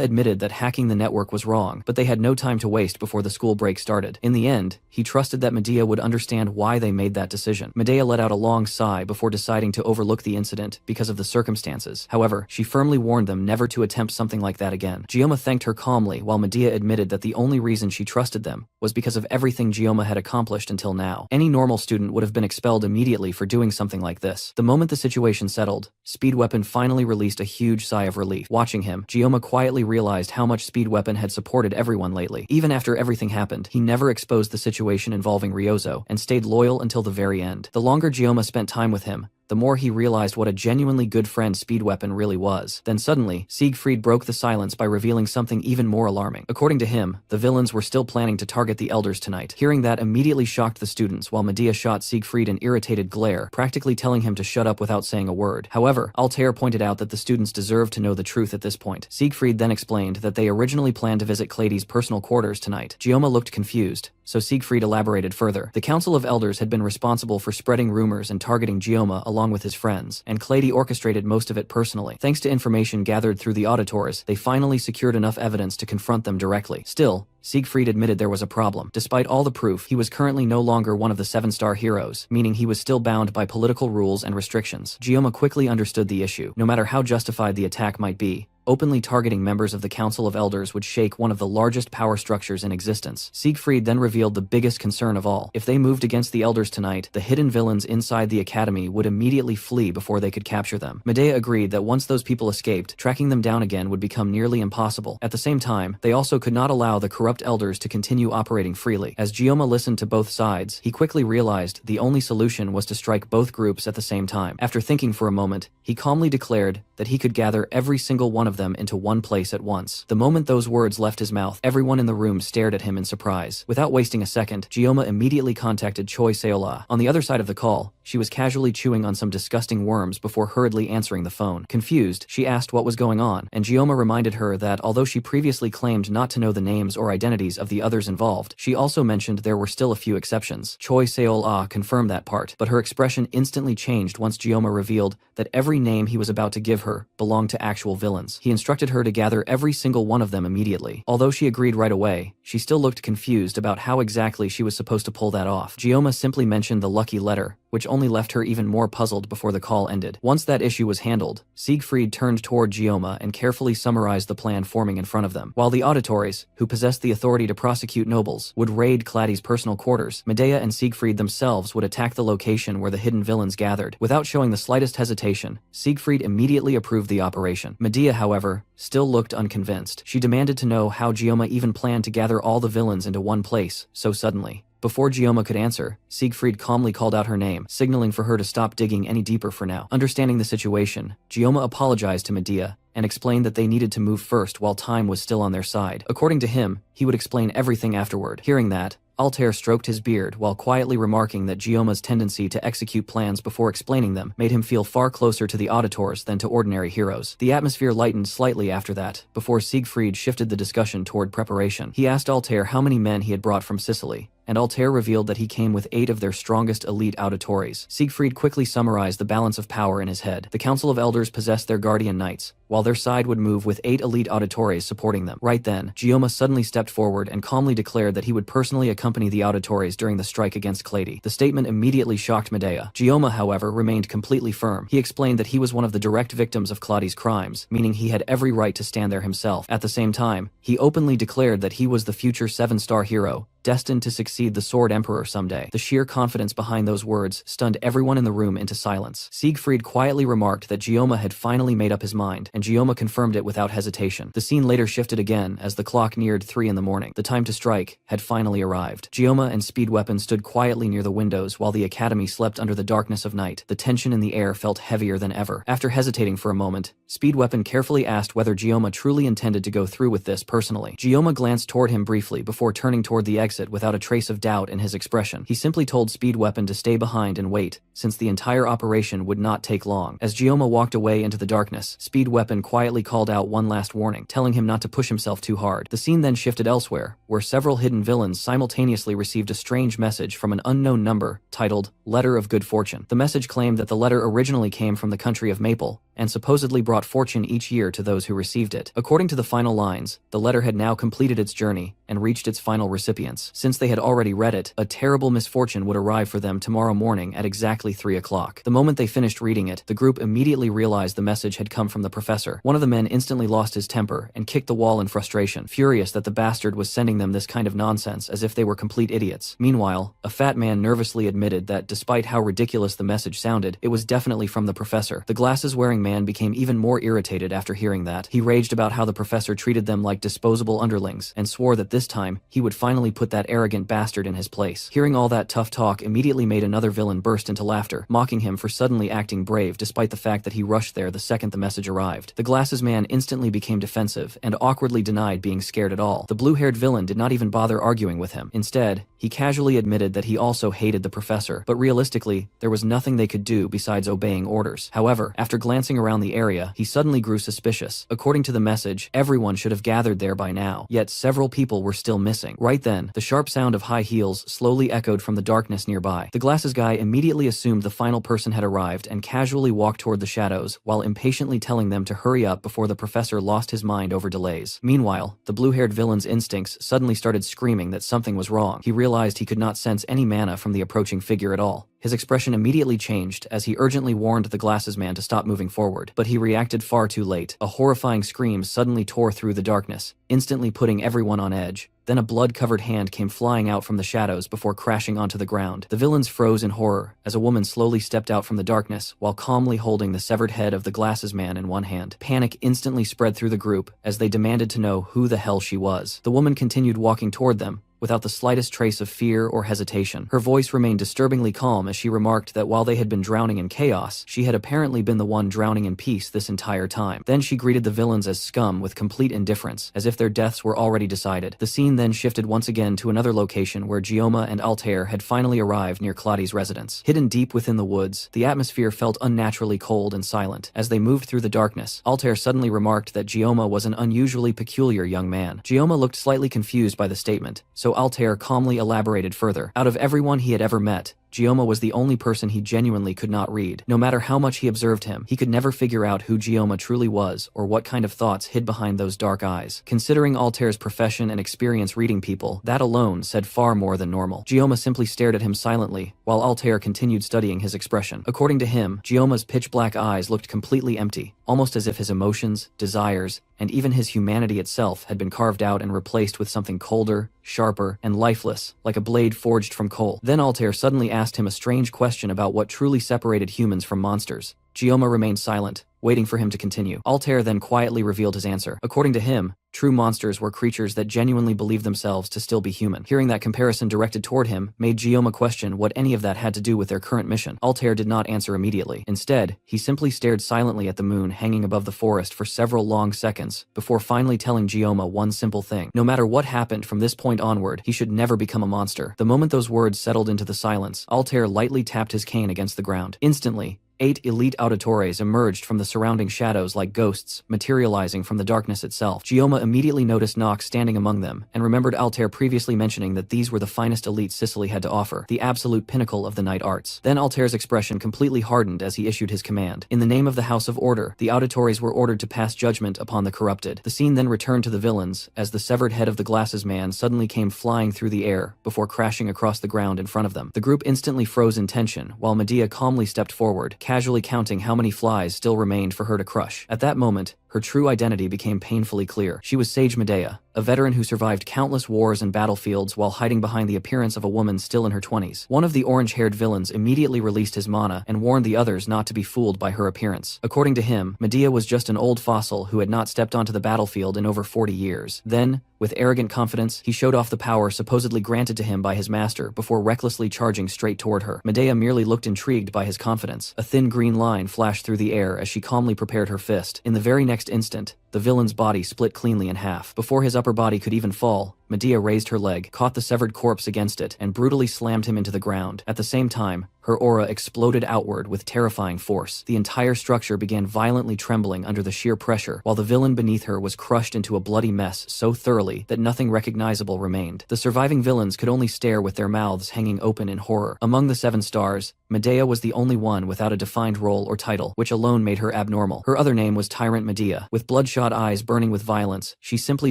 admitted that hacking the network was wrong, but they had no time to waste before the school break started. In the end, he trusted that Medea would understand why they made that decision. Medea let out a long sigh before deciding to overlook the incident because of the circumstances. However, she firmly warned them never to attempt something like that again. Gioma thanked her calmly while Medea admitted that the only reason she trusted them was because of everything Gioma had accomplished until now. Any normal student would have been expelled immediately for doing something like this. The moment the situation settled, Speedweapon finally released a huge sigh of relief. Watching him, Gioma quietly realized how much Speedweapon had supported everyone lately. Even after everything happened, he never exposed the situation involving Ryozo and stayed loyal until the very end. The longer Gioma spent time with him, the more he realized what a genuinely good friend Speedweapon really was. Then suddenly, Siegfried broke the silence by revealing something even more alarming. According to him, the villains were still planning to target the elders tonight. Hearing that immediately shocked the students while Medea shot Siegfried an irritated glare, practically telling him to shut up without saying a word. However, Altair pointed out that the students deserved to know the truth at this point. Siegfried then explained that they originally planned to visit Clady's personal quarters tonight. Gioma looked confused, so Siegfried elaborated further. The Council of Elders had been responsible for spreading rumors and targeting Gioma along with his friends, and Clady orchestrated most of it personally. Thanks to information gathered through the auditors, they finally secured enough evidence to confront them directly. Still, Siegfried admitted there was a problem. Despite all the proof, he was currently no longer one of the 7-star heroes, meaning he was still bound by political rules and restrictions. Gioma quickly understood the issue. No matter how justified the attack might be, openly targeting members of the Council of Elders would shake one of the largest power structures in existence. Siegfried then revealed the biggest concern of all. If they moved against the Elders tonight, the hidden villains inside the Academy would immediately flee before they could capture them. Medea agreed that once those people escaped, tracking them down again would become nearly impossible. At the same time, they also could not allow the corrupt Elders to continue operating freely. As Gioma listened to both sides, he quickly realized the only solution was to strike both groups at the same time. After thinking for a moment, he calmly declared that he could gather every single one of them into one place at once. The moment those words left his mouth, everyone in the room stared at him in surprise. Without wasting a second, Gioma immediately contacted Choi Seola. On the other side of the call, she was casually chewing on some disgusting worms before hurriedly answering the phone. Confused, she asked what was going on, and Gioma reminded her that although she previously claimed not to know the names or identities of the others involved, she also mentioned there were still a few exceptions. Choi Seola confirmed that part, but her expression instantly changed once Gioma revealed that every name he was about to give her belonged to actual villains. He instructed her to gather every single one of them immediately. Although she agreed right away, she still looked confused about how exactly she was supposed to pull that off. Gioma simply mentioned the lucky letter, which only left her even more puzzled before the call ended. Once that issue was handled, Siegfried turned toward Gioma and carefully summarized the plan forming in front of them. While the auditories, who possessed the authority to prosecute nobles, would raid Clady's personal quarters, Medea and Siegfried themselves would attack the location where the hidden villains gathered. Without showing the slightest hesitation, Siegfried immediately approved the operation. Medea, however, still looked unconvinced. She demanded to know how Gioma even planned to gather all the villains into one place so suddenly. Before Gioma could answer, Siegfried calmly called out her name, signaling for her to stop digging any deeper for now. Understanding the situation, Gioma apologized to Medea and explained that they needed to move first while time was still on their side. According to him, he would explain everything afterward. Hearing that, Altair stroked his beard while quietly remarking that Gioma's tendency to execute plans before explaining them made him feel far closer to the auditors than to ordinary heroes. The atmosphere lightened slightly after that, before Siegfried shifted the discussion toward preparation. He asked Altair how many men he had brought from Sicily, and Altair revealed that he came with 8 of their strongest elite auditories. Siegfried quickly summarized the balance of power in his head. The Council of Elders possessed their guardian knights, while their side would move with 8 elite auditories supporting them. Right then, Gioma suddenly stepped forward and calmly declared that he would personally accompany the auditories during the strike against Clady. The statement immediately shocked Medea. Gioma, however, remained completely firm. He explained that he was one of the direct victims of Clady's crimes, meaning he had every right to stand there himself. At the same time, he openly declared that he was the future 7-star hero, destined to succeed the Sword Emperor someday. The sheer confidence behind those words stunned everyone in the room into silence. Siegfried quietly remarked that Gioma had finally made up his mind, and Gioma confirmed it without hesitation. The scene later shifted again as the clock neared 3 in the morning. The time to strike had finally arrived. Gioma and Speed Weapon stood quietly near the windows while the academy slept under the darkness of night. The tension in the air felt heavier than ever. After hesitating for a moment, Speed Weapon carefully asked whether Gioma truly intended to go through with this personally. Gioma glanced toward him briefly before turning toward the exit without a trace of doubt in his expression. He simply told Speed Weapon to stay behind and wait, since the entire operation would not take long. As Gioma walked away into the darkness, Speed Weapon quietly called out one last warning, telling him not to push himself too hard. The scene then shifted elsewhere, where several hidden villains simultaneously received a strange message from an unknown number, titled Letter of Good Fortune. The message claimed that the letter originally came from the country of Maple, and supposedly brought fortune each year to those who received it. According to the final lines, the letter had now completed its journey and reached its final recipients. Since they had already read it, a terrible misfortune would arrive for them tomorrow morning at exactly 3 o'clock. The moment they finished reading it, the group immediately realized the message had come from the professor. One of the men instantly lost his temper and kicked the wall in frustration, furious that the bastard was sending them this kind of nonsense as if they were complete idiots. Meanwhile, a fat man nervously admitted that despite how ridiculous the message sounded, it was definitely from the professor. The glasses-wearing man became even more irritated after hearing that. He raged about how the professor treated them like disposable underlings, and swore that this time, he would finally put that arrogant bastard in his place. Hearing all that tough talk immediately made another villain burst into laughter, mocking him for suddenly acting brave despite the fact that he rushed there the second the message arrived. The glasses man instantly became defensive, and awkwardly denied being scared at all. The blue-haired villain did not even bother arguing with him. Instead, he casually admitted that he also hated the professor, but realistically, there was nothing they could do besides obeying orders. However, after glancing around the area, he suddenly grew suspicious. According to the message, everyone should have gathered there by now, yet several people were still missing. Right then, the sharp sound of high heels slowly echoed from the darkness nearby. The glasses guy immediately assumed the final person had arrived and casually walked toward the shadows, while impatiently telling them to hurry up before the professor lost his mind over delays. Meanwhile, the blue-haired villain's instincts suddenly started screaming that something was wrong. He realized he could not sense any mana from the approaching figure at all. His expression immediately changed as he urgently warned the glasses man to stop moving forward, but he reacted far too late. A horrifying scream suddenly tore through the darkness, instantly putting everyone on edge. Then a blood-covered hand came flying out from the shadows before crashing onto the ground. The villains froze in horror as a woman slowly stepped out from the darkness while calmly holding the severed head of the glasses man in one hand. Panic instantly spread through the group as they demanded to know who the hell she was. The woman continued walking toward them, without the slightest trace of fear or hesitation. Her voice remained disturbingly calm as she remarked that while they had been drowning in chaos, she had apparently been the one drowning in peace this entire time. Then she greeted the villains as scum with complete indifference, as if their deaths were already decided. The scene then shifted once again to another location where Gioma and Altair had finally arrived near Claudi's residence. Hidden deep within the woods, the atmosphere felt unnaturally cold and silent. As they moved through the darkness, Altair suddenly remarked that Gioma was an unusually peculiar young man. Gioma looked slightly confused by the statement, so Altair calmly elaborated further. Out of everyone he had ever met, Gioma was the only person he genuinely could not read. No matter how much he observed him, he could never figure out who Gioma truly was or what kind of thoughts hid behind those dark eyes. Considering Altair's profession and experience reading people, that alone said far more than normal. Gioma simply stared at him silently, while Altair continued studying his expression. According to him, Gioma's pitch-black eyes looked completely empty, almost as if his emotions, desires, and even his humanity itself had been carved out and replaced with something colder, sharper, and lifeless, like a blade forged from coal. Then Altair suddenly asked him a strange question about what truly separated humans from monsters. Gioma remained silent, waiting for him to continue. Altair then quietly revealed his answer. According to him, true monsters were creatures that genuinely believed themselves to still be human. Hearing that comparison directed toward him made Gioma question what any of that had to do with their current mission. Altair did not answer immediately. Instead, he simply stared silently at the moon hanging above the forest for several long seconds, before finally telling Gioma one simple thing. No matter what happened from this point onward, he should never become a monster. The moment those words settled into the silence, Altair lightly tapped his cane against the ground. Instantly, 8 elite auditores emerged from the surrounding shadows like ghosts, materializing from the darkness itself. Gioma immediately noticed Nox standing among them, and remembered Altair previously mentioning that these were the finest elites Sicily had to offer, the absolute pinnacle of the night arts. Then Altair's expression completely hardened as he issued his command. In the name of the House of Order, the auditores were ordered to pass judgment upon the corrupted. The scene then returned to the villains, as the severed head of the glasses man suddenly came flying through the air, before crashing across the ground in front of them. The group instantly froze in tension, while Medea calmly stepped forward, casually counting how many flies still remained for her to crush. At that moment, her true identity became painfully clear. She was Sage Medea, a veteran who survived countless wars and battlefields while hiding behind the appearance of a woman still in her 20s. One of the orange-haired villains immediately released his mana and warned the others not to be fooled by her appearance. According to him, Medea was just an old fossil who had not stepped onto the battlefield in over 40 years. Then, with arrogant confidence, he showed off the power supposedly granted to him by his master before recklessly charging straight toward her. Medea merely looked intrigued by his confidence. A thin green line flashed through the air as she calmly prepared her fist. In the very next instant, the villain's body split cleanly in half. Before his upper body could even fall, Medea raised her leg, caught the severed corpse against it, and brutally slammed him into the ground. At the same time, her aura exploded outward with terrifying force. The entire structure began violently trembling under the sheer pressure, while the villain beneath her was crushed into a bloody mess so thoroughly that nothing recognizable remained. The surviving villains could only stare with their mouths hanging open in horror. Among the 7 stars, Medea was the only one without a defined role or title, which alone made her abnormal. Her other name was Tyrant Medea. With bloodshot eyes burning with violence, she simply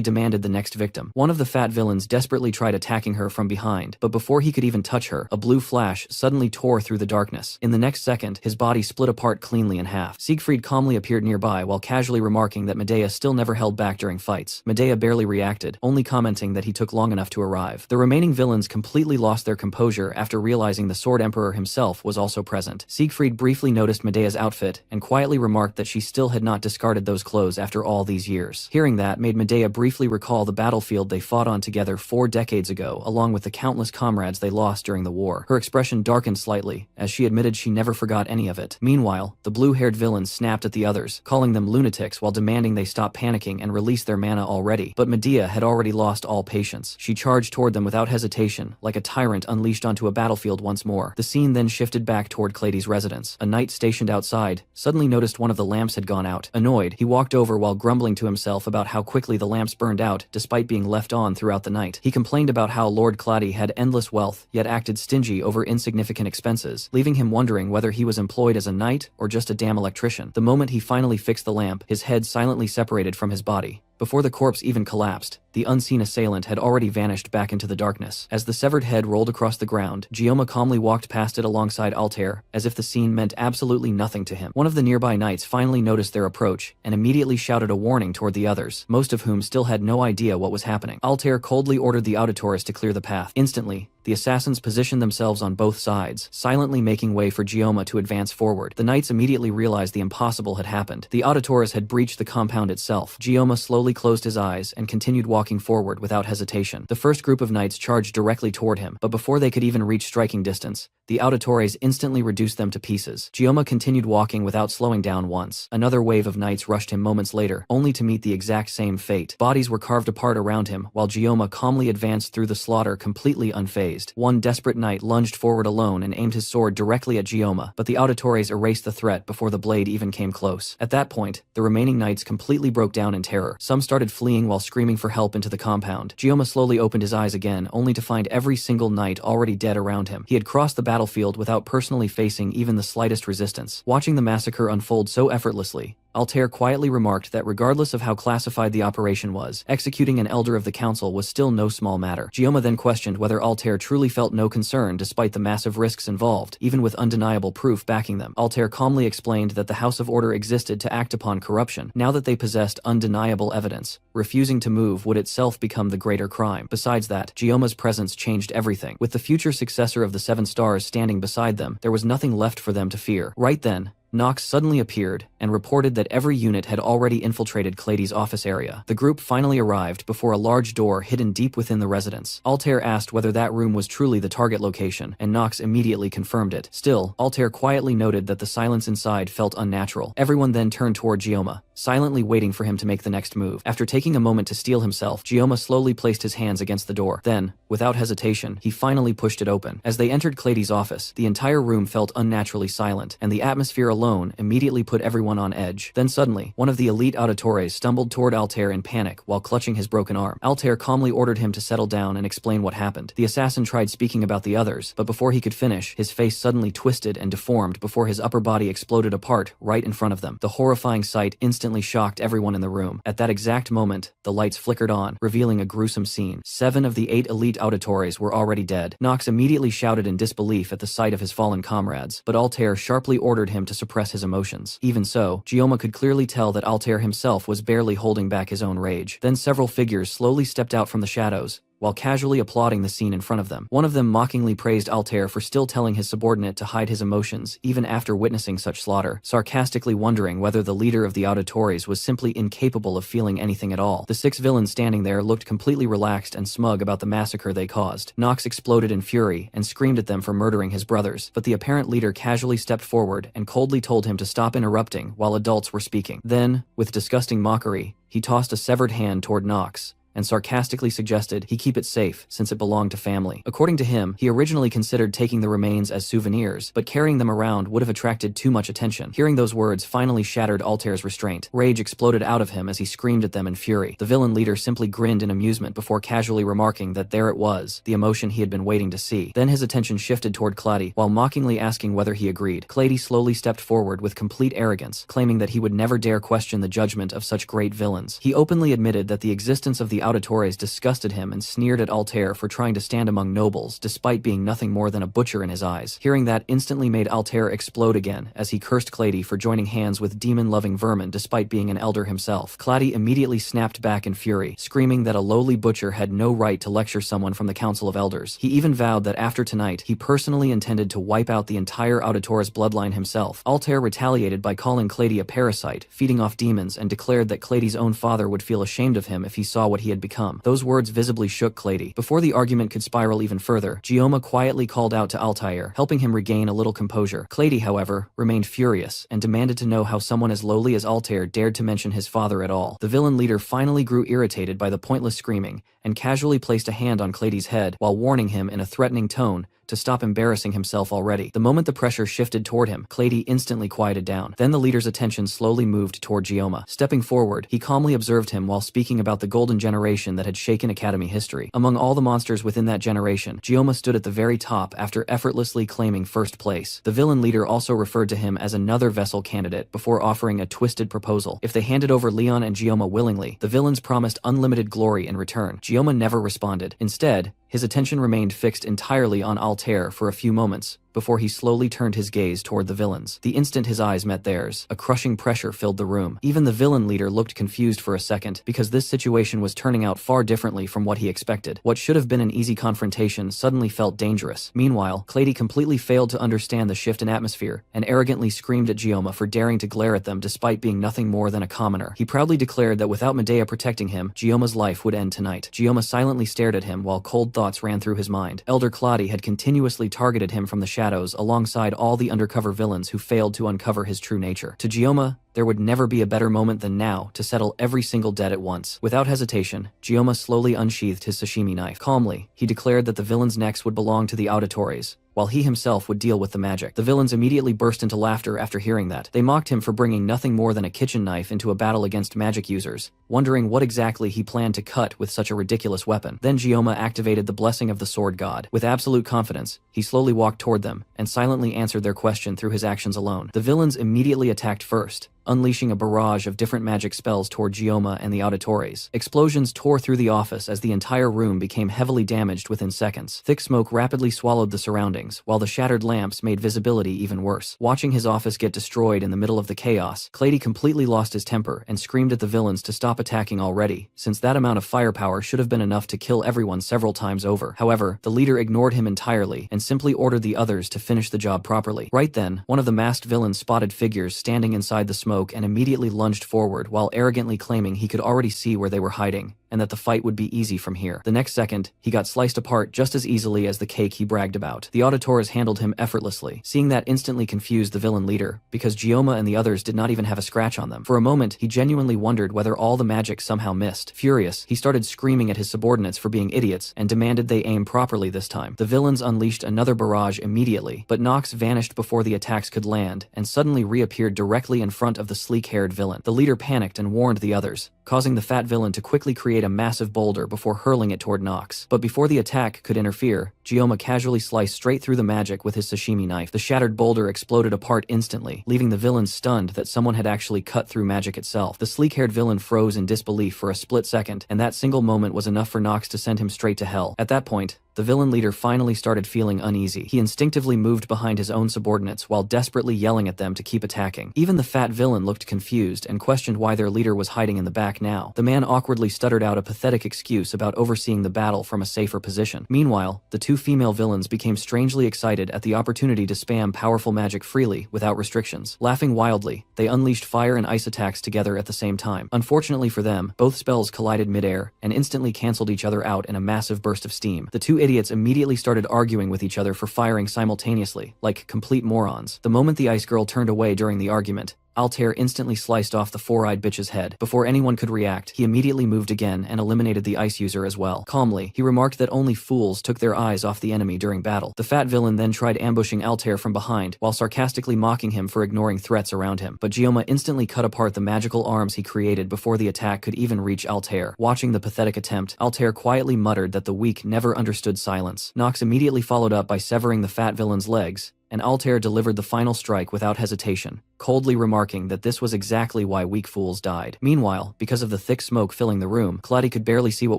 demanded the next victim. One of the fat villains desperately tried attacking her from behind, but before he could even touch her, a blue flash suddenly tore through the darkness. In the next second, his body split apart cleanly in half. Siegfried calmly appeared nearby while casually remarking that Medea still never held back during fights. Medea barely reacted, only commenting that he took long enough to arrive. The remaining villains completely lost their composure after realizing the Sword Emperor himself was also present. Siegfried briefly noticed Medea's outfit and quietly remarked that she still had not discarded those clothes after all these years. Hearing that made Medea briefly recall the battlefield they fought on together 4 decades ago, along with the countless comrades they lost during the war. Her expression darkened slightly, as she admitted she never forgot any of it. Meanwhile, the blue-haired villains snapped at the others, calling them lunatics while demanding they stop panicking and release their mana already. But Medea had already lost all patience. She charged toward them without hesitation, like a tyrant unleashed onto a battlefield once more. The scene then shifted back toward Clady's residence. A knight stationed outside suddenly noticed one of the lamps had gone out. Annoyed, he walked over while grumbling to himself about how quickly the lamps burned out despite being left on throughout the night. He complained about how Lord Clady had endless wealth, yet acted stingy over insignificant expenses, leaving him wondering whether he was employed as a knight or just a damn electrician. The moment he finally fixed the lamp, his head silently separated from his body. Before the corpse even collapsed, the unseen assailant had already vanished back into the darkness. As the severed head rolled across the ground, Gioma calmly walked past it alongside Altair, as if the scene meant absolutely nothing to him. One of the nearby knights finally noticed their approach, and immediately shouted a warning toward the others, most of whom still had no idea what was happening. Altair coldly ordered the auditores to clear the path. Instantly, the assassins positioned themselves on both sides, silently making way for Gioma to advance forward. The knights immediately realized the impossible had happened. The auditores had breached the compound itself. Gioma slowly closed his eyes and continued walking forward without hesitation. The first group of knights charged directly toward him, but before they could even reach striking distance, the auditores instantly reduced them to pieces. Gioma continued walking without slowing down once. Another wave of knights rushed him moments later, only to meet the exact same fate. Bodies were carved apart around him, while Gioma calmly advanced through the slaughter completely unfazed. One desperate knight lunged forward alone and aimed his sword directly at Gioma, but the auditores erased the threat before the blade even came close. At that point, the remaining knights completely broke down in terror. Some started fleeing while screaming for help into the compound. Gioma slowly opened his eyes again, only to find every single knight already dead around him. He had crossed the battlefield without personally facing even the slightest resistance. Watching the massacre unfold so effortlessly, Altair quietly remarked that regardless of how classified the operation was, executing an elder of the council was still no small matter. Gioma then questioned whether Altair truly felt no concern despite the massive risks involved, even with undeniable proof backing them. Altair calmly explained that the House of Order existed to act upon corruption. Now that they possessed undeniable evidence, refusing to move would itself become the greater crime. Besides that, Gioma's presence changed everything. With the future successor of the Seven Stars standing beside them, there was nothing left for them to fear. Right then, Nox suddenly appeared and reported that every unit had already infiltrated Clady's office area. The group finally arrived before a large door hidden deep within the residence. Altair asked whether that room was truly the target location, and Nox immediately confirmed it. Still, Altair quietly noted that the silence inside felt unnatural. Everyone then turned toward Gioma, silently waiting for him to make the next move. After taking a moment to steel himself, Gioma slowly placed his hands against the door. Then, without hesitation, he finally pushed it open. As they entered Clady's office, the entire room felt unnaturally silent, and the atmosphere alone immediately put everyone on edge. Then suddenly, one of the elite auditores stumbled toward Altair in panic while clutching his broken arm. Altair calmly ordered him to settle down and explain what happened. The assassin tried speaking about the others, but before he could finish, his face suddenly twisted and deformed before his upper body exploded apart right in front of them. The horrifying sight instantly instantly shocked everyone in the room. At that exact moment, the lights flickered on, revealing a gruesome scene. 7 of the 8 elite auditores were already dead. Nox immediately shouted in disbelief at the sight of his fallen comrades, but Altair sharply ordered him to suppress his emotions. Even so, Gioma could clearly tell that Altair himself was barely holding back his own rage. Then several figures slowly stepped out from the shadows, while casually applauding the scene in front of them. One of them mockingly praised Altair for still telling his subordinate to hide his emotions even after witnessing such slaughter, sarcastically wondering whether the leader of the auditores was simply incapable of feeling anything at all. The 6 villains standing there looked completely relaxed and smug about the massacre they caused. Nox exploded in fury and screamed at them for murdering his brothers, but the apparent leader casually stepped forward and coldly told him to stop interrupting while adults were speaking. Then, with disgusting mockery, he tossed a severed hand toward Nox and sarcastically suggested he keep it safe since it belonged to family. According to him, he originally considered taking the remains as souvenirs, but carrying them around would have attracted too much attention. Hearing those words finally shattered Altair's restraint. Rage exploded out of him as he screamed at them in fury. The villain leader simply grinned in amusement before casually remarking that there it was, the emotion he had been waiting to see. Then his attention shifted toward Clady, while mockingly asking whether he agreed. Clady slowly stepped forward with complete arrogance, claiming that he would never dare question the judgment of such great villains. He openly admitted that the existence of the auditores disgusted him and sneered at Altair for trying to stand among nobles despite being nothing more than a butcher in his eyes. Hearing that instantly made Altair explode again as he cursed Clady for joining hands with demon-loving vermin despite being an elder himself. Clady immediately snapped back in fury, screaming that a lowly butcher had no right to lecture someone from the Council of Elders. He even vowed that after tonight, he personally intended to wipe out the entire Auditores bloodline himself. Altair retaliated by calling Clady a parasite, feeding off demons, and declared that Clady's own father would feel ashamed of him if he saw what he had become. Those words visibly shook Clady. Before the argument could spiral even further, Gioma quietly called out to Altair, helping him regain a little composure. Clady, however, remained furious and demanded to know how someone as lowly as Altair dared to mention his father at all. The villain leader finally grew irritated by the pointless screaming and casually placed a hand on Clady's head while warning him in a threatening tone to stop embarrassing himself already. The moment the pressure shifted toward him, Clady instantly quieted down. Then the leader's attention slowly moved toward Gioma. Stepping forward, he calmly observed him while speaking about the golden generation that had shaken Academy history. Among all the monsters within that generation, Gioma stood at the very top after effortlessly claiming first place. The villain leader also referred to him as another vessel candidate before offering a twisted proposal. If they handed over Leon and Gioma willingly, the villains promised unlimited glory in return. Gioma never responded. Instead, his attention remained fixed entirely on Altair for a few moments, before he slowly turned his gaze toward the villains. The instant his eyes met theirs, a crushing pressure filled the room. Even the villain leader looked confused for a second, because this situation was turning out far differently from what he expected. What should have been an easy confrontation suddenly felt dangerous. Meanwhile, Clady completely failed to understand the shift in atmosphere, and arrogantly screamed at Gioma for daring to glare at them despite being nothing more than a commoner. He proudly declared that without Medea protecting him, Gioma's life would end tonight. Gioma silently stared at him while cold thoughts ran through his mind. Elder Clady had continuously targeted him from the shadows alongside all the undercover villains who failed to uncover his true nature. To Gioma, there would never be a better moment than now to settle every single debt at once. Without hesitation, Gioma slowly unsheathed his sashimi knife. Calmly, he declared that the villains' necks would belong to the auditores, while he himself would deal with the magic. The villains immediately burst into laughter after hearing that. They mocked him for bringing nothing more than a kitchen knife into a battle against magic users, wondering what exactly he planned to cut with such a ridiculous weapon. Then Gioma activated the blessing of the sword god. With absolute confidence, he slowly walked toward them and silently answered their question through his actions alone. The villains immediately attacked first, unleashing a barrage of different magic spells toward Gioma and the auditores. Explosions tore through the office as the entire room became heavily damaged within seconds. Thick smoke rapidly swallowed the surroundings, while the shattered lamps made visibility even worse. Watching his office get destroyed in the middle of the chaos, Clady completely lost his temper and screamed at the villains to stop attacking already, since that amount of firepower should have been enough to kill everyone several times over. However, the leader ignored him entirely and simply ordered the others to finish the job properly. Right then, one of the masked villains spotted figures standing inside the smoke and immediately lunged forward while arrogantly claiming he could already see where they were hiding, and that the fight would be easy from here. The next second, he got sliced apart just as easily as the cake he bragged about. The auditores handled him effortlessly. Seeing that instantly confused the villain leader, because Gioma and the others did not even have a scratch on them. For a moment, he genuinely wondered whether all the magic somehow missed. Furious, he started screaming at his subordinates for being idiots and demanded they aim properly this time. The villains unleashed another barrage immediately, but Nox vanished before the attacks could land and suddenly reappeared directly in front of the sleek-haired villain. The leader panicked and warned the others, causing the fat villain to quickly create a massive boulder before hurling it toward Nox. But before the attack could interfere, Gioma casually sliced straight through the magic with his sashimi knife. The shattered boulder exploded apart instantly, leaving the villain stunned that someone had actually cut through magic itself. The sleek-haired villain froze in disbelief for a split second, and that single moment was enough for Nox to send him straight to hell. At that point, the villain leader finally started feeling uneasy. He instinctively moved behind his own subordinates while desperately yelling at them to keep attacking. Even the fat villain looked confused and questioned why their leader was hiding in the back now. The man awkwardly stuttered out a pathetic excuse about overseeing the battle from a safer position. Meanwhile, the two female villains became strangely excited at the opportunity to spam powerful magic freely without restrictions. Laughing wildly, they unleashed fire and ice attacks together at the same time. Unfortunately for them, both spells collided midair and instantly canceled each other out in a massive burst of steam. The two idiots immediately started arguing with each other for firing simultaneously, like complete morons. The moment the ice girl turned away during the argument, Altair instantly sliced off the four-eyed bitch's head. Before anyone could react, he immediately moved again and eliminated the ice user as well. Calmly, he remarked that only fools took their eyes off the enemy during battle. The fat villain then tried ambushing Altair from behind, while sarcastically mocking him for ignoring threats around him. But Gioma instantly cut apart the magical arms he created before the attack could even reach Altair. Watching the pathetic attempt, Altair quietly muttered that the weak never understood silence. Nox immediately followed up by severing the fat villain's legs, and Altair delivered the final strike without hesitation, coldly remarking that this was exactly why weak fools died. Meanwhile, because of the thick smoke filling the room, Claudia could barely see what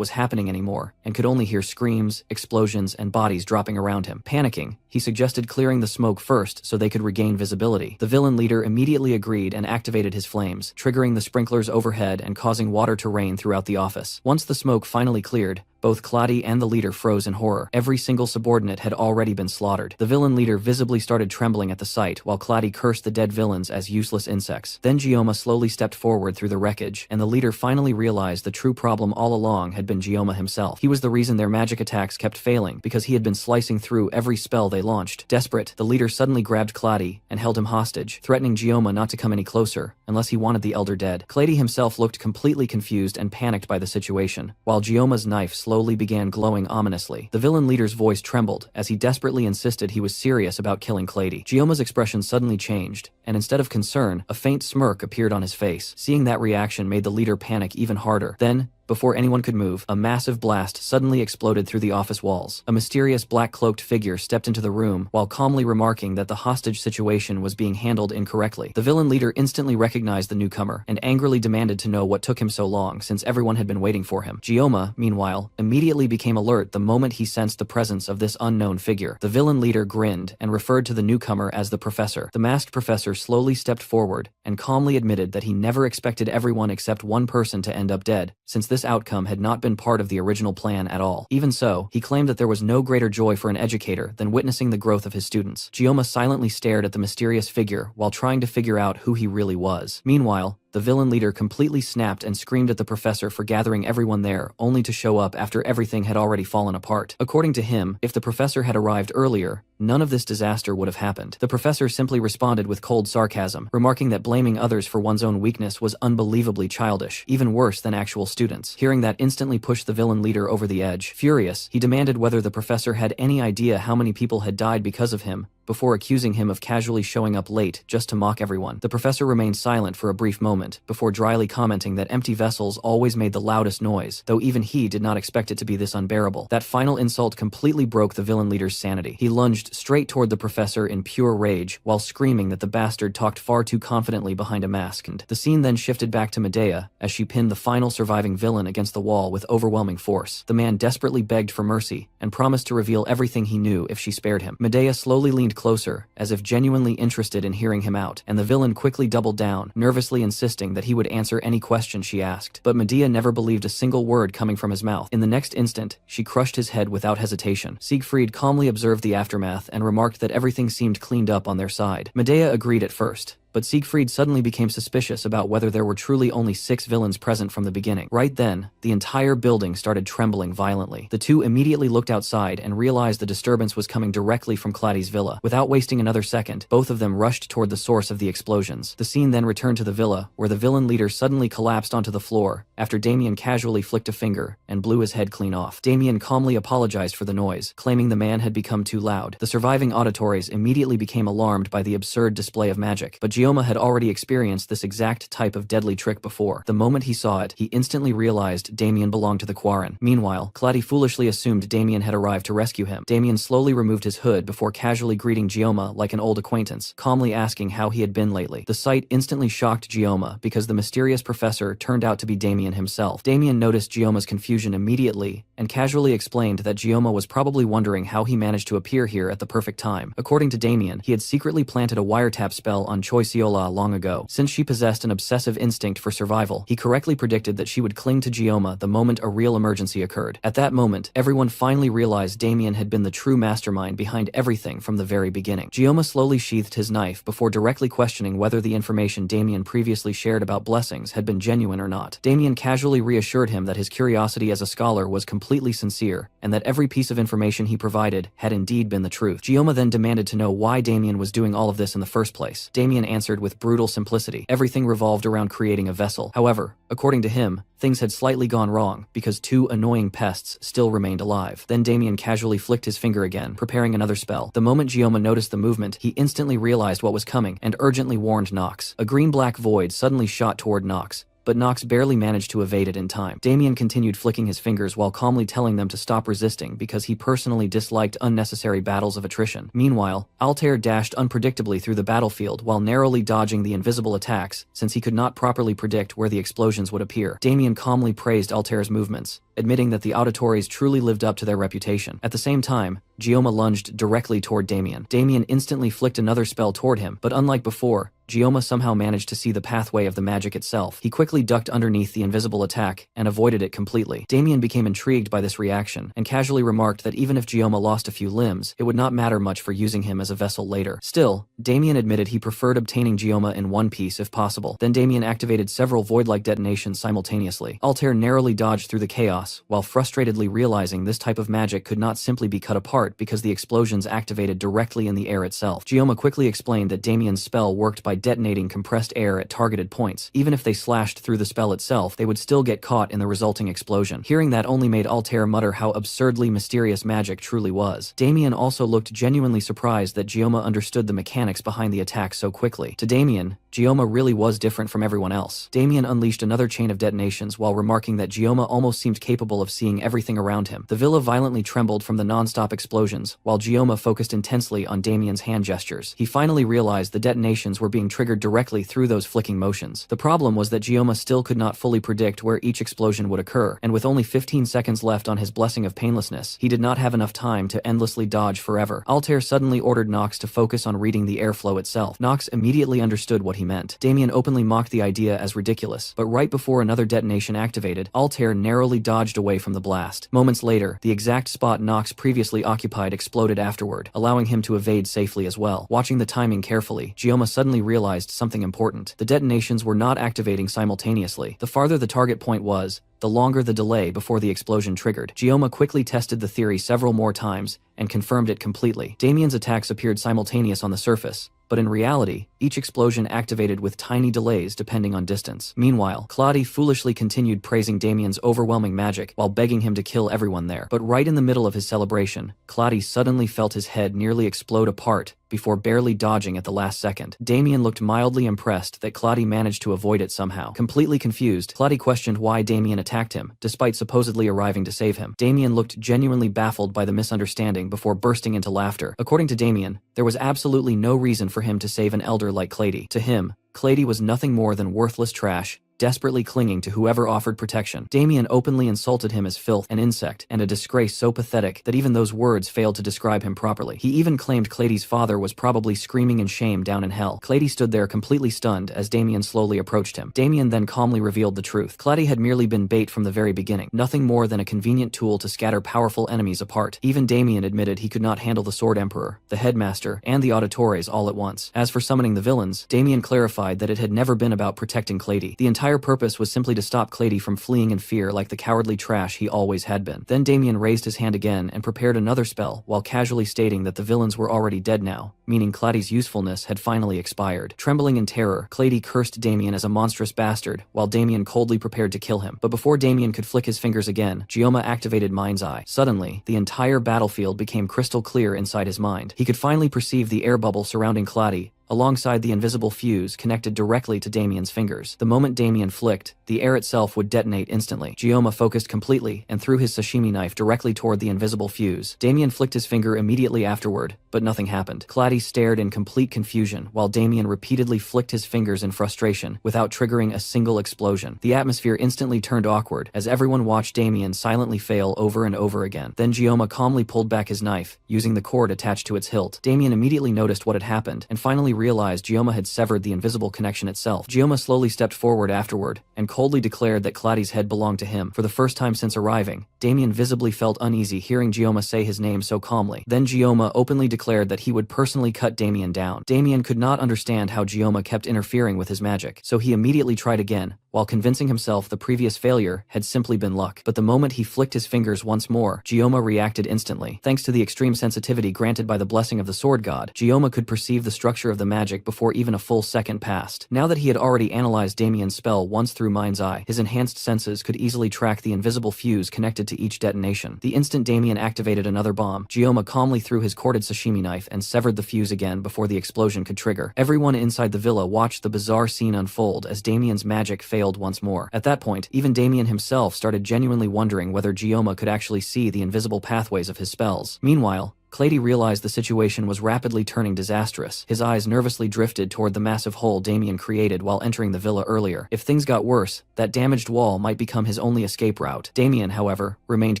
was happening anymore, and could only hear screams, explosions, and bodies dropping around him. Panicking, he suggested clearing the smoke first so they could regain visibility. The villain leader immediately agreed and activated his flames, triggering the sprinklers overhead and causing water to rain throughout the office. Once the smoke finally cleared, both Claudia and the leader froze in horror. Every single subordinate had already been slaughtered. The villain leader visibly started trembling at the sight, while Claudia cursed the dead villains as useless insects. Then Gioma slowly stepped forward through the wreckage, and the leader finally realized the true problem all along had been Gioma himself. He was the reason their magic attacks kept failing, because he had been slicing through every spell they launched. Desperate, the leader suddenly grabbed Claudia and held him hostage, threatening Gioma not to come any closer, unless he wanted the elder dead. Claudia himself looked completely confused and panicked by the situation, while Gioma's knife slowly began glowing ominously. The villain leader's voice trembled as he desperately insisted he was serious about killing Claudia. Gioma's expression suddenly changed, and instead of concern, a faint smirk appeared on his face. Seeing that reaction made the leader panic even harder. Then, before anyone could move, a massive blast suddenly exploded through the office walls. A mysterious black-cloaked figure stepped into the room while calmly remarking that the hostage situation was being handled incorrectly. The villain leader instantly recognized the newcomer and angrily demanded to know what took him so long, since everyone had been waiting for him. Gioma, meanwhile, immediately became alert the moment he sensed the presence of this unknown figure. The villain leader grinned and referred to the newcomer as the professor. The masked professor slowly stepped forward and calmly admitted that he never expected everyone except one person to end up dead, since this outcome had not been part of the original plan at all. Even so, he claimed that there was no greater joy for an educator than witnessing the growth of his students. Gioma silently stared at the mysterious figure while trying to figure out who he really was. Meanwhile, the villain leader completely snapped and screamed at the professor for gathering everyone there, only to show up after everything had already fallen apart. According to him, if the professor had arrived earlier, none of this disaster would have happened. The professor simply responded with cold sarcasm, remarking that blaming others for one's own weakness was unbelievably childish, even worse than actual students. Hearing that instantly pushed the villain leader over the edge. Furious, he demanded whether the professor had any idea how many people had died because of him, before accusing him of casually showing up late just to mock everyone. The professor remained silent for a brief moment, before dryly commenting that empty vessels always made the loudest noise, though even he did not expect it to be this unbearable. That final insult completely broke the villain leader's sanity. He lunged straight toward the professor in pure rage, while screaming that the bastard talked far too confidently behind a mask. And the scene then shifted back to Medea, as she pinned the final surviving villain against the wall with overwhelming force. The man desperately begged for mercy, and promised to reveal everything he knew if she spared him. Medea slowly leaned closer, as if genuinely interested in hearing him out, and the villain quickly doubled down, nervously insisting that he would answer any question she asked. But Medea never believed a single word coming from his mouth. In the next instant, she crushed his head without hesitation. Siegfried calmly observed the aftermath and remarked that everything seemed cleaned up on their side. Medea agreed at first, but Siegfried suddenly became suspicious about whether there were truly only 6 villains present from the beginning. Right then, the entire building started trembling violently. The two immediately looked outside and realized the disturbance was coming directly from Claudia's villa. Without wasting another second, both of them rushed toward the source of the explosions. The scene then returned to the villa, where the villain leader suddenly collapsed onto the floor, after Damien casually flicked a finger and blew his head clean off. Damien calmly apologized for the noise, claiming the man had become too loud. The surviving auditories immediately became alarmed by the absurd display of magic, but Gioma had already experienced this exact type of deadly trick before. The moment he saw it, he instantly realized Damien belonged to the Quarren. Meanwhile, Claudia foolishly assumed Damien had arrived to rescue him. Damien slowly removed his hood before casually greeting Gioma like an old acquaintance, calmly asking how he had been lately. The sight instantly shocked Gioma because the mysterious professor turned out to be Damien himself. Damien noticed Gioma's confusion immediately and casually explained that Gioma was probably wondering how he managed to appear here at the perfect time. According to Damien, he had secretly planted a wiretap spell on Choi Siola long ago. Since she possessed an obsessive instinct for survival, he correctly predicted that she would cling to Gioma the moment a real emergency occurred. At that moment, everyone finally realized Damien had been the true mastermind behind everything from the very beginning. Gioma slowly sheathed his knife before directly questioning whether the information Damien previously shared about blessings had been genuine or not. Damien casually reassured him that his curiosity as a scholar was completely sincere, and that every piece of information he provided had indeed been the truth. Gioma then demanded to know why Damien was doing all of this in the first place. Damien answered with brutal simplicity. Everything revolved around creating a vessel. However, according to him, things had slightly gone wrong because two annoying pests still remained alive. Then Damien casually flicked his finger again, preparing another spell. The moment Gioma noticed the movement, he instantly realized what was coming and urgently warned Nox. A green-black void suddenly shot toward Nox, but Nox barely managed to evade it in time. Damien continued flicking his fingers while calmly telling them to stop resisting because he personally disliked unnecessary battles of attrition. Meanwhile, Altair dashed unpredictably through the battlefield while narrowly dodging the invisible attacks since he could not properly predict where the explosions would appear. Damien calmly praised Altair's movements, admitting that the auditories truly lived up to their reputation. At the same time, Gioma lunged directly toward Damien. Damien instantly flicked another spell toward him, but unlike before, Gioma somehow managed to see the pathway of the magic itself. He quickly ducked underneath the invisible attack and avoided it completely. Damien became intrigued by this reaction and casually remarked that even if Gioma lost a few limbs, it would not matter much for using him as a vessel later. Still, Damien admitted he preferred obtaining Gioma in one piece if possible. Then Damien activated several void-like detonations simultaneously. Altair narrowly dodged through the chaos, while frustratedly realizing this type of magic could not simply be cut apart because the explosions activated directly in the air itself. Gioma quickly explained that Damien's spell worked by detonating compressed air at targeted points. Even if they slashed through the spell itself, they would still get caught in the resulting explosion. Hearing that only made Altair mutter how absurdly mysterious magic truly was. Damien also looked genuinely surprised that Gioma understood the mechanics behind the attack so quickly. To Damien, Gioma really was different from everyone else. Damien unleashed another chain of detonations while remarking that Gioma almost seemed capable of seeing everything around him. The villa violently trembled from the non-stop explosions, while Gioma focused intensely on Damien's hand gestures. He finally realized the detonations were being triggered directly through those flicking motions. The problem was that Gioma still could not fully predict where each explosion would occur, and with only 15 seconds left on his blessing of painlessness, he did not have enough time to endlessly dodge forever. Altair suddenly ordered Nox to focus on reading the airflow itself. Nox immediately understood what he meant. Damien openly mocked the idea as ridiculous, but right before another detonation activated, Altair narrowly dodged away from the blast. Moments later, the exact spot Nox previously occupied exploded afterward, allowing him to evade safely as well. Watching the timing carefully, Gioma suddenly realized something important. The detonations were not activating simultaneously. The farther the target point was, the longer the delay before the explosion triggered. Gioma quickly tested the theory several more times and confirmed it completely. Damien's attacks appeared simultaneous on the surface, but in reality, each explosion activated with tiny delays depending on distance. Meanwhile, Claudia foolishly continued praising Damien's overwhelming magic while begging him to kill everyone there. But right in the middle of his celebration, Claudia suddenly felt his head nearly explode apart before barely dodging at the last second. Damien looked mildly impressed that Claudia managed to avoid it somehow. Completely confused, Claudia questioned why Damien attacked him, despite supposedly arriving to save him. Damien looked genuinely baffled by the misunderstanding before bursting into laughter. According to Damien, there was absolutely no reason for him to save an elder like Claudia. To him, Claudia was nothing more than worthless trash, desperately clinging to whoever offered protection. Damien openly insulted him as filth, an insect, and a disgrace so pathetic that even those words failed to describe him properly. He even claimed Claudia's father was probably screaming in shame down in hell. Claudia stood there completely stunned as Damien slowly approached him. Damien then calmly revealed the truth. Claudia had merely been bait from the very beginning, nothing more than a convenient tool to scatter powerful enemies apart. Even Damien admitted he could not handle the Sword Emperor, the Headmaster, and the Auditores all at once. As for summoning the villains, Damien clarified that it had never been about protecting Claudia. The entire purpose was simply to stop Claudia from fleeing in fear like the cowardly trash he always had been. Then Damien raised his hand again and prepared another spell, while casually stating that the villains were already dead now, meaning Claudia's usefulness had finally expired. Trembling in terror, Claudia cursed Damien as a monstrous bastard, while Damien coldly prepared to kill him. But before Damien could flick his fingers again, Gioma activated Mind's Eye. Suddenly, the entire battlefield became crystal clear inside his mind. He could finally perceive the air bubble surrounding Claudia, alongside the invisible fuse connected directly to Damien's fingers. The moment Damien flicked, the air itself would detonate instantly. Gioma focused completely and threw his sashimi knife directly toward the invisible fuse. Damien flicked his finger immediately afterward, but nothing happened. Clady stared in complete confusion while Damien repeatedly flicked his fingers in frustration without triggering a single explosion. The atmosphere instantly turned awkward as everyone watched Damien silently fail over and over again. Then Gioma calmly pulled back his knife, using the cord attached to its hilt. Damien immediately noticed what had happened and finally realized Gioma had severed the invisible connection itself. Gioma slowly stepped forward afterward and coldly declared that Clady's head belonged to him. For the first time since arriving, Damien visibly felt uneasy hearing Gioma say his name so calmly. Then Gioma openly declared that he would personally cut Damien down. Damien could not understand how Gioma kept interfering with his magic, so he immediately tried again, while convincing himself the previous failure had simply been luck. But the moment he flicked his fingers once more, Gioma reacted instantly. Thanks to the extreme sensitivity granted by the blessing of the sword god, Gioma could perceive the structure of the magic before even a full second passed. Now that he had already analyzed Damien's spell once through mind's eye, his enhanced senses could easily track the invisible fuse connected to each detonation. The instant Damien activated another bomb, Gioma calmly threw his corded sashimi knife and severed the fuse again before the explosion could trigger. Everyone inside the villa watched the bizarre scene unfold as Damien's magic failed once more. At that point, even Damien himself started genuinely wondering whether Gioma could actually see the invisible pathways of his spells. Meanwhile, Clady realized the situation was rapidly turning disastrous. His eyes nervously drifted toward the massive hole Damien created while entering the villa earlier. If things got worse, that damaged wall might become his only escape route. Damien, however, remained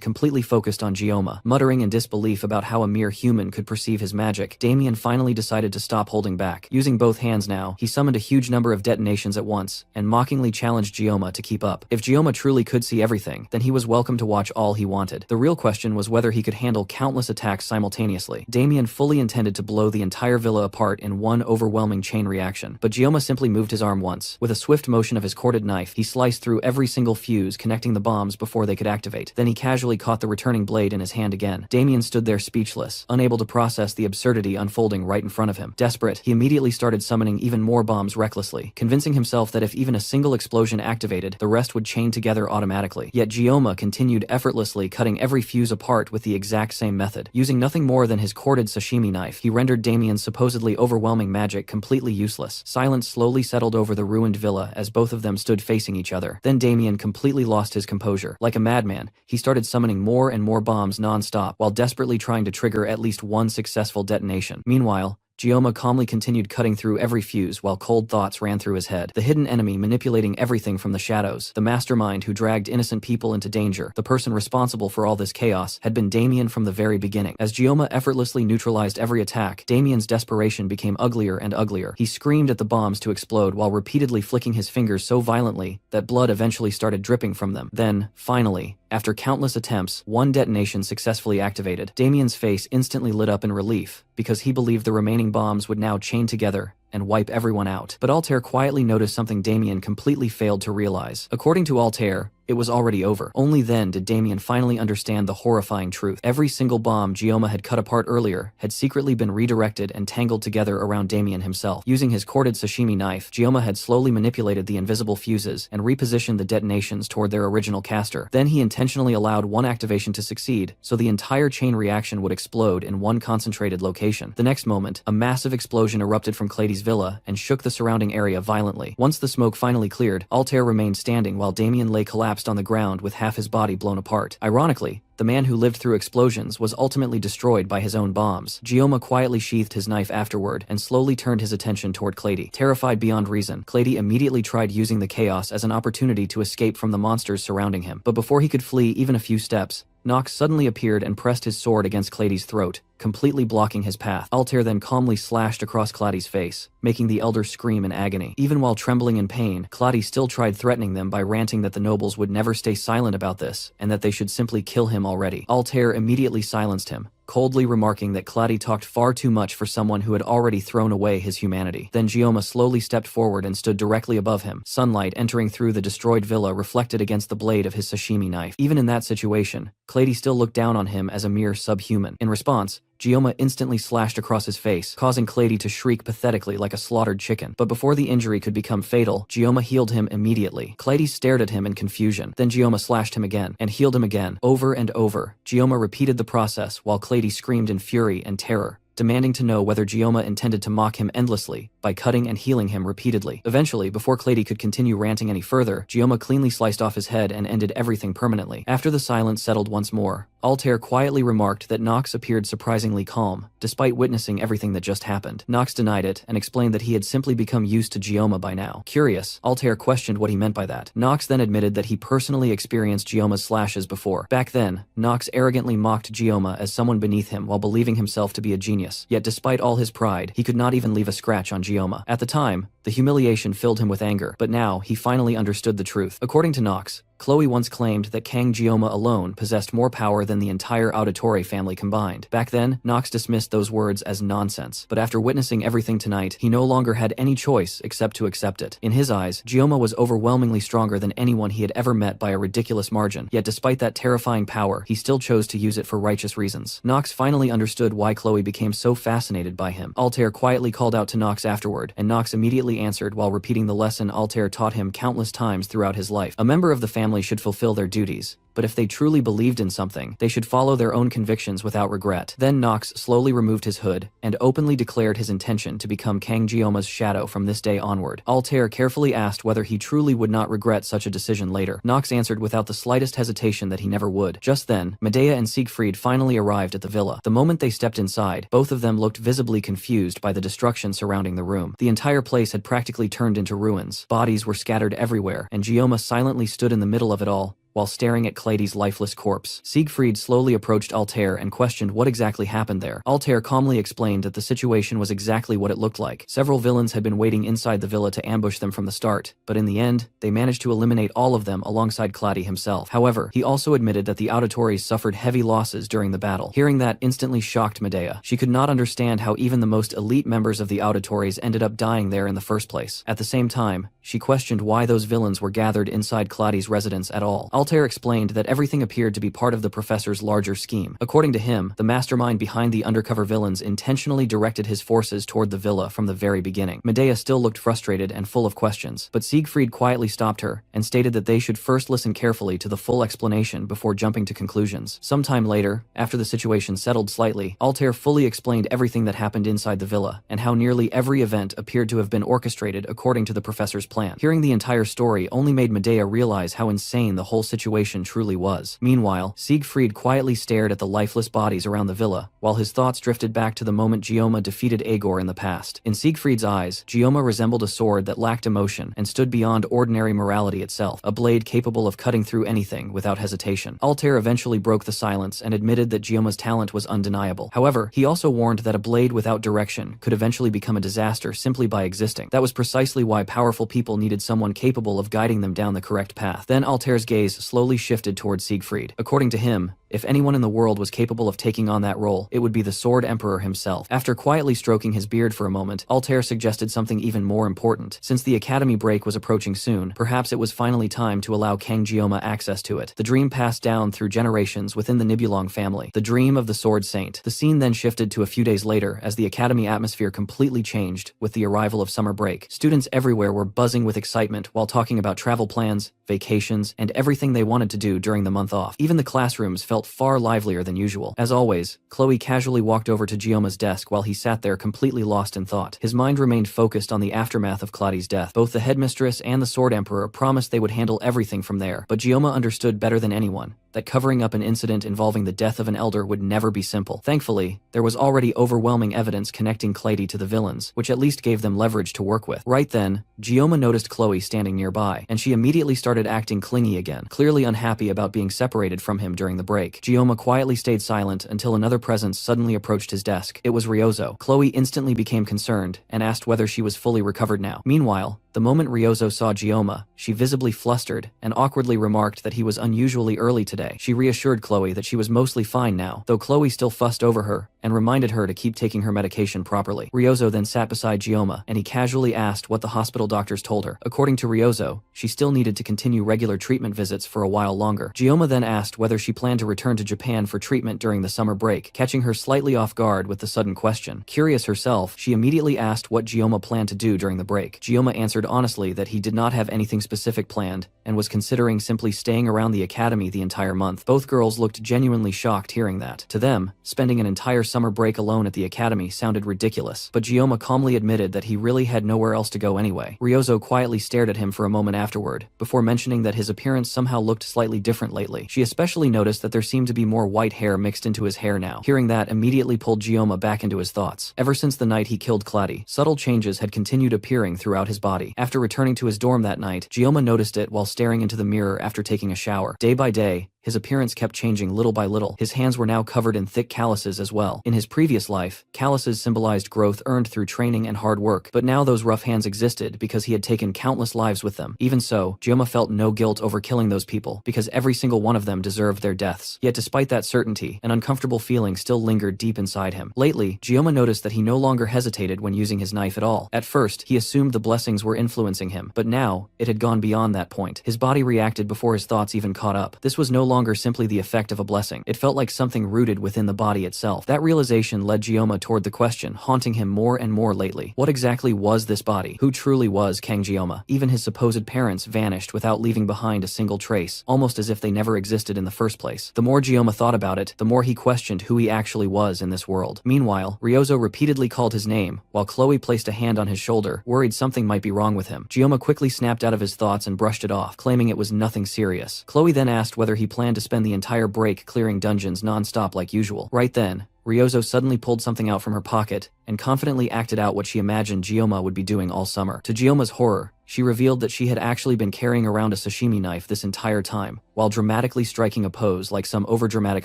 completely focused on Gioma. Muttering in disbelief about how a mere human could perceive his magic, Damien finally decided to stop holding back. Using both hands now, he summoned a huge number of detonations at once, and mockingly challenged Gioma to keep up. If Gioma truly could see everything, then he was welcome to watch all he wanted. The real question was whether he could handle countless attacks simultaneously. Damien fully intended to blow the entire villa apart in one overwhelming chain reaction, but Gioma simply moved his arm once. With a swift motion of his corded knife, he sliced through every single fuse connecting the bombs before they could activate. Then he casually caught the returning blade in his hand again. Damien stood there speechless, unable to process the absurdity unfolding right in front of him. Desperate, he immediately started summoning even more bombs recklessly, convincing himself that if even a single explosion activated, the rest would chain together automatically. Yet Gioma continued effortlessly cutting every fuse apart with the exact same method. Using nothing more than his corded sashimi knife, he rendered Damien's supposedly overwhelming magic completely useless. Silence slowly settled over the ruined villa as both of them stood facing each other. Then Damien completely lost his composure. Like a madman, he started summoning more and more bombs non-stop, while desperately trying to trigger at least one successful detonation. Meanwhile, Gioma calmly continued cutting through every fuse while cold thoughts ran through his head. The hidden enemy manipulating everything from the shadows, the mastermind who dragged innocent people into danger, the person responsible for all this chaos, had been Damien from the very beginning. As Gioma effortlessly neutralized every attack, Damien's desperation became uglier and uglier. He screamed at the bombs to explode while repeatedly flicking his fingers so violently that blood eventually started dripping from them. Then, finally, after countless attempts, one detonation successfully activated. Damien's face instantly lit up in relief, because he believed the remaining bombs would now chain together and wipe everyone out. But Altair quietly noticed something Damien completely failed to realize. According to Altair, it was already over. Only then did Damien finally understand the horrifying truth. Every single bomb Gioma had cut apart earlier had secretly been redirected and tangled together around Damien himself. Using his corded sashimi knife, Gioma had slowly manipulated the invisible fuses and repositioned the detonations toward their original caster. Then he intentionally allowed one activation to succeed, so the entire chain reaction would explode in one concentrated location. The next moment, a massive explosion erupted from Clady's villa and shook the surrounding area violently. Once the smoke finally cleared, Altair remained standing while Damien lay collapsed on the ground with half his body blown apart. Ironically, the man who lived through explosions was ultimately destroyed by his own bombs. Gioma quietly sheathed his knife afterward and slowly turned his attention toward Clady. Terrified beyond reason, Clady immediately tried using the chaos as an opportunity to escape from the monsters surrounding him. But before he could flee even a few steps, Nox suddenly appeared and pressed his sword against Clady's throat, completely blocking his path. Altair then calmly slashed across Clady's face, making the elder scream in agony. Even while trembling in pain, Clady still tried threatening them by ranting that the nobles would never stay silent about this, and that they should simply kill him already. Altair immediately silenced him, coldly remarking that Clady talked far too much for someone who had already thrown away his humanity. Then Gioma slowly stepped forward and stood directly above him, sunlight entering through the destroyed villa reflected against the blade of his sashimi knife. Even in that situation, Clady still looked down on him as a mere subhuman. In response, Gioma instantly slashed across his face, causing Clady to shriek pathetically like a slaughtered chicken. But before the injury could become fatal, Gioma healed him immediately. Clady stared at him in confusion. Then Gioma slashed him again, and healed him again. Over and over, Gioma repeated the process while Clady screamed in fury and terror, demanding to know whether Gioma intended to mock him endlessly by cutting and healing him repeatedly. Eventually, before Clady could continue ranting any further, Gioma cleanly sliced off his head and ended everything permanently. After the silence settled once more, Altair quietly remarked that Nox appeared surprisingly calm, despite witnessing everything that just happened. Nox denied it and explained that he had simply become used to Gioma by now. Curious, Altair questioned what he meant by that. Nox then admitted that he personally experienced Gioma's slashes before. Back then, Nox arrogantly mocked Gioma as someone beneath him while believing himself to be a genius. Yet despite all his pride, he could not even leave a scratch on Gioma. At the time, the humiliation filled him with anger, but now he finally understood the truth. According to Nox, Chloe once claimed that Kang Gioma alone possessed more power than the entire Auditore family combined. Back then, Nox dismissed those words as nonsense, but after witnessing everything tonight, he no longer had any choice except to accept it. In his eyes, Gioma was overwhelmingly stronger than anyone he had ever met by a ridiculous margin, yet despite that terrifying power, he still chose to use it for righteous reasons. Nox finally understood why Chloe became so fascinated by him. Altair quietly called out to Nox afterward, and Nox immediately answered while repeating the lesson Altair taught him countless times throughout his life. A member of the family should fulfill their duties, but if they truly believed in something, they should follow their own convictions without regret. Then Nox slowly removed his hood and openly declared his intention to become Kang Gioma's shadow from this day onward. Altair carefully asked whether he truly would not regret such a decision later. Nox answered without the slightest hesitation that he never would. Just then, Medea and Siegfried finally arrived at the villa. The moment they stepped inside, both of them looked visibly confused by the destruction surrounding the room. The entire place had practically turned into ruins. Bodies were scattered everywhere, and Gioma silently stood in the middle of it all, while staring at Clady's lifeless corpse. Siegfried slowly approached Altair and questioned what exactly happened there. Altair calmly explained that the situation was exactly what it looked like. Several villains had been waiting inside the villa to ambush them from the start, but in the end, they managed to eliminate all of them alongside Clady himself. However, he also admitted that the Auditores suffered heavy losses during the battle. Hearing that instantly shocked Medea. She could not understand how even the most elite members of the Auditores ended up dying there in the first place. At the same time, she questioned why those villains were gathered inside Clady's residence at all. Altair explained that everything appeared to be part of the professor's larger scheme. According to him, the mastermind behind the undercover villains intentionally directed his forces toward the villa from the very beginning. Medea still looked frustrated and full of questions, but Siegfried quietly stopped her and stated that they should first listen carefully to the full explanation before jumping to conclusions. Sometime later, after the situation settled slightly, Altair fully explained everything that happened inside the villa and how nearly every event appeared to have been orchestrated according to the professor's plan. Hearing the entire story only made Medea realize how insane the whole situation truly was. Meanwhile, Siegfried quietly stared at the lifeless bodies around the villa, while his thoughts drifted back to the moment Gioma defeated Agor in the past. In Siegfried's eyes, Gioma resembled a sword that lacked emotion and stood beyond ordinary morality itself, a blade capable of cutting through anything without hesitation. Altair eventually broke the silence and admitted that Gioma's talent was undeniable. However, he also warned that a blade without direction could eventually become a disaster simply by existing. That was precisely why powerful people needed someone capable of guiding them down the correct path. Then Altair's gaze slowly shifted towards Siegfried. According to him, if anyone in the world was capable of taking on that role, it would be the Sword Emperor himself. After quietly stroking his beard for a moment, Altair suggested something even more important. Since the academy break was approaching soon, perhaps it was finally time to allow Kang Gioma access to it. The dream passed down through generations within the Nibulong family, the dream of the Sword Saint. The scene then shifted to a few days later as the academy atmosphere completely changed with the arrival of summer break. Students everywhere were buzzing with excitement while talking about travel plans, vacations, and everything they wanted to do during the month off. Even the classrooms felt far livelier than usual. As always, Chloe casually walked over to Gioma's desk while he sat there completely lost in thought. His mind remained focused on the aftermath of Claudy's death. Both the headmistress and the Sword Emperor promised they would handle everything from there, but Gioma understood better than anyone that covering up an incident involving the death of an elder would never be simple. Thankfully, there was already overwhelming evidence connecting Clady to the villains, which at least gave them leverage to work with. Right then, Gioma noticed Chloe standing nearby, and she immediately started acting clingy again, clearly unhappy about being separated from him during the break. Gioma quietly stayed silent until another presence suddenly approached his desk. It was Ryozo. Chloe instantly became concerned and asked whether she was fully recovered now. Meanwhile, the moment Ryozo saw Gioma, she visibly flustered and awkwardly remarked that he was unusually early today. She reassured Chloe that she was mostly fine now, though Chloe still fussed over her and reminded her to keep taking her medication properly. Ryozo then sat beside Gioma, and he casually asked what the hospital doctors told her. According to Ryozo, she still needed to continue regular treatment visits for a while longer. Gioma then asked whether she planned to return to Japan for treatment during the summer break, catching her slightly off guard with the sudden question. Curious herself, she immediately asked what Gioma planned to do during the break. Gioma answered answered honestly that he did not have anything specific planned, and was considering simply staying around the academy the entire month. Both girls looked genuinely shocked hearing that. To them, spending an entire summer break alone at the academy sounded ridiculous, but Gioma calmly admitted that he really had nowhere else to go anyway. Ryozo quietly stared at him for a moment afterward, before mentioning that his appearance somehow looked slightly different lately. She especially noticed that there seemed to be more white hair mixed into his hair now. Hearing that immediately pulled Gioma back into his thoughts. Ever since the night he killed Claddy, subtle changes had continued appearing throughout his body. After returning to his dorm that night, Gioma noticed it while staring into the mirror after taking a shower. Day by day, his appearance kept changing little by little. His hands were now covered in thick calluses as well. In his previous life, calluses symbolized growth earned through training and hard work, but now those rough hands existed because he had taken countless lives with them. Even so, Gioma felt no guilt over killing those people, because every single one of them deserved their deaths. Yet despite that certainty, an uncomfortable feeling still lingered deep inside him. Lately, Gioma noticed that he no longer hesitated when using his knife at all. At first, he assumed the blessings were influencing him, but now, it had gone beyond that point. His body reacted before his thoughts even caught up. This was no longer simply the effect of a blessing. It felt like something rooted within the body itself. That realization led Gioma toward the question haunting him more and more lately. What exactly was this body? Who truly was Kang Gioma? Even his supposed parents vanished without leaving behind a single trace, almost as if they never existed in the first place. The more Gioma thought about it, the more he questioned who he actually was in this world. Meanwhile, Ryozo repeatedly called his name, while Chloe placed a hand on his shoulder, worried something might be wrong with him. Gioma quickly snapped out of his thoughts and brushed it off, claiming it was nothing serious. Chloe then asked whether he planned to spend the entire break clearing dungeons non-stop like usual. Right then, Ryozo suddenly pulled something out from her pocket and confidently acted out what she imagined Gioma would be doing all summer. To Gioma's horror, she revealed that she had actually been carrying around a sashimi knife this entire time, while dramatically striking a pose like some overdramatic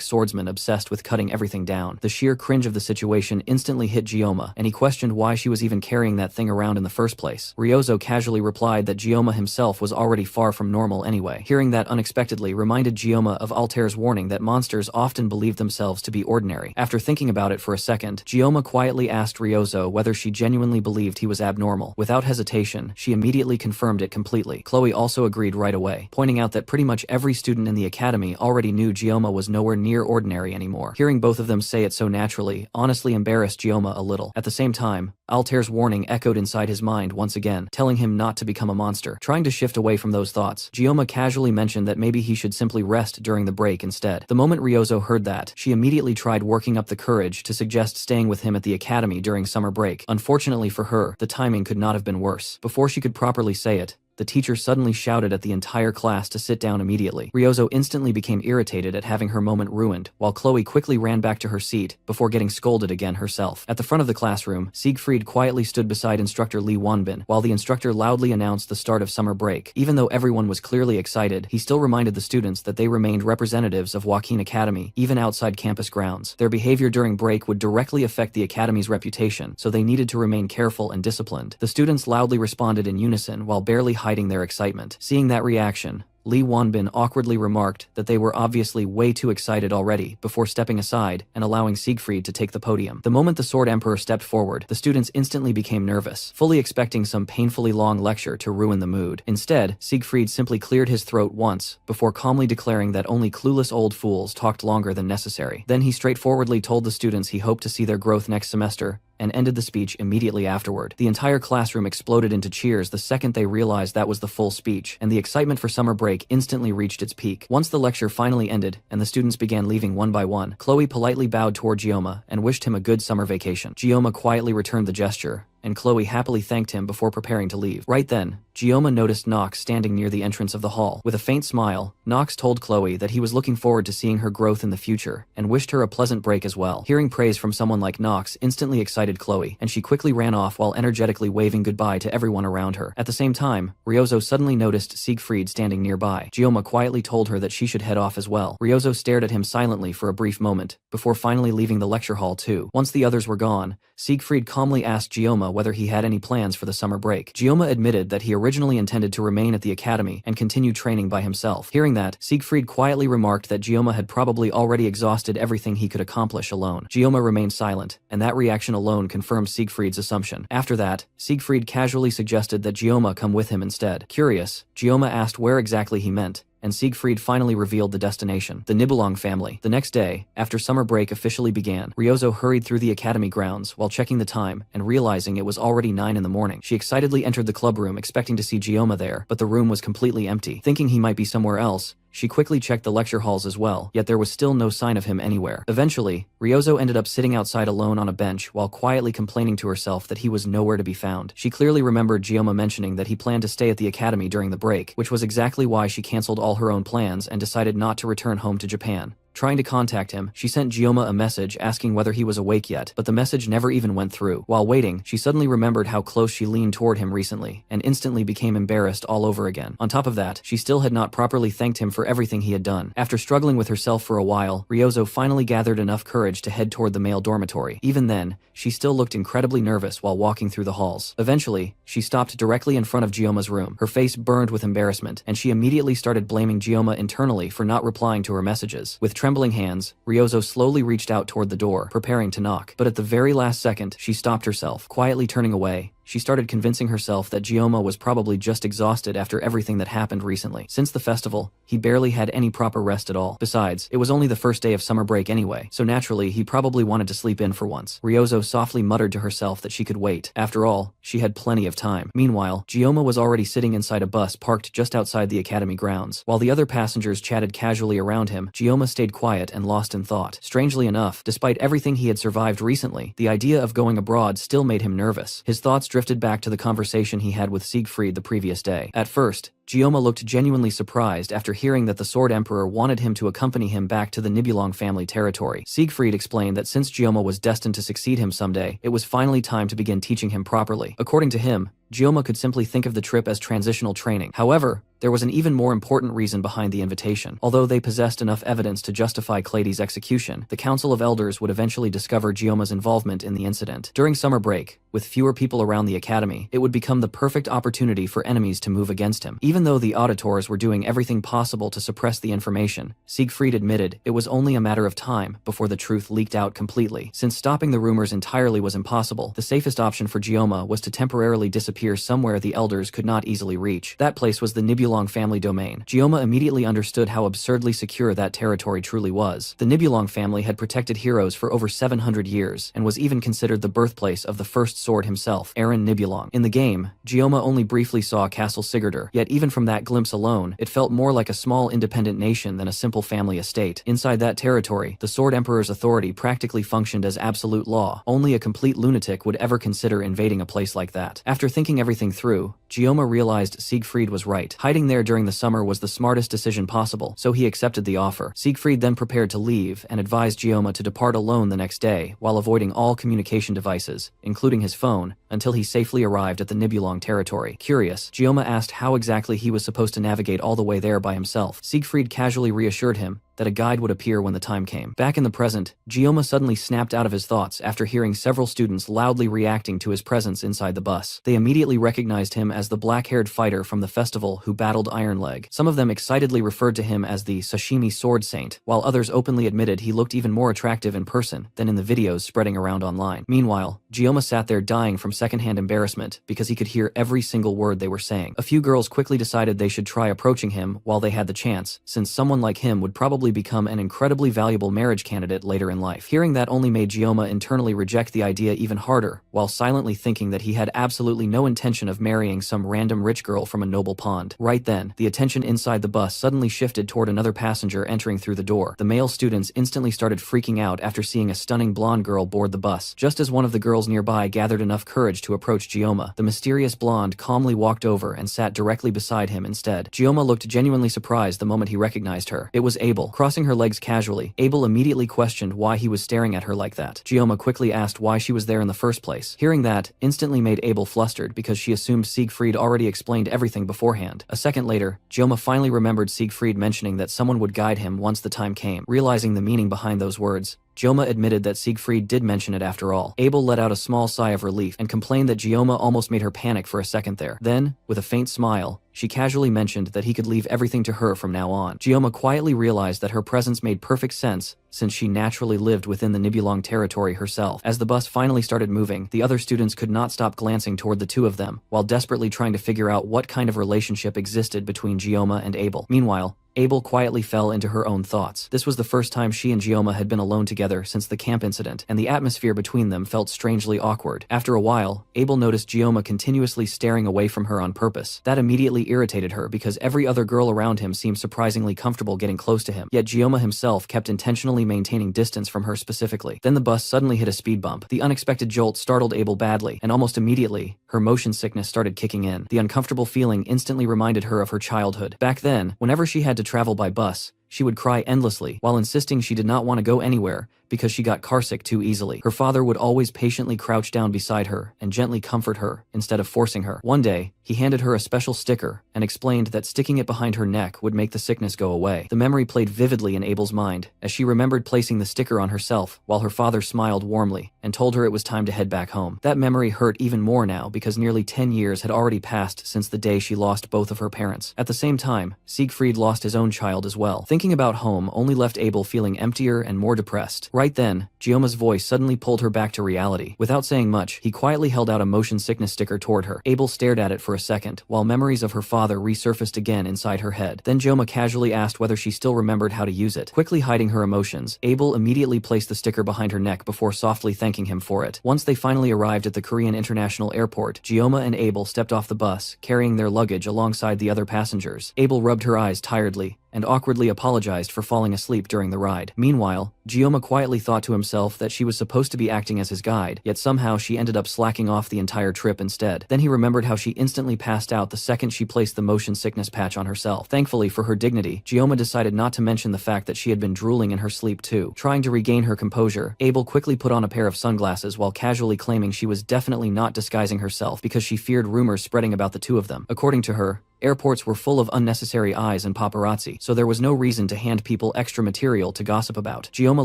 swordsman obsessed with cutting everything down. The sheer cringe of the situation instantly hit Gioma, and he questioned why she was even carrying that thing around in the first place. Ryozo casually replied that Gioma himself was already far from normal anyway. Hearing that unexpectedly reminded Gioma of Altair's warning that monsters often believe themselves to be ordinary. After thinking about it for a second, Gioma quietly asked Ryozo whether she genuinely believed he was abnormal. Without hesitation, she immediately confirmed it completely. Chloe also agreed right away, pointing out that pretty much every student in the academy already knew Gioma was nowhere near ordinary anymore. Hearing both of them say it so naturally honestly embarrassed Gioma a little. At the same time, Altair's warning echoed inside his mind once again, telling him not to become a monster. Trying to shift away from those thoughts, Gioma casually mentioned that maybe he should simply rest during the break instead. The moment Ryozo heard that, she immediately tried working up the courage to suggest staying with him at the academy during summer break. Unfortunately for her, the timing could not have been worse. Before she could properly say it, the teacher suddenly shouted at the entire class to sit down immediately. Ryozo instantly became irritated at having her moment ruined, while Chloe quickly ran back to her seat before getting scolded again herself. At the front of the classroom, Siegfried quietly stood beside instructor Lee Wonbin, while the instructor loudly announced the start of summer break. Even though everyone was clearly excited, he still reminded the students that they remained representatives of Joaquin Academy, even outside campus grounds. Their behavior during break would directly affect the academy's reputation, so they needed to remain careful and disciplined. The students loudly responded in unison while barely hiding their excitement. Seeing that reaction, Lee Wonbin awkwardly remarked that they were obviously way too excited already before stepping aside and allowing Siegfried to take the podium. The moment the Sword Emperor stepped forward, the students instantly became nervous, fully expecting some painfully long lecture to ruin the mood. Instead, Siegfried simply cleared his throat once before calmly declaring that only clueless old fools talked longer than necessary. Then he straightforwardly told the students he hoped to see their growth next semester and ended the speech immediately afterward. The entire classroom exploded into cheers the second they realized that was the full speech, and the excitement for summer break instantly reached its peak. Once the lecture finally ended and the students began leaving one by one, Chloe politely bowed toward Gioma and wished him a good summer vacation. Gioma quietly returned the gesture, and Chloe happily thanked him before preparing to leave. Right then, Gioma noticed Nox standing near the entrance of the hall. With a faint smile, Nox told Chloe that he was looking forward to seeing her growth in the future, and wished her a pleasant break as well. Hearing praise from someone like Nox instantly excited Chloe, and she quickly ran off while energetically waving goodbye to everyone around her. At the same time, Ryozo suddenly noticed Siegfried standing nearby. Gioma quietly told her that she should head off as well. Ryozo stared at him silently for a brief moment, before finally leaving the lecture hall too. Once the others were gone, Siegfried calmly asked Gioma whether he had any plans for the summer break. Gioma admitted that he originally intended to remain at the academy and continue training by himself. Hearing that, Siegfried quietly remarked that Gioma had probably already exhausted everything he could accomplish alone. Gioma remained silent, and that reaction alone confirmed Siegfried's assumption. After that, Siegfried casually suggested that Gioma come with him instead. Curious, Gioma asked where exactly he meant, and Siegfried finally revealed the destination: the Nibelung family. The next day, after summer break officially began, Ryozo hurried through the academy grounds while checking the time and realizing it was already 9 in the morning. She excitedly entered the club room expecting to see Gioma there, but the room was completely empty. Thinking he might be somewhere else, she quickly checked the lecture halls as well, yet there was still no sign of him anywhere. Eventually, Ryozo ended up sitting outside alone on a bench while quietly complaining to herself that he was nowhere to be found. She clearly remembered Gioma mentioning that he planned to stay at the academy during the break, which was exactly why she cancelled all her own plans and decided not to return home to Japan. Trying to contact him, she sent Gioma a message asking whether he was awake yet, but the message never even went through. While waiting, she suddenly remembered how close she leaned toward him recently, and instantly became embarrassed all over again. On top of that, she still had not properly thanked him for everything he had done. After struggling with herself for a while, Ryozo finally gathered enough courage to head toward the male dormitory. Even then, she still looked incredibly nervous while walking through the halls. Eventually, she stopped directly in front of Gioma's room. Her face burned with embarrassment, and she immediately started blaming Gioma internally for not replying to her messages. With trembling hands, Ryozo slowly reached out toward the door, preparing to knock. But at the very last second, she stopped herself. Quietly turning away, she started convincing herself that Gioma was probably just exhausted after everything that happened recently. Since the festival, he barely had any proper rest at all. Besides, it was only the first day of summer break anyway, so naturally he probably wanted to sleep in for once. Ryozo softly muttered to herself that she could wait. After all, she had plenty of time. Meanwhile, Gioma was already sitting inside a bus parked just outside the academy grounds. While the other passengers chatted casually around him, Gioma stayed quiet and lost in thought. Strangely enough, despite everything he had survived recently, the idea of going abroad still made him nervous. His thoughts drifted back to the conversation he had with Siegfried the previous day. At first, Gioma looked genuinely surprised after hearing that the Sword Emperor wanted him to accompany him back to the Nibelung family territory. Siegfried explained that since Gioma was destined to succeed him someday, it was finally time to begin teaching him properly. According to him, Gioma could simply think of the trip as transitional training. However, there was an even more important reason behind the invitation. Although they possessed enough evidence to justify Clady's execution, the Council of Elders would eventually discover Gioma's involvement in the incident. During summer break, with fewer people around the academy, it would become the perfect opportunity for enemies to move against him. Even though the auditors were doing everything possible to suppress the information, Siegfried admitted it was only a matter of time before the truth leaked out completely. Since stopping the rumors entirely was impossible, the safest option for Gioma was to temporarily disappear somewhere the elders could not easily reach. That place was the Nibelung family domain. Gioma immediately understood how absurdly secure that territory truly was. The Nibelung family had protected heroes for over 700 years, and was even considered the birthplace of the first sword himself, Aaron Nibelung. In the game, Gioma only briefly saw Castle Sigurdur, yet even from that glimpse alone, it felt more like a small independent nation than a simple family estate. Inside that territory, the Sword Emperor's authority practically functioned as absolute law. Only a complete lunatic would ever consider invading a place like that. After thinking everything through, Gioma realized Siegfried was right. Hiding there during the summer was the smartest decision possible, so he accepted the offer. Siegfried then prepared to leave and advised Gioma to depart alone the next day, while avoiding all communication devices, including his phone, until he safely arrived at the Nibelung territory. Curious, Gioma asked how exactly he was supposed to navigate all the way there by himself. Siegfried casually reassured him that a guide would appear when the time came. Back in the present, Gioma suddenly snapped out of his thoughts after hearing several students loudly reacting to his presence inside the bus. They immediately recognized him as the black-haired fighter from the festival who battled Ironleg. Some of them excitedly referred to him as the Sashimi Sword Saint, while others openly admitted he looked even more attractive in person than in the videos spreading around online. Meanwhile, Gioma sat there dying from secondhand embarrassment because he could hear every single word they were saying. A few girls quickly decided they should try approaching him while they had the chance, since someone like him would probably become an incredibly valuable marriage candidate later in life. Hearing that only made Gioma internally reject the idea even harder, while silently thinking that he had absolutely no intention of marrying some random rich girl from a noble pond. Right then, the attention inside the bus suddenly shifted toward another passenger entering through the door. The male students instantly started freaking out after seeing a stunning blonde girl board the bus. Just as one of the girls nearby gathered enough courage to approach Gioma, the mysterious blonde calmly walked over and sat directly beside him instead. Gioma looked genuinely surprised the moment he recognized her. It was Abel. Crossing her legs casually, Abel immediately questioned why he was staring at her like that. Gioma quickly asked why she was there in the first place. Hearing that instantly made Abel flustered because she assumed Siegfried already explained everything beforehand. A second later, Gioma finally remembered Siegfried mentioning that someone would guide him once the time came. Realizing the meaning behind those words, Gioma admitted that Siegfried did mention it after all. Abel let out a small sigh of relief and complained that Gioma almost made her panic for a second there. Then, with a faint smile, she casually mentioned that he could leave everything to her from now on. Gioma quietly realized that her presence made perfect sense since she naturally lived within the Nibelung territory herself. As the bus finally started moving, the other students could not stop glancing toward the two of them, while desperately trying to figure out what kind of relationship existed between Gioma and Abel. Meanwhile, Abel quietly fell into her own thoughts. This was the first time she and Gioma had been alone together since the camp incident, and the atmosphere between them felt strangely awkward. After a while, Abel noticed Gioma continuously staring away from her on purpose. That immediately irritated her because every other girl around him seemed surprisingly comfortable getting close to him, yet Gioma himself kept intentionally maintaining distance from her specifically. Then the bus suddenly hit a speed bump. The unexpected jolt startled Abel badly, and almost immediately, her motion sickness started kicking in. The uncomfortable feeling instantly reminded her of her childhood. Back then, whenever she had to travel by bus, she would cry endlessly while insisting she did not want to go anywhere because she got carsick too easily. Her father would always patiently crouch down beside her and gently comfort her instead of forcing her. One day, he handed her a special sticker and explained that sticking it behind her neck would make the sickness go away. The memory played vividly in Abel's mind as she remembered placing the sticker on herself while her father smiled warmly and told her it was time to head back home. That memory hurt even more now because nearly 10 years had already passed since the day she lost both of her parents. At the same time, Siegfried lost his own child as well. Thinking about home only left Abel feeling emptier and more depressed. Right then, Gioma's voice suddenly pulled her back to reality. Without saying much, he quietly held out a motion sickness sticker toward her. Abel stared at it for a second, while memories of her father resurfaced again inside her head. Then Gioma casually asked whether she still remembered how to use it. Quickly hiding her emotions, Abel immediately placed the sticker behind her neck before softly thanking him for it. Once they finally arrived at the Korean International Airport, Gioma and Abel stepped off the bus, carrying their luggage alongside the other passengers. Abel rubbed her eyes tiredly and awkwardly apologized for falling asleep during the ride. Meanwhile, Gioma quietly thought to himself that she was supposed to be acting as his guide, yet somehow she ended up slacking off the entire trip instead. Then he remembered how she instantly passed out the second she placed the motion sickness patch on herself. Thankfully for her dignity, Gioma decided not to mention the fact that she had been drooling in her sleep too. Trying to regain her composure, Abel quickly put on a pair of sunglasses while casually claiming she was definitely not disguising herself because she feared rumors spreading about the two of them. According to her, airports were full of unnecessary eyes and paparazzi, so there was no reason to hand people extra material to gossip about. Gioma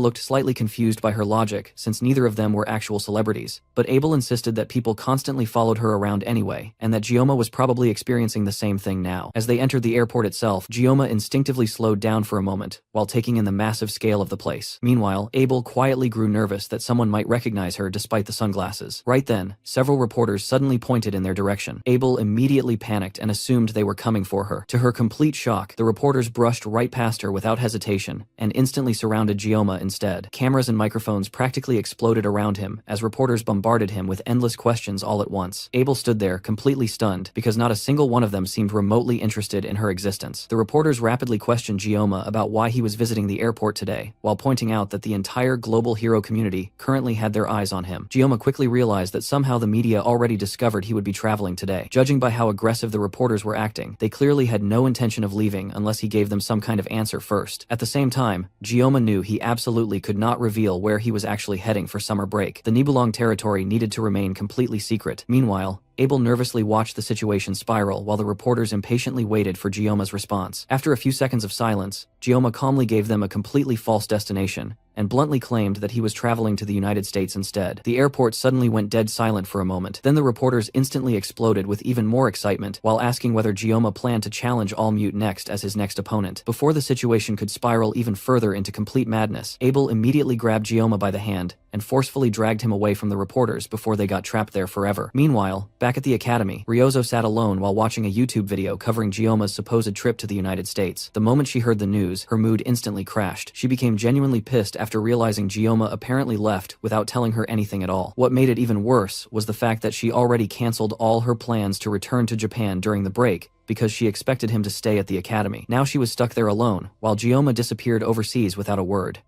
looked slightly confused by her logic, since neither of them were actual celebrities, but Abel insisted that people constantly followed her around anyway, and that Gioma was probably experiencing the same thing now. As they entered the airport itself, Gioma instinctively slowed down for a moment, while taking in the massive scale of the place. Meanwhile, Abel quietly grew nervous that someone might recognize her despite the sunglasses. Right then, several reporters suddenly pointed in their direction. Abel immediately panicked and assumed they were coming for her. To her complete shock, the reporters brushed right past her without hesitation and instantly surrounded Gioma instead. Cameras and microphones practically exploded around him as reporters bombarded him with endless questions all at once. Abel stood there, completely stunned, because not a single one of them seemed remotely interested in her existence. The reporters rapidly questioned Gioma about why he was visiting the airport today, while pointing out that the entire global hero community currently had their eyes on him. Gioma quickly realized that somehow the media already discovered he would be traveling today. Judging by how aggressive the reporters were acting, they clearly had no intention of leaving unless he gave them some kind of answer first. At the same time, Gioma knew he absolutely could not reveal where he was actually heading for summer break. The Nibelung territory needed to remain completely secret. Meanwhile, Abel nervously watched the situation spiral while the reporters impatiently waited for Gioma's response. After a few seconds of silence, Gioma calmly gave them a completely false destination and bluntly claimed that he was traveling to the United States instead. The airport suddenly went dead silent for a moment. Then the reporters instantly exploded with even more excitement while asking whether Gioma planned to challenge Allmute next as his next opponent. Before the situation could spiral even further into complete madness, Abel immediately grabbed Gioma by the hand and forcefully dragged him away from the reporters before they got trapped there forever. Meanwhile, back at the academy, Ryozo sat alone while watching a YouTube video covering Gioma's supposed trip to the United States. The moment she heard the news, her mood instantly crashed. She became genuinely pissed after realizing Gioma apparently left without telling her anything at all. What made it even worse was the fact that she already canceled all her plans to return to Japan during the break because she expected him to stay at the academy. Now she was stuck there alone, while Gioma disappeared overseas without a word.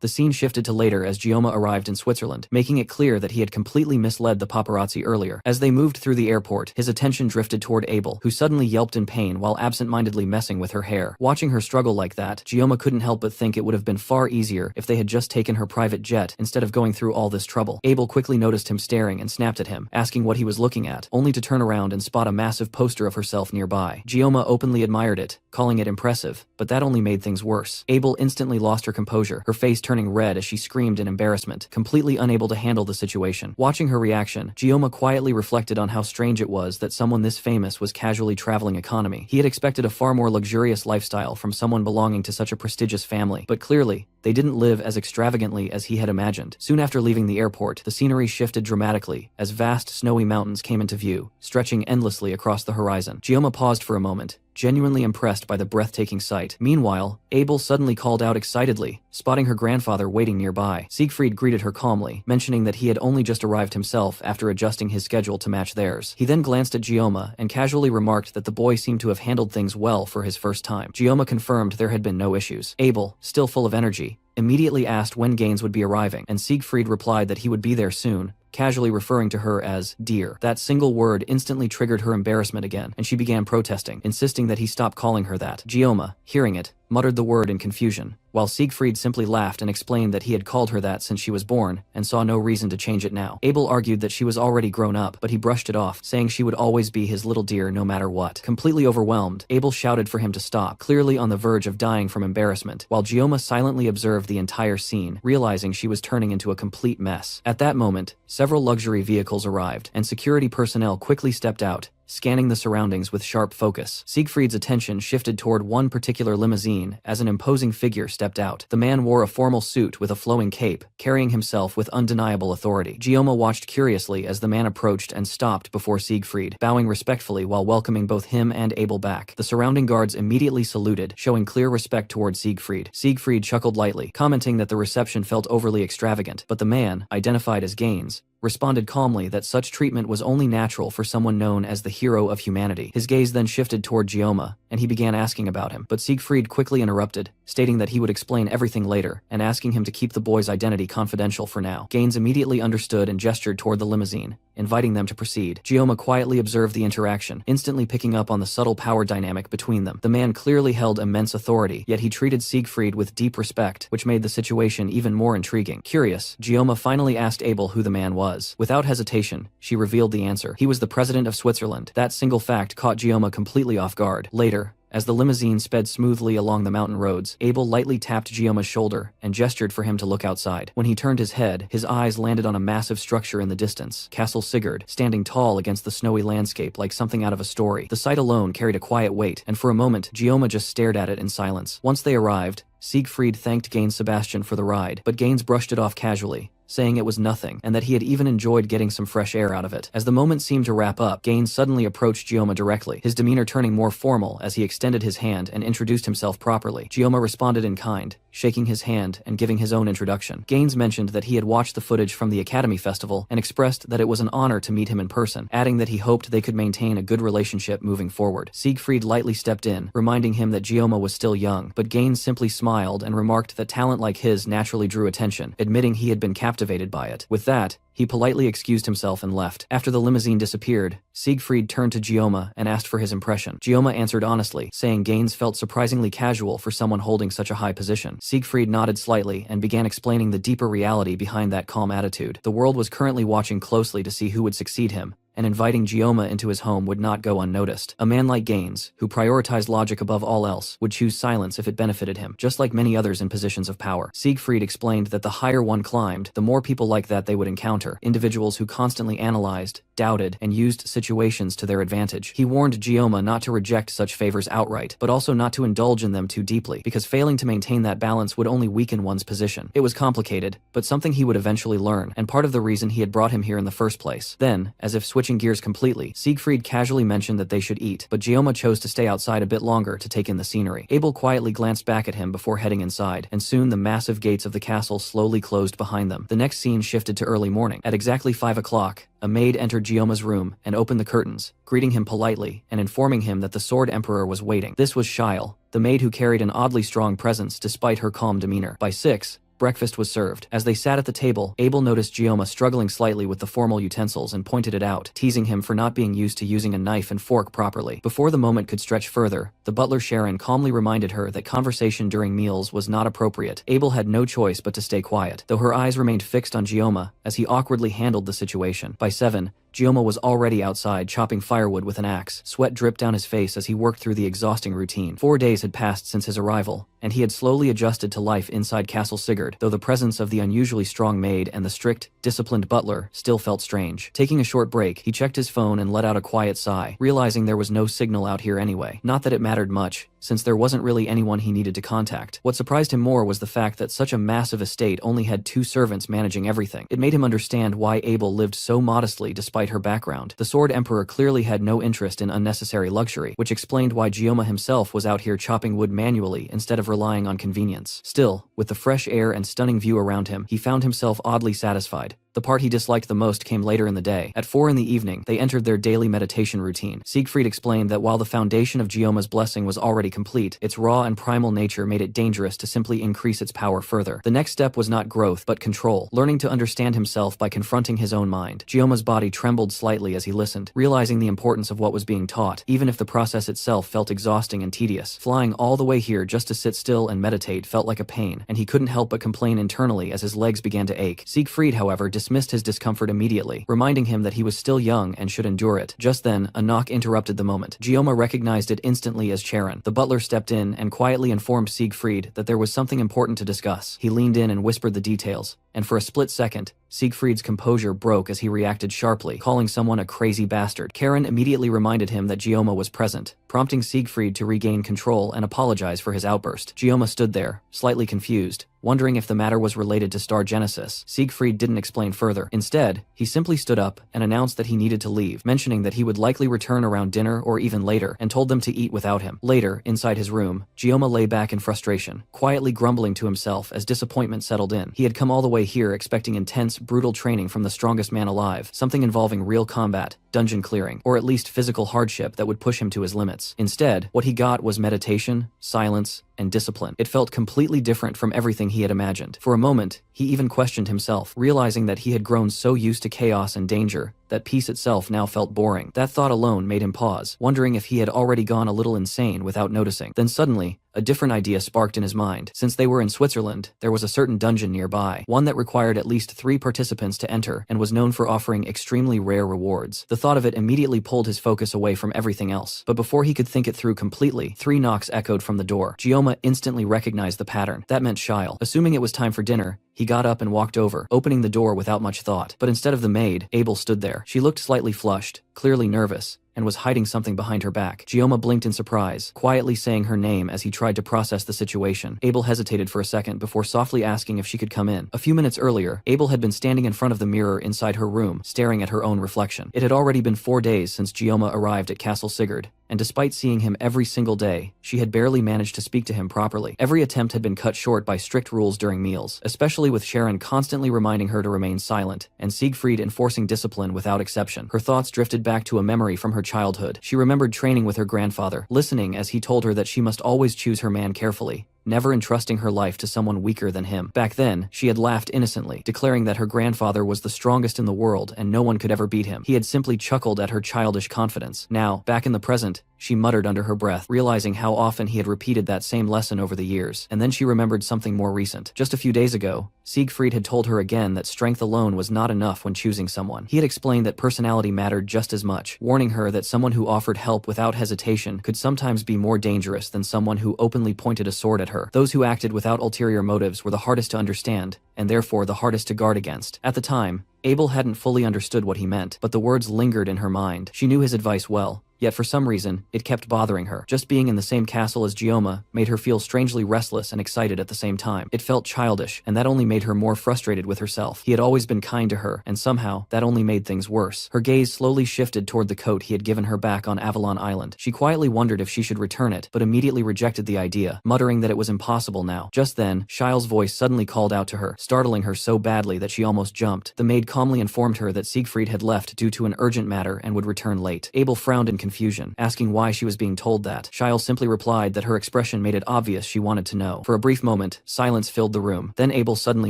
The scene shifted to later as Gioma arrived in Switzerland, making it clear that he had completely misled the paparazzi earlier. As they moved through the airport, his attention drifted toward Abel, who suddenly yelped in pain while absent-mindedly messing with her hair. Watching her struggle like that, Gioma couldn't help but think it would have been far easier if they had just taken her private jet instead of going through all this trouble. Abel quickly noticed him staring and snapped at him, asking what he was looking at, only to turn around and spot a massive poster of herself nearby. Gioma openly admired it, calling it impressive, but that only made things worse. Abel instantly lost her composure, her face turning red as she screamed in embarrassment, completely unable to handle the situation. Watching her reaction, Gioma quietly reflected on how strange it was that someone this famous was casually traveling economy. He had expected a far more luxurious lifestyle from someone belonging to such a prestigious family, but clearly, they didn't live as extravagantly as he had imagined. Soon after leaving the airport, the scenery shifted dramatically as vast snowy mountains came into view, stretching endlessly across the horizon. Gioma paused for a moment, genuinely impressed by the breathtaking sight. Meanwhile, Abel suddenly called out excitedly, spotting her grandfather waiting nearby. Siegfried greeted her calmly, mentioning that he had only just arrived himself after adjusting his schedule to match theirs. He then glanced at Gioma and casually remarked that the boy seemed to have handled things well for his first time. Gioma confirmed there had been no issues. Abel, still full of energy, immediately asked when Gaines would be arriving, and Siegfried replied that he would be there soon, casually referring to her as dear. That single word instantly triggered her embarrassment again, and she began protesting, insisting that he stop calling her that. Gioma, hearing it, muttered the word in confusion, while Siegfried simply laughed and explained that he had called her that since she was born, and saw no reason to change it now. Abel argued that she was already grown up, but he brushed it off, saying she would always be his little dear no matter what. Completely overwhelmed, Abel shouted for him to stop, clearly on the verge of dying from embarrassment, while Gioma silently observed the entire scene, realizing she was turning into a complete mess. At that moment, several luxury vehicles arrived, and security personnel quickly stepped out, scanning the surroundings with sharp focus. Siegfried's attention shifted toward one particular limousine as an imposing figure stepped out. The man wore a formal suit with a flowing cape, carrying himself with undeniable authority. Gioma watched curiously as the man approached and stopped before Siegfried, bowing respectfully while welcoming both him and Abel back. The surrounding guards immediately saluted, showing clear respect toward Siegfried. Siegfried chuckled lightly, commenting that the reception felt overly extravagant, but the man, identified as Gaines, responded calmly that such treatment was only natural for someone known as the hero of humanity. His gaze then shifted toward Gioma, and he began asking about him, but Siegfried quickly interrupted, stating that he would explain everything later, and asking him to keep the boy's identity confidential for now. Gaines immediately understood and gestured toward the limousine, inviting them to proceed. Gioma quietly observed the interaction, instantly picking up on the subtle power dynamic between them. The man clearly held immense authority, yet he treated Siegfried with deep respect, which made the situation even more intriguing. Curious, Gioma finally asked Abel who the man was. Without hesitation, she revealed the answer. He was the president of Switzerland. That single fact caught Gioma completely off guard. Later, as the limousine sped smoothly along the mountain roads, Abel lightly tapped Gioma's shoulder and gestured for him to look outside. When he turned his head, his eyes landed on a massive structure in the distance, Castle Sigurd, standing tall against the snowy landscape like something out of a story. The sight alone carried a quiet weight, and for a moment, Gioma just stared at it in silence. Once they arrived, Siegfried thanked Gaines Sebastian for the ride, but Gaines brushed it off casually, saying it was nothing, and that he had even enjoyed getting some fresh air out of it. As the moment seemed to wrap up, Gaines suddenly approached Gioma directly, his demeanor turning more formal as he extended his hand and introduced himself properly. Gioma responded in kind, shaking his hand and giving his own introduction. Gaines mentioned that he had watched the footage from the Academy Festival and expressed that it was an honor to meet him in person, adding that he hoped they could maintain a good relationship moving forward. Siegfried lightly stepped in, reminding him that Gioma was still young, but Gaines simply smiled and remarked that talent like his naturally drew attention, admitting he had been captivated by it. With that, he politely excused himself and left. After the limousine disappeared, Siegfried turned to Gioma and asked for his impression. Gioma answered honestly, saying Gaines felt surprisingly casual for someone holding such a high position. Siegfried nodded slightly and began explaining the deeper reality behind that calm attitude. The world was currently watching closely to see who would succeed him, and inviting Gioma into his home would not go unnoticed. A man like Gaines, who prioritized logic above all else, would choose silence if it benefited him, just like many others in positions of power. Siegfried explained that the higher one climbed, the more people like that they would encounter, individuals who constantly analyzed, doubted, and used situations to their advantage. He warned Gioma not to reject such favors outright, but also not to indulge in them too deeply, because failing to maintain that balance would only weaken one's position. It was complicated, but something he would eventually learn, and part of the reason he had brought him here in the first place. Then, as if switching gears completely, Siegfried casually mentioned that they should eat, but Gioma chose to stay outside a bit longer to take in the scenery. Abel quietly glanced back at him before heading inside, and soon the massive gates of the castle slowly closed behind them. The next scene shifted to early morning. At exactly 5 o'clock, a maid entered Gioma's room and opened the curtains, greeting him politely and informing him that the Sword Emperor was waiting. This was Shiel, the maid who carried an oddly strong presence despite her calm demeanor. By 6, breakfast was served. As they sat at the table, Abel noticed Gioma struggling slightly with the formal utensils and pointed it out, teasing him for not being used to using a knife and fork properly. Before the moment could stretch further, the butler Sharon calmly reminded her that conversation during meals was not appropriate. Abel had no choice but to stay quiet, though her eyes remained fixed on Gioma as he awkwardly handled the situation. By 7, Gioma was already outside chopping firewood with an axe. Sweat dripped down his face as he worked through the exhausting routine. 4 days had passed since his arrival, and he had slowly adjusted to life inside Castle Sigurd, though the presence of the unusually strong maid and the strict, disciplined butler still felt strange. Taking a short break, he checked his phone and let out a quiet sigh, realizing there was no signal out here anyway. Not that it mattered much, since there wasn't really anyone he needed to contact. What surprised him more was the fact that such a massive estate only had 2 servants managing everything. It made him understand why Abel lived so modestly despite her background. The Sword Emperor clearly had no interest in unnecessary luxury, which explained why Gioma himself was out here chopping wood manually instead of relying on convenience. Still, with the fresh air and stunning view around him, he found himself oddly satisfied. The part he disliked the most came later in the day. At 4 in the evening, they entered their daily meditation routine. Siegfried explained that while the foundation of Gioma's blessing was already complete, its raw and primal nature made it dangerous to simply increase its power further. The next step was not growth, but control, learning to understand himself by confronting his own mind. Gioma's body trembled slightly as he listened, realizing the importance of what was being taught, even if the process itself felt exhausting and tedious. Flying all the way here just to sit still and meditate felt like a pain, and he couldn't help but complain internally as his legs began to ache. Siegfried, however, dismissed his discomfort immediately, reminding him that he was still young and should endure it. Just then, a knock interrupted the moment. Gioma recognized it instantly as Charon. The butler stepped in and quietly informed Siegfried that there was something important to discuss. He leaned in and whispered the details, and for a split second, Siegfried's composure broke as he reacted sharply, calling someone a crazy bastard. Charon immediately reminded him that Gioma was present, prompting Siegfried to regain control and apologize for his outburst. Gioma stood there, slightly confused, wondering if the matter was related to Star Genesis. Siegfried didn't explain further. Instead, he simply stood up and announced that he needed to leave, mentioning that he would likely return around dinner or even later, and told them to eat without him. Later, inside his room, Gioma lay back in frustration, quietly grumbling to himself as disappointment settled in. He had come all the way here expecting intense, brutal training from the strongest man alive, something involving real combat, dungeon clearing, or at least physical hardship that would push him to his limits. Instead, what he got was meditation, silence, and discipline. It felt completely different from everything he had imagined. For a moment, he even questioned himself, realizing that he had grown so used to chaos and danger that peace itself now felt boring. That thought alone made him pause, wondering if he had already gone a little insane without noticing. Then suddenly, a different idea sparked in his mind. Since they were in Switzerland, there was a certain dungeon nearby, one that required at least 3 participants to enter and was known for offering extremely rare rewards. The thought of it immediately pulled his focus away from everything else. But before he could think it through completely, 3 knocks echoed from the door. Gioma instantly recognized the pattern. That meant Shyle. Assuming it was time for dinner, he got up and walked over, opening the door without much thought. But instead of the maid, Abel stood there. She looked slightly flushed, clearly nervous, and was hiding something behind her back. Gioma blinked in surprise, quietly saying her name as he tried to process the situation. Abel hesitated for a second before softly asking if she could come in. A few minutes earlier, Abel had been standing in front of the mirror inside her room, staring at her own reflection. It had already been 4 days since Gioma arrived at Castle Sigurd, and despite seeing him every single day, she had barely managed to speak to him properly. Every attempt had been cut short by strict rules during meals, especially with Sharon constantly reminding her to remain silent, and Siegfried enforcing discipline without exception. Her thoughts drifted back to a memory from her childhood. She remembered training with her grandfather, listening as he told her that she must always choose her man carefully, never entrusting her life to someone weaker than him. Back then, she had laughed innocently, declaring that her grandfather was the strongest in the world and no one could ever beat him. He had simply chuckled at her childish confidence. Now, back in the present, she muttered under her breath, realizing how often he had repeated that same lesson over the years. And then she remembered something more recent. Just a few days ago, Siegfried had told her again that strength alone was not enough when choosing someone. He had explained that personality mattered just as much, warning her that someone who offered help without hesitation could sometimes be more dangerous than someone who openly pointed a sword at her. Those who acted without ulterior motives were the hardest to understand, and therefore the hardest to guard against. At the time, Abel hadn't fully understood what he meant, but the words lingered in her mind. She knew his advice well, yet for some reason, it kept bothering her. Just being in the same castle as Gioma made her feel strangely restless and excited at the same time. It felt childish, and that only made her more frustrated with herself. He had always been kind to her, and somehow, that only made things worse. Her gaze slowly shifted toward the coat he had given her back on Avalon Island. She quietly wondered if she should return it, but immediately rejected the idea, muttering that it was impossible now. Just then, Shile's voice suddenly called out to her, startling her so badly that she almost jumped. The maid calmly informed her that Siegfried had left due to an urgent matter and would return late. Abel frowned in confusion, asking why she was being told that. Shyle simply replied that her expression made it obvious she wanted to know. For a brief moment, silence filled the room. Then Abel suddenly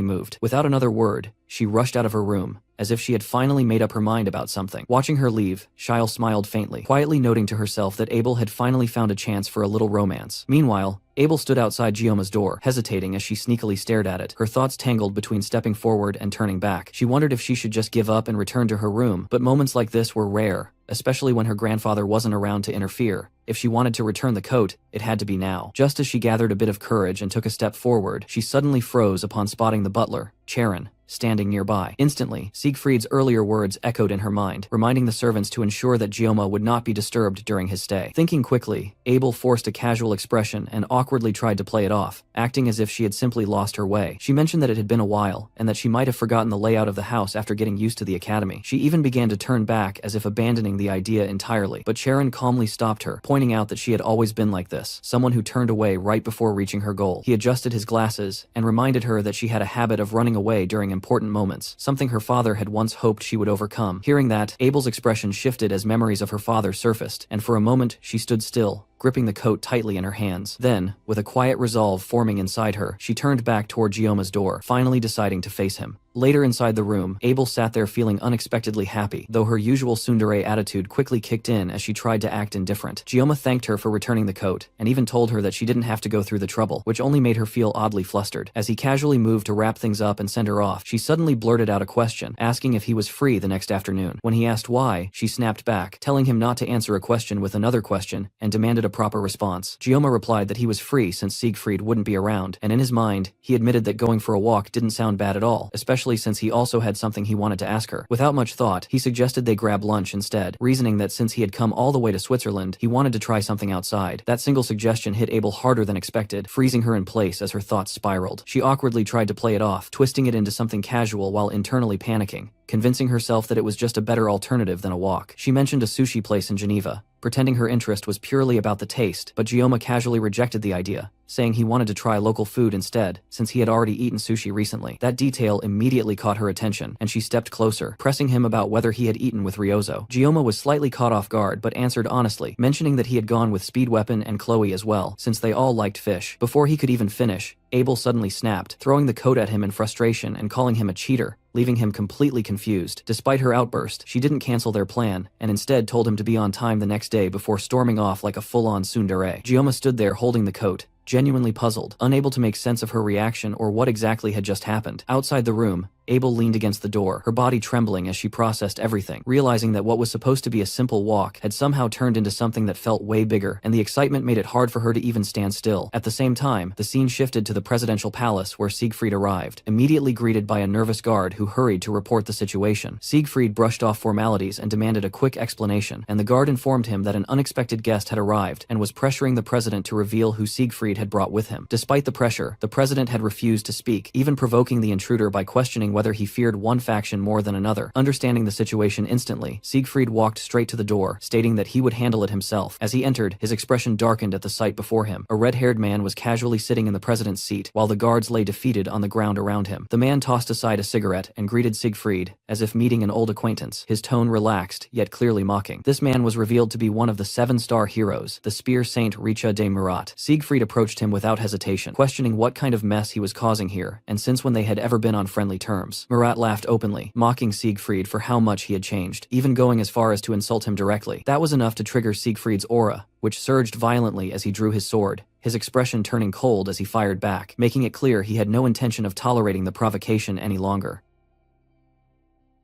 moved. Without another word, she rushed out of her room, as if she had finally made up her mind about something. Watching her leave, Shyle smiled faintly, quietly noting to herself that Abel had finally found a chance for a little romance. Meanwhile, Abel stood outside Gioma's door, hesitating as she sneakily stared at it. Her thoughts tangled between stepping forward and turning back. She wondered if she should just give up and return to her room, but moments like this were rare, especially when her grandfather wasn't around to interfere. If she wanted to return the coat, it had to be now. Just as she gathered a bit of courage and took a step forward, she suddenly froze upon spotting the butler, Charon, standing nearby. Instantly, Siegfried's earlier words echoed in her mind, reminding the servants to ensure that Gioma would not be disturbed during his stay. Thinking quickly, Abel forced a casual expression and awkwardly tried to play it off, acting as if she had simply lost her way. She mentioned that it had been a while, and that she might have forgotten the layout of the house after getting used to the academy. She even began to turn back as if abandoning the idea entirely, but Charon calmly stopped her, pointing out that she had always been like this, someone who turned away right before reaching her goal. He adjusted his glasses and reminded her that she had a habit of running away during important moments, something her father had once hoped she would overcome. Hearing that, Abel's expression shifted as memories of her father surfaced, and for a moment she stood still, gripping the coat tightly in her hands. Then, with a quiet resolve forming inside her, she turned back toward Gioma's door, finally deciding to face him. Later inside the room, Abel sat there feeling unexpectedly happy, though her usual tsundere attitude quickly kicked in as she tried to act indifferent. Gioma thanked her for returning the coat, and even told her that she didn't have to go through the trouble, which only made her feel oddly flustered. As he casually moved to wrap things up and send her off, she suddenly blurted out a question, asking if he was free the next afternoon. When he asked why, she snapped back, telling him not to answer a question with another question, and demanded a proper response. Gioma replied that he was free since Siegfried wouldn't be around, and in his mind, he admitted that going for a walk didn't sound bad at all, especially since he also had something he wanted to ask her. Without much thought, he suggested they grab lunch instead, reasoning that since he had come all the way to Switzerland, he wanted to try something outside. That single suggestion hit Abel harder than expected, freezing her in place as her thoughts spiraled. She awkwardly tried to play it off, twisting it into something casual while internally panicking, convincing herself that it was just a better alternative than a walk. She mentioned a sushi place in Geneva, pretending her interest was purely about the taste, but Gioma casually rejected the idea, saying he wanted to try local food instead, since he had already eaten sushi recently. That detail immediately caught her attention, and she stepped closer, pressing him about whether he had eaten with Ryozo. Gioma was slightly caught off guard but answered honestly, mentioning that he had gone with Speed Weapon and Chloe as well, since they all liked fish. Before he could even finish, Abel suddenly snapped, throwing the coat at him in frustration and calling him a cheater, leaving him completely confused. Despite her outburst, she didn't cancel their plan, and instead told him to be on time the next day before storming off like a full-on tsundere. Gioma stood there holding the coat, genuinely puzzled, unable to make sense of her reaction or what exactly had just happened. Outside the room, Abel leaned against the door, her body trembling as she processed everything, realizing that what was supposed to be a simple walk had somehow turned into something that felt way bigger, and the excitement made it hard for her to even stand still. At the same time, the scene shifted to the presidential palace where Siegfried arrived, immediately greeted by a nervous guard who hurried to report the situation. Siegfried brushed off formalities and demanded a quick explanation, and the guard informed him that an unexpected guest had arrived and was pressuring the president to reveal who Siegfried had brought with him. Despite the pressure, the president had refused to speak, even provoking the intruder by questioning whether he feared one faction more than another. Understanding the situation instantly, Siegfried walked straight to the door, stating that he would handle it himself. As he entered, his expression darkened at the sight before him. A red-haired man was casually sitting in the president's seat, while the guards lay defeated on the ground around him. The man tossed aside a cigarette and greeted Siegfried, as if meeting an old acquaintance, his tone relaxed, yet clearly mocking. This man was revealed to be one of the 7-star heroes, the spear saint Richa de Murat. Siegfried approached him without hesitation, questioning what kind of mess he was causing here, and since when they had ever been on friendly terms. Murat laughed openly, mocking Siegfried for how much he had changed, even going as far as to insult him directly. That was enough to trigger Siegfried's aura, which surged violently as he drew his sword, his expression turning cold as he fired back, making it clear he had no intention of tolerating the provocation any longer.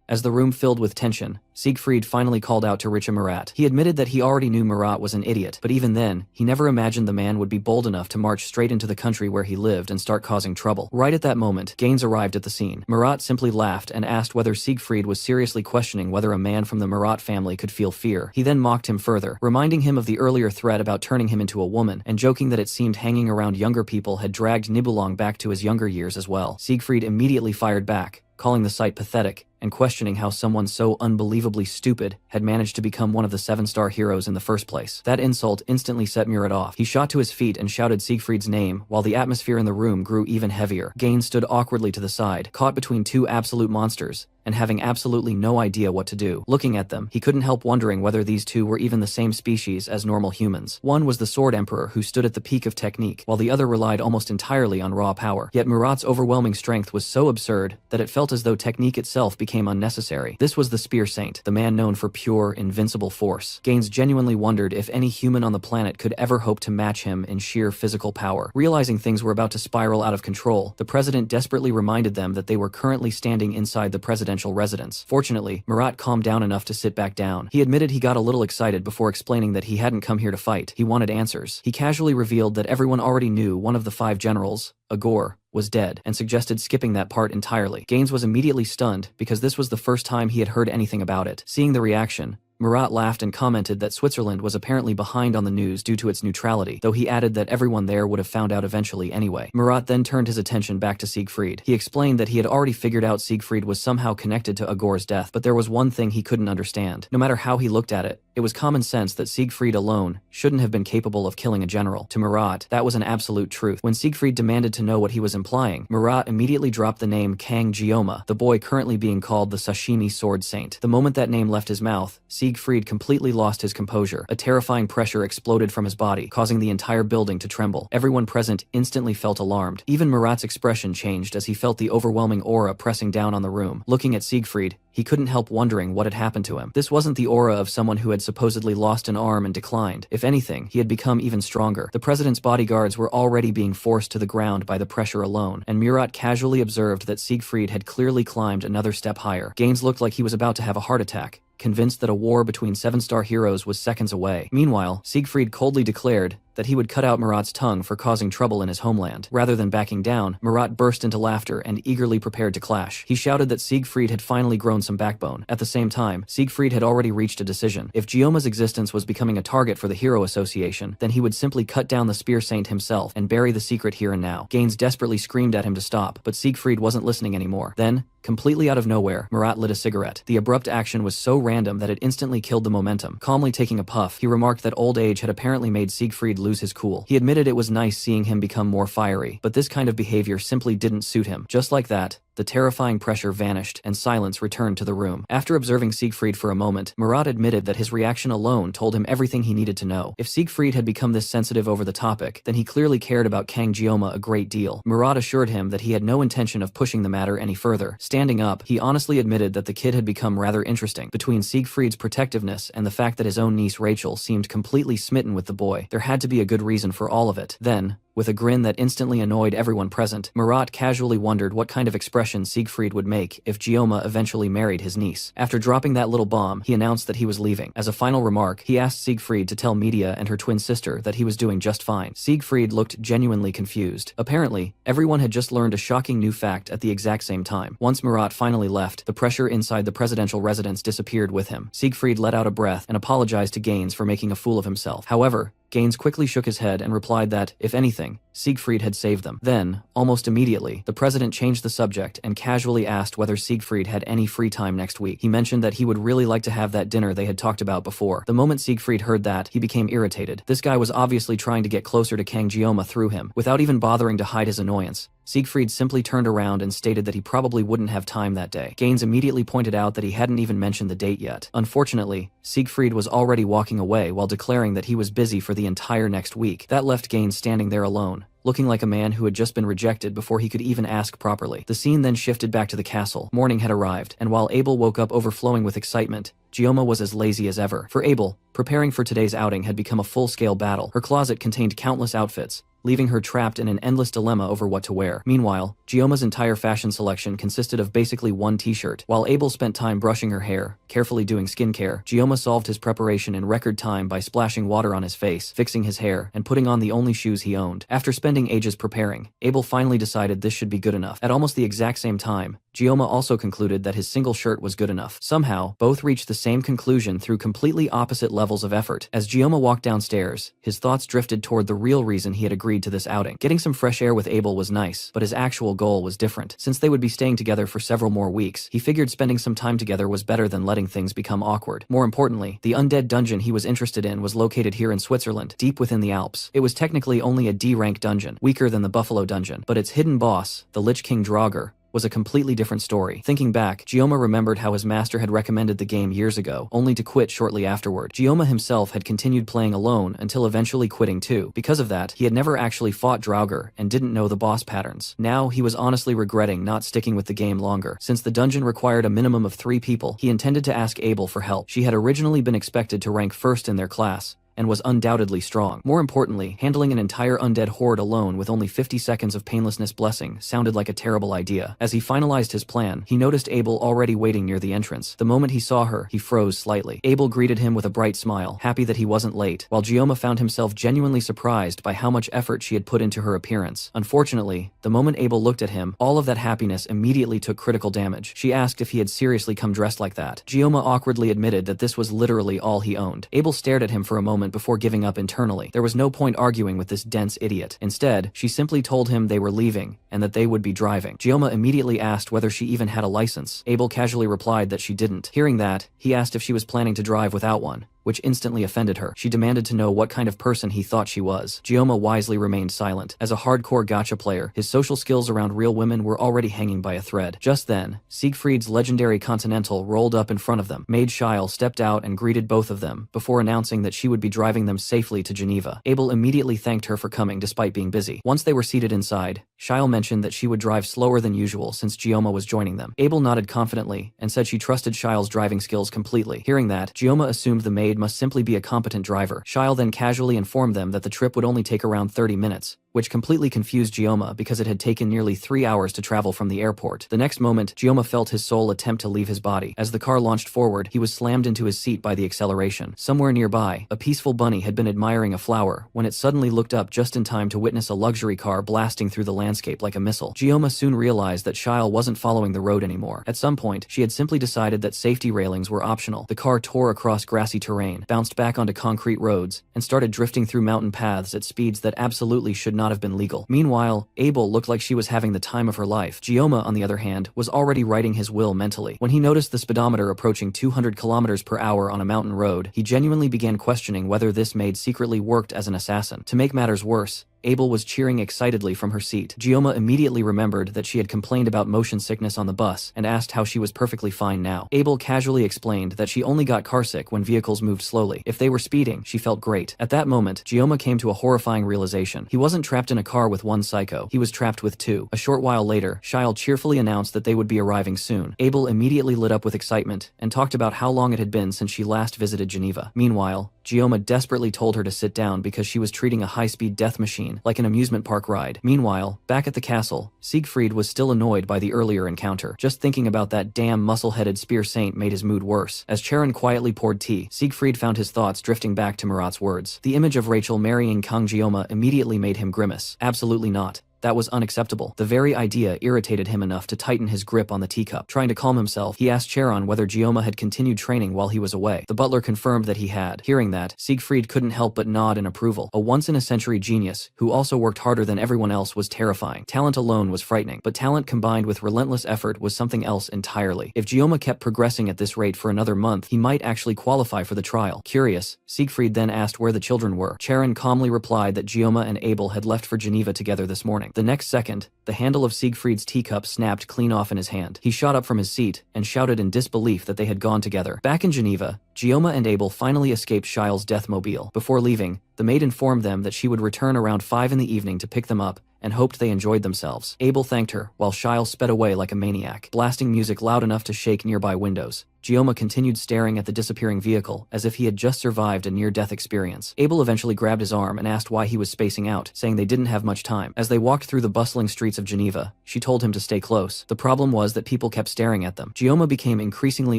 As the room filled with tension, Siegfried finally called out to Richa Murat. He admitted that he already knew Murat was an idiot, but even then, he never imagined the man would be bold enough to march straight into the country where he lived and start causing trouble. Right at that moment, Gaines arrived at the scene. Murat simply laughed and asked whether Siegfried was seriously questioning whether a man from the Murat family could feel fear. He then mocked him further, reminding him of the earlier threat about turning him into a woman, and joking that it seemed hanging around younger people had dragged Nibelung back to his younger years as well. Siegfried immediately fired back, calling the sight pathetic, and questioning how someone so unbelievably stupid had managed to become one of the 7-star heroes in the first place. That insult instantly set Murat off. He shot to his feet and shouted Siegfried's name, while the atmosphere in the room grew even heavier. Gaines stood awkwardly to the side, caught between two absolute monsters, and having absolutely no idea what to do. Looking at them, he couldn't help wondering whether these two were even the same species as normal humans. One was the Sword Emperor who stood at the peak of technique, while the other relied almost entirely on raw power. Yet Murat's overwhelming strength was so absurd that it felt as though technique itself became unnecessary. This was the Spear Saint, the man known for pure, invincible force. Gaines genuinely wondered if any human on the planet could ever hope to match him in sheer physical power. Realizing things were about to spiral out of control, the president desperately reminded them that they were currently standing inside the presidential residence. Fortunately, Murat calmed down enough to sit back down. He admitted he got a little excited before explaining that he hadn't come here to fight. He wanted answers. He casually revealed that everyone already knew one of the 5 generals, Agor, was dead, and suggested skipping that part entirely. Gaines was immediately stunned because this was the first time he had heard anything about it. Seeing the reaction, Murat laughed and commented that Switzerland was apparently behind on the news due to its neutrality, though he added that everyone there would have found out eventually anyway. Murat then turned his attention back to Siegfried. He explained that he had already figured out Siegfried was somehow connected to Agor's death, but there was one thing he couldn't understand. No matter how he looked at it, it was common sense that Siegfried alone shouldn't have been capable of killing a general. To Murat, that was an absolute truth. When Siegfried demanded to know what he was implying, Murat immediately dropped the name Kang Jioma, the boy currently being called the Sashimi Sword Saint. The moment that name left his mouth, Siegfried completely lost his composure. A terrifying pressure exploded from his body, causing the entire building to tremble. Everyone present instantly felt alarmed. Even Murat's expression changed as he felt the overwhelming aura pressing down on the room. Looking at Siegfried, he couldn't help wondering what had happened to him. This wasn't the aura of someone who had supposedly lost an arm and declined. If anything, he had become even stronger. The president's bodyguards were already being forced to the ground by the pressure alone, and Murat casually observed that Siegfried had clearly climbed another step higher. Gaines looked like he was about to have a heart attack, convinced that a war between 7-star heroes was seconds away. Meanwhile, Siegfried coldly declared that he would cut out Murat's tongue for causing trouble in his homeland. Rather than backing down, Murat burst into laughter and eagerly prepared to clash. He shouted that Siegfried had finally grown some backbone. At the same time, Siegfried had already reached a decision. If Gioma's existence was becoming a target for the Hero Association, then he would simply cut down the Spear Saint himself and bury the secret here and now. Gaines desperately screamed at him to stop, but Siegfried wasn't listening anymore. Then, completely out of nowhere, Murat lit a cigarette. The abrupt action was so random that it instantly killed the momentum. Calmly taking a puff, he remarked that old age had apparently made Siegfried lose his cool. He admitted it was nice seeing him become more fiery, but this kind of behavior simply didn't suit him. Just like that, the terrifying pressure vanished, and silence returned to the room. After observing Siegfried for a moment, Murat admitted that his reaction alone told him everything he needed to know. If Siegfried had become this sensitive over the topic, then he clearly cared about Kang Jioma a great deal. Murat assured him that he had no intention of pushing the matter any further. Standing up, he honestly admitted that the kid had become rather interesting. Between Siegfried's protectiveness and the fact that his own niece Rachel seemed completely smitten with the boy, there had to be a good reason for all of it. Then, with a grin that instantly annoyed everyone present, Murat casually wondered what kind of expression Siegfried would make if Jioma eventually married his niece. After dropping that little bomb, he announced that he was leaving. As a final remark, he asked Siegfried to tell Media and her twin sister that he was doing just fine. Siegfried looked genuinely confused. Apparently, everyone had just learned a shocking new fact at the exact same time. Once Murat finally left, the pressure inside the presidential residence disappeared with him. Siegfried let out a breath and apologized to Gaines for making a fool of himself. However, Gaines quickly shook his head and replied that, if anything, Siegfried had saved them. Then, almost immediately, the president changed the subject and casually asked whether Siegfried had any free time next week. He mentioned that he would really like to have that dinner they had talked about before. The moment Siegfried heard that, he became irritated. This guy was obviously trying to get closer to Kang Jioma through him. Without even bothering to hide his annoyance, Siegfried simply turned around and stated that he probably wouldn't have time that day. Gaines immediately pointed out that he hadn't even mentioned the date yet. Unfortunately, Siegfried was already walking away while declaring that he was busy for the entire next week. That left Gaines standing there alone, looking like a man who had just been rejected before he could even ask properly. The scene then shifted back to the castle. Morning had arrived, and while Abel woke up overflowing with excitement, Jioma was as lazy as ever. For Abel, preparing for today's outing had become a full-scale battle. Her closet contained countless outfits, leaving her trapped in an endless dilemma over what to wear. Meanwhile, Gioma's entire fashion selection consisted of basically one t-shirt. While Abel spent time brushing her hair, carefully doing skincare, Gioma solved his preparation in record time by splashing water on his face, fixing his hair, and putting on the only shoes he owned. After spending ages preparing, Abel finally decided this should be good enough. At almost the exact same time, Gioma also concluded that his single shirt was good enough. Somehow, both reached the same conclusion through completely opposite levels of effort. As Gioma walked downstairs, his thoughts drifted toward the real reason he had agreed to this outing. Getting some fresh air with Abel was nice, but his actual goal was different. Since they would be staying together for several more weeks, he figured spending some time together was better than letting things become awkward. More importantly, the undead dungeon he was interested in was located here in Switzerland, deep within the Alps. It was technically only a D-rank dungeon, weaker than the Buffalo dungeon, but its hidden boss, the Lich King Draugr, was a completely different story. Thinking back, Gioma remembered how his master had recommended the game years ago, only to quit shortly afterward. Gioma himself had continued playing alone until eventually quitting too. Because of that, he had never actually fought Draugr and didn't know the boss patterns. Now, he was honestly regretting not sticking with the game longer. Since the dungeon required a minimum of 3 people, he intended to ask Abel for help. She had originally been expected to rank first in their class, and was undoubtedly strong. More importantly, handling an entire undead horde alone with only 50 seconds of painlessness blessing sounded like a terrible idea. As he finalized his plan, he noticed Abel already waiting near the entrance. The moment he saw her, he froze slightly. Abel greeted him with a bright smile, happy that he wasn't late, while Gioma found himself genuinely surprised by how much effort she had put into her appearance. Unfortunately, the moment Abel looked at him, all of that happiness immediately took critical damage. She asked if he had seriously come dressed like that. Gioma awkwardly admitted that this was literally all he owned. Abel stared at him for a moment before giving up internally. There was no point arguing with this dense idiot. Instead, she simply told him they were leaving and that they would be driving. Gioma immediately asked whether she even had a license. Abel casually replied that she didn't. Hearing that, he asked if she was planning to drive without one, which instantly offended her. She demanded to know what kind of person he thought she was. Gioma wisely remained silent. As a hardcore gacha player, his social skills around real women were already hanging by a thread. Just then, Siegfried's legendary Continental rolled up in front of them. Maid Shile stepped out and greeted both of them, before announcing that she would be driving them safely to Geneva. Abel immediately thanked her for coming despite being busy. Once they were seated inside, Shile mentioned that she would drive slower than usual since Gioma was joining them. Abel nodded confidently and said she trusted Shile's driving skills completely. Hearing that, Gioma assumed the maid must simply be a competent driver. Shile then casually informed them that the trip would only take around 30 minutes, which completely confused Gioma because it had taken nearly 3 hours to travel from the airport. The next moment, Gioma felt his soul attempt to leave his body. As the car launched forward, he was slammed into his seat by the acceleration. Somewhere nearby, a peaceful bunny had been admiring a flower when it suddenly looked up just in time to witness a luxury car blasting through the landscape like a missile. Gioma soon realized that Shile wasn't following the road anymore. At some point, she had simply decided that safety railings were optional. The car tore across grassy terrain, bounced back onto concrete roads, and started drifting through mountain paths at speeds that absolutely should not have been legal. Meanwhile, Abel looked like she was having the time of her life. Gioma, on the other hand, was already writing his will mentally. When he noticed the speedometer approaching 200 kilometers per hour on a mountain road, he genuinely began questioning whether this maid secretly worked as an assassin. To make matters worse, Abel was cheering excitedly from her seat. Gioma immediately remembered that she had complained about motion sickness on the bus and asked how she was perfectly fine now. Abel casually explained that she only got carsick when vehicles moved slowly. If they were speeding, she felt great. At that moment, Gioma came to a horrifying realization. He wasn't trapped in a car with one psycho, he was trapped with 2. A short while later, Shile cheerfully announced that they would be arriving soon. Abel immediately lit up with excitement and talked about how long it had been since she last visited Geneva. Meanwhile, Gioma desperately told her to sit down because she was treating a high-speed death machine like an amusement park ride. Meanwhile, back at the castle, Siegfried was still annoyed by the earlier encounter. Just thinking about that damn muscle-headed spear saint made his mood worse. As Charon quietly poured tea, Siegfried found his thoughts drifting back to Murat's words. The image of Rachel marrying Kang Gioma immediately made him grimace. Absolutely not. That was unacceptable. The very idea irritated him enough to tighten his grip on the teacup. Trying to calm himself, he asked Charon whether Gioma had continued training while he was away. The butler confirmed that he had. Hearing that, Siegfried couldn't help but nod in approval. A once-in-a-century genius, who also worked harder than everyone else, was terrifying. Talent alone was frightening, but talent combined with relentless effort was something else entirely. If Gioma kept progressing at this rate for another month, he might actually qualify for the trial. Curious, Siegfried then asked where the children were. Charon calmly replied that Gioma and Abel had left for Geneva together this morning. The next second, the handle of Siegfried's teacup snapped clean off in his hand. He shot up from his seat and shouted in disbelief that they had gone together. Back in Geneva, Gioma and Abel finally escaped Shile's deathmobile. Before leaving, the maid informed them that she would return around 5 in the evening to pick them up and hoped they enjoyed themselves. Abel thanked her, while Shile sped away like a maniac, blasting music loud enough to shake nearby windows. Gioma continued staring at the disappearing vehicle as if he had just survived a near-death experience. Abel eventually grabbed his arm and asked why he was spacing out, saying they didn't have much time. As they walked through the bustling streets of Geneva, she told him to stay close. The problem was that people kept staring at them. Gioma became increasingly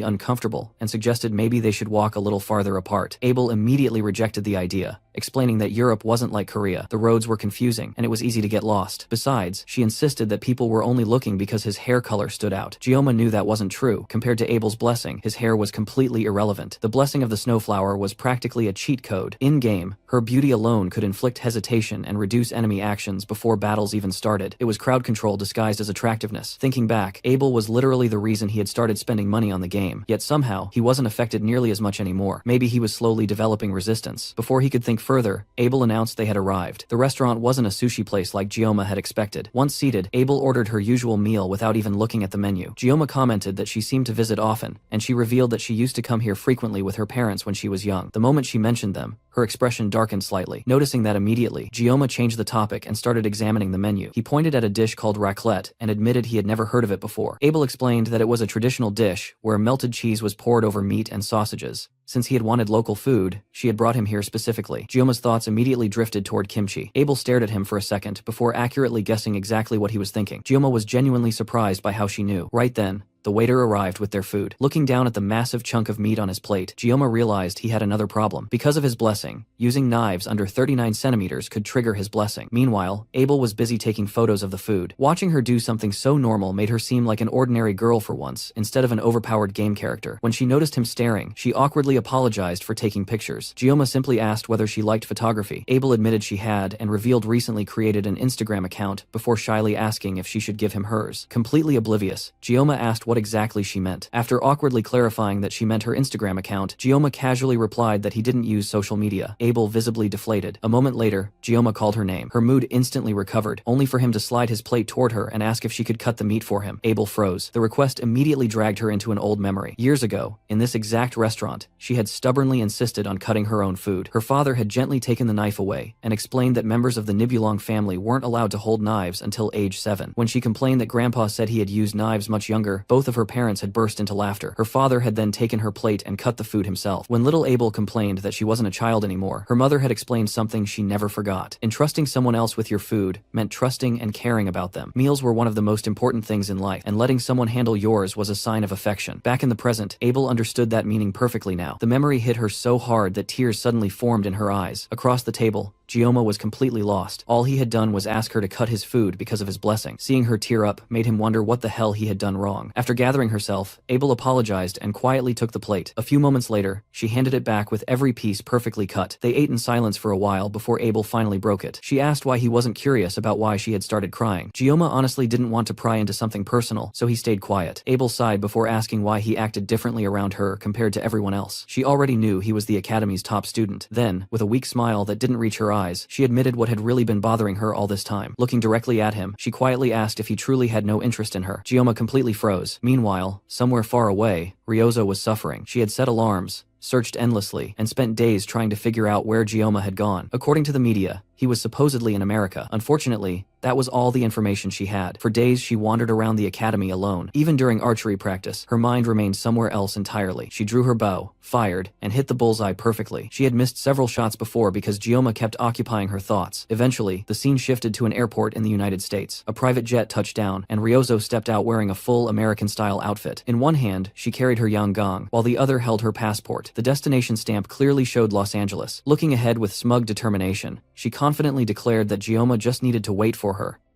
uncomfortable and suggested maybe they should walk a little farther apart. Abel immediately rejected the idea, explaining that Europe wasn't like Korea. The roads were confusing, and it was easy to get lost. Besides, she insisted that people were only looking because his hair color stood out. Gioma knew that wasn't true. Compared to Abel's blessing, his hair was completely irrelevant. The blessing of the snowflower was practically a cheat code. In-game, her beauty alone could inflict hesitation and reduce enemy actions before battles even started. It was crowd control disguised as attractiveness. Thinking back, Abel was literally the reason he had started spending money on the game. Yet somehow, he wasn't affected nearly as much anymore. Maybe he was slowly developing resistance. Before he could think further, Abel announced they had arrived. The restaurant wasn't a sushi place like Gioma had expected. Once seated, Abel ordered her usual meal without even looking at the menu. Gioma commented that she seemed to visit often, and she revealed that she used to come here frequently with her parents when she was young. The moment she mentioned them, her expression darkened slightly. Noticing that immediately, Gioma changed the topic and started examining the menu. He pointed at a dish called raclette and admitted he had never heard of it before. Abel explained that it was a traditional dish where melted cheese was poured over meat and sausages. Since he had wanted local food, she had brought him here specifically. Gioma's thoughts immediately drifted toward kimchi. Abel stared at him for a second before accurately guessing exactly what he was thinking. Gioma was genuinely surprised by how she knew. Right then, the waiter arrived with their food. Looking down at the massive chunk of meat on his plate, Gioma realized he had another problem. Because of his blessing, using knives under 39 centimeters could trigger his blessing. Meanwhile, Abel was busy taking photos of the food. Watching her do something so normal made her seem like an ordinary girl for once, instead of an overpowered game character. When she noticed him staring, she awkwardly apologized for taking pictures. Gioma simply asked whether she liked photography. Abel admitted she had and revealed recently created an Instagram account before shyly asking if she should give him hers. Completely oblivious, Gioma asked what exactly she meant. After awkwardly clarifying that she meant her Instagram account, Gioma casually replied that he didn't use social media. Abel visibly deflated. A moment later, Gioma called her name. Her mood instantly recovered, only for him to slide his plate toward her and ask if she could cut the meat for him. Abel froze. The request immediately dragged her into an old memory. Years ago, in this exact restaurant, she had stubbornly insisted on cutting her own food. Her father had gently taken the knife away and explained that members of the Nibulong family weren't allowed to hold knives until age 7. When she complained that Grandpa said he had used knives much younger, both of her parents had burst into laughter. Her father had then taken her plate and cut the food himself. When little Abel complained that she wasn't a child anymore, her mother had explained something she never forgot. Entrusting someone else with your food meant trusting and caring about them. Meals were one of the most important things in life, and letting someone handle yours was a sign of affection. Back in the present, Abel understood that meaning perfectly now. The memory hit her so hard that tears suddenly formed in her eyes. Across the table, Gioma was completely lost. All he had done was ask her to cut his food because of his blessing. Seeing her tear up made him wonder what the hell he had done wrong. After gathering herself, Abel apologized and quietly took the plate. A few moments later, she handed it back with every piece perfectly cut. They ate in silence for a while before Abel finally broke it. She asked why he wasn't curious about why she had started crying. Gioma honestly didn't want to pry into something personal, so he stayed quiet. Abel sighed before asking why he acted differently around her compared to everyone else. She already knew he was the academy's top student. Then, with a weak smile that didn't reach her eyes, she admitted what had really been bothering her all this time. Looking directly at him, she quietly asked if he truly had no interest in her. Gioma completely froze. Meanwhile, somewhere far away, Ryozo was suffering. She had set alarms, searched endlessly, and spent days trying to figure out where Gioma had gone. According to the media, he was supposedly in America. Unfortunately, that was all the information she had. For days, she wandered around the academy alone. Even during archery practice, her mind remained somewhere else entirely. She drew her bow, fired, and hit the bullseye perfectly. She had missed several shots before because Gioma kept occupying her thoughts. Eventually, the scene shifted to an airport in the United States. A private jet touched down, and Ryozo stepped out wearing a full American-style outfit. In one hand, she carried her yanggong, while the other held her passport. The destination stamp clearly showed Los Angeles. Looking ahead with smug determination, she confidently declared that Gioma just needed to wait for her,